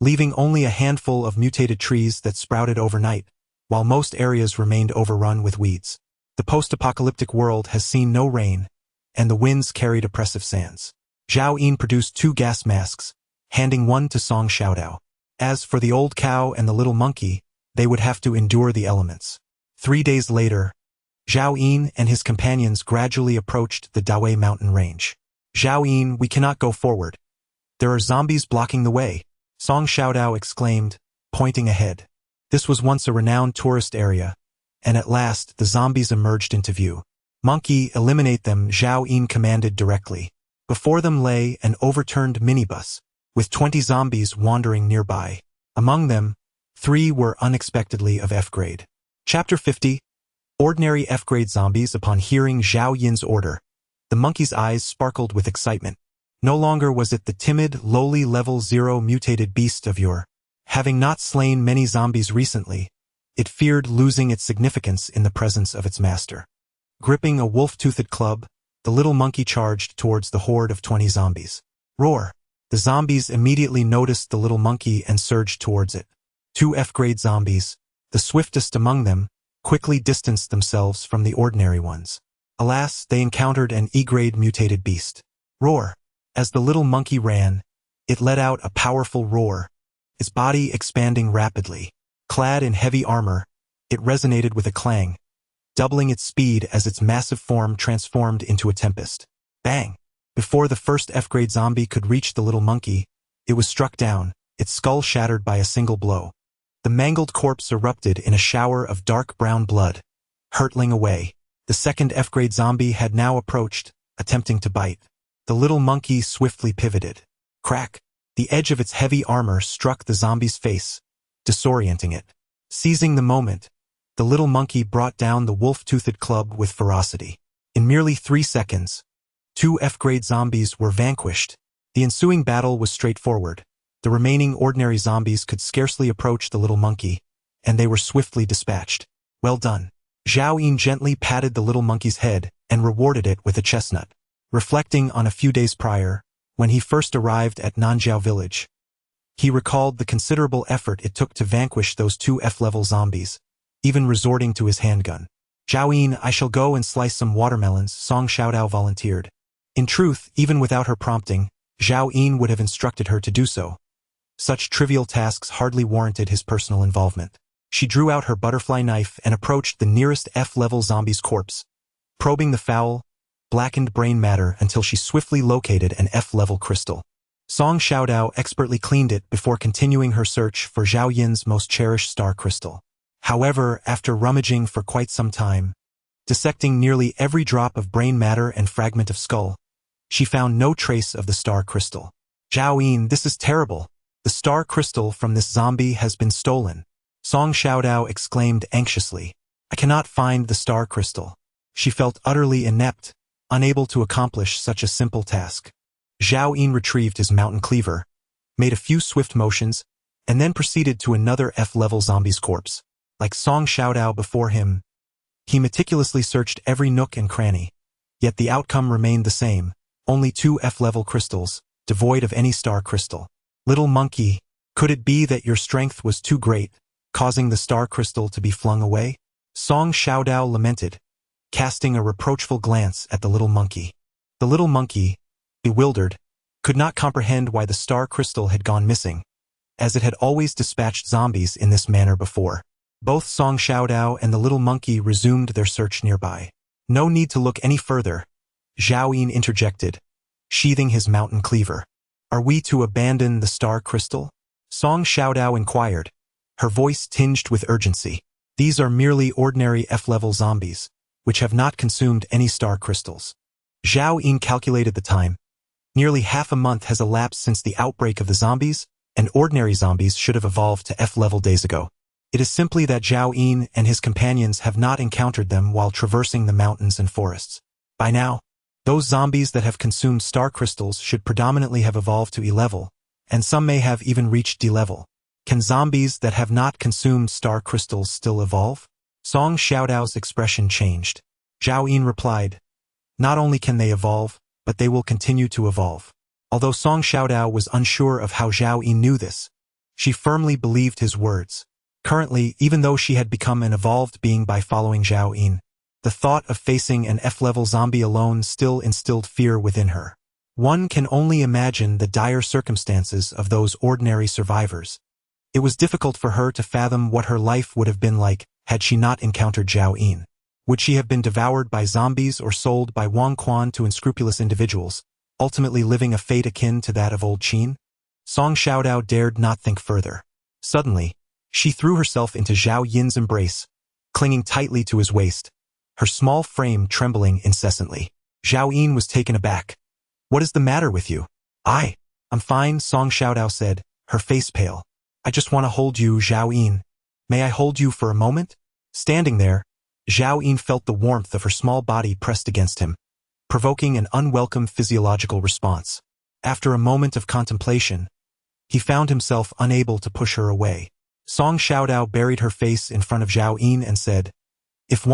leaving only a handful of mutated trees that sprouted overnight, while most areas remained overrun with weeds. The post-apocalyptic world has seen no rain, and the winds carried oppressive sands. Zhao Yin produced 2 gas masks, handing one to Song Xiaodao. As for the old cow and the little monkey, they would have to endure the elements. 3 days later, Zhao Yin and his companions gradually approached the Dawei mountain range. Zhao Yin, we cannot go forward. There are zombies blocking the way, Song Xiaodao exclaimed, pointing ahead. This was once a renowned tourist area, and at last the zombies emerged into view. Monkey, eliminate them, Zhao Yin commanded directly. Before them lay an overturned minibus, with 20 zombies wandering nearby. Among them, 3 were unexpectedly of F-grade. Chapter 50. Ordinary F-grade zombies. Upon hearing Zhao Yin's order, the monkey's eyes sparkled with excitement. No longer was it the timid, lowly level 0 mutated beast of yore. Having not slain many zombies recently, it feared losing its significance in the presence of its master. Gripping a wolf-toothed club, the little monkey charged towards the horde of 20 zombies. Roar! The zombies immediately noticed the little monkey and surged towards it. 2 F-grade zombies, the swiftest among them, quickly distanced themselves from the ordinary ones. Alas, they encountered an E-grade mutated beast. Roar! As the little monkey ran, it let out a powerful roar, its body expanding rapidly. Clad in heavy armor, it resonated with a clang, doubling its speed as its massive form transformed into a tempest. Bang! Before the first F-grade zombie could reach the little monkey, it was struck down, its skull shattered by a single blow. The mangled corpse erupted in a shower of dark brown blood, hurtling away. The second F-grade zombie had now approached, attempting to bite. The little monkey swiftly pivoted. Crack! The edge of its heavy armor struck the zombie's face, disorienting it. Seizing the moment, the little monkey brought down the wolf-toothed club with ferocity. In merely 3 seconds, 2 F-grade zombies were vanquished. The ensuing battle was straightforward. The remaining ordinary zombies could scarcely approach the little monkey, and they were swiftly dispatched. Well done. Zhao Yin gently patted the little monkey's head and rewarded it with a chestnut. Reflecting on a few days prior, when he first arrived at Nanjiao village, he recalled the considerable effort it took to vanquish those 2 F-level zombies, even resorting to his handgun. Zhao Yin, I shall go and slice some watermelons, Song Xiaodao volunteered. In truth, even without her prompting, Zhao Yin would have instructed her to do so. Such trivial tasks hardly warranted his personal involvement. She drew out her butterfly knife and approached the nearest F-level zombie's corpse, probing the foul, blackened brain matter until she swiftly located an F-level crystal. Song Xiaodao expertly cleaned it before continuing her search for Zhao Yin's most cherished star crystal. However, after rummaging for quite some time, dissecting nearly every drop of brain matter and fragment of skull, she found no trace of the star crystal. Zhao Yin, this is terrible. The star crystal from this zombie has been stolen. Song Xiaodao exclaimed anxiously. I cannot find the star crystal. She felt utterly inept, unable to accomplish such a simple task. Zhao Yin retrieved his mountain cleaver, made a few swift motions, and then proceeded to another F-level zombie's corpse. Like Song Xiaodao before him, he meticulously searched every nook and cranny, yet the outcome remained the same, only 2 F-level crystals, devoid of any star crystal. Little monkey, could it be that your strength was too great, causing the star crystal to be flung away? Song Xiaodao lamented, casting a reproachful glance at the little monkey. The little monkey, bewildered, could not comprehend why the star crystal had gone missing, as it had always dispatched zombies in this manner before. Both Song Xiaodao and the little monkey resumed their search nearby. No need to look any further, Zhao Yin interjected, sheathing his mountain cleaver. Are we to abandon the star crystal? Song Xiaodao inquired, her voice tinged with urgency. These are merely ordinary F-level zombies, which have not consumed any star crystals. Zhao Yin calculated the time, Nearly half a month has elapsed since the outbreak of the zombies, and ordinary zombies should have evolved to F-level days ago. It is simply that Zhao Yin and his companions have not encountered them while traversing the mountains and forests. By now, those zombies that have consumed star crystals should predominantly have evolved to E-level, and some may have even reached D-level. Can zombies that have not consumed star crystals still evolve? Song Xiaodao's expression changed. Zhao Yin replied, "Not only can they evolve, but they will continue to evolve." Although Song Xiaodao was unsure of how Zhao Yin knew this, she firmly believed his words. Currently, even though she had become an evolved being by following Zhao Yin, the thought of facing an F-level zombie alone still instilled fear within her. One can only imagine the dire circumstances of those ordinary survivors. It was difficult for her to fathom what her life would have been like had she not encountered Zhao Yin. Would she have been devoured by zombies or sold by Wang Quan to unscrupulous individuals, ultimately living a fate akin to that of old Qin? Song Xiaodao dared not think further. Suddenly, she threw herself into Zhao Yin's embrace, clinging tightly to his waist, her small frame trembling incessantly. Zhao Yin was taken aback. "What is the matter with you?" I'm fine," Song Xiaodao said, her face pale. "I just want to hold you, Zhao Yin. May I hold you for a moment?" Standing there, Zhao Yin felt the warmth of her small body pressed against him, provoking an unwelcome physiological response. After a moment of contemplation, he found himself unable to push her away. Song Xiaodao buried her face in front of Zhao Yin and said, if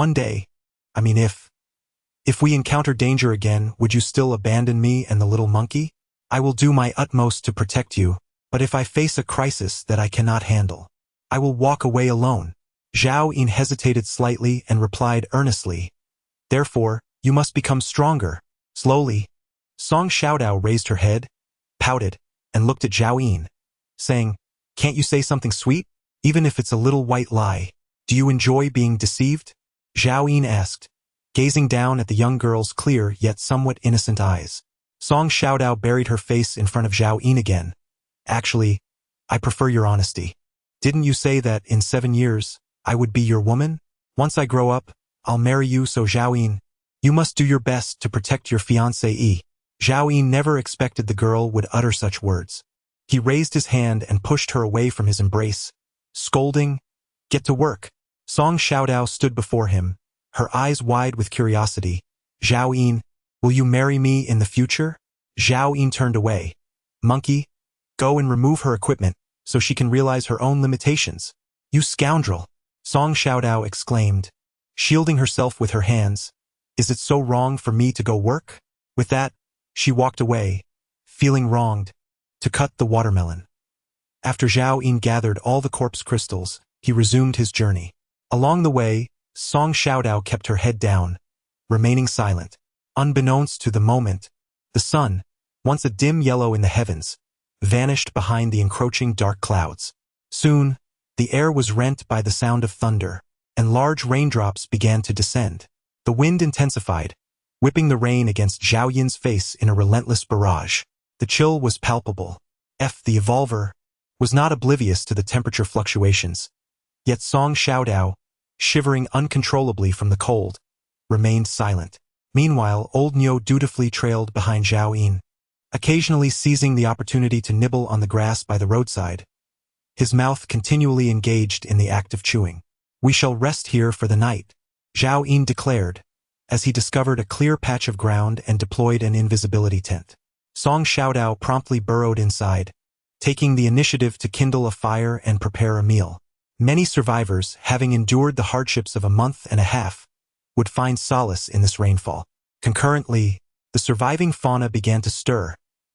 we encounter danger again, would you still abandon me and the little monkey? I will do my utmost to protect you, but if I face a crisis that I cannot handle, I will walk away alone." Zhao Yin hesitated slightly and replied earnestly, "Therefore, you must become stronger." Slowly, Song Xiaodao raised her head, pouted, and looked at Zhao Yin, saying, "Can't you say something sweet? Even if it's a little white lie. Do you enjoy being deceived?" Zhao Yin asked, gazing down at the young girl's clear yet somewhat innocent eyes. Song Xiaodao buried her face in front of Zhao Yin again. "Actually, I prefer your honesty. Didn't you say that in 7 years, I would be your woman? Once I grow up, I'll marry you, so Zhao Yin, you must do your best to protect your fiancée." Zhao Yin never expected the girl would utter such words. He raised his hand and pushed her away from his embrace, scolding, "Get to work." Song Xiaodao stood before him, her eyes wide with curiosity. "Zhao Yin, will you marry me in the future?" Zhao Yin turned away. "Monkey, go and remove her equipment, so she can realize her own limitations." "You scoundrel!" Song Xiaodao exclaimed, shielding herself with her hands. "Is it so wrong for me to go work?" With that, she walked away, feeling wronged, to cut the watermelon. After Zhao Yin gathered all the corpse crystals, he resumed his journey. Along the way, Song Xiaodao kept her head down, remaining silent. Unbeknownst to the moment, the sun, once a dim yellow in the heavens, vanished behind the encroaching dark clouds. Soon, the air was rent by the sound of thunder, and large raindrops began to descend. The wind intensified, whipping the rain against Zhao Yin's face in a relentless barrage. The chill was palpable. The evolver was not oblivious to the temperature fluctuations, yet Song Xiaodao, shivering uncontrollably from the cold, remained silent. Meanwhile, old Niu dutifully trailed behind Zhao Yin, occasionally seizing the opportunity to nibble on the grass by the roadside, his mouth continually engaged in the act of chewing. "We shall rest here for the night," Zhao Yin declared, as he discovered a clear patch of ground and deployed an invisibility tent. Song Xiaodao promptly burrowed inside, taking the initiative to kindle a fire and prepare a meal. Many survivors, having endured the hardships of a month and a half, would find solace in this rainfall. Concurrently, the surviving fauna began to stir,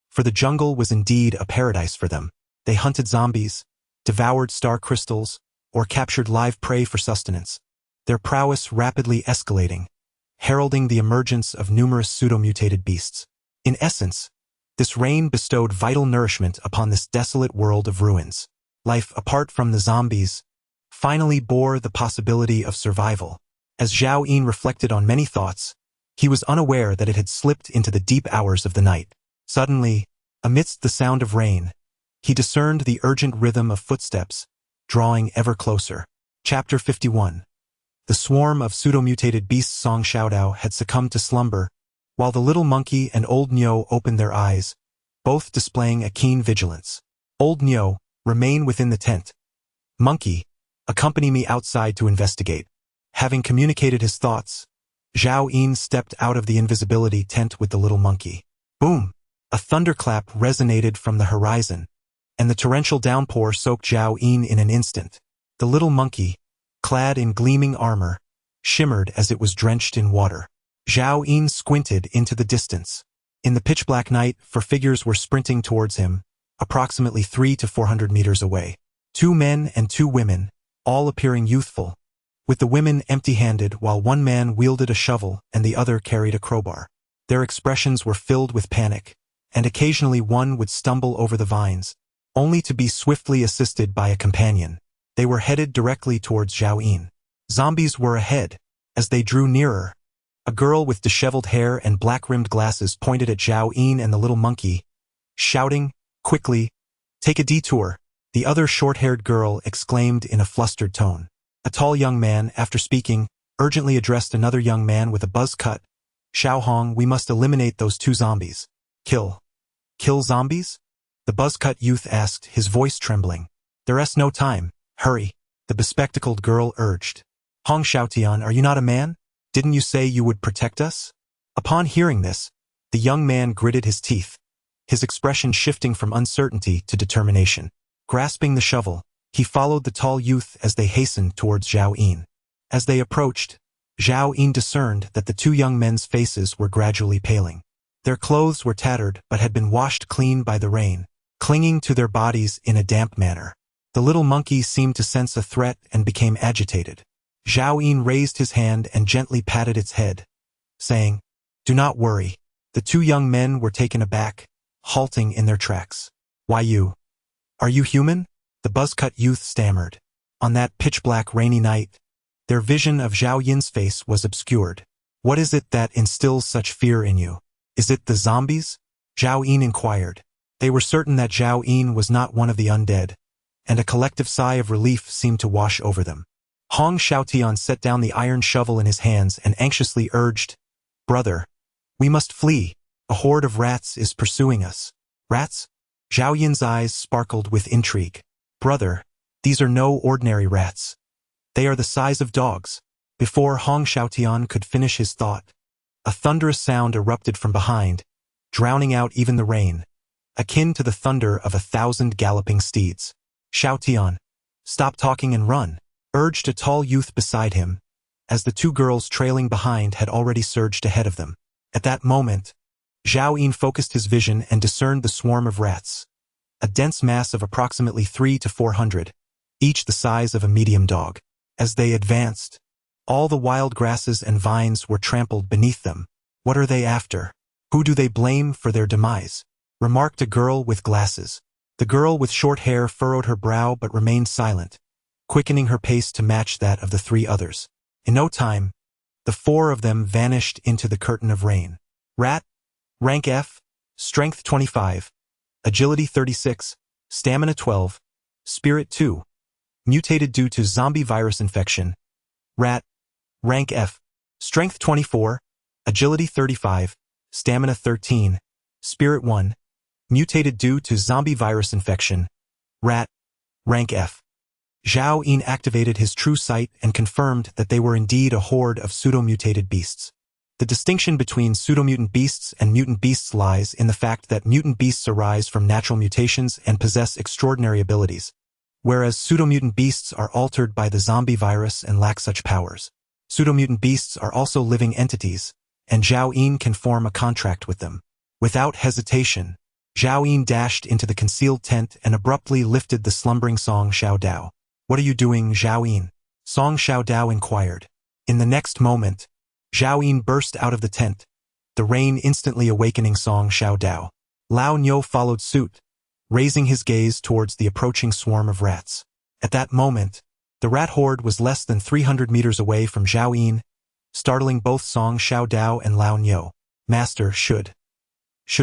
for the jungle was indeed a paradise for them. They hunted zombies, devoured star crystals, or captured live prey for sustenance, their prowess rapidly escalating, heralding the emergence of numerous pseudo-mutated beasts. In essence, this rain bestowed vital nourishment upon this desolate world of ruins. Life apart from the zombies finally bore the possibility of survival. As Zhao Yin reflected on many thoughts, he was unaware that it had slipped into the deep hours of the night. Suddenly, amidst the sound of rain, he discerned the urgent rhythm of footsteps, drawing ever closer. Chapter 51. The swarm of pseudo-mutated beasts. Song Xiaodao had succumbed to slumber, while the little monkey and old Nyo opened their eyes, both displaying a keen vigilance. Old Nyo, remain within the tent. Monkey, accompany me outside to investigate. Having communicated his thoughts, Zhao Yin stepped out of the invisibility tent with the little monkey. Boom! A thunderclap resonated from the horizon, and the torrential downpour soaked Zhao Yin in an instant. The little monkey, clad in gleaming armor, shimmered as it was drenched in water. Zhao Yin squinted into the distance. In the pitch-black night, four figures were sprinting towards him, approximately 300 to 400 meters away. 2 men and 2 women, all appearing youthful, with the women empty-handed while one man wielded a shovel and the other carried a crowbar. Their expressions were filled with panic, and occasionally one would stumble over the vines, only to be swiftly assisted by a companion. They were headed directly towards Zhao Yin. Zombies were ahead. As they drew nearer, a girl with disheveled hair and black-rimmed glasses pointed at Zhao Yin and the little monkey, shouting, "Quickly, take a detour." The other short-haired girl exclaimed in a flustered tone. A tall young man, after speaking, urgently addressed another young man with a buzz cut. "Xiao Hong, we must eliminate those 2 zombies." Kill zombies? The buzz-cut youth asked, his voice trembling. "There's no time. Hurry," the bespectacled girl urged. "Hong Xiaotian, are you not a man? Didn't you say you would protect us?" Upon hearing this, the young man gritted his teeth, his expression shifting from uncertainty to determination. Grasping the shovel, he followed the tall youth as they hastened towards Zhao Yin. As they approached, Zhao Yin discerned that the 2 young men's faces were gradually paling. Their clothes were tattered but had been washed clean by the rain, clinging to their bodies in a damp manner. The little monkey seemed to sense a threat and became agitated. Zhao Yin raised his hand and gently patted its head, saying, "Do not worry." The 2 young men were taken aback, halting in their tracks. "Why you? Are you human?" the buzz-cut youth stammered. On that pitch-black rainy night, their vision of Zhao Yin's face was obscured. "What is it that instills such fear in you? Is it the zombies?" Zhao Yin inquired. They were certain that Zhao Yin was not one of the undead, and a collective sigh of relief seemed to wash over them. Hong Xiaotian set down the iron shovel in his hands and anxiously urged, "Brother, we must flee. A horde of rats is pursuing us." "Rats?" Zhao Yin's eyes sparkled with intrigue. "Brother, these are no ordinary rats. They are the size of dogs." Before Hong Xiaotian could finish his thought, a thunderous sound erupted from behind, drowning out even the rain, akin to the thunder of 1,000 galloping steeds. "Xiaotian, stop talking and run," urged a tall youth beside him, as the 2 girls trailing behind had already surged ahead of them. At that moment, Zhao Yin focused his vision and discerned the swarm of rats, a dense mass of approximately 300 to 400, each the size of a medium dog. As they advanced, all the wild grasses and vines were trampled beneath them. "What are they after? Who do they blame for their demise?" remarked a girl with glasses. The girl with short hair furrowed her brow but remained silent, quickening her pace to match that of the 3 others. In no time, the 4 of them vanished into the curtain of rain. Rat, rank F, strength 25, agility 36, stamina 12, spirit 2, mutated due to zombie virus infection. Rat, rank F, strength 24, agility 35, stamina 13, spirit 1, mutated due to zombie virus infection. Rat, rank F. Zhao Yin activated his true sight and confirmed that they were indeed a horde of pseudo-mutated beasts. The distinction between pseudo-mutant beasts and mutant beasts lies in the fact that mutant beasts arise from natural mutations and possess extraordinary abilities, whereas pseudo-mutant beasts are altered by the zombie virus and lack such powers. Pseudo-mutant beasts are also living entities, and Zhao Yin can form a contract with them. Without hesitation, Zhao Yin dashed into the concealed tent and abruptly lifted the slumbering Song Xiao Dao. "What are you doing, Zhao Yin?" Song Xiao Dao inquired. In the next moment, Zhao Yin burst out of the tent, the rain instantly awakening Song Xiao Dao. Lao Niu followed suit, raising his gaze towards the approaching swarm of rats. At that moment, the rat horde was less than 300 meters away from Zhao Yin, startling both Song Xiao Dao and Lao Niu. "Master, should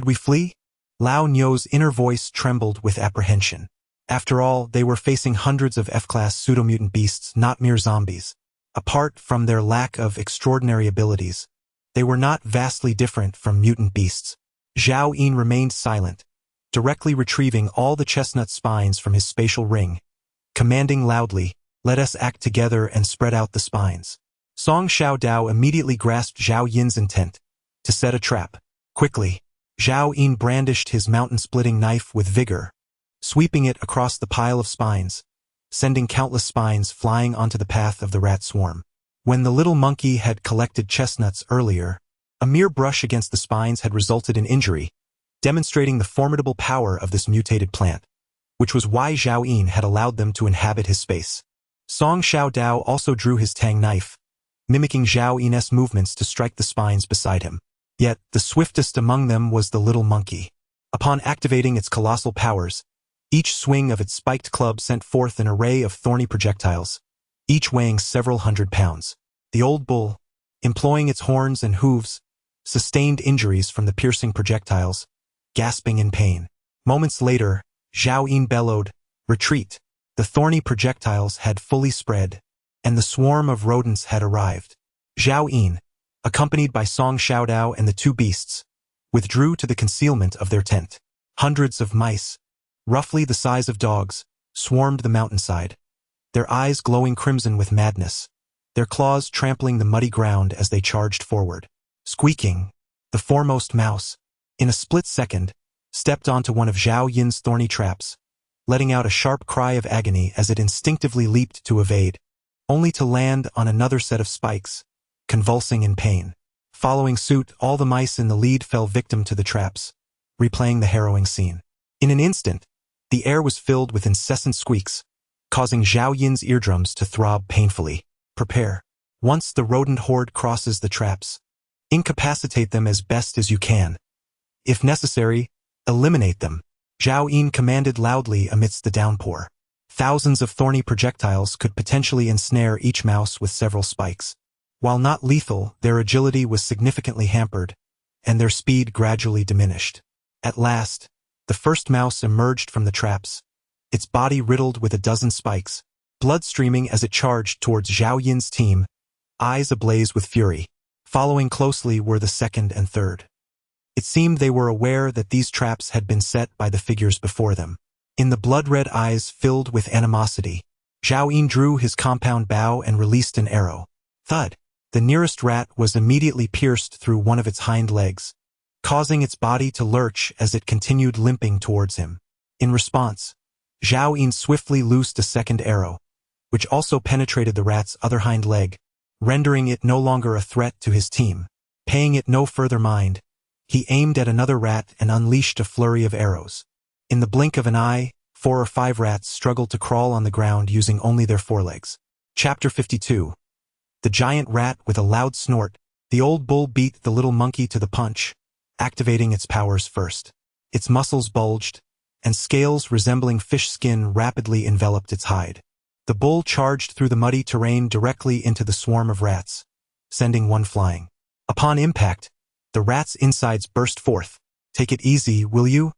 we flee?" Lao Niu's inner voice trembled with apprehension. After all, they were facing hundreds of F-class pseudo-mutant beasts, not mere zombies. Apart from their lack of extraordinary abilities, They were not vastly different from mutant beasts. Zhao Yin remained silent, directly retrieving all the chestnut spines from his spatial ring, commanding loudly, "Let us act together and spread out the spines." Song Xiaodao immediately grasped Zhao Yin's intent to set a trap. Quickly, Zhao Yin brandished his mountain-splitting knife with vigor, sweeping it across the pile of spines, sending countless spines flying onto the path of the rat swarm. When the little monkey had collected chestnuts earlier, a mere brush against the spines had resulted in injury, demonstrating the formidable power of this mutated plant, which was why Zhao Yin had allowed them to inhabit his space. Song Xiaodao also drew his tang knife, mimicking Zhao Yin's movements to strike the spines beside him. Yet, the swiftest among them was the little monkey. Upon activating its colossal powers, each swing of its spiked club sent forth an array of thorny projectiles, each weighing several hundred pounds. The old bull, employing its horns and hooves, sustained injuries from the piercing projectiles, gasping in pain. Moments later, Zhao Yin bellowed, "Retreat!" The thorny projectiles had fully spread, and the swarm of rodents had arrived. Zhao Yin, accompanied by Song Xiaodao and the two beasts, withdrew to the concealment of their tent. Hundreds of mice, roughly the size of dogs, swarmed the mountainside, their eyes glowing crimson with madness, their claws trampling the muddy ground as they charged forward. Squeaking, the foremost mouse, in a split second, stepped onto one of Zhao Yin's thorny traps, letting out a sharp cry of agony as it instinctively leaped to evade, only to land on another set of spikes, convulsing in pain. Following suit, all the mice in the lead fell victim to the traps, replaying the harrowing scene. In an instant, the air was filled with incessant squeaks, causing Zhao Yin's eardrums to throb painfully. Prepare. Once the rodent horde crosses the traps, incapacitate them as best as you can. If necessary, eliminate them. Zhao Yin commanded loudly amidst the downpour. Thousands of thorny projectiles could potentially ensnare each mouse with several spikes. While not lethal, their agility was significantly hampered, and their speed gradually diminished. At last, the first mouse emerged from the traps, its body riddled with a dozen spikes, blood streaming as it charged towards Zhao Yin's team, eyes ablaze with fury. Following closely were the second and third. It seemed they were aware that these traps had been set by the figures before them. In the blood-red eyes filled with animosity, Zhao Yin drew his compound bow and released an arrow. Thud! The nearest rat was immediately pierced through one of its hind legs, causing its body to lurch as it continued limping towards him. In response, Zhao Yin swiftly loosed a second arrow, which also penetrated the rat's other hind leg, rendering it no longer a threat to his team. Paying it no further mind, he aimed at another rat and unleashed a flurry of arrows. In the blink of an eye, 4 or 5 rats struggled to crawl on the ground using only their forelegs. Chapter 52. The giant rat with a loud snort, the old bull beat the little monkey to the punch, activating its powers first. Its muscles bulged, and scales resembling fish skin rapidly enveloped its hide. The bull charged through the muddy terrain directly into the swarm of rats, sending one flying. Upon impact, the rat's insides burst forth. "Take it easy, will you?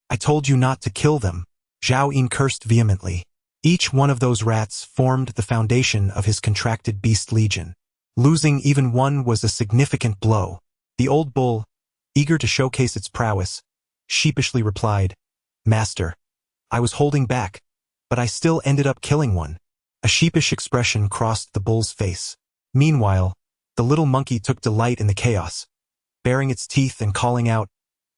I told you not to kill them." Zhao Yin cursed vehemently. Each one of those rats formed the foundation of his contracted beast legion. Losing even one was a significant blow. The old bull, eager to showcase its prowess, sheepishly replied, "Master, I was holding back, but I still ended up killing one." A sheepish expression crossed the bull's face. Meanwhile, the little monkey took delight in the chaos, baring its teeth and calling out,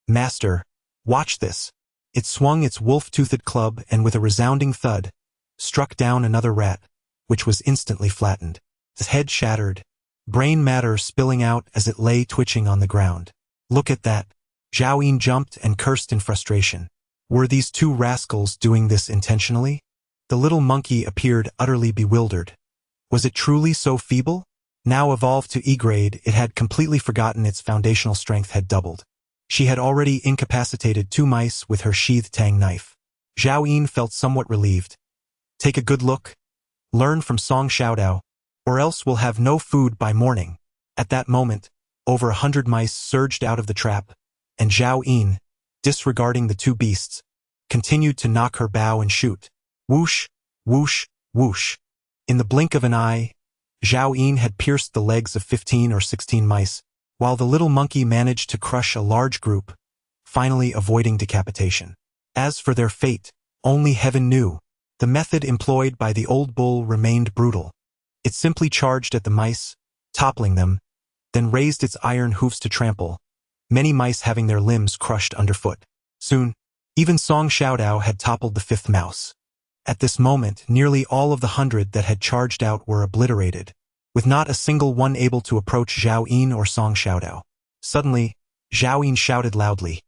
"Master, watch this." It swung its wolf-toothed club and with a resounding thud, struck down another rat, which was instantly flattened. Its head shattered, brain matter spilling out as it lay twitching on the ground. "Look at that." Zhao Yin jumped and cursed in frustration. Were these two rascals doing this intentionally? The little monkey appeared utterly bewildered. Was it truly so feeble? Now evolved to E-grade, it had completely forgotten its foundational strength had doubled. She had already incapacitated 2 mice with her sheathed tang knife. Zhao Yin felt somewhat relieved. Take a good look. Learn from Song Xiaodao, or else we'll have no food by morning. At that moment, over 100 mice surged out of the trap, and Zhao Yin, disregarding the 2 beasts, continued to knock her bow and shoot. Whoosh, whoosh, whoosh. In the blink of an eye, Zhao Yin had pierced the legs of 15 or 16 mice, while the little monkey managed to crush a large group, finally avoiding decapitation. As for their fate, only heaven knew. The method employed by the old bull remained brutal. It simply charged at the mice, toppling them, then raised its iron hoofs to trample, many mice having their limbs crushed underfoot. Soon, even Song Xiaodao had toppled the fifth mouse. At this moment, nearly all of the 100 that had charged out were obliterated, with not a single one able to approach Zhao Yin or Song Xiaodao. Suddenly, Zhao Yin shouted loudly,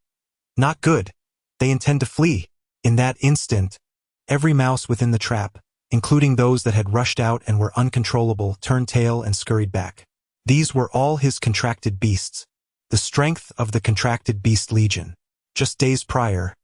"Not good! They intend to flee!" In that instant, every mouse within the trap, including those that had rushed out and were uncontrollable, turned tail and scurried back. These were all his contracted beasts, the strength of the contracted beast legion. Just days prior,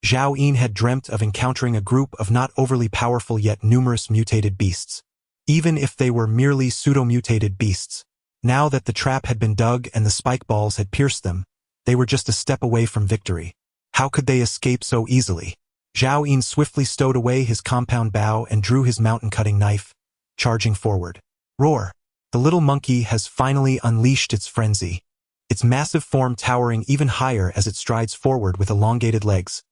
Zhao Yin had dreamt of encountering a group of not overly powerful yet numerous mutated beasts. Even if they were merely pseudo-mutated beasts, now that the trap had been dug and the spike balls had pierced them, they were just a step away from victory. How could they escape so easily? Zhao Yin swiftly stowed away his compound bow and drew his mountain-cutting knife, charging forward. Roar! The little monkey has finally unleashed its frenzy, its massive form towering even higher as it strides forward with elongated legs,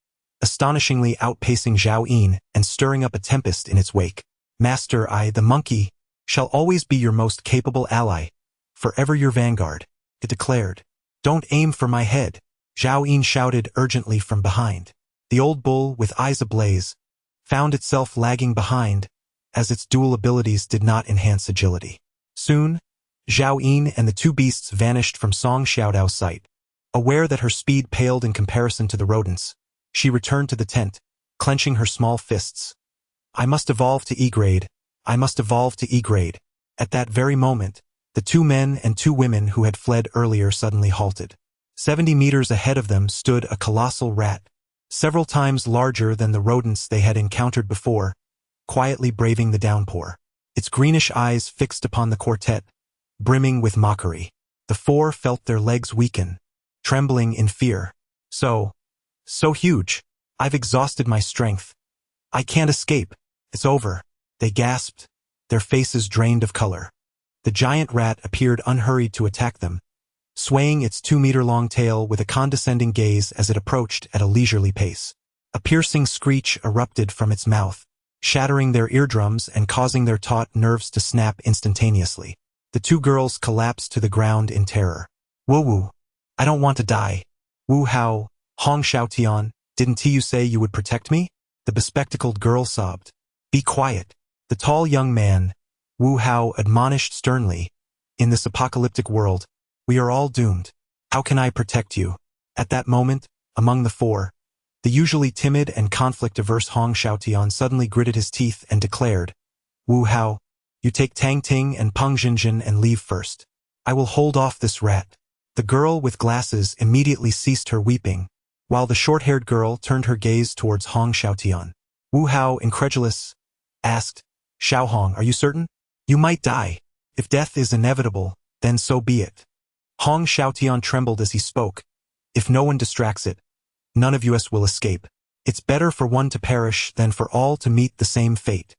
astonishingly outpacing Zhao Yin and stirring up a tempest in its wake. Master, I, the monkey, shall always be your most capable ally, forever your vanguard, it declared. Don't aim for my head, Zhao Yin shouted urgently from behind. The old bull, with eyes ablaze, found itself lagging behind, as its dual abilities did not enhance agility. Soon, Zhao Yin and the two beasts vanished from Song Xiaodao's sight. Aware that her speed paled in comparison to the rodents, she returned to the tent, clenching her small fists. I must evolve to E-grade. I must evolve to E-grade. At that very moment, the two men and two women who had fled earlier suddenly halted. 70 meters ahead of them stood a colossal rat, several times larger than the rodents they had encountered before, quietly braving the downpour. Its greenish eyes fixed upon the quartet, brimming with mockery. The four felt their legs weaken, trembling in fear. So huge. I've exhausted my strength. I can't escape. It's over. They gasped, their faces drained of color. The giant rat appeared unhurried to attack them, swaying its 2-meter-long tail with a condescending gaze as it approached at a leisurely pace. A piercing screech erupted from its mouth, shattering their eardrums and causing their taut nerves to snap instantaneously. The two girls collapsed to the ground in terror. Wu, I don't want to die. Wu Hao, Hong Xiaotian, didn't you say you would protect me? The bespectacled girl sobbed. Be quiet. The tall young man, Wu Hao, admonished sternly. In this apocalyptic world, we are all doomed. How can I protect you? At that moment, among the four, the usually timid and conflict-averse Hong Xiaotian suddenly gritted his teeth and declared, Wu Hao, you take Tang Ting and Peng Jinjin and leave first. I will hold off this rat. The girl with glasses immediately ceased her weeping, while the short-haired girl turned her gaze towards Hong Xiaotian. Wu Hao, incredulous, asked, Xiao Hong, are you certain? You might die. If death is inevitable, then so be it. Hong Xiaotian trembled as he spoke. If no one distracts it, none of us will escape. It's better for one to perish than for all to meet the same fate.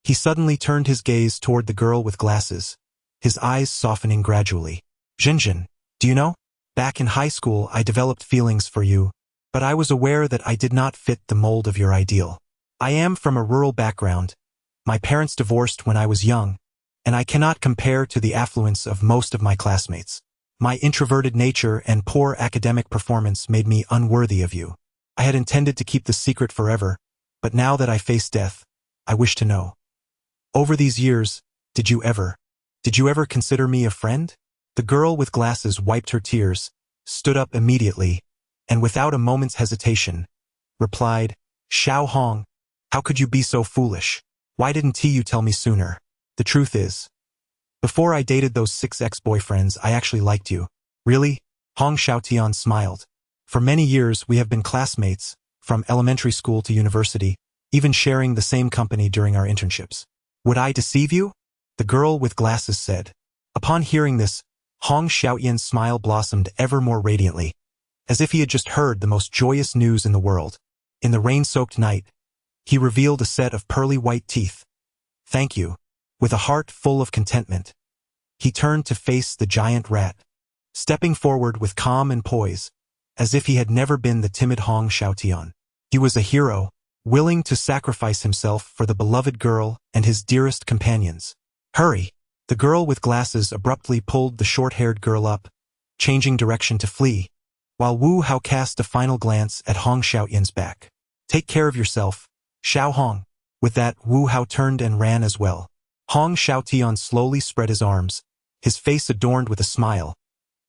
He suddenly turned his gaze toward the girl with glasses, his eyes softening gradually. Jinjin, do you know? Back in high school I developed feelings for you, but I was aware that I did not fit the mold of your ideal. I am from a rural background. My parents divorced when I was young, and I cannot compare to the affluence of most of my classmates. My introverted nature and poor academic performance made me unworthy of you. I had intended to keep the secret forever, but now that I face death, I wish to know. Over these years, did you ever consider me a friend? The girl with glasses wiped her tears, stood up immediately, and without a moment's hesitation, replied, Xiao Hong, how could you be so foolish? Why didn't you tell me sooner? The truth is, before I dated those 6 ex-boyfriends, I actually liked you. Really? Hong Xiaotian smiled. For many years, we have been classmates, from elementary school to university, even sharing the same company during our internships. Would I deceive you? The girl with glasses said. Upon hearing this, Hong Xiaotian's smile blossomed ever more radiantly, as if he had just heard the most joyous news in the world. In the rain-soaked night, he revealed a set of pearly white teeth. Thank you. With a heart full of contentment, he turned to face the giant rat. stepping forward with calm and poise, as if he had never been the timid Hong Xiaotian. He was a hero, willing to sacrifice himself for the beloved girl and his dearest companions. Hurry! The girl with glasses abruptly pulled the short-haired girl up, changing direction to flee, while Wu Hao cast a final glance at Hong Xiaotian's back. Take care of yourself, Xiao Hong. With that, Wu Hao turned and ran as well. Hong Xiaotian slowly spread his arms, his face adorned with a smile,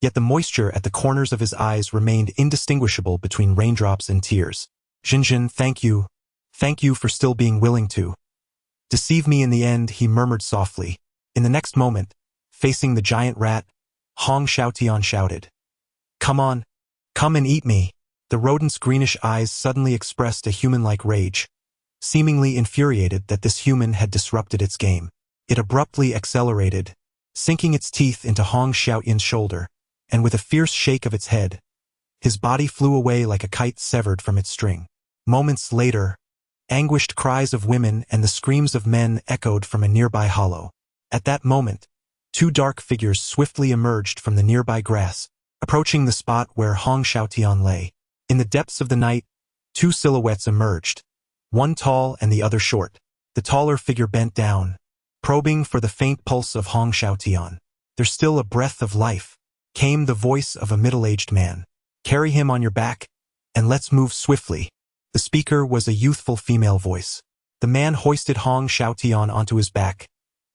yet the moisture at the corners of his eyes remained indistinguishable between raindrops and tears. Jinjin, thank you. Thank you for still being willing to deceive me in the end, he murmured softly. In the next moment, facing the giant rat, Hong Xiaotian shouted, Come on, come and eat me. The rodent's greenish eyes suddenly expressed a human-like rage, seemingly infuriated that this human had disrupted its game. It abruptly accelerated, sinking its teeth into Hong Xiaotian's shoulder, and with a fierce shake of its head, his body flew away like a kite severed from its string. Moments later, anguished cries of women and the screams of men echoed from a nearby hollow. At that moment, two dark figures swiftly emerged from the nearby grass, approaching the spot where Hong Xiaotian lay. In the depths of the night, two silhouettes emerged, one tall and the other short. The taller figure bent down, probing for the faint pulse of Hong Xiaotian. There's still a breath of life, came the voice of a middle-aged man. Carry him on your back, and let's move swiftly. The speaker was a youthful female voice. The man hoisted Hong Xiaotian onto his back,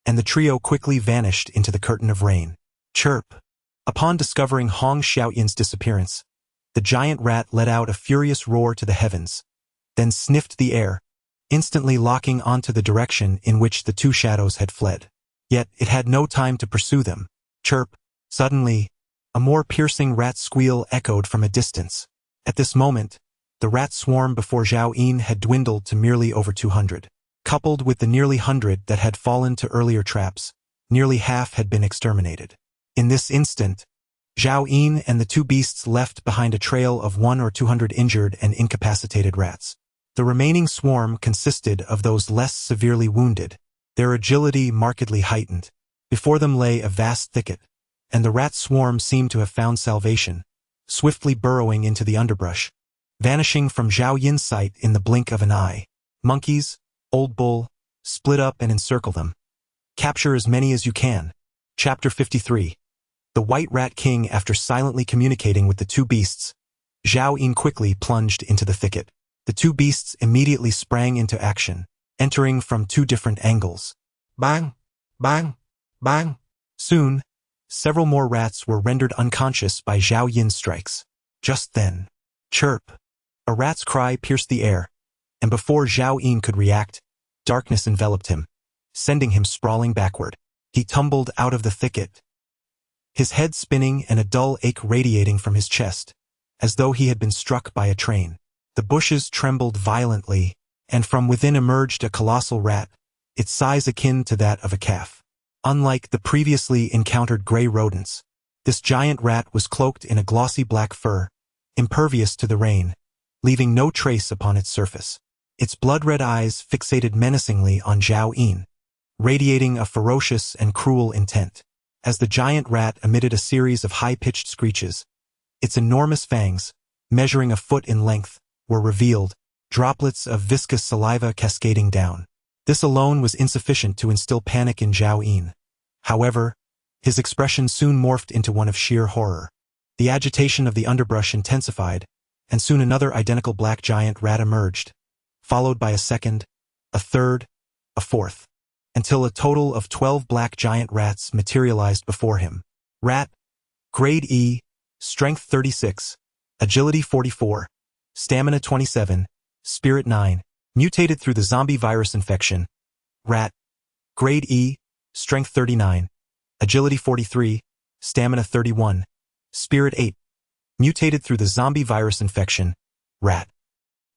and the trio quickly vanished into the curtain of rain. Chirp! Upon discovering Hong Xiaotian's disappearance, the giant rat let out a furious roar to the heavens, then sniffed the air, instantly locking onto the direction in which the two shadows had fled. Yet it had no time to pursue them. Chirp! Suddenly, a more piercing rat squeal echoed from a distance. At this moment, the rat swarm before Zhao Yin had dwindled to merely over 200. Coupled with the nearly 100 that had fallen to earlier traps, nearly half had been exterminated. In this instant, Zhao Yin and the two beasts left behind a trail of 100 or 200 injured and incapacitated rats. The remaining swarm consisted of those less severely wounded, their agility markedly heightened. Before them lay a vast thicket, and the rat swarm seemed to have found salvation, swiftly burrowing into the underbrush, vanishing from Zhao Yin's sight in the blink of an eye. Monkeys, Old Bull, split up and encircle them. Capture as many as you can. Chapter 53. The White Rat King. After silently communicating with the two beasts, Zhao Yin quickly plunged into the thicket. The two beasts immediately sprang into action, entering from two different angles. Bang! Bang! Bang! Soon, several more rats were rendered unconscious by Zhao Yin's strikes. Just then, chirp! A rat's cry pierced the air, and before Zhao Yin could react, darkness enveloped him, sending him sprawling backward. He tumbled out of the thicket, his head spinning and a dull ache radiating from his chest, as though he had been struck by a train. The bushes trembled violently, and from within emerged a colossal rat, its size akin to that of a calf. Unlike the previously encountered gray rodents, this giant rat was cloaked in a glossy black fur, impervious to the rain, leaving no trace upon its surface. Its blood-red eyes fixated menacingly on Zhao Yin, radiating a ferocious and cruel intent. As the giant rat emitted a series of high-pitched screeches, its enormous fangs, measuring a foot in length, were revealed, droplets of viscous saliva cascading down. This alone was insufficient to instill panic in Zhao Yin. However, his expression soon morphed into one of sheer horror. The agitation of the underbrush intensified, and soon another identical black giant rat emerged, followed by a second, a third, a fourth, until a total of 12 black giant rats materialized before him. Rat, Grade E, Strength 36, Agility 44, Stamina 27, Spirit 9, mutated through the zombie virus infection. Rat, Grade E, Strength 39, Agility 43, Stamina 31, Spirit 8, mutated through the zombie virus infection. Rat.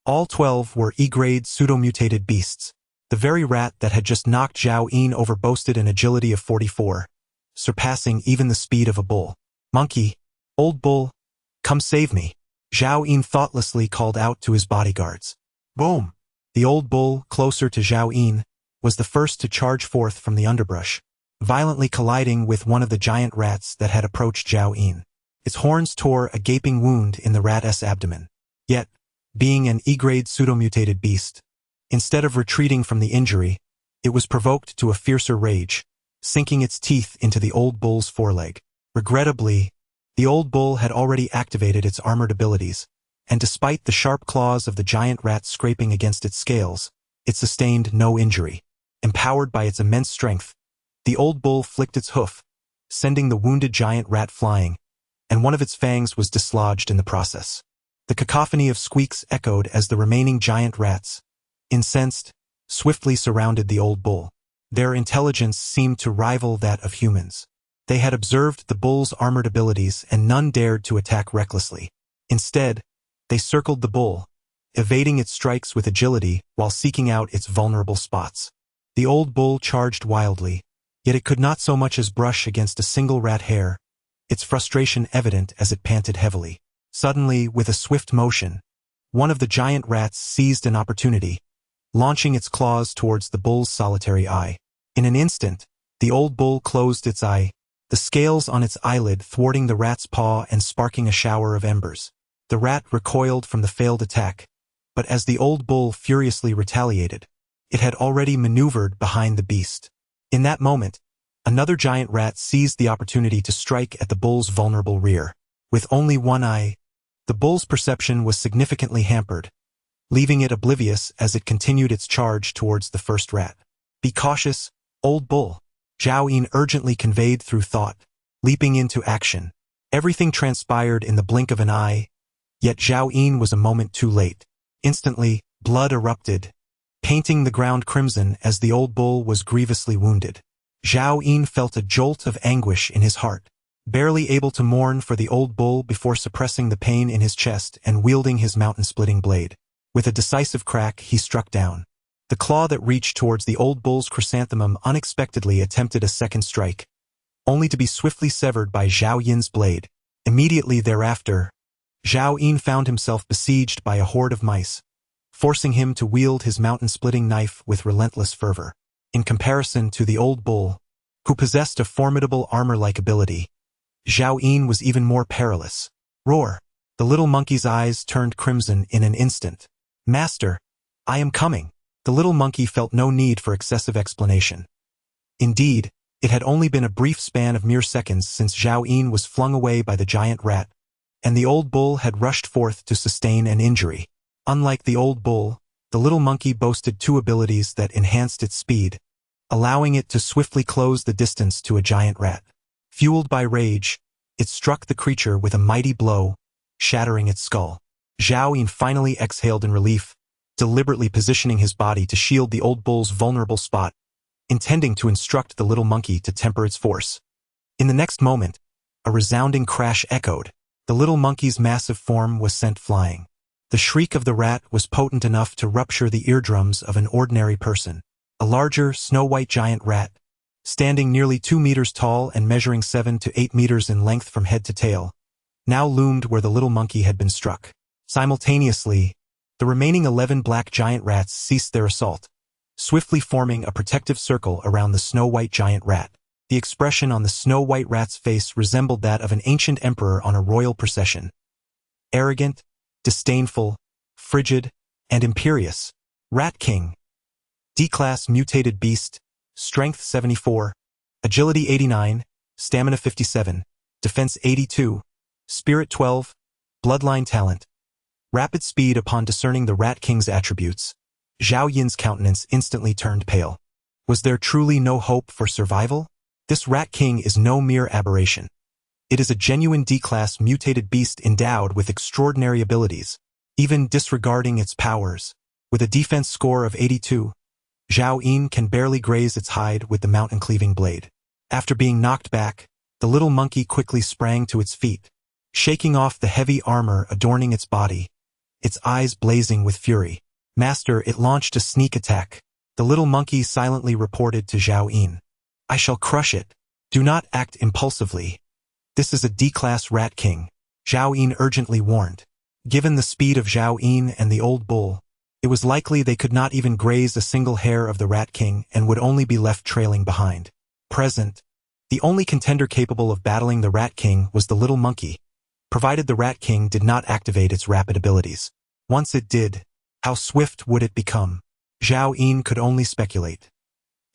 All 12 were E-grade pseudo-mutated beasts. The very rat that had just knocked Zhao Yin over boasted an agility of 44, surpassing even the speed of a bull. Monkey, Old Bull, come save me. Zhao Yin thoughtlessly called out to his bodyguards. Boom! The Old Bull, closer to Zhao Yin, was the first to charge forth from the underbrush, violently colliding with one of the giant rats that had approached Zhao Yin. Its horns tore a gaping wound in the rat's abdomen. Yet, being an E-grade pseudo-mutated beast, instead of retreating from the injury, it was provoked to a fiercer rage, sinking its teeth into the old bull's foreleg. Regrettably, the old bull had already activated its armored abilities, and despite the sharp claws of the giant rat scraping against its scales, it sustained no injury. Empowered by its immense strength, the old bull flicked its hoof, sending the wounded giant rat flying, and one of its fangs was dislodged in the process. The cacophony of squeaks echoed as the remaining giant rats, incensed, swiftly surrounded the old bull. Their intelligence seemed to rival that of humans. They had observed the bull's armored abilities, and none dared to attack recklessly. Instead, they circled the bull, evading its strikes with agility while seeking out its vulnerable spots. The old bull charged wildly, yet it could not so much as brush against a single rat hair, its frustration evident as it panted heavily. Suddenly, with a swift motion, one of the giant rats seized an opportunity, launching its claws towards the bull's solitary eye. In an instant, the old bull closed its eye, the scales on its eyelid thwarting the rat's paw and sparking a shower of embers. The rat recoiled from the failed attack, but as the old bull furiously retaliated, it had already maneuvered behind the beast. In that moment, another giant rat seized the opportunity to strike at the bull's vulnerable rear. With only one eye, the bull's perception was significantly hampered, leaving it oblivious as it continued its charge towards the first rat. "Be cautious, old bull," Zhao Yin urgently conveyed through thought, leaping into action. Everything transpired in the blink of an eye, yet Zhao Yin was a moment too late. Instantly, blood erupted, painting the ground crimson as the old bull was grievously wounded. Zhao Yin felt a jolt of anguish in his heart, barely able to mourn for the old bull before suppressing the pain in his chest and wielding his mountain-splitting blade. With a decisive crack, he struck down. The claw that reached towards the old bull's chrysanthemum unexpectedly attempted a second strike, only to be swiftly severed by Zhao Yin's blade. Immediately thereafter, Zhao Yin found himself besieged by a horde of mice, forcing him to wield his mountain-splitting knife with relentless fervor. In comparison to the old bull, who possessed a formidable armor-like ability, Zhao Yin was even more perilous. Roar! The little monkey's eyes turned crimson in an instant. "Master, I am coming." The little monkey felt no need for excessive explanation. Indeed, it had only been a brief span of mere seconds since Zhao Yin was flung away by the giant rat, and the old bull had rushed forth to sustain an injury. Unlike the old bull, the little monkey boasted two abilities that enhanced its speed, allowing it to swiftly close the distance to a giant rat. Fueled by rage, it struck the creature with a mighty blow, shattering its skull. Zhao Yin finally exhaled in relief, deliberately positioning his body to shield the old bull's vulnerable spot, intending to instruct the little monkey to temper its force. In the next moment, a resounding crash echoed. The little monkey's massive form was sent flying. The shriek of the rat was potent enough to rupture the eardrums of an ordinary person. A larger, snow-white giant rat, standing nearly 2 meters tall and measuring 7 to 8 meters in length from head to tail, now loomed where the little monkey had been struck. Simultaneously, the remaining 11 black giant rats ceased their assault, swiftly forming a protective circle around the snow-white giant rat. The expression on the snow-white rat's face resembled that of an ancient emperor on a royal procession. Arrogant, disdainful, frigid, and imperious. Rat King. D-Class Mutated Beast, Strength 74, Agility 89, Stamina 57, Defense 82, Spirit 12, Bloodline Talent. Rapid speed. Upon discerning the Rat King's attributes, Zhao Yin's countenance instantly turned pale. Was there truly no hope for survival? This Rat King is no mere aberration. It is a genuine D-Class mutated beast endowed with extraordinary abilities, even disregarding its powers. With a defense score of 82, Zhao Yin can barely graze its hide with the mountain-cleaving blade. After being knocked back, the little monkey quickly sprang to its feet, shaking off the heavy armor adorning its body, its eyes blazing with fury. "Master," it launched a sneak attack. The little monkey silently reported to Zhao Yin. "I shall crush it. Do not act impulsively. This is a D-Class Rat King," Zhao Yin urgently warned. Given the speed of Zhao Yin and the old bull, it was likely they could not even graze a single hair of the Rat King and would only be left trailing behind. Present, the only contender capable of battling the Rat King was the little monkey, provided the Rat King did not activate its rapid abilities. Once it did, how swift would it become? Zhao Yin could only speculate.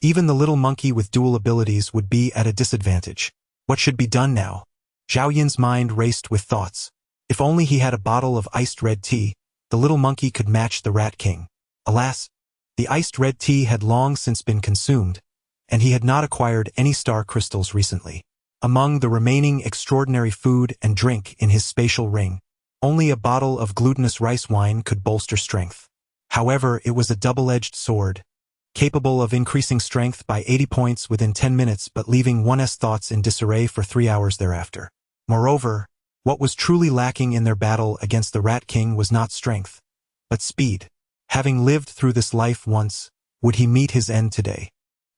Even the little monkey with dual abilities would be at a disadvantage. What should be done now? Zhao Yin's mind raced with thoughts. If only he had a bottle of iced red tea, the little monkey could match the Rat King. Alas, the iced red tea had long since been consumed, and he had not acquired any star crystals recently. Among the remaining extraordinary food and drink in his spatial ring, only a bottle of glutinous rice wine could bolster strength. However, it was a double-edged sword, capable of increasing strength by 80 points within 10 minutes but leaving one's thoughts in disarray for 3 hours thereafter. Moreover, what was truly lacking in their battle against the Rat King was not strength, but speed. Having lived through this life once, would he meet his end today?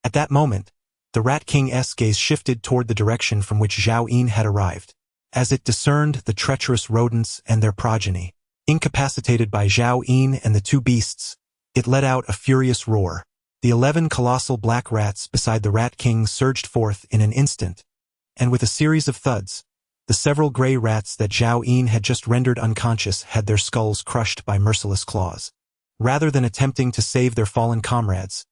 At that moment, the Rat King's gaze shifted toward the direction from which Zhao Yin had arrived. As it discerned the treacherous rodents and their progeny, incapacitated by Zhao Yin and the two beasts, it let out a furious roar. The 11 colossal black rats beside the Rat King surged forth in an instant, and with a series of thuds, the several gray rats that Zhao Yin had just rendered unconscious had their skulls crushed by merciless claws. Rather than attempting to save their fallen comrades,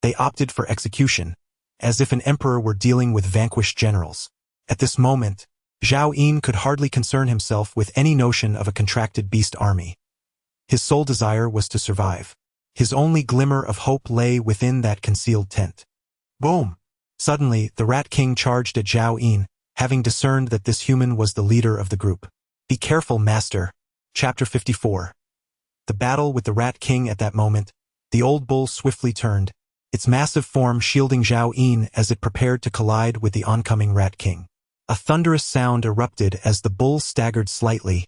they opted for execution, as if an emperor were dealing with vanquished generals. At this moment, Zhao Yin could hardly concern himself with any notion of a contracted beast army. His sole desire was to survive. His only glimmer of hope lay within that concealed tent. Boom! Suddenly, the Rat King charged at Zhao Yin, having discerned that this human was the leader of the group. Be careful, Master. Chapter 54. The battle with the Rat King. At that moment, the old bull swiftly turned, its massive form shielding Zhao Yin as it prepared to collide with the oncoming Rat King. A thunderous sound erupted as the bull staggered slightly,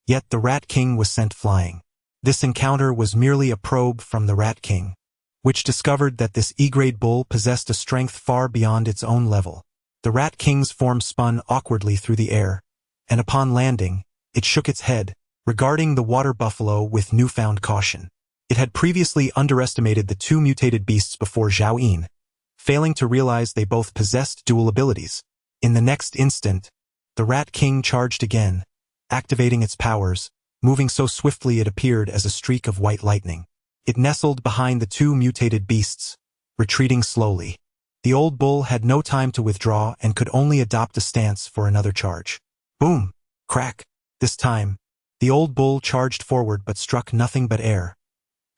yet the Rat King was sent flying. This encounter was merely a probe from the Rat King, which discovered that this E-grade bull possessed a strength far beyond its own level. The Rat King's form spun awkwardly through the air, and upon landing, it shook its head, regarding the water buffalo with newfound caution. It had previously underestimated the two mutated beasts before Zhao Yin, failing to realize they both possessed dual abilities. In the next instant, the Rat King charged again, activating its powers, moving so swiftly it appeared as a streak of white lightning. It nestled behind the two mutated beasts, retreating slowly. The old bull had no time to withdraw and could only adopt a stance for another charge. Boom! Crack! This time, the old bull charged forward but struck nothing but air.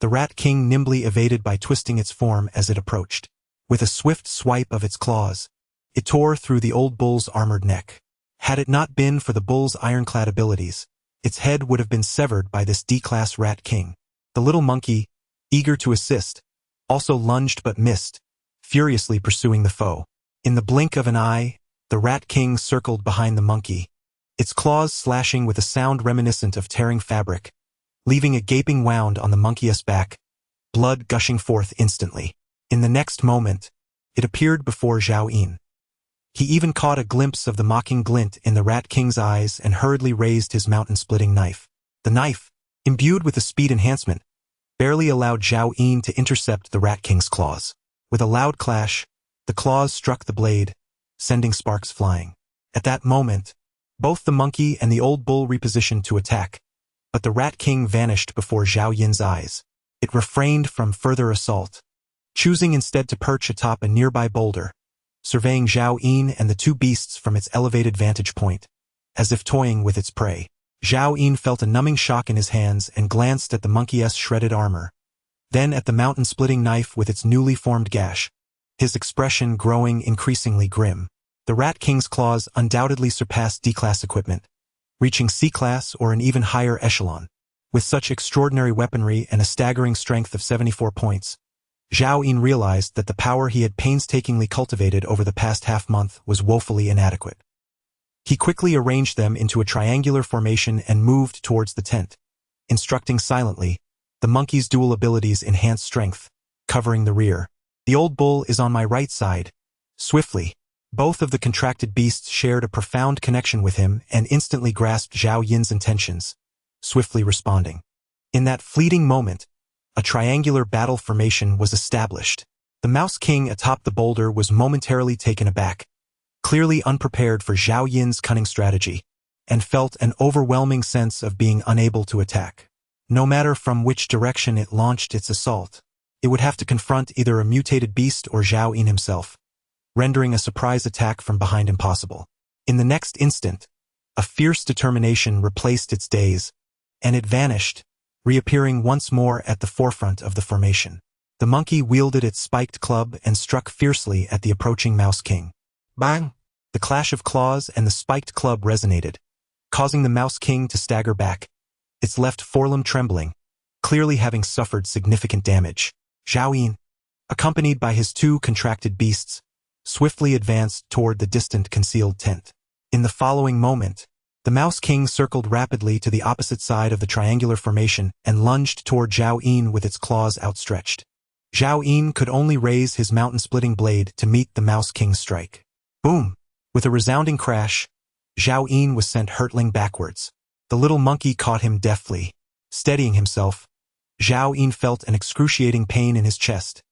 The Rat King nimbly evaded by twisting its form as it approached. With a swift swipe of its claws, it tore through the old bull's armored neck. Had it not been for the bull's ironclad abilities, its head would have been severed by this D-class Rat King. The little monkey, eager to assist, also lunged but missed, furiously pursuing the foe. In the blink of an eye, the Rat King circled behind the monkey, its claws slashing with a sound reminiscent of tearing fabric, leaving a gaping wound on the monkey's back, blood gushing forth instantly. In the next moment, it appeared before Zhao Yin. He even caught a glimpse of the mocking glint in the Rat King's eyes and hurriedly raised his mountain-splitting knife. The knife, imbued with a speed enhancement, barely allowed Zhao Yin to intercept the Rat King's claws. With a loud clash, the claws struck the blade, sending sparks flying. At that moment, both the monkey and the old bull repositioned to attack, but the Rat King vanished before Zhao Yin's eyes. It refrained from further assault, choosing instead to perch atop a nearby boulder, surveying Zhao Yin and the two beasts from its elevated vantage point, as if toying with its prey. Zhao Yin felt a numbing shock in his hands and glanced at the monkey's shredded armor, then at the mountain-splitting knife with its newly formed gash, his expression growing increasingly grim. The Rat King's claws undoubtedly surpassed D-class equipment, reaching C-class or an even higher echelon. With such extraordinary weaponry and a staggering strength of 74 points, Zhao Yin realized that the power he had painstakingly cultivated over the past half-month was woefully inadequate. He quickly arranged them into a triangular formation and moved towards the tent, instructing silently. The monkey's dual abilities enhanced strength, covering the rear. The old bull is on my right side. Swiftly, both of the contracted beasts shared a profound connection with him and instantly grasped Zhao Yin's intentions, swiftly responding. In that fleeting moment, a triangular battle formation was established. The Mouse King atop the boulder was momentarily taken aback, clearly unprepared for Zhao Yin's cunning strategy. and felt an overwhelming sense of being unable to attack. No matter from which direction it launched its assault, it would have to confront either a mutated beast or Zhao Yin himself, rendering a surprise attack from behind impossible. In the next instant, a fierce determination replaced its daze, and it vanished, reappearing once more at the forefront of the formation. The monkey wielded its spiked club and struck fiercely at the approaching Mouse King. Bang! The clash of claws and the spiked club resonated, causing the Mouse King to stagger back, its left forelimb trembling, clearly having suffered significant damage. Zhao Yin, accompanied by his two contracted beasts, swiftly advanced toward the distant concealed tent. In the following moment, the Mouse King circled rapidly to the opposite side of the triangular formation and lunged toward Zhao Yin with its claws outstretched. Zhao Yin could only raise his mountain-splitting blade to meet the Mouse King's strike. Boom! With a resounding crash, Zhao Yin was sent hurtling backwards. The little monkey caught him deftly. Steadying himself, Zhao Yin felt an excruciating pain in his chest,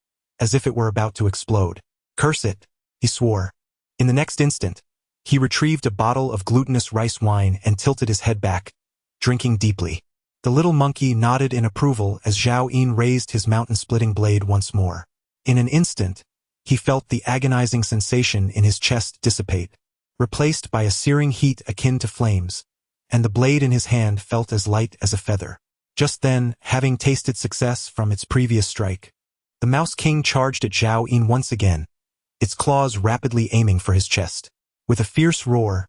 as if it were about to explode. "Curse it," he swore. In the next instant, he retrieved a bottle of glutinous rice wine and tilted his head back, drinking deeply. The little monkey nodded in approval as Zhao Yin raised his mountain-splitting blade once more. In an instant, he felt the agonizing sensation in his chest dissipate, replaced by a searing heat akin to flames, and the blade in his hand felt as light as a feather. Just then, having tasted success from its previous strike, the Mouse King charged at Zhao Yin once again, its claws rapidly aiming for his chest. With a fierce roar,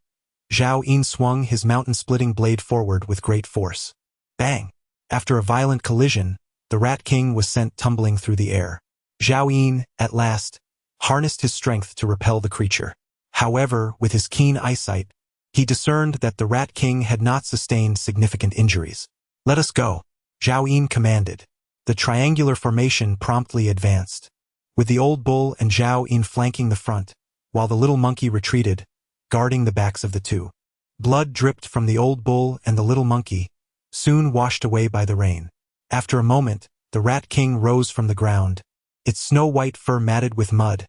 Zhao Yin swung his mountain-splitting blade forward with great force. Bang! After a violent collision, the Rat King was sent tumbling through the air. Zhao Yin, at last, harnessed his strength to repel the creature. However, with his keen eyesight, he discerned that the Rat King had not sustained significant injuries. "Let us go," Zhao Yin commanded. The triangular formation promptly advanced, with the old bull and Zhao Yin flanking the front, while the little monkey retreated, guarding the backs of the two. Blood dripped from the old bull and the little monkey, soon washed away by the rain. After a moment, the Rat King rose from the ground, its snow-white fur matted with mud,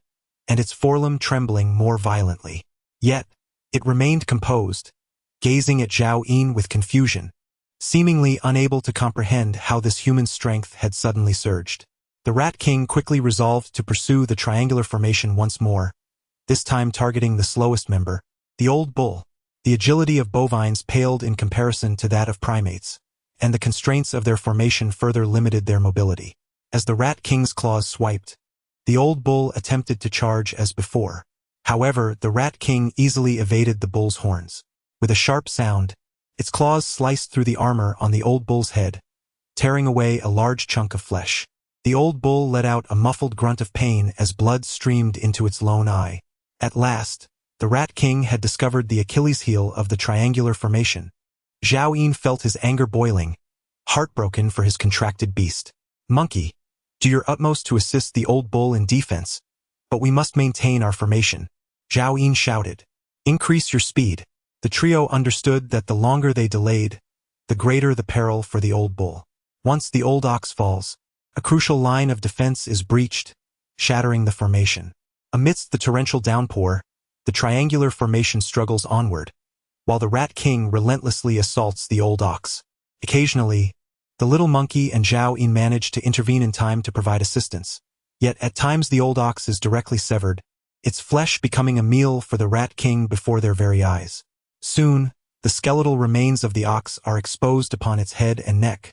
and its forelimb trembling more violently. Yet, it remained composed, gazing at Zhao Yin with confusion, seemingly unable to comprehend how this human strength had suddenly surged. The Rat King quickly resolved to pursue the triangular formation once more, this time targeting the slowest member, the old bull. The agility of bovines paled in comparison to that of primates, and the constraints of their formation further limited their mobility. As the Rat King's claws swiped, the old bull attempted to charge as before. However, the Rat King easily evaded the bull's horns. With a sharp sound, its claws sliced through the armor on the old bull's head, tearing away a large chunk of flesh. The old bull let out a muffled grunt of pain as blood streamed into its lone eye. At last, the Rat King had discovered the Achilles heel of the triangular formation. Zhao Yin felt his anger boiling, heartbroken for his contracted beast. "Monkey, do your utmost to assist the old bull in defense, but we must maintain our formation," Zhao Yin shouted. "Increase your speed." The trio understood that the longer they delayed, the greater the peril for the old bull. Once the old ox falls, a crucial line of defense is breached, shattering the formation. Amidst the torrential downpour, the triangular formation struggles onward, while the Rat King relentlessly assaults the old ox. Occasionally, the little monkey and Zhao Yin manage to intervene in time to provide assistance. Yet at times the old ox is directly severed, its flesh becoming a meal for the Rat King before their very eyes. Soon, the skeletal remains of the ox are exposed upon its head and neck,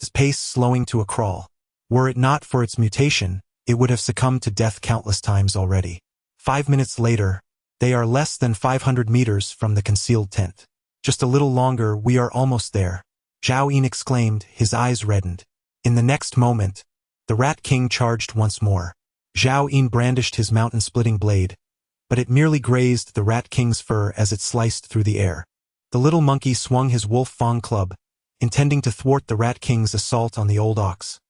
its pace slowing to a crawl. Were it not for its mutation, it would have succumbed to death countless times already. 5 minutes later, they are less than 500 meters from the concealed tent. "Just a little longer, we are almost there," Zhao Yin exclaimed, his eyes reddened. In the next moment, the Rat King charged once more. Zhao Yin brandished his mountain-splitting blade, but it merely grazed the Rat King's fur as it sliced through the air. The little monkey swung his wolf fang club, intending to thwart the Rat King's assault on the old ox.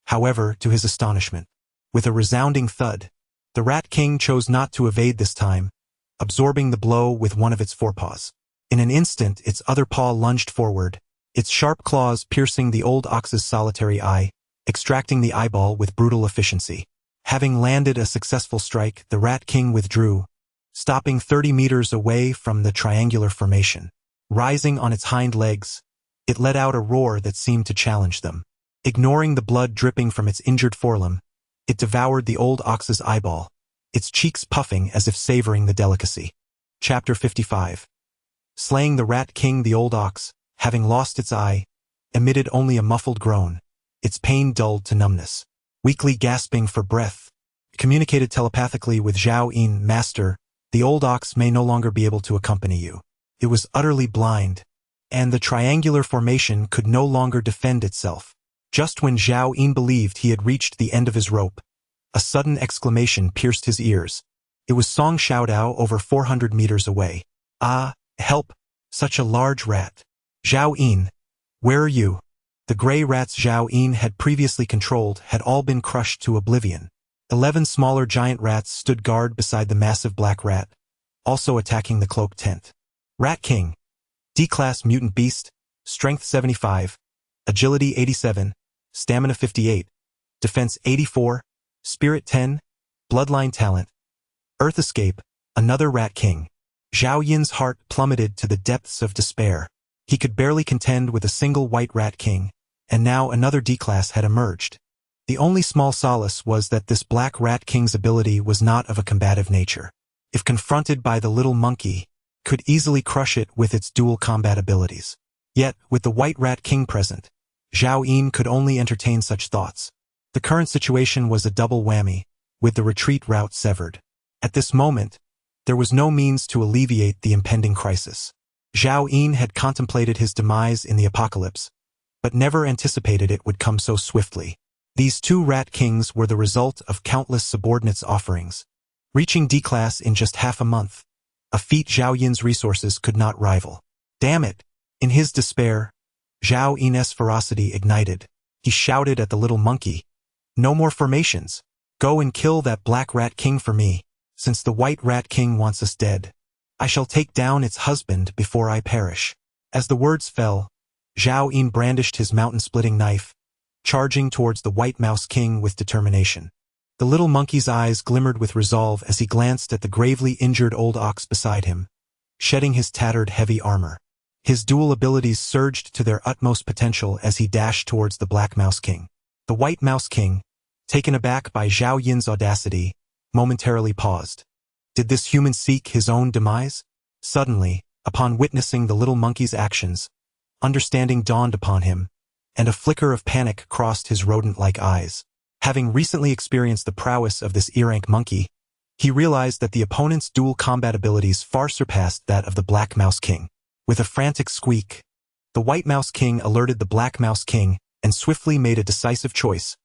However, to his astonishment, with a resounding thud, the Rat King chose not to evade this time, absorbing the blow with one of its forepaws. In an instant, its other paw lunged forward, its sharp claws piercing the old ox's solitary eye, extracting the eyeball with brutal efficiency. Having landed a successful strike, the Rat King withdrew, stopping 30 meters away from the triangular formation. Rising on its hind legs, it let out a roar that seemed to challenge them. Ignoring the blood dripping from its injured forelimb, it devoured the old ox's eyeball, its cheeks puffing as if savoring the delicacy. Chapter 55. Slaying the Rat King. The old ox, having lost its eye, emitted only a muffled groan, its pain dulled to numbness. Weakly gasping for breath, it communicated telepathically with Zhao Yin. Master, the old ox may no longer be able to accompany you. It was utterly blind, and the triangular formation could no longer defend itself. Just when Zhao Yin believed he had reached the end of his rope, a sudden exclamation pierced his ears. It was Song Xiaodao over 400 meters away. Ah, help! Such a large rat. Zhao Yin, where are you? The gray rats Zhao Yin had previously controlled had all been crushed to oblivion. 11 smaller giant rats stood guard beside the massive black rat, also attacking the cloaked tent. Rat King. D-Class Mutant Beast, Strength 75, Agility 87, Stamina 58, Defense 84, Spirit 10, Bloodline Talent. Earth Escape, another Rat King. Zhao Yin's heart plummeted to the depths of despair. He could barely contend with a single white Rat King, and now another D-Class had emerged. The only small solace was that this black Rat King's ability was not of a combative nature. If confronted by the little monkey, could easily crush it with its dual combat abilities. Yet, with the white Rat King present, Zhao Yin could only entertain such thoughts. The current situation was a double whammy, with the retreat route severed. At this moment, there was no means to alleviate the impending crisis. Zhao Yin had contemplated his demise in the apocalypse, but never anticipated it would come so swiftly. These two Rat Kings were the result of countless subordinates' offerings, reaching D-Class in just half a month, a feat Zhao Yin's resources could not rival. Damn it! In his despair, Zhao Yin's ferocity ignited. He shouted at the little monkey, "No more formations! Go and kill that black Rat King for me, since the white Rat King wants us dead. I shall take down its husband before I perish." As the words fell, Zhao Yin brandished his mountain-splitting knife, charging towards the White Mouse King with determination. The little monkey's eyes glimmered with resolve as he glanced at the gravely injured old ox beside him, shedding his tattered heavy armor. His dual abilities surged to their utmost potential as he dashed towards the Black Mouse King. The White Mouse King, taken aback by Zhao Yin's audacity, momentarily paused. Did this human seek his own demise? Suddenly, upon witnessing the little monkey's actions, understanding dawned upon him, and a flicker of panic crossed his rodent-like eyes. Having recently experienced the prowess of this ear-rank monkey, he realized that the opponent's dual combat abilities far surpassed that of the Black Mouse King. With a frantic squeak, the White Mouse King alerted the Black Mouse King and swiftly made a decisive choice,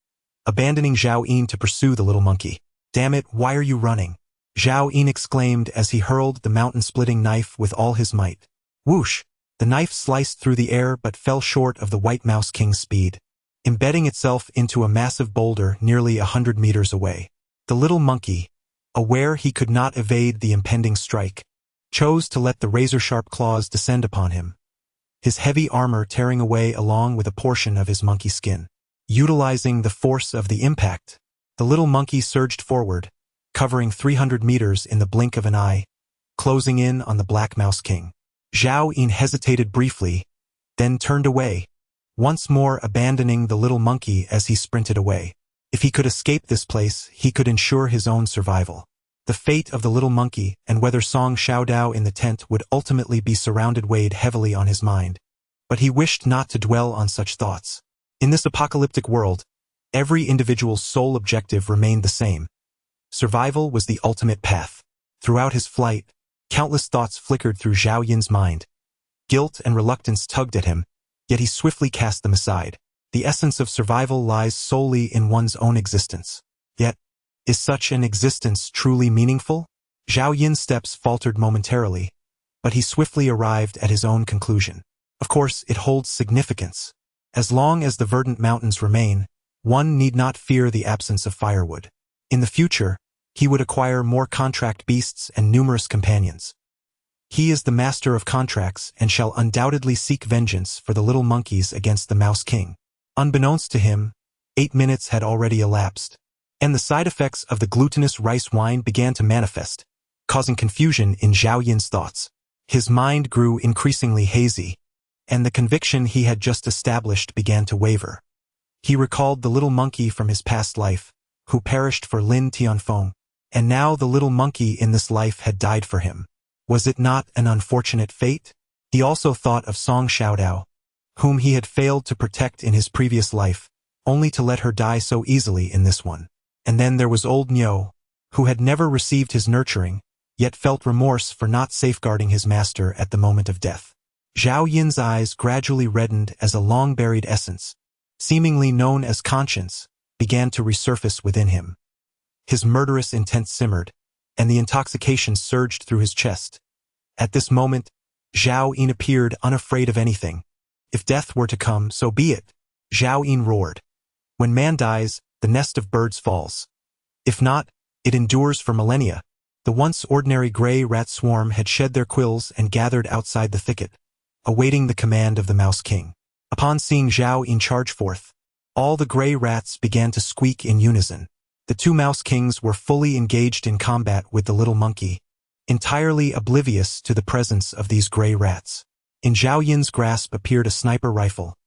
abandoning Zhao Yin to pursue the little monkey. "Damn it, why are you running?" Zhao Yin exclaimed as he hurled the mountain-splitting knife with all his might. Whoosh! The knife sliced through the air but fell short of the White Mouse King's speed, embedding itself into a massive boulder nearly 100 meters away. The little monkey, aware he could not evade the impending strike, chose to let the razor-sharp claws descend upon him, his heavy armor tearing away along with a portion of his monkey skin. Utilizing the force of the impact, the little monkey surged forward, covering 300 meters in the blink of an eye, closing in on the Black Mouse King. Zhao Yin hesitated briefly, then turned away, once more abandoning the little monkey as he sprinted away. If he could escape this place, he could ensure his own survival. The fate of the little monkey and whether Song Xiaodao in the tent would ultimately be surrounded weighed heavily on his mind, but he wished not to dwell on such thoughts. In this apocalyptic world, every individual's sole objective remained the same. Survival was the ultimate path. Throughout his flight, countless thoughts flickered through Zhao Yin's mind. Guilt and reluctance tugged at him, yet he swiftly cast them aside. The essence of survival lies solely in one's own existence. Yet, is such an existence truly meaningful? Zhao Yin's steps faltered momentarily, but he swiftly arrived at his own conclusion. Of course, it holds significance. As long as the verdant mountains remain, one need not fear the absence of firewood. In the future, he would acquire more contract beasts and numerous companions. He is the master of contracts and shall undoubtedly seek vengeance for the little monkeys against the Mouse King. Unbeknownst to him, 8 minutes had already elapsed, and the side effects of the glutinous rice wine began to manifest, causing confusion in Zhao Yin's thoughts. His mind grew increasingly hazy, and the conviction he had just established began to waver. He recalled the little monkey from his past life, who perished for Lin Tianfeng, and now the little monkey in this life had died for him. Was it not an unfortunate fate? He also thought of Song Xiaodao, whom he had failed to protect in his previous life, only to let her die so easily in this one. And then there was old Niu, who had never received his nurturing, yet felt remorse for not safeguarding his master at the moment of death. Zhao Yin's eyes gradually reddened as a long-buried essence, seemingly known as conscience, began to resurface within him. His murderous intent simmered, and the intoxication surged through his chest. At this moment, Zhao Yin appeared unafraid of anything. If death were to come, so be it, Zhao Yin roared. When man dies, the nest of birds falls. If not, it endures for millennia. The once ordinary gray rat swarm had shed their quills and gathered outside the thicket, awaiting the command of the Mouse King. Upon seeing Zhao Yin charge forth, all the gray rats began to squeak in unison. The two Mouse Kings were fully engaged in combat with the little monkey, entirely oblivious to the presence of these gray rats. In Zhao Yin's grasp appeared a sniper rifle,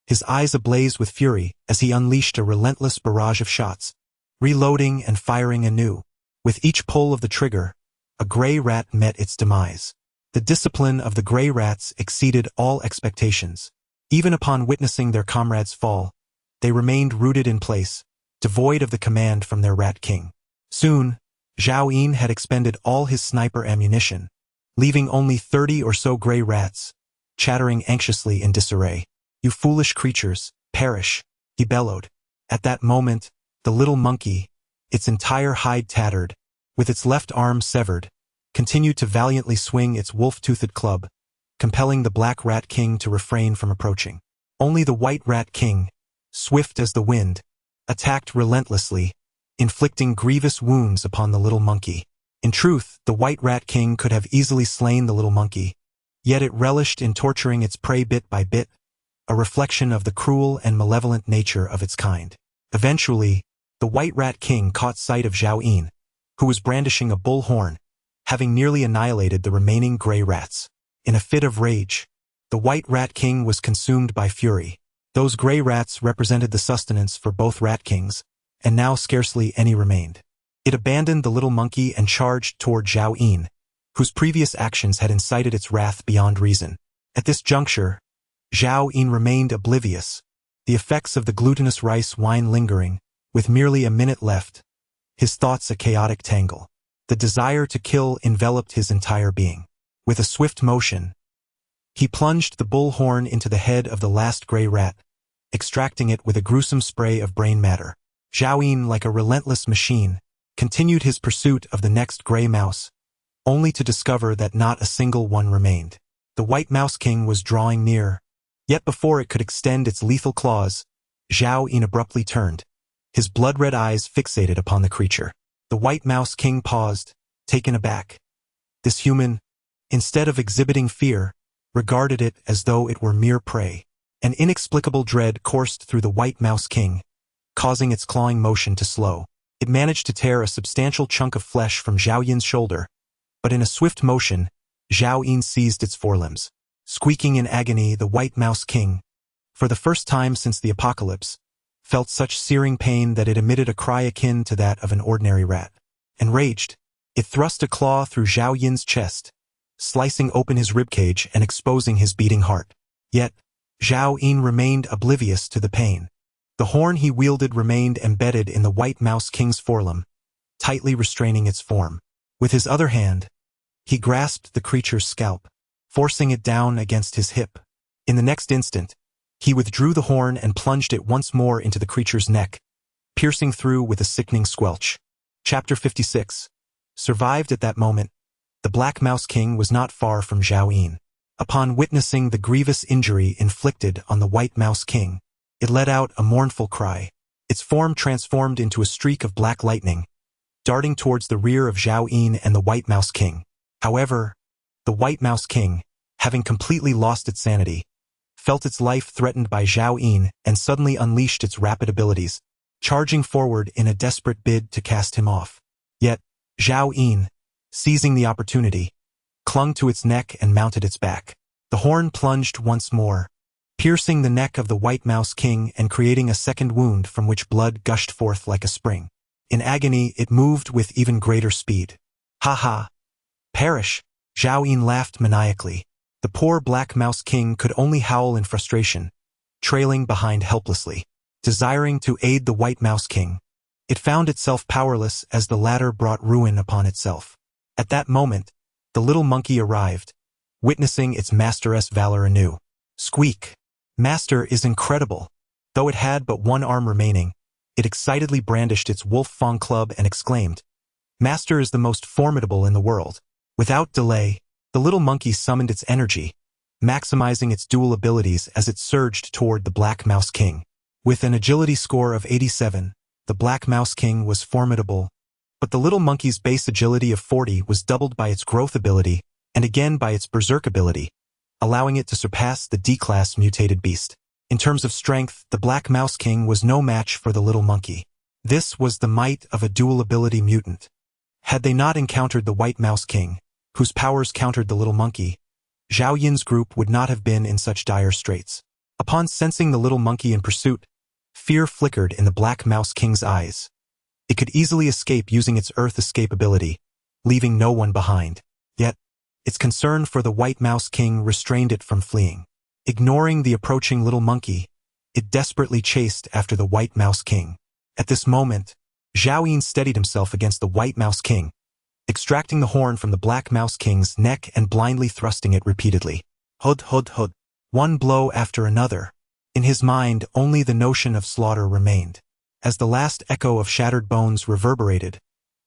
his eyes ablaze with fury as he unleashed a relentless barrage of shots, reloading and firing anew. With each pull of the trigger, a gray rat met its demise. The discipline of the gray rats exceeded all expectations. Even upon witnessing their comrades fall, they remained rooted in place, devoid of the command from their rat king. Soon, Zhao Yin had expended all his sniper ammunition, leaving only 30 or so gray rats, chattering anxiously in disarray. "You foolish creatures, perish," he bellowed. At that moment, the little monkey, its entire hide tattered, with its left arm severed, continued to valiantly swing its wolf-toothed club, compelling the black rat king to refrain from approaching. Only the white rat king, swift as the wind, attacked relentlessly, inflicting grievous wounds upon the little monkey. In truth, the white rat king could have easily slain the little monkey, yet it relished in torturing its prey bit by bit, a reflection of the cruel and malevolent nature of its kind. Eventually, the white rat king caught sight of Zhao Yin, who was brandishing a bull horn, having nearly annihilated the remaining gray rats. In a fit of rage, the white rat king was consumed by fury. Those gray rats represented the sustenance for both rat kings, and now scarcely any remained. It abandoned the little monkey and charged toward Zhao Yin, whose previous actions had incited its wrath beyond reason. At this juncture, Zhao Yin remained oblivious, the effects of the glutinous rice wine lingering, with merely a minute left, his thoughts a chaotic tangle. The desire to kill enveloped his entire being. With a swift motion, he plunged the bull horn into the head of the last gray rat, extracting it with a gruesome spray of brain matter. Zhao Yin, like a relentless machine, continued his pursuit of the next gray mouse, only to discover that not a single one remained. The white mouse king was drawing near, yet before it could extend its lethal claws, Zhao Yin abruptly turned, his blood-red eyes fixated upon the creature. The white mouse king paused, taken aback. This human, instead of exhibiting fear, regarded it as though it were mere prey. An inexplicable dread coursed through the white mouse king, causing its clawing motion to slow. It managed to tear a substantial chunk of flesh from Zhao Yin's shoulder, but in a swift motion, Zhao Yin seized its forelimbs. Squeaking in agony, the white mouse king, for the first time since the apocalypse, felt such searing pain that it emitted a cry akin to that of an ordinary rat. Enraged, it thrust a claw through Zhao Yin's chest, slicing open his ribcage and exposing his beating heart. Yet, Zhao Yin remained oblivious to the pain. The horn he wielded remained embedded in the white mouse king's forelimb, tightly restraining its form. With his other hand, he grasped the creature's scalp, forcing it down against his hip. In the next instant, he withdrew the horn and plunged it once more into the creature's neck, piercing through with a sickening squelch. Chapter 56. Survived at that moment, the Black Mouse King was not far from Zhao Yin. Upon witnessing the grievous injury inflicted on the White Mouse King, it let out a mournful cry. Its form transformed into a streak of black lightning, darting towards the rear of Zhao Yin and the White Mouse King. However, the White Mouse King, having completely lost its sanity, felt its life threatened by Zhao Yin and suddenly unleashed its rapid abilities, charging forward in a desperate bid to cast him off. Yet, Zhao Yin, seizing the opportunity, clung to its neck and mounted its back. The horn plunged once more, piercing the neck of the White Mouse King and creating a second wound from which blood gushed forth like a spring. In agony, it moved with even greater speed. Ha ha! Perish! Zhao Yin laughed maniacally. The poor Black Mouse King could only howl in frustration, trailing behind helplessly. Desiring to aid the White Mouse King, it found itself powerless as the latter brought ruin upon itself. At that moment, the little monkey arrived, witnessing its master's valor anew. Squeak! Master is incredible. Though it had but one arm remaining, it excitedly brandished its wolf fang club and exclaimed, Master is the most formidable in the world. Without delay, the little monkey summoned its energy, maximizing its dual abilities as it surged toward the Black Mouse King. With an agility score of 87, the Black Mouse King was formidable, but the little monkey's base agility of 40 was doubled by its growth ability and again by its berserk ability, allowing it to surpass the D-class mutated beast. In terms of strength, the Black Mouse King was no match for the little monkey. This was the might of a dual ability mutant. Had they not encountered the White Mouse King, whose powers countered the little monkey, Zhao Yin's group would not have been in such dire straits. Upon sensing the little monkey in pursuit, fear flickered in the Black Mouse King's eyes. It could easily escape using its Earth escape ability, leaving no one behind. Yet, its concern for the White Mouse King restrained it from fleeing. Ignoring the approaching little monkey, it desperately chased after the White Mouse King. At this moment, Zhao Yin steadied himself against the White Mouse King, extracting the horn from the Black Mouse King's neck and blindly thrusting it repeatedly. Hud hud hud. One blow after another. In his mind, only the notion of slaughter remained. As the last echo of shattered bones reverberated,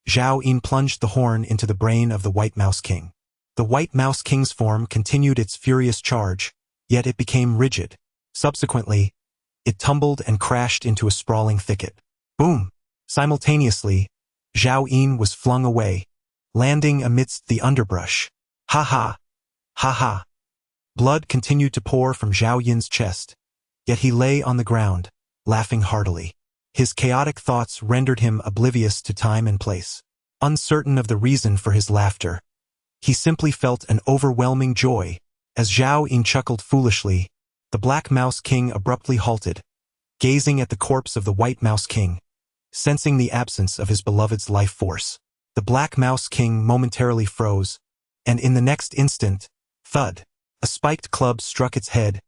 Zhao Yin plunged the horn into the brain of the White Mouse King. The White Mouse King's form continued its furious charge, yet it became rigid. Subsequently, it tumbled and crashed into a sprawling thicket. Boom! Simultaneously, Zhao Yin was flung away, landing amidst the underbrush. Ha ha! Ha ha! Blood continued to pour from Zhao Yin's chest, yet he lay on the ground, laughing heartily. His chaotic thoughts rendered him oblivious to time and place. Uncertain of the reason for his laughter, he simply felt an overwhelming joy. As Zhao Yin chuckled foolishly, the Black Mouse King abruptly halted, gazing at the corpse of the White Mouse King, sensing the absence of his beloved's life force. The Black Mouse King momentarily froze, and in the next instant, thud, a spiked club struck its head,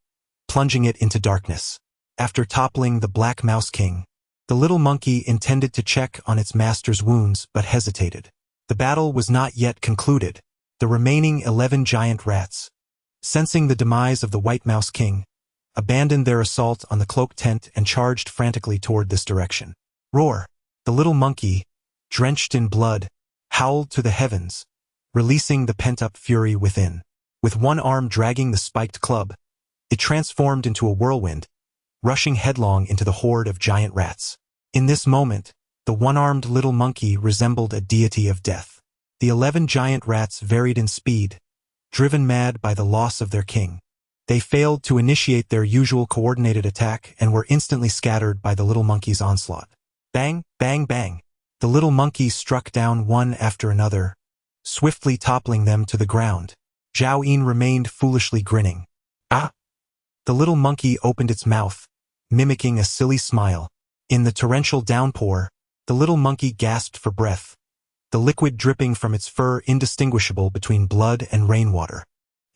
plunging it into darkness. After toppling the Black Mouse King, the little monkey intended to check on its master's wounds but hesitated. The battle was not yet concluded. The remaining 11 giant rats, sensing the demise of the White Mouse King, abandoned their assault on the cloak tent and charged frantically toward this direction. Roar! The little monkey, drenched in blood, howled to the heavens, releasing the pent-up fury within. With one arm dragging the spiked club, it transformed into a whirlwind, rushing headlong into the horde of giant rats. In this moment, the one-armed little monkey resembled a deity of death. The 11 giant rats varied in speed, driven mad by the loss of their king. They failed to initiate their usual coordinated attack and were instantly scattered by the little monkey's onslaught. Bang, bang, bang. The little monkey struck down one after another, swiftly toppling them to the ground. Zhao Yin remained foolishly grinning. Ah! The little monkey opened its mouth, mimicking a silly smile. In the torrential downpour, the little monkey gasped for breath, the liquid dripping from its fur indistinguishable between blood and rainwater.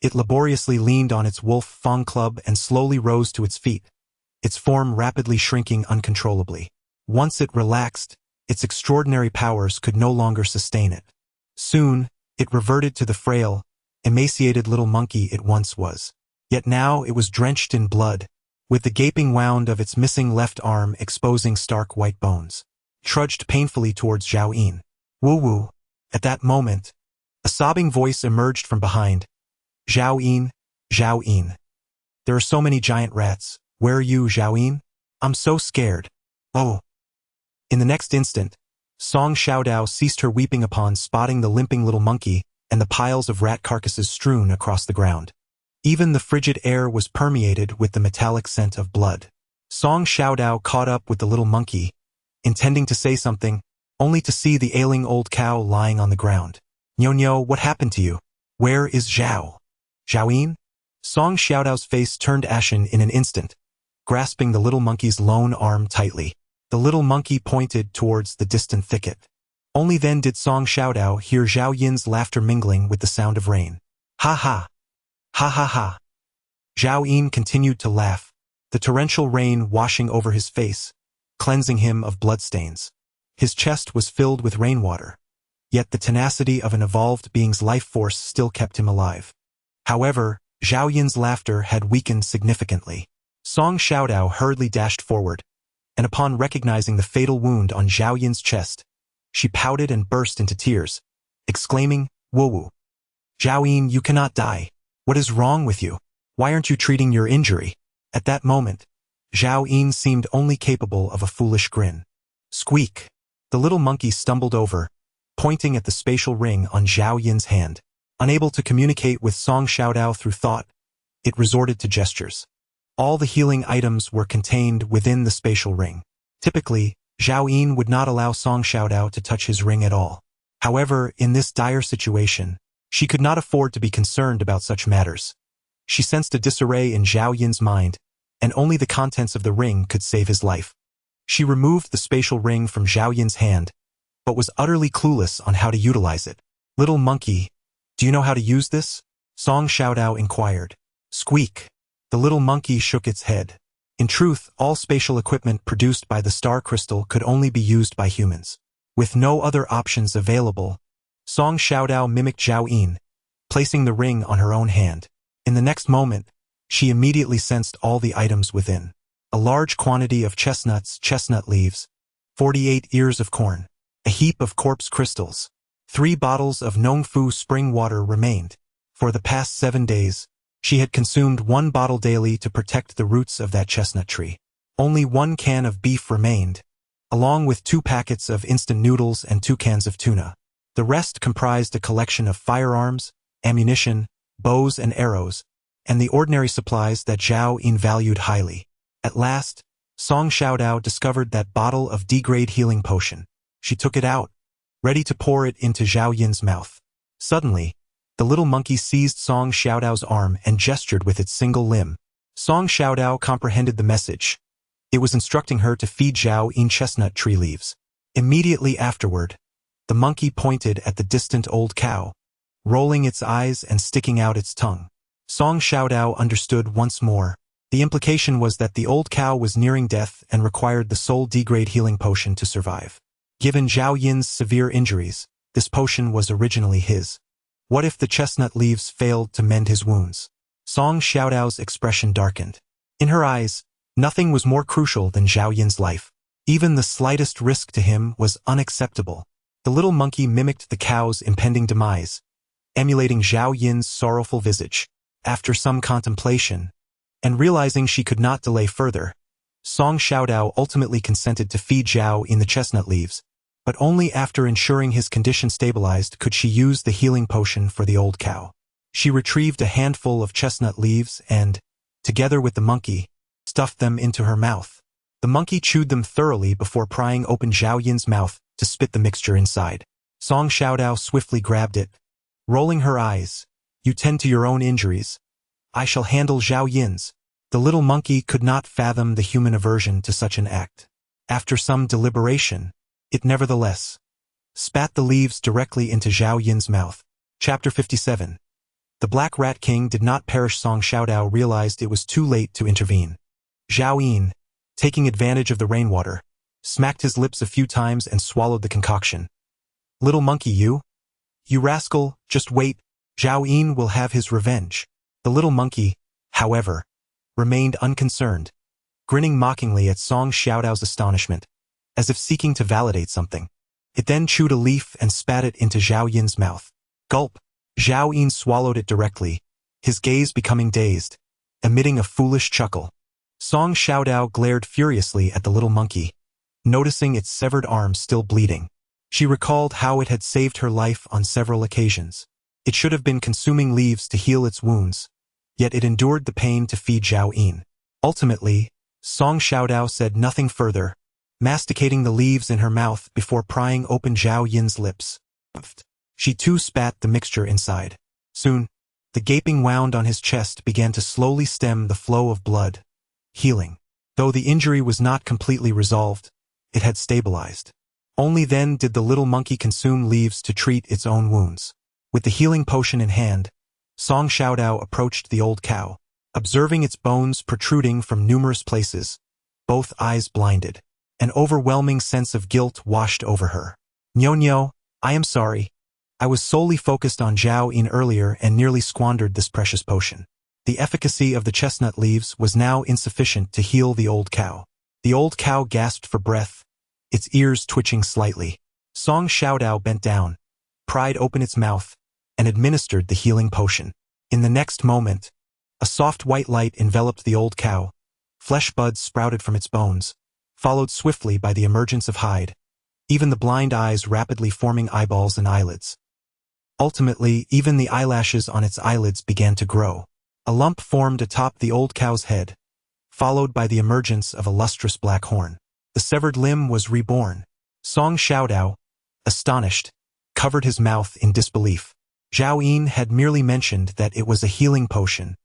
It laboriously leaned on its wolf fang club and slowly rose to its feet, its form rapidly shrinking uncontrollably. Once it relaxed, its extraordinary powers could no longer sustain it. Soon, it reverted to the frail, emaciated little monkey it once was. Yet now it was drenched in blood, with the gaping wound of its missing left arm exposing stark white bones. Trudged painfully towards Zhao Yin. Woo-woo. At that moment, a sobbing voice emerged from behind. Zhao Yin, Zhao Yin. There are so many giant rats. Where are you, Zhao Yin? I'm so scared. Oh. In the next instant, Song Xiaodao ceased her weeping upon spotting the limping little monkey and the piles of rat carcasses strewn across the ground. Even the frigid air was permeated with the metallic scent of blood. Song Xiaodao caught up with the little monkey, intending to say something, only to see the ailing old cow lying on the ground. Nyo, what happened to you? Where is Zhao? Zhao Yin? Song Xiaodao's face turned ashen in an instant, grasping the little monkey's lone arm tightly. The little monkey pointed towards the distant thicket. Only then did Song Xiaodao hear Zhao Yin's laughter mingling with the sound of rain. Ha ha! Ha ha ha! Zhao Yin continued to laugh, the torrential rain washing over his face, cleansing him of bloodstains. His chest was filled with rainwater, yet the tenacity of an evolved being's life force still kept him alive. However, Zhao Yin's laughter had weakened significantly. Song Xiaodao hurriedly dashed forward, and upon recognizing the fatal wound on Zhao Yin's chest, she pouted and burst into tears, exclaiming, "Wu! Zhao Yin, you cannot die. What is wrong with you? Why aren't you treating your injury?" At that moment, Zhao Yin seemed only capable of a foolish grin. Squeak! The little monkey stumbled over, pointing at the spatial ring on Zhao Yin's hand. Unable to communicate with Song Xiaodao through thought, it resorted to gestures. All the healing items were contained within the spatial ring. Typically, Zhao Yin would not allow Song Xiaodao to touch his ring at all. However, in this dire situation, she could not afford to be concerned about such matters. She sensed a disarray in Zhao Yin's mind, and only the contents of the ring could save his life. She removed the spatial ring from Zhao Yin's hand, but was utterly clueless on how to utilize it. "Little monkey, do you know how to use this?" Song Xiaodao inquired. Squeak! The little monkey shook its head. In truth, all spatial equipment produced by the star crystal could only be used by humans. With no other options available, Song Xiaodao mimicked Zhao Yin, placing the ring on her own hand. In the next moment, she immediately sensed all the items within. A large quantity of chestnut leaves, 48 ears of corn, a heap of corpse crystals, 3 bottles of Nongfu spring water remained. For the past 7 days, she had consumed 1 bottle daily to protect the roots of that chestnut tree. Only 1 can of beef remained, along with 2 packets of instant noodles and 2 cans of tuna. The rest comprised a collection of firearms, ammunition, bows and arrows, and the ordinary supplies that Zhao Yin valued highly. At last, Song Xiaodao discovered that bottle of D-grade healing potion. She took it out, ready to pour it into Zhao Yin's mouth. Suddenly, the little monkey seized Song Xiaodao's arm and gestured with its single limb. Song Xiaodao comprehended the message. It was instructing her to feed Zhao Yin chestnut tree leaves. Immediately afterward, the monkey pointed at the distant old cow, rolling its eyes and sticking out its tongue. Song Xiaodao understood once more. The implication was that the old cow was nearing death and required the soul D-grade healing potion to survive. Given Zhao Yin's severe injuries, this potion was originally his. What if the chestnut leaves failed to mend his wounds? Song Xiaodao's expression darkened. In her eyes, nothing was more crucial than Zhao Yin's life. Even the slightest risk to him was unacceptable. The little monkey mimicked the cow's impending demise, emulating Zhao Yin's sorrowful visage. After some contemplation, and realizing she could not delay further, Song Xiaodao ultimately consented to feed Zhao Yin the chestnut leaves, but only after ensuring his condition stabilized could she use the healing potion for the old cow. She retrieved a handful of chestnut leaves and, together with the monkey, stuffed them into her mouth. The monkey chewed them thoroughly before prying open Zhao Yin's mouth to spit the mixture inside. Song Xiaodao swiftly grabbed it, rolling her eyes. "You tend to your own injuries. I shall handle Zhao Yin's." The little monkey could not fathom the human aversion to such an act. After some deliberation, it nevertheless spat the leaves directly into Zhao Yin's mouth. Chapter 57. The Black Rat King did not perish. Song Xiaodao realized it was too late to intervene. Zhao Yin, taking advantage of the rainwater, smacked his lips a few times and swallowed the concoction. "Little monkey, you rascal, just wait. Zhao Yin will have his revenge." The little monkey, however, remained unconcerned, grinning mockingly at Song Xiaodao's astonishment, as if seeking to validate something. It then chewed a leaf and spat it into Zhao Yin's mouth. Gulp! Zhao Yin swallowed it directly, his gaze becoming dazed, emitting a foolish chuckle. Song Xiaodao glared furiously at the little monkey, noticing its severed arm still bleeding. She recalled how it had saved her life on several occasions. It should have been consuming leaves to heal its wounds, yet it endured the pain to feed Zhao Yin. Ultimately, Song Xiaodao said nothing further, masticating the leaves in her mouth before prying open Zhao Yin's lips. She too spat the mixture inside. Soon, the gaping wound on his chest began to slowly stem the flow of blood, healing. Though the injury was not completely resolved, it had stabilized. Only then did the little monkey consume leaves to treat its own wounds. With the healing potion in hand, Song Xiaodao approached the old cow. Observing its bones protruding from numerous places, both eyes blinded. An overwhelming sense of guilt washed over her. "Nyo, I am sorry. I was solely focused on Zhao Yin earlier and nearly squandered this precious potion." The efficacy of the chestnut leaves was now insufficient to heal the old cow. The old cow gasped for breath, its ears twitching slightly. Song Xiaodao bent down, pried open its mouth, and administered the healing potion. In the next moment, a soft white light enveloped the old cow. Flesh buds sprouted from its bones, followed swiftly by the emergence of hide, even the blind eyes rapidly forming eyeballs and eyelids. Ultimately, even the eyelashes on its eyelids began to grow. A lump formed atop the old cow's head, followed by the emergence of a lustrous black horn. The severed limb was reborn. Song Xiaodao, astonished, covered his mouth in disbelief. Zhao Yin had merely mentioned that it was a healing potion,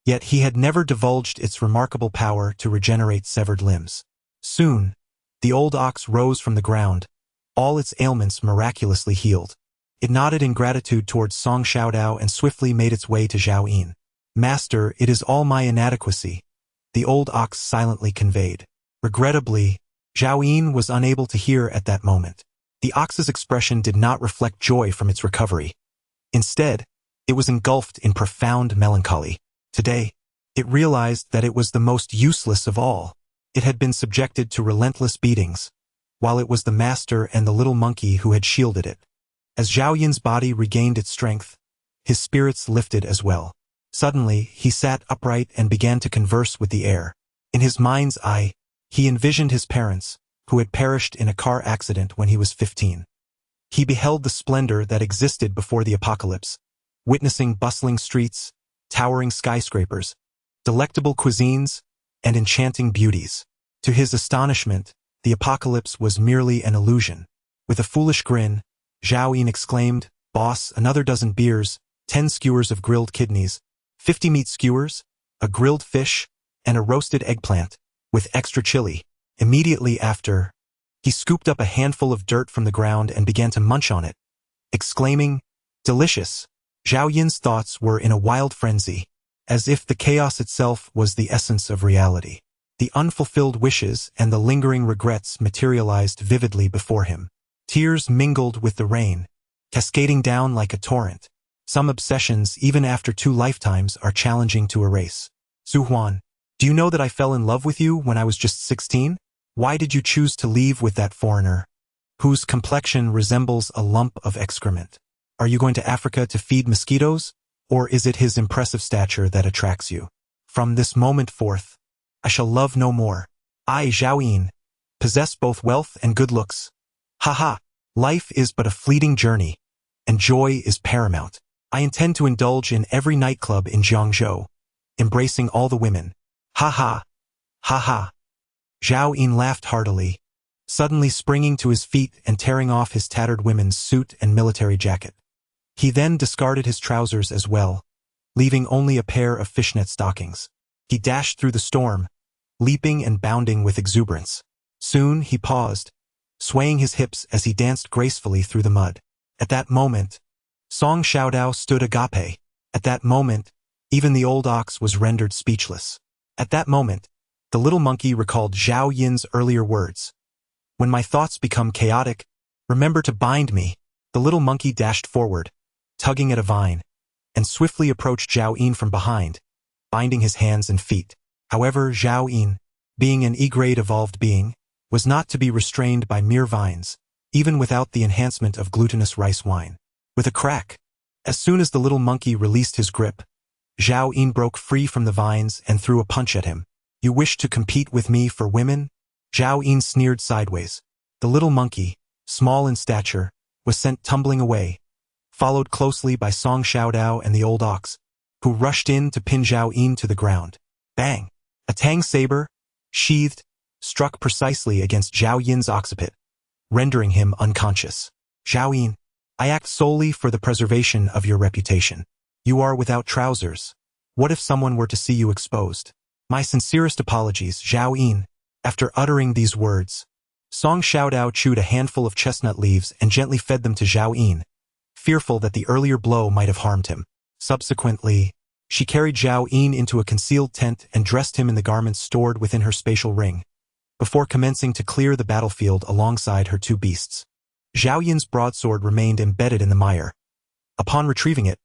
yet he had never divulged its remarkable power to regenerate severed limbs. Soon, the old ox rose from the ground, all its ailments miraculously healed. It nodded in gratitude towards Song Xiaodao and swiftly made its way to Zhao Yin. "Master, it is all my inadequacy," the old ox silently conveyed. Regrettably, Zhao Yin was unable to hear at that moment. The ox's expression did not reflect joy from its recovery. Instead, it was engulfed in profound melancholy. Today, it realized that it was the most useless of all. It had been subjected to relentless beatings, while it was the master and the little monkey who had shielded it. As Zhao Yin's body regained its strength, his spirits lifted as well. Suddenly, he sat upright and began to converse with the air. In his mind's eye, he envisioned his parents, who had perished in a car accident when he was 15. He beheld the splendor that existed before the apocalypse, witnessing bustling streets, towering skyscrapers, delectable cuisines, and enchanting beauties. To his astonishment, the apocalypse was merely an illusion. With a foolish grin, Zhao Yin exclaimed, "Boss, another dozen beers, 10 skewers of grilled kidneys, 50 meat skewers, a grilled fish, and a roasted eggplant, with extra chili." Immediately after, he scooped up a handful of dirt from the ground and began to munch on it, exclaiming, "Delicious." Zhao Yin's thoughts were in a wild frenzy, as if the chaos itself was the essence of reality. The unfulfilled wishes and the lingering regrets materialized vividly before him. Tears mingled with the rain, cascading down like a torrent. Some obsessions, even after 2 lifetimes, are challenging to erase. "Zhu Huan, do you know that I fell in love with you when I was just 16? Why did you choose to leave with that foreigner, whose complexion resembles a lump of excrement? Are you going to Africa to feed mosquitoes, or is it his impressive stature that attracts you? From this moment forth, I shall love no more. I, Zhao Yin, possess both wealth and good looks. Ha! Life is but a fleeting journey, and joy is paramount. I intend to indulge in every nightclub in Jiangzhou, embracing all the women. Ha! Zhao Yin laughed heartily, suddenly springing to his feet and tearing off his tattered women's suit and military jacket. He then discarded his trousers as well, leaving only a pair of fishnet stockings. He dashed through the storm, leaping and bounding with exuberance. Soon he paused, swaying his hips as he danced gracefully through the mud. At that moment, Song Xiaodao stood agape. At that moment, even the old ox was rendered speechless. At that moment, the little monkey recalled Zhao Yin's earlier words. "When my thoughts become chaotic, remember to bind me." The little monkey dashed forward, tugging at a vine, and swiftly approached Zhao Yin from behind, binding his hands and feet. However, Zhao Yin, being an E-grade evolved being, was not to be restrained by mere vines, even without the enhancement of glutinous rice wine. With a crack, as soon as the little monkey released his grip, Zhao Yin broke free from the vines and threw a punch at him. "You wish to compete with me for women?" Zhao Yin sneered sideways. The little monkey, small in stature, was sent tumbling away, followed closely by Song Xiaodao and the old ox, who rushed in to pin Zhao Yin to the ground. Bang! A tang saber, sheathed, struck precisely against Zhao Yin's occiput, rendering him unconscious. "Zhao Yin, I act solely for the preservation of your reputation. You are without trousers. What if someone were to see you exposed? My sincerest apologies, Zhao Yin. After uttering these words, Song Xiaodao chewed a handful of chestnut leaves and gently fed them to Zhao Yin, fearful that the earlier blow might have harmed him. Subsequently, she carried Zhao Yin into a concealed tent and dressed him in the garments stored within her spatial ring, before commencing to clear the battlefield alongside her two beasts. Zhao Yin's broadsword remained embedded in the mire. Upon retrieving it,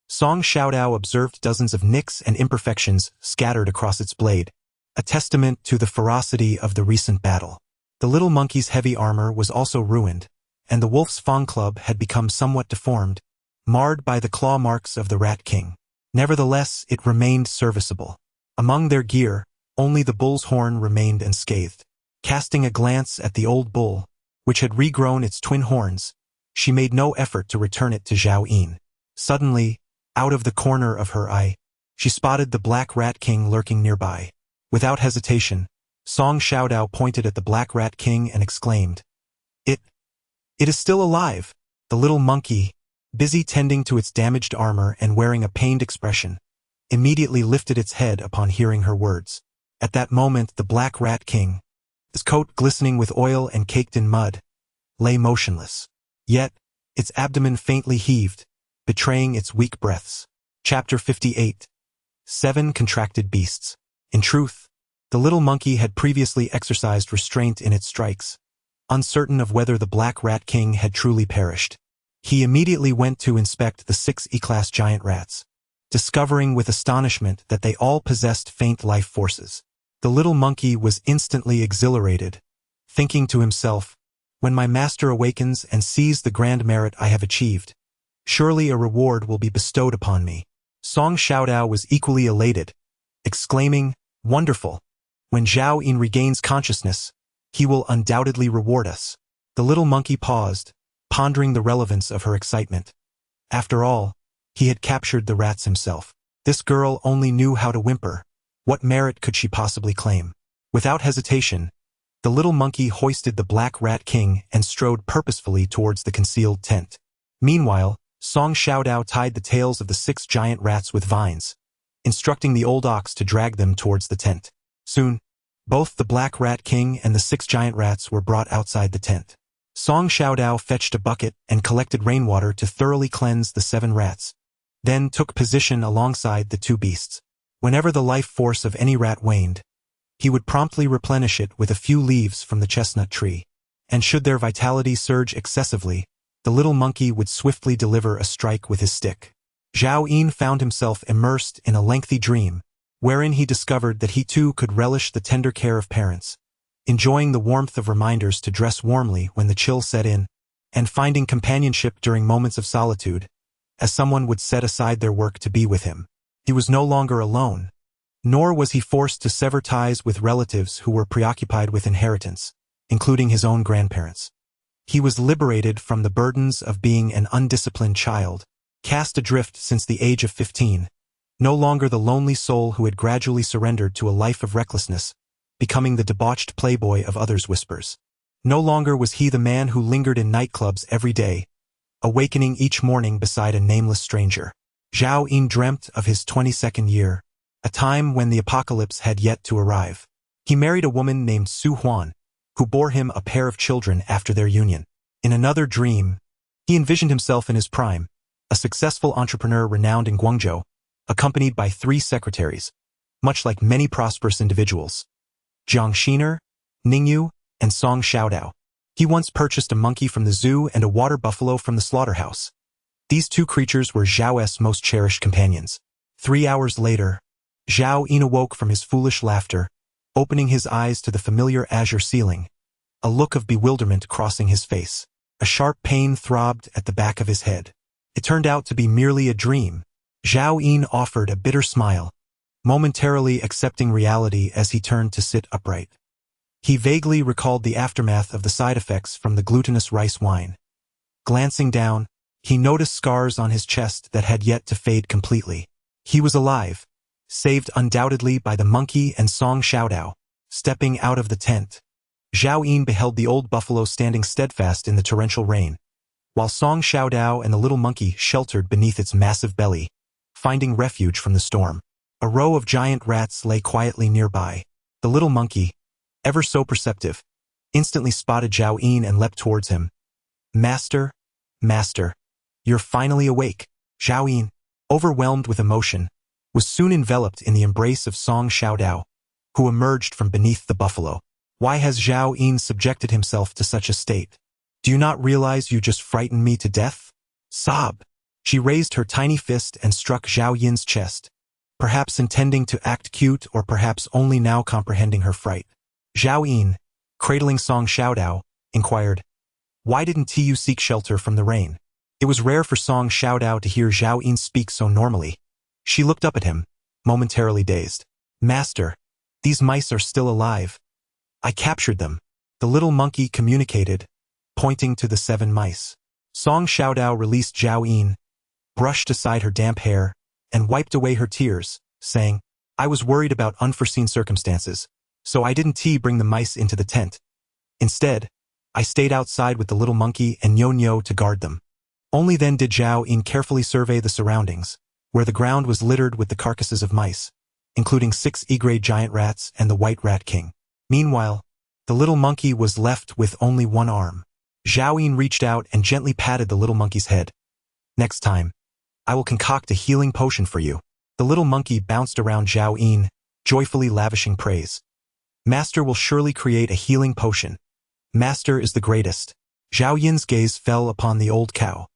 Song Xiaodao observed dozens of nicks and imperfections scattered across its blade, a testament to the ferocity of the recent battle. The little monkey's heavy armor was also ruined, and the wolf's fang club had become somewhat deformed, marred by the claw marks of the Rat King. Nevertheless, it remained serviceable. Among their gear, only the bull's horn remained unscathed. Casting a glance at the old bull, which had regrown its twin horns, she made no effort to return it to Zhao Yin. Suddenly, out of the corner of her eye, she spotted the Black Rat King lurking nearby. Without hesitation, Song Xiaodao pointed at the Black Rat King and exclaimed, It is still alive!" The little monkey, busy tending to its damaged armor and wearing a pained expression, immediately lifted its head upon hearing her words. At that moment, the Black Rat King, his coat glistening with oil and caked in mud, lay motionless. Yet, its abdomen faintly heaved, betraying its weak breaths. Chapter 58. 7 Contracted Beasts. In truth, the little monkey had previously exercised restraint in its strikes, uncertain of whether the Black Rat King had truly perished. He immediately went to inspect the 6 E-class giant rats, discovering with astonishment that they all possessed faint life forces. The little monkey was instantly exhilarated, thinking to himself, "When my master awakens and sees the grand merit I have achieved, surely a reward will be bestowed upon me." Song Xiaodao was equally elated, exclaiming, "Wonderful! When Zhao Yin regains consciousness, he will undoubtedly reward us." The little monkey paused, pondering the relevance of her excitement. After all, he had captured the rats himself. This girl only knew how to whimper. What merit could she possibly claim? Without hesitation, the little monkey hoisted the Black Rat King and strode purposefully towards the concealed tent. Meanwhile, Song Xiaodao tied the tails of the 6 giant rats with vines, instructing the old ox to drag them towards the tent. Soon, both the Black Rat King and the 6 giant rats were brought outside the tent. Song Xiaodao fetched a bucket and collected rainwater to thoroughly cleanse the 7 rats, then took position alongside the 2 beasts. Whenever the life force of any rat waned, he would promptly replenish it with a few leaves from the chestnut tree, and should their vitality surge excessively, the little monkey would swiftly deliver a strike with his stick. Zhao Yin found himself immersed in a lengthy dream, wherein he discovered that he too could relish the tender care of parents, enjoying the warmth of reminders to dress warmly when the chill set in, and finding companionship during moments of solitude, as someone would set aside their work to be with him. He was no longer alone, nor was he forced to sever ties with relatives who were preoccupied with inheritance, including his own grandparents. He was liberated from the burdens of being an undisciplined child, cast adrift since the age of 15, no longer the lonely soul who had gradually surrendered to a life of recklessness, becoming the debauched playboy of others' whispers. No longer was he the man who lingered in nightclubs every day, awakening each morning beside a nameless stranger. Zhao Yin dreamt of his 22nd year, a time when the apocalypse had yet to arrive. He married a woman named Su Huan, who bore him a pair of children after their union. In another dream, he envisioned himself in his prime, a successful entrepreneur renowned in Guangzhou, accompanied by 3 secretaries, much like many prosperous individuals: Jiang Xiner, Ningyu, and Song Xiaodao. He once purchased a monkey from the zoo and a water buffalo from the slaughterhouse. These 2 creatures were Zhao's most cherished companions. 3 hours later, Zhao Yin awoke from his foolish laughter, opening his eyes to the familiar azure ceiling, a look of bewilderment crossing his face. A sharp pain throbbed at the back of his head. It turned out to be merely a dream. Zhao Yin offered a bitter smile, momentarily accepting reality as he turned to sit upright. He vaguely recalled the aftermath of the side effects from the glutinous rice wine. Glancing down, he noticed scars on his chest that had yet to fade completely. He was alive, saved undoubtedly by the monkey and Song Xiaodao. Stepping out of the tent, Zhao Yin beheld the old buffalo standing steadfast in the torrential rain, while Song Xiaodao and the little monkey sheltered beneath its massive belly, finding refuge from the storm. A row of giant rats lay quietly nearby. The little monkey, ever so perceptive, instantly spotted Zhao Yin and leapt towards him. Master, master, you're finally awake. Zhao Yin, overwhelmed with emotion, was soon enveloped in the embrace of Song Xiaodao, who emerged from beneath the buffalo. Why has Zhao Yin subjected himself to such a state? Do you not realize you just frightened me to death? Sob. She raised her tiny fist and struck Zhao Yin's chest, perhaps intending to act cute or perhaps only now comprehending her fright. Zhao Yin, cradling Song Xiaodao, inquired, "Why didn't you seek shelter from the rain?" It was rare for Song Xiaodao to hear Zhao Yin speak so normally. She looked up at him, momentarily dazed. "Master, these mice are still alive. I captured them," the little monkey communicated, pointing to the 7 mice. Song Xiaodao released Zhao Yin, brushed aside her damp hair, and wiped away her tears, saying, "I was worried about unforeseen circumstances, so I didn't bring the mice into the tent. Instead, I stayed outside with the little monkey and Nyo to guard them." Only then did Zhao Yin carefully survey the surroundings, where the ground was littered with the carcasses of mice, including 6 E-grade giant rats and the white rat king. Meanwhile, the little monkey was left with only one arm. Zhao Yin reached out and gently patted the little monkey's head. "Next time, I will concoct a healing potion for you." The little monkey bounced around Zhao Yin, joyfully lavishing praise. "Master will surely create a healing potion. Master is the greatest." Zhao Yin's gaze fell upon the old cow.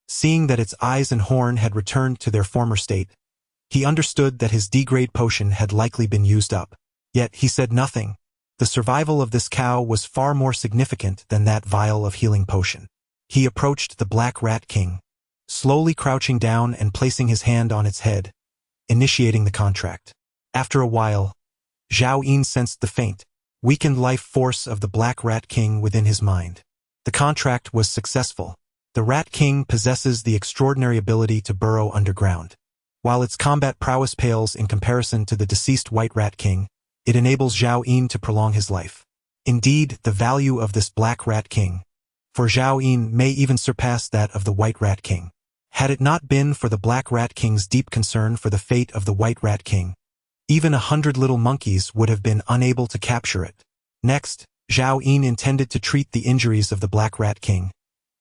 Seeing that its eyes and horn had returned to their former state, he understood that his D-grade potion had likely been used up. Yet he said nothing. The survival of this cow was far more significant than that vial of healing potion. He approached the Black Rat King, slowly crouching down and placing his hand on its head, initiating the contract. After a while, Zhao Yin sensed the faint, weakened life force of the Black Rat King within his mind. The contract was successful. The Rat King possesses the extraordinary ability to burrow underground. While its combat prowess pales in comparison to the deceased White Rat King, it enables Zhao Yin to prolong his life. Indeed, the value of this Black Rat King for Zhao Yin may even surpass that of the White Rat King. Had it not been for the Black Rat King's deep concern for the fate of the White Rat King, even 100 little monkeys would have been unable to capture it. Next, Zhao Yin intended to treat the injuries of the Black Rat King,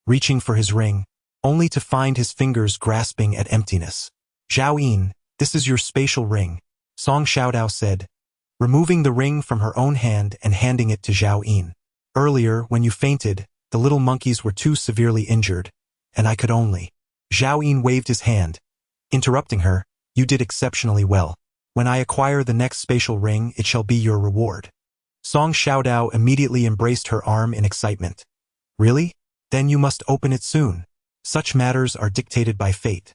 reaching for his ring, only to find his fingers grasping at emptiness. "Zhao Yin, this is your spatial ring," Song Xiaodao said, removing the ring from her own hand and handing it to Zhao Yin. "Earlier, when you fainted, the little monkeys were too severely injured, and I could only—" Zhao Yin waved his hand, interrupting her, "You did exceptionally well. When I acquire the next spatial ring, it shall be your reward." Song Xiaodao immediately embraced her arm in excitement. "Really? Then you must open it soon. Such matters are dictated by fate.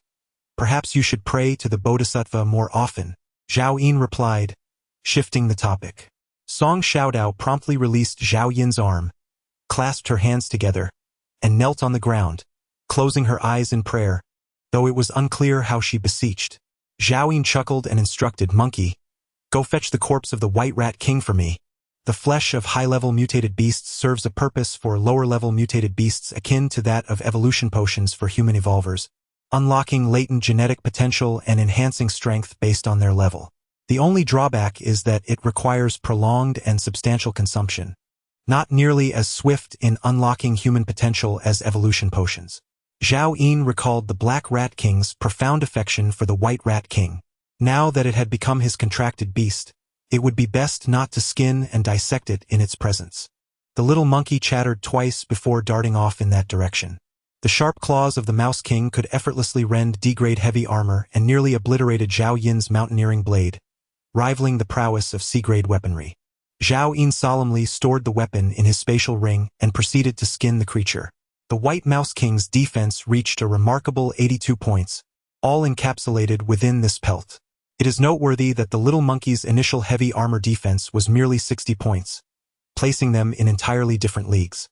Perhaps you should pray to the Bodhisattva more often," Zhao Yin replied, shifting the topic. Song Xiaodao promptly released Zhao Yin's arm, clasped her hands together, and knelt on the ground, closing her eyes in prayer, though it was unclear how she beseeched. Zhao Yin chuckled and instructed, "Monkey, go fetch the corpse of the White Rat King for me. The flesh of high-level mutated beasts serves a purpose for lower-level mutated beasts akin to that of evolution potions for human evolvers, unlocking latent genetic potential and enhancing strength based on their level. The only drawback is that it requires prolonged and substantial consumption, not nearly as swift in unlocking human potential as evolution potions." Zhao Yin recalled the Black Rat King's profound affection for the White Rat King. Now that it had become his contracted beast, it would be best not to skin and dissect it in its presence. The little monkey chattered twice before darting off in that direction. The sharp claws of the Mouse King could effortlessly rend D-grade heavy armor and nearly obliterated Zhao Yin's mountaineering blade, rivaling the prowess of C-grade weaponry. Zhao Yin solemnly stored the weapon in his spatial ring and proceeded to skin the creature. The White Mouse King's defense reached a remarkable 82 points, all encapsulated within this pelt. It is noteworthy that the little monkey's initial heavy armor defense was merely 60 points, placing them in entirely different leagues.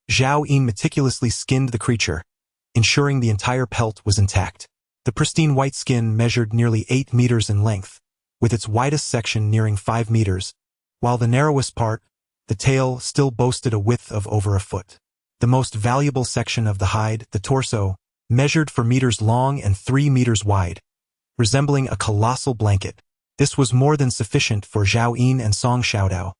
Zhao Yin meticulously skinned the creature, ensuring the entire pelt was intact. The pristine white skin measured nearly 8 meters in length, with its widest section nearing 5 meters, while the narrowest part, the tail, still boasted a width of over a foot. The most valuable section of the hide, the torso, measured 4 meters long and 3 meters wide, resembling a colossal blanket. This was more than sufficient for Zhao Yin and Song Xiaodao,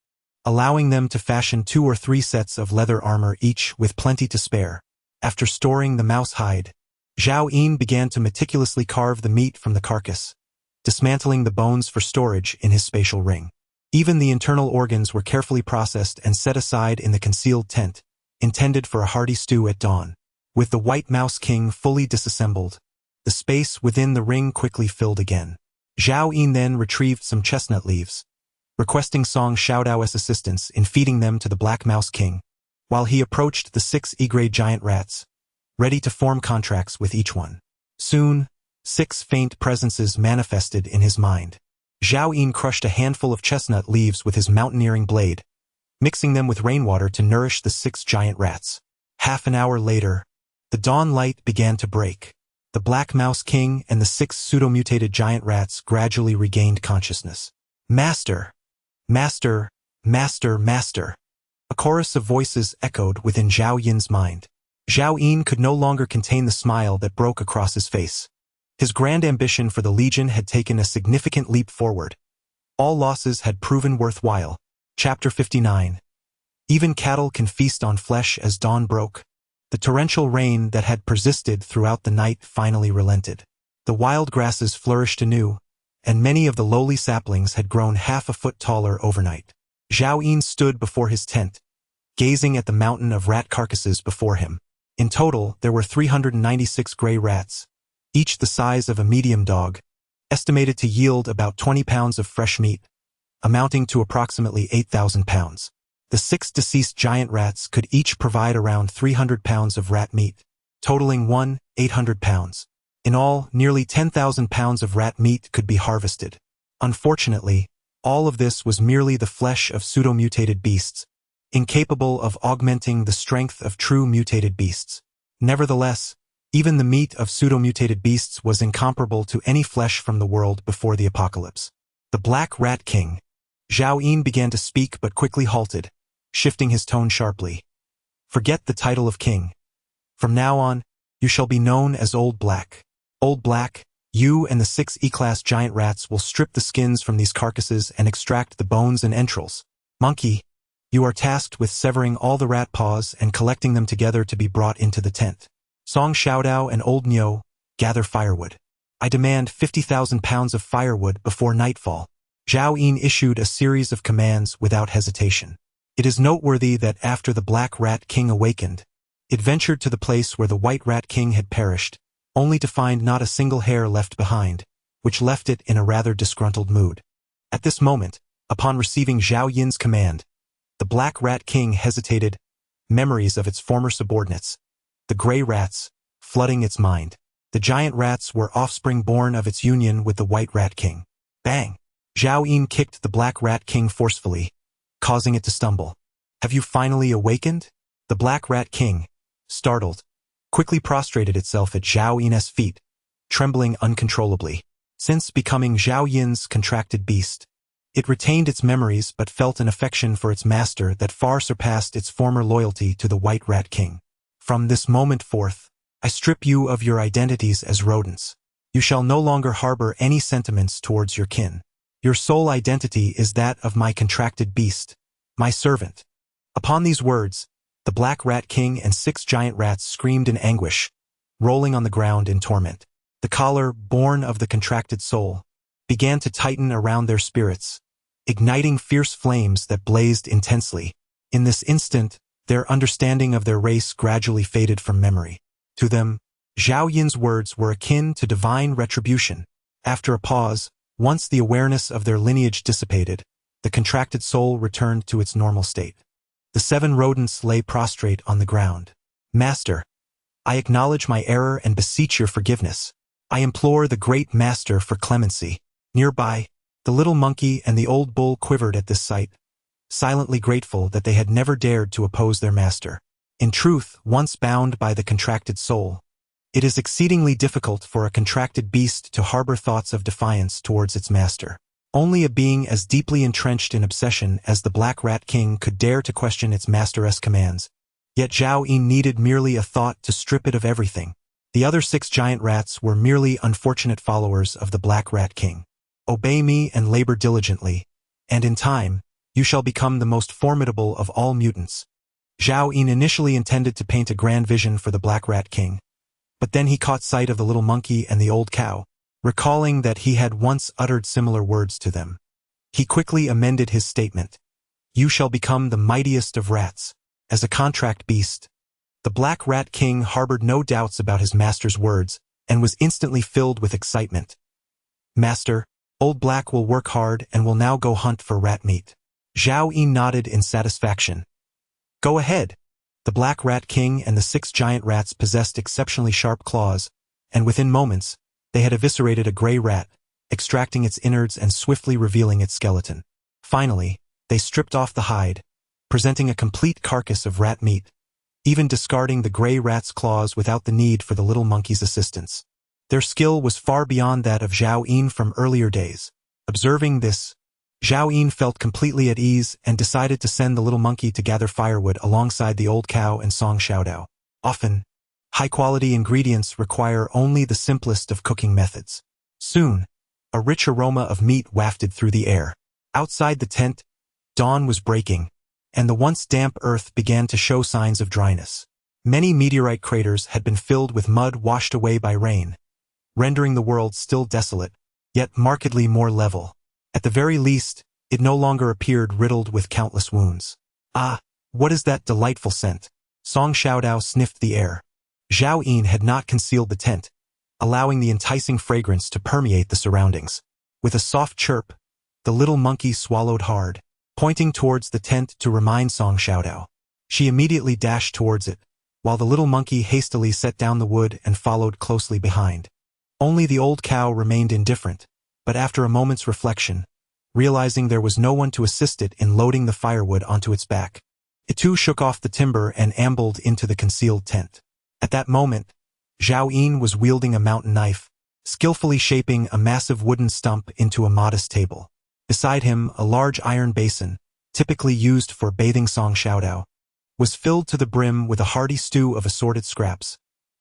allowing them to fashion 2 or 3 sets of leather armor each with plenty to spare. After storing the mouse hide, Zhao Yin began to meticulously carve the meat from the carcass, dismantling the bones for storage in his spatial ring. Even the internal organs were carefully processed and set aside in the concealed tent, intended for a hearty stew at dawn. With the White Mouse King fully disassembled, the space within the ring quickly filled again. Zhao Yin then retrieved some chestnut leaves, requesting Song Xiaodao's assistance in feeding them to the Black Mouse King, while he approached the 6 E-grade giant rats, ready to form contracts with each one. Soon, 6 faint presences manifested in his mind. Zhao Yin crushed a handful of chestnut leaves with his mountaineering blade, mixing them with rainwater to nourish the 6 giant rats. Half an hour later, the dawn light began to break. The Black Mouse King and the 6 pseudo-mutated giant rats gradually regained consciousness. Master! Master! Master! Master! A chorus of voices echoed within Zhao Yin's mind. Zhao Yin could no longer contain the smile that broke across his face. His grand ambition for the Legion had taken a significant leap forward. All losses had proven worthwhile. Chapter 59. Even cattle can feast on flesh as dawn broke. The torrential rain that had persisted throughout the night finally relented. The wild grasses flourished anew, and many of the lowly saplings had grown half a foot taller overnight. Zhao Yin stood before his tent, gazing at the mountain of rat carcasses before him. In total, there were 396 gray rats, each the size of a medium dog, estimated to yield about 20 pounds of fresh meat, amounting to approximately 8,000 pounds. The 6 deceased giant rats could each provide around 300 pounds of rat meat, totaling 800 pounds. In all, nearly 10,000 pounds of rat meat could be harvested. Unfortunately, all of this was merely the flesh of pseudo-mutated beasts, incapable of augmenting the strength of true mutated beasts. Nevertheless, even the meat of pseudo-mutated beasts was incomparable to any flesh from the world before the apocalypse. The Black Rat King. Zhao Yin began to speak but quickly halted, shifting his tone sharply. Forget the title of king. From now on, you shall be known as Old Black. Old Black, you and the 6 E-class giant rats will strip the skins from these carcasses and extract the bones and entrails. Monkey, you are tasked with severing all the rat paws and collecting them together to be brought into the tent. Song Xiaodao and Old Niu, gather firewood. I demand 50,000 pounds of firewood before nightfall. Zhao Yin issued a series of commands without hesitation. It is noteworthy that after the Black Rat King awakened, it ventured to the place where the White Rat King had perished, only to find not a single hair left behind, which left it in a rather disgruntled mood. At this moment, upon receiving Zhao Yin's command, the Black Rat King hesitated, memories of its former subordinates, the gray rats, flooding its mind. The giant rats were offspring born of its union with the White Rat King. Bang! Zhao Yin kicked the Black Rat King forcefully, causing it to stumble. Have you finally awakened? The Black Rat King, startled, quickly prostrated itself at Zhao Yin's feet, trembling uncontrollably. Since becoming Zhao Yin's contracted beast, it retained its memories but felt an affection for its master that far surpassed its former loyalty to the White Rat King. From this moment forth, I strip you of your identities as rodents. You shall no longer harbor any sentiments towards your kin. Your sole identity is that of my contracted beast, my servant. Upon these words, the Black Rat King and 6 giant rats screamed in anguish, rolling on the ground in torment. The collar, born of the contracted soul, began to tighten around their spirits, igniting fierce flames that blazed intensely. In this instant, their understanding of their race gradually faded from memory. To them, Zhao Yin's words were akin to divine retribution. After a pause, once the awareness of their lineage dissipated, the contracted soul returned to its normal state. The 7 rodents lay prostrate on the ground. Master, I acknowledge my error and beseech your forgiveness. I implore the great master for clemency. Nearby, the little monkey and the old bull quivered at this sight, silently grateful that they had never dared to oppose their master. In truth, once bound by the contracted soul, it is exceedingly difficult for a contracted beast to harbor thoughts of defiance towards its master. Only a being as deeply entrenched in obsession as the Black Rat King could dare to question its master's commands. Yet Zhao Yin needed merely a thought to strip it of everything. The other 6 giant rats were merely unfortunate followers of the Black Rat King. Obey me and labor diligently, and in time, you shall become the most formidable of all mutants. Zhao Yin initially intended to paint a grand vision for the Black Rat King, but then he caught sight of the little monkey and the old cow, recalling that he had once uttered similar words to them. He quickly amended his statement. You shall become the mightiest of rats. As a contract beast, the Black Rat King harbored no doubts about his master's words and was instantly filled with excitement. Master, Old Black will work hard and will now go hunt for rat meat. Zhao Yin nodded in satisfaction. Go ahead. The Black Rat King and the 6 giant rats possessed exceptionally sharp claws, and within moments, they had eviscerated a gray rat, extracting its innards and swiftly revealing its skeleton. Finally, they stripped off the hide, presenting a complete carcass of rat meat, even discarding the gray rat's claws without the need for the little monkey's assistance. Their skill was far beyond that of Zhao Yin from earlier days. Observing this, Zhao Yin felt completely at ease and decided to send the little monkey to gather firewood alongside the old cow and Song Xiaodao. Often, high-quality ingredients require only the simplest of cooking methods. Soon, a rich aroma of meat wafted through the air. Outside the tent, dawn was breaking, and the once damp earth began to show signs of dryness. Many meteorite craters had been filled with mud washed away by rain, rendering the world still desolate, yet markedly more level. At the very least, it no longer appeared riddled with countless wounds. Ah, what is that delightful scent? Song Xiaodao sniffed the air. Zhao Yin had not concealed the tent, allowing the enticing fragrance to permeate the surroundings. With a soft chirp, the little monkey swallowed hard, pointing towards the tent to remind Song Xiaodao. She immediately dashed towards it, while the little monkey hastily set down the wood and followed closely behind. Only the old cow remained indifferent, but after a moment's reflection, realizing there was no one to assist it in loading the firewood onto its back, it too shook off the timber and ambled into the concealed tent. At that moment, Zhao Yin was wielding a mountain knife, skillfully shaping a massive wooden stump into a modest table. Beside him, a large iron basin, typically used for bathing Song Xiaodao, was filled to the brim with a hearty stew of assorted scraps,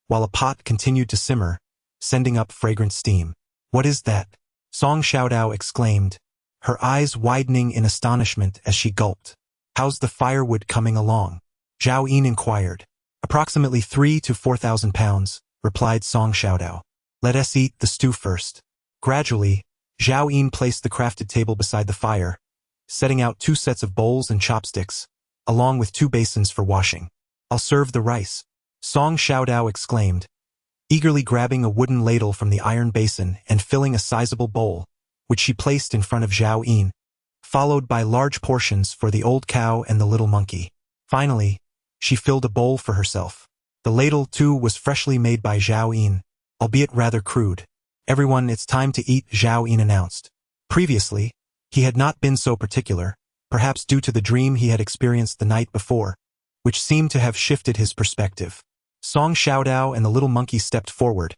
while a pot continued to simmer, sending up fragrant steam. What is that? Song Xiaodao exclaimed, her eyes widening in astonishment as she gulped. How's the firewood coming along? Zhao Yin inquired. Approximately 3,000 to 4,000 pounds, replied Song Xiaodao. Let us eat the stew first. Gradually, Zhao Yin placed the crafted table beside the fire, setting out 2 sets of bowls and chopsticks, along with 2 basins for washing. I'll serve the rice, Song Xiaodao exclaimed, eagerly grabbing a wooden ladle from the iron basin and filling a sizable bowl, which she placed in front of Zhao Yin, followed by large portions for the old cow and the little monkey. Finally, she filled a bowl for herself. The ladle, too, was freshly made by Zhao Yin, albeit rather crude. Everyone, it's time to eat, Zhao Yin announced. Previously, he had not been so particular, perhaps due to the dream he had experienced the night before, which seemed to have shifted his perspective. Song Xiaodao and the little monkey stepped forward,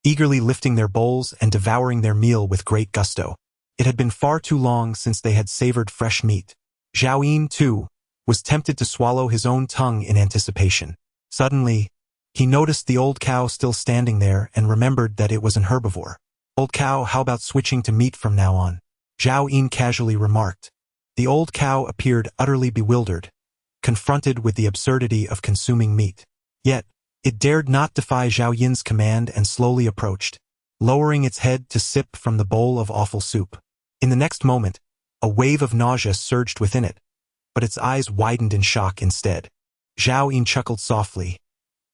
eagerly lifting their bowls and devouring their meal with great gusto. It had been far too long since they had savored fresh meat. Zhao Yin, too, was tempted to swallow his own tongue in anticipation. Suddenly, he noticed the old cow still standing there and remembered that it was an herbivore. Old cow, how about switching to meat from now on? Zhao Yin casually remarked. The old cow appeared utterly bewildered, confronted with the absurdity of consuming meat. Yet, it dared not defy Zhao Yin's command and slowly approached, lowering its head to sip from the bowl of awful soup. In the next moment, a wave of nausea surged within it, but its eyes widened in shock instead. Zhao Yin chuckled softly.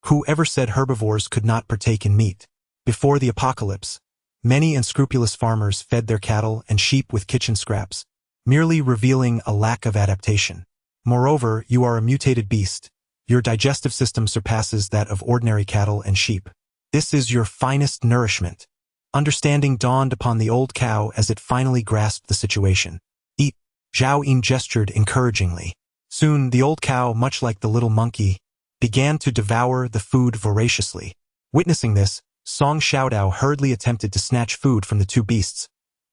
Whoever said herbivores could not partake in meat? Before the apocalypse, many unscrupulous farmers fed their cattle and sheep with kitchen scraps, merely revealing a lack of adaptation. Moreover, you are a mutated beast. Your digestive system surpasses that of ordinary cattle and sheep. This is your finest nourishment. Understanding dawned upon the old cow as it finally grasped the situation. Eat, Zhao Yin gestured encouragingly. Soon, the old cow, much like the little monkey, began to devour the food voraciously. Witnessing this, Song Xiaodao hurriedly attempted to snatch food from the 2 beasts.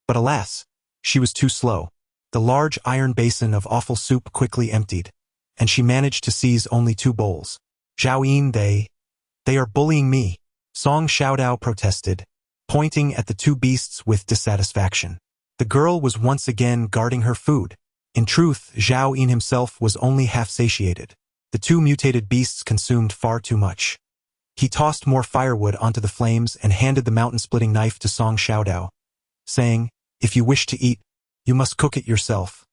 But alas, she was too slow. The large iron basin of awful soup quickly emptied, and she managed to seize only 2 bowls. Zhao Yin, they are bullying me. Song Xiaodao protested, pointing at the two beasts with dissatisfaction. The girl was once again guarding her food. In truth, Zhao Yin himself was only half satiated. The two mutated beasts consumed far too much. He tossed more firewood onto the flames and handed the mountain-splitting knife to Song Xiaodao, saying, "If you wish to eat, you must cook it yourself.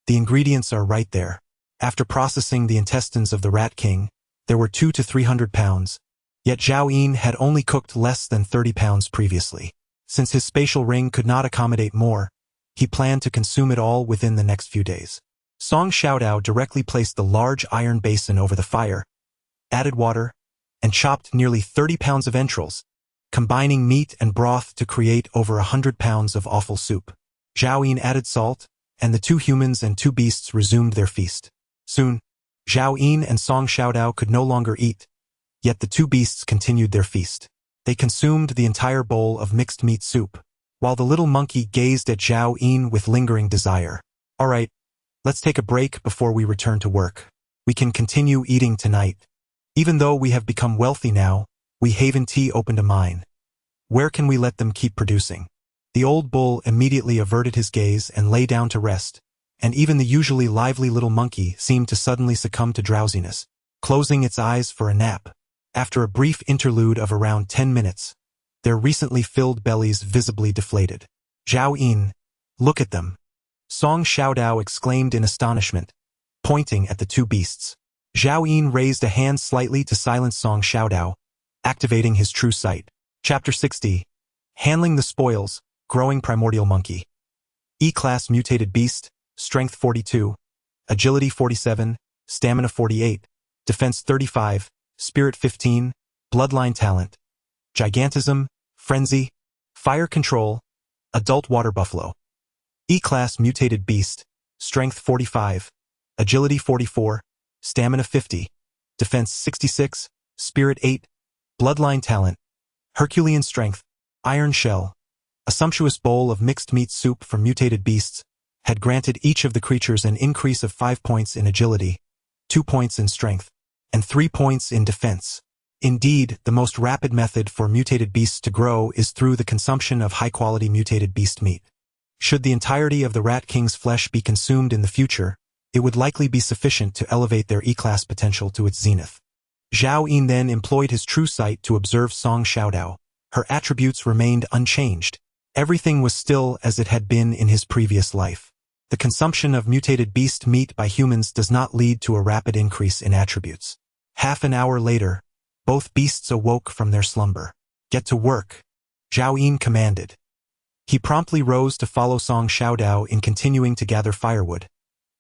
The ingredients are right there." After processing the intestines of the Rat King, there were 200 to 300 pounds, yet Zhao Yin had only cooked less than 30 pounds previously. Since his spatial ring could not accommodate more, he planned to consume it all within the next few days. Song Xiaodao directly placed the large iron basin over the fire, added water, and chopped nearly 30 pounds of entrails, combining meat and broth to create over 100 pounds of offal soup. Zhao Yin added salt, and the two humans and two beasts resumed their feast. Soon, Zhao Yin and Song Xiaodao could no longer eat, yet the two beasts continued their feast. They consumed the entire bowl of mixed meat soup, while the little monkey gazed at Zhao Yin with lingering desire. "All right, let's take a break before we return to work. We can continue eating tonight. Even though we have become wealthy now, we haven't opened a mine. Where can we let them keep producing?" The old bull immediately averted his gaze and lay down to rest, and even the usually lively little monkey seemed to suddenly succumb to drowsiness, closing its eyes for a nap. After a brief interlude of around 10 minutes, their recently filled bellies visibly deflated. "Zhao Yin, look at them!" Song Xiaodao exclaimed in astonishment, pointing at the two beasts. Zhao Yin raised a hand slightly to silence Song Xiaodao, activating his true sight. Chapter 60. Handling the Spoils, Growing Primordial Monkey. E-Class Mutated Beast, Strength 42, Agility 47, Stamina 48, Defense 35, Spirit 15, Bloodline Talent, Gigantism, Frenzy, Fire Control, Adult Water Buffalo. E-Class Mutated Beast, Strength 45, Agility 44, Stamina 50, Defense 66, Spirit 8, Bloodline Talent, Herculean Strength, Iron Shell. A sumptuous bowl of mixed meat soup from mutated beasts had granted each of the creatures an increase of 5 points in agility, 2 points in strength, and 3 points in defense. Indeed, the most rapid method for mutated beasts to grow is through the consumption of high-quality mutated beast meat. Should the entirety of the Rat King's flesh be consumed in the future, it would likely be sufficient to elevate their E-Class potential to its zenith. Zhao Yin then employed his true sight to observe Song Xiaodao. Her attributes remained unchanged. Everything was still as it had been in his previous life. The consumption of mutated beast meat by humans does not lead to a rapid increase in attributes. Half an hour later, both beasts awoke from their slumber. "Get to work," Zhao Yin commanded. He promptly rose to follow Song Xiaodao in continuing to gather firewood,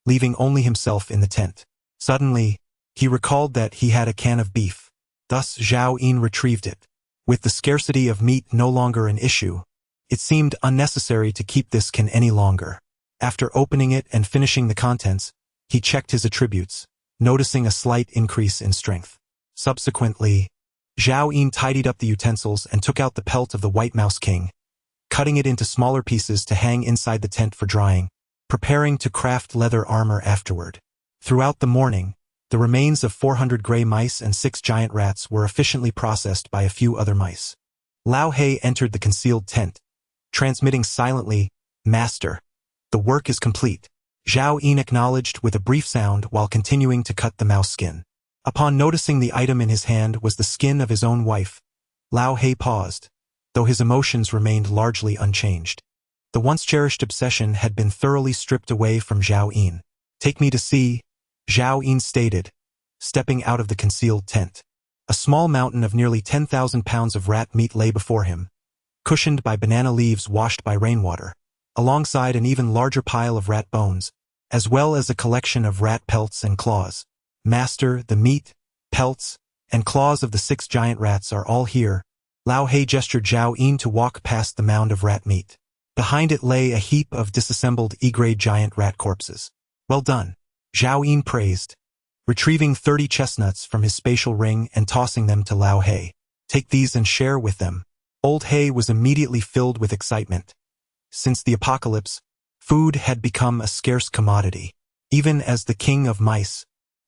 leaving only himself in the tent. Suddenly, he recalled that he had a can of beef. Thus Zhao Yin retrieved it. With the scarcity of meat no longer an issue, it seemed unnecessary to keep this can any longer. After opening it and finishing the contents, he checked his attributes, noticing a slight increase in strength. Subsequently, Zhao Yin tidied up the utensils and took out the pelt of the White Mouse King, cutting it into smaller pieces to hang inside the tent for drying, preparing to craft leather armor afterward. Throughout the morning, the remains of 400 gray mice and 6 giant rats were efficiently processed by a few other mice. Lao He entered the concealed tent, transmitting silently, "Master, the work is complete." Zhao Yin acknowledged with a brief sound while continuing to cut the mouse skin. Upon noticing the item in his hand was the skin of his own wife, Lao He paused, though his emotions remained largely unchanged. The once-cherished obsession had been thoroughly stripped away from Zhao Yin. "Take me to see," Zhao Yin stated, stepping out of the concealed tent. A small mountain of nearly 10,000 pounds of rat meat lay before him, cushioned by banana leaves washed by rainwater, alongside an even larger pile of rat bones, as well as a collection of rat pelts and claws. "Master, the meat, pelts, and claws of the 6 giant rats are all here." Lao He gestured Zhao Yin to walk past the mound of rat meat. Behind it lay a heap of disassembled E-grade giant rat corpses. "Well done," Zhao Yin praised, retrieving 30 chestnuts from his spatial ring and tossing them to Lao He. "Take these and share with them." Old He was immediately filled with excitement. Since the apocalypse, food had become a scarce commodity. Even as the king of mice,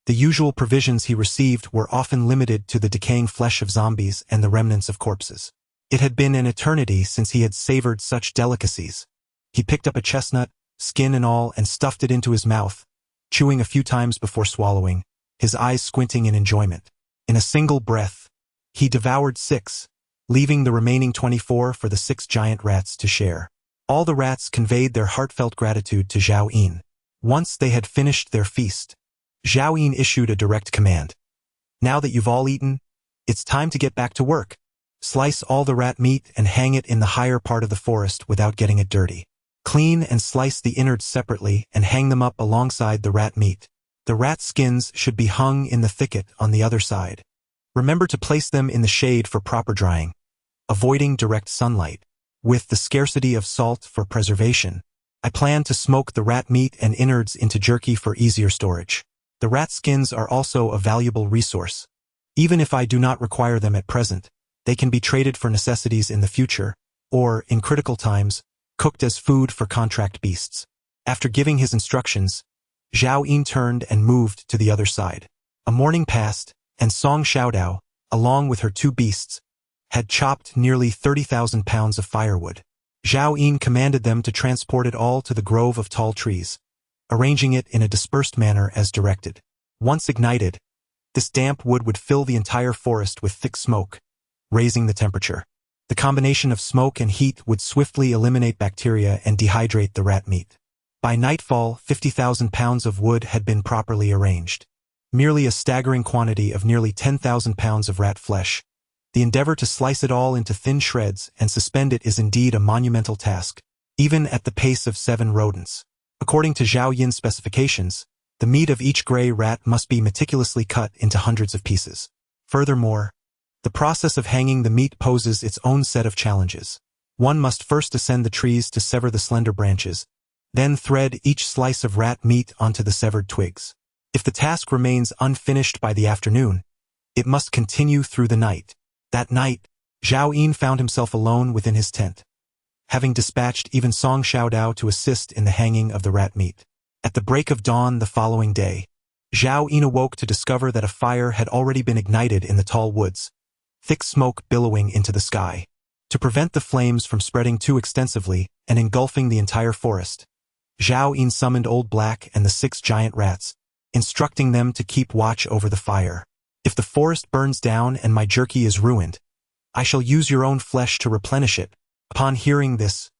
The usual provisions he received were often limited to the decaying flesh of zombies and the remnants of corpses. It had been an eternity since he had savored such delicacies. He picked up a chestnut, skin and all, and stuffed it into his mouth, chewing a few times before swallowing, his eyes squinting in enjoyment. In a single breath, he devoured 6, leaving the remaining 24 for the 6 giant rats to share. All the rats conveyed their heartfelt gratitude to Zhao Yin. Once they had finished their feast, Zhao Yin issued a direct command. Now that you've all eaten, it's time to get back to work. Slice all the rat meat and hang it in the higher part of the forest without getting it dirty. Clean and slice the innards separately and hang them up alongside the rat meat. The rat skins should be hung in the thicket on the other side. Remember to place them in the shade for proper drying, avoiding direct sunlight. With the scarcity of salt for preservation, I plan to smoke the rat meat and innards into jerky for easier storage. The rat skins are also a valuable resource. Even if I do not require them at present, they can be traded for necessities in the future, or, in critical times, cooked as food for contract beasts. After giving his instructions, Zhao Yin turned and moved to the other side. A morning passed, and Song Xiaodao, along with her 2 beasts, had chopped nearly 30,000 pounds of firewood. Zhao Yin commanded them to transport it all to the grove of tall trees, arranging it in a dispersed manner as directed. Once ignited, this damp wood would fill the entire forest with thick smoke, raising the temperature. The combination of smoke and heat would swiftly eliminate bacteria and dehydrate the rat meat. By nightfall, 50,000 pounds of wood had been properly arranged. Merely a staggering quantity of nearly 10,000 pounds of rat flesh. The endeavor to slice it all into thin shreds and suspend it is indeed a monumental task, even at the pace of 7 rodents. According to Zhao Yin's specifications, the meat of each gray rat must be meticulously cut into hundreds of pieces. Furthermore, the process of hanging the meat poses its own set of challenges. One must first ascend the trees to sever the slender branches, then thread each slice of rat meat onto the severed twigs. If the task remains unfinished by the afternoon, it must continue through the night. That night, Zhao Yin found himself alone within his tent, having dispatched even Song Xiaodao to assist in the hanging of the rat meat. At the break of dawn the following day, Zhao Yin awoke to discover that a fire had already been ignited in the tall woods, thick smoke billowing into the sky. To prevent the flames from spreading too extensively and engulfing the entire forest, Zhao Yin summoned Old Black and the 6 giant rats, instructing them to keep watch over the fire. If the forest burns down and my jerky is ruined, I shall use your own flesh to replenish it. Upon hearing this,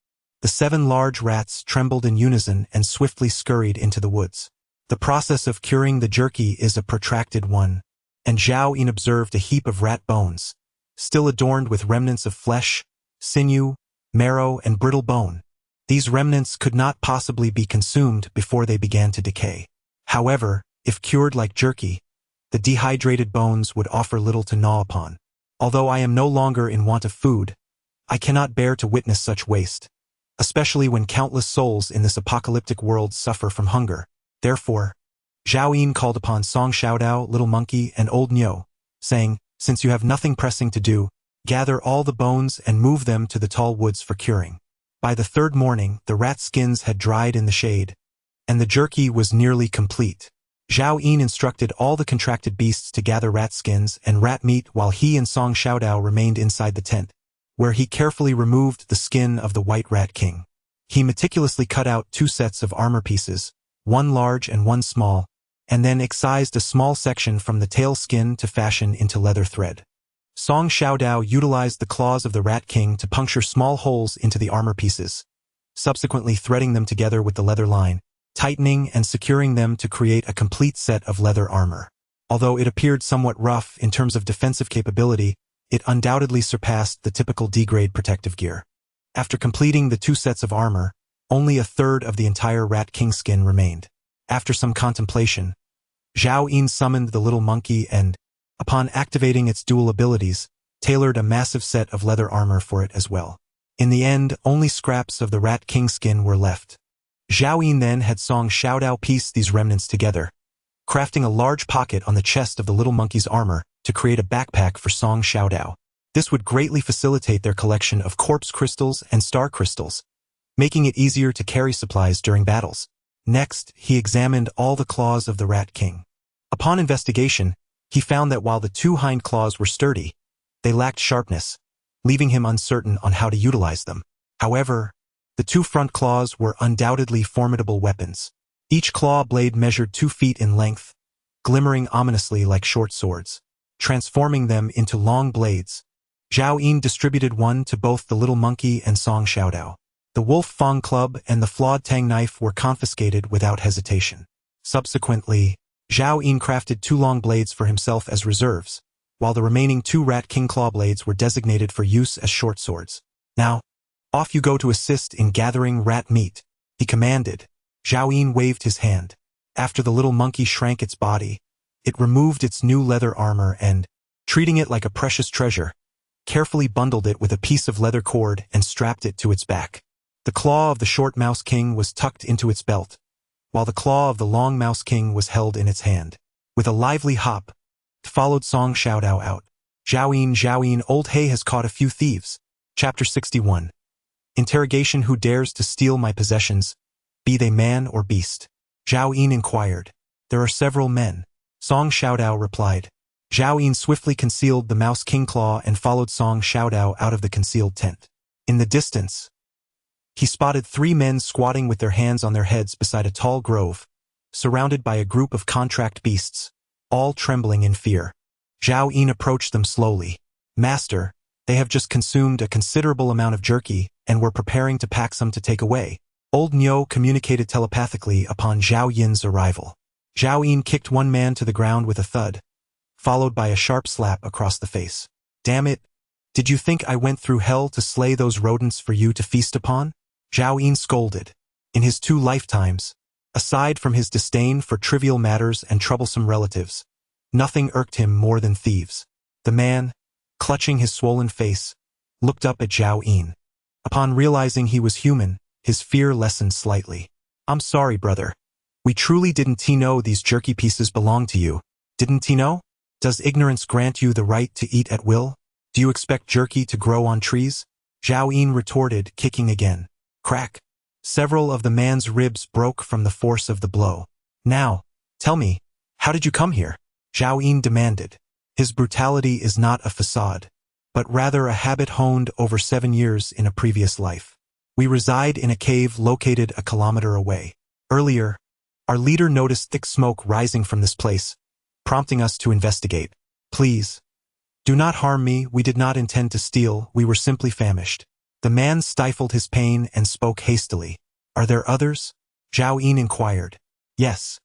the 7 large rats trembled in unison and swiftly scurried into the woods. The process of curing the jerky is a protracted one, and Zhao Yin observed a heap of rat bones, still adorned with remnants of flesh, sinew, marrow, and brittle bone. These remnants could not possibly be consumed before they began to decay. However, if cured like jerky, the dehydrated bones would offer little to gnaw upon. Although I am no longer in want of food, I cannot bear to witness such waste, especially when countless souls in this apocalyptic world suffer from hunger. Therefore, Zhao Yin called upon Song Xiaodao, Little Monkey, and Old Niu, saying, "Since you have nothing pressing to do, gather all the bones and move them to the tall woods for curing." By the 3rd morning, the rat skins had dried in the shade, and the jerky was nearly complete. Zhao Yin instructed all the contracted beasts to gather rat skins and rat meat while he and Song Xiaodao remained inside the tent, where he carefully removed the skin of the white rat king. He meticulously cut out 2 sets of armor pieces, one large and one small, and then excised a small section from the tail skin to fashion into leather thread. Song Xiaodao utilized the claws of the rat king to puncture small holes into the armor pieces, subsequently threading them together with the leather line, tightening and securing them to create a complete set of leather armor. Although it appeared somewhat rough in terms of defensive capability, it undoubtedly surpassed the typical D-grade protective gear. After completing the 2 sets of armor, only a third of the entire rat king skin remained. After some contemplation, Zhao Yin summoned the little monkey and, upon activating its dual abilities, tailored a massive set of leather armor for it as well. In the end, only scraps of the rat king skin were left. Zhao Yin then had Song Xiaodao piece these remnants together, crafting a large pocket on the chest of the little monkey's armor to create a backpack for Song Xiaodao. This would greatly facilitate their collection of corpse crystals and star crystals, making it easier to carry supplies during battles. Next, he examined all the claws of the rat king. Upon investigation, he found that while the two hind claws were sturdy, they lacked sharpness, leaving him uncertain on how to utilize them. However, the two front claws were undoubtedly formidable weapons. Each claw blade measured 2 feet in length, glimmering ominously like short swords. Transforming them into long blades, Zhao Yin distributed one to both the little monkey and Song Xiaodao. The wolf fang club and the flawed tang knife were confiscated without hesitation. Subsequently, Zhao Yin crafted 2 long blades for himself as reserves, while the remaining 2 rat king claw blades were designated for use as short swords. Now, off you go to assist in gathering rat meat, he commanded. Zhao Yin waved his hand. After the little monkey shrank its body, it removed its new leather armor and, treating it like a precious treasure, carefully bundled it with a piece of leather cord and strapped it to its back. The claw of the short mouse king was tucked into its belt, while the claw of the long mouse king was held in its hand. With a lively hop, it followed Song Xiaodao out. Zhao Yin, old Hay has caught a few thieves. Chapter 61. Interrogation: Who dares to steal my possessions, be they man or beast? Zhao Yin inquired. There are several men, Song Xiaodao replied. Zhao Yin swiftly concealed the mouse king claw and followed Song Xiaodao out of the concealed tent. In the distance, he spotted 3 men squatting with their hands on their heads beside a tall grove, surrounded by a group of contract beasts, all trembling in fear. Zhao Yin approached them slowly. Master, they have just consumed a considerable amount of jerky and were preparing to pack some to take away. Old Niu communicated telepathically upon Zhao Yin's arrival. Zhao Yin kicked one man to the ground with a thud, followed by a sharp slap across the face. Damn it! Did you think I went through hell to slay those rodents for you to feast upon? Zhao Yin scolded. In his 2 lifetimes, aside from his disdain for trivial matters and troublesome relatives, nothing irked him more than thieves. The man, clutching his swollen face, looked up at Zhao Yin. Upon realizing he was human, his fear lessened slightly. I'm sorry, brother. We truly didn't know these jerky pieces belong to you. Didn't know? Does ignorance grant you the right to eat at will? Do you expect jerky to grow on trees? Zhao Yin retorted, kicking again. Crack. Several of the man's ribs broke from the force of the blow. Now, tell me, how did you come here? Zhao Yin demanded. His brutality is not a facade, but rather a habit honed over 7 years in a previous life. We reside in a cave located a kilometer away. Earlier, our leader noticed thick smoke rising from this place, prompting us to investigate. Please, do not harm me. We did not intend to steal. We were simply famished. The man stifled his pain and spoke hastily. Are there others? Zhao Yin inquired. Yes.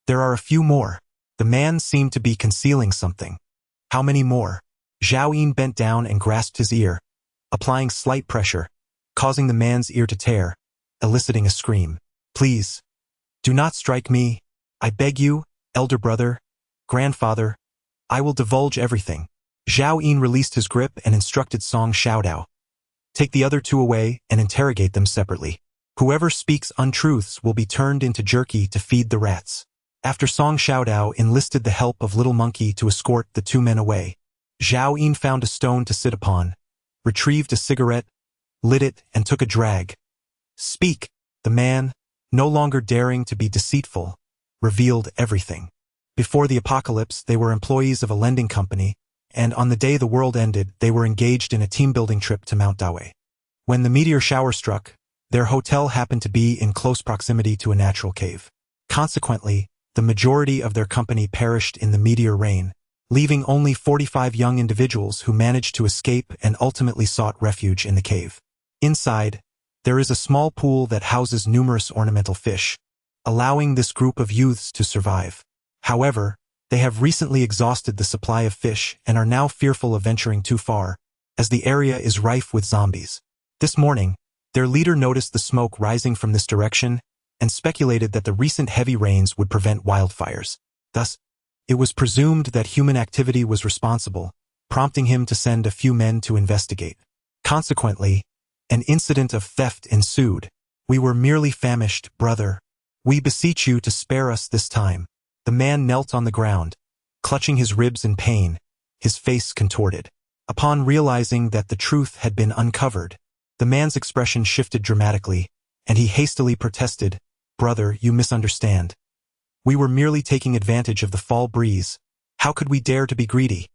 There are a few more. The man seemed to be concealing something. How many more? Zhao Yin bent down and grasped his ear, applying slight pressure, causing the man's ear to tear, eliciting a scream. Please, do not strike me. I beg you, elder brother, grandfather. I will divulge everything. Zhao Yin released his grip and instructed Song Xiaodao. Take the other 2 away and interrogate them separately. Whoever speaks untruths will be turned into jerky to feed the rats. After Song Xiaodao enlisted the help of Little Monkey to escort the 2 men away, Zhao Yin found a stone to sit upon, retrieved a cigarette, lit it, and took a drag. Speak! The man, no longer daring to be deceitful, revealed everything. Before the apocalypse, they were employees of a lending company, and on the day the world ended, they were engaged in a team-building trip to Mount Dawei. When the meteor shower struck, their hotel happened to be in close proximity to a natural cave. Consequently, the majority of their company perished in the meteor rain, leaving only 45 young individuals who managed to escape and ultimately sought refuge in the cave. Inside, there is a small pool that houses numerous ornamental fish, allowing this group of youths to survive. However, they have recently exhausted the supply of fish and are now fearful of venturing too far, as the area is rife with zombies. This morning, their leader noticed the smoke rising from this direction and speculated that the recent heavy rains would prevent wildfires. Thus, it was presumed that human activity was responsible, prompting him to send a few men to investigate. Consequently, an incident of theft ensued. We were merely famished, brother. We beseech you to spare us this time. The man knelt on the ground, clutching his ribs in pain, his face contorted. Upon realizing that the truth had been uncovered, the man's expression shifted dramatically, and he hastily protested, Brother, you misunderstand. We were merely taking advantage of the fall breeze. How could we dare to be greedy?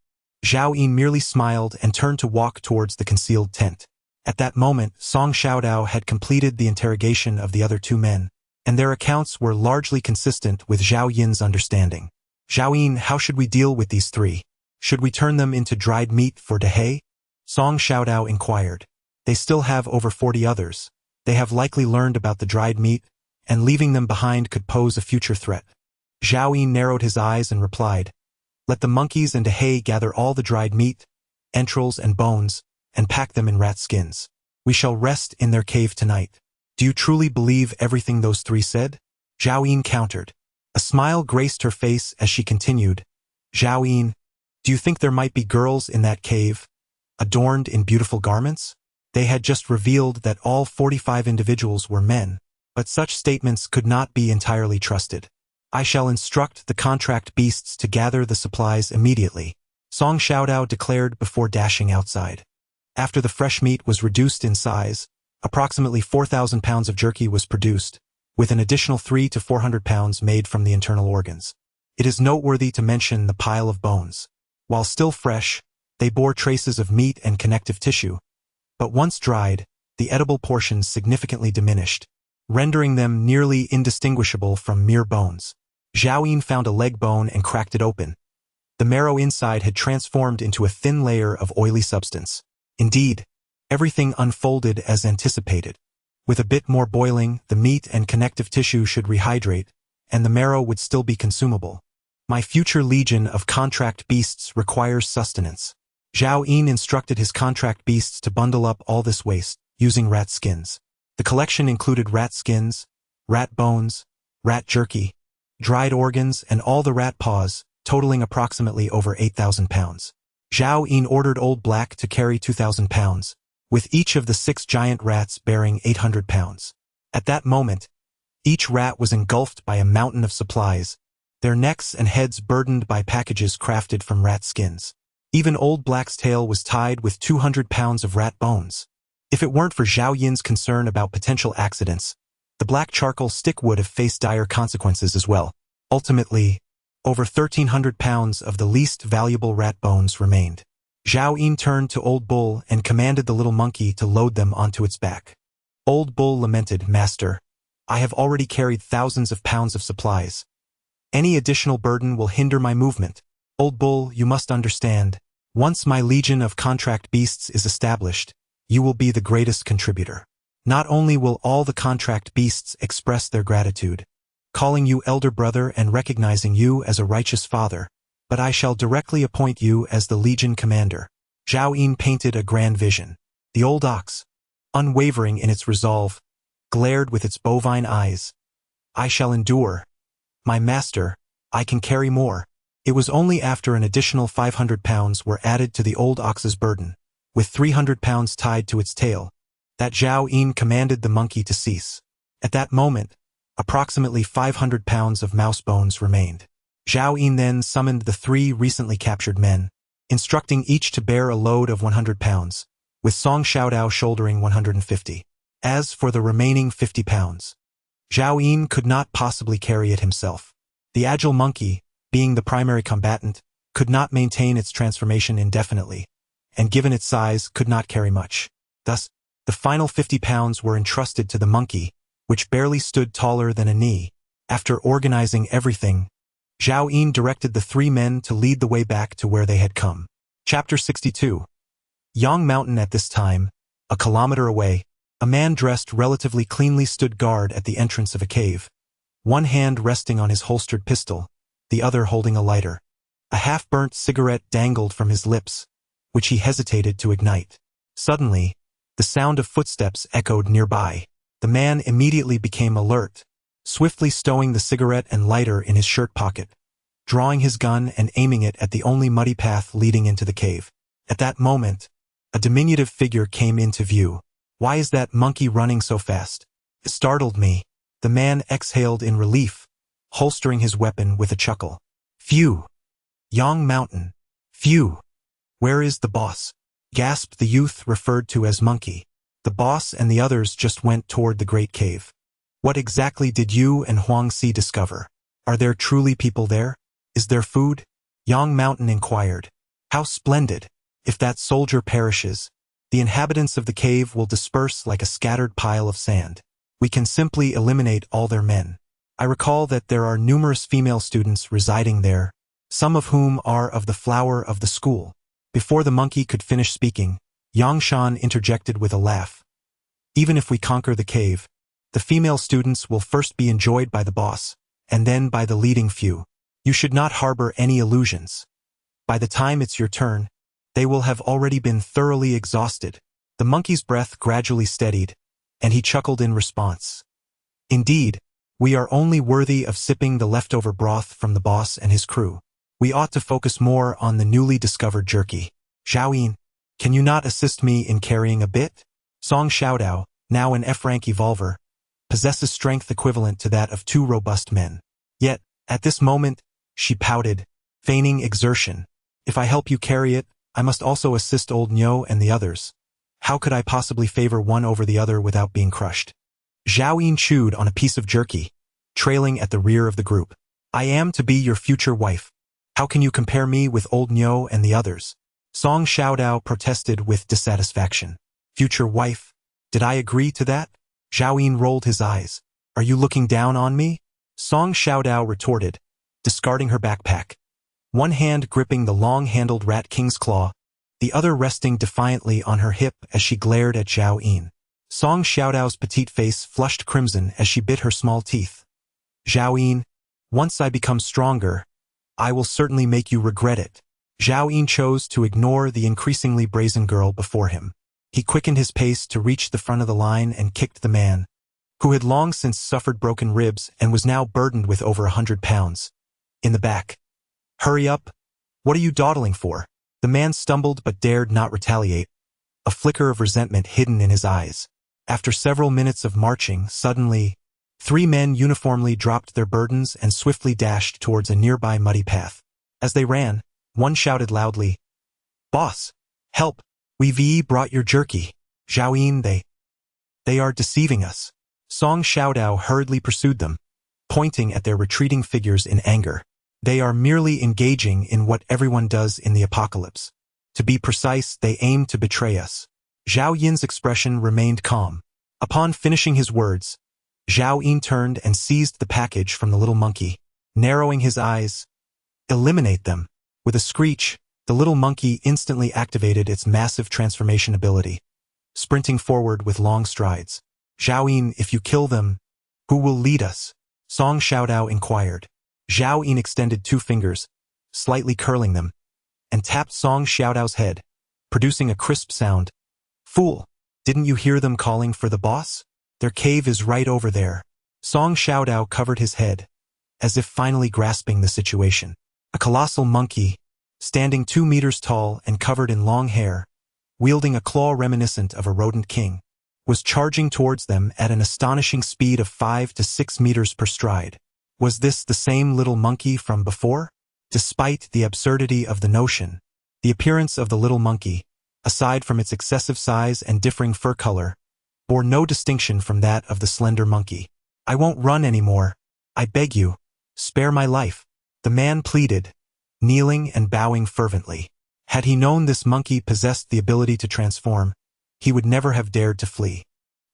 Zhao Yin merely smiled and turned to walk towards the concealed tent. At that moment, Song Xiaodao had completed the interrogation of the other two men, and their accounts were largely consistent with Zhao Yin's understanding. Zhao Yin, how should we deal with these three? Should we turn them into dried meat for Dehe? Song Xiaodao inquired. They still have over 40 others. They have likely learned about the dried meat, and leaving them behind could pose a future threat. Zhao Yin narrowed his eyes and replied, let the monkeys and Dehe gather all the dried meat, entrails and bones, and pack them in rat skins. We shall rest in their cave tonight. Do you truly believe everything those three said? Zhao Yin countered. A smile graced her face as she continued, Zhao Yin, do you think there might be girls in that cave, adorned in beautiful garments? They had just revealed that all 45 individuals were men, but such statements could not be entirely trusted. I shall instruct the contract beasts to gather the supplies immediately, Song Xiaodao declared before dashing outside. After the fresh meat was reduced in size, approximately 4,000 pounds of jerky was produced, with an additional 300 to 400 pounds made from the internal organs. It is noteworthy to mention the pile of bones. While still fresh, they bore traces of meat and connective tissue, but once dried, the edible portions significantly diminished, rendering them nearly indistinguishable from mere bones. Zhao Yin found a leg bone and cracked it open. The marrow inside had transformed into a thin layer of oily substance. Indeed, everything unfolded as anticipated. With a bit more boiling, the meat and connective tissue should rehydrate, and the marrow would still be consumable. My future legion of contract beasts requires sustenance. Zhao Yin instructed his contract beasts to bundle up all this waste, using rat skins. The collection included rat skins, rat bones, rat jerky, dried organs, and all the rat paws, totaling approximately over 8,000 pounds. Zhao Yin ordered Old Black to carry 2,000 pounds, with each of the 6 giant rats bearing 800 pounds. At that moment, each rat was engulfed by a mountain of supplies, their necks and heads burdened by packages crafted from rat skins. Even Old Black's tail was tied with 200 pounds of rat bones. If it weren't for Zhao Yin's concern about potential accidents, the black charcoal stick would have faced dire consequences as well. Ultimately, over 1,300 pounds of the least valuable rat bones remained. Zhao Yin turned to Old Bull and commanded the little monkey to load them onto its back. Old Bull lamented, Master, I have already carried thousands of pounds of supplies. Any additional burden will hinder my movement. Old Bull, you must understand, once my legion of contract beasts is established, you will be the greatest contributor. Not only will all the contract beasts express their gratitude, calling you elder brother and recognizing you as a righteous father, but I shall directly appoint you as the legion commander. Zhao Yin painted a grand vision. The old ox, unwavering in its resolve, glared with its bovine eyes. I shall endure. My master, I can carry more. It was only after an additional 500 pounds were added to the old ox's burden, with 300 pounds tied to its tail, that Zhao Yin commanded the monkey to cease. At that moment, approximately 500 pounds of mouse bones remained. Zhao Yin then summoned the 3 recently captured men, instructing each to bear a load of 100 pounds, with Song Xiaodao shouldering 150. As for the remaining 50 pounds, Zhao Yin could not possibly carry it himself. The agile monkey, being the primary combatant, could not maintain its transformation indefinitely, and given its size, could not carry much. Thus, the final 50 pounds were entrusted to the monkey, which barely stood taller than a knee. After organizing everything, Zhao Yin directed the 3 men to lead the way back to where they had come. Chapter 62. Yang Mountain. At this time, a kilometer away, a man dressed relatively cleanly stood guard at the entrance of a cave, one hand resting on his holstered pistol, the other holding a lighter. A half-burnt cigarette dangled from his lips, which he hesitated to ignite. Suddenly, the sound of footsteps echoed nearby. The man immediately became alert, swiftly stowing the cigarette and lighter in his shirt pocket, drawing his gun and aiming it at the only muddy path leading into the cave. At that moment, a diminutive figure came into view. Why is that monkey running so fast? It startled me. The man exhaled in relief, holstering his weapon with a chuckle. Phew! Yang Mountain. Phew! Where is the boss? Gasped the youth referred to as Monkey. The boss and the others just went toward the great cave. What exactly did you and Huang Si discover? Are there truly people there? Is there food? Yang Mountain inquired. How splendid! If that soldier perishes, the inhabitants of the cave will disperse like a scattered pile of sand. We can simply eliminate all their men. I recall that there are numerous female students residing there, some of whom are of the flower of the school. Before the monkey could finish speaking, Yang Shan interjected with a laugh. Even if we conquer the cave, the female students will first be enjoyed by the boss, and then by the leading few. You should not harbor any illusions. By the time it's your turn, they will have already been thoroughly exhausted. The monkey's breath gradually steadied, and he chuckled in response. Indeed, we are only worthy of sipping the leftover broth from the boss and his crew. We ought to focus more on the newly discovered jerky. Zhao, can you not assist me in carrying a bit? Song Xiaodao, now an F-rank evolver, possesses strength equivalent to that of 2 robust men. Yet, at this moment, she pouted, feigning exertion. If I help you carry it, I must also assist old Nyo and the others. How could I possibly favor one over the other without being crushed? Zhao Yin chewed on a piece of jerky, trailing at the rear of the group. I am to be your future wife. How can you compare me with old Nyo and the others? Song Xiaodao protested with dissatisfaction. Future wife? Did I agree to that? Zhao Yin rolled his eyes. Are you looking down on me? Song Xiaodao retorted, discarding her backpack. One hand gripping the long-handled Rat King's claw, the other resting defiantly on her hip as she glared at Zhao Yin. Song Xiaodao's petite face flushed crimson as she bit her small teeth. Zhao Yin, once I become stronger, I will certainly make you regret it. Zhao Yin chose to ignore the increasingly brazen girl before him. He quickened his pace to reach the front of the line and kicked the man, who had long since suffered broken ribs and was now burdened with over 100 pounds, in the back. Hurry up! What are you dawdling for? The man stumbled but dared not retaliate, a flicker of resentment hidden in his eyes. After several minutes of marching, suddenly, 3 men uniformly dropped their burdens and swiftly dashed towards a nearby muddy path. As they ran, one shouted loudly, Boss! Help! We've brought your jerky. Zhao Yin, they are deceiving us. Song Xiaodao hurriedly pursued them, pointing at their retreating figures in anger. They are merely engaging in what everyone does in the apocalypse. To be precise, they aim to betray us. Zhao Yin's expression remained calm. Upon finishing his words, Zhao Yin turned and seized the package from the little monkey, narrowing his eyes. Eliminate them. With a screech, the little monkey instantly activated its massive transformation ability, sprinting forward with long strides. Zhao Yin, if you kill them, who will lead us? Song Xiaodao inquired. Zhao Yin extended 2 fingers, slightly curling them, and tapped Song Xiaodao's head, producing a crisp sound. Fool! Didn't you hear them calling for the boss? Their cave is right over there. Song Xiaodao covered his head, as if finally grasping the situation. A colossal monkey, standing 2 meters tall and covered in long hair, wielding a claw reminiscent of a rodent king, was charging towards them at an astonishing speed of 5 to 6 meters per stride. Was this the same little monkey from before? Despite the absurdity of the notion, the appearance of the little monkey, aside from its excessive size and differing fur color, bore no distinction from that of the slender monkey. I won't run anymore. I beg you, spare my life. The man pleaded, kneeling and bowing fervently. Had he known this monkey possessed the ability to transform, he would never have dared to flee.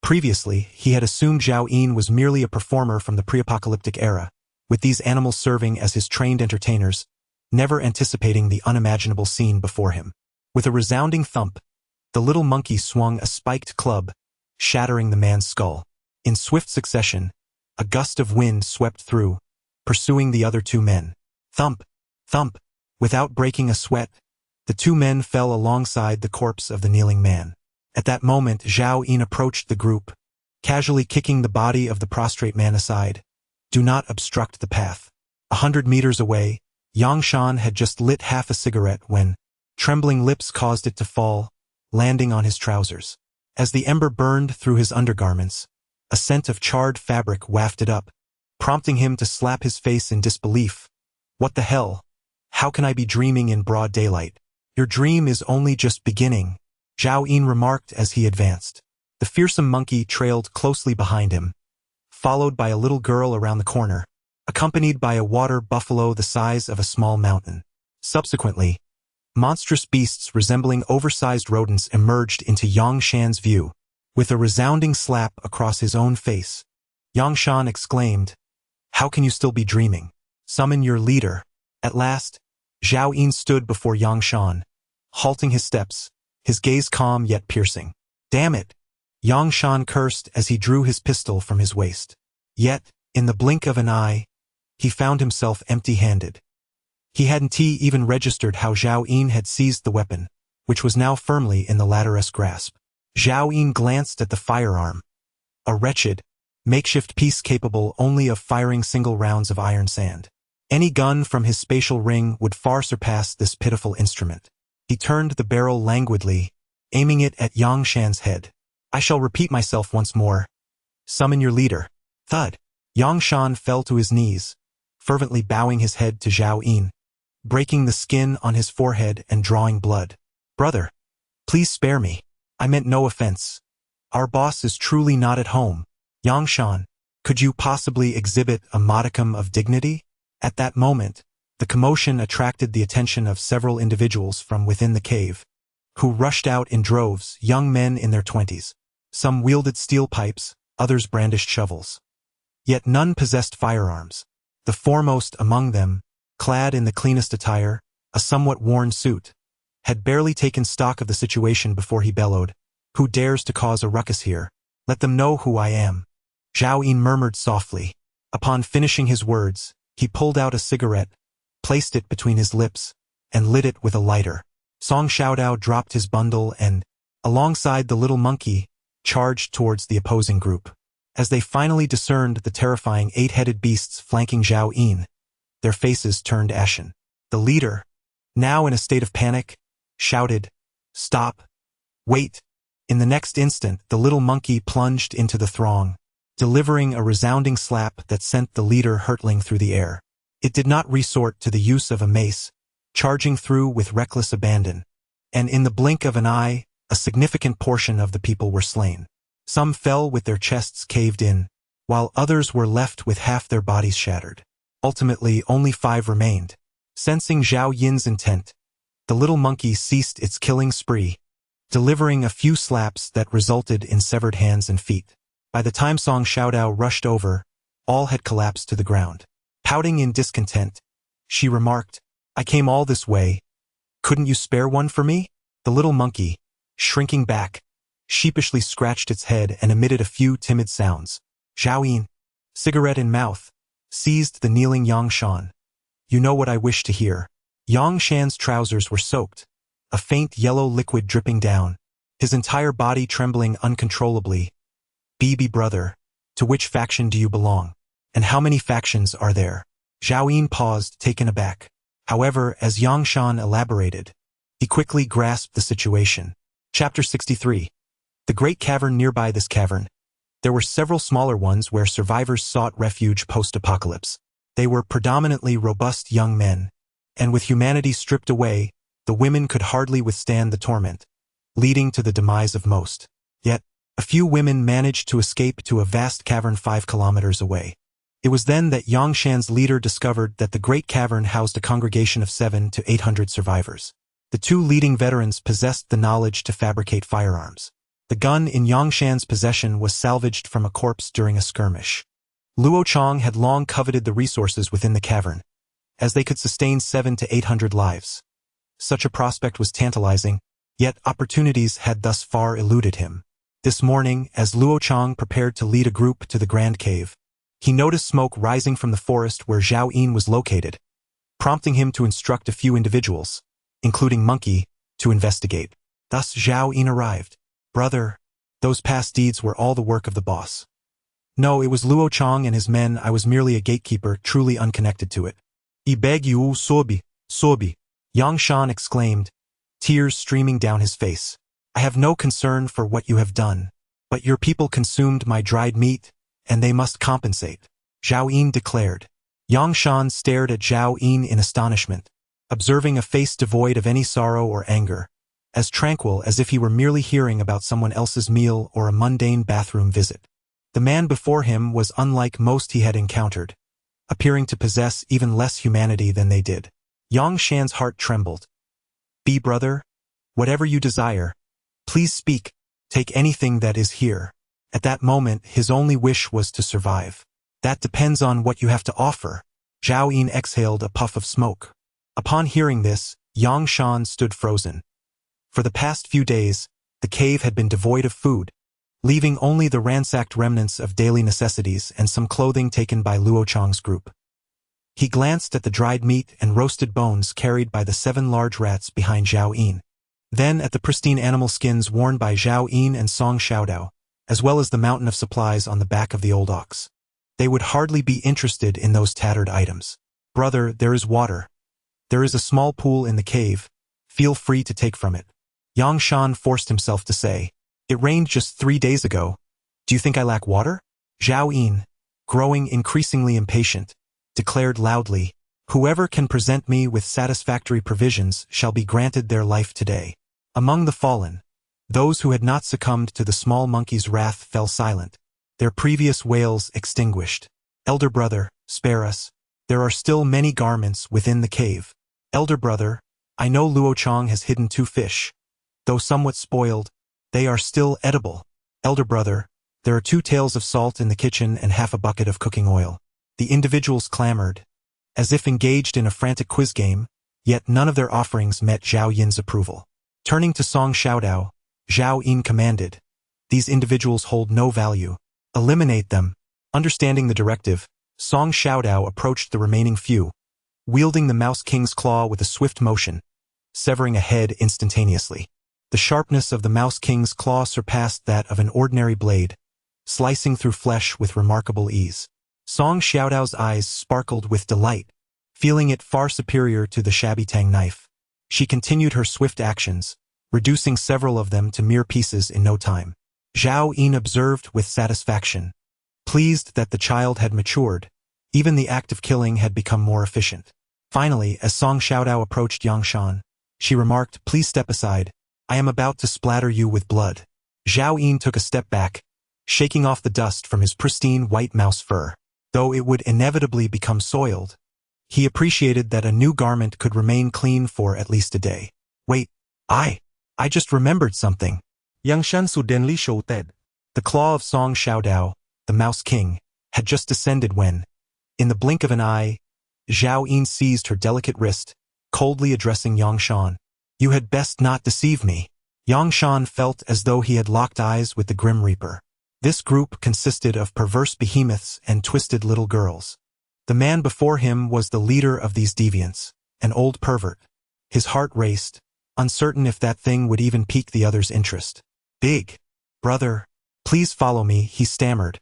Previously, he had assumed Zhao Yin was merely a performer from the pre-apocalyptic era, with these animals serving as his trained entertainers, never anticipating the unimaginable scene before him. With a resounding thump, the little monkey swung a spiked club, shattering the man's skull. In swift succession, a gust of wind swept through, pursuing the other 2 men. Thump! Thump! Without breaking a sweat, the 2 men fell alongside the corpse of the kneeling man. At that moment, Zhao Yin approached the group, casually kicking the body of the prostrate man aside. Do not obstruct the path. 100 meters away, Yang Shan had just lit half a cigarette when trembling lips caused it to fall, landing on his trousers. As the ember burned through his undergarments, a scent of charred fabric wafted up, prompting him to slap his face in disbelief. What the hell? How can I be dreaming in broad daylight? Your dream is only just beginning, Zhao Yin remarked as he advanced. The fearsome monkey trailed closely behind him, followed by a little girl around the corner. accompanied by a water buffalo the size of a small mountain. Subsequently, monstrous beasts resembling oversized rodents emerged into Yang Shan's view. With a resounding slap across his own face, Yang Shan exclaimed, "How can you still be dreaming? Summon your leader." At last, Zhao Yin stood before Yang Shan, halting his steps, his gaze calm yet piercing. "Damn it!" Yang Shan cursed as he drew his pistol from his waist. Yet, in the blink of an eye, he found himself empty-handed. He hadn't even registered how Zhao Yin had seized the weapon, which was now firmly in the latter's grasp. Zhao Yin glanced at the firearm, a wretched, makeshift piece capable only of firing single rounds of iron sand. Any gun from his spatial ring would far surpass this pitiful instrument. He turned the barrel languidly, aiming it at Yang Shan's head. "I shall repeat myself once more. Summon your leader." Thud. Yang Shan fell to his knees, fervently bowing his head to Zhao Yin, breaking the skin on his forehead and drawing blood. "Brother, please spare me. I meant no offense. Our boss is truly not at home." "Yang Shan, could you possibly exhibit a modicum of dignity?" At that moment, the commotion attracted the attention of several individuals from within the cave, who rushed out in droves, young men in their 20s. Some wielded steel pipes, others brandished shovels. Yet none possessed firearms. The foremost among them, clad in the cleanest attire, a somewhat worn suit, had barely taken stock of the situation before he bellowed, "Who dares to cause a ruckus here? Let them know who I am." Zhao Yin murmured softly. Upon finishing his words, he pulled out a cigarette, placed it between his lips, and lit it with a lighter. Song Xiaodao dropped his bundle and, alongside the little monkey, charged towards the opposing group. As they finally discerned the terrifying 8-headed beasts flanking Zhao Yin, their faces turned ashen. The leader, now in a state of panic, shouted, "Stop! Wait!" In the next instant, the little monkey plunged into the throng, delivering a resounding slap that sent the leader hurtling through the air. It did not resort to the use of a mace, charging through with reckless abandon, and in the blink of an eye, a significant portion of the people were slain. Some fell with their chests caved in, while others were left with half their bodies shattered. Ultimately, only 5 remained. Sensing Zhao Yin's intent, the little monkey ceased its killing spree, delivering a few slaps that resulted in severed hands and feet. By the time Song Xiaodao rushed over, all had collapsed to the ground. Pouting in discontent, she remarked, "I came all this way. Couldn't you spare one for me?" The little monkey, shrinking back, sheepishly scratched its head and emitted a few timid sounds. Zhao Yin, cigarette in mouth, seized the kneeling Yang Shan. "You know what I wish to hear." Yang Shan's trousers were soaked, a faint yellow liquid dripping down, his entire body trembling uncontrollably. "BB brother, to which faction do you belong? And how many factions are there?" Zhao Yin paused, taken aback. However, as Yang Shan elaborated, he quickly grasped the situation. Chapter 63. The great cavern nearby this cavern. There were several smaller ones where survivors sought refuge post-apocalypse. They were predominantly robust young men, and with humanity stripped away, the women could hardly withstand the torment, leading to the demise of most. Yet, a few women managed to escape to a vast cavern 5 kilometers away. It was then that Yang Shan's leader discovered that the great cavern housed a congregation of 700 to 800 survivors. The 2 leading veterans possessed the knowledge to fabricate firearms. The gun in Yang Shan's possession was salvaged from a corpse during a skirmish. Luo Chong had long coveted the resources within the cavern, as they could sustain 700 to 800 lives. Such a prospect was tantalizing, yet opportunities had thus far eluded him. This morning, as Luo Chong prepared to lead a group to the Grand Cave, he noticed smoke rising from the forest where Zhao Yin was located, prompting him to instruct a few individuals, including Monkey, to investigate. Thus Zhao Yin arrived. "Brother, those past deeds were all the work of the boss." "No, it was Luo Chong and his men. I was merely a gatekeeper, truly unconnected to it." "I beg you, Sobi," Yang Shan exclaimed, tears streaming down his face. "I have no concern for what you have done, but your people consumed my dried meat, and they must compensate," Zhao Yin declared. Yang Shan stared at Zhao Yin in astonishment, observing a face devoid of any sorrow or anger, as tranquil as if he were merely hearing about someone else's meal or a mundane bathroom visit. The man before him was unlike most he had encountered, appearing to possess even less humanity than they did. Yang Shan's heart trembled. "Be brother, whatever you desire, please speak, take anything that is here." At that moment, his only wish was to survive. "That depends on what you have to offer." Zhao Yin exhaled a puff of smoke. Upon hearing this, Yang Shan stood frozen. For the past few days, the cave had been devoid of food, leaving only the ransacked remnants of daily necessities and some clothing taken by Luo Chang's group. He glanced at the dried meat and roasted bones carried by the 7 large rats behind Zhao Yin, then at the pristine animal skins worn by Zhao Yin and Song Xiaodao, as well as the mountain of supplies on the back of the old ox. They would hardly be interested in those tattered items. "Brother, there is water. There is a small pool in the cave. Feel free to take from it." Yang Shan forced himself to say, "It rained just 3 days ago. Do you think I lack water?" Zhao Yin, growing increasingly impatient, declared loudly, "Whoever can present me with satisfactory provisions shall be granted their life today." Among the fallen, those who had not succumbed to the small monkey's wrath fell silent, their previous wails extinguished. "Elder brother, spare us. There are still many garments within the cave." "Elder brother, I know Luo Chang has hidden 2 fish. Though somewhat spoiled, they are still edible." "Elder brother, there are 2 taels of salt in the kitchen and half a bucket of cooking oil." The individuals clamored, as if engaged in a frantic quiz game, yet none of their offerings met Zhao Yin's approval. Turning to Song Xiaodao, Zhao Yin commanded, "These individuals hold no value. Eliminate them." Understanding the directive, Song Xiaodao approached the remaining few, wielding the Mouse King's claw with a swift motion, severing a head instantaneously. The sharpness of the Mouse King's claw surpassed that of an ordinary blade, slicing through flesh with remarkable ease. Song Xiaodao's eyes sparkled with delight, feeling it far superior to the shabby Tang knife. She continued her swift actions, reducing several of them to mere pieces in no time. Zhao Yin observed with satisfaction. Pleased that the child had matured, even the act of killing had become more efficient. Finally, as Song Xiaodao approached Yang Shan, she remarked, "Please step aside. I am about to splatter you with blood." Zhao Yin took a step back, shaking off the dust from his pristine white mouse fur. Though it would inevitably become soiled, he appreciated that a new garment could remain clean for at least a day. "Wait, I just remembered something." Yang Shan suddenly shouted. The claw of Song Xiaodao, the Mouse King, had just descended when, in the blink of an eye, Zhao Yin seized her delicate wrist, coldly addressing Yang Shan. "You had best not deceive me." Yang Shan felt as though he had locked eyes with the Grim Reaper. This group consisted of perverse behemoths and twisted little girls. The man before him was the leader of these deviants, an old pervert. His heart raced, uncertain if that thing would even pique the other's interest. "Big brother, please follow me," he stammered,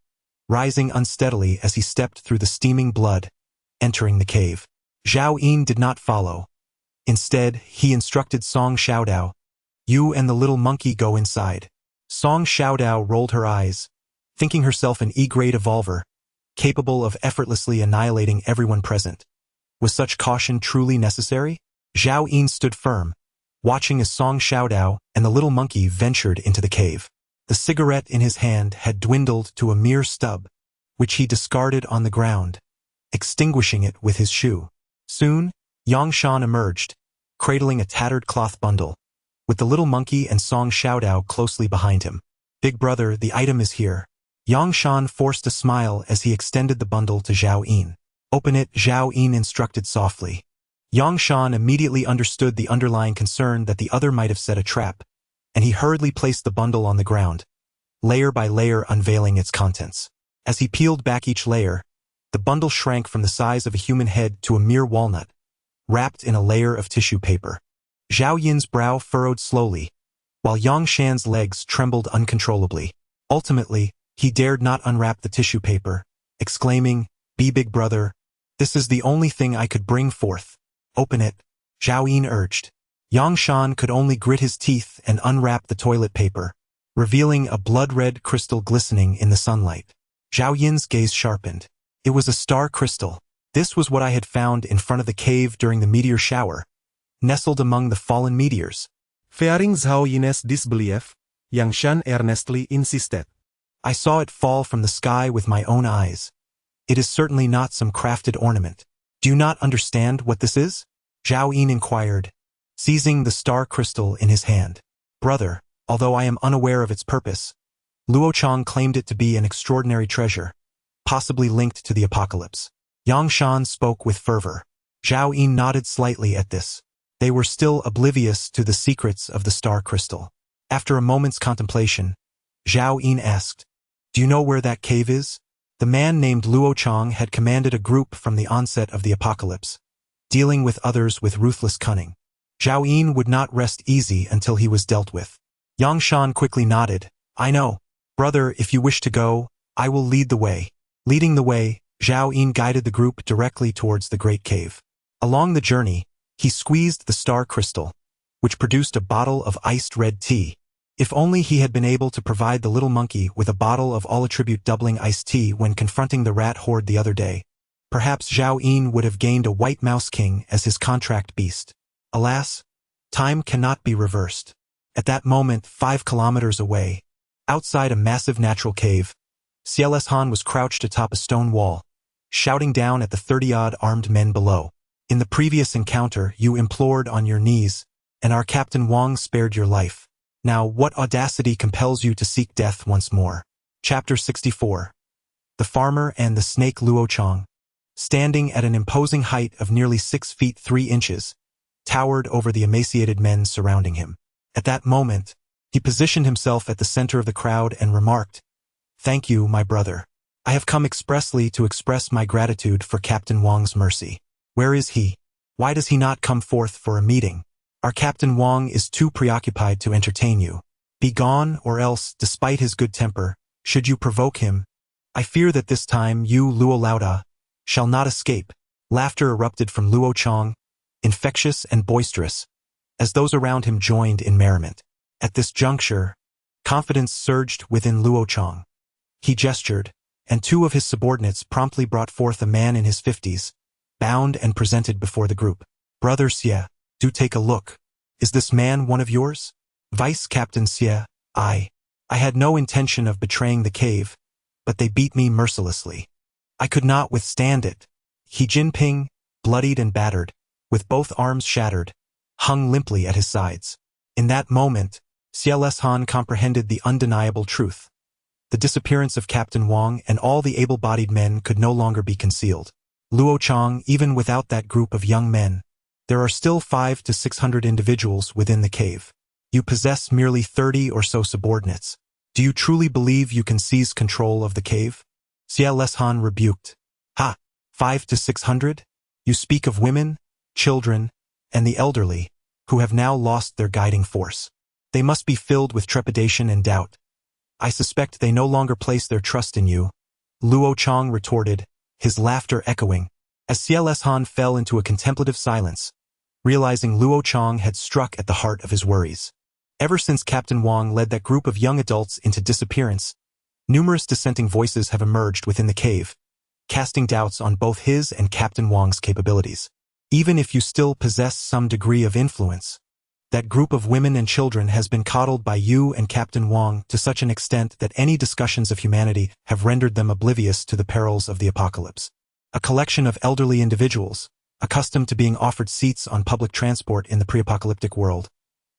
rising unsteadily as he stepped through the steaming blood, entering the cave. Zhao Yin did not follow. Instead, he instructed Song Xiaodao, "You and the little monkey go inside." Song Xiaodao rolled her eyes, thinking herself an E-grade evolver, capable of effortlessly annihilating everyone present. Was such caution truly necessary? Zhao Yin stood firm, watching as Song Xiaodao and the little monkey ventured into the cave. The cigarette in his hand had dwindled to a mere stub, which he discarded on the ground, extinguishing it with his shoe. Soon, Yang Shan emerged, cradling a tattered cloth bundle, with the little monkey and Song Xiaodao closely behind him. "Big brother, the item is here." Yang Shan forced a smile as he extended the bundle to Zhao Yin. "Open it," Zhao Yin instructed softly. Yang Shan immediately understood the underlying concern that the other might have set a trap, and he hurriedly placed the bundle on the ground, layer by layer unveiling its contents. As he peeled back each layer, the bundle shrank from the size of a human head to a mere walnut, wrapped in a layer of tissue paper. Zhao Yin's brow furrowed slowly, while Yang Shan's legs trembled uncontrollably. Ultimately, he dared not unwrap the tissue paper, exclaiming, "Be big brother, this is the only thing I could bring forth. Open it," Zhao Yin urged. Yang Shan could only grit his teeth and unwrap the toilet paper, revealing a blood-red crystal glistening in the sunlight. Zhao Yin's gaze sharpened. It was a star crystal. This was what I had found in front of the cave during the meteor shower, nestled among the fallen meteors. Fearing Zhao Yin's disbelief, Yang Shan earnestly insisted. "I saw it fall from the sky with my own eyes. It is certainly not some crafted ornament. Do you not understand what this is? Zhao Yin inquired, seizing the star crystal in his hand. Brother, although I am unaware of its purpose, Luo Chang claimed it to be an extraordinary treasure, possibly linked to the apocalypse. Yang Shan spoke with fervor. Zhao Yin nodded slightly at this. They were still oblivious to the secrets of the star crystal. After a moment's contemplation, Zhao Yin asked, "Do you know where that cave is?" The man named Luo Chang had commanded a group from the onset of the apocalypse, dealing with others with ruthless cunning. Zhao Yin would not rest easy until he was dealt with. Yang Shan quickly nodded. "I know. Brother, if you wish to go, I will lead the way." Leading the way, Zhao Yin guided the group directly towards the great cave. Along the journey, he squeezed the star crystal, which produced a bottle of iced red tea. If only he had been able to provide the little monkey with a bottle of all-attribute doubling iced tea when confronting the rat horde the other day, perhaps Zhao Yin would have gained a white mouse king as his contract beast. Alas, time cannot be reversed. At that moment, 5 kilometers away, outside a massive natural cave, SSS Han was crouched atop a stone wall, shouting down at the 30-odd armed men below. "In the previous encounter, you implored on your knees, and our Captain Wang spared your life. Now, what audacity compels you to seek death once more?" Chapter 64. The Farmer and the Snake. Luo Chang, standing at an imposing height of nearly 6 feet 3 inches, towered over the emaciated men surrounding him. At that moment, he positioned himself at the center of the crowd and remarked, "Thank you, my brother. I have come expressly to express my gratitude for Captain Wang's mercy. Where is he? Why does he not come forth for a meeting? Our Captain Wang is too preoccupied to entertain you. Be gone, or else, despite his good temper, should you provoke him, I fear that this time you, Luo Lauda, shall not escape." Laughter erupted from Luo Chang, infectious and boisterous, as those around him joined in merriment. At this juncture, confidence surged within Luo Chang. He gestured, and 2 of his subordinates promptly brought forth a man in his 50s, bound and presented before the group. "Brother Xie, do take a look. Is this man one of yours?" "Vice Captain Xie, I had no intention of betraying the cave, but they beat me mercilessly. I could not withstand it." He Jinping, bloodied and battered, with both arms shattered, hung limply at his sides. In that moment, SSS Han comprehended the undeniable truth. The disappearance of Captain Wang and all the able-bodied men could no longer be concealed. Luo Chang, even without that group of young men, there are still 500 to 600 individuals within the cave. You possess merely 30 or so subordinates. Do you truly believe you can seize control of the cave? SSS Han rebuked. "Ha! 500 to 600? You speak of women, children, and the elderly, who have now lost their guiding force. They must be filled with trepidation and doubt. I suspect they no longer place their trust in you," Luo Chang retorted, his laughter echoing. As SSS Han fell into a contemplative silence, realizing Luo Chang had struck at the heart of his worries. Ever since Captain Wang led that group of young adults into disappearance, numerous dissenting voices have emerged within the cave, casting doubts on both his and Captain Wang's capabilities. Even if you still possess some degree of influence, that group of women and children has been coddled by you and Captain Wang to such an extent that any discussions of humanity have rendered them oblivious to the perils of the apocalypse. A collection of elderly individuals, accustomed to being offered seats on public transport in the pre-apocalyptic world,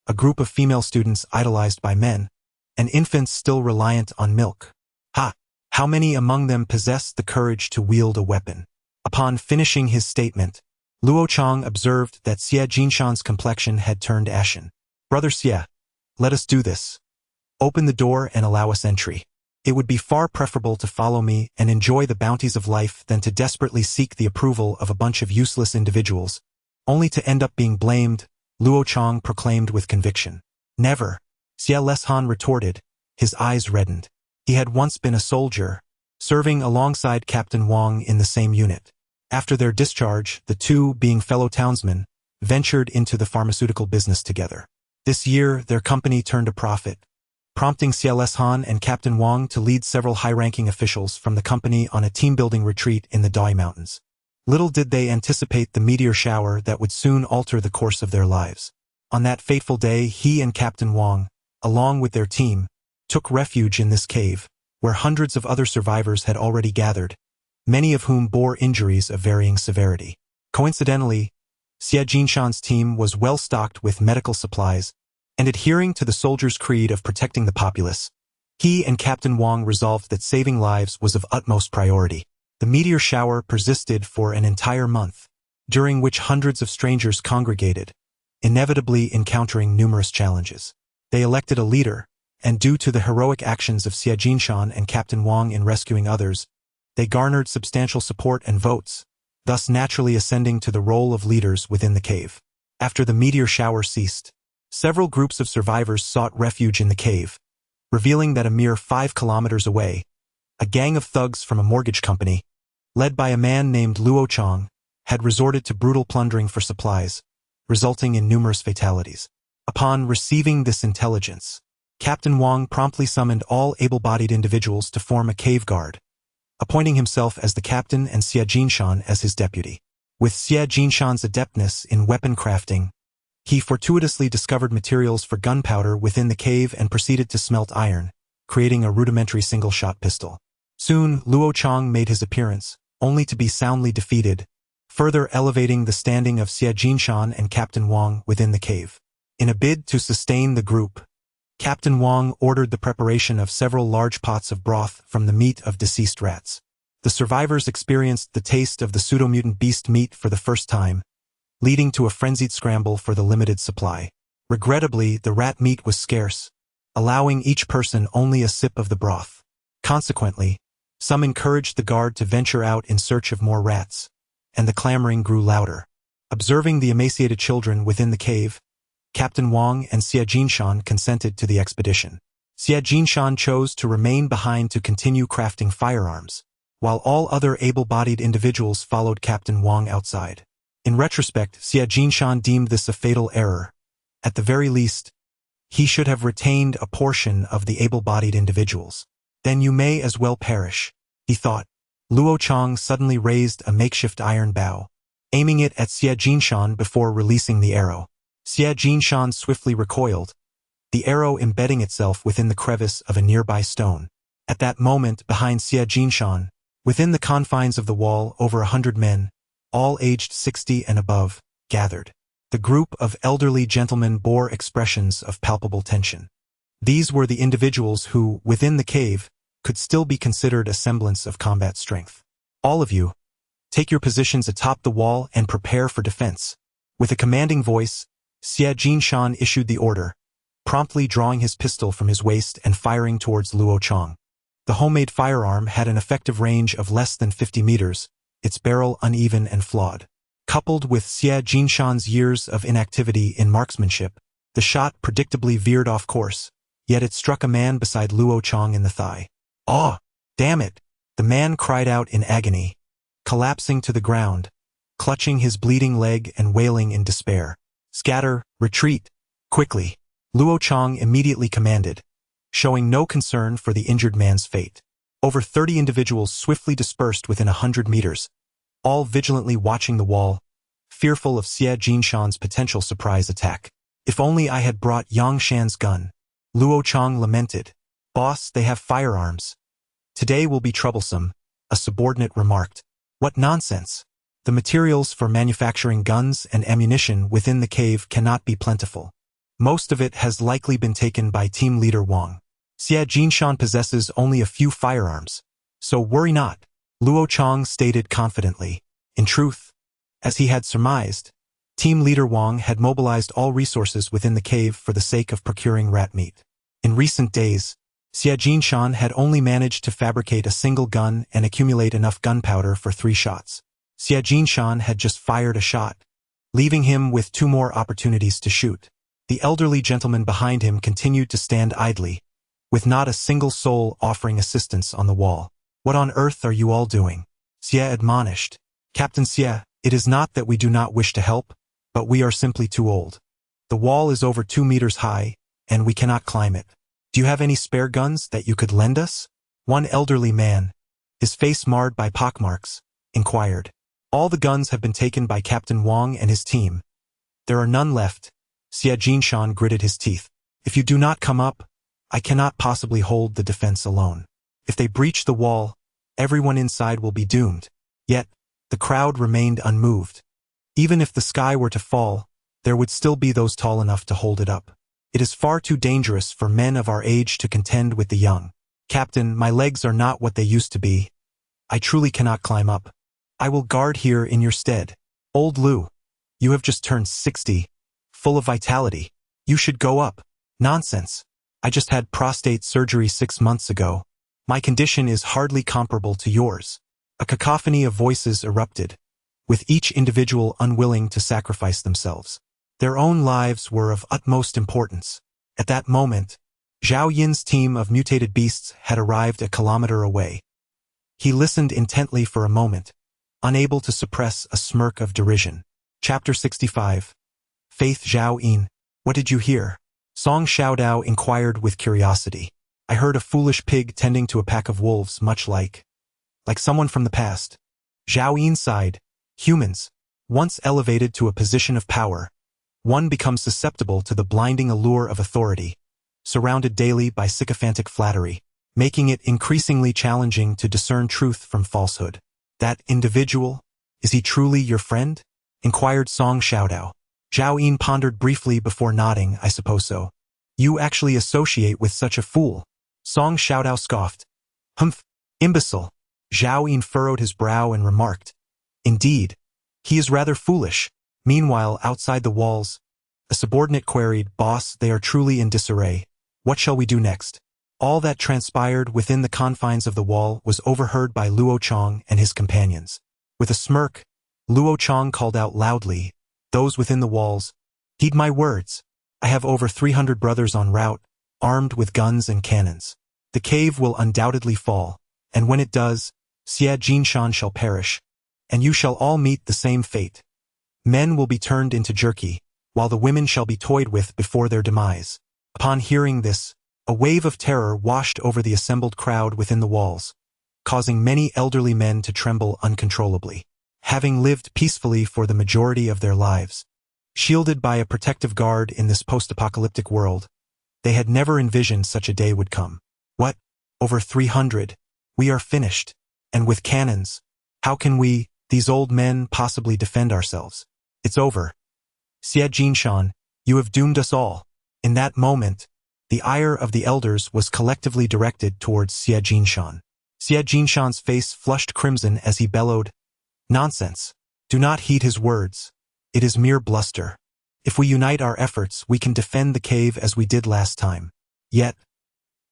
a group of female students idolized by men, and infants still reliant on milk. Ha! How many among them possess the courage to wield a weapon? Upon finishing his statement, Luo Chang observed that Xie Jinshan's complexion had turned ashen. "Brother Xie, let us do this. Open the door and allow us entry. It would be far preferable to follow me and enjoy the bounties of life than to desperately seek the approval of a bunch of useless individuals, only to end up being blamed," Luo Chang proclaimed with conviction. "Never," SSS Han retorted, his eyes reddened. He had once been a soldier, serving alongside Captain Wang in the same unit. After their discharge, the two, being fellow townsmen, ventured into the pharmaceutical business together. This year, their company turned a profit, prompting SSS Han and Captain Wang to lead several high-ranking officials from the company on a team-building retreat in the Dai Mountains. Little did they anticipate the meteor shower that would soon alter the course of their lives. On that fateful day, he and Captain Wang, along with their team, took refuge in this cave, where hundreds of other survivors had already gathered, many of whom bore injuries of varying severity. Coincidentally, Xie Jinshan's team was well stocked with medical supplies, and adhering to the soldier's creed of protecting the populace, he and Captain Wang resolved that saving lives was of utmost priority. The meteor shower persisted for an entire month, during which hundreds of strangers congregated, inevitably encountering numerous challenges. They elected a leader, and due to the heroic actions of Xie Jinshan and Captain Wang in rescuing others, they garnered substantial support and votes, thus naturally ascending to the role of leaders within the cave. After the meteor shower ceased, several groups of survivors sought refuge in the cave, revealing that a mere 5 kilometers away, a gang of thugs from a mortgage company, led by a man named Luo Chong, had resorted to brutal plundering for supplies, resulting in numerous fatalities. Upon receiving this intelligence, Captain Wang promptly summoned all able-bodied individuals to form a cave guard, appointing himself as the captain and Xie Jinshan as his deputy. With Xie Jinshan's adeptness in weapon crafting, he fortuitously discovered materials for gunpowder within the cave and proceeded to smelt iron, creating a rudimentary single-shot pistol. Soon, Luo Chong made his appearance, only to be soundly defeated, further elevating the standing of Xie Jinshan and Captain Wang within the cave. In a bid to sustain the group, Captain Wang ordered the preparation of several large pots of broth from the meat of deceased rats. The survivors experienced the taste of the pseudo-mutant beast meat for the first time, leading to a frenzied scramble for the limited supply. Regrettably, the rat meat was scarce, allowing each person only a sip of the broth. Consequently, some encouraged the guard to venture out in search of more rats, and the clamoring grew louder. Observing the emaciated children within the cave, Captain Wang and Xie Jinshan consented to the expedition. Xie Jinshan chose to remain behind to continue crafting firearms, while all other able-bodied individuals followed Captain Wang outside. In retrospect, Xie Jinshan deemed this a fatal error. At the very least, he should have retained a portion of the able-bodied individuals. Then you may as well perish, he thought. Luo Chong suddenly raised a makeshift iron bow, aiming it at Xie Jinshan before releasing the arrow. Xie Jinshan swiftly recoiled, the arrow embedding itself within the crevice of a nearby stone. At that moment, behind Xie Jinshan, within the confines of the wall, over 100 men, all aged 60 and above, gathered. The group of elderly gentlemen bore expressions of palpable tension. These were the individuals who, within the cave, could still be considered a semblance of combat strength. All of you, take your positions atop the wall and prepare for defense. With a commanding voice, Xie Jinshan issued the order, promptly drawing his pistol from his waist and firing towards Luo Chong. The homemade firearm had an effective range of less than 50 meters, its barrel uneven and flawed. Coupled with Xie Jinshan's years of inactivity in marksmanship, the shot predictably veered off course, yet it struck a man beside Luo Chong in the thigh. "Oh, damn it!" the man cried out in agony, collapsing to the ground, clutching his bleeding leg and wailing in despair. "Scatter, retreat, quickly," Luo Chong immediately commanded, showing no concern for the injured man's fate. Over 30 individuals swiftly dispersed within 100 meters, all vigilantly watching the wall, fearful of Xie Jinshan's potential surprise attack. "If only I had brought Yangshan's gun," Luo Chong lamented. "Boss, they have firearms. Today will be troublesome," a subordinate remarked. "What nonsense! The materials for manufacturing guns and ammunition within the cave cannot be plentiful. Most of it has likely been taken by team leader Wang. Xie Jinshan possesses only a few firearms, so worry not," Luo Chong stated confidently. In truth, as he had surmised, team leader Wang had mobilized all resources within the cave for the sake of procuring rat meat. In recent days, Xie Jinshan had only managed to fabricate a single gun and accumulate enough gunpowder for 3 shots. Xie Jinshan had just fired a shot, leaving him with 2 more opportunities to shoot. The elderly gentleman behind him continued to stand idly, with not a single soul offering assistance on the wall. "What on earth are you all doing?" Xie admonished. "Captain Xie, it is not that we do not wish to help, but we are simply too old. The wall is over 2 meters high, and we cannot climb it. Do you have any spare guns that you could lend us?" One elderly man, his face marred by pockmarks, inquired. "All the guns have been taken by Captain Wang and his team. There are none left." Xie Jinshan gritted his teeth. "If you do not come up, I cannot possibly hold the defense alone. If they breach the wall, Everyone inside will be doomed. Yet, the crowd remained unmoved. Even if the sky were to fall, there would still be those tall enough to hold it up. It is far too dangerous for men of our age to contend with the young. Captain, my legs are not what they used to be. I truly cannot climb up. I will guard here in your stead. Old Lu, you have just turned 60, full of vitality. You should go up. Nonsense. I just had prostate surgery 6 months ago. My condition is hardly comparable to yours. A cacophony of voices erupted, with each individual unwilling to sacrifice themselves. Their own lives were of utmost importance. At that moment, Zhao Yin's team of mutated beasts had arrived a kilometer away. He listened intently for a moment, unable to suppress a smirk of derision. Chapter 65. Faith Zhao Yin, what did you hear? Song Xiaodao inquired with curiosity. I heard a foolish pig tending to a pack of wolves much like someone from the past. Zhao Yin sighed. Humans, once elevated to a position of power, one becomes susceptible to the blinding allure of authority, surrounded daily by sycophantic flattery, making it increasingly challenging to discern truth from falsehood. That individual, is he truly your friend? Inquired Song Xiaodao. Zhao Yin pondered briefly before nodding. I suppose so. You actually associate with such a fool. Song Xiaodao scoffed. Humph, imbecile. Zhao Yin furrowed his brow and remarked. Indeed, he is rather foolish. Meanwhile, outside the walls, a subordinate queried, Boss, they are truly in disarray. What shall we do next? All that transpired within the confines of the wall was overheard by Luo Chong and his companions. With a smirk, Luo Chong called out loudly, Those within the walls, heed my words. I have over 300 brothers en route, armed with guns and cannons. The cave will undoubtedly fall, and when it does, Xie Jinshan shall perish, and you shall all meet the same fate. Men will be turned into jerky, while the women shall be toyed with before their demise. Upon hearing this, a wave of terror washed over the assembled crowd within the walls, causing many elderly men to tremble uncontrollably. Having lived peacefully for the majority of their lives, shielded by a protective guard in this post-apocalyptic world, they had never envisioned such a day would come. What? Over 300? We are finished. And with cannons, how can we, these old men, possibly defend ourselves? It's over. Xie Jinshan, you have doomed us all. In that moment, the ire of the elders was collectively directed towards Xie Jinshan. Xie Jinshan's face flushed crimson as he bellowed, Nonsense. Do not heed his words. It is mere bluster. If we unite our efforts, we can defend the cave as we did last time. Yet,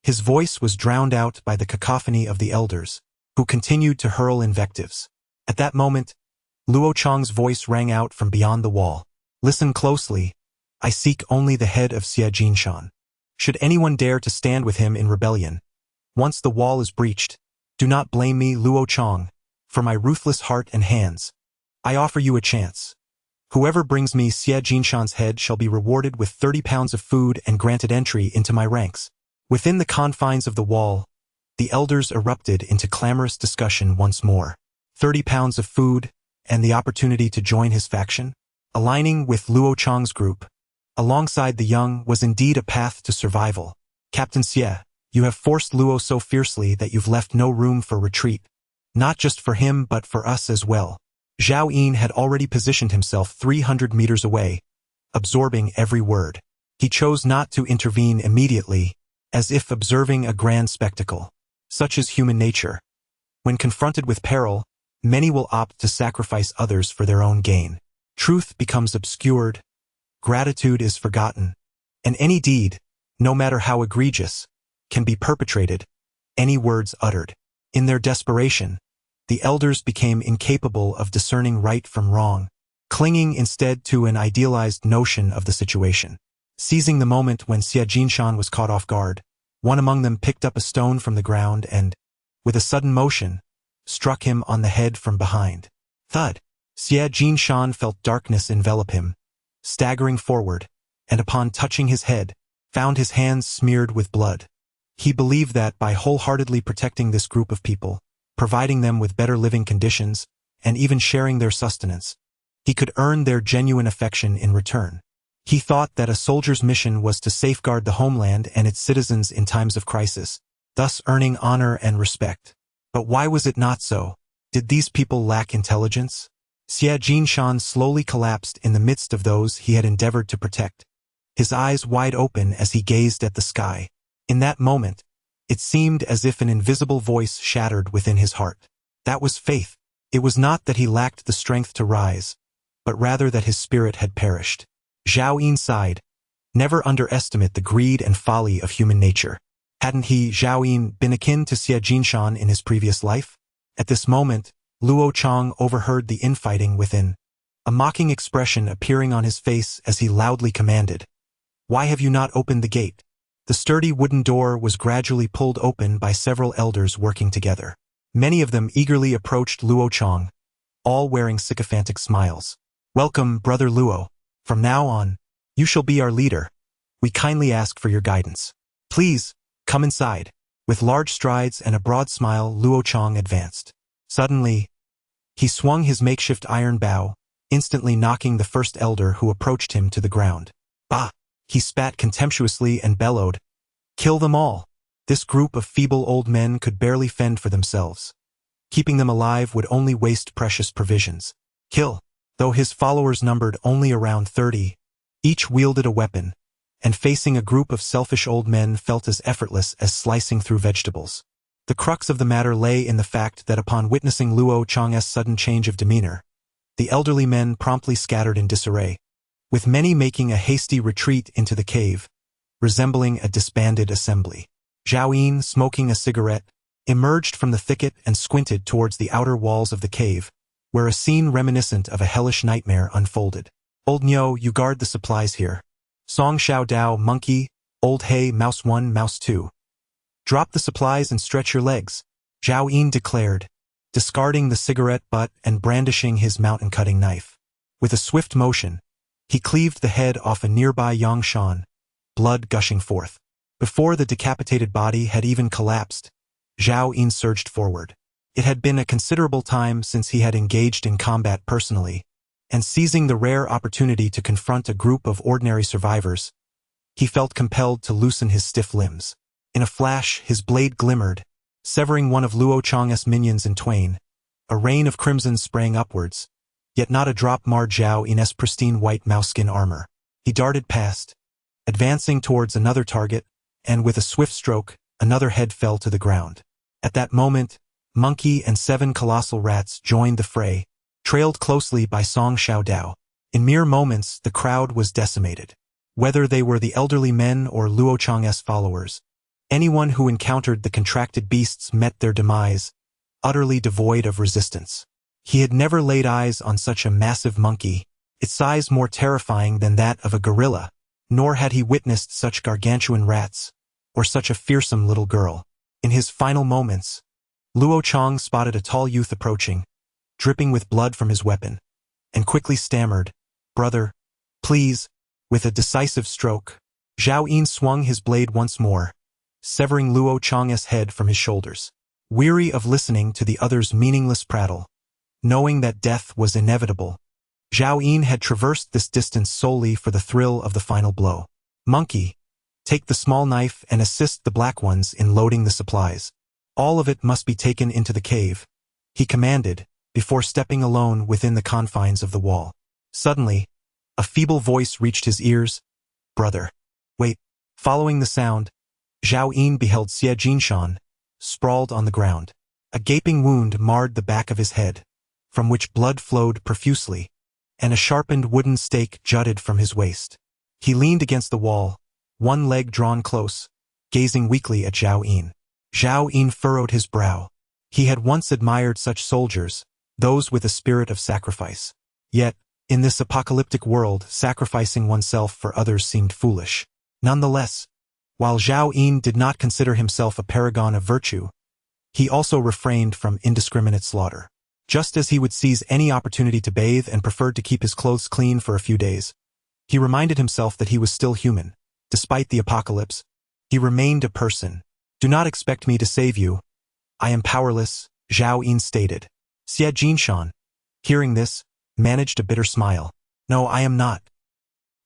his voice was drowned out by the cacophony of the elders, who continued to hurl invectives. At that moment, Luo Chong's voice rang out from beyond the wall. Listen closely. I seek only the head of Xie Jinshan. Should anyone dare to stand with him in rebellion, once the wall is breached, do not blame me, Luo Chong, for my ruthless heart and hands. I offer you a chance. Whoever brings me Xie Jinshan's head shall be rewarded with 30 pounds of food and granted entry into my ranks. Within the confines of the wall, the elders erupted into clamorous discussion once more. 30 pounds of food, and the opportunity to join his faction? Aligning with Luo Chong's group, alongside the young, was indeed a path to survival. Captain Xie, you have forced Luo so fiercely that you've left no room for retreat. Not just for him but for us as well. Zhao Yin had already positioned himself 300 meters away, absorbing every word. He chose not to intervene immediately, as if observing a grand spectacle. Such is human nature. When confronted with peril, many will opt to sacrifice others for their own gain. Truth becomes obscured, gratitude is forgotten, and any deed, no matter how egregious, can be perpetrated, any words uttered. In their desperation, the elders became incapable of discerning right from wrong, clinging instead to an idealized notion of the situation. Seizing the moment when Xie Jinshan was caught off guard, one among them picked up a stone from the ground and, with a sudden motion, struck him on the head from behind. Thud! Xie Jinshan felt darkness envelop him, staggering forward, and upon touching his head, found his hands smeared with blood. He believed that by wholeheartedly protecting this group of people, providing them with better living conditions, and even sharing their sustenance, he could earn their genuine affection in return. He thought that a soldier's mission was to safeguard the homeland and its citizens in times of crisis, thus earning honor and respect. But why was it not so? Did these people lack intelligence? Xie Jinshan slowly collapsed in the midst of those he had endeavored to protect, his eyes wide open as he gazed at the sky. In that moment, it seemed as if an invisible voice shattered within his heart. That was faith. It was not that he lacked the strength to rise, but rather that his spirit had perished. Zhao Yin sighed. Never underestimate the greed and folly of human nature. Hadn't he, Zhao Yin, been akin to Xie Jinshan in his previous life? At this moment, Luo Chang overheard the infighting within, a mocking expression appearing on his face as he loudly commanded, "Why have you not opened the gate?" The sturdy wooden door was gradually pulled open by several elders working together. Many of them eagerly approached Luo Chang, all wearing sycophantic smiles. "Welcome, Brother Luo. From now on, you shall be our leader. We kindly ask for your guidance. Please, come inside." With large strides and a broad smile, Luo Chang advanced. Suddenly, he swung his makeshift iron bow, instantly knocking the first elder who approached him to the ground. "Bah!" He spat contemptuously and bellowed, "Kill them all." This group of feeble old men could barely fend for themselves. Keeping them alive would only waste precious provisions. Kill. Though his followers numbered only around 30, each wielded a weapon, and facing a group of selfish old men felt as effortless as slicing through vegetables. The crux of the matter lay in the fact that upon witnessing Luo Chang's sudden change of demeanor, the elderly men promptly scattered in disarray, with many making a hasty retreat into the cave, resembling a disbanded assembly. Zhao Yin, smoking a cigarette, emerged from the thicket and squinted towards the outer walls of the cave, where a scene reminiscent of a hellish nightmare unfolded. "Old Nyo, you guard the supplies here. Song Xiao Dao, monkey, old Hey, mouse 1, mouse 2. Drop the supplies and stretch your legs," Zhao Yin declared, discarding the cigarette butt and brandishing his mountain-cutting knife. With a swift motion, he cleaved the head off a nearby Yangshan, blood gushing forth. Before the decapitated body had even collapsed, Zhao Yin surged forward. It had been a considerable time since he had engaged in combat personally, and seizing the rare opportunity to confront a group of ordinary survivors, he felt compelled to loosen his stiff limbs. In a flash, his blade glimmered, severing one of Luo Chang's minions in twain. A rain of crimson sprang upwards, yet not a drop marred Zhao Yin's pristine white mouseskin armor. He darted past, advancing towards another target, and with a swift stroke, another head fell to the ground. At that moment, Monkey and 7 colossal rats joined the fray, trailed closely by Song Xiao Dao. In mere moments, the crowd was decimated. Whether they were the elderly men or Luo Chang's followers, anyone who encountered the contracted beasts met their demise, utterly devoid of resistance. He had never laid eyes on such a massive monkey, its size more terrifying than that of a gorilla, nor had he witnessed such gargantuan rats, or such a fearsome little girl. In his final moments, Luo Chang spotted a tall youth approaching, dripping with blood from his weapon, and quickly stammered, "Brother, please." With a decisive stroke, Zhao Yin swung his blade once more, severing Luo Chang's head from his shoulders. Weary of listening to the other's meaningless prattle, knowing that death was inevitable, Zhao Yin had traversed this distance solely for the thrill of the final blow. "Monkey, take the small knife and assist the black ones in loading the supplies. All of it must be taken into the cave," he commanded, before stepping alone within the confines of the wall. Suddenly, a feeble voice reached his ears. "Brother, wait." Following the sound, Zhao Yin beheld Xie Jinshan, sprawled on the ground. A gaping wound marred the back of his head, from which blood flowed profusely, and a sharpened wooden stake jutted from his waist. He leaned against the wall, one leg drawn close, gazing weakly at Zhao Yin. Zhao Yin furrowed his brow. He had once admired such soldiers, those with a spirit of sacrifice. Yet, in this apocalyptic world, sacrificing oneself for others seemed foolish. Nonetheless, while Zhao Yin did not consider himself a paragon of virtue, he also refrained from indiscriminate slaughter. Just as he would seize any opportunity to bathe and preferred to keep his clothes clean for a few days, he reminded himself that he was still human. Despite the apocalypse, he remained a person. "Do not expect me to save you. I am powerless," Zhao Yin stated. Xie Jinshan, hearing this, managed a bitter smile. "No, I am not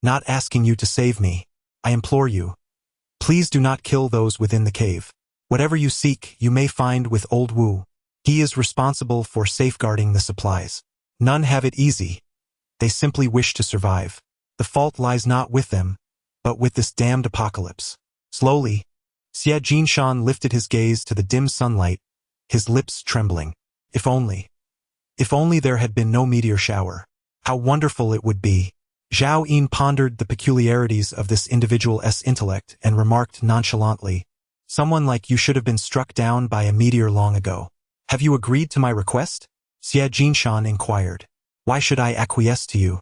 asking you to save me. I implore you. Please do not kill those within the cave. Whatever you seek, you may find with old Wu." He is responsible for safeguarding the supplies. None have it easy. They simply wish to survive. The fault lies not with them, but with this damned apocalypse. Slowly, Xie Jinshan lifted his gaze to the dim sunlight, his lips trembling. If only there had been no meteor shower. How wonderful it would be. Zhao Yin pondered the peculiarities of this individual's intellect and remarked nonchalantly, "Someone like you should have been struck down by a meteor long ago. Have you agreed to my request?" Xie Jinshan inquired. "Why should I acquiesce to you?"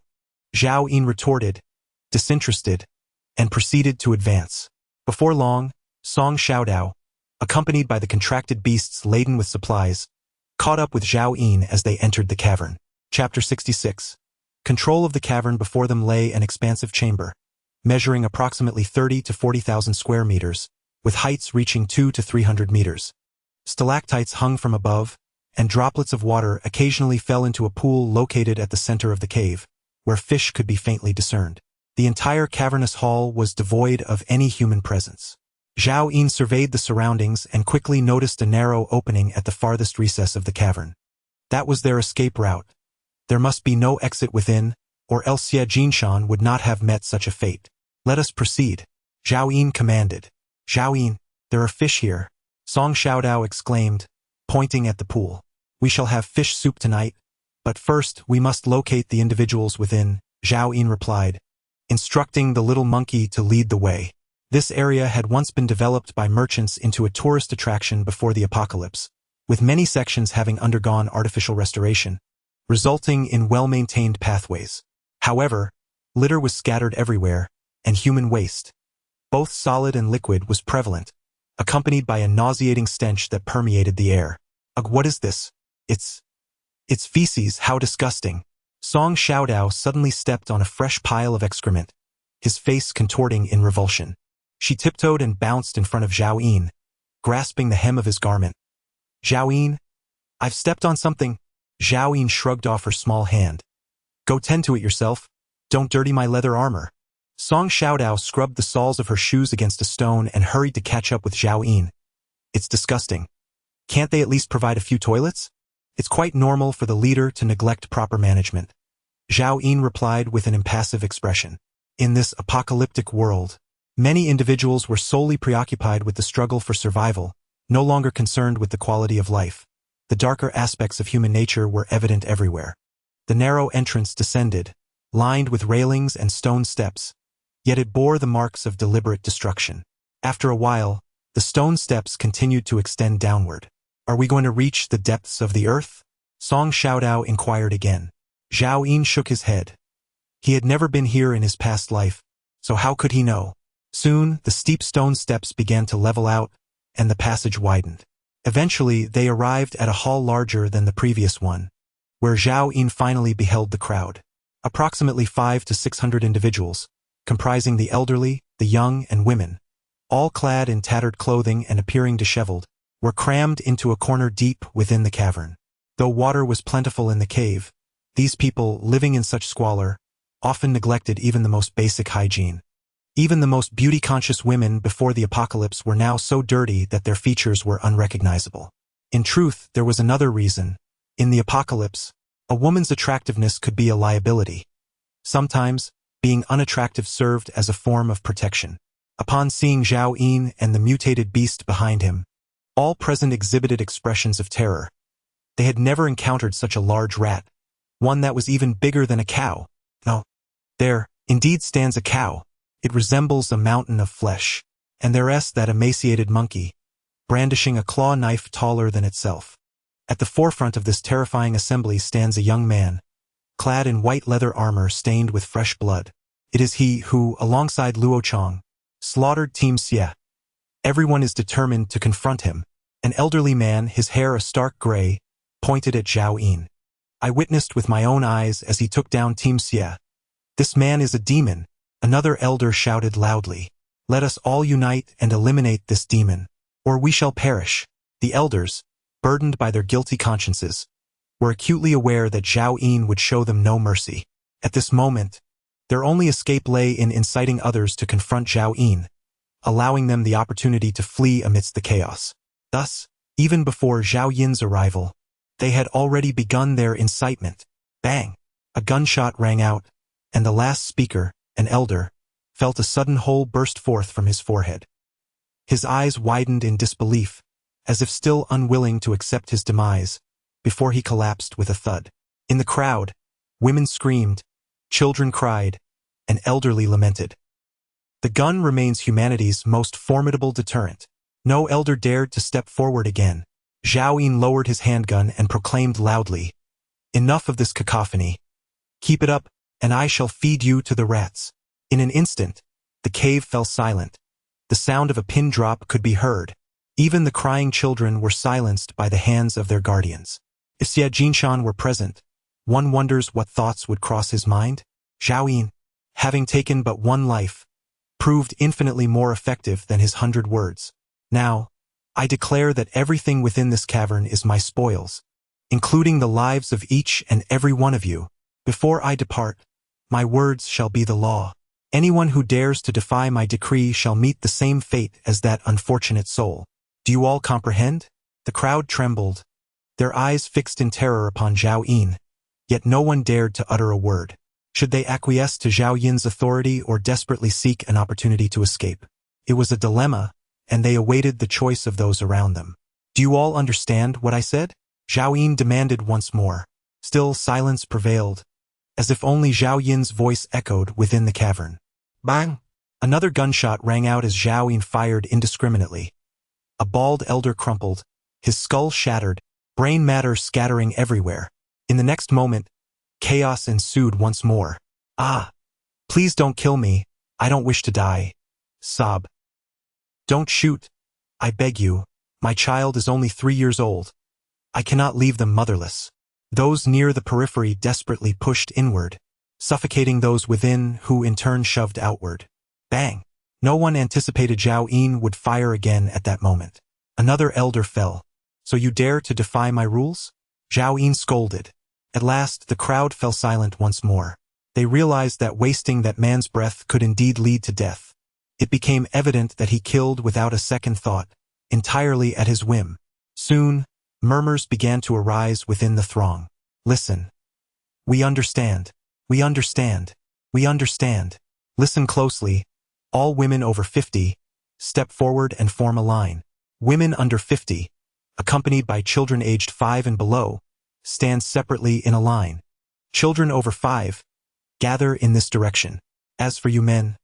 Zhao Yin retorted, disinterested, and proceeded to advance. Before long, Song Xiaodao, accompanied by the contracted beasts laden with supplies, caught up with Zhao Yin as they entered the cavern. Chapter 66. Control of the cavern before them lay an expansive chamber, measuring approximately 30 to 40,000 square meters, with heights reaching 200 to 300 meters. Stalactites hung from above, and droplets of water occasionally fell into a pool located at the center of the cave, where fish could be faintly discerned. The entire cavernous hall was devoid of any human presence. Zhao Yin surveyed the surroundings and quickly noticed a narrow opening at the farthest recess of the cavern. That was their escape route. There must be no exit within, or else Xie Jinshan would not have met such a fate. "Let us proceed," Zhao Yin commanded. "Zhao Yin, there are fish here," Song Xiaodao exclaimed, pointing at the pool. "We shall have fish soup tonight, but first we must locate the individuals within," Zhao Yin replied, instructing the little monkey to lead the way. This area had once been developed by merchants into a tourist attraction before the apocalypse, with many sections having undergone artificial restoration, resulting in well-maintained pathways. However, litter was scattered everywhere, and human waste, both solid and liquid, was prevalent, accompanied by a nauseating stench that permeated the air. "Ugh, what is this? It's feces, how disgusting." Song Xiaodao suddenly stepped on a fresh pile of excrement, his face contorting in revulsion. She tiptoed and bounced in front of Zhao Yin, grasping the hem of his garment. "Zhao Yin, I've stepped on something." Zhao Yin shrugged off her small hand. "Go tend to it yourself. Don't dirty my leather armor." Song Xiaodao scrubbed the soles of her shoes against a stone and hurried to catch up with Zhao Yin. "It's disgusting. Can't they at least provide a few toilets?" "It's quite normal for the leader to neglect proper management," Zhao Yin replied with an impassive expression. In this apocalyptic world, many individuals were solely preoccupied with the struggle for survival, no longer concerned with the quality of life. The darker aspects of human nature were evident everywhere. The narrow entrance descended, lined with railings and stone steps, yet it bore the marks of deliberate destruction. After a while, the stone steps continued to extend downward. "Are we going to reach the depths of the earth?" Song Xiaodao inquired again. Zhao Yin shook his head. He had never been here in his past life, so how could he know? Soon, the steep stone steps began to level out, and the passage widened. Eventually, they arrived at a hall larger than the previous one, where Zhao Yin finally beheld the crowd. Approximately 500 to 600 individuals, comprising the elderly, the young, and women, all clad in tattered clothing and appearing disheveled, were crammed into a corner deep within the cavern. Though water was plentiful in the cave, these people, living in such squalor, often neglected even the most basic hygiene. Even the most beauty-conscious women before the apocalypse were now so dirty that their features were unrecognizable. In truth, there was another reason. In the apocalypse, a woman's attractiveness could be a liability. Sometimes, being unattractive served as a form of protection. Upon seeing Zhao Yin and the mutated beast behind him, all present exhibited expressions of terror. They had never encountered such a large rat, one that was even bigger than a cow. No, there, indeed stands a cow. It resembles a mountain of flesh, and there's that emaciated monkey, brandishing a claw knife taller than itself. At the forefront of this terrifying assembly stands a young man, clad in white leather armor stained with fresh blood. It is he who, alongside Luo Chong, slaughtered Team Xie. Everyone is determined to confront him. An elderly man, his hair a stark gray, pointed at Zhao Yin. "I witnessed with my own eyes as he took down Team Xie. This man is a demon," another elder shouted loudly. "Let us all unite and eliminate this demon, or we shall perish." The elders, burdened by their guilty consciences, were acutely aware that Zhao Yin would show them no mercy. At this moment, their only escape lay in inciting others to confront Zhao Yin, allowing them the opportunity to flee amidst the chaos. Thus, Even before Zhao Yin's arrival, they had already begun their incitement. Bang! A gunshot rang out, and the last speaker, an elder, felt a sudden hole burst forth from his forehead. His eyes widened in disbelief, as if still unwilling to accept his demise, before he collapsed with a thud. In the crowd, women screamed, children cried, and elderly lamented. The gun remains humanity's most formidable deterrent. No elder dared to step forward again. Zhao Yin lowered his handgun and proclaimed loudly, "Enough of this cacophony. Keep it up, and I shall feed you to the rats." In an instant, the cave fell silent. The sound of a pin drop could be heard. Even the crying children were silenced by the hands of their guardians. If Xie Jinshan were present, one wonders what thoughts would cross his mind. Zhao Yin, having taken but one life, proved infinitely more effective than his 100 words. Now, I declare that everything within this cavern is my spoils, including the lives of each and every one of you. Before I depart, my words shall be the law. Anyone who dares to defy my decree shall meet the same fate as that unfortunate soul. Do you all comprehend? The crowd trembled, their eyes fixed in terror upon Zhao Yin, yet no one dared to utter a word. Should they acquiesce to Zhao Yin's authority or desperately seek an opportunity to escape? It was a dilemma, and they awaited the choice of those around them. Do you all understand what I said? Zhao Yin demanded once more. Still silence prevailed, as if only Zhao Yin's voice echoed within the cavern. Bang! Another gunshot rang out as Zhao Yin fired indiscriminately. A bald elder crumpled, his skull shattered, brain matter scattering everywhere. In the next moment, chaos ensued once more. "Ah! Please don't kill me, I don't wish to die." Sob. "Don't shoot, I beg you, my child is only 3 years old. I cannot leave them motherless." Those near the periphery desperately pushed inward, suffocating those within who in turn shoved outward. Bang! No one anticipated Zhao Yin would fire again at that moment. Another elder fell. "So you dare to defy my rules?" Zhao Yin scolded. At last the crowd fell silent once more. They realized that wasting that man's breath could indeed lead to death. It became evident that he killed without a second thought, entirely at his whim. Soon, murmurs began to arise within the throng. "Listen. We understand. We understand. We understand. Listen closely. All women over 50, step forward and form a line. Women under 50, accompanied by children aged 5 and below, stand separately in a line. Children over 5, gather in this direction. As for you men,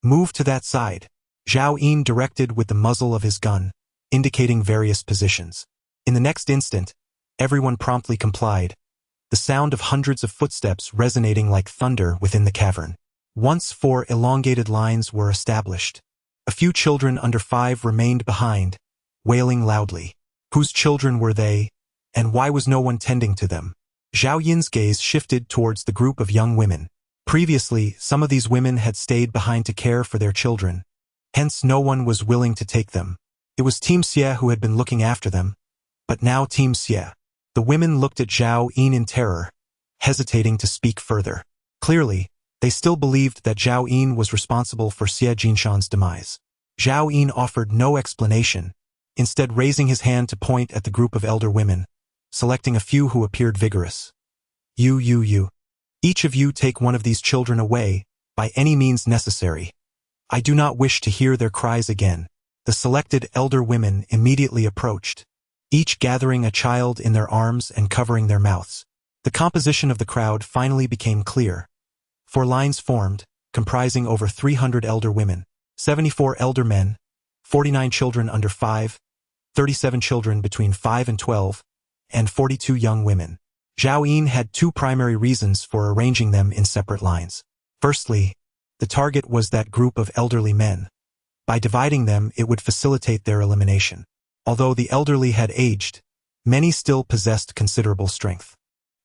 move to that side." Zhao Yin directed with the muzzle of his gun, indicating various positions. In the next instant, everyone promptly complied, the sound of hundreds of footsteps resonating like thunder within the cavern. Once 4 elongated lines were established, a few children under 5 remained behind, wailing loudly. Whose children were they, and why was no one tending to them? Zhao Yin's gaze shifted towards the group of young women. Previously, some of these women had stayed behind to care for their children. Hence no one was willing to take them. It was Team Xie who had been looking after them, but now Team Xie. The women looked at Zhao Yin in terror, hesitating to speak further. Clearly, they still believed that Zhao Yin was responsible for Xie Jinshan's demise. Zhao Yin offered no explanation, instead raising his hand to point at the group of elder women, selecting a few who appeared vigorous. You. Each of you take one of these children away, by any means necessary. I do not wish to hear their cries again." The selected elder women immediately approached, each gathering a child in their arms and covering their mouths. The composition of the crowd finally became clear. 4 lines formed, comprising over 300 elder women, 74 elder men, 49 children under 5, 37 children between 5 and 12, and 42 young women. Zhao Yin had 2 primary reasons for arranging them in separate lines. Firstly, the target was that group of elderly men. By dividing them, it would facilitate their elimination. Although the elderly had aged, many still possessed considerable strength.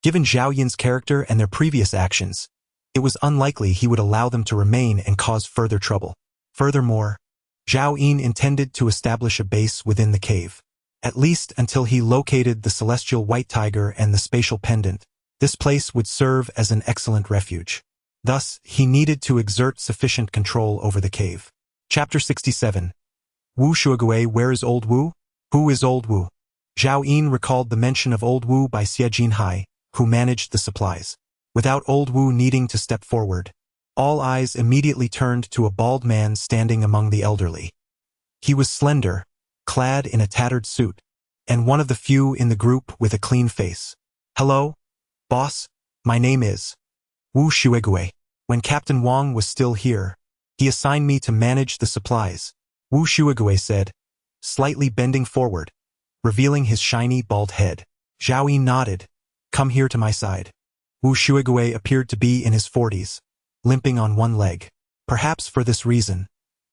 Given Zhao Yin's character and their previous actions, it was unlikely he would allow them to remain and cause further trouble. Furthermore, Zhao Yin intended to establish a base within the cave, at least until he located the celestial white tiger and the spatial pendant. This place would serve as an excellent refuge. Thus, he needed to exert sufficient control over the cave. Chapter 67. Wu Shuagui, where is old Wu? Who is old Wu? Zhao Yin recalled the mention of Old Wu by Xie Jinhai, who managed the supplies. Without Old Wu needing to step forward, all eyes immediately turned to a bald man standing among the elderly. He was slender, clad in a tattered suit, and one of the few in the group with a clean face. "Hello, boss, my name is Wu Shuegue. When Captain Wang was still here, he assigned me to manage the supplies," Wu Shuegue said, slightly bending forward, revealing his shiny bald head. Zhao Yi nodded. "Come here to my side." Wu Shuegue appeared to be in his 40s, limping on one leg. Perhaps for this reason,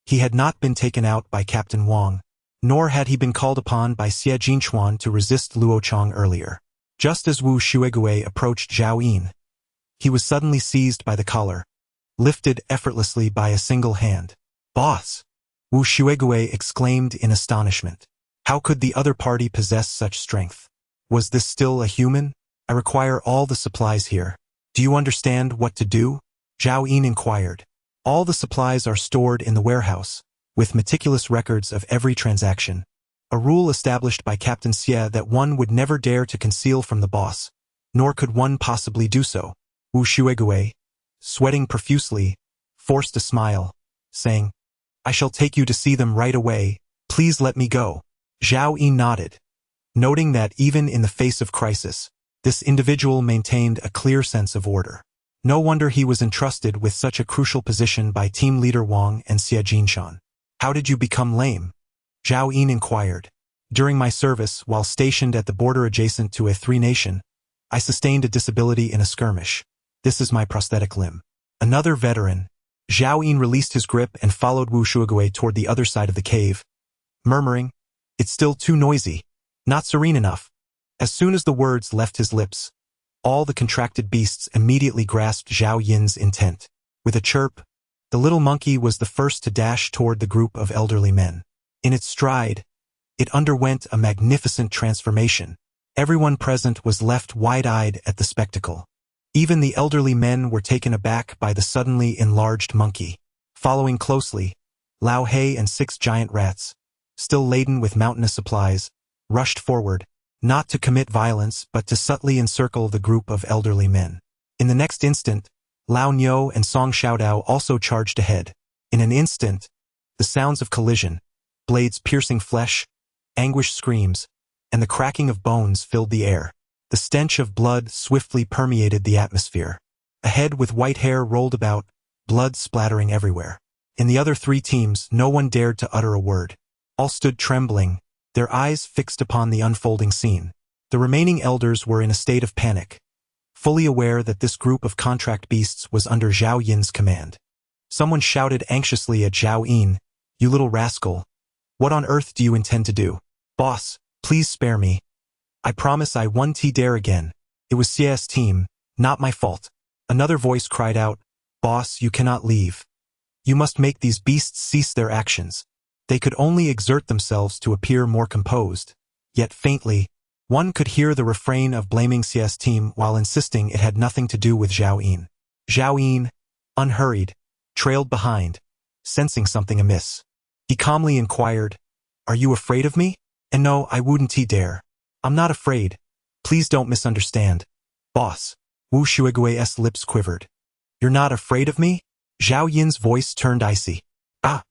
he had not been taken out by Captain Wang, nor had he been called upon by Xie Jinchuan to resist Luo Chong earlier. Just as Wu Shuegue approached Zhao Yin, he was suddenly seized by the collar, lifted effortlessly by a single hand. "Boss!" Wu Shuegue exclaimed in astonishment. How could the other party possess such strength? Was this still a human? "I require all the supplies here. Do you understand what to do?" Zhao Yin inquired. "All the supplies are stored in the warehouse, with meticulous records of every transaction. A rule established by Captain Xie that one would never dare to conceal from the boss, nor could one possibly do so." Wu Shuegue, sweating profusely, forced a smile, saying, "I shall take you to see them right away. Please let me go." Zhao Yi nodded, noting that even in the face of crisis, this individual maintained a clear sense of order. No wonder he was entrusted with such a crucial position by Team Leader Wang and Xie Jinshan. "How did you become lame?" Zhao Yin inquired. "During my service, while stationed at the border adjacent to a three-nation, I sustained a disability in a skirmish. This is my prosthetic limb." Another veteran, Zhao Yin released his grip and followed Wu Shuegue toward the other side of the cave, murmuring, "It's still too noisy, not serene enough." As soon as the words left his lips, all the contracted beasts immediately grasped Zhao Yin's intent. With a chirp, the little monkey was the first to dash toward the group of elderly men. In its stride, it underwent a magnificent transformation. Everyone present was left wide-eyed at the spectacle. Even the elderly men were taken aback by the suddenly enlarged monkey. Following closely, Lao He and 6 giant rats, still laden with mountainous supplies, rushed forward, not to commit violence but to subtly encircle the group of elderly men. In the next instant, Lao Niu and Song Xiaodao also charged ahead. In an instant, the sounds of collision, blades piercing flesh, anguished screams, and the cracking of bones filled the air. The stench of blood swiftly permeated the atmosphere. A head with white hair rolled about, blood splattering everywhere. In the other 3 teams, no one dared to utter a word. All stood trembling, their eyes fixed upon the unfolding scene. The remaining elders were in a state of panic, fully aware that this group of contract beasts was under Zhao Yin's command. Someone shouted anxiously at Zhao Yin, "You little rascal, what on earth do you intend to do?" "Boss, please spare me. I promise I won't dare again. It was Xie's team, not my fault." Another voice cried out, "Boss, you cannot leave. You must make these beasts cease their actions." They could only exert themselves to appear more composed. Yet faintly, one could hear the refrain of blaming Xie's team while insisting it had nothing to do with Zhao Yin. Zhao Yin, unhurried, trailed behind, sensing something amiss. He calmly inquired, "Are you afraid of me?" "And no, I wouldn't dare. I'm not afraid. Please don't misunderstand." "Boss." Wu Shuegue's lips quivered. "You're not afraid of me?" Zhao Yin's voice turned icy. "Ah!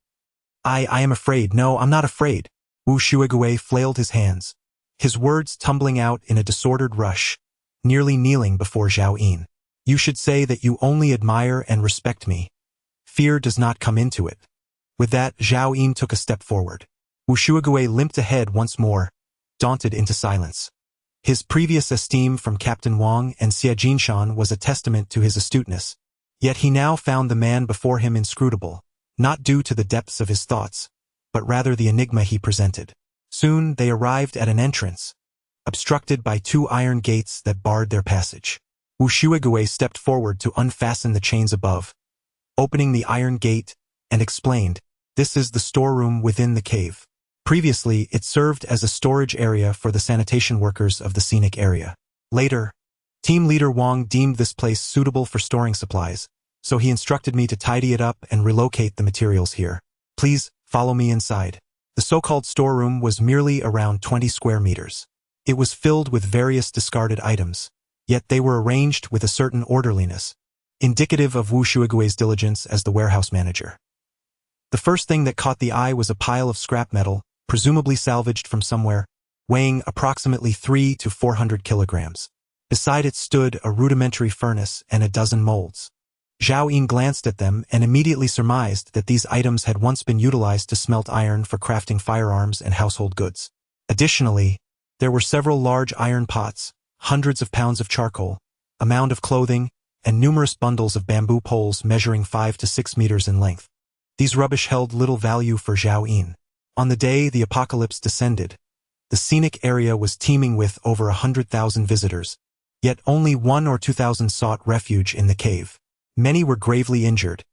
I am afraid. No, I'm not afraid." Wu Shuegue flailed his hands, his words tumbling out in a disordered rush, nearly kneeling before Zhao Yin. "You should say that you only admire and respect me. Fear does not come into it." With that, Zhao Yin took a step forward. Wu Shuegue limped ahead once more, daunted into silence. His previous esteem from Captain Wang and Xie Jinshan was a testament to his astuteness. Yet he now found the man before him inscrutable, not due to the depths of his thoughts, but rather the enigma he presented. Soon they arrived at an entrance, obstructed by 2 iron gates that barred their passage. Wu Shuegue stepped forward to unfasten the chains above, opening the iron gate, and explained, "This is the storeroom within the cave. Previously, it served as a storage area for the sanitation workers of the scenic area. Later, Team Leader Wang deemed this place suitable for storing supplies, so he instructed me to tidy it up and relocate the materials here. Please, follow me inside." The so-called storeroom was merely around 20 square meters. It was filled with various discarded items, yet they were arranged with a certain orderliness, indicative of Wu Shuigui's diligence as the warehouse manager. The first thing that caught the eye was a pile of scrap metal, presumably salvaged from somewhere, weighing approximately 300 to 400 kilograms. Beside it stood a rudimentary furnace and a dozen molds. Zhao Yin glanced at them and immediately surmised that these items had once been utilized to smelt iron for crafting firearms and household goods. Additionally, there were several large iron pots, hundreds of pounds of charcoal, a mound of clothing, and numerous bundles of bamboo poles measuring 5 to 6 meters in length. These rubbish held little value for Zhao Yin. On the day the apocalypse descended, the scenic area was teeming with over 100,000 visitors, yet only 1,000 or 2,000 sought refuge in the cave. Many were gravely injured,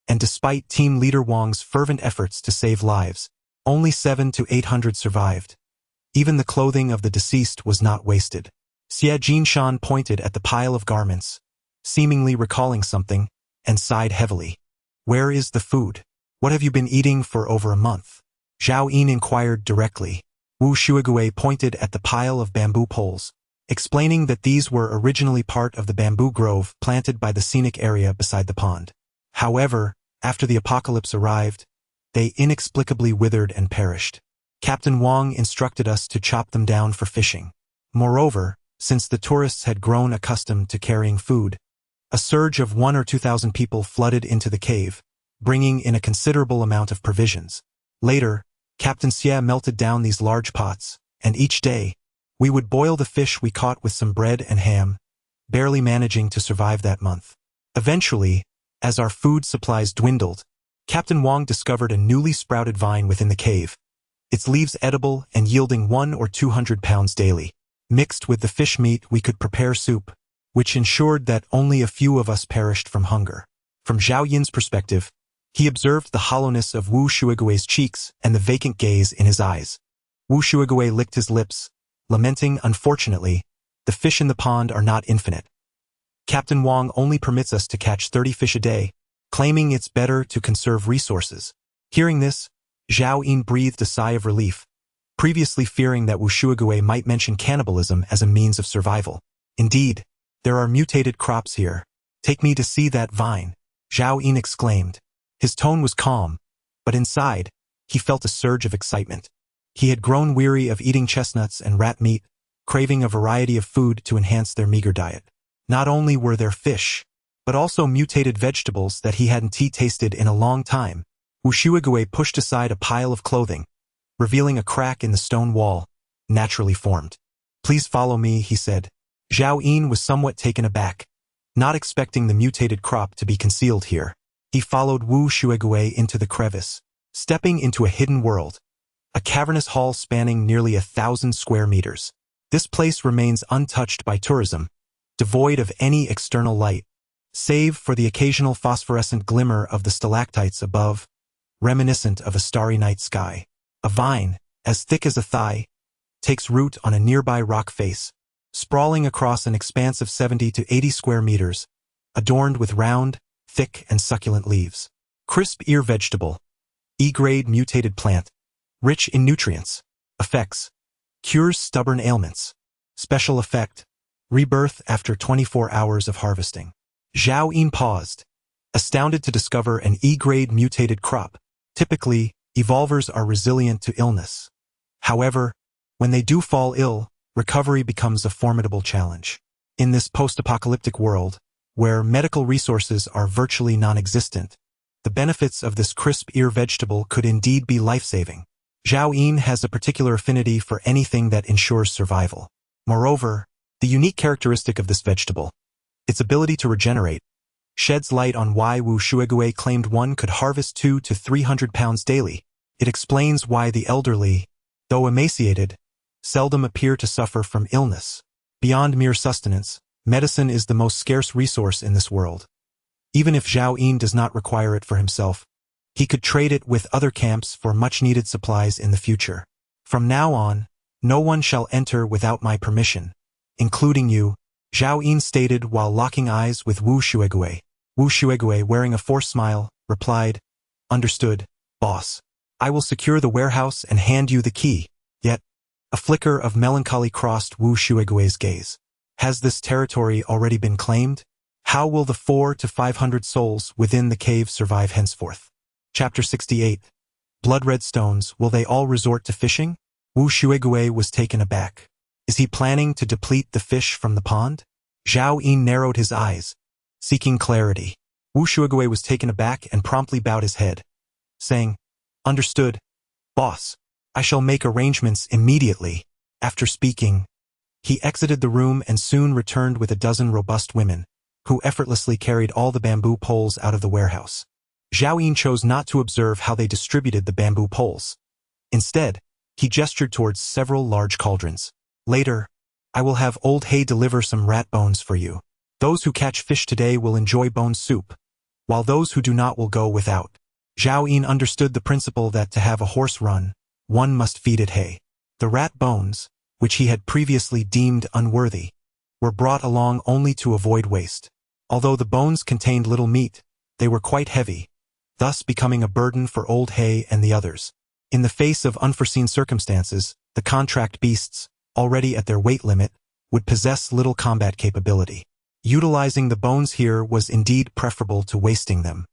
and despite Team Leader Wang's fervent efforts to save lives, only 700 to 800 survived. Even the clothing of the deceased was not wasted. Xie Jinshan pointed at the pile of garments, seemingly recalling something, and sighed heavily. "Where is the food? What have you been eating for over a month?" Zhao Yin inquired directly. Wu Shuigui pointed at the pile of bamboo poles, explaining that these were originally part of the bamboo grove planted by the scenic area beside the pond. However, after the apocalypse arrived, they inexplicably withered and perished. Captain Wang instructed us to chop them down for fishing. Moreover, since the tourists had grown accustomed to carrying food, a surge of 1,000 or 2,000 people flooded into the cave, bringing in a considerable amount of provisions. Later, Captain Xie melted down these large pots, and each day, we would boil the fish we caught with some bread and ham, barely managing to survive that month. Eventually, as our food supplies dwindled, Captain Wang discovered a newly sprouted vine within the cave, its leaves edible and yielding 100 or 200 pounds daily. Mixed with the fish meat, we could prepare soup, which ensured that only a few of us perished from hunger. From Zhao Yin's perspective, he observed the hollowness of Wu Shuigui's cheeks and the vacant gaze in his eyes. Wu Shuigui licked his lips, lamenting, "Unfortunately, the fish in the pond are not infinite. Captain Wang only permits us to catch 30 fish a day, claiming it's better to conserve resources." Hearing this, Zhao Yin breathed a sigh of relief, previously fearing that Wu Shuigui might mention cannibalism as a means of survival. "Indeed, there are mutated crops here. Take me to see that vine," Zhao Yin exclaimed. His tone was calm, but inside, he felt a surge of excitement. He had grown weary of eating chestnuts and rat meat, craving a variety of food to enhance their meager diet. Not only were there fish, but also mutated vegetables that he hadn't tasted in a long time. Wu Shuigui pushed aside a pile of clothing, revealing a crack in the stone wall, naturally formed. "Please follow me," he said. Zhao Yin was somewhat taken aback, not expecting the mutated crop to be concealed here. He followed Wu Shuigui into the crevice, stepping into a hidden world, a cavernous hall spanning nearly 1,000 square meters. This place remains untouched by tourism, devoid of any external light, save for the occasional phosphorescent glimmer of the stalactites above, reminiscent of a starry night sky. A vine, as thick as a thigh, takes root on a nearby rock face, sprawling across an expanse of 70 to 80 square meters, adorned with round, thick and succulent leaves. Crisp ear vegetable, E-grade mutated plant, rich in nutrients. Effects: cures stubborn ailments. Special effect: rebirth after 24 hours of harvesting. Zhao Yin paused, astounded to discover an E-grade mutated crop. Typically, evolvers are resilient to illness. However, when they do fall ill, recovery becomes a formidable challenge. In this post-apocalyptic world, where medical resources are virtually non-existent, the benefits of this crisp ear vegetable could indeed be life-saving. Zhao Yin has a particular affinity for anything that ensures survival. Moreover, the unique characteristic of this vegetable, its ability to regenerate, sheds light on why Wu Shuigui claimed one could harvest 200 to 300 pounds daily. It explains why the elderly, though emaciated, seldom appear to suffer from illness. Beyond mere sustenance, medicine is the most scarce resource in this world. Even if Zhao Yin does not require it for himself, he could trade it with other camps for much-needed supplies in the future. "From now on, no one shall enter without my permission, including you," Zhao Yin stated while locking eyes with Wu Shuigui. Wu Shuigui, wearing a forced smile, replied, "Understood, boss. I will secure the warehouse and hand you the key." Yet, A flicker of melancholy crossed Wu Shuigui's gaze. Has this territory already been claimed? How will the 400 to 500 souls within the cave survive henceforth? Chapter 68. Blood-red stones, will they all resort to fishing? Wu Shuigui was taken aback. Is he planning to deplete the fish from the pond? Zhao Yin narrowed his eyes, seeking clarity. Wu Shuigui was taken aback and promptly bowed his head, saying, "Understood, boss. I shall make arrangements immediately." After speaking, he exited the room and soon returned with a dozen robust women, who effortlessly carried all the bamboo poles out of the warehouse. Zhao Yin chose not to observe how they distributed the bamboo poles. Instead, he gestured towards several large cauldrons. "Later, I will have Old Hay deliver some rat bones for you. Those who catch fish today will enjoy bone soup, while those who do not will go without." Zhao Yin understood the principle that to have a horse run, one must feed it hay. The rat bones, which he had previously deemed unworthy, were brought along only to avoid waste. Although the bones contained little meat, they were quite heavy, thus becoming a burden for Old Hay and the others. In the face of unforeseen circumstances, the contract beasts, already at their weight limit, would possess little combat capability. Utilizing the bones here was indeed preferable to wasting them.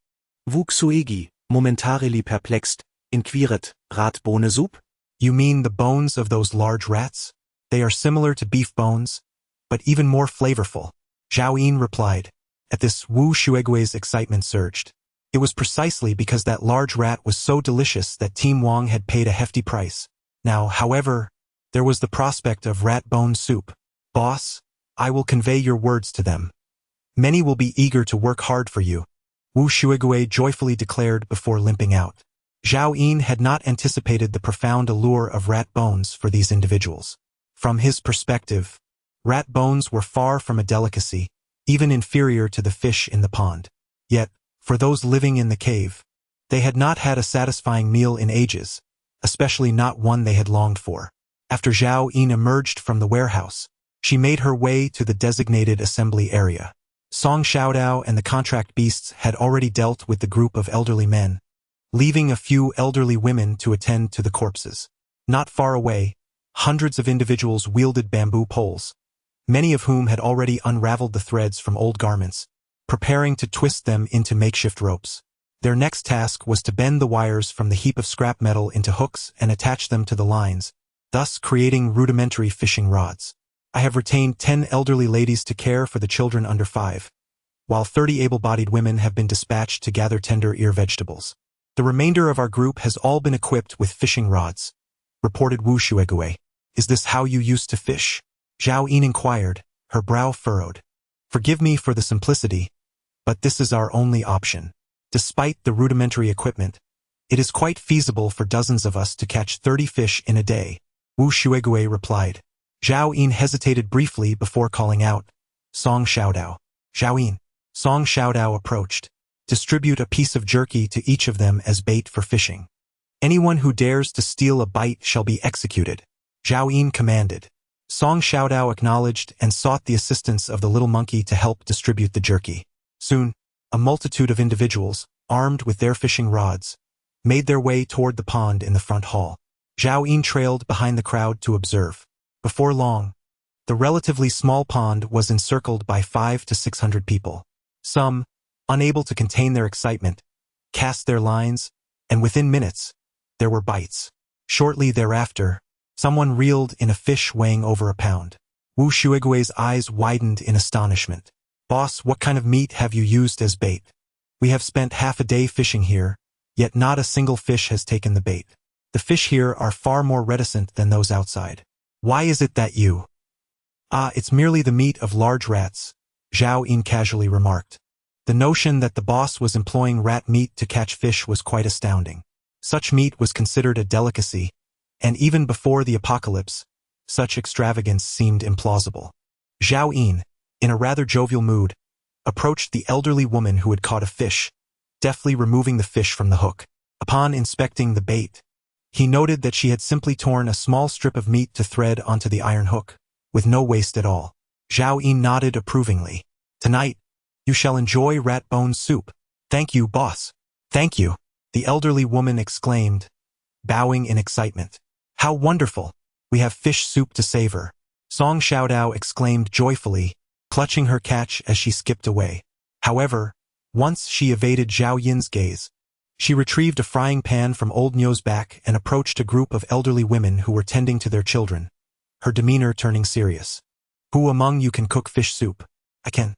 Wuxuigi, momentarily perplexed, inquiret, Rat Bohne Soup? You mean the bones of those large rats? They are similar to beef bones, but even more flavorful. Zhao Yin replied. At this, Wu Shuigui's excitement surged. It was precisely because that large rat was so delicious that Team Wang had paid a hefty price. Now, however, there was the prospect of rat bone soup. "Boss, I will convey your words to them. Many will be eager to work hard for you," Wu Shuigui joyfully declared before limping out. Zhao Yin had not anticipated the profound allure of rat bones for these individuals. From his perspective, rat bones were far from a delicacy, even inferior to the fish in the pond. Yet, for those living in the cave, they had not had a satisfying meal in ages, especially not one they had longed for. After Zhao Yin emerged from the warehouse, she made her way to the designated assembly area. Song Xiaodao and the contract beasts had already dealt with the group of elderly men, leaving a few elderly women to attend to the corpses. Not far away, hundreds of individuals wielded bamboo poles, many of whom had already unraveled the threads from old garments, preparing to twist them into makeshift ropes. Their next task was to bend the wires from the heap of scrap metal into hooks and attach them to the lines, thus creating rudimentary fishing rods. I have retained 10 elderly ladies to care for the children under 5, while 30 able-bodied women have been dispatched to gather tender ear vegetables. The remainder of our group has all been equipped with fishing rods, reported Wu Shuigui. Is this how you used to fish? Zhao Yin inquired, her brow furrowed. Forgive me for the simplicity, but this is our only option. Despite the rudimentary equipment, it is quite feasible for dozens of us to catch 30 fish in a day, Wu Shuigui replied. Zhao Yin hesitated briefly before calling out, Song Xiaodao. Zhao Yin. Song Xiaodao approached. Distribute a piece of jerky to each of them as bait for fishing. Anyone who dares to steal a bite shall be executed, Zhao Yin commanded. Song Xiaodao acknowledged and sought the assistance of the little monkey to help distribute the jerky. Soon, a multitude of individuals, armed with their fishing rods, made their way toward the pond in the front hall. Zhao Yin trailed behind the crowd to observe. Before long, the relatively small pond was encircled by 500 to 600 people. Some, unable to contain their excitement, cast their lines, and within minutes, there were bites. Shortly thereafter, someone reeled in a fish weighing over a pound. Wu Shuigui's eyes widened in astonishment. Boss, what kind of meat have you used as bait? We have spent half a day fishing here, yet not a single fish has taken the bait. The fish here are far more reticent than those outside. Why is it that you? It's merely the meat of large rats, Zhao Yin casually remarked. The notion that the boss was employing rat meat to catch fish was quite astounding. Such meat was considered a delicacy, and even before the apocalypse, such extravagance seemed implausible. Zhao Yin, in a rather jovial mood, approached the elderly woman who had caught a fish, deftly removing the fish from the hook. Upon inspecting the bait, he noted that she had simply torn a small strip of meat to thread onto the iron hook, with no waste at all. Zhao Yin nodded approvingly. Tonight, you shall enjoy rat bone soup. Thank you, boss. Thank you, the elderly woman exclaimed, bowing in excitement. How wonderful! We have fish soup to savor. Song Xiaodao exclaimed joyfully, clutching her catch as she skipped away. However, once she evaded Zhao Yin's gaze, she retrieved a frying pan from old Nyo's back and approached a group of elderly women who were tending to their children, her demeanor turning serious. Who among you can cook fish soup? I can.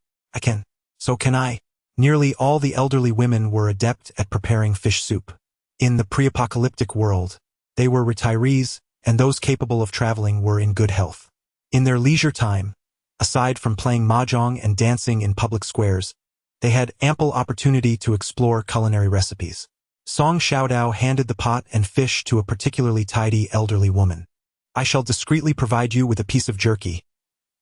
So can I. Nearly all the elderly women were adept at preparing fish soup. In the pre-apocalyptic world, they were retirees, and those capable of traveling were in good health. In their leisure time, aside from playing mahjong and dancing in public squares, they had ample opportunity to explore culinary recipes. Song Xiaodao handed the pot and fish to a particularly tidy elderly woman. I shall discreetly provide you with a piece of jerky.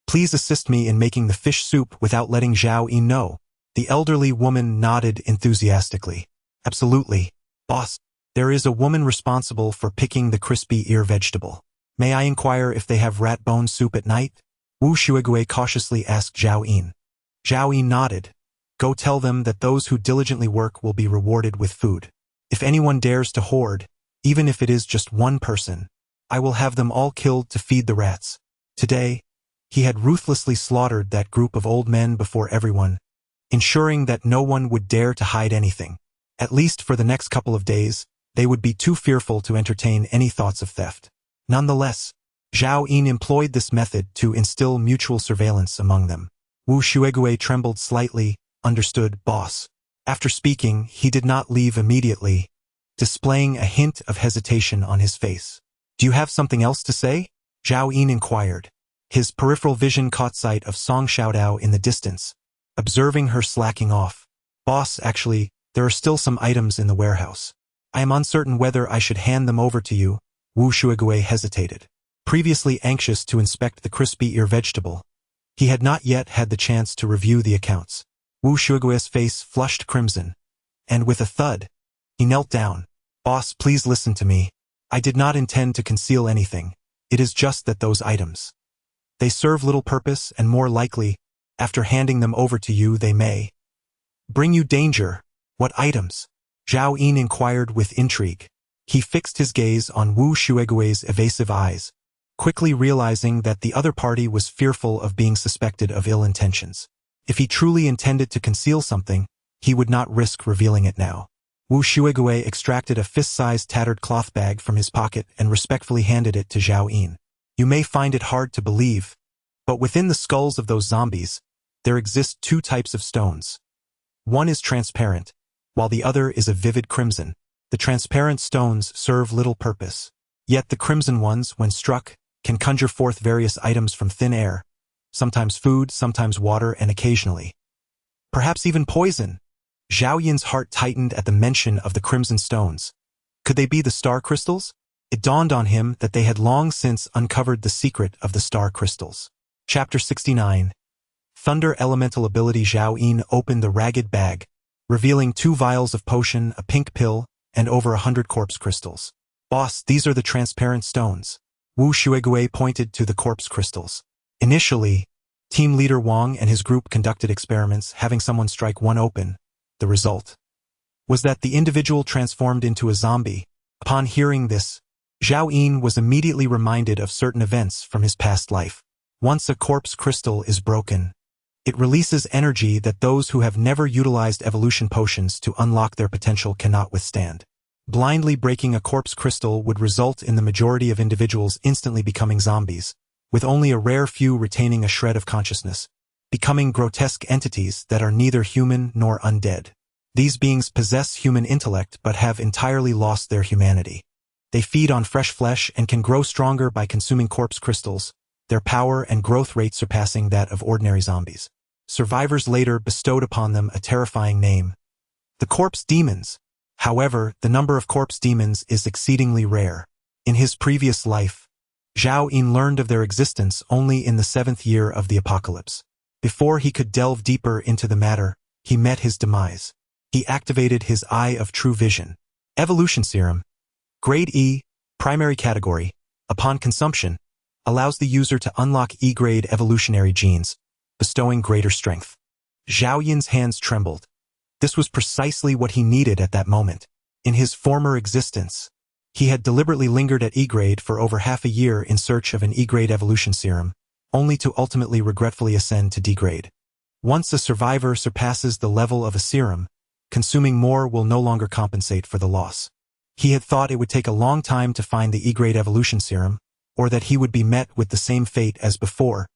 Please assist me in making the fish soup without letting Zhao Yin know. The elderly woman nodded enthusiastically. Absolutely, boss. There is a woman responsible for picking the crispy ear vegetable. May I inquire if they have rat bone soup at night? Wu Shuigui cautiously asked Zhao Yin. Zhao Yin nodded. Go tell them that those who diligently work will be rewarded with food. If anyone dares to hoard, even if it is just one person, I will have them all killed to feed the rats. Today, he had ruthlessly slaughtered that group of old men before everyone, ensuring that no one would dare to hide anything. At least for the next couple of days, they would be too fearful to entertain any thoughts of theft. Nonetheless, Zhao Yin employed this method to instill mutual surveillance among them. Wu Shuigui trembled slightly. Understood, boss. After speaking, he did not leave immediately, displaying a hint of hesitation on his face. Do you have something else to say? Zhao Yin inquired. His peripheral vision caught sight of Song Xiaodao in the distance, observing her slacking off. Boss, actually, there are still some items in the warehouse. I am uncertain whether I should hand them over to you. Wu Shuigui hesitated. Previously anxious to inspect the crispy ear vegetable, he had not yet had the chance to review the accounts. Wu Shuigui's face flushed crimson, and with a thud, he knelt down. Boss, please listen to me. I did not intend to conceal anything. It is just that those items. They serve little purpose, and more likely, after handing them over to you, they may bring you danger. What items? Zhao Yin inquired with intrigue. He fixed his gaze on Wu Shuigui's evasive eyes, quickly realizing that the other party was fearful of being suspected of ill intentions. If he truly intended to conceal something, he would not risk revealing it now. Wu Shuigui extracted a fist-sized tattered cloth bag from his pocket and respectfully handed it to Zhao Yin. You may find it hard to believe, but within the skulls of those zombies, there exist two types of stones. One is transparent, while the other is a vivid crimson. The transparent stones serve little purpose. Yet the crimson ones, when struck, can conjure forth various items from thin air, sometimes food, sometimes water, and occasionally, perhaps even poison. Zhao Yin's heart tightened at the mention of the crimson stones. Could they be the star crystals? It dawned on him that they had long since uncovered the secret of the star crystals. Chapter 69. Thunder Elemental Ability. Zhao Yin opened the ragged bag, revealing 2 vials of potion, a pink pill, and over 100 corpse crystals. Boss, these are the transparent stones. Wu Shuigui pointed to the corpse crystals. Initially, Team Leader Wang and his group conducted experiments, having someone strike one open. The result was that the individual transformed into a zombie. Upon hearing this, Zhao Yin was immediately reminded of certain events from his past life. Once a corpse crystal is broken, it releases energy that those who have never utilized evolution potions to unlock their potential cannot withstand. Blindly breaking a corpse crystal would result in the majority of individuals instantly becoming zombies, with only a rare few retaining a shred of consciousness, becoming grotesque entities that are neither human nor undead. These beings possess human intellect but have entirely lost their humanity. They feed on fresh flesh and can grow stronger by consuming corpse crystals, their power and growth rate surpassing that of ordinary zombies. Survivors later bestowed upon them a terrifying name: the corpse demons. However, the number of corpse demons is exceedingly rare. In his previous life, Zhao Yin learned of their existence only in the 7th year of the apocalypse. Before he could delve deeper into the matter, he met his demise. He activated his Eye of True Vision. Evolution Serum. Grade E, primary category, upon consumption, allows the user to unlock E-grade evolutionary genes, bestowing greater strength. Zhao Yin's hands trembled. This was precisely what he needed at that moment. In his former existence, He had deliberately lingered at E-grade for over half a year in search of an E-grade evolution serum, only to ultimately regretfully ascend to D-grade. Once a survivor surpasses the level of a serum, consuming more will no longer compensate for the loss. He had thought it would take a long time to find the E-grade evolution serum, or that he would be met with the same fate as before.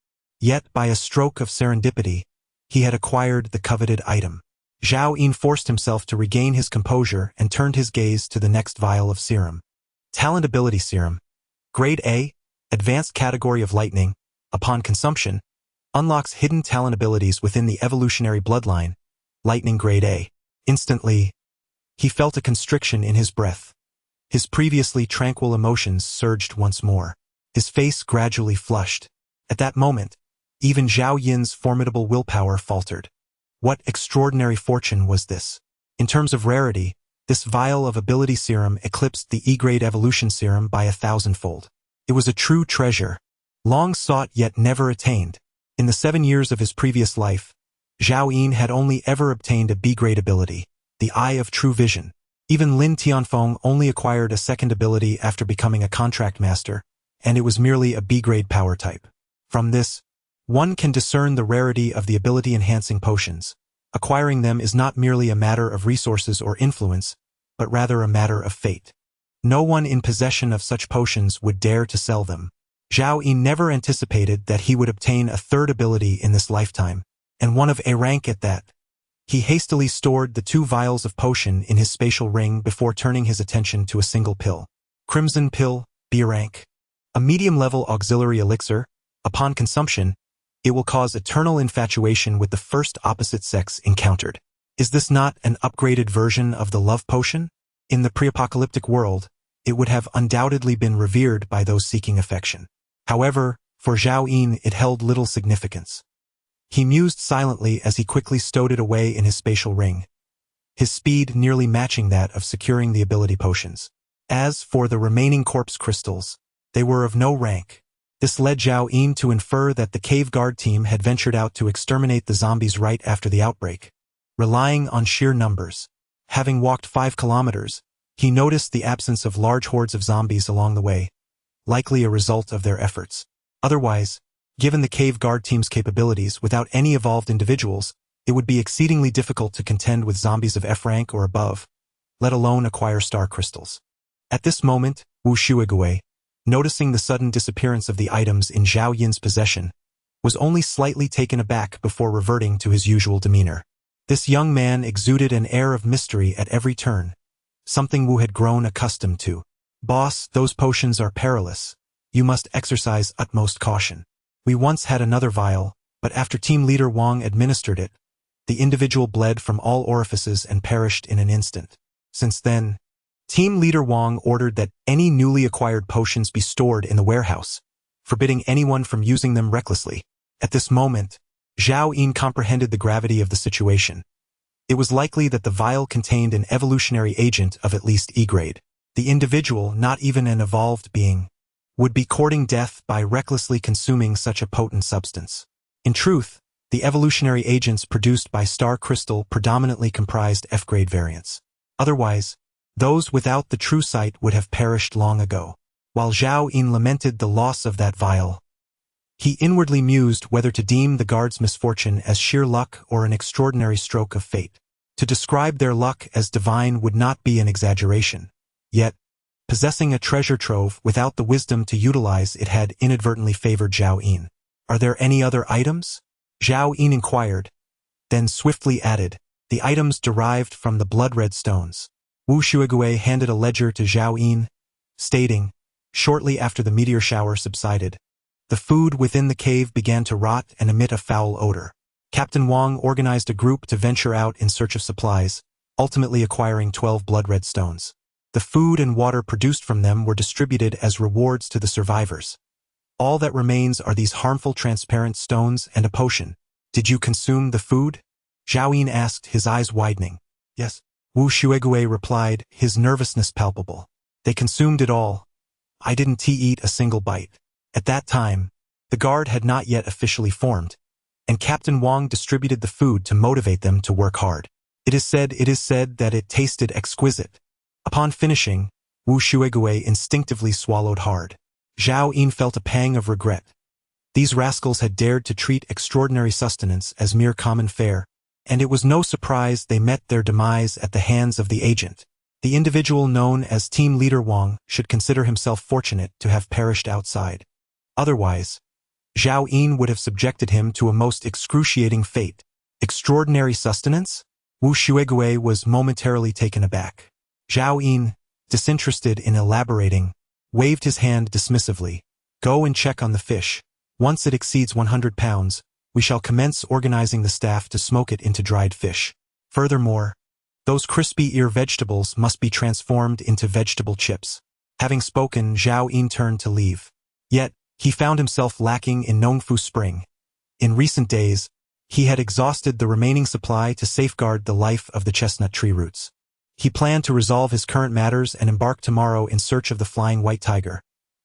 Yet, by a stroke of serendipity, he had acquired the coveted item. Zhao Yin forced himself to regain his composure and turned his gaze to the next vial of serum. Talent Ability Serum. Grade A, Advanced Category of Lightning, upon consumption, unlocks hidden talent abilities within the evolutionary bloodline, Lightning Grade A. Instantly, he felt a constriction in his breath. His previously tranquil emotions surged once more. His face gradually flushed. At that moment, even Zhao Yin's formidable willpower faltered. What extraordinary fortune was this? In terms of rarity, this vial of ability serum eclipsed the E-grade evolution serum by 1,000-fold. It was a true treasure, long sought yet never attained. In the 7 years of his previous life, Zhao Yin had only ever obtained a B-grade ability, the Eye of True Vision. Even Lin Tianfeng only acquired a second ability after becoming a contract master, and it was merely a B-grade power type. From this, one can discern the rarity of the ability-enhancing potions. Acquiring them is not merely a matter of resources or influence, but rather a matter of fate. No one in possession of such potions would dare to sell them. Zhao Yin never anticipated that he would obtain a third ability in this lifetime, and one of A rank at that. He hastily stored the 2 vials of potion in his spatial ring before turning his attention to a single pill. Crimson Pill, B rank. A medium-level auxiliary elixir. Upon consumption, it will cause eternal infatuation with the first opposite sex encountered. Is this not an upgraded version of the love potion? In the pre-apocalyptic world, it would have undoubtedly been revered by those seeking affection. However, for Zhao Yin it held little significance. He mused silently as he quickly stowed it away in his spatial ring, his speed nearly matching that of securing the ability potions. As for the remaining corpse crystals, they were of no rank. This led Zhao Yin to infer that the cave guard team had ventured out to exterminate the zombies right after the outbreak, relying on sheer numbers. Having walked 5 kilometers, he noticed the absence of large hordes of zombies along the way, likely a result of their efforts. Otherwise, given the cave guard team's capabilities, without any evolved individuals, it would be exceedingly difficult to contend with zombies of F rank or above, let alone acquire star crystals. At this moment, Wu Shuigui, noticing the sudden disappearance of the items in Zhao Yin's possession, was only slightly taken aback before reverting to his usual demeanor. This young man exuded an air of mystery at every turn, something Wu had grown accustomed to. Boss, those potions are perilous. You must exercise utmost caution. We once had another vial, but after team leader Wang administered it, the individual bled from all orifices and perished in an instant. Since then, team leader Wang ordered that any newly acquired potions be stored in the warehouse, forbidding anyone from using them recklessly. At this moment, Zhao Yin comprehended the gravity of the situation. It was likely that the vial contained an evolutionary agent of at least E-grade. The individual, not even an evolved being, would be courting death by recklessly consuming such a potent substance. In truth, the evolutionary agents produced by Star Crystal predominantly comprised F-grade variants. Otherwise, those without the true sight would have perished long ago. While Zhao Yin lamented the loss of that vial, he inwardly mused whether to deem the guard's misfortune as sheer luck or an extraordinary stroke of fate. To describe their luck as divine would not be an exaggeration. Yet, possessing a treasure trove without the wisdom to utilize it had inadvertently favored Zhao Yin. Are there any other items? Zhao Yin inquired, then swiftly added, the items derived from the blood-red stones. Wu Shuigui handed a ledger to Zhao Yin, stating, shortly after the meteor shower subsided, the food within the cave began to rot and emit a foul odor. Captain Wang organized a group to venture out in search of supplies, ultimately acquiring 12 blood-red stones. The food and water produced from them were distributed as rewards to the survivors. All that remains are these harmful transparent stones and a potion. Did you consume the food? Zhao Yin asked, his eyes widening. Yes. Wu Shuigui replied, his nervousness palpable. They consumed it all. I didn't eat a single bite. At that time, the guard had not yet officially formed, and Captain Wang distributed the food to motivate them to work hard. It is said that it tasted exquisite. Upon finishing, Wu Shuegue instinctively swallowed hard. Zhao Yin felt a pang of regret. These rascals had dared to treat extraordinary sustenance as mere common fare, and it was no surprise they met their demise at the hands of the agent. The individual known as Team Leader Wang should consider himself fortunate to have perished outside. Otherwise, Zhao Yin would have subjected him to a most excruciating fate. Extraordinary sustenance? Wu Shuegue was momentarily taken aback. Zhao Yin, disinterested in elaborating, waved his hand dismissively. Go and check on the fish. Once it exceeds 100 pounds, we shall commence organizing the staff to smoke it into dried fish. Furthermore, those crispy ear vegetables must be transformed into vegetable chips. Having spoken, Zhao Yin turned to leave. Yet, he found himself lacking in Nongfu Spring. In recent days, he had exhausted the remaining supply to safeguard the life of the chestnut tree roots. He planned to resolve his current matters and embark tomorrow in search of the flying white tiger,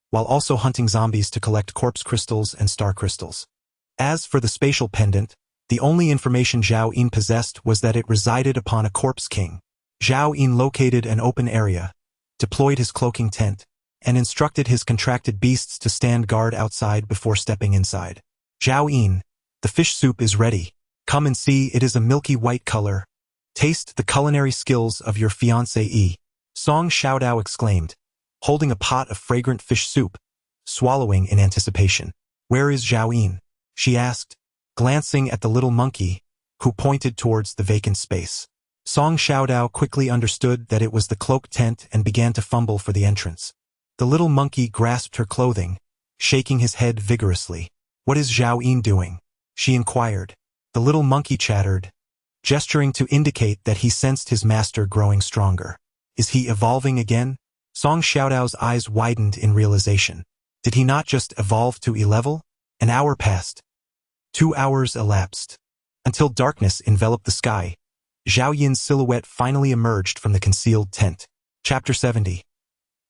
while also hunting zombies to collect corpse crystals and star crystals. As for the spatial pendant, the only information Zhao Yin possessed was that it resided upon a corpse king. Zhao Yin located an open area, deployed his cloaking tent, and instructed his contracted beasts to stand guard outside before stepping inside. Zhao Yin, the fish soup is ready. Come and see, it is a milky white color. Taste the culinary skills of your fiancé. Song Xiaodao exclaimed, holding a pot of fragrant fish soup, swallowing in anticipation. Where is Zhao Yin? She asked, glancing at the little monkey, who pointed towards the vacant space. Song Xiaodao quickly understood that it was the cloak tent and began to fumble for the entrance. The little monkey grasped her clothing, shaking his head vigorously. What is Zhao Yin doing? She inquired. The little monkey chattered, gesturing to indicate that he sensed his master growing stronger. Is he evolving again? Song Xiaodao's eyes widened in realization. Did he not just evolve to E-level? An hour passed. 2 hours elapsed. Until darkness enveloped the sky, Zhao Yin's silhouette finally emerged from the concealed tent. Chapter 70.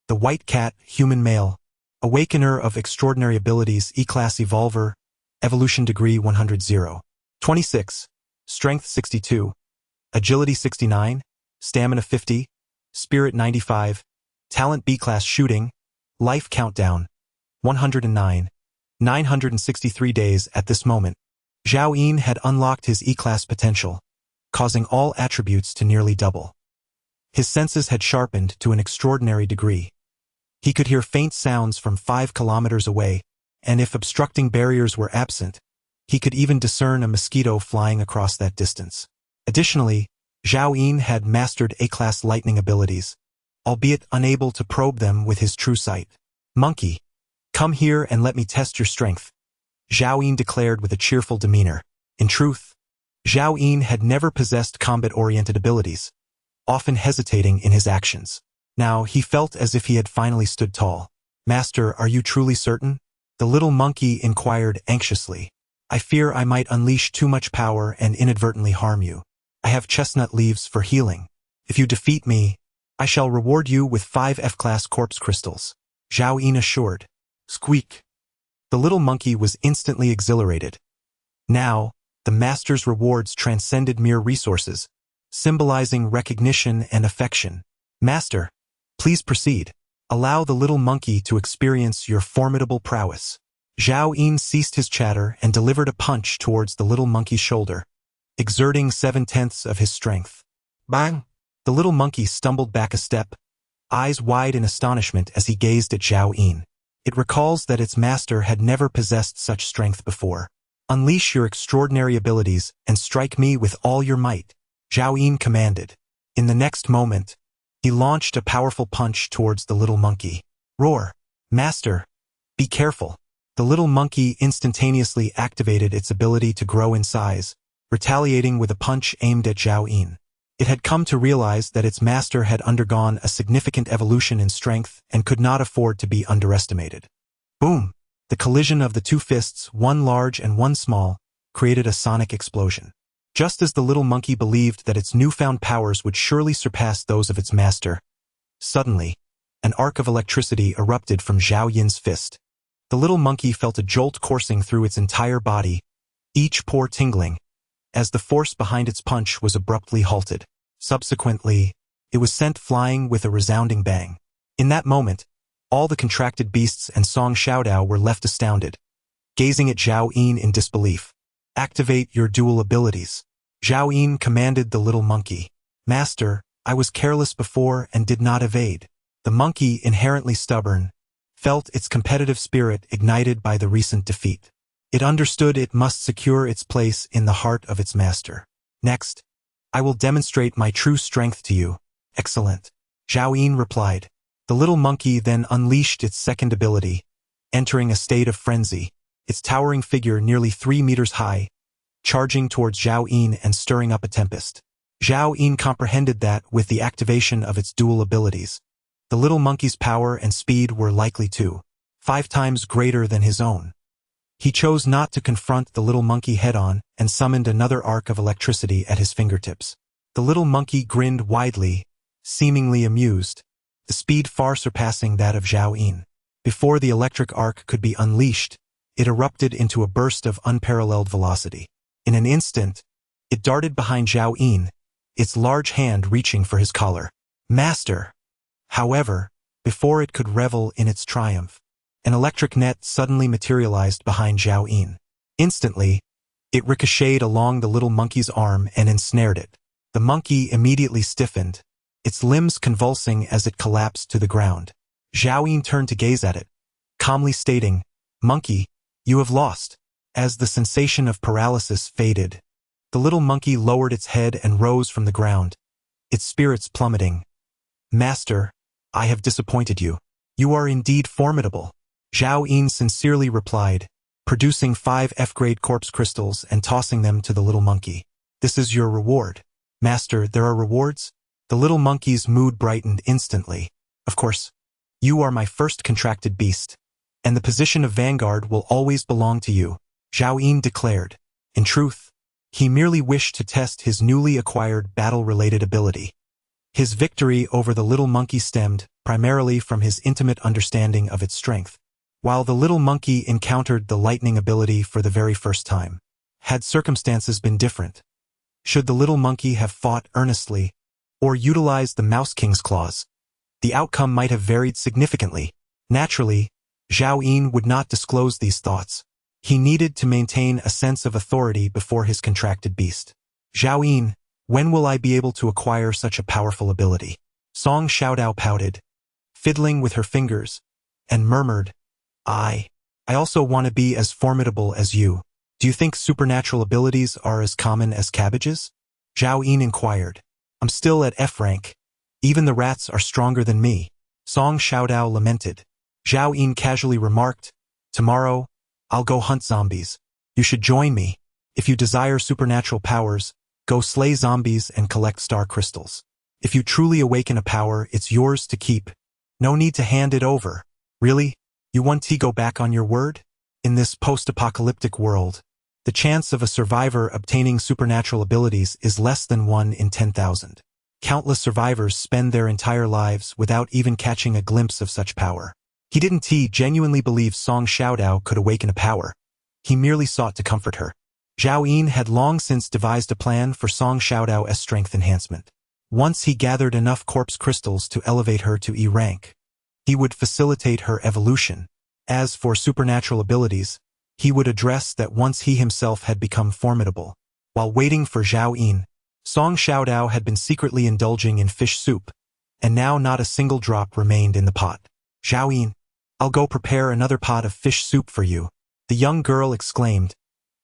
The White Cat, Human Male, Awakener of Extraordinary Abilities, E-Class Evolver, Evolution Degree 100. 26. Strength 62. Agility 69. Stamina 50. Spirit 95. Talent B-Class Shooting. Life Countdown 109. 963 days at this moment. Zhao Yin had unlocked his E-Class potential, causing all attributes to nearly double. His senses had sharpened to an extraordinary degree. He could hear faint sounds from 5 kilometers away, and if obstructing barriers were absent, he could even discern a mosquito flying across that distance. Additionally, Zhao Yin had mastered A-Class lightning abilities, albeit unable to probe them with his true sight. Monkey, come here and let me test your strength, Zhao Yin declared with a cheerful demeanor. In truth, Zhao Yin had never possessed combat-oriented abilities, often hesitating in his actions. Now he felt as if he had finally stood tall. Master, are you truly certain? The little monkey inquired anxiously. I fear I might unleash too much power and inadvertently harm you. I have chestnut leaves for healing. If you defeat me, I shall reward you with 5 F-class corpse crystals, Zhao Yin assured. Squeak. The little monkey was instantly exhilarated. Now, the master's rewards transcended mere resources, symbolizing recognition and affection. Master, please proceed. Allow the little monkey to experience your formidable prowess. Zhao Yin ceased his chatter and delivered a punch towards the little monkey's shoulder, exerting 7/10 of his strength. Bang! The little monkey stumbled back a step, eyes wide in astonishment as he gazed at Zhao Yin. It recalls that its master had never possessed such strength before. Unleash your extraordinary abilities and strike me with all your might, Zhao Yin commanded. In the next moment, he launched a powerful punch towards the little monkey. Roar! Master, be careful. The little monkey instantaneously activated its ability to grow in size, retaliating with a punch aimed at Zhao Yin. It had come to realize that its master had undergone a significant evolution in strength and could not afford to be underestimated. Boom! The collision of the 2 fists, one large and one small, created a sonic explosion. Just as the little monkey believed that its newfound powers would surely surpass those of its master, suddenly, an arc of electricity erupted from Zhao Yin's fist. The little monkey felt a jolt coursing through its entire body, each pore tingling, as the force behind its punch was abruptly halted. Subsequently, it was sent flying with a resounding bang. In that moment, all the contracted beasts and Song Xiaodao were left astounded, gazing at Zhao Yin in disbelief. Activate your dual abilities. Zhao Yin commanded the little monkey. Master, I was careless before and did not evade. The monkey, inherently stubborn, felt its competitive spirit ignited by the recent defeat. It understood it must secure its place in the heart of its master. Next, I will demonstrate my true strength to you. Excellent. Zhao Yin replied. The little monkey then unleashed its second ability, entering a state of frenzy, its towering figure nearly 3 meters high, charging towards Zhao Yin and stirring up a tempest. Zhao Yin comprehended that, with the activation of its dual abilities, the little monkey's power and speed were likely to 5 times greater than his own. He chose not to confront the little monkey head-on and summoned another arc of electricity at his fingertips. The little monkey grinned widely, seemingly amused, the speed far surpassing that of Zhao Yin. Before the electric arc could be unleashed, it erupted into a burst of unparalleled velocity. In an instant, it darted behind Zhao Yin, its large hand reaching for his collar. Master! However, before it could revel in its triumph, an electric net suddenly materialized behind Zhao Yin. Instantly, it ricocheted along the little monkey's arm and ensnared it. The monkey immediately stiffened, its limbs convulsing as it collapsed to the ground. Zhao Yin turned to gaze at it, calmly stating, Monkey, you have lost. As the sensation of paralysis faded, the little monkey lowered its head and rose from the ground, its spirits plummeting. Master, I have disappointed you. You are indeed formidable. Zhao Yin sincerely replied, producing 5 F-grade corpse crystals and tossing them to the little monkey. This is your reward. Master, there are rewards? The little monkey's mood brightened instantly. Of course. You are my first contracted beast, and the position of vanguard will always belong to you, Zhao Yin declared. In truth, he merely wished to test his newly acquired battle-related ability. His victory over the little monkey stemmed primarily from his intimate understanding of its strength. While the little monkey encountered the lightning ability for the very first time, had circumstances been different, should the little monkey have fought earnestly or utilized the Mouse King's claws, the outcome might have varied significantly. Naturally, Zhao Yin would not disclose these thoughts. He needed to maintain a sense of authority before his contracted beast. Zhao Yin, when will I be able to acquire such a powerful ability? Song Xiaodao pouted, fiddling with her fingers, and murmured, I also want to be as formidable as you. Do you think supernatural abilities are as common as cabbages? Zhao Yin inquired. I'm still at F rank. Even the rats are stronger than me. Song Xiaodao lamented. Zhao Yin casually remarked, Tomorrow, I'll go hunt zombies. You should join me. If you desire supernatural powers, go slay zombies and collect star crystals. If you truly awaken a power, it's yours to keep. No need to hand it over. Really? You want to go back on your word? In this post-apocalyptic world, the chance of a survivor obtaining supernatural abilities is less than 1 in 10,000. Countless survivors spend their entire lives without even catching a glimpse of such power. He didn't genuinely believe Song Xiaodao could awaken a power. He merely sought to comfort her. Zhao Yin had long since devised a plan for Song Xiaodao's strength enhancement. Once he gathered enough corpse crystals to elevate her to E rank, he would facilitate her evolution. As for supernatural abilities, he would address that once he himself had become formidable. While waiting for Zhao Yin, Song Xiaodao had been secretly indulging in fish soup, and now not a single drop remained in the pot. Zhao Yin, I'll go prepare another pot of fish soup for you, the young girl exclaimed,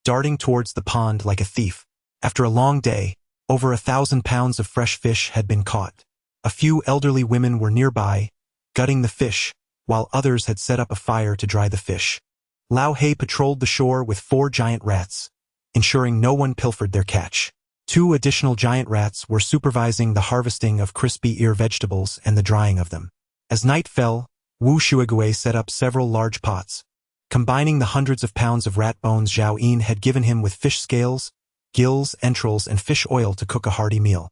darting towards the pond like a thief. After a long day, over 1,000 pounds of fresh fish had been caught. A few elderly women were nearby, gutting the fish, while others had set up a fire to dry the fish. Lao Hei patrolled the shore with 4 giant rats, ensuring no one pilfered their catch. 2 additional giant rats were supervising the harvesting of crispy ear vegetables and the drying of them. As night fell, Wu Shuigui set up several large pots, combining the hundreds of pounds of rat bones Zhao Yin had given him with fish scales, gills, entrails, and fish oil to cook a hearty meal.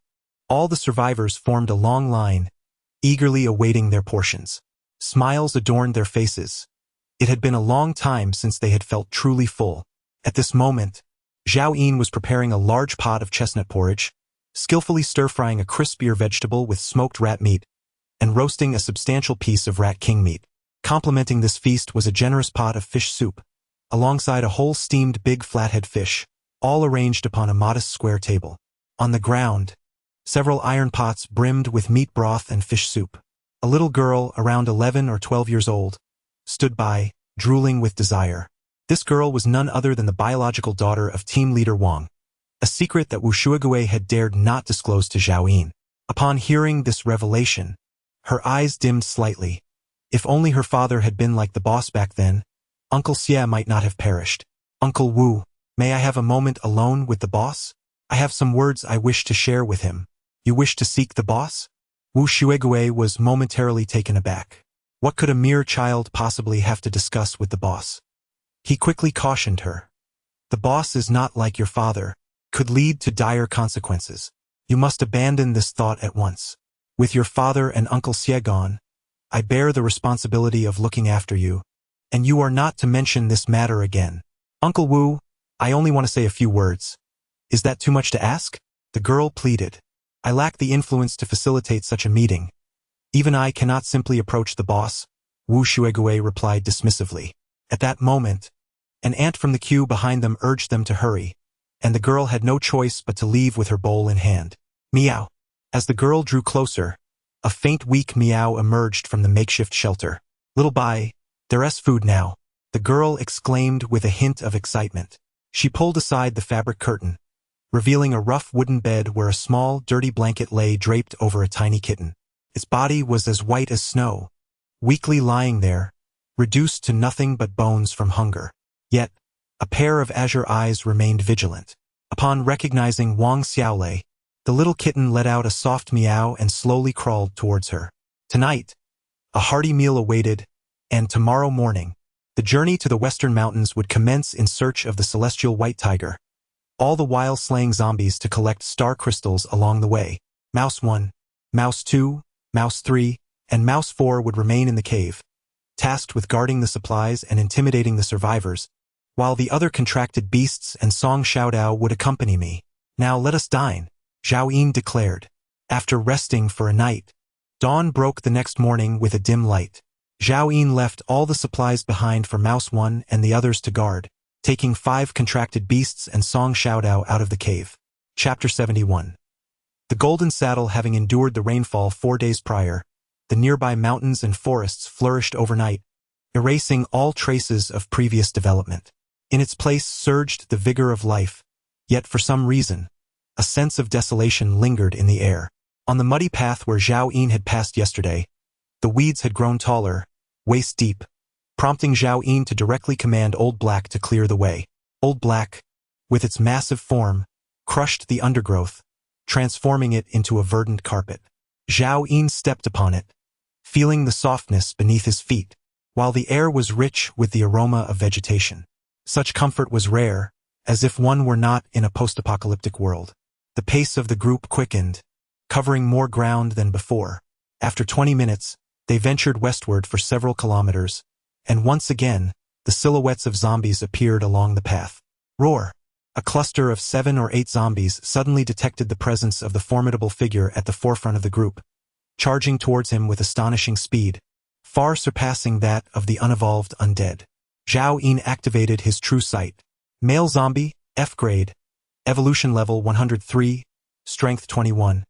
All the survivors formed a long line, eagerly awaiting their portions. Smiles adorned their faces. It had been a long time since they had felt truly full. At this moment, Zhao Yin was preparing a large pot of chestnut porridge, skillfully stir-frying a crisp ear vegetable with smoked rat meat, and roasting a substantial piece of rat king meat. Complementing this feast was a generous pot of fish soup, alongside a whole steamed big flathead fish, all arranged upon a modest square table. On the ground, several iron pots brimmed with meat broth and fish soup. A little girl, around 11 or 12 years old, stood by, drooling with desire. This girl was none other than the biological daughter of team leader Wang, a secret that Wu Shuigue had dared not disclose to Zhao Yin. Upon hearing this revelation, her eyes dimmed slightly. If only her father had been like the boss back then, Uncle Xie might not have perished. Uncle Wu, may I have a moment alone with the boss? I have some words I wish to share with him. You wish to seek the boss? Wu Shuigue was momentarily taken aback. What could a mere child possibly have to discuss with the boss? He quickly cautioned her. The boss is not like your father, could lead to dire consequences. You must abandon this thought at once. With your father and Uncle Xie gone, I bear the responsibility of looking after you, and you are not to mention this matter again. Uncle Wu, I only want to say a few words. Is that too much to ask? The girl pleaded. I lack the influence to facilitate such a meeting. Even I cannot simply approach the boss, Wu Shuigue replied dismissively. At that moment, an ant from the queue behind them urged them to hurry, and the girl had no choice but to leave with her bowl in hand. Meow. As the girl drew closer, a faint weak meow emerged from the makeshift shelter. Little Bai, there's food now, the girl exclaimed with a hint of excitement. She pulled aside the fabric curtain, revealing a rough wooden bed where a small, dirty blanket lay draped over a tiny kitten. Its body was as white as snow, weakly lying there, reduced to nothing but bones from hunger. Yet, a pair of azure eyes remained vigilant. Upon recognizing Wang Xiaolei, the little kitten let out a soft meow and slowly crawled towards her. Tonight, a hearty meal awaited, and tomorrow morning, the journey to the western mountains would commence in search of the celestial white tiger, all the while slaying zombies to collect star crystals along the way. Mouse 1, Mouse 2, Mouse 3, and Mouse 4 would remain in the cave, tasked with guarding the supplies and intimidating the survivors, while the other contracted beasts and Song Xiaodao would accompany me. Now let us dine, Zhao Yin declared. After resting for a night, dawn broke the next morning with a dim light. Zhao Yin left all the supplies behind for Mouse 1 and the others to guard, taking 5 contracted beasts and Song Xiaodao out of the cave. Chapter 71. The Golden Saddle having endured the rainfall 4 days prior, the nearby mountains and forests flourished overnight, erasing all traces of previous development. In its place surged the vigor of life, yet for some reason, a sense of desolation lingered in the air. On the muddy path where Zhao Yin had passed yesterday, the weeds had grown taller, waist-deep, prompting Zhao Yin to directly command Old Black to clear the way. Old Black, with its massive form, crushed the undergrowth, transforming it into a verdant carpet. Zhao Yin stepped upon it, feeling the softness beneath his feet, while the air was rich with the aroma of vegetation. Such comfort was rare, as if one were not in a post-apocalyptic world. The pace of the group quickened, covering more ground than before. After 20 minutes, they ventured westward for several kilometers, and once again, the silhouettes of zombies appeared along the path. Roar! A cluster of 7 or 8 zombies suddenly detected the presence of the formidable figure at the forefront of the group, charging towards him with astonishing speed, far surpassing that of the unevolved undead. Zhao Yin activated his true sight. Male zombie, F grade, evolution level 103, strength 21,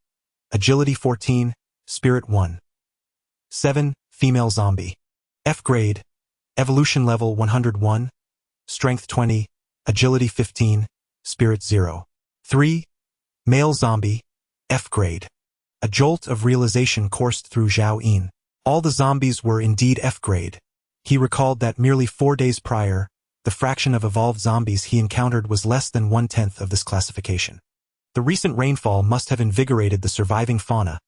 agility 14, spirit 1. 7. Female zombie, F grade, evolution level 101, strength 20, agility 15, spirit 0. 3. Male zombie, F grade. A jolt of realization coursed through Zhao Yin. All the zombies were indeed F grade. He recalled that merely 4 days prior, the fraction of evolved zombies he encountered was less than 1/10 of this classification. The recent rainfall must have invigorated the surviving fauna,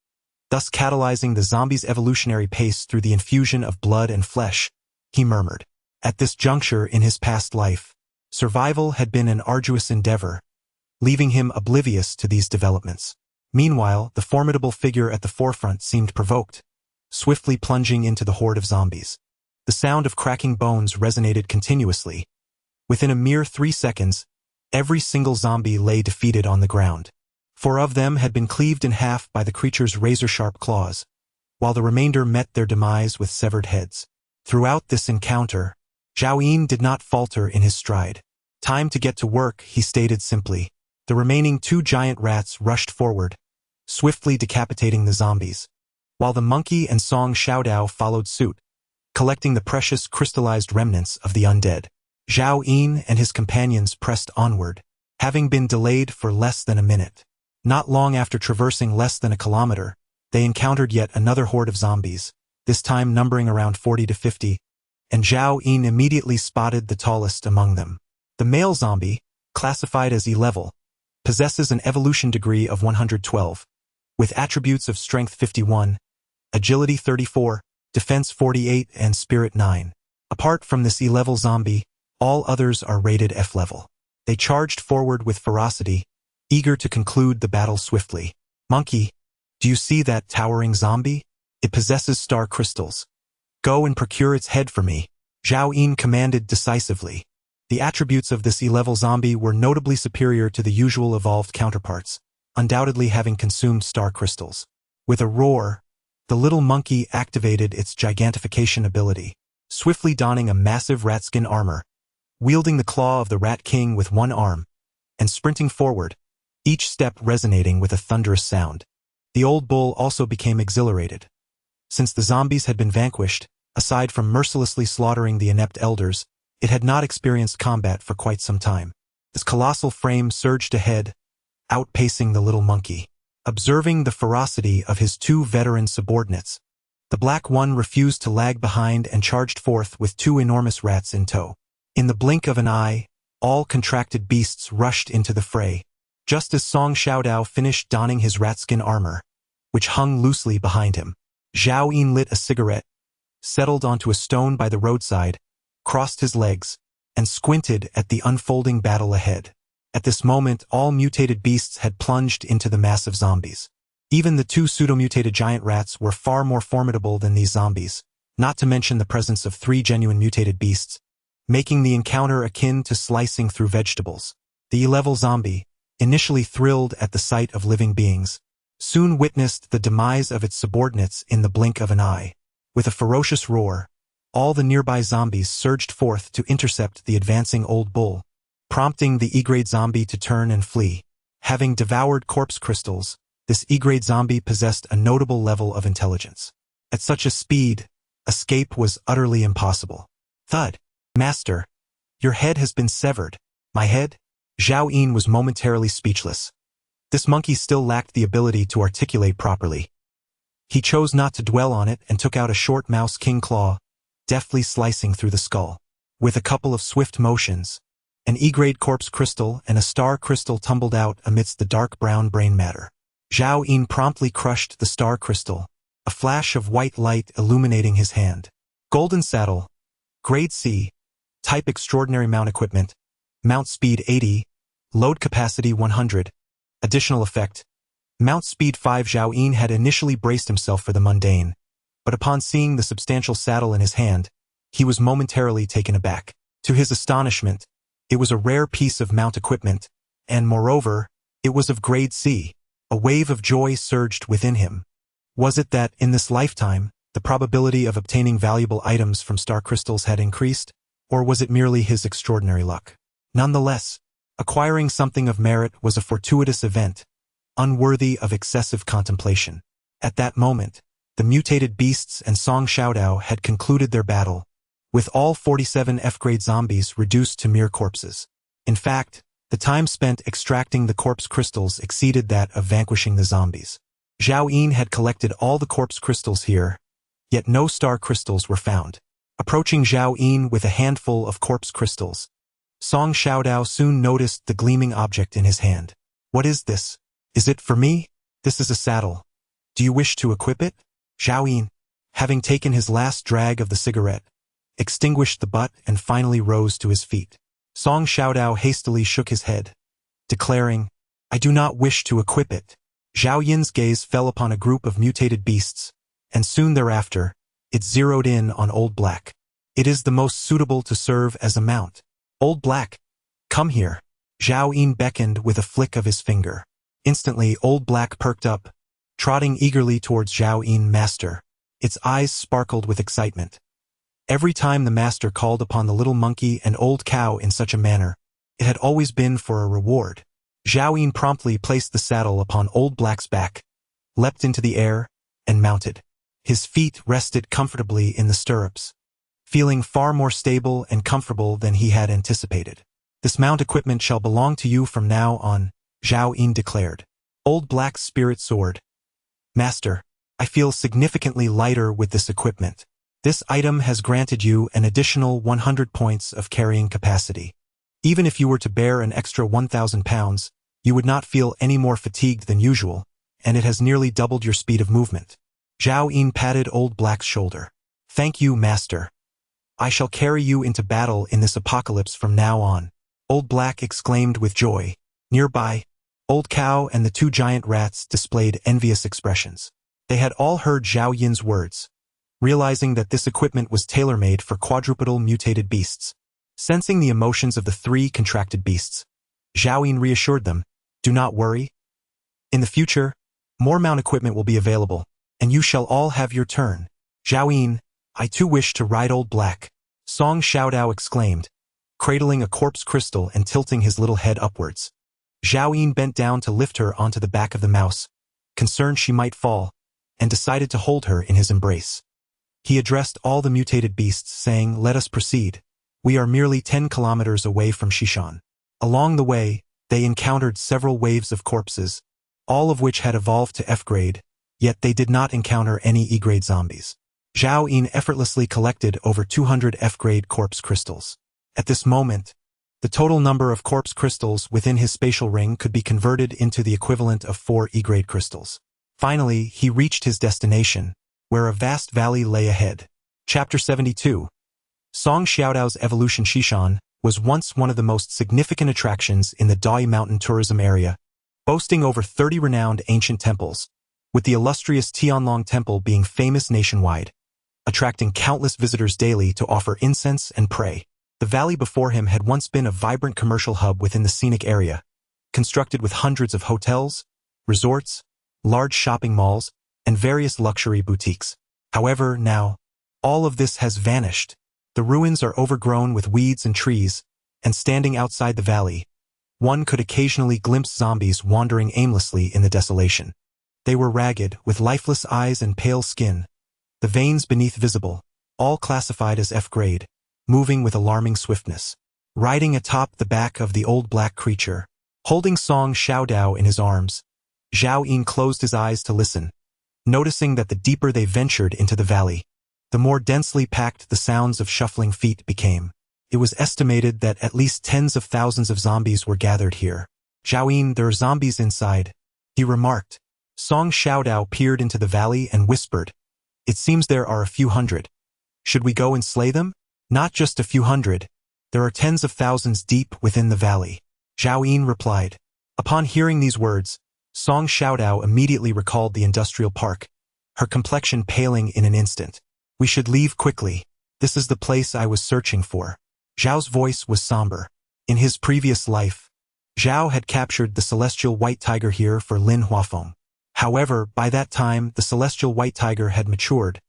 thus catalyzing the zombies' evolutionary pace through the infusion of blood and flesh, he murmured. At this juncture in his past life, survival had been an arduous endeavor, leaving him oblivious to these developments. Meanwhile, the formidable figure at the forefront seemed provoked, swiftly plunging into the horde of zombies. The sound of cracking bones resonated continuously. Within a mere 3 seconds, every single zombie lay defeated on the ground. 4 of them had been cleaved in half by the creature's razor-sharp claws, while the remainder met their demise with severed heads. Throughout this encounter, Zhao Yin did not falter in his stride. Time to get to work, he stated simply. The remaining 2 giant rats rushed forward, swiftly decapitating the zombies, while the monkey and Song Xiaodao followed suit, collecting the precious crystallized remnants of the undead. Zhao Yin and his companions pressed onward, having been delayed for less than a minute. Not long after traversing less than a kilometer, they encountered yet another horde of zombies, this time numbering around 40 to 50, and Zhao Yin immediately spotted the tallest among them. The male zombie, classified as E-level, possesses an evolution degree of 112, with attributes of Strength 51, Agility 34, Defense 48, and Spirit 9. Apart from this E-level zombie, all others are rated F-level. They charged forward with ferocity, eager to conclude the battle swiftly. Monkey, do you see that towering zombie? It possesses star crystals. Go and procure its head for me, Zhao Yin commanded decisively. The attributes of this E-level zombie were notably superior to the usual evolved counterparts, undoubtedly having consumed star crystals. With a roar, the little monkey activated its gigantification ability, swiftly donning a massive ratskin armor, wielding the claw of the Rat King with one arm, and sprinting forward, each step resonating with a thunderous sound. The old bull also became exhilarated. Since the zombies had been vanquished, aside from mercilessly slaughtering the inept elders, it had not experienced combat for quite some time. This colossal frame surged ahead, outpacing the little monkey. Observing the ferocity of his 2 veteran subordinates, the black one refused to lag behind and charged forth with 2 enormous rats in tow. In the blink of an eye, all contracted beasts rushed into the fray. Just as Song Xiaodao finished donning his ratskin armor, which hung loosely behind him, Zhao Yin lit a cigarette, settled onto a stone by the roadside, crossed his legs, and squinted at the unfolding battle ahead. At this moment, all mutated beasts had plunged into the mass of zombies. Even the 2 pseudo-mutated giant rats were far more formidable than these zombies, not to mention the presence of 3 genuine mutated beasts, making the encounter akin to slicing through vegetables. The E-level zombie, initially thrilled at the sight of living beings, soon witnessed the demise of its subordinates in the blink of an eye. With a ferocious roar, all the nearby zombies surged forth to intercept the advancing old bull, prompting the E-grade zombie to turn and flee. Having devoured corpse crystals, this E-grade zombie possessed a notable level of intelligence. At such a speed, escape was utterly impossible. Thud. Master, your head has been severed. My head? Zhao Yin was momentarily speechless. This monkey still lacked the ability to articulate properly. He chose not to dwell on it and took out a short mouse king claw, deftly slicing through the skull. With a couple of swift motions, an E-grade corpse crystal and a star crystal tumbled out amidst the dark brown brain matter. Zhao Yin promptly crushed the star crystal, a flash of white light illuminating his hand. Golden saddle, grade C, type extraordinary mount equipment, mount speed 80, load capacity 100, additional effect, mount speed 5. Zhao Yin had initially braced himself for the mundane, but upon seeing the substantial saddle in his hand, he was momentarily taken aback. To his astonishment, it was a rare piece of mount equipment, and moreover, it was of grade C. A wave of joy surged within him. Was it that, in this lifetime, the probability of obtaining valuable items from star crystals had increased, or was it merely his extraordinary luck? Nonetheless, acquiring something of merit was a fortuitous event, unworthy of excessive contemplation. At that moment, the mutated beasts and Song Xiaodao had concluded their battle, with all 47 F-grade zombies reduced to mere corpses. In fact, the time spent extracting the corpse crystals exceeded that of vanquishing the zombies. Zhao Yin had collected all the corpse crystals here, yet no star crystals were found. Approaching Zhao Yin with a handful of corpse crystals, Song Xiaodao soon noticed the gleaming object in his hand. What is this? Is it for me? This is a saddle. Do you wish to equip it? Zhao Yin, having taken his last drag of the cigarette, extinguished the butt and finally rose to his feet. Song Xiaodao hastily shook his head, declaring, I do not wish to equip it. Zhao Yin's gaze fell upon a group of mutated beasts, and soon thereafter, it zeroed in on Old Black. It is the most suitable to serve as a mount. Old Black, come here. Zhao Yin beckoned with a flick of his finger. Instantly, Old Black perked up, trotting eagerly towards Zhao Yin. Master, Its eyes sparkled with excitement. Every time the master called upon the little monkey and old cow in such a manner, it had always been for a reward. Zhao Yin promptly placed the saddle upon Old Black's back, leapt into the air, and mounted. His feet rested comfortably in the stirrups, feeling far more stable and comfortable than he had anticipated. This mount equipment shall belong to you from now on, Zhao Yin declared. Old Black's spirit soared. Master, I feel significantly lighter with this equipment. This item has granted you an additional 100 points of carrying capacity. Even if you were to bear an extra 1,000 pounds, you would not feel any more fatigued than usual, and it has nearly doubled your speed of movement. Zhao Yin patted Old Black's shoulder. Thank you, Master. I shall carry you into battle in this apocalypse from now on. Old Black exclaimed with joy. Nearby, Old Cow and the two giant rats displayed envious expressions. They had all heard Zhao Yin's words, realizing that this equipment was tailor-made for quadrupedal mutated beasts. Sensing the emotions of the three contracted beasts, Zhao Yin reassured them, do not worry. In the future, more mount equipment will be available, and you shall all have your turn. Zhao Yin, I too wish to ride Old Black, Song Xiaodao exclaimed, cradling a corpse crystal and tilting his little head upwards. Zhao Yin bent down to lift her onto the back of the mouse, concerned she might fall, and decided to hold her in his embrace. He addressed all the mutated beasts, saying, let us proceed. We are merely 10 kilometers away from Shishan. Along the way, they encountered several waves of corpses, all of which had evolved to F-grade, yet they did not encounter any E-grade zombies. Zhao Yin effortlessly collected over 200 F-grade corpse crystals. At this moment, the total number of corpse crystals within his spatial ring could be converted into the equivalent of 4 E-grade crystals. Finally, he reached his destination, where a vast valley lay ahead. Chapter 72. Song Xiaodao's Evolution. Shishan was once one of the most significant attractions in the Dai Mountain tourism area, boasting over 30 renowned ancient temples, with the illustrious Tianlong Temple being famous nationwide, attracting countless visitors daily to offer incense and pray. The valley before him had once been a vibrant commercial hub within the scenic area, constructed with hundreds of hotels, resorts, large shopping malls, and various luxury boutiques. However, now, all of this has vanished. The ruins are overgrown with weeds and trees, and standing outside the valley, one could occasionally glimpse zombies wandering aimlessly in the desolation. They were ragged, with lifeless eyes and pale skin, the veins beneath visible, all classified as F-grade, moving with alarming swiftness. Riding atop the back of the Old Black creature, holding Song Xiaodao in his arms, Zhao Yin closed his eyes to listen, noticing that the deeper they ventured into the valley, the more densely packed the sounds of shuffling feet became. It was estimated that at least tens of thousands of zombies were gathered here. Zhao Yin, there are zombies inside, he remarked. Song Xiaodao peered into the valley and whispered, it seems there are a few hundred. Should we go and slay them? Not just a few hundred. There are tens of thousands deep within the valley. Zhao Yin replied. Upon hearing these words, Song Xiaodao immediately recalled the industrial park, her complexion paling in an instant. We should leave quickly. This is the place I was searching for. Zhao's voice was somber. In his previous life, Zhao had captured the celestial white tiger here for Lin Huafeng. However, by that time, the celestial white tiger had matured,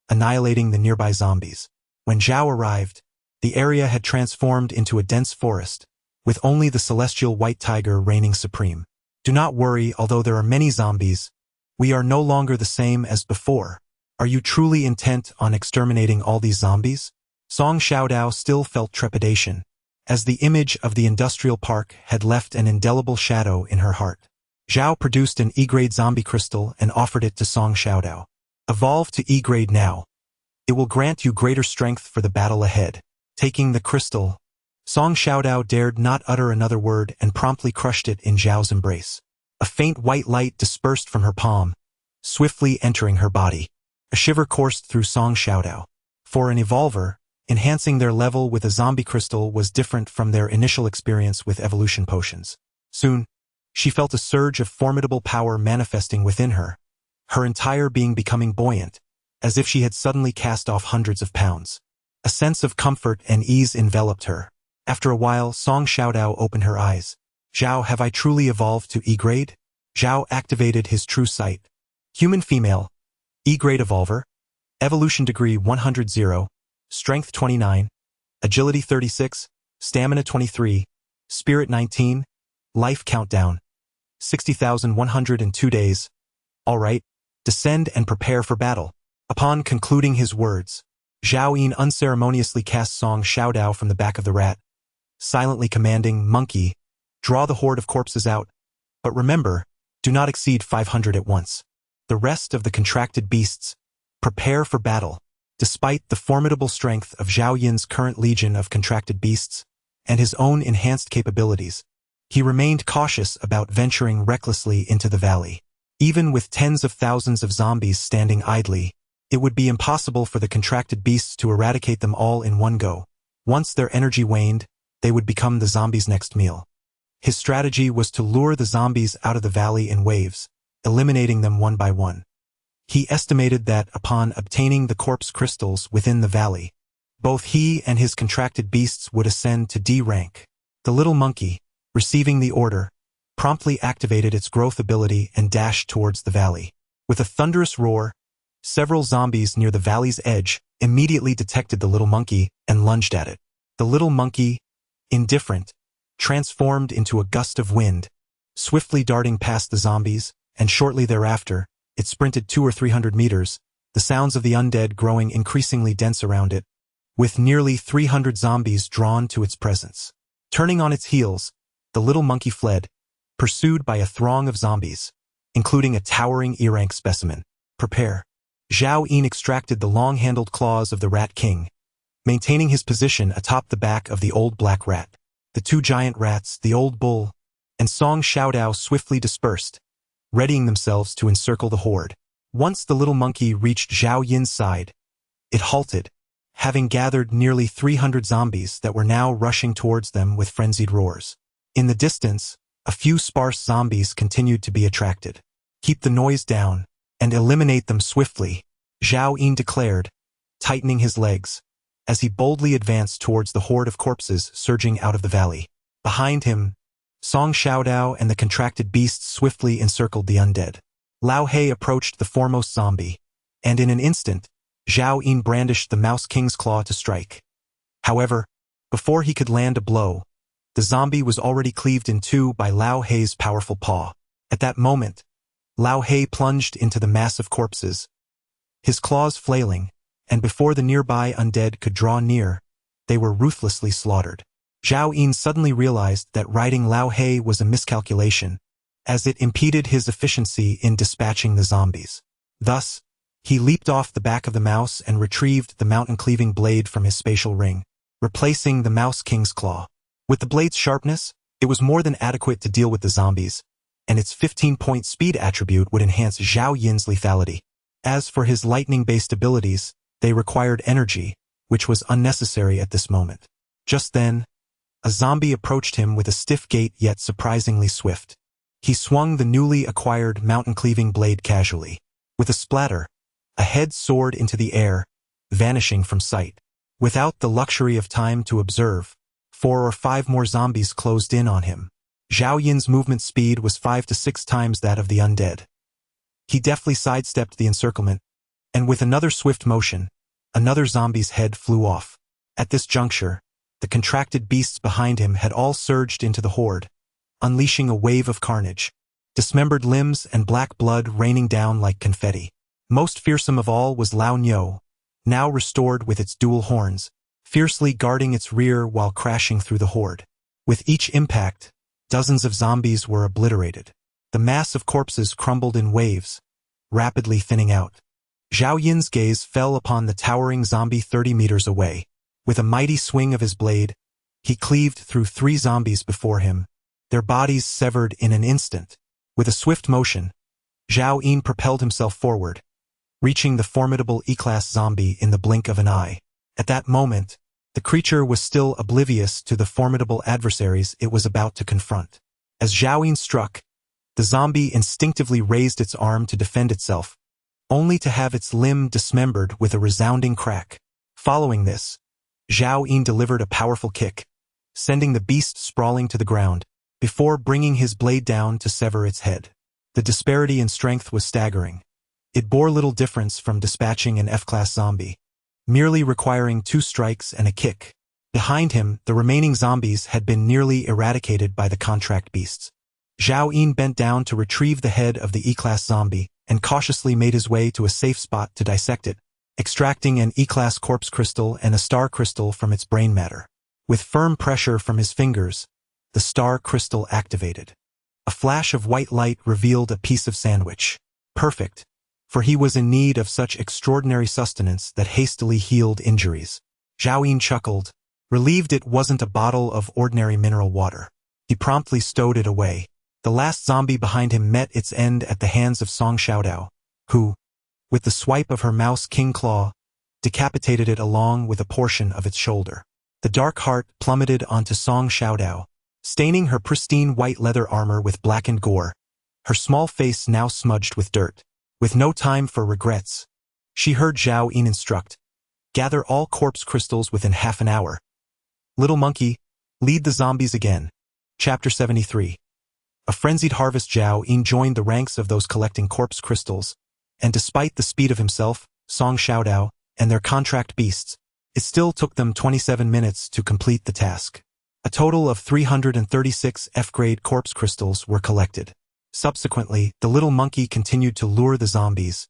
annihilating the nearby zombies. When Zhao arrived, the area had transformed into a dense forest, with only the celestial white tiger reigning supreme. Do not worry, although there are many zombies, we are no longer the same as before. Are you truly intent on exterminating all these zombies? Song Xiaodao still felt trepidation, as the image of the industrial park had left an indelible shadow in her heart. Zhao produced an E-grade zombie crystal and offered it to Song Xiaodao. Evolve to E-grade now. It will grant you greater strength for the battle ahead. Taking the crystal, Song Xiaodao dared not utter another word and promptly crushed it in Zhao's embrace. A faint white light dispersed from her palm, swiftly entering her body. A shiver coursed through Song Xiaodao. For an evolver, enhancing their level with a zombie crystal was different from their initial experience with evolution potions. Soon, she felt a surge of formidable power manifesting within her, her entire being becoming buoyant, as if she had suddenly cast off hundreds of pounds. A sense of comfort and ease enveloped her. After a while, Song Xiaodao opened her eyes. Zhao, have I truly evolved to E-grade? Zhao activated his true sight. Human female. E-grade evolver. Evolution degree 100, Strength 29, Agility 36, Stamina 23, Spirit 19, Life countdown, 60,102 days. All right, descend and prepare for battle. Upon concluding his words, Zhao Yin unceremoniously cast Song Xiaodao from the back of the rat, silently commanding, "Monkey, draw the horde of corpses out, but remember, do not exceed 500 at once. The rest of the contracted beasts, prepare for battle." Despite the formidable strength of Zhao Yin's current legion of contracted beasts and his own enhanced capabilities, he remained cautious about venturing recklessly into the valley. Even with tens of thousands of zombies standing idly, it would be impossible for the contracted beasts to eradicate them all in one go. Once their energy waned, they would become the zombies' next meal. His strategy was to lure the zombies out of the valley in waves, eliminating them one by one. He estimated that upon obtaining the corpse crystals within the valley, both he and his contracted beasts would ascend to D rank. The little monkey, receiving the order, promptly activated its growth ability and dashed towards the valley. With a thunderous roar, several zombies near the valley's edge immediately detected the little monkey and lunged at it. The little monkey, indifferent, transformed into a gust of wind, swiftly darting past the zombies, and shortly thereafter, it sprinted 200 or 300 meters, the sounds of the undead growing increasingly dense around it, with nearly 300 zombies drawn to its presence. Turning on its heels, the little monkey fled, pursued by a throng of zombies, including a towering E-rank specimen. Prepare. Zhao Yin extracted the long-handled claws of the Rat King, maintaining his position atop the back of the old black rat. The two giant rats, the old bull, and Song Xiaodao swiftly dispersed, readying themselves to encircle the horde. Once the little monkey reached Zhao Yin's side, it halted, having gathered nearly 300 zombies that were now rushing towards them with frenzied roars. In the distance, a few sparse zombies continued to be attracted. "Keep the noise down and eliminate them swiftly," Zhao Yin declared, tightening his legs, as he boldly advanced towards the horde of corpses surging out of the valley. Behind him, Song Xiaodao and the contracted beasts swiftly encircled the undead. Lao He approached the foremost zombie, and in an instant, Zhao Yin brandished the Mouse King's claw to strike. However, before he could land a blow, the zombie was already cleaved in two by Lao He's powerful paw. At that moment, Lao He plunged into the mass of corpses, his claws flailing, and before the nearby undead could draw near, they were ruthlessly slaughtered. Zhao Yin suddenly realized that riding Lao He was a miscalculation, as it impeded his efficiency in dispatching the zombies. Thus, he leaped off the back of the mouse and retrieved the mountain-cleaving blade from his spatial ring, replacing the Mouse King's claw. With the blade's sharpness, it was more than adequate to deal with the zombies, and its 15-point speed attribute would enhance Zhao Yin's lethality. As for his lightning-based abilities, they required energy, which was unnecessary at this moment. Just then, a zombie approached him with a stiff gait yet surprisingly swift. He swung the newly acquired mountain-cleaving blade casually. With a splatter, a head soared into the air, vanishing from sight. Without the luxury of time to observe, 4 or 5 more zombies closed in on him. Zhao Yin's movement speed was 5 to 6 times that of the undead. He deftly sidestepped the encirclement, and with another swift motion, another zombie's head flew off. At this juncture, the contracted beasts behind him had all surged into the horde, unleashing a wave of carnage, dismembered limbs and black blood raining down like confetti. Most fearsome of all was Lao Nyo, now restored with its dual horns, fiercely guarding its rear while crashing through the horde. With each impact, dozens of zombies were obliterated. The mass of corpses crumbled in waves, rapidly thinning out. Zhao Yin's gaze fell upon the towering zombie 30 meters away. With a mighty swing of his blade, he cleaved through 3 zombies before him, their bodies severed in an instant. With a swift motion, Zhao Yin propelled himself forward, reaching the formidable E-class zombie in the blink of an eye. At that moment, the creature was still oblivious to the formidable adversaries it was about to confront. As Zhao Yin struck, the zombie instinctively raised its arm to defend itself, only to have its limb dismembered with a resounding crack. Following this, Zhao Yin delivered a powerful kick, sending the beast sprawling to the ground, before bringing his blade down to sever its head. The disparity in strength was staggering, It bore little difference from dispatching an F-class zombie, merely requiring 2 strikes and a kick. Behind him, the remaining zombies had been nearly eradicated by the contract beasts. Zhao Yin bent down to retrieve the head of the E-class zombie and cautiously made his way to a safe spot to dissect it, extracting an E-class corpse crystal and a star crystal from its brain matter. With firm pressure from his fingers, the star crystal activated. A flash of white light revealed a piece of sandwich. Perfect, for he was in need of such extraordinary sustenance that hastily healed injuries. Zhao Yin chuckled, relieved it wasn't a bottle of ordinary mineral water. He promptly stowed it away. The last zombie behind him met its end at the hands of Song Xiaodao, who, with the swipe of her mouse king claw, decapitated it along with a portion of its shoulder. The dark heart plummeted onto Song Xiaodao, staining her pristine white leather armor with blackened gore, her small face now smudged with dirt. With no time for regrets, she heard Zhao Yin instruct, "Gather all corpse crystals within half an hour. Little monkey, lead the zombies again." Chapter 73. A frenzied harvest. Zhao Yin joined the ranks of those collecting corpse crystals, and despite the speed of himself, Song Xiaodao, and their contract beasts, it still took them 27 minutes to complete the task. A total of 336 F-grade corpse crystals were collected. Subsequently, the little monkey continued to lure the zombies,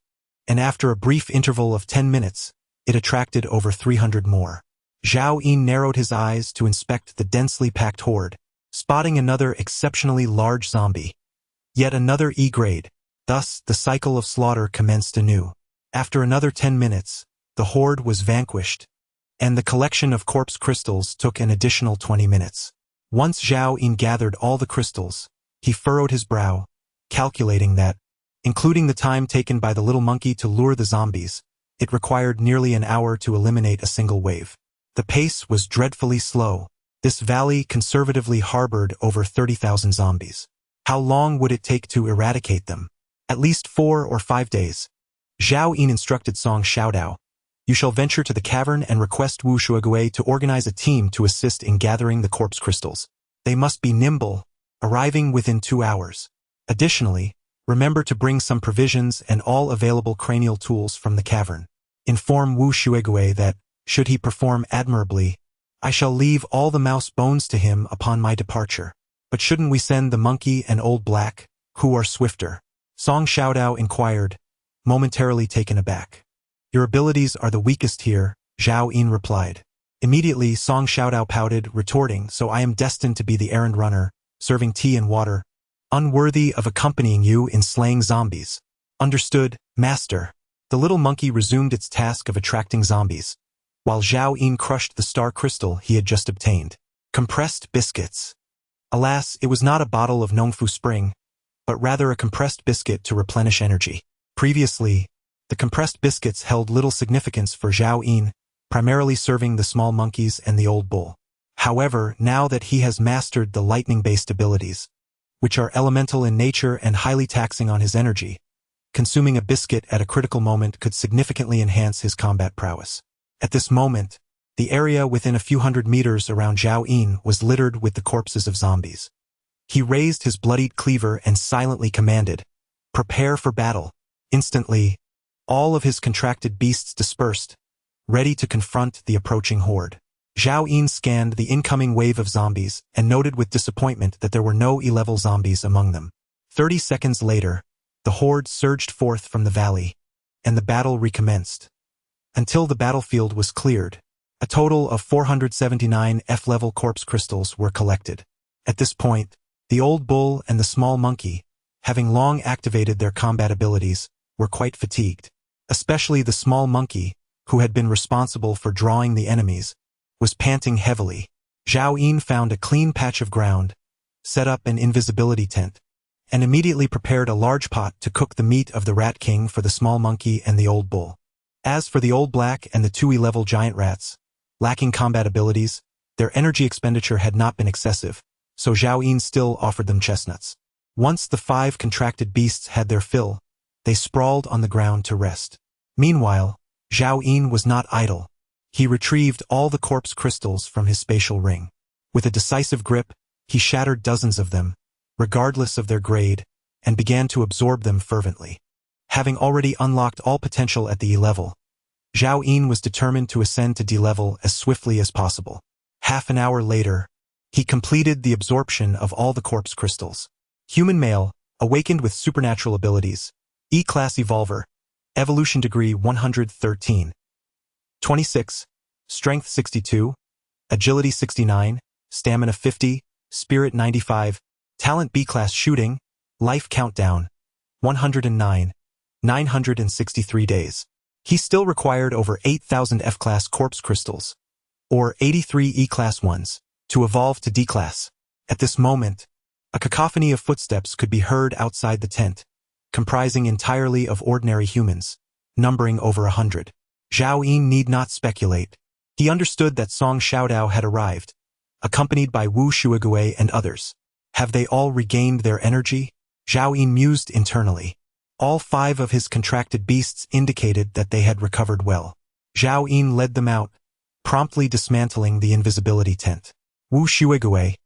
and after a brief interval of 10 minutes, it attracted over 300 more. Zhao Yin narrowed his eyes to inspect the densely packed horde, spotting another exceptionally large zombie. Yet another E-grade. Thus, the cycle of slaughter commenced anew. After another 10 minutes, the horde was vanquished, and the collection of corpse crystals took an additional 20 minutes. Once Zhao Yin gathered all the crystals, he furrowed his brow, calculating that, including the time taken by the little monkey to lure the zombies, it required nearly an hour to eliminate a single wave. The pace was dreadfully slow. This valley conservatively harbored over 30,000 zombies. How long would it take to eradicate them? At least 4 or 5 days. Zhao Yin instructed Song Xiaodao, "You shall venture to the cavern and request Wu Shuagui to organize a team to assist in gathering the corpse crystals. They must be nimble, arriving within 2 hours. Additionally, remember to bring some provisions and all available cranial tools from the cavern. Inform Wu Shuagui that, should he perform admirably, I shall leave all the mouse bones to him upon my departure. But shouldn't we send the monkey and old black, who are swifter?" Song Xiaodao inquired, momentarily taken aback. "Your abilities are the weakest here," Zhao Yin replied. Immediately, Song Xiaodao pouted, retorting, "So I am destined to be the errand runner, serving tea and water, unworthy of accompanying you in slaying zombies." "Understood, master." The little monkey resumed its task of attracting zombies, while Zhao Yin crushed the star crystal he had just obtained. Compressed biscuits. Alas, it was not a bottle of Nongfu Spring, but rather a compressed biscuit to replenish energy. Previously, the compressed biscuits held little significance for Zhao Yin, primarily serving the small monkeys and the old bull. However, now that he has mastered the lightning-based abilities, which are elemental in nature and highly taxing on his energy, consuming a biscuit at a critical moment could significantly enhance his combat prowess. At this moment, the area within a few hundred meters around Zhao Yin was littered with the corpses of zombies. He raised his bloodied cleaver and silently commanded, "Prepare for battle." Instantly, all of his contracted beasts dispersed, ready to confront the approaching horde. Zhao Yin scanned the incoming wave of zombies and noted with disappointment that there were no E-level zombies among them. 30 seconds later, the horde surged forth from the valley, and the battle recommenced. Until the battlefield was cleared, a total of 479 F-level corpse crystals were collected. At this point, the old bull and the small monkey, having long activated their combat abilities, were quite fatigued. Especially the small monkey, who had been responsible for drawing the enemies, was panting heavily. Zhao Yin found a clean patch of ground, set up an invisibility tent, and immediately prepared a large pot to cook the meat of the Rat King for the small monkey and the old bull. As for the old black and the 2 E-level giant rats, lacking combat abilities, their energy expenditure had not been excessive, so Zhao Yin still offered them chestnuts. Once the 5 contracted beasts had their fill, they sprawled on the ground to rest. Meanwhile, Zhao Yin was not idle. He retrieved all the corpse crystals from his spatial ring. With a decisive grip, he shattered dozens of them, regardless of their grade, and began to absorb them fervently. Having already unlocked all potential at the E level, Zhao Yin was determined to ascend to D level as swiftly as possible. Half an hour later, he completed the absorption of all the corpse crystals. Human male, awakened with supernatural abilities, E-class evolver, evolution degree 113. 26, strength 62, agility 69, stamina 50, spirit 95, talent B-class shooting, life countdown, 109, 963 days. He still required over 8,000 F-class corpse crystals, or 83 E-class ones, to evolve to D-class. At this moment, a cacophony of footsteps could be heard outside the tent, comprising entirely of ordinary humans, numbering over 100. Zhao Yin need not speculate. He understood that Song Xiaodao had arrived, accompanied by Wu Shuigue and others. Have they all regained their energy? Zhao Yin mused internally. All 5 of his contracted beasts indicated that they had recovered well. Zhao Yin led them out, promptly dismantling the invisibility tent. Wu Shuigue,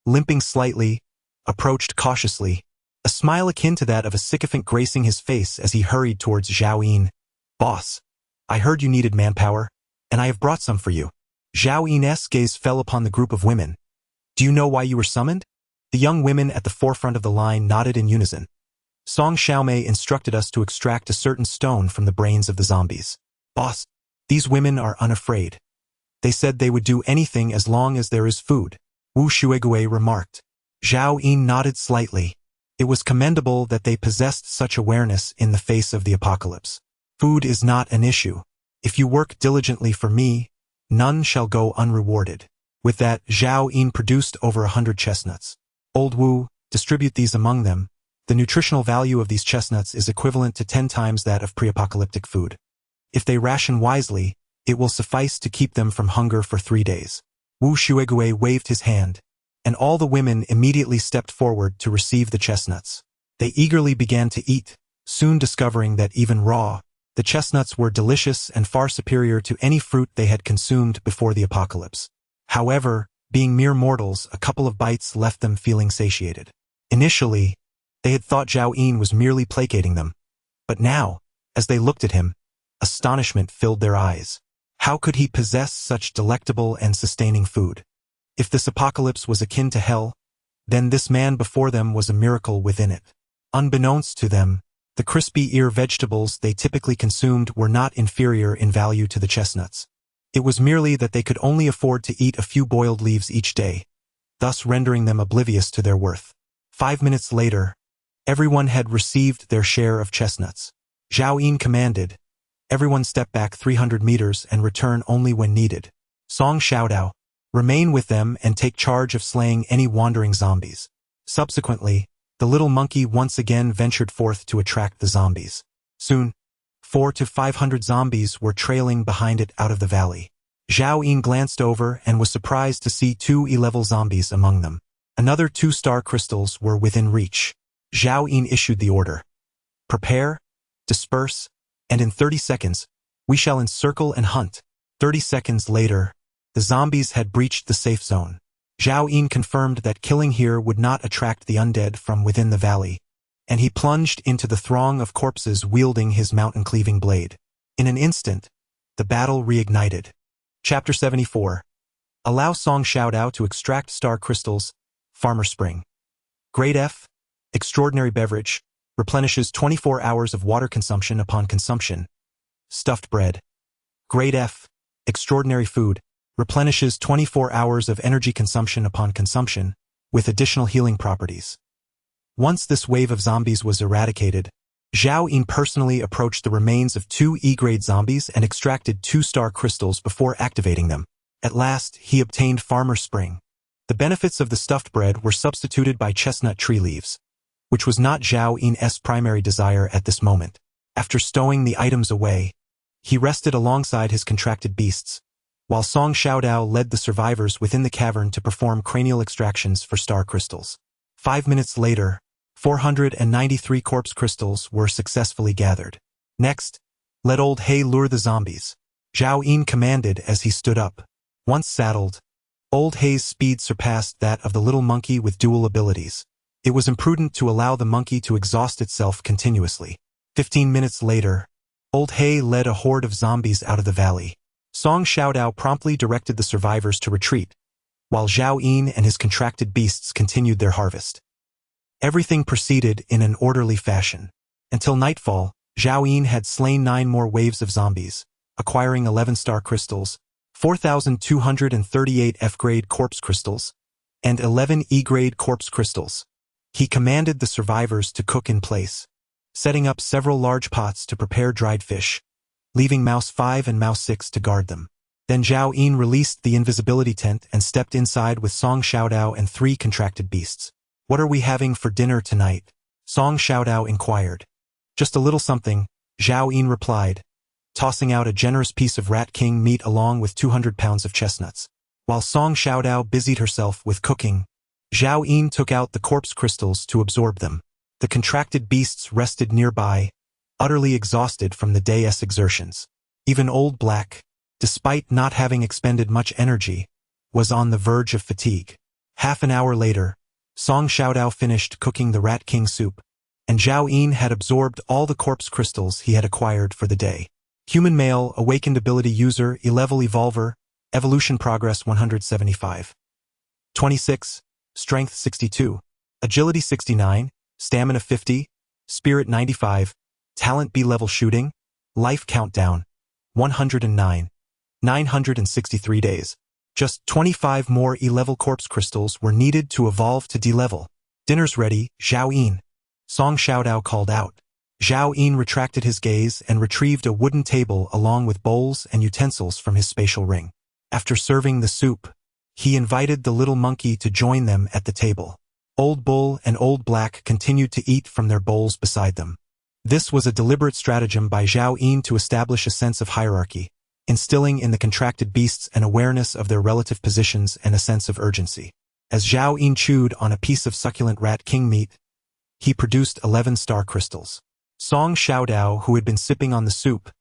limping slightly, approached cautiously, a smile akin to that of a sycophant gracing his face as he hurried towards Zhao Yin. Boss, I heard you needed manpower, and I have brought some for you. Zhao Yin's gaze fell upon the group of women. Do you know why you were summoned? The young women at the forefront of the line nodded in unison. Song Xiaomei instructed us to extract a certain stone from the brains of the zombies. Boss, these women are unafraid. They said they would do anything as long as there is food. Wu Shuigue remarked. Zhao Yin nodded slightly. It was commendable that they possessed such awareness in the face of the apocalypse. Food is not an issue. If you work diligently for me, none shall go unrewarded. With that, Zhao Yin produced over 100 chestnuts. Old Wu, distribute these among them. The nutritional value of these chestnuts is equivalent to 10 times that of pre-apocalyptic food. If they ration wisely, it will suffice to keep them from hunger for 3 days. Wu Shuigue waved his hand, and all the women immediately stepped forward to receive the chestnuts. They eagerly began to eat, soon discovering that even raw, the chestnuts were delicious and far superior to any fruit they had consumed before the apocalypse. However, being mere mortals, a couple of bites left them feeling satiated. Initially, they had thought Zhao Yin was merely placating them, but now, as they looked at him, astonishment filled their eyes. How could he possess such delectable and sustaining food? If this apocalypse was akin to hell, then this man before them was a miracle within it. Unbeknownst to them, the crispy ear vegetables they typically consumed were not inferior in value to the chestnuts. It was merely that they could only afford to eat a few boiled leaves each day, thus rendering them oblivious to their worth. 5 minutes later, everyone had received their share of chestnuts. Zhao Yin commanded, everyone step back 300 meters and return only when needed. Song Xiaodao, remain with them and take charge of slaying any wandering zombies. Subsequently, the little monkey once again ventured forth to attract the zombies. Soon, 400 to 500 zombies were trailing behind it out of the valley. Zhao Yin glanced over and was surprised to see 2 E-level zombies among them. Another 2 star crystals were within reach. Zhao Yin issued the order. Prepare, disperse, and in 30 seconds, we shall encircle and hunt. 30 seconds later, the zombies had breached the safe zone. Zhao Yin confirmed that killing here would not attract the undead from within the valley, and he plunged into the throng of corpses wielding his mountain-cleaving blade. In an instant, the battle reignited. Chapter 74. Allow Song Xiaodao to extract star crystals, Farmer Spring. Grade F, extraordinary beverage, replenishes 24 hours of water consumption upon consumption. Stuffed bread. Grade F, extraordinary food, replenishes 24 hours of energy consumption upon consumption, with additional healing properties. Once this wave of zombies was eradicated, Zhao Yin personally approached the remains of 2 E-grade zombies and extracted 2 star crystals before activating them. At last, he obtained Farmer Spring. The benefits of the stuffed bread were substituted by chestnut tree leaves, which was not Zhao Yin's primary desire at this moment. After stowing the items away, he rested alongside his contracted beasts, while Song Xiaodao led the survivors within the cavern to perform cranial extractions for star crystals. 5 minutes later, 493 corpse crystals were successfully gathered. Next, let old He lure the zombies. Zhao Yin commanded as he stood up. Once saddled, old He's speed surpassed that of the little monkey with dual abilities. It was imprudent to allow the monkey to exhaust itself continuously. 15 minutes later, Old Hay led a horde of zombies out of the valley. Song Xiaodao promptly directed the survivors to retreat, while Zhao Yin and his contracted beasts continued their harvest. Everything proceeded in an orderly fashion. Until nightfall, Zhao Yin had slain 9 more waves of zombies, acquiring 11 star crystals, 4,238 F-grade corpse crystals, and 11 E-grade corpse crystals. He commanded the survivors to cook in place, setting up several large pots to prepare dried fish, leaving Mouse 5 and Mouse 6 to guard them. Then Zhao Yin released the invisibility tent and stepped inside with Song Xiaodao and 3 contracted beasts. "What are we having for dinner tonight?" Song Xiaodao inquired. "Just a little something," Zhao Yin replied, tossing out a generous piece of rat king meat along with 200 pounds of chestnuts. While Song Xiaodao busied herself with cooking, Zhao Yin took out the corpse crystals to absorb them. The contracted beasts rested nearby, utterly exhausted from the day's exertions. Even Old Black, despite not having expended much energy, was on the verge of fatigue. Half an hour later, Song Xiaodao finished cooking the Rat King soup, and Zhao Yin had absorbed all the corpse crystals he had acquired for the day. Human male, awakened ability user, E-level evolver, evolution progress 175. 26, strength 62, agility 69, stamina 50, spirit 95, talent B-level shooting, life countdown 109, 963 days. Just 25 more E-level corpse crystals were needed to evolve to D-level. "Dinner's ready, Zhao Yin," Song Xiaodao called out. Zhao Yin retracted his gaze and retrieved a wooden table along with bowls and utensils from his spatial ring. After serving the soup, he invited the little monkey to join them at the table. Old Bull and Old Black continued to eat from their bowls beside them. This was a deliberate stratagem by Zhao Yin to establish a sense of hierarchy, instilling in the contracted beasts an awareness of their relative positions and a sense of urgency. As Zhao Yin chewed on a piece of succulent rat king meat, he produced 11 star crystals. Song Xiaodao, who had been sipping on the soup,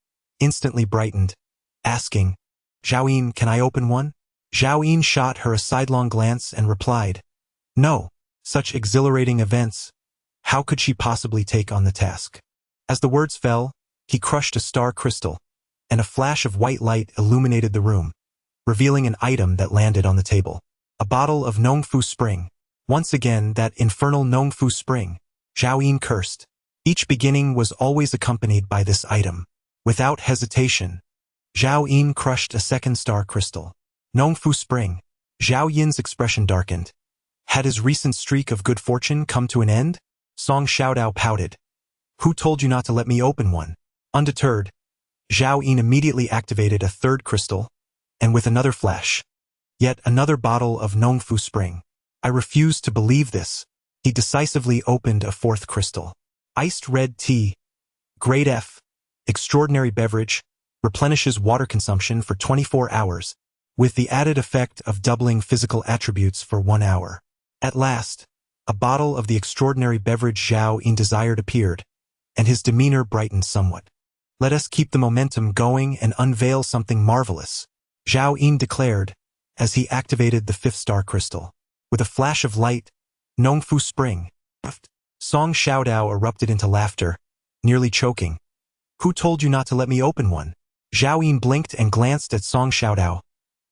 instantly brightened, asking, "Zhao Yin, can I open one?" Zhao Yin shot her a sidelong glance and replied, "No, such exhilarating events. How could she possibly take on the task?" As the words fell, he crushed a star crystal, and a flash of white light illuminated the room, revealing an item that landed on the table. A bottle of Nongfu Spring. Once again, that infernal Nongfu Spring. Zhao Yin cursed. Each beginning was always accompanied by this item. Without hesitation, Zhao Yin crushed a second star crystal. Nongfu Spring. Zhao Yin's expression darkened. Had his recent streak of good fortune come to an end? Song Xiaodao pouted. "Who told you not to let me open one?" Undeterred, Zhao Yin immediately activated a third crystal, and with another flash, yet another bottle of Nongfu Spring. "I refuse to believe this." He decisively opened a fourth crystal. Iced red tea, grade F, extraordinary beverage, replenishes water consumption for 24 hours, with the added effect of doubling physical attributes for 1 hour. At last, a bottle of the extraordinary beverage Zhao Yin desired appeared, and his demeanor brightened somewhat. "Let us keep the momentum going and unveil something marvelous," Zhao Yin declared, as he activated the 5th star crystal. With a flash of light, Nongfu Spring. Song Xiaodao erupted into laughter, nearly choking. "Who told you not to let me open one?" Zhao Yin blinked and glanced at Song Xiaodao.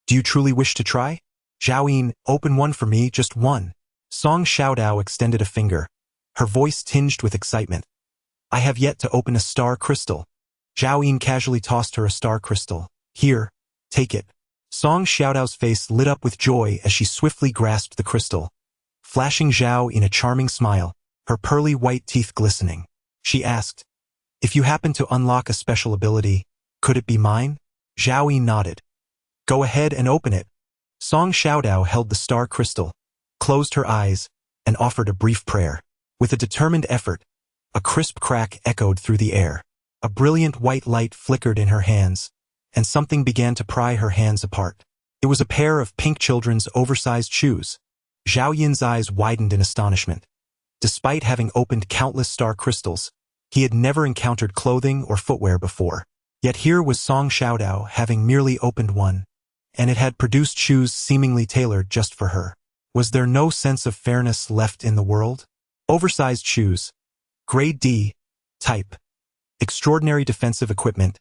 "Do you truly wish to try?" "Zhao Yin, open one for me, just one." Song Xiaodao extended a finger, her voice tinged with excitement. "I have yet to open a star crystal." Zhao Yin casually tossed her a star crystal. "Here, take it." Song Xiaodao's face lit up with joy as she swiftly grasped the crystal, flashing Zhao Yin a charming smile, her pearly white teeth glistening. She asked, "If you happen to unlock a special ability, could it be mine?" Zhao Yin nodded. "Go ahead and open it." Song Xiaodao held the star crystal, closed her eyes, and offered a brief prayer. With a determined effort, a crisp crack echoed through the air. A brilliant white light flickered in her hands, and something began to pry her hands apart. It was a pair of pink children's oversized shoes. Zhao Yin's eyes widened in astonishment. Despite having opened countless star crystals, he had never encountered clothing or footwear before. Yet here was Song Xiaodao having merely opened one, and it had produced shoes seemingly tailored just for her. Was there no sense of fairness left in the world? Oversized shoes. Grade D. Type. Extraordinary defensive equipment.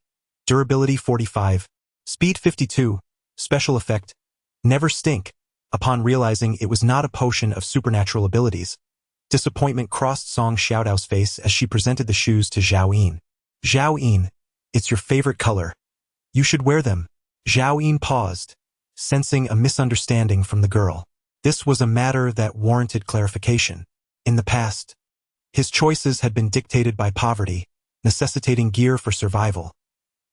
Durability 45. Speed 52. Special effect. Never stink. Upon realizing it was not a potion of supernatural abilities, disappointment crossed Song Xiaodao's face as she presented the shoes to Zhao Yin. Zhao Yin, it's your favorite color. You should wear them. Zhao Yin paused, sensing a misunderstanding from the girl. This was a matter that warranted clarification. In the past, his choices had been dictated by poverty, necessitating gear for survival.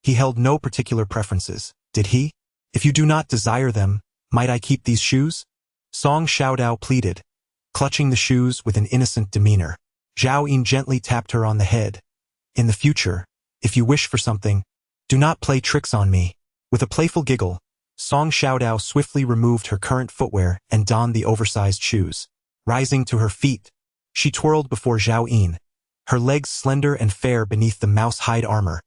He held no particular preferences, did he? If you do not desire them, might I keep these shoes? Song Xiaodao pleaded, clutching the shoes with an innocent demeanor. Zhao Yin gently tapped her on the head. In the future, if you wish for something, do not play tricks on me. With a playful giggle, Song Xiaodao swiftly removed her current footwear and donned the oversized shoes. Rising to her feet, she twirled before Zhao Yin, her legs slender and fair beneath the mouse-hide armor,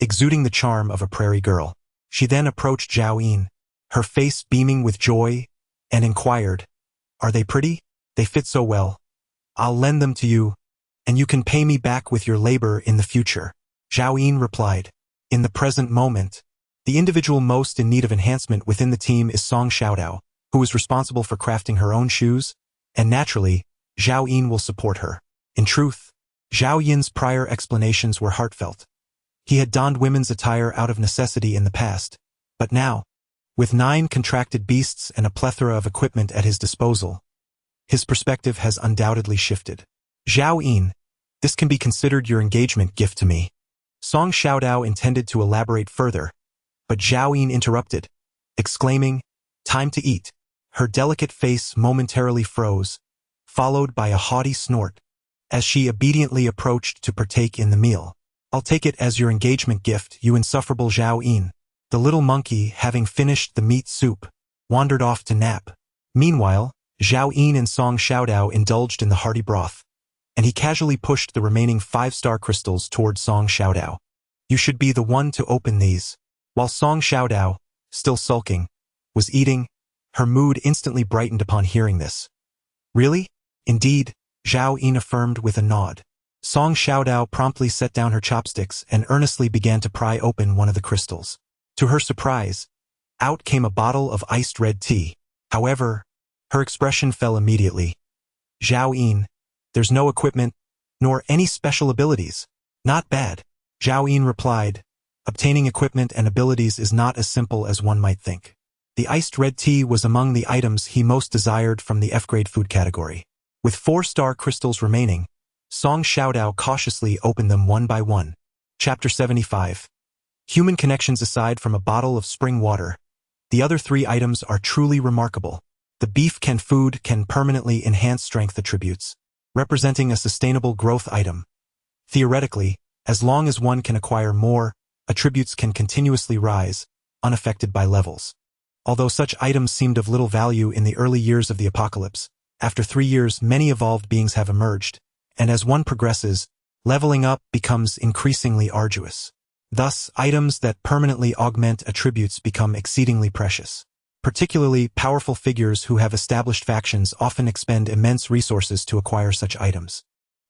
exuding the charm of a prairie girl. She then approached Zhao Yin, her face beaming with joy, and inquired, "Are they pretty? They fit so well. I'll lend them to you, and you can pay me back with your labor in the future." Zhao Yin replied, "In the present moment, the individual most in need of enhancement within the team is Song Xiaodao, who is responsible for crafting her own shoes, and naturally, Zhao Yin will support her." In truth, Zhao Yin's prior explanations were heartfelt. He had donned women's attire out of necessity in the past, but now, with 9 contracted beasts and a plethora of equipment at his disposal, his perspective has undoubtedly shifted. "Zhao Yin, this can be considered your engagement gift to me." Song Xiaodao intended to elaborate further, but Zhao Yin interrupted, exclaiming, "Time to eat." Her delicate face momentarily froze, followed by a haughty snort, as she obediently approached to partake in the meal. "I'll take it as your engagement gift, you insufferable Zhao Yin." The little monkey, having finished the meat soup, wandered off to nap. Meanwhile, Zhao Yin and Song Xiaodao indulged in the hearty broth, and he casually pushed the remaining 5-star crystals toward Song Xiaodao. "You should be the one to open these." While Song Xiaodao, still sulking, was eating, her mood instantly brightened upon hearing this. "Really? Indeed," Zhao Yin affirmed with a nod. Song Xiaodao promptly set down her chopsticks and earnestly began to pry open one of the crystals. To her surprise, out came a bottle of iced red tea. However, her expression fell immediately. "Zhao Yin, there's no equipment, nor any special abilities." "Not bad," Zhao Yin replied. "Obtaining equipment and abilities is not as simple as one might think." The iced red tea was among the items he most desired from the F-grade food category. With 4-star crystals remaining, Song Xiaodao cautiously opened them one by one. Chapter 75. Human connections aside from a bottle of spring water, the other 3 items are truly remarkable. The beef can food can permanently enhance strength attributes, representing a sustainable growth item. Theoretically, as long as one can acquire more, attributes can continuously rise, unaffected by levels. Although such items seemed of little value in the early years of the apocalypse, after 3 years many evolved beings have emerged, and as one progresses, leveling up becomes increasingly arduous. Thus, items that permanently augment attributes become exceedingly precious. Particularly powerful figures who have established factions often expend immense resources to acquire such items.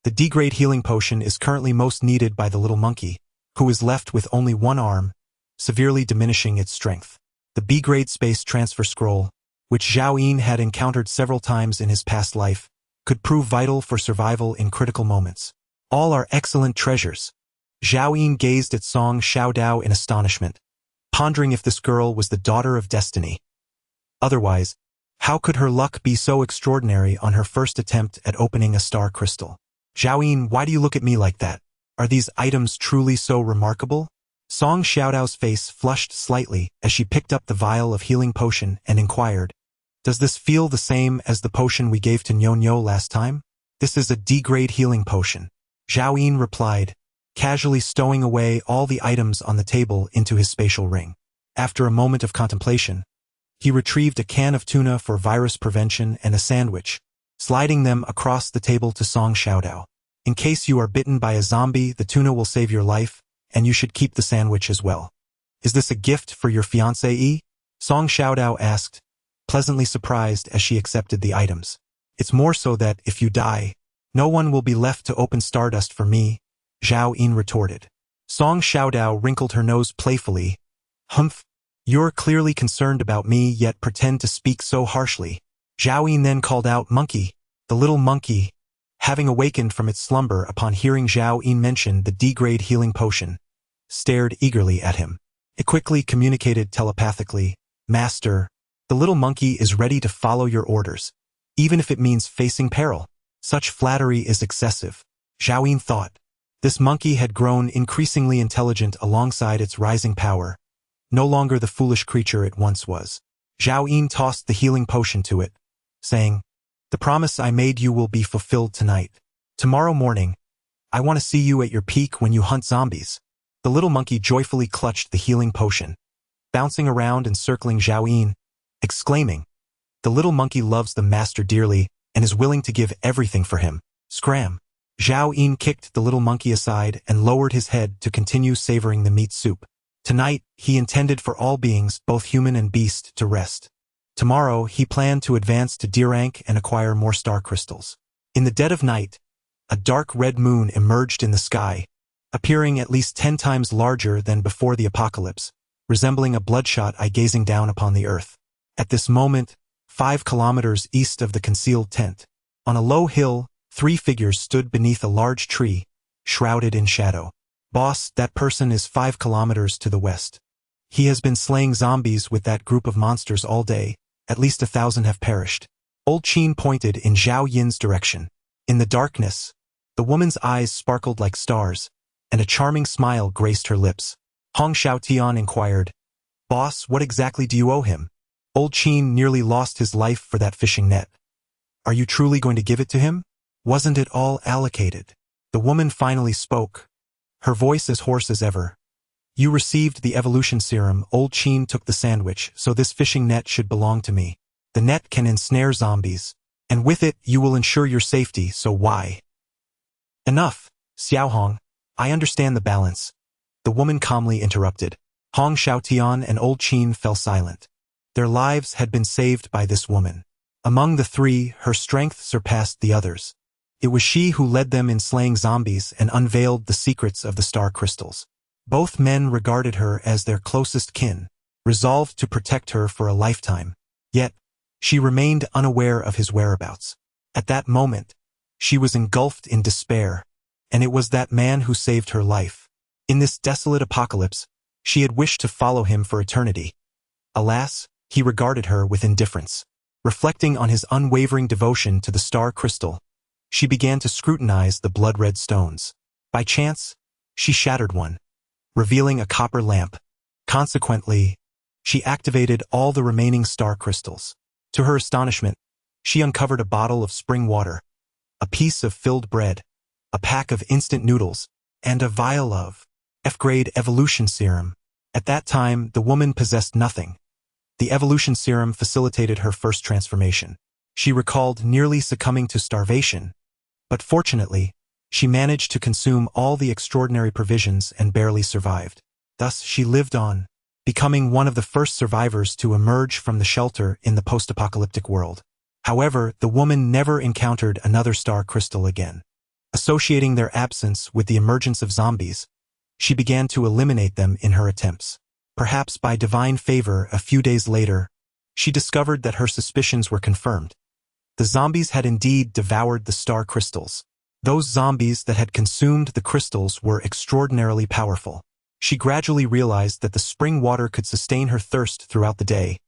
The D-grade healing potion is currently most needed by the little monkey, who is left with only 1 arm, severely diminishing its strength. The B-grade space transfer scroll, which Zhao Yin had encountered several times in his past life, could prove vital for survival in critical moments. All are excellent treasures. Zhao Yin gazed at Song Xiaodao in astonishment, pondering if this girl was the daughter of destiny. Otherwise, how could her luck be so extraordinary on her first attempt at opening a star crystal? "Zhao Yin, why do you look at me like that? Are these items truly so remarkable?" Song Xiaodao's face flushed slightly as she picked up the vial of healing potion and inquired, "Does this feel the same as the potion we gave to Nyo last time?" "This is a D-grade healing potion," Zhao Yin replied, casually stowing away all the items on the table into his spatial ring. After a moment of contemplation, he retrieved a can of tuna for virus prevention and a sandwich, sliding them across the table to Song Xiaodao. "In case you are bitten by a zombie, the tuna will save your life, and you should keep the sandwich as well." "Is this a gift for your fiancée?" Song Xiaodao asked, pleasantly surprised as she accepted the items. "It's more so that, if you die, no one will be left to open stardust for me," Zhao Yin retorted. Song Xiaodao wrinkled her nose playfully. Humph. You're clearly concerned about me, yet pretend to speak so harshly. Zhao Yin then called out, Monkey. The little monkey, having awakened from its slumber upon hearing Zhao Yin mention the D-grade healing potion, stared eagerly at him. It quickly communicated telepathically, Master, the little monkey is ready to follow your orders, even if it means facing peril. Such flattery is excessive. Zhao Yin thought. This monkey had grown increasingly intelligent alongside its rising power, no longer the foolish creature it once was. Zhao Yin tossed the healing potion to it, saying, The promise I made you will be fulfilled tonight. Tomorrow morning, I want to see you at your peak when you hunt zombies. The little monkey joyfully clutched the healing potion, bouncing around and circling Zhao Yin, exclaiming, The little monkey loves the master dearly and is willing to give everything for him. Scram. Zhao Yin kicked the little monkey aside and lowered his head to continue savoring the meat soup. Tonight, he intended for all beings, both human and beast, to rest. Tomorrow, he planned to advance to D rank and acquire more star crystals. In the dead of night, a dark red moon emerged in the sky, appearing at least 10 times larger than before the apocalypse, resembling a bloodshot eye gazing down upon the earth. At this moment, 5 kilometers east of the concealed tent, on a low hill, 3 figures stood beneath a large tree, shrouded in shadow. Boss, that person is 5 kilometers to the west. He has been slaying zombies with that group of monsters all day. At least 1,000 have perished. Old Qin pointed in Zhao Yin's direction. In the darkness, the woman's eyes sparkled like stars, and a charming smile graced her lips. Hong Xiaotian inquired, Boss, what exactly do you owe him? Old Qin nearly lost his life for that fishing net. Are you truly going to give it to him? Wasn't it all allocated? The woman finally spoke, her voice as hoarse as ever. You received the evolution serum. Old Qin took the sandwich, so this fishing net should belong to me. The net can ensnare zombies, and with it you will ensure your safety, so why? Enough, Xiaohong. I understand the balance. The woman calmly interrupted. Hong Xiaotian and Old Qin fell silent. Their lives had been saved by this woman. Among the 3, her strength surpassed the others. It was she who led them in slaying zombies and unveiled the secrets of the star crystals. Both men regarded her as their closest kin, resolved to protect her for a lifetime. Yet, she remained unaware of his whereabouts. At that moment, she was engulfed in despair, and it was that man who saved her life. In this desolate apocalypse, she had wished to follow him for eternity. Alas, he regarded her with indifference. Reflecting on his unwavering devotion to the star crystal, she began to scrutinize the blood-red stones. By chance, she shattered one, revealing a copper lamp. Consequently, she activated all the remaining star crystals. To her astonishment, she uncovered a bottle of spring water, a piece of filled bread, a pack of instant noodles, and a vial of F-grade evolution serum. At that time, the woman possessed nothing. The evolution serum facilitated her first transformation. She recalled nearly succumbing to starvation, but fortunately, she managed to consume all the extraordinary provisions and barely survived. Thus, she lived on, becoming one of the first survivors to emerge from the shelter in the post-apocalyptic world. However, the woman never encountered another star crystal again. Associating their absence with the emergence of zombies, she began to eliminate them in her attempts. Perhaps by divine favor, a few days later, she discovered that her suspicions were confirmed. The zombies had indeed devoured the star crystals. Those zombies that had consumed the crystals were extraordinarily powerful. She gradually realized that the spring water could sustain her thirst throughout the day.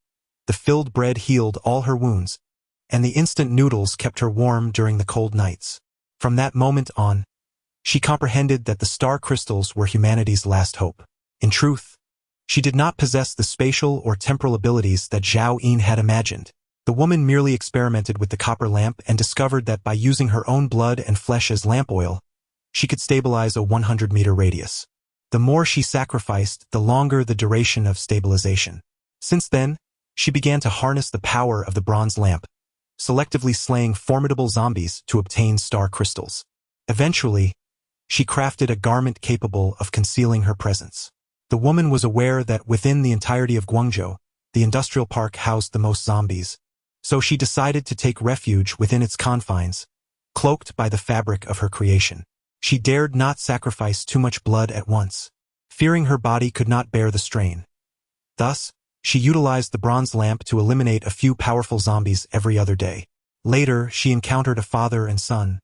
The filled bread healed all her wounds, and the instant noodles kept her warm during the cold nights. From that moment on, she comprehended that the star crystals were humanity's last hope. In truth, she did not possess the spatial or temporal abilities that Zhao Yin had imagined. The woman merely experimented with the copper lamp and discovered that by using her own blood and flesh as lamp oil, she could stabilize a 100-meter radius. The more she sacrificed, the longer the duration of stabilization. Since then, she began to harness the power of the bronze lamp, selectively slaying formidable zombies to obtain star crystals. Eventually, she crafted a garment capable of concealing her presence. The woman was aware that within the entirety of Guangzhou, the industrial park housed the most zombies. So she decided to take refuge within its confines, cloaked by the fabric of her creation. She dared not sacrifice too much blood at once. fearing her body could not bear the strain. Thus, she utilized the bronze lamp to eliminate a few powerful zombies every other day. Later, she encountered a father and son,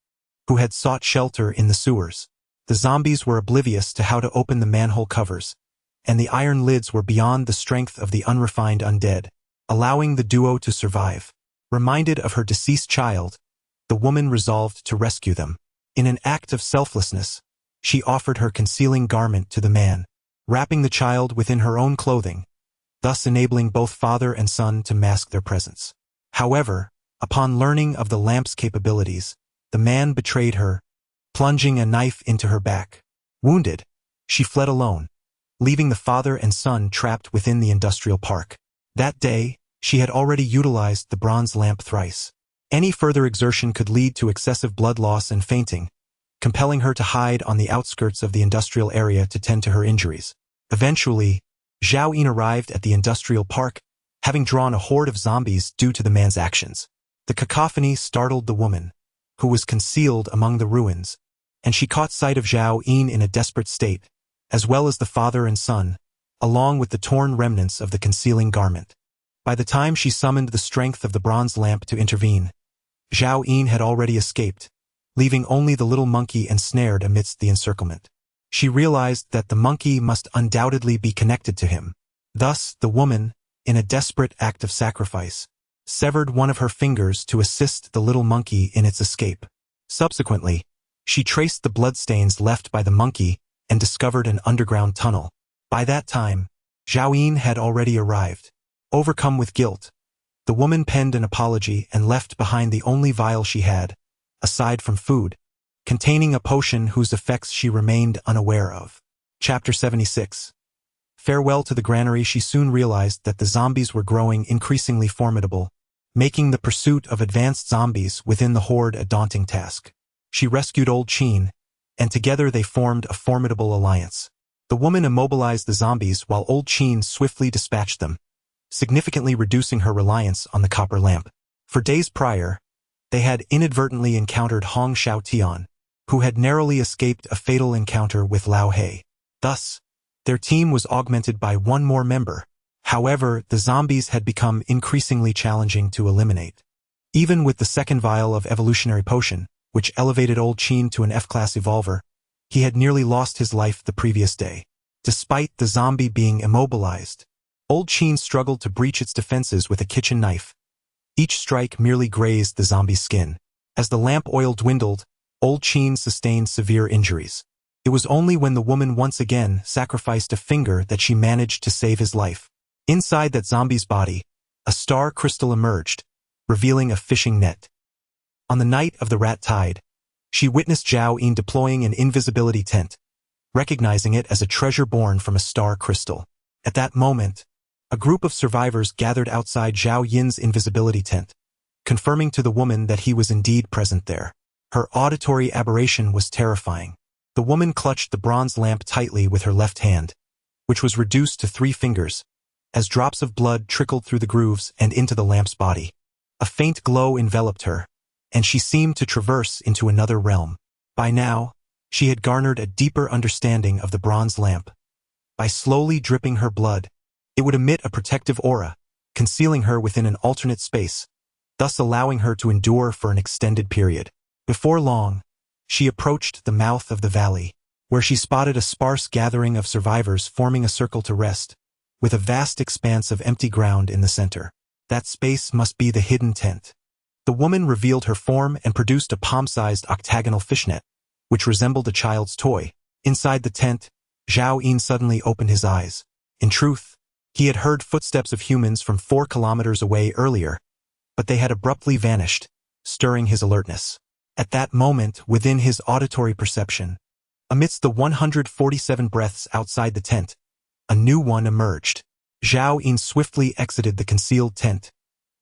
who had sought shelter in the sewers. The zombies were oblivious to how to open the manhole covers, and the iron lids were beyond the strength of the unrefined undead, allowing the duo to survive. Reminded of her deceased child, the woman resolved to rescue them. In an act of selflessness, she offered her concealing garment to the man, wrapping the child within her own clothing, thus enabling both father and son to mask their presence. However, upon learning of the lamp's capabilities, the man betrayed her, plunging a knife into her back. Wounded, she fled alone, leaving the father and son trapped within the industrial park. That day, she had already utilized the bronze lamp thrice. Any further exertion could lead to excessive blood loss and fainting, compelling her to hide on the outskirts of the industrial area to tend to her injuries. Eventually, Zhao Yin arrived at the industrial park, having drawn a horde of zombies due to the man's actions. The cacophony startled the woman, who was concealed among the ruins, and she caught sight of Zhao Yin in a desperate state, as well as the father and son, along with the torn remnants of the concealing garment. By the time she summoned the strength of the bronze lamp to intervene, Zhao Yin had already escaped, leaving only the little monkey ensnared amidst the encirclement. She realized that the monkey must undoubtedly be connected to him. Thus, the woman, in a desperate act of sacrifice, severed one of her fingers to assist the little monkey in its escape. Subsequently, she traced the bloodstains left by the monkey and discovered an underground tunnel. By that time, Zhao Yin had already arrived. Overcome with guilt, the woman penned an apology and left behind the only vial she had, aside from food, containing a potion whose effects she remained unaware of. Chapter 76. Farewell to the granary. She soon realized that the zombies were growing increasingly formidable, making the pursuit of advanced zombies within the horde a daunting task. She rescued Old Qin, and together they formed a formidable alliance. The woman immobilized the zombies while Old Qin swiftly dispatched them, significantly reducing her reliance on the copper lamp. For days prior, they had inadvertently encountered Hong Xiaotian, who had narrowly escaped a fatal encounter with Lao He. Thus, their team was augmented by one more member. However, the zombies had become increasingly challenging to eliminate. Even with the second vial of evolutionary potion, which elevated Old Qin to an F-class evolver, he had nearly lost his life the previous day. Despite the zombie being immobilized, Old Qin struggled to breach its defenses with a kitchen knife. Each strike merely grazed the zombie's skin. As the lamp oil dwindled, Old Qin sustained severe injuries. It was only when the woman once again sacrificed a finger that she managed to save his life. Inside that zombie's body, a star crystal emerged, revealing a fishing net. On the night of the rat tide, she witnessed Zhao Yin deploying an invisibility tent, recognizing it as a treasure born from a star crystal. At that moment, a group of survivors gathered outside Zhao Yin's invisibility tent, confirming to the woman that he was indeed present there. Her auditory aberration was terrifying. The woman clutched the bronze lamp tightly with her left hand, which was reduced to 3 fingers, as drops of blood trickled through the grooves and into the lamp's body. A faint glow enveloped her, and she seemed to traverse into another realm. By now, she had garnered a deeper understanding of the bronze lamp. By slowly dripping her blood, it would emit a protective aura, concealing her within an alternate space, thus allowing her to endure for an extended period. Before long, she approached the mouth of the valley, where she spotted a sparse gathering of survivors forming a circle to rest, with a vast expanse of empty ground in the center. That space must be the hidden tent. The woman revealed her form and produced a palm-sized octagonal fishnet, which resembled a child's toy. Inside the tent, Zhao Yin suddenly opened his eyes. In truth, he had heard footsteps of humans from 4 kilometers away earlier, but they had abruptly vanished, stirring his alertness. At that moment, within his auditory perception, amidst the 147 breaths outside the tent, a new one emerged. Zhao Yin swiftly exited the concealed tent,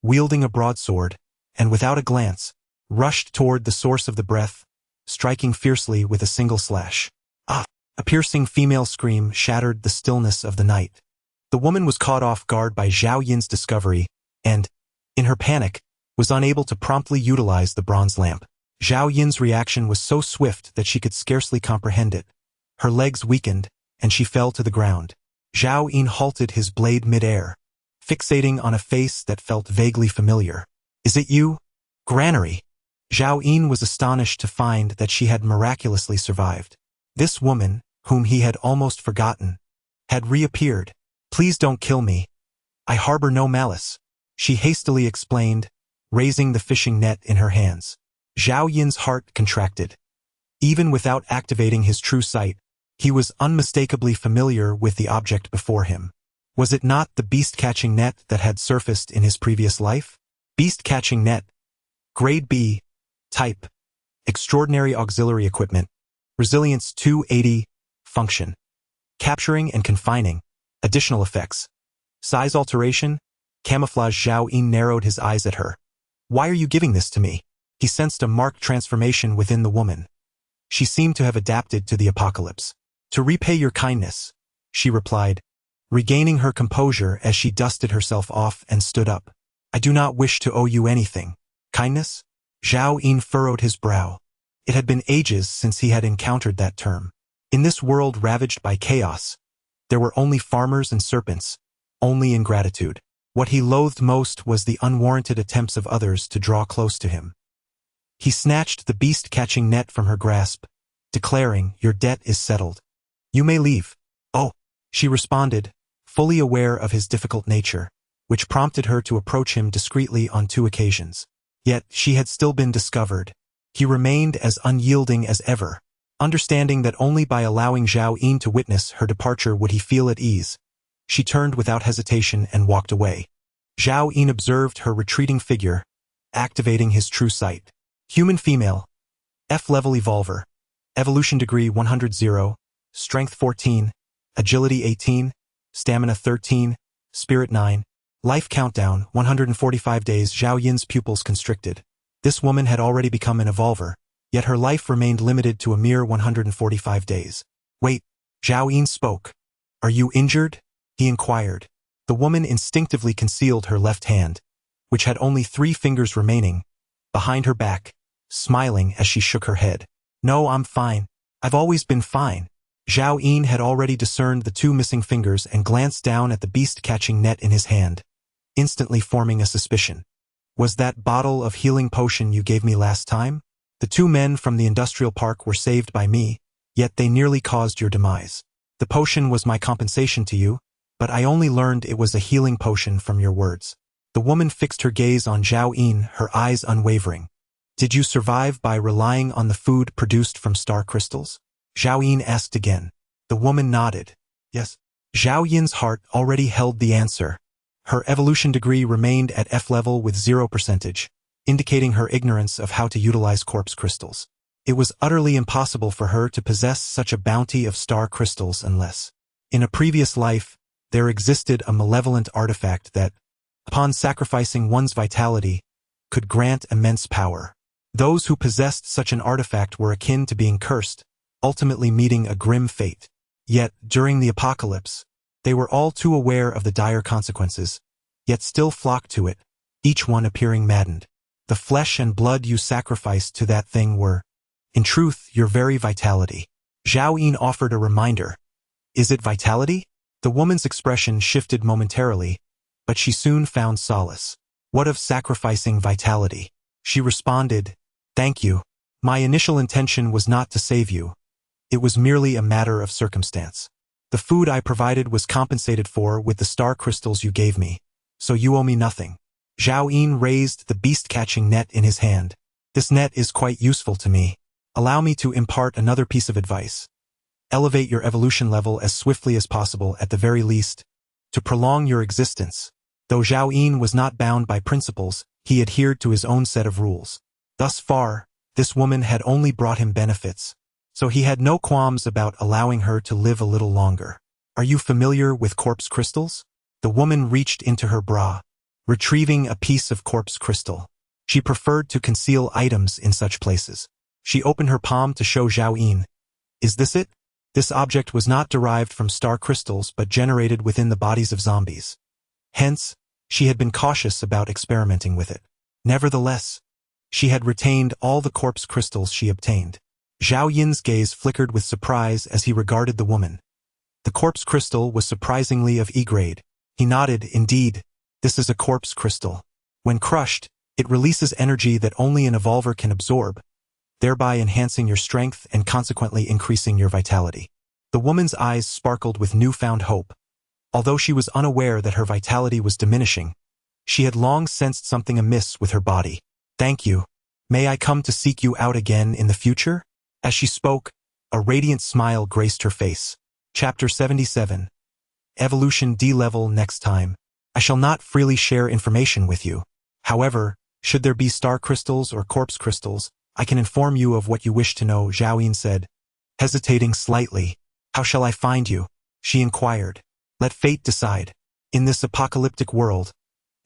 wielding a broadsword, and without a glance, rushed toward the source of the breath, striking fiercely with a single slash. Ah! A piercing female scream shattered the stillness of the night. The woman was caught off guard by Zhao Yin's discovery, and, in her panic, was unable to promptly utilize the bronze lamp. Zhao Yin's reaction was so swift that she could scarcely comprehend it. Her legs weakened, and she fell to the ground. Zhao Yin halted his blade mid-air, fixating on a face that felt vaguely familiar. Is it you? Granary. Zhao Yin was astonished to find that she had miraculously survived. This woman, whom he had almost forgotten, had reappeared. Please don't kill me. I harbor no malice, she hastily explained, raising the fishing net in her hands. Zhao Yin's heart contracted. Even without activating his true sight, he was unmistakably familiar with the object before him. Was it not the beast-catching net that had surfaced in his previous life? Beast-catching net. Grade B. Type. Extraordinary auxiliary equipment. Resilience 280. Function. Capturing and confining. Additional effects. Size alteration. Camouflage. Zhao Yin narrowed his eyes at her. Why are you giving this to me? He sensed a marked transformation within the woman. She seemed to have adapted to the apocalypse. To repay your kindness, she replied, regaining her composure as she dusted herself off and stood up. I do not wish to owe you anything. Kindness? Zhao Yin furrowed his brow. It had been ages since he had encountered that term. In this world ravaged by chaos, there were only farmers and serpents, only ingratitude. What he loathed most was the unwarranted attempts of others to draw close to him. He snatched the beast-catching net from her grasp, declaring, your debt is settled. You may leave. Oh, she responded, fully aware of his difficult nature, which prompted her to approach him discreetly on 2 occasions. Yet she had still been discovered. He remained as unyielding as ever. Understanding that only by allowing Zhao Yin to witness her departure would he feel at ease, she turned without hesitation and walked away. Zhao Yin observed her retreating figure, activating his true sight. Human female. F-level evolver. Evolution degree 100, Strength 14, Agility 18, Stamina 13, Spirit 9. Life countdown, 145 days. Zhao Yin's pupils constricted. This woman had already become an evolver, yet her life remained limited to a mere 145 days. Wait, Zhao Yin spoke. Are you injured? He inquired. The woman instinctively concealed her left hand, which had only 3 fingers remaining, behind her back, smiling as she shook her head. No, I'm fine. I've always been fine. Zhao Yin had already discerned the 2 missing fingers and glanced down at the beast-catching net in his hand, instantly forming a suspicion. Was that bottle of healing potion you gave me last time? The 2 men from the industrial park were saved by me, yet they nearly caused your demise. The potion was my compensation to you, but I only learned it was a healing potion from your words. The woman fixed her gaze on Zhao Yin, her eyes unwavering. Did you survive by relying on the food produced from star crystals? Zhao Yin asked again. The woman nodded. Yes. Zhao Yin's heart already held the answer. Her evolution degree remained at F level with 0%, indicating her ignorance of how to utilize corpse crystals. It was utterly impossible for her to possess such a bounty of star crystals unless, in a previous life, there existed a malevolent artifact that, upon sacrificing one's vitality, could grant immense power. Those who possessed such an artifact were akin to being cursed, ultimately meeting a grim fate. Yet, during the apocalypse, they were all too aware of the dire consequences, yet still flocked to it, each one appearing maddened. The flesh and blood you sacrificed to that thing were, in truth, your very vitality. Zhao Yin offered a reminder. Is it vitality? The woman's expression shifted momentarily, but she soon found solace. What of sacrificing vitality? She responded, thank you. My initial intention was not to save you. It was merely a matter of circumstance. The food I provided was compensated for with the star crystals you gave me, so you owe me nothing. Zhao Yin raised the beast-catching net in his hand. This net is quite useful to me. Allow me to impart another piece of advice. Elevate your evolution level as swiftly as possible at the very least, to prolong your existence. Though Zhao Yin was not bound by principles, he adhered to his own set of rules. Thus far, this woman had only brought him benefits, so he had no qualms about allowing her to live a little longer. Are you familiar with corpse crystals? The woman reached into her bra, retrieving a piece of corpse crystal. She preferred to conceal items in such places. She opened her palm to show Zhao Yin. Is this it? This object was not derived from star crystals but generated within the bodies of zombies. Hence, she had been cautious about experimenting with it. Nevertheless, she had retained all the corpse crystals she obtained. Zhao Yin's gaze flickered with surprise as he regarded the woman. The corpse crystal was surprisingly of E grade. He nodded. Indeed, this is a corpse crystal. When crushed, it releases energy that only an evolver can absorb, thereby enhancing your strength and consequently increasing your vitality. The woman's eyes sparkled with newfound hope. Although she was unaware that her vitality was diminishing, she had long sensed something amiss with her body. Thank you. May I come to seek you out again in the future? As she spoke, a radiant smile graced her face. Chapter 77. Evolution D-Level. Next time, I shall not freely share information with you. However, should there be star crystals or corpse crystals, I can inform you of what you wish to know, Zhao Yin said. Hesitating slightly. How shall I find you? She inquired. Let fate decide. In this apocalyptic world,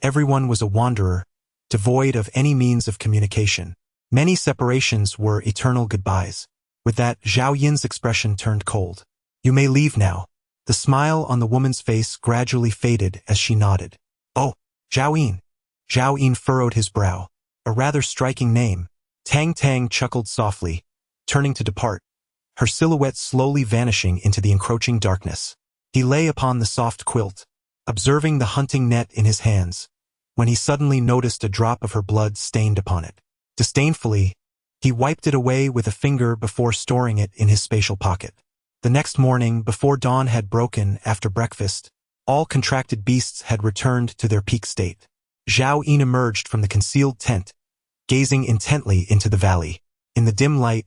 everyone was a wanderer, devoid of any means of communication. Many separations were eternal goodbyes. With that, Zhao Yin's expression turned cold. You may leave now. The smile on the woman's face gradually faded as she nodded. Oh, Zhao Yin. Zhao Yin furrowed his brow. A rather striking name. Tang Tang chuckled softly, turning to depart, her silhouette slowly vanishing into the encroaching darkness. He lay upon the soft quilt, observing the hunting net in his hands, when he suddenly noticed a drop of her blood stained upon it. Disdainfully, he wiped it away with a finger before storing it in his spatial pocket. The next morning, before dawn had broken after breakfast, all contracted beasts had returned to their peak state. Zhao Yin emerged from the concealed tent, gazing intently into the valley. In the dim light,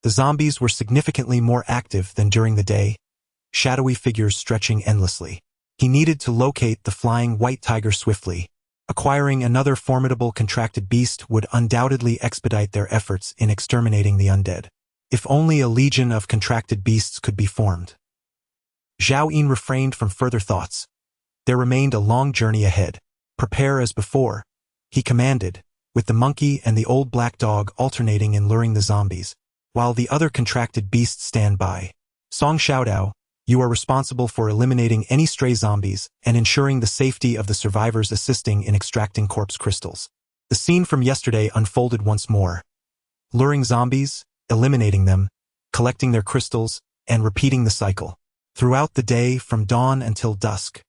the zombies were significantly more active than during the day, shadowy figures stretching endlessly. He needed to locate the flying white tiger swiftly. Acquiring another formidable contracted beast would undoubtedly expedite their efforts in exterminating the undead. If only a legion of contracted beasts could be formed. Zhao Yin refrained from further thoughts. There remained a long journey ahead. Prepare as before, he commanded, with the monkey and the old black dog alternating in luring the zombies, while the other contracted beasts stand by. Song Xiaodao, you are responsible for eliminating any stray zombies and ensuring the safety of the survivors assisting in extracting corpse crystals. The scene from yesterday unfolded once more. Luring zombies, eliminating them, collecting their crystals, and repeating the cycle. Throughout the day, from dawn until dusk,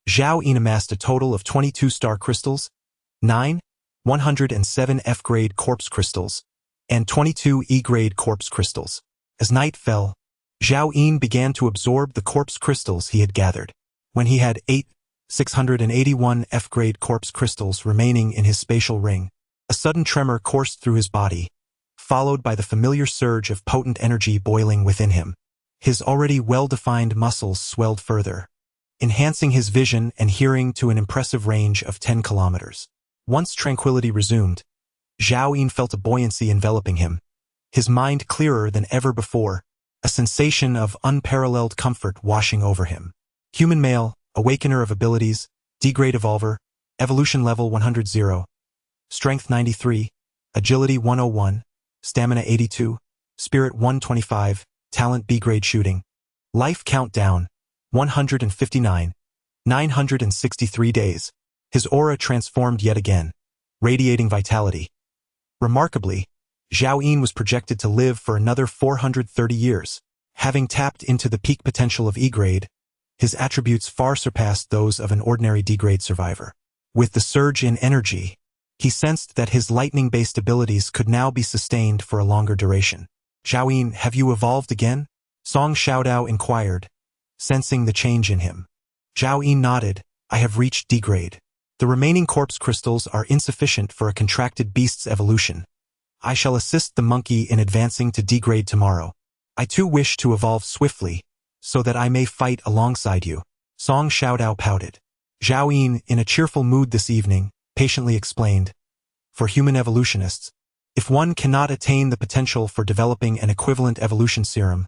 Zhao Yin amassed a total of 22 star crystals, 107 F-grade corpse crystals, and 22 E-grade corpse crystals. As night fell, Zhao Yin began to absorb the corpse crystals he had gathered. When he had 681 F-grade corpse crystals remaining in his spatial ring, a sudden tremor coursed through his body, followed by the familiar surge of potent energy boiling within him. His already well-defined muscles swelled further, enhancing his vision and hearing to an impressive range of 10 kilometers. Once tranquility resumed, Zhao Yin felt a buoyancy enveloping him, his mind clearer than ever before, a sensation of unparalleled comfort washing over him. Human male, awakener of abilities, D-grade evolver, evolution level 100, strength 93, agility 101, stamina 82, spirit 125, talent B-grade shooting. Life countdown, 159, 963 days. His aura transformed yet again, radiating vitality. Remarkably, Zhao Yin was projected to live for another 430 years. Having tapped into the peak potential of E-grade, his attributes far surpassed those of an ordinary D-grade survivor. With the surge in energy, he sensed that his lightning-based abilities could now be sustained for a longer duration. Zhao Yin, have you evolved again? Song Xiaodao inquired, sensing the change in him. Zhao Yin nodded. I have reached D-grade. The remaining corpse crystals are insufficient for a contracted beast's evolution. I shall assist the monkey in advancing to D-grade tomorrow. I too wish to evolve swiftly, so that I may fight alongside you. Song Xiaodao pouted. Zhao Yin, in a cheerful mood this evening, patiently explained. For human evolutionists, if one cannot attain the potential for developing an equivalent evolution serum,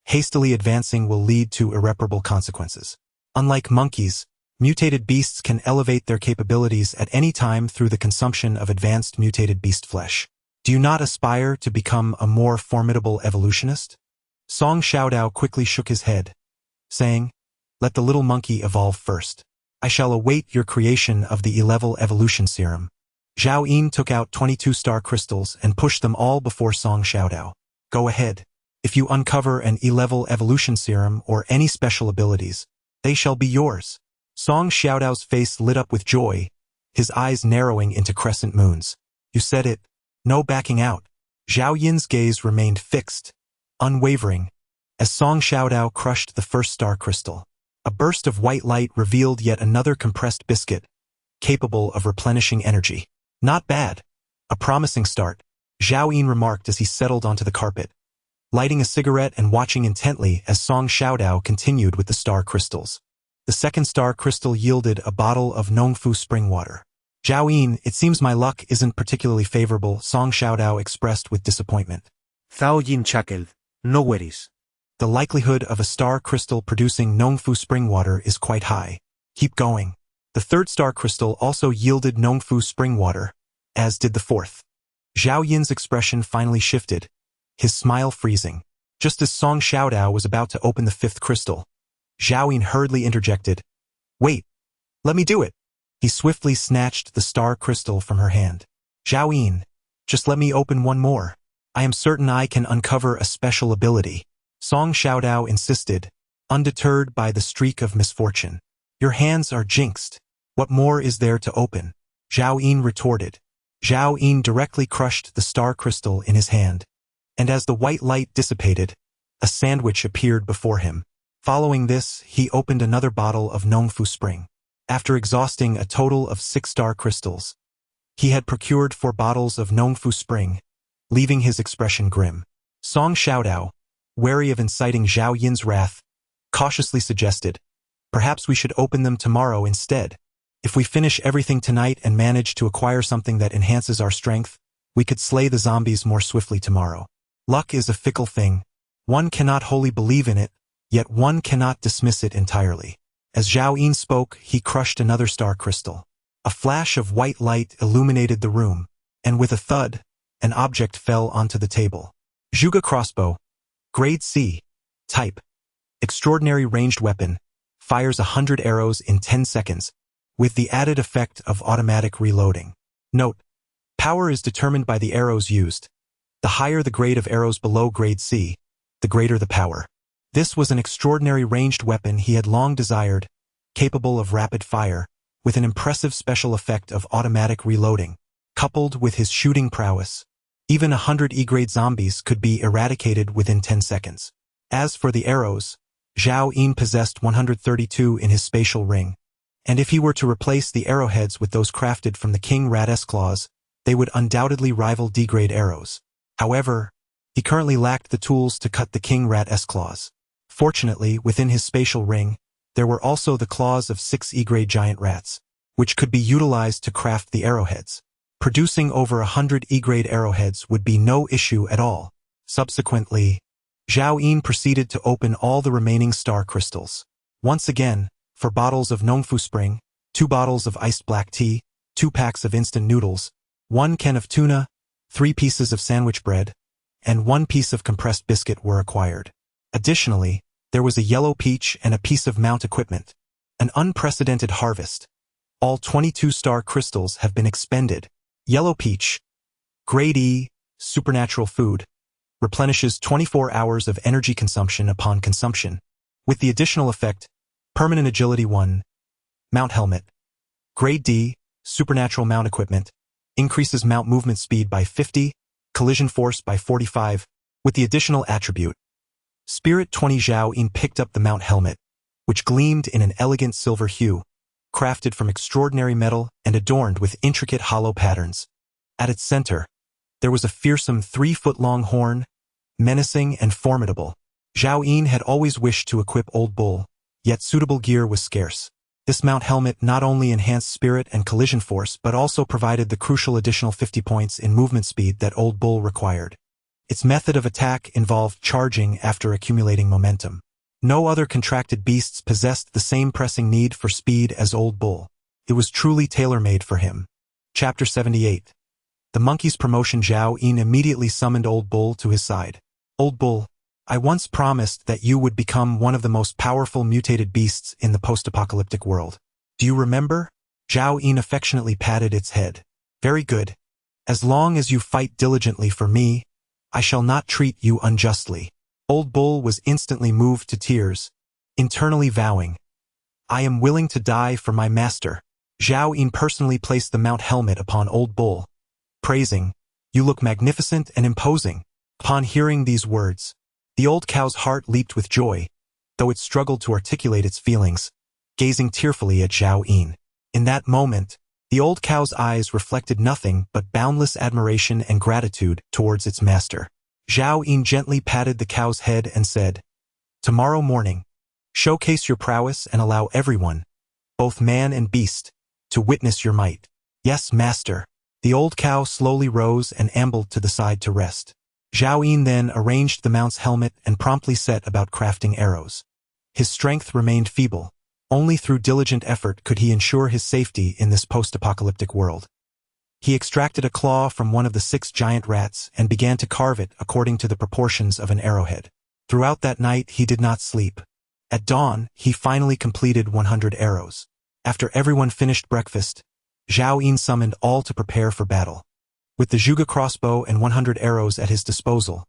hastily advancing will lead to irreparable consequences. Unlike monkeys, mutated beasts can elevate their capabilities at any time through the consumption of advanced mutated beast flesh. Do you not aspire to become a more formidable evolutionist? Song Xiaodao quickly shook his head, saying, let the little monkey evolve first. I shall await your creation of the E-level evolution serum. Zhao Yin took out 22 star crystals and pushed them all before Song Xiaodao. Go ahead. If you uncover an E-level evolution serum or any special abilities, they shall be yours. Song Xiaodao's face lit up with joy, his eyes narrowing into crescent moons. You said it. No backing out. Zhao Yin's gaze remained fixed, unwavering, as Song Xiaodao crushed the first star crystal. A burst of white light revealed yet another compressed biscuit, capable of replenishing energy. Not bad. A promising start, Zhao Yin remarked as he settled onto the carpet, lighting a cigarette and watching intently as Song Xiaodao continued with the star crystals. The second star crystal yielded a bottle of Nongfu spring water. Zhao Yin, it seems my luck isn't particularly favorable, Song Xiaodao expressed with disappointment. Zhao Yin chuckled. No worries. The likelihood of a star crystal producing Nongfu spring water is quite high. Keep going. The third star crystal also yielded Nongfu spring water, as did the fourth. Zhao Yin's expression finally shifted, his smile freezing. Just as Song Xiaodao was about to open the fifth crystal, Zhao Yin hurriedly interjected. Wait, let me do it. He swiftly snatched the star crystal from her hand. Zhao Yin, just let me open one more. I am certain I can uncover a special ability. Song Xiaodao insisted, undeterred by the streak of misfortune. Your hands are jinxed. What more is there to open? Zhao Yin retorted. Zhao Yin directly crushed the star crystal in his hand, and as the white light dissipated, a sandwich appeared before him. Following this, he opened another bottle of Nongfu Spring. After exhausting a total of 6 star crystals, he had procured 4 bottles of Nongfu Spring, leaving his expression grim. Song Xiaodao, wary of inciting Zhao Yin's wrath, cautiously suggested, perhaps we should open them tomorrow instead. If we finish everything tonight and manage to acquire something that enhances our strength, we could slay the zombies more swiftly tomorrow. Luck is a fickle thing. One cannot wholly believe in it, yet one cannot dismiss it entirely. As Zhao Yin spoke, he crushed another star crystal. A flash of white light illuminated the room, and with a thud, an object fell onto the table. Zhuge crossbow. Grade C. Type. Extraordinary ranged weapon. Fires 100 arrows in 10 seconds, with the added effect of automatic reloading. Note: power is determined by the arrows used. The higher the grade of arrows below grade C, the greater the power. This was an extraordinary ranged weapon he had long desired, capable of rapid fire, with an impressive special effect of automatic reloading. Coupled with his shooting prowess, even 100 E-grade zombies could be eradicated within 10 seconds. As for the arrows, Zhao Yin possessed 132 in his spatial ring, and if he were to replace the arrowheads with those crafted from the King Rat's claws, they would undoubtedly rival D-grade arrows. However, he currently lacked the tools to cut the King Rat's claws. Fortunately, within his spatial ring, there were also the claws of 6 E-grade giant rats, which could be utilized to craft the arrowheads. Producing over 100 E-grade arrowheads would be no issue at all. Subsequently, Zhao Yin proceeded to open all the remaining star crystals. Once again, 4 bottles of Nongfu Spring, 2 bottles of iced black tea, 2 packs of instant noodles, 1 can of tuna, 3 pieces of sandwich bread, and 1 piece of compressed biscuit were acquired. Additionally, there was a yellow peach and a piece of mount equipment. An unprecedented harvest. All 22 star crystals have been expended. Yellow peach. Grade E, supernatural food. Replenishes 24 hours of energy consumption upon consumption. With the additional effect, permanent agility 1. Mount helmet. Grade D, supernatural mount equipment. Increases mount movement speed by 50, collision force by 45, with the additional attribute. Spirit 20. Zhao Yin picked up the mount helmet, which gleamed in an elegant silver hue, crafted from extraordinary metal and adorned with intricate hollow patterns. At its center, there was a fearsome 3-foot-long horn, menacing and formidable. Zhao Yin had always wished to equip Old Bull, yet suitable gear was scarce. This mount helmet not only enhanced spirit and collision force but also provided the crucial additional 50 points in movement speed that Old Bull required. Its method of attack involved charging after accumulating momentum. No other contracted beasts possessed the same pressing need for speed as Old Bull. It was truly tailor-made for him. Chapter 78. The monkey's promotion. Zhao Yin immediately summoned Old Bull to his side. Old Bull, I once promised that you would become one of the most powerful mutated beasts in the post-apocalyptic world. Do you remember? Zhao Yin affectionately patted its head. Very good. As long as you fight diligently for me, I shall not treat you unjustly. Old Bull was instantly moved to tears, internally vowing, "I am willing to die for my master." Zhao Yin personally placed the mount helmet upon Old Bull, praising, "You look magnificent and imposing." Upon hearing these words, the old cow's heart leaped with joy, though it struggled to articulate its feelings, gazing tearfully at Zhao Yin. In that moment, the old cow's eyes reflected nothing but boundless admiration and gratitude towards its master. Zhao Yin gently patted the cow's head and said, "Tomorrow morning, showcase your prowess and allow everyone, both man and beast, to witness your might." "Yes, master." The old cow slowly rose and ambled to the side to rest. Zhao Yin then arranged the mount's helmet and promptly set about crafting arrows. His strength remained feeble. Only through diligent effort could he ensure his safety in this post-apocalyptic world. He extracted a claw from one of the 6 giant rats and began to carve it according to the proportions of an arrowhead. Throughout that night he did not sleep. At dawn, he finally completed 100 arrows. After everyone finished breakfast, Zhao Yin summoned all to prepare for battle. With the Zhuge crossbow and 100 arrows at his disposal,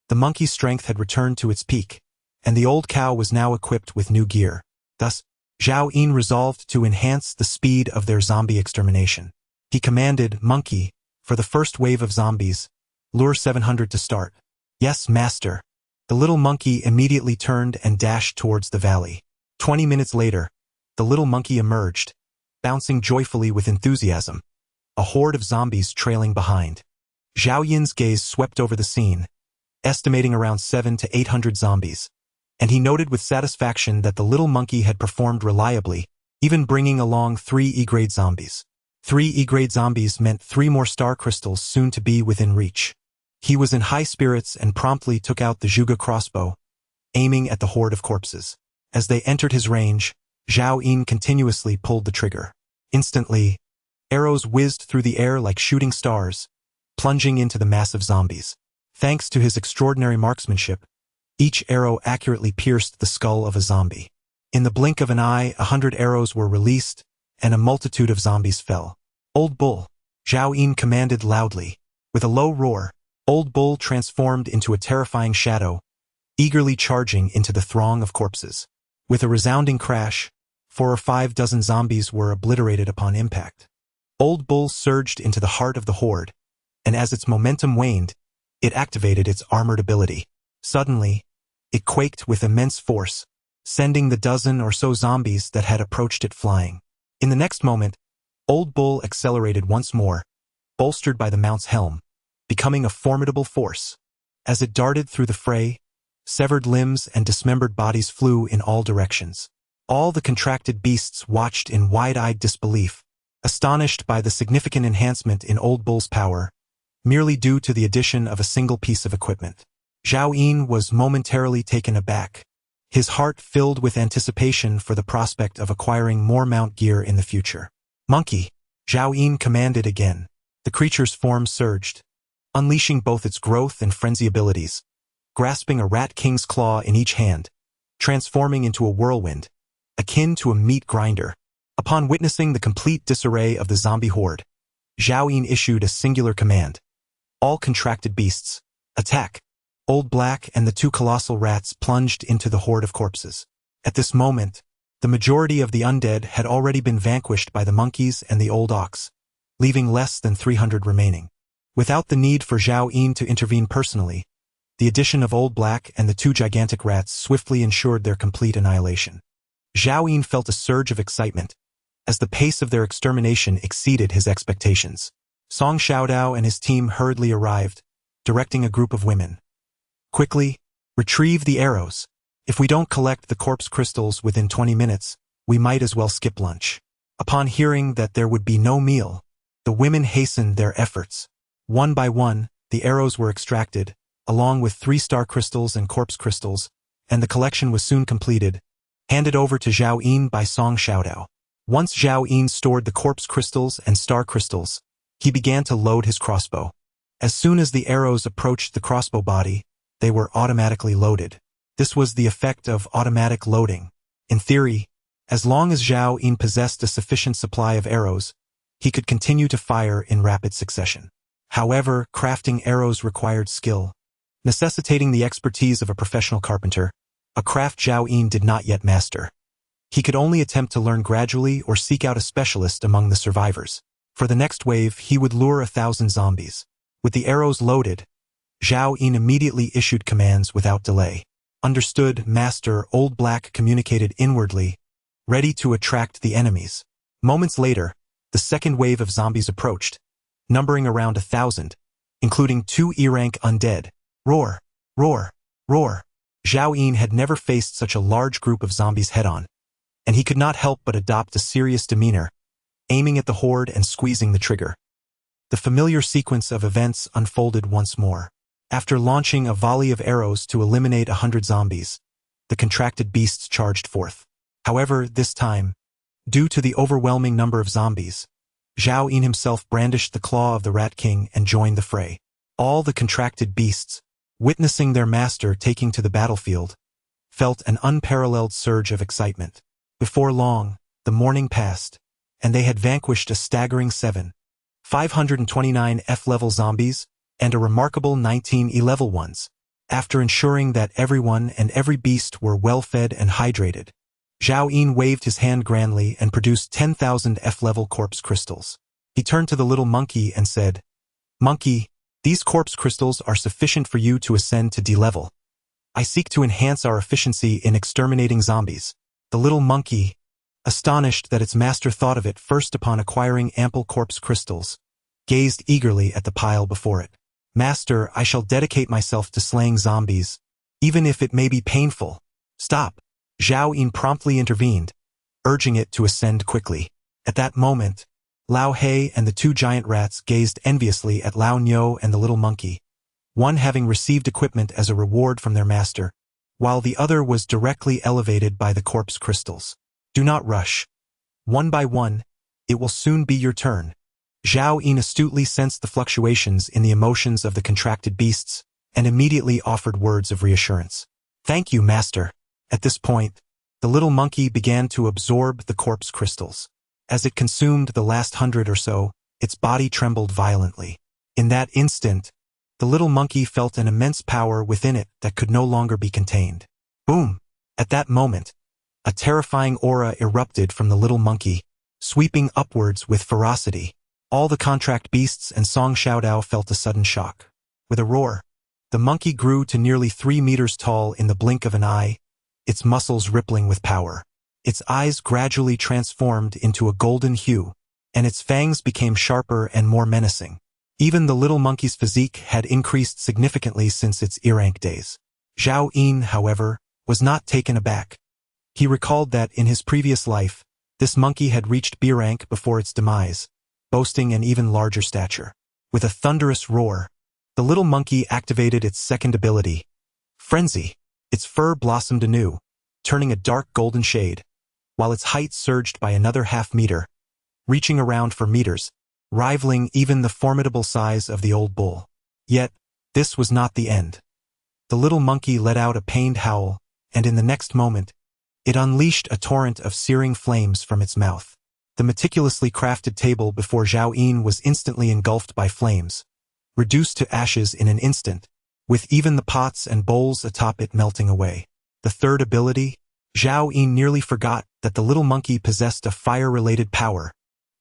the monkey's strength had returned to its peak, and the old cow was now equipped with new gear. Thus, Zhao Yin resolved to enhance the speed of their zombie extermination. He commanded, "Monkey, for the first wave of zombies, lure 700 to start." "Yes, master." The little monkey immediately turned and dashed towards the valley. 20 minutes later, the little monkey emerged, bouncing joyfully with enthusiasm, a horde of zombies trailing behind. Zhao Yin's gaze swept over the scene, estimating around 700 to 800 zombies, and he noted with satisfaction that the little monkey had performed reliably, even bringing along 3 E-grade zombies. 3 E-grade zombies meant 3 more star crystals soon to be within reach. He was in high spirits and promptly took out the Zhuge crossbow, aiming at the horde of corpses. As they entered his range, Zhao Yin continuously pulled the trigger. Instantly, arrows whizzed through the air like shooting stars, plunging into the massive zombies. Thanks to his extraordinary marksmanship, each arrow accurately pierced the skull of a zombie. In the blink of an eye, 100 arrows were released, and a multitude of zombies fell. "Old Bull," Zhao Yin commanded loudly. With a low roar, Old Bull transformed into a terrifying shadow, eagerly charging into the throng of corpses. With a resounding crash, 4 or 5 dozen zombies were obliterated upon impact. Old Bull surged into the heart of the horde, and as its momentum waned, it activated its armored ability. Suddenly, it quaked with immense force, sending the dozen or so zombies that had approached it flying. In the next moment, Old Bull accelerated once more, bolstered by the mount's helm, becoming a formidable force. As it darted through the fray, severed limbs and dismembered bodies flew in all directions. All the contracted beasts watched in wide-eyed disbelief, astonished by the significant enhancement in Old Bull's power, merely due to the addition of a single piece of equipment. Zhao Yin was momentarily taken aback, his heart filled with anticipation for the prospect of acquiring more mount gear in the future. "Monkey," Zhao Yin commanded again. The creature's form surged, unleashing both its growth and frenzy abilities, grasping a rat king's claw in each hand, transforming into a whirlwind, akin to a meat grinder. Upon witnessing the complete disarray of the zombie horde, Zhao Yin issued a singular command. "All contracted beasts, attack!" Old Black and the 2 colossal rats plunged into the horde of corpses. At this moment, the majority of the undead had already been vanquished by the monkeys and the old ox, leaving less than 300 remaining. Without the need for Zhao Yin to intervene personally, the addition of Old Black and the 2 gigantic rats swiftly ensured their complete annihilation. Zhao Yin felt a surge of excitement, as the pace of their extermination exceeded his expectations. Song Xiaodao and his team hurriedly arrived, directing a group of women. "Quickly, retrieve the arrows. If we don't collect the corpse crystals within 20 minutes, we might as well skip lunch." Upon hearing that there would be no meal, the women hastened their efforts. One by one, the arrows were extracted, along with 3 star crystals and corpse crystals, and the collection was soon completed, handed over to Zhao Yin by Song Xiaodao. Once Zhao Yin stored the corpse crystals and star crystals, he began to load his crossbow. As soon as the arrows approached the crossbow body, they were automatically loaded. This was the effect of automatic loading. In theory, as long as Zhao Yin possessed a sufficient supply of arrows, he could continue to fire in rapid succession. However, crafting arrows required skill, necessitating the expertise of a professional carpenter, a craft Zhao Yin did not yet master. He could only attempt to learn gradually or seek out a specialist among the survivors. For the next wave, he would lure 1,000 zombies. With the arrows loaded, Zhao Yin immediately issued commands without delay. Understood, Master. Old Black communicated inwardly, ready to attract the enemies. Moments later, the second wave of zombies approached, numbering around 1,000, including 2 E-rank undead. Roar! Roar! Roar! Zhao Yin had never faced such a large group of zombies head-on, and he could not help but adopt a serious demeanor, aiming at the horde and squeezing the trigger. The familiar sequence of events unfolded once more. After launching a volley of arrows to eliminate 100 zombies, the contracted beasts charged forth. However, this time, due to the overwhelming number of zombies, Zhao Yin himself brandished the claw of the Rat King and joined the fray. All the contracted beasts, witnessing their master taking to the battlefield, felt an unparalleled surge of excitement. Before long, the morning passed, and they had vanquished a staggering 529 F-level zombies and a remarkable 19 E-level ones. After ensuring that everyone and every beast were well-fed and hydrated, Zhao Yin waved his hand grandly and produced 10,000 F-level corpse crystals. He turned to the little monkey and said, "Monkey, these corpse crystals are sufficient for you to ascend to D-level. I seek to enhance our efficiency in exterminating zombies." The little monkey, astonished that its master thought of it first upon acquiring ample corpse crystals, gazed eagerly at the pile before it. "Master, I shall dedicate myself to slaying zombies, even if it may be painful." "Stop!" Zhao Yin promptly intervened, urging it to ascend quickly. At that moment, Lao He and the 2 giant rats gazed enviously at Lao Niu and the little monkey, one having received equipment as a reward from their master, while the other was directly elevated by the corpse crystals. "Do not rush. One by one, it will soon be your turn." Zhao Yin astutely sensed the fluctuations in the emotions of the contracted beasts and immediately offered words of reassurance. "Thank you, Master." At this point, the little monkey began to absorb the corpse crystals. As it consumed the last 100 or so, its body trembled violently. In that instant, the little monkey felt an immense power within it that could no longer be contained. Boom! At that moment, a terrifying aura erupted from the little monkey, sweeping upwards with ferocity. All the contract beasts and Song Xiaodao felt a sudden shock. With a roar, the monkey grew to nearly 3 meters tall in the blink of an eye, its muscles rippling with power. Its eyes gradually transformed into a golden hue, and its fangs became sharper and more menacing. Even the little monkey's physique had increased significantly since its E-rank days. Zhao Yin, however, was not taken aback. He recalled that in his previous life, this monkey had reached B-rank before its demise, boasting an even larger stature. With a thunderous roar, the little monkey activated its second ability, Frenzy. Its fur blossomed anew, turning a dark golden shade, while its height surged by another half-meter, reaching around for meters, rivaling even the formidable size of the old bull. Yet, this was not the end. The little monkey let out a pained howl, and in the next moment, it unleashed a torrent of searing flames from its mouth. The meticulously crafted table before Zhao Yin was instantly engulfed by flames, reduced to ashes in an instant, with even the pots and bowls atop it melting away. The third ability, Zhao Yin nearly forgot that the little monkey possessed a fire-related power.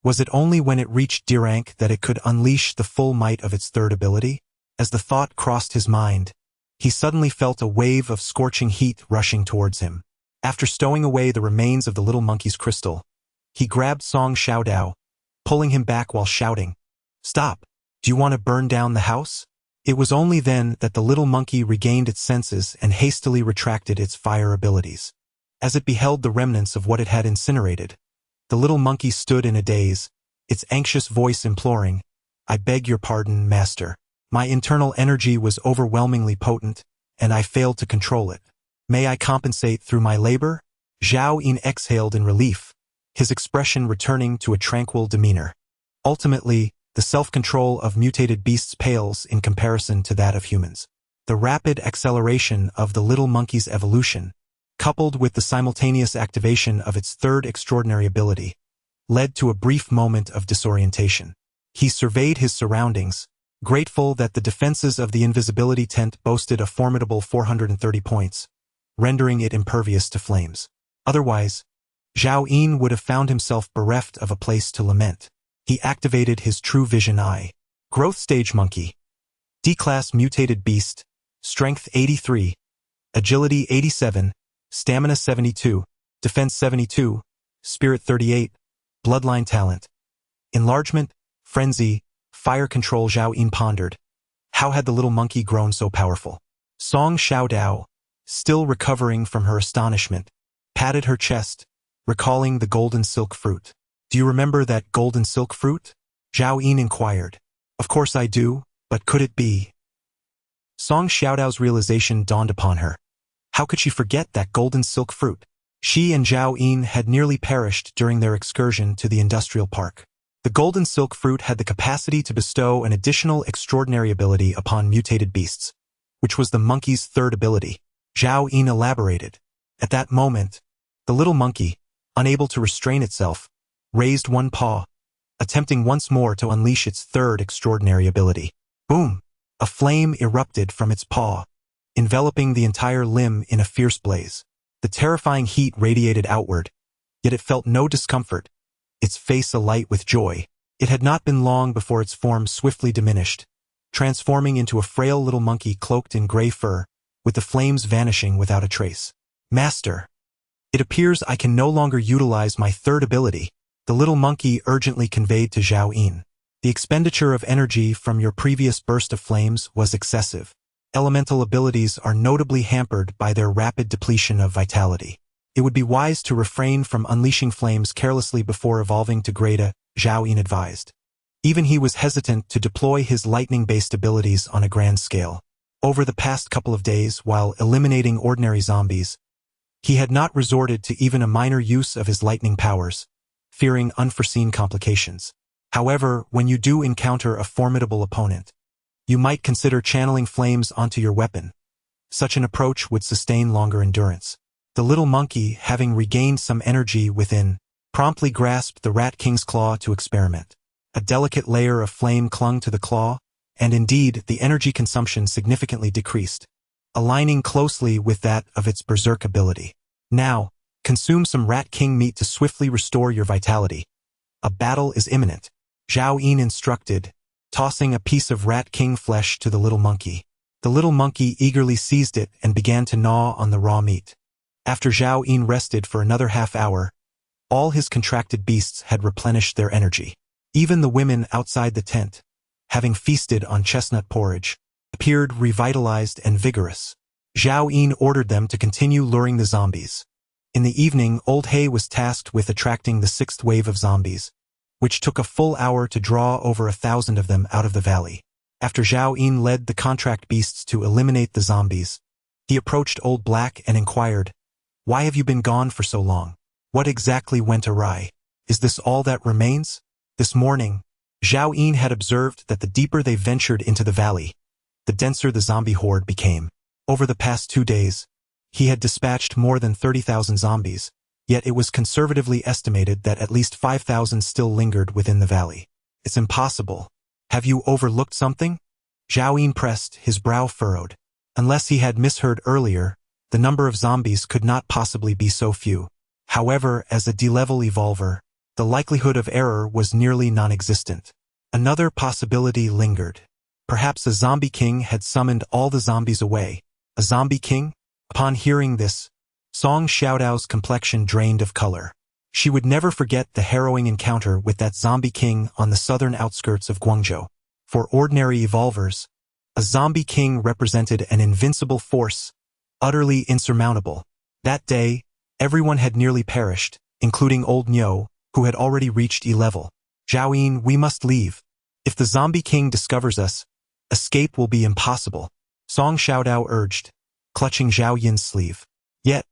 Was it only when it reached D-rank that it could unleash the full might of its third ability? As the thought crossed his mind, he suddenly felt a wave of scorching heat rushing towards him. After stowing away the remains of the little monkey's crystal, he grabbed Song Xiaodao, pulling him back while shouting, "Stop! Do you want to burn down the house?" It was only then that the little monkey regained its senses and hastily retracted its fire abilities. As it beheld the remnants of what it had incinerated, the little monkey stood in a daze, its anxious voice imploring, "I beg your pardon, Master. My internal energy was overwhelmingly potent, and I failed to control it. May I compensate through my labor?" Zhao Yin exhaled in relief, his expression returning to a tranquil demeanor. Ultimately, the self-control of mutated beasts pales in comparison to that of humans. The rapid acceleration of the little monkey's evolution, coupled with the simultaneous activation of its third extraordinary ability, led to a brief moment of disorientation. He surveyed his surroundings, grateful that the defenses of the invisibility tent boasted a formidable 430 points, rendering it impervious to flames. Otherwise, Zhao Yin would have found himself bereft of a place to lament. He activated his true vision eye. Growth stage monkey. D-class mutated beast, strength 83, agility 87, stamina 72, defense 72, spirit 38, bloodline talent. Enlargement, frenzy, fire control. Zhao Yin pondered. How had the little monkey grown so powerful? Song Xiaodao, still recovering from her astonishment, patted her chest, recalling the golden silk fruit. Do you remember that golden silk fruit? Zhao Yin inquired. Of course I do, but could it be? Song Xiaodao's realization dawned upon her. How could she forget that golden silk fruit? She and Zhao Yin had nearly perished during their excursion to the industrial park. The golden silk fruit had the capacity to bestow an additional extraordinary ability upon mutated beasts, which was the monkey's third ability. Zhao Yin elaborated. At that moment, the little monkey, unable to restrain itself, raised one paw, attempting once more to unleash its third extraordinary ability. Boom! A flame erupted from its paw, enveloping the entire limb in a fierce blaze. The terrifying heat radiated outward, yet it felt no discomfort, its face alight with joy. It had not been long before its form swiftly diminished, transforming into a frail little monkey cloaked in gray fur, with the flames vanishing without a trace. Master! It appears I can no longer utilize my third ability, the little monkey urgently conveyed to Zhao Yin. The expenditure of energy from your previous burst of flames was excessive. Elemental abilities are notably hampered by their rapid depletion of vitality. It would be wise to refrain from unleashing flames carelessly before evolving to Greta, Zhao Yin advised. Even he was hesitant to deploy his lightning-based abilities on a grand scale. Over the past couple of days, while eliminating ordinary zombies, he had not resorted to even a minor use of his lightning powers, fearing unforeseen complications. However, when you do encounter a formidable opponent, you might consider channeling flames onto your weapon. Such an approach would sustain longer endurance. The little monkey, having regained some energy within, promptly grasped the Rat King's claw to experiment. A delicate layer of flame clung to the claw, and indeed the energy consumption significantly decreased, aligning closely with that of its berserk ability. Now, consume some Rat King meat to swiftly restore your vitality. A battle is imminent. Zhao Yin instructed, tossing a piece of Rat King flesh to the little monkey. The little monkey eagerly seized it and began to gnaw on the raw meat. After Zhao Yin rested for another half-hour, all his contracted beasts had replenished their energy. Even the women outside the tent, having feasted on chestnut porridge, appeared revitalized and vigorous. Zhao Yin ordered them to continue luring the zombies. In the evening, Old Hay was tasked with attracting the sixth wave of zombies, which took a full hour to draw over 1,000 of them out of the valley. After Zhao Yin led the contract beasts to eliminate the zombies, he approached Old Black and inquired, "Why have you been gone for so long? What exactly went awry? Is this all that remains?" This morning, Zhao Yin had observed that the deeper they ventured into the valley, the denser the zombie horde became. Over the past 2 days, he had dispatched more than 30,000 zombies, yet it was conservatively estimated that at least 5,000 still lingered within the valley. It's impossible. Have you overlooked something? Zhao Yin pressed, his brow furrowed. Unless he had misheard earlier, the number of zombies could not possibly be so few. However, as a D-level evolver, the likelihood of error was nearly non-existent. Another possibility lingered. Perhaps a zombie king had summoned all the zombies away. A zombie king? Upon hearing this, Song Xiaodao's complexion drained of color. She would never forget the harrowing encounter with that zombie king on the southern outskirts of Guangzhou. For ordinary evolvers, a zombie king represented an invincible force, utterly insurmountable. That day, everyone had nearly perished, including Old Niu, who had already reached E-level. Zhao Yin, we must leave. If the zombie king discovers us, escape will be impossible, Song Xiaodao urged, clutching Zhao Yin's sleeve. Yet,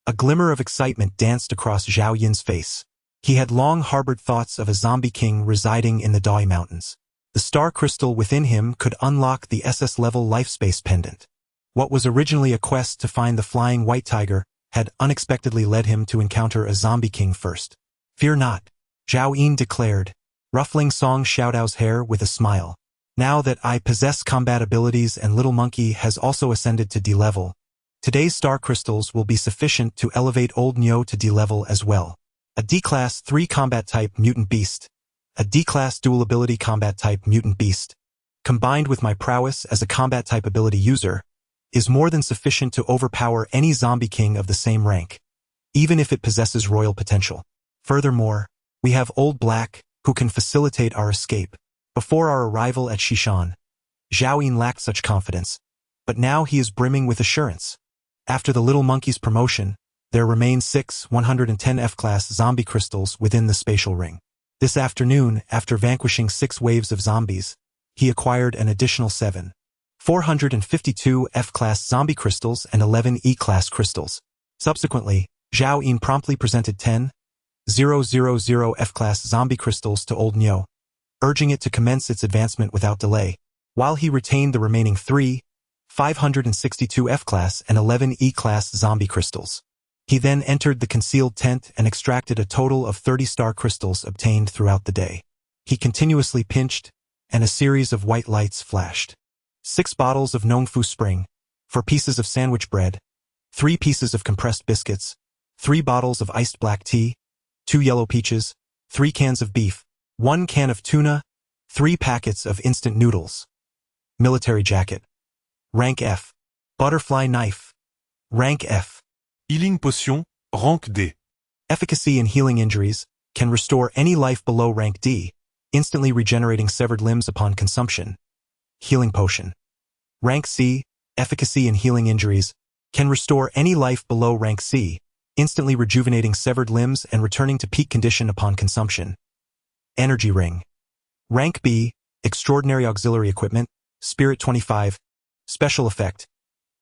a glimmer of excitement danced across Zhao Yin's face. He had long harbored thoughts of a zombie king residing in the Dai Mountains. The star crystal within him could unlock the SS-level lifespace pendant. What was originally a quest to find the flying white tiger had unexpectedly led him to encounter a zombie king first. Fear not, Zhao Yin declared, ruffling Song Xiaodao's hair with a smile. Now that I possess combat abilities and Little Monkey has also ascended to D-level, today's star crystals will be sufficient to elevate Old Nyo to D-level as well. A D-Class 3 combat type mutant beast, a D-Class dual ability combat type mutant beast, combined with my prowess as a combat type ability user, is more than sufficient to overpower any zombie king of the same rank, even if it possesses royal potential. Furthermore, we have Old Black, who can facilitate our escape. Before our arrival at Shishan, Zhao Yin lacked such confidence, but now he is brimming with assurance. After the Little Monkey's promotion, there remain 6 110 F-class zombie crystals within the spatial ring. This afternoon, after vanquishing 6 waves of zombies, he acquired an additional 7 452 F-class zombie crystals and 11 E-class crystals. Subsequently, Zhao Yin promptly presented 10 000 F-class zombie crystals to Old Nyo, urging it to commence its advancement without delay, while he retained the remaining 3 562 F-class and 11 E-class zombie crystals. He then entered the concealed tent and extracted a total of 30 star crystals obtained throughout the day. He continuously pinched, and a series of white lights flashed. 6 bottles of Nongfu Spring, 4 pieces of sandwich bread, 3 pieces of compressed biscuits, 3 bottles of iced black tea, 2 yellow peaches, 3 cans of beef, 1 can of tuna, 3 packets of instant noodles. Military jacket. Rank F. Butterfly knife. Rank F. Healing potion, rank D. Efficacy in healing injuries, can restore any life below rank D, instantly regenerating severed limbs upon consumption. Healing potion. Rank C. Efficacy in healing injuries, can restore any life below rank C, instantly rejuvenating severed limbs and returning to peak condition upon consumption. Energy ring. Rank B. Extraordinary auxiliary equipment, Spirit 25. Special effect.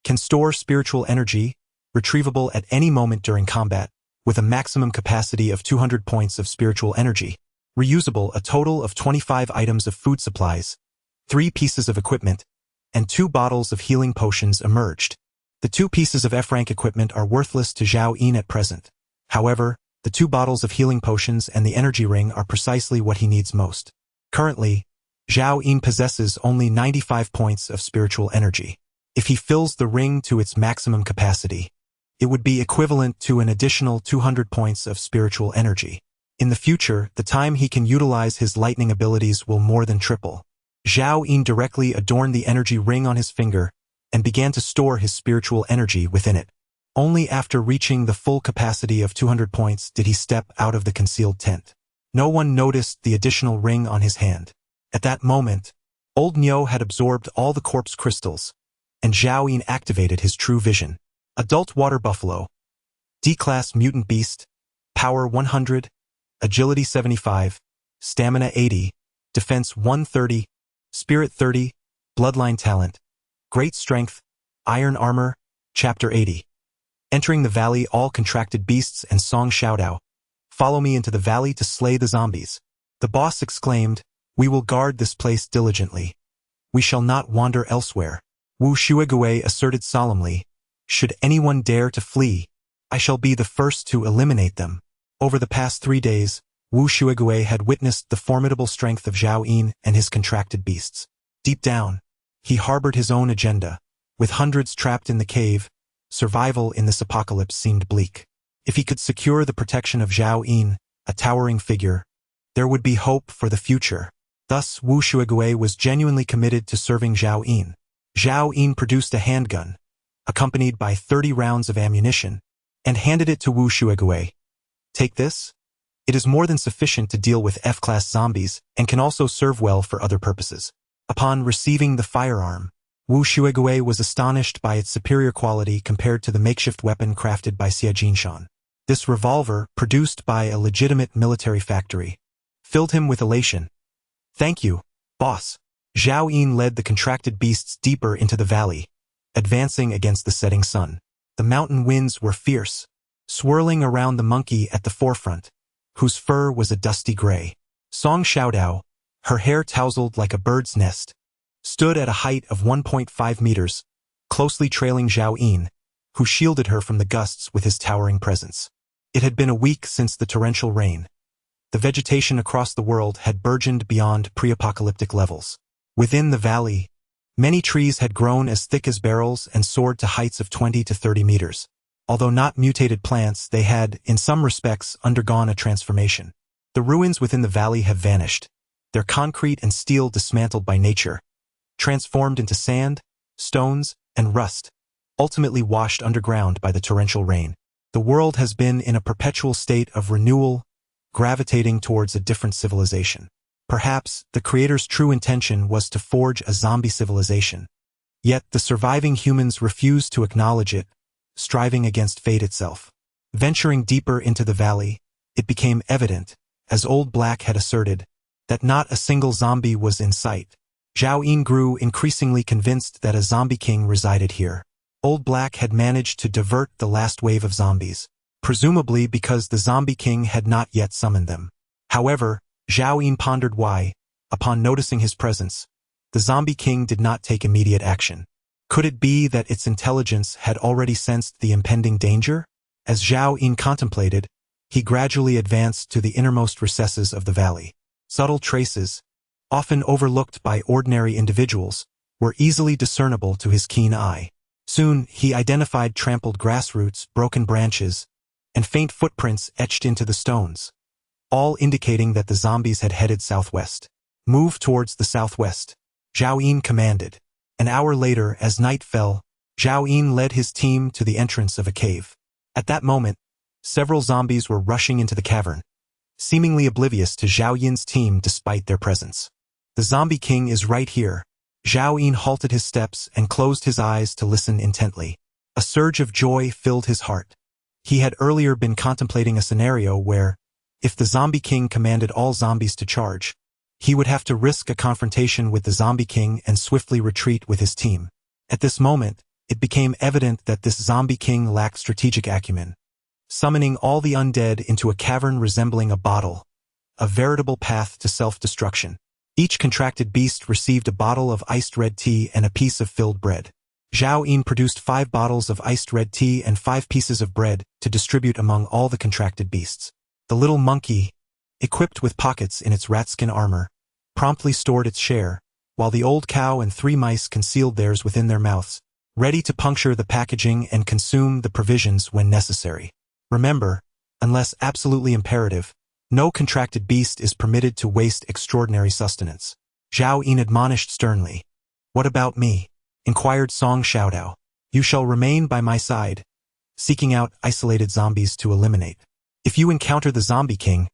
Can store spiritual energy, retrievable at any moment during combat, with a maximum capacity of 200 points of spiritual energy. Reusable a total of 25 items of food supplies, 3 pieces of equipment, and 2 bottles of healing potions emerged. The 2 pieces of F-rank equipment are worthless to Zhao Yin at present. However, the 2 bottles of healing potions and the energy ring are precisely what he needs most. Currently, Zhao Yin possesses only 95 points of spiritual energy. If he fills the ring to its maximum capacity, it would be equivalent to an additional 200 points of spiritual energy. In the future, the time he can utilize his lightning abilities will more than triple. Zhao Yin directly adorned the energy ring on his finger and began to store his spiritual energy within it. Only after reaching the full capacity of 200 points did he step out of the concealed tent. No one noticed the additional ring on his hand. At that moment, Old Nyo had absorbed all the corpse crystals, and Zhao Yin activated his true vision. Adult Water Buffalo. D-Class Mutant Beast. Power 100. Agility 75. Stamina 80. Defense 130. Spirit 30. Bloodline Talent. Great Strength. Iron Armor. Chapter 80. Entering the valley, all contracted beasts and Song Shoutao. Follow me into the valley to slay the zombies. The boss exclaimed, "We will guard this place diligently. We shall not wander elsewhere." Wu Shuigui asserted solemnly, "Should anyone dare to flee, I shall be the first to eliminate them." Over the past 3 days, Wu Shuigui had witnessed the formidable strength of Zhao Yin and his contracted beasts. Deep down, he harbored his own agenda. With hundreds trapped in the cave, survival in this apocalypse seemed bleak. If he could secure the protection of Zhao Yin, a towering figure, there would be hope for the future. Thus, Wu Shuigui was genuinely committed to serving Zhao Yin. Zhao Yin produced a handgun, accompanied by 30 rounds of ammunition, and handed it to Wu Shuigui. "Take this. It is more than sufficient to deal with F-class zombies and can also serve well for other purposes." Upon receiving the firearm, Wu Shuigui was astonished by its superior quality compared to the makeshift weapon crafted by Xia Jinshan. This revolver, produced by a legitimate military factory, filled him with elation. "Thank you, boss." Zhao Yin led the contracted beasts deeper into the valley, advancing against the setting sun. The mountain winds were fierce, swirling around the monkey at the forefront, whose fur was a dusty gray. Song Shoutao, her hair tousled like a bird's nest, stood at a height of 1.5 meters, closely trailing Zhao Yin, who shielded her from the gusts with his towering presence. It had been a week since the torrential rain. The vegetation across the world had burgeoned beyond pre-apocalyptic levels. Within the valley, many trees had grown as thick as barrels and soared to heights of 20 to 30 meters. Although not mutated plants, they had, in some respects, undergone a transformation. The ruins within the valley have vanished, their concrete and steel dismantled by nature, transformed into sand, stones, and rust, ultimately washed underground by the torrential rain. The world has been in a perpetual state of renewal, gravitating towards a different civilization. Perhaps the Creator's true intention was to forge a zombie civilization. Yet the surviving humans refused to acknowledge it, striving against fate itself. Venturing deeper into the valley, it became evident, as Old Black had asserted, that not a single zombie was in sight. Zhao Yin grew increasingly convinced that a zombie king resided here. Old Black had managed to divert the last wave of zombies, presumably because the zombie king had not yet summoned them. However, Zhao Yin pondered why, upon noticing his presence, the zombie king did not take immediate action. Could it be that its intelligence had already sensed the impending danger? As Zhao Yin contemplated, he gradually advanced to the innermost recesses of the valley. Subtle traces, often overlooked by ordinary individuals, were easily discernible to his keen eye. Soon, he identified trampled grass roots, broken branches, and faint footprints etched into the stones, all indicating that the zombies had headed southwest. Move towards the southwest, Zhao Yin commanded. An hour later, as night fell, Zhao Yin led his team to the entrance of a cave. At that moment, several zombies were rushing into the cavern, seemingly oblivious to Zhao Yin's team despite their presence. The zombie king is right here. Zhao Yin halted his steps and closed his eyes to listen intently. A surge of joy filled his heart. He had earlier been contemplating a scenario where, if the zombie king commanded all zombies to charge, he would have to risk a confrontation with the zombie king and swiftly retreat with his team. At this moment, it became evident that this zombie king lacked strategic acumen. Summoning all the undead into a cavern resembling a bottle, a veritable path to self-destruction. Each contracted beast received a bottle of iced red tea and a piece of filled bread. Zhao Yin produced 5 bottles of iced red tea and 5 pieces of bread to distribute among all the contracted beasts. The little monkey, equipped with pockets in its ratskin armor, promptly stored its share, while the old cow and 3 mice concealed theirs within their mouths, ready to puncture the packaging and consume the provisions when necessary. Remember, unless absolutely imperative, no contracted beast is permitted to waste extraordinary sustenance. Zhao Yin admonished sternly. What about me? Inquired Song Xiaodao. You shall remain by my side, seeking out isolated zombies to eliminate. If you encounter the zombie king,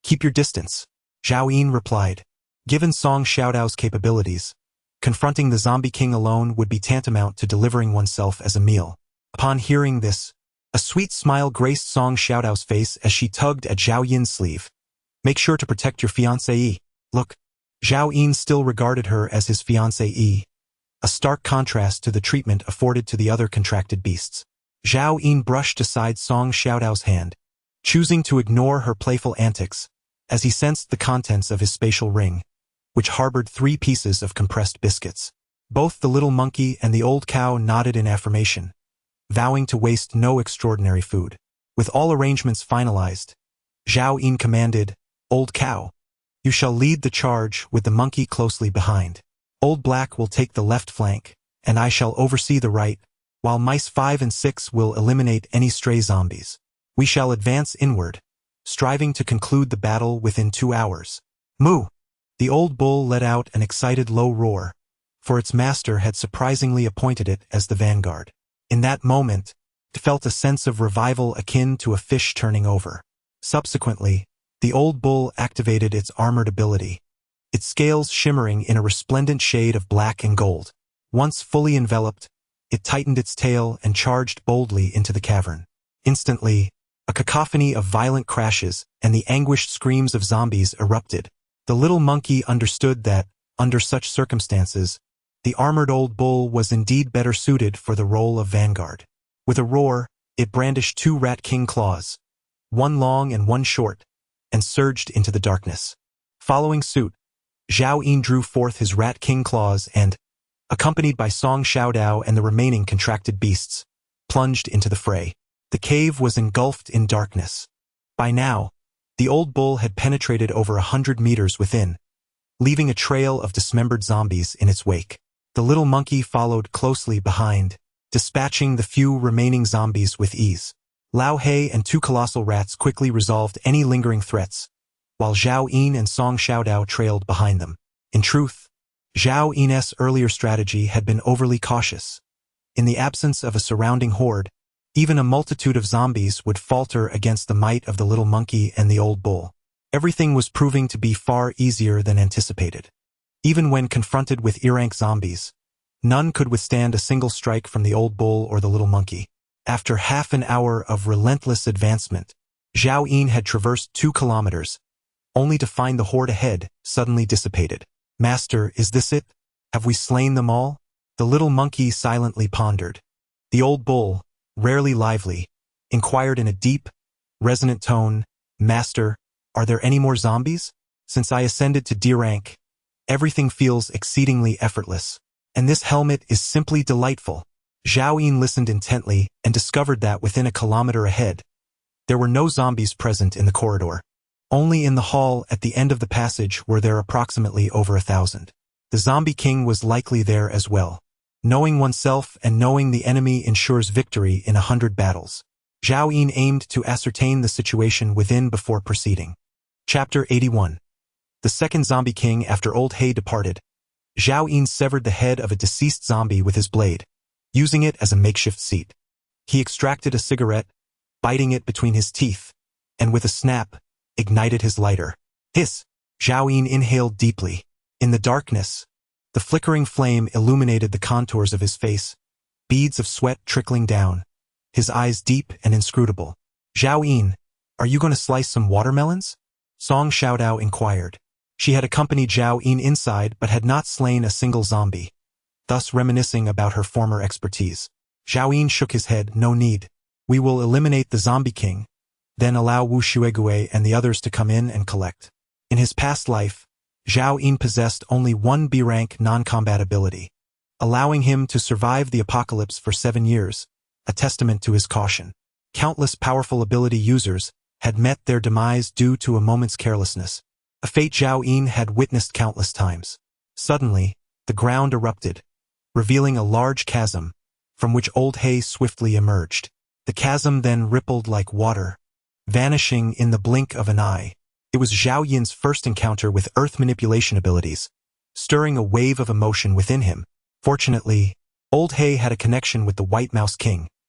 keep your distance, Zhao Yin replied. Given Song Xiaodao's capabilities, confronting the zombie king alone would be tantamount to delivering oneself as a meal. Upon hearing this, a sweet smile graced Song Xiaodao's face as she tugged at Zhao Yin's sleeve. Make sure to protect your fiancée. Look, Zhao Yin still regarded her as his fiancée, a stark contrast to the treatment afforded to the other contracted beasts. Zhao Yin brushed aside Song Xiaodao's hand, choosing to ignore her playful antics, as he sensed the contents of his spatial ring, which harbored 3 pieces of compressed biscuits. Both the little monkey and the old cow nodded in affirmation, vowing to waste no extraordinary food. With all arrangements finalized, Zhao Yin commanded, Old Cow, you shall lead the charge with the monkey closely behind. Old Black will take the left flank, and I shall oversee the right, while Mice 5 and 6 will eliminate any stray zombies. We shall advance inward, striving to conclude the battle within 2 hours. Moo! The old bull let out an excited low roar, for its master had surprisingly appointed it as the vanguard. In that moment, it felt a sense of revival akin to a fish turning over. Subsequently, the old bull activated its armored ability, its scales shimmering in a resplendent shade of black and gold. Once fully enveloped, it tightened its tail and charged boldly into the cavern. Instantly, a cacophony of violent crashes and the anguished screams of zombies erupted. The little monkey understood that, under such circumstances, the armored old bull was indeed better suited for the role of vanguard. With a roar, it brandished 2 rat king claws, one long and one short, and surged into the darkness. Following suit, Zhao Yin drew forth his rat king claws and, accompanied by Song Xiaodao and the remaining contracted beasts, plunged into the fray. The cave was engulfed in darkness. By now, the old bull had penetrated over 100 meters within, leaving a trail of dismembered zombies in its wake. The little monkey followed closely behind, dispatching the few remaining zombies with ease. Lao He and two colossal rats quickly resolved any lingering threats, while Zhao Yin and Song Xiaodao trailed behind them. In truth, Zhao Yin's earlier strategy had been overly cautious. In the absence of a surrounding horde, even a multitude of zombies would falter against the might of the little monkey and the old bull. Everything was proving to be far easier than anticipated. Even when confronted with ear-rank zombies, none could withstand a single strike from the old bull or the little monkey. After half an hour of relentless advancement, Zhao Yin had traversed 2 kilometers, only to find the horde ahead suddenly dissipated. "Master, is this it? Have we slain them all?" The little monkey silently pondered. The old bull, rarely lively, inquired in a deep, resonant tone, "Master, are there any more zombies? Since I ascended to D rank, everything feels exceedingly effortless, and this helmet is simply delightful." Zhao Yin listened intently and discovered that within a kilometer ahead, there were no zombies present in the corridor. Only in the hall at the end of the passage were there approximately over 1,000. The Zombie King was likely there as well. Knowing oneself and knowing the enemy ensures victory in 100 battles. Zhao Yin aimed to ascertain the situation within before proceeding. Chapter 81. The second Zombie King after Old He departed. Zhao Yin severed the head of a deceased zombie with his blade, using it as a makeshift seat. He extracted a cigarette, biting it between his teeth, and with a snap, ignited his lighter. Hiss! Zhao Yin inhaled deeply. In the darkness, the flickering flame illuminated the contours of his face, beads of sweat trickling down, his eyes deep and inscrutable. "Zhao Yin, are you going to slice some watermelons?" Song Xiaodao inquired. She had accompanied Zhao Yin inside but had not slain a single zombie, thus reminiscing about her former expertise. Zhao Yin shook his head. "No need. We will eliminate the Zombie King, then allow Wu Xuegue and the others to come in and collect." In his past life, Zhao Yin possessed only 1 B-rank non-combat ability, allowing him to survive the apocalypse for 7 years, a testament to his caution. Countless powerful ability users had met their demise due to a moment's carelessness, a fate Zhao Yin had witnessed countless times. Suddenly, the ground erupted, revealing a large chasm, from which Old He swiftly emerged. The chasm then rippled like water, vanishing in the blink of an eye. It was Zhao Yin's first encounter with earth manipulation abilities, stirring a wave of emotion within him. Fortunately, Old He had a connection with the White Mouse King,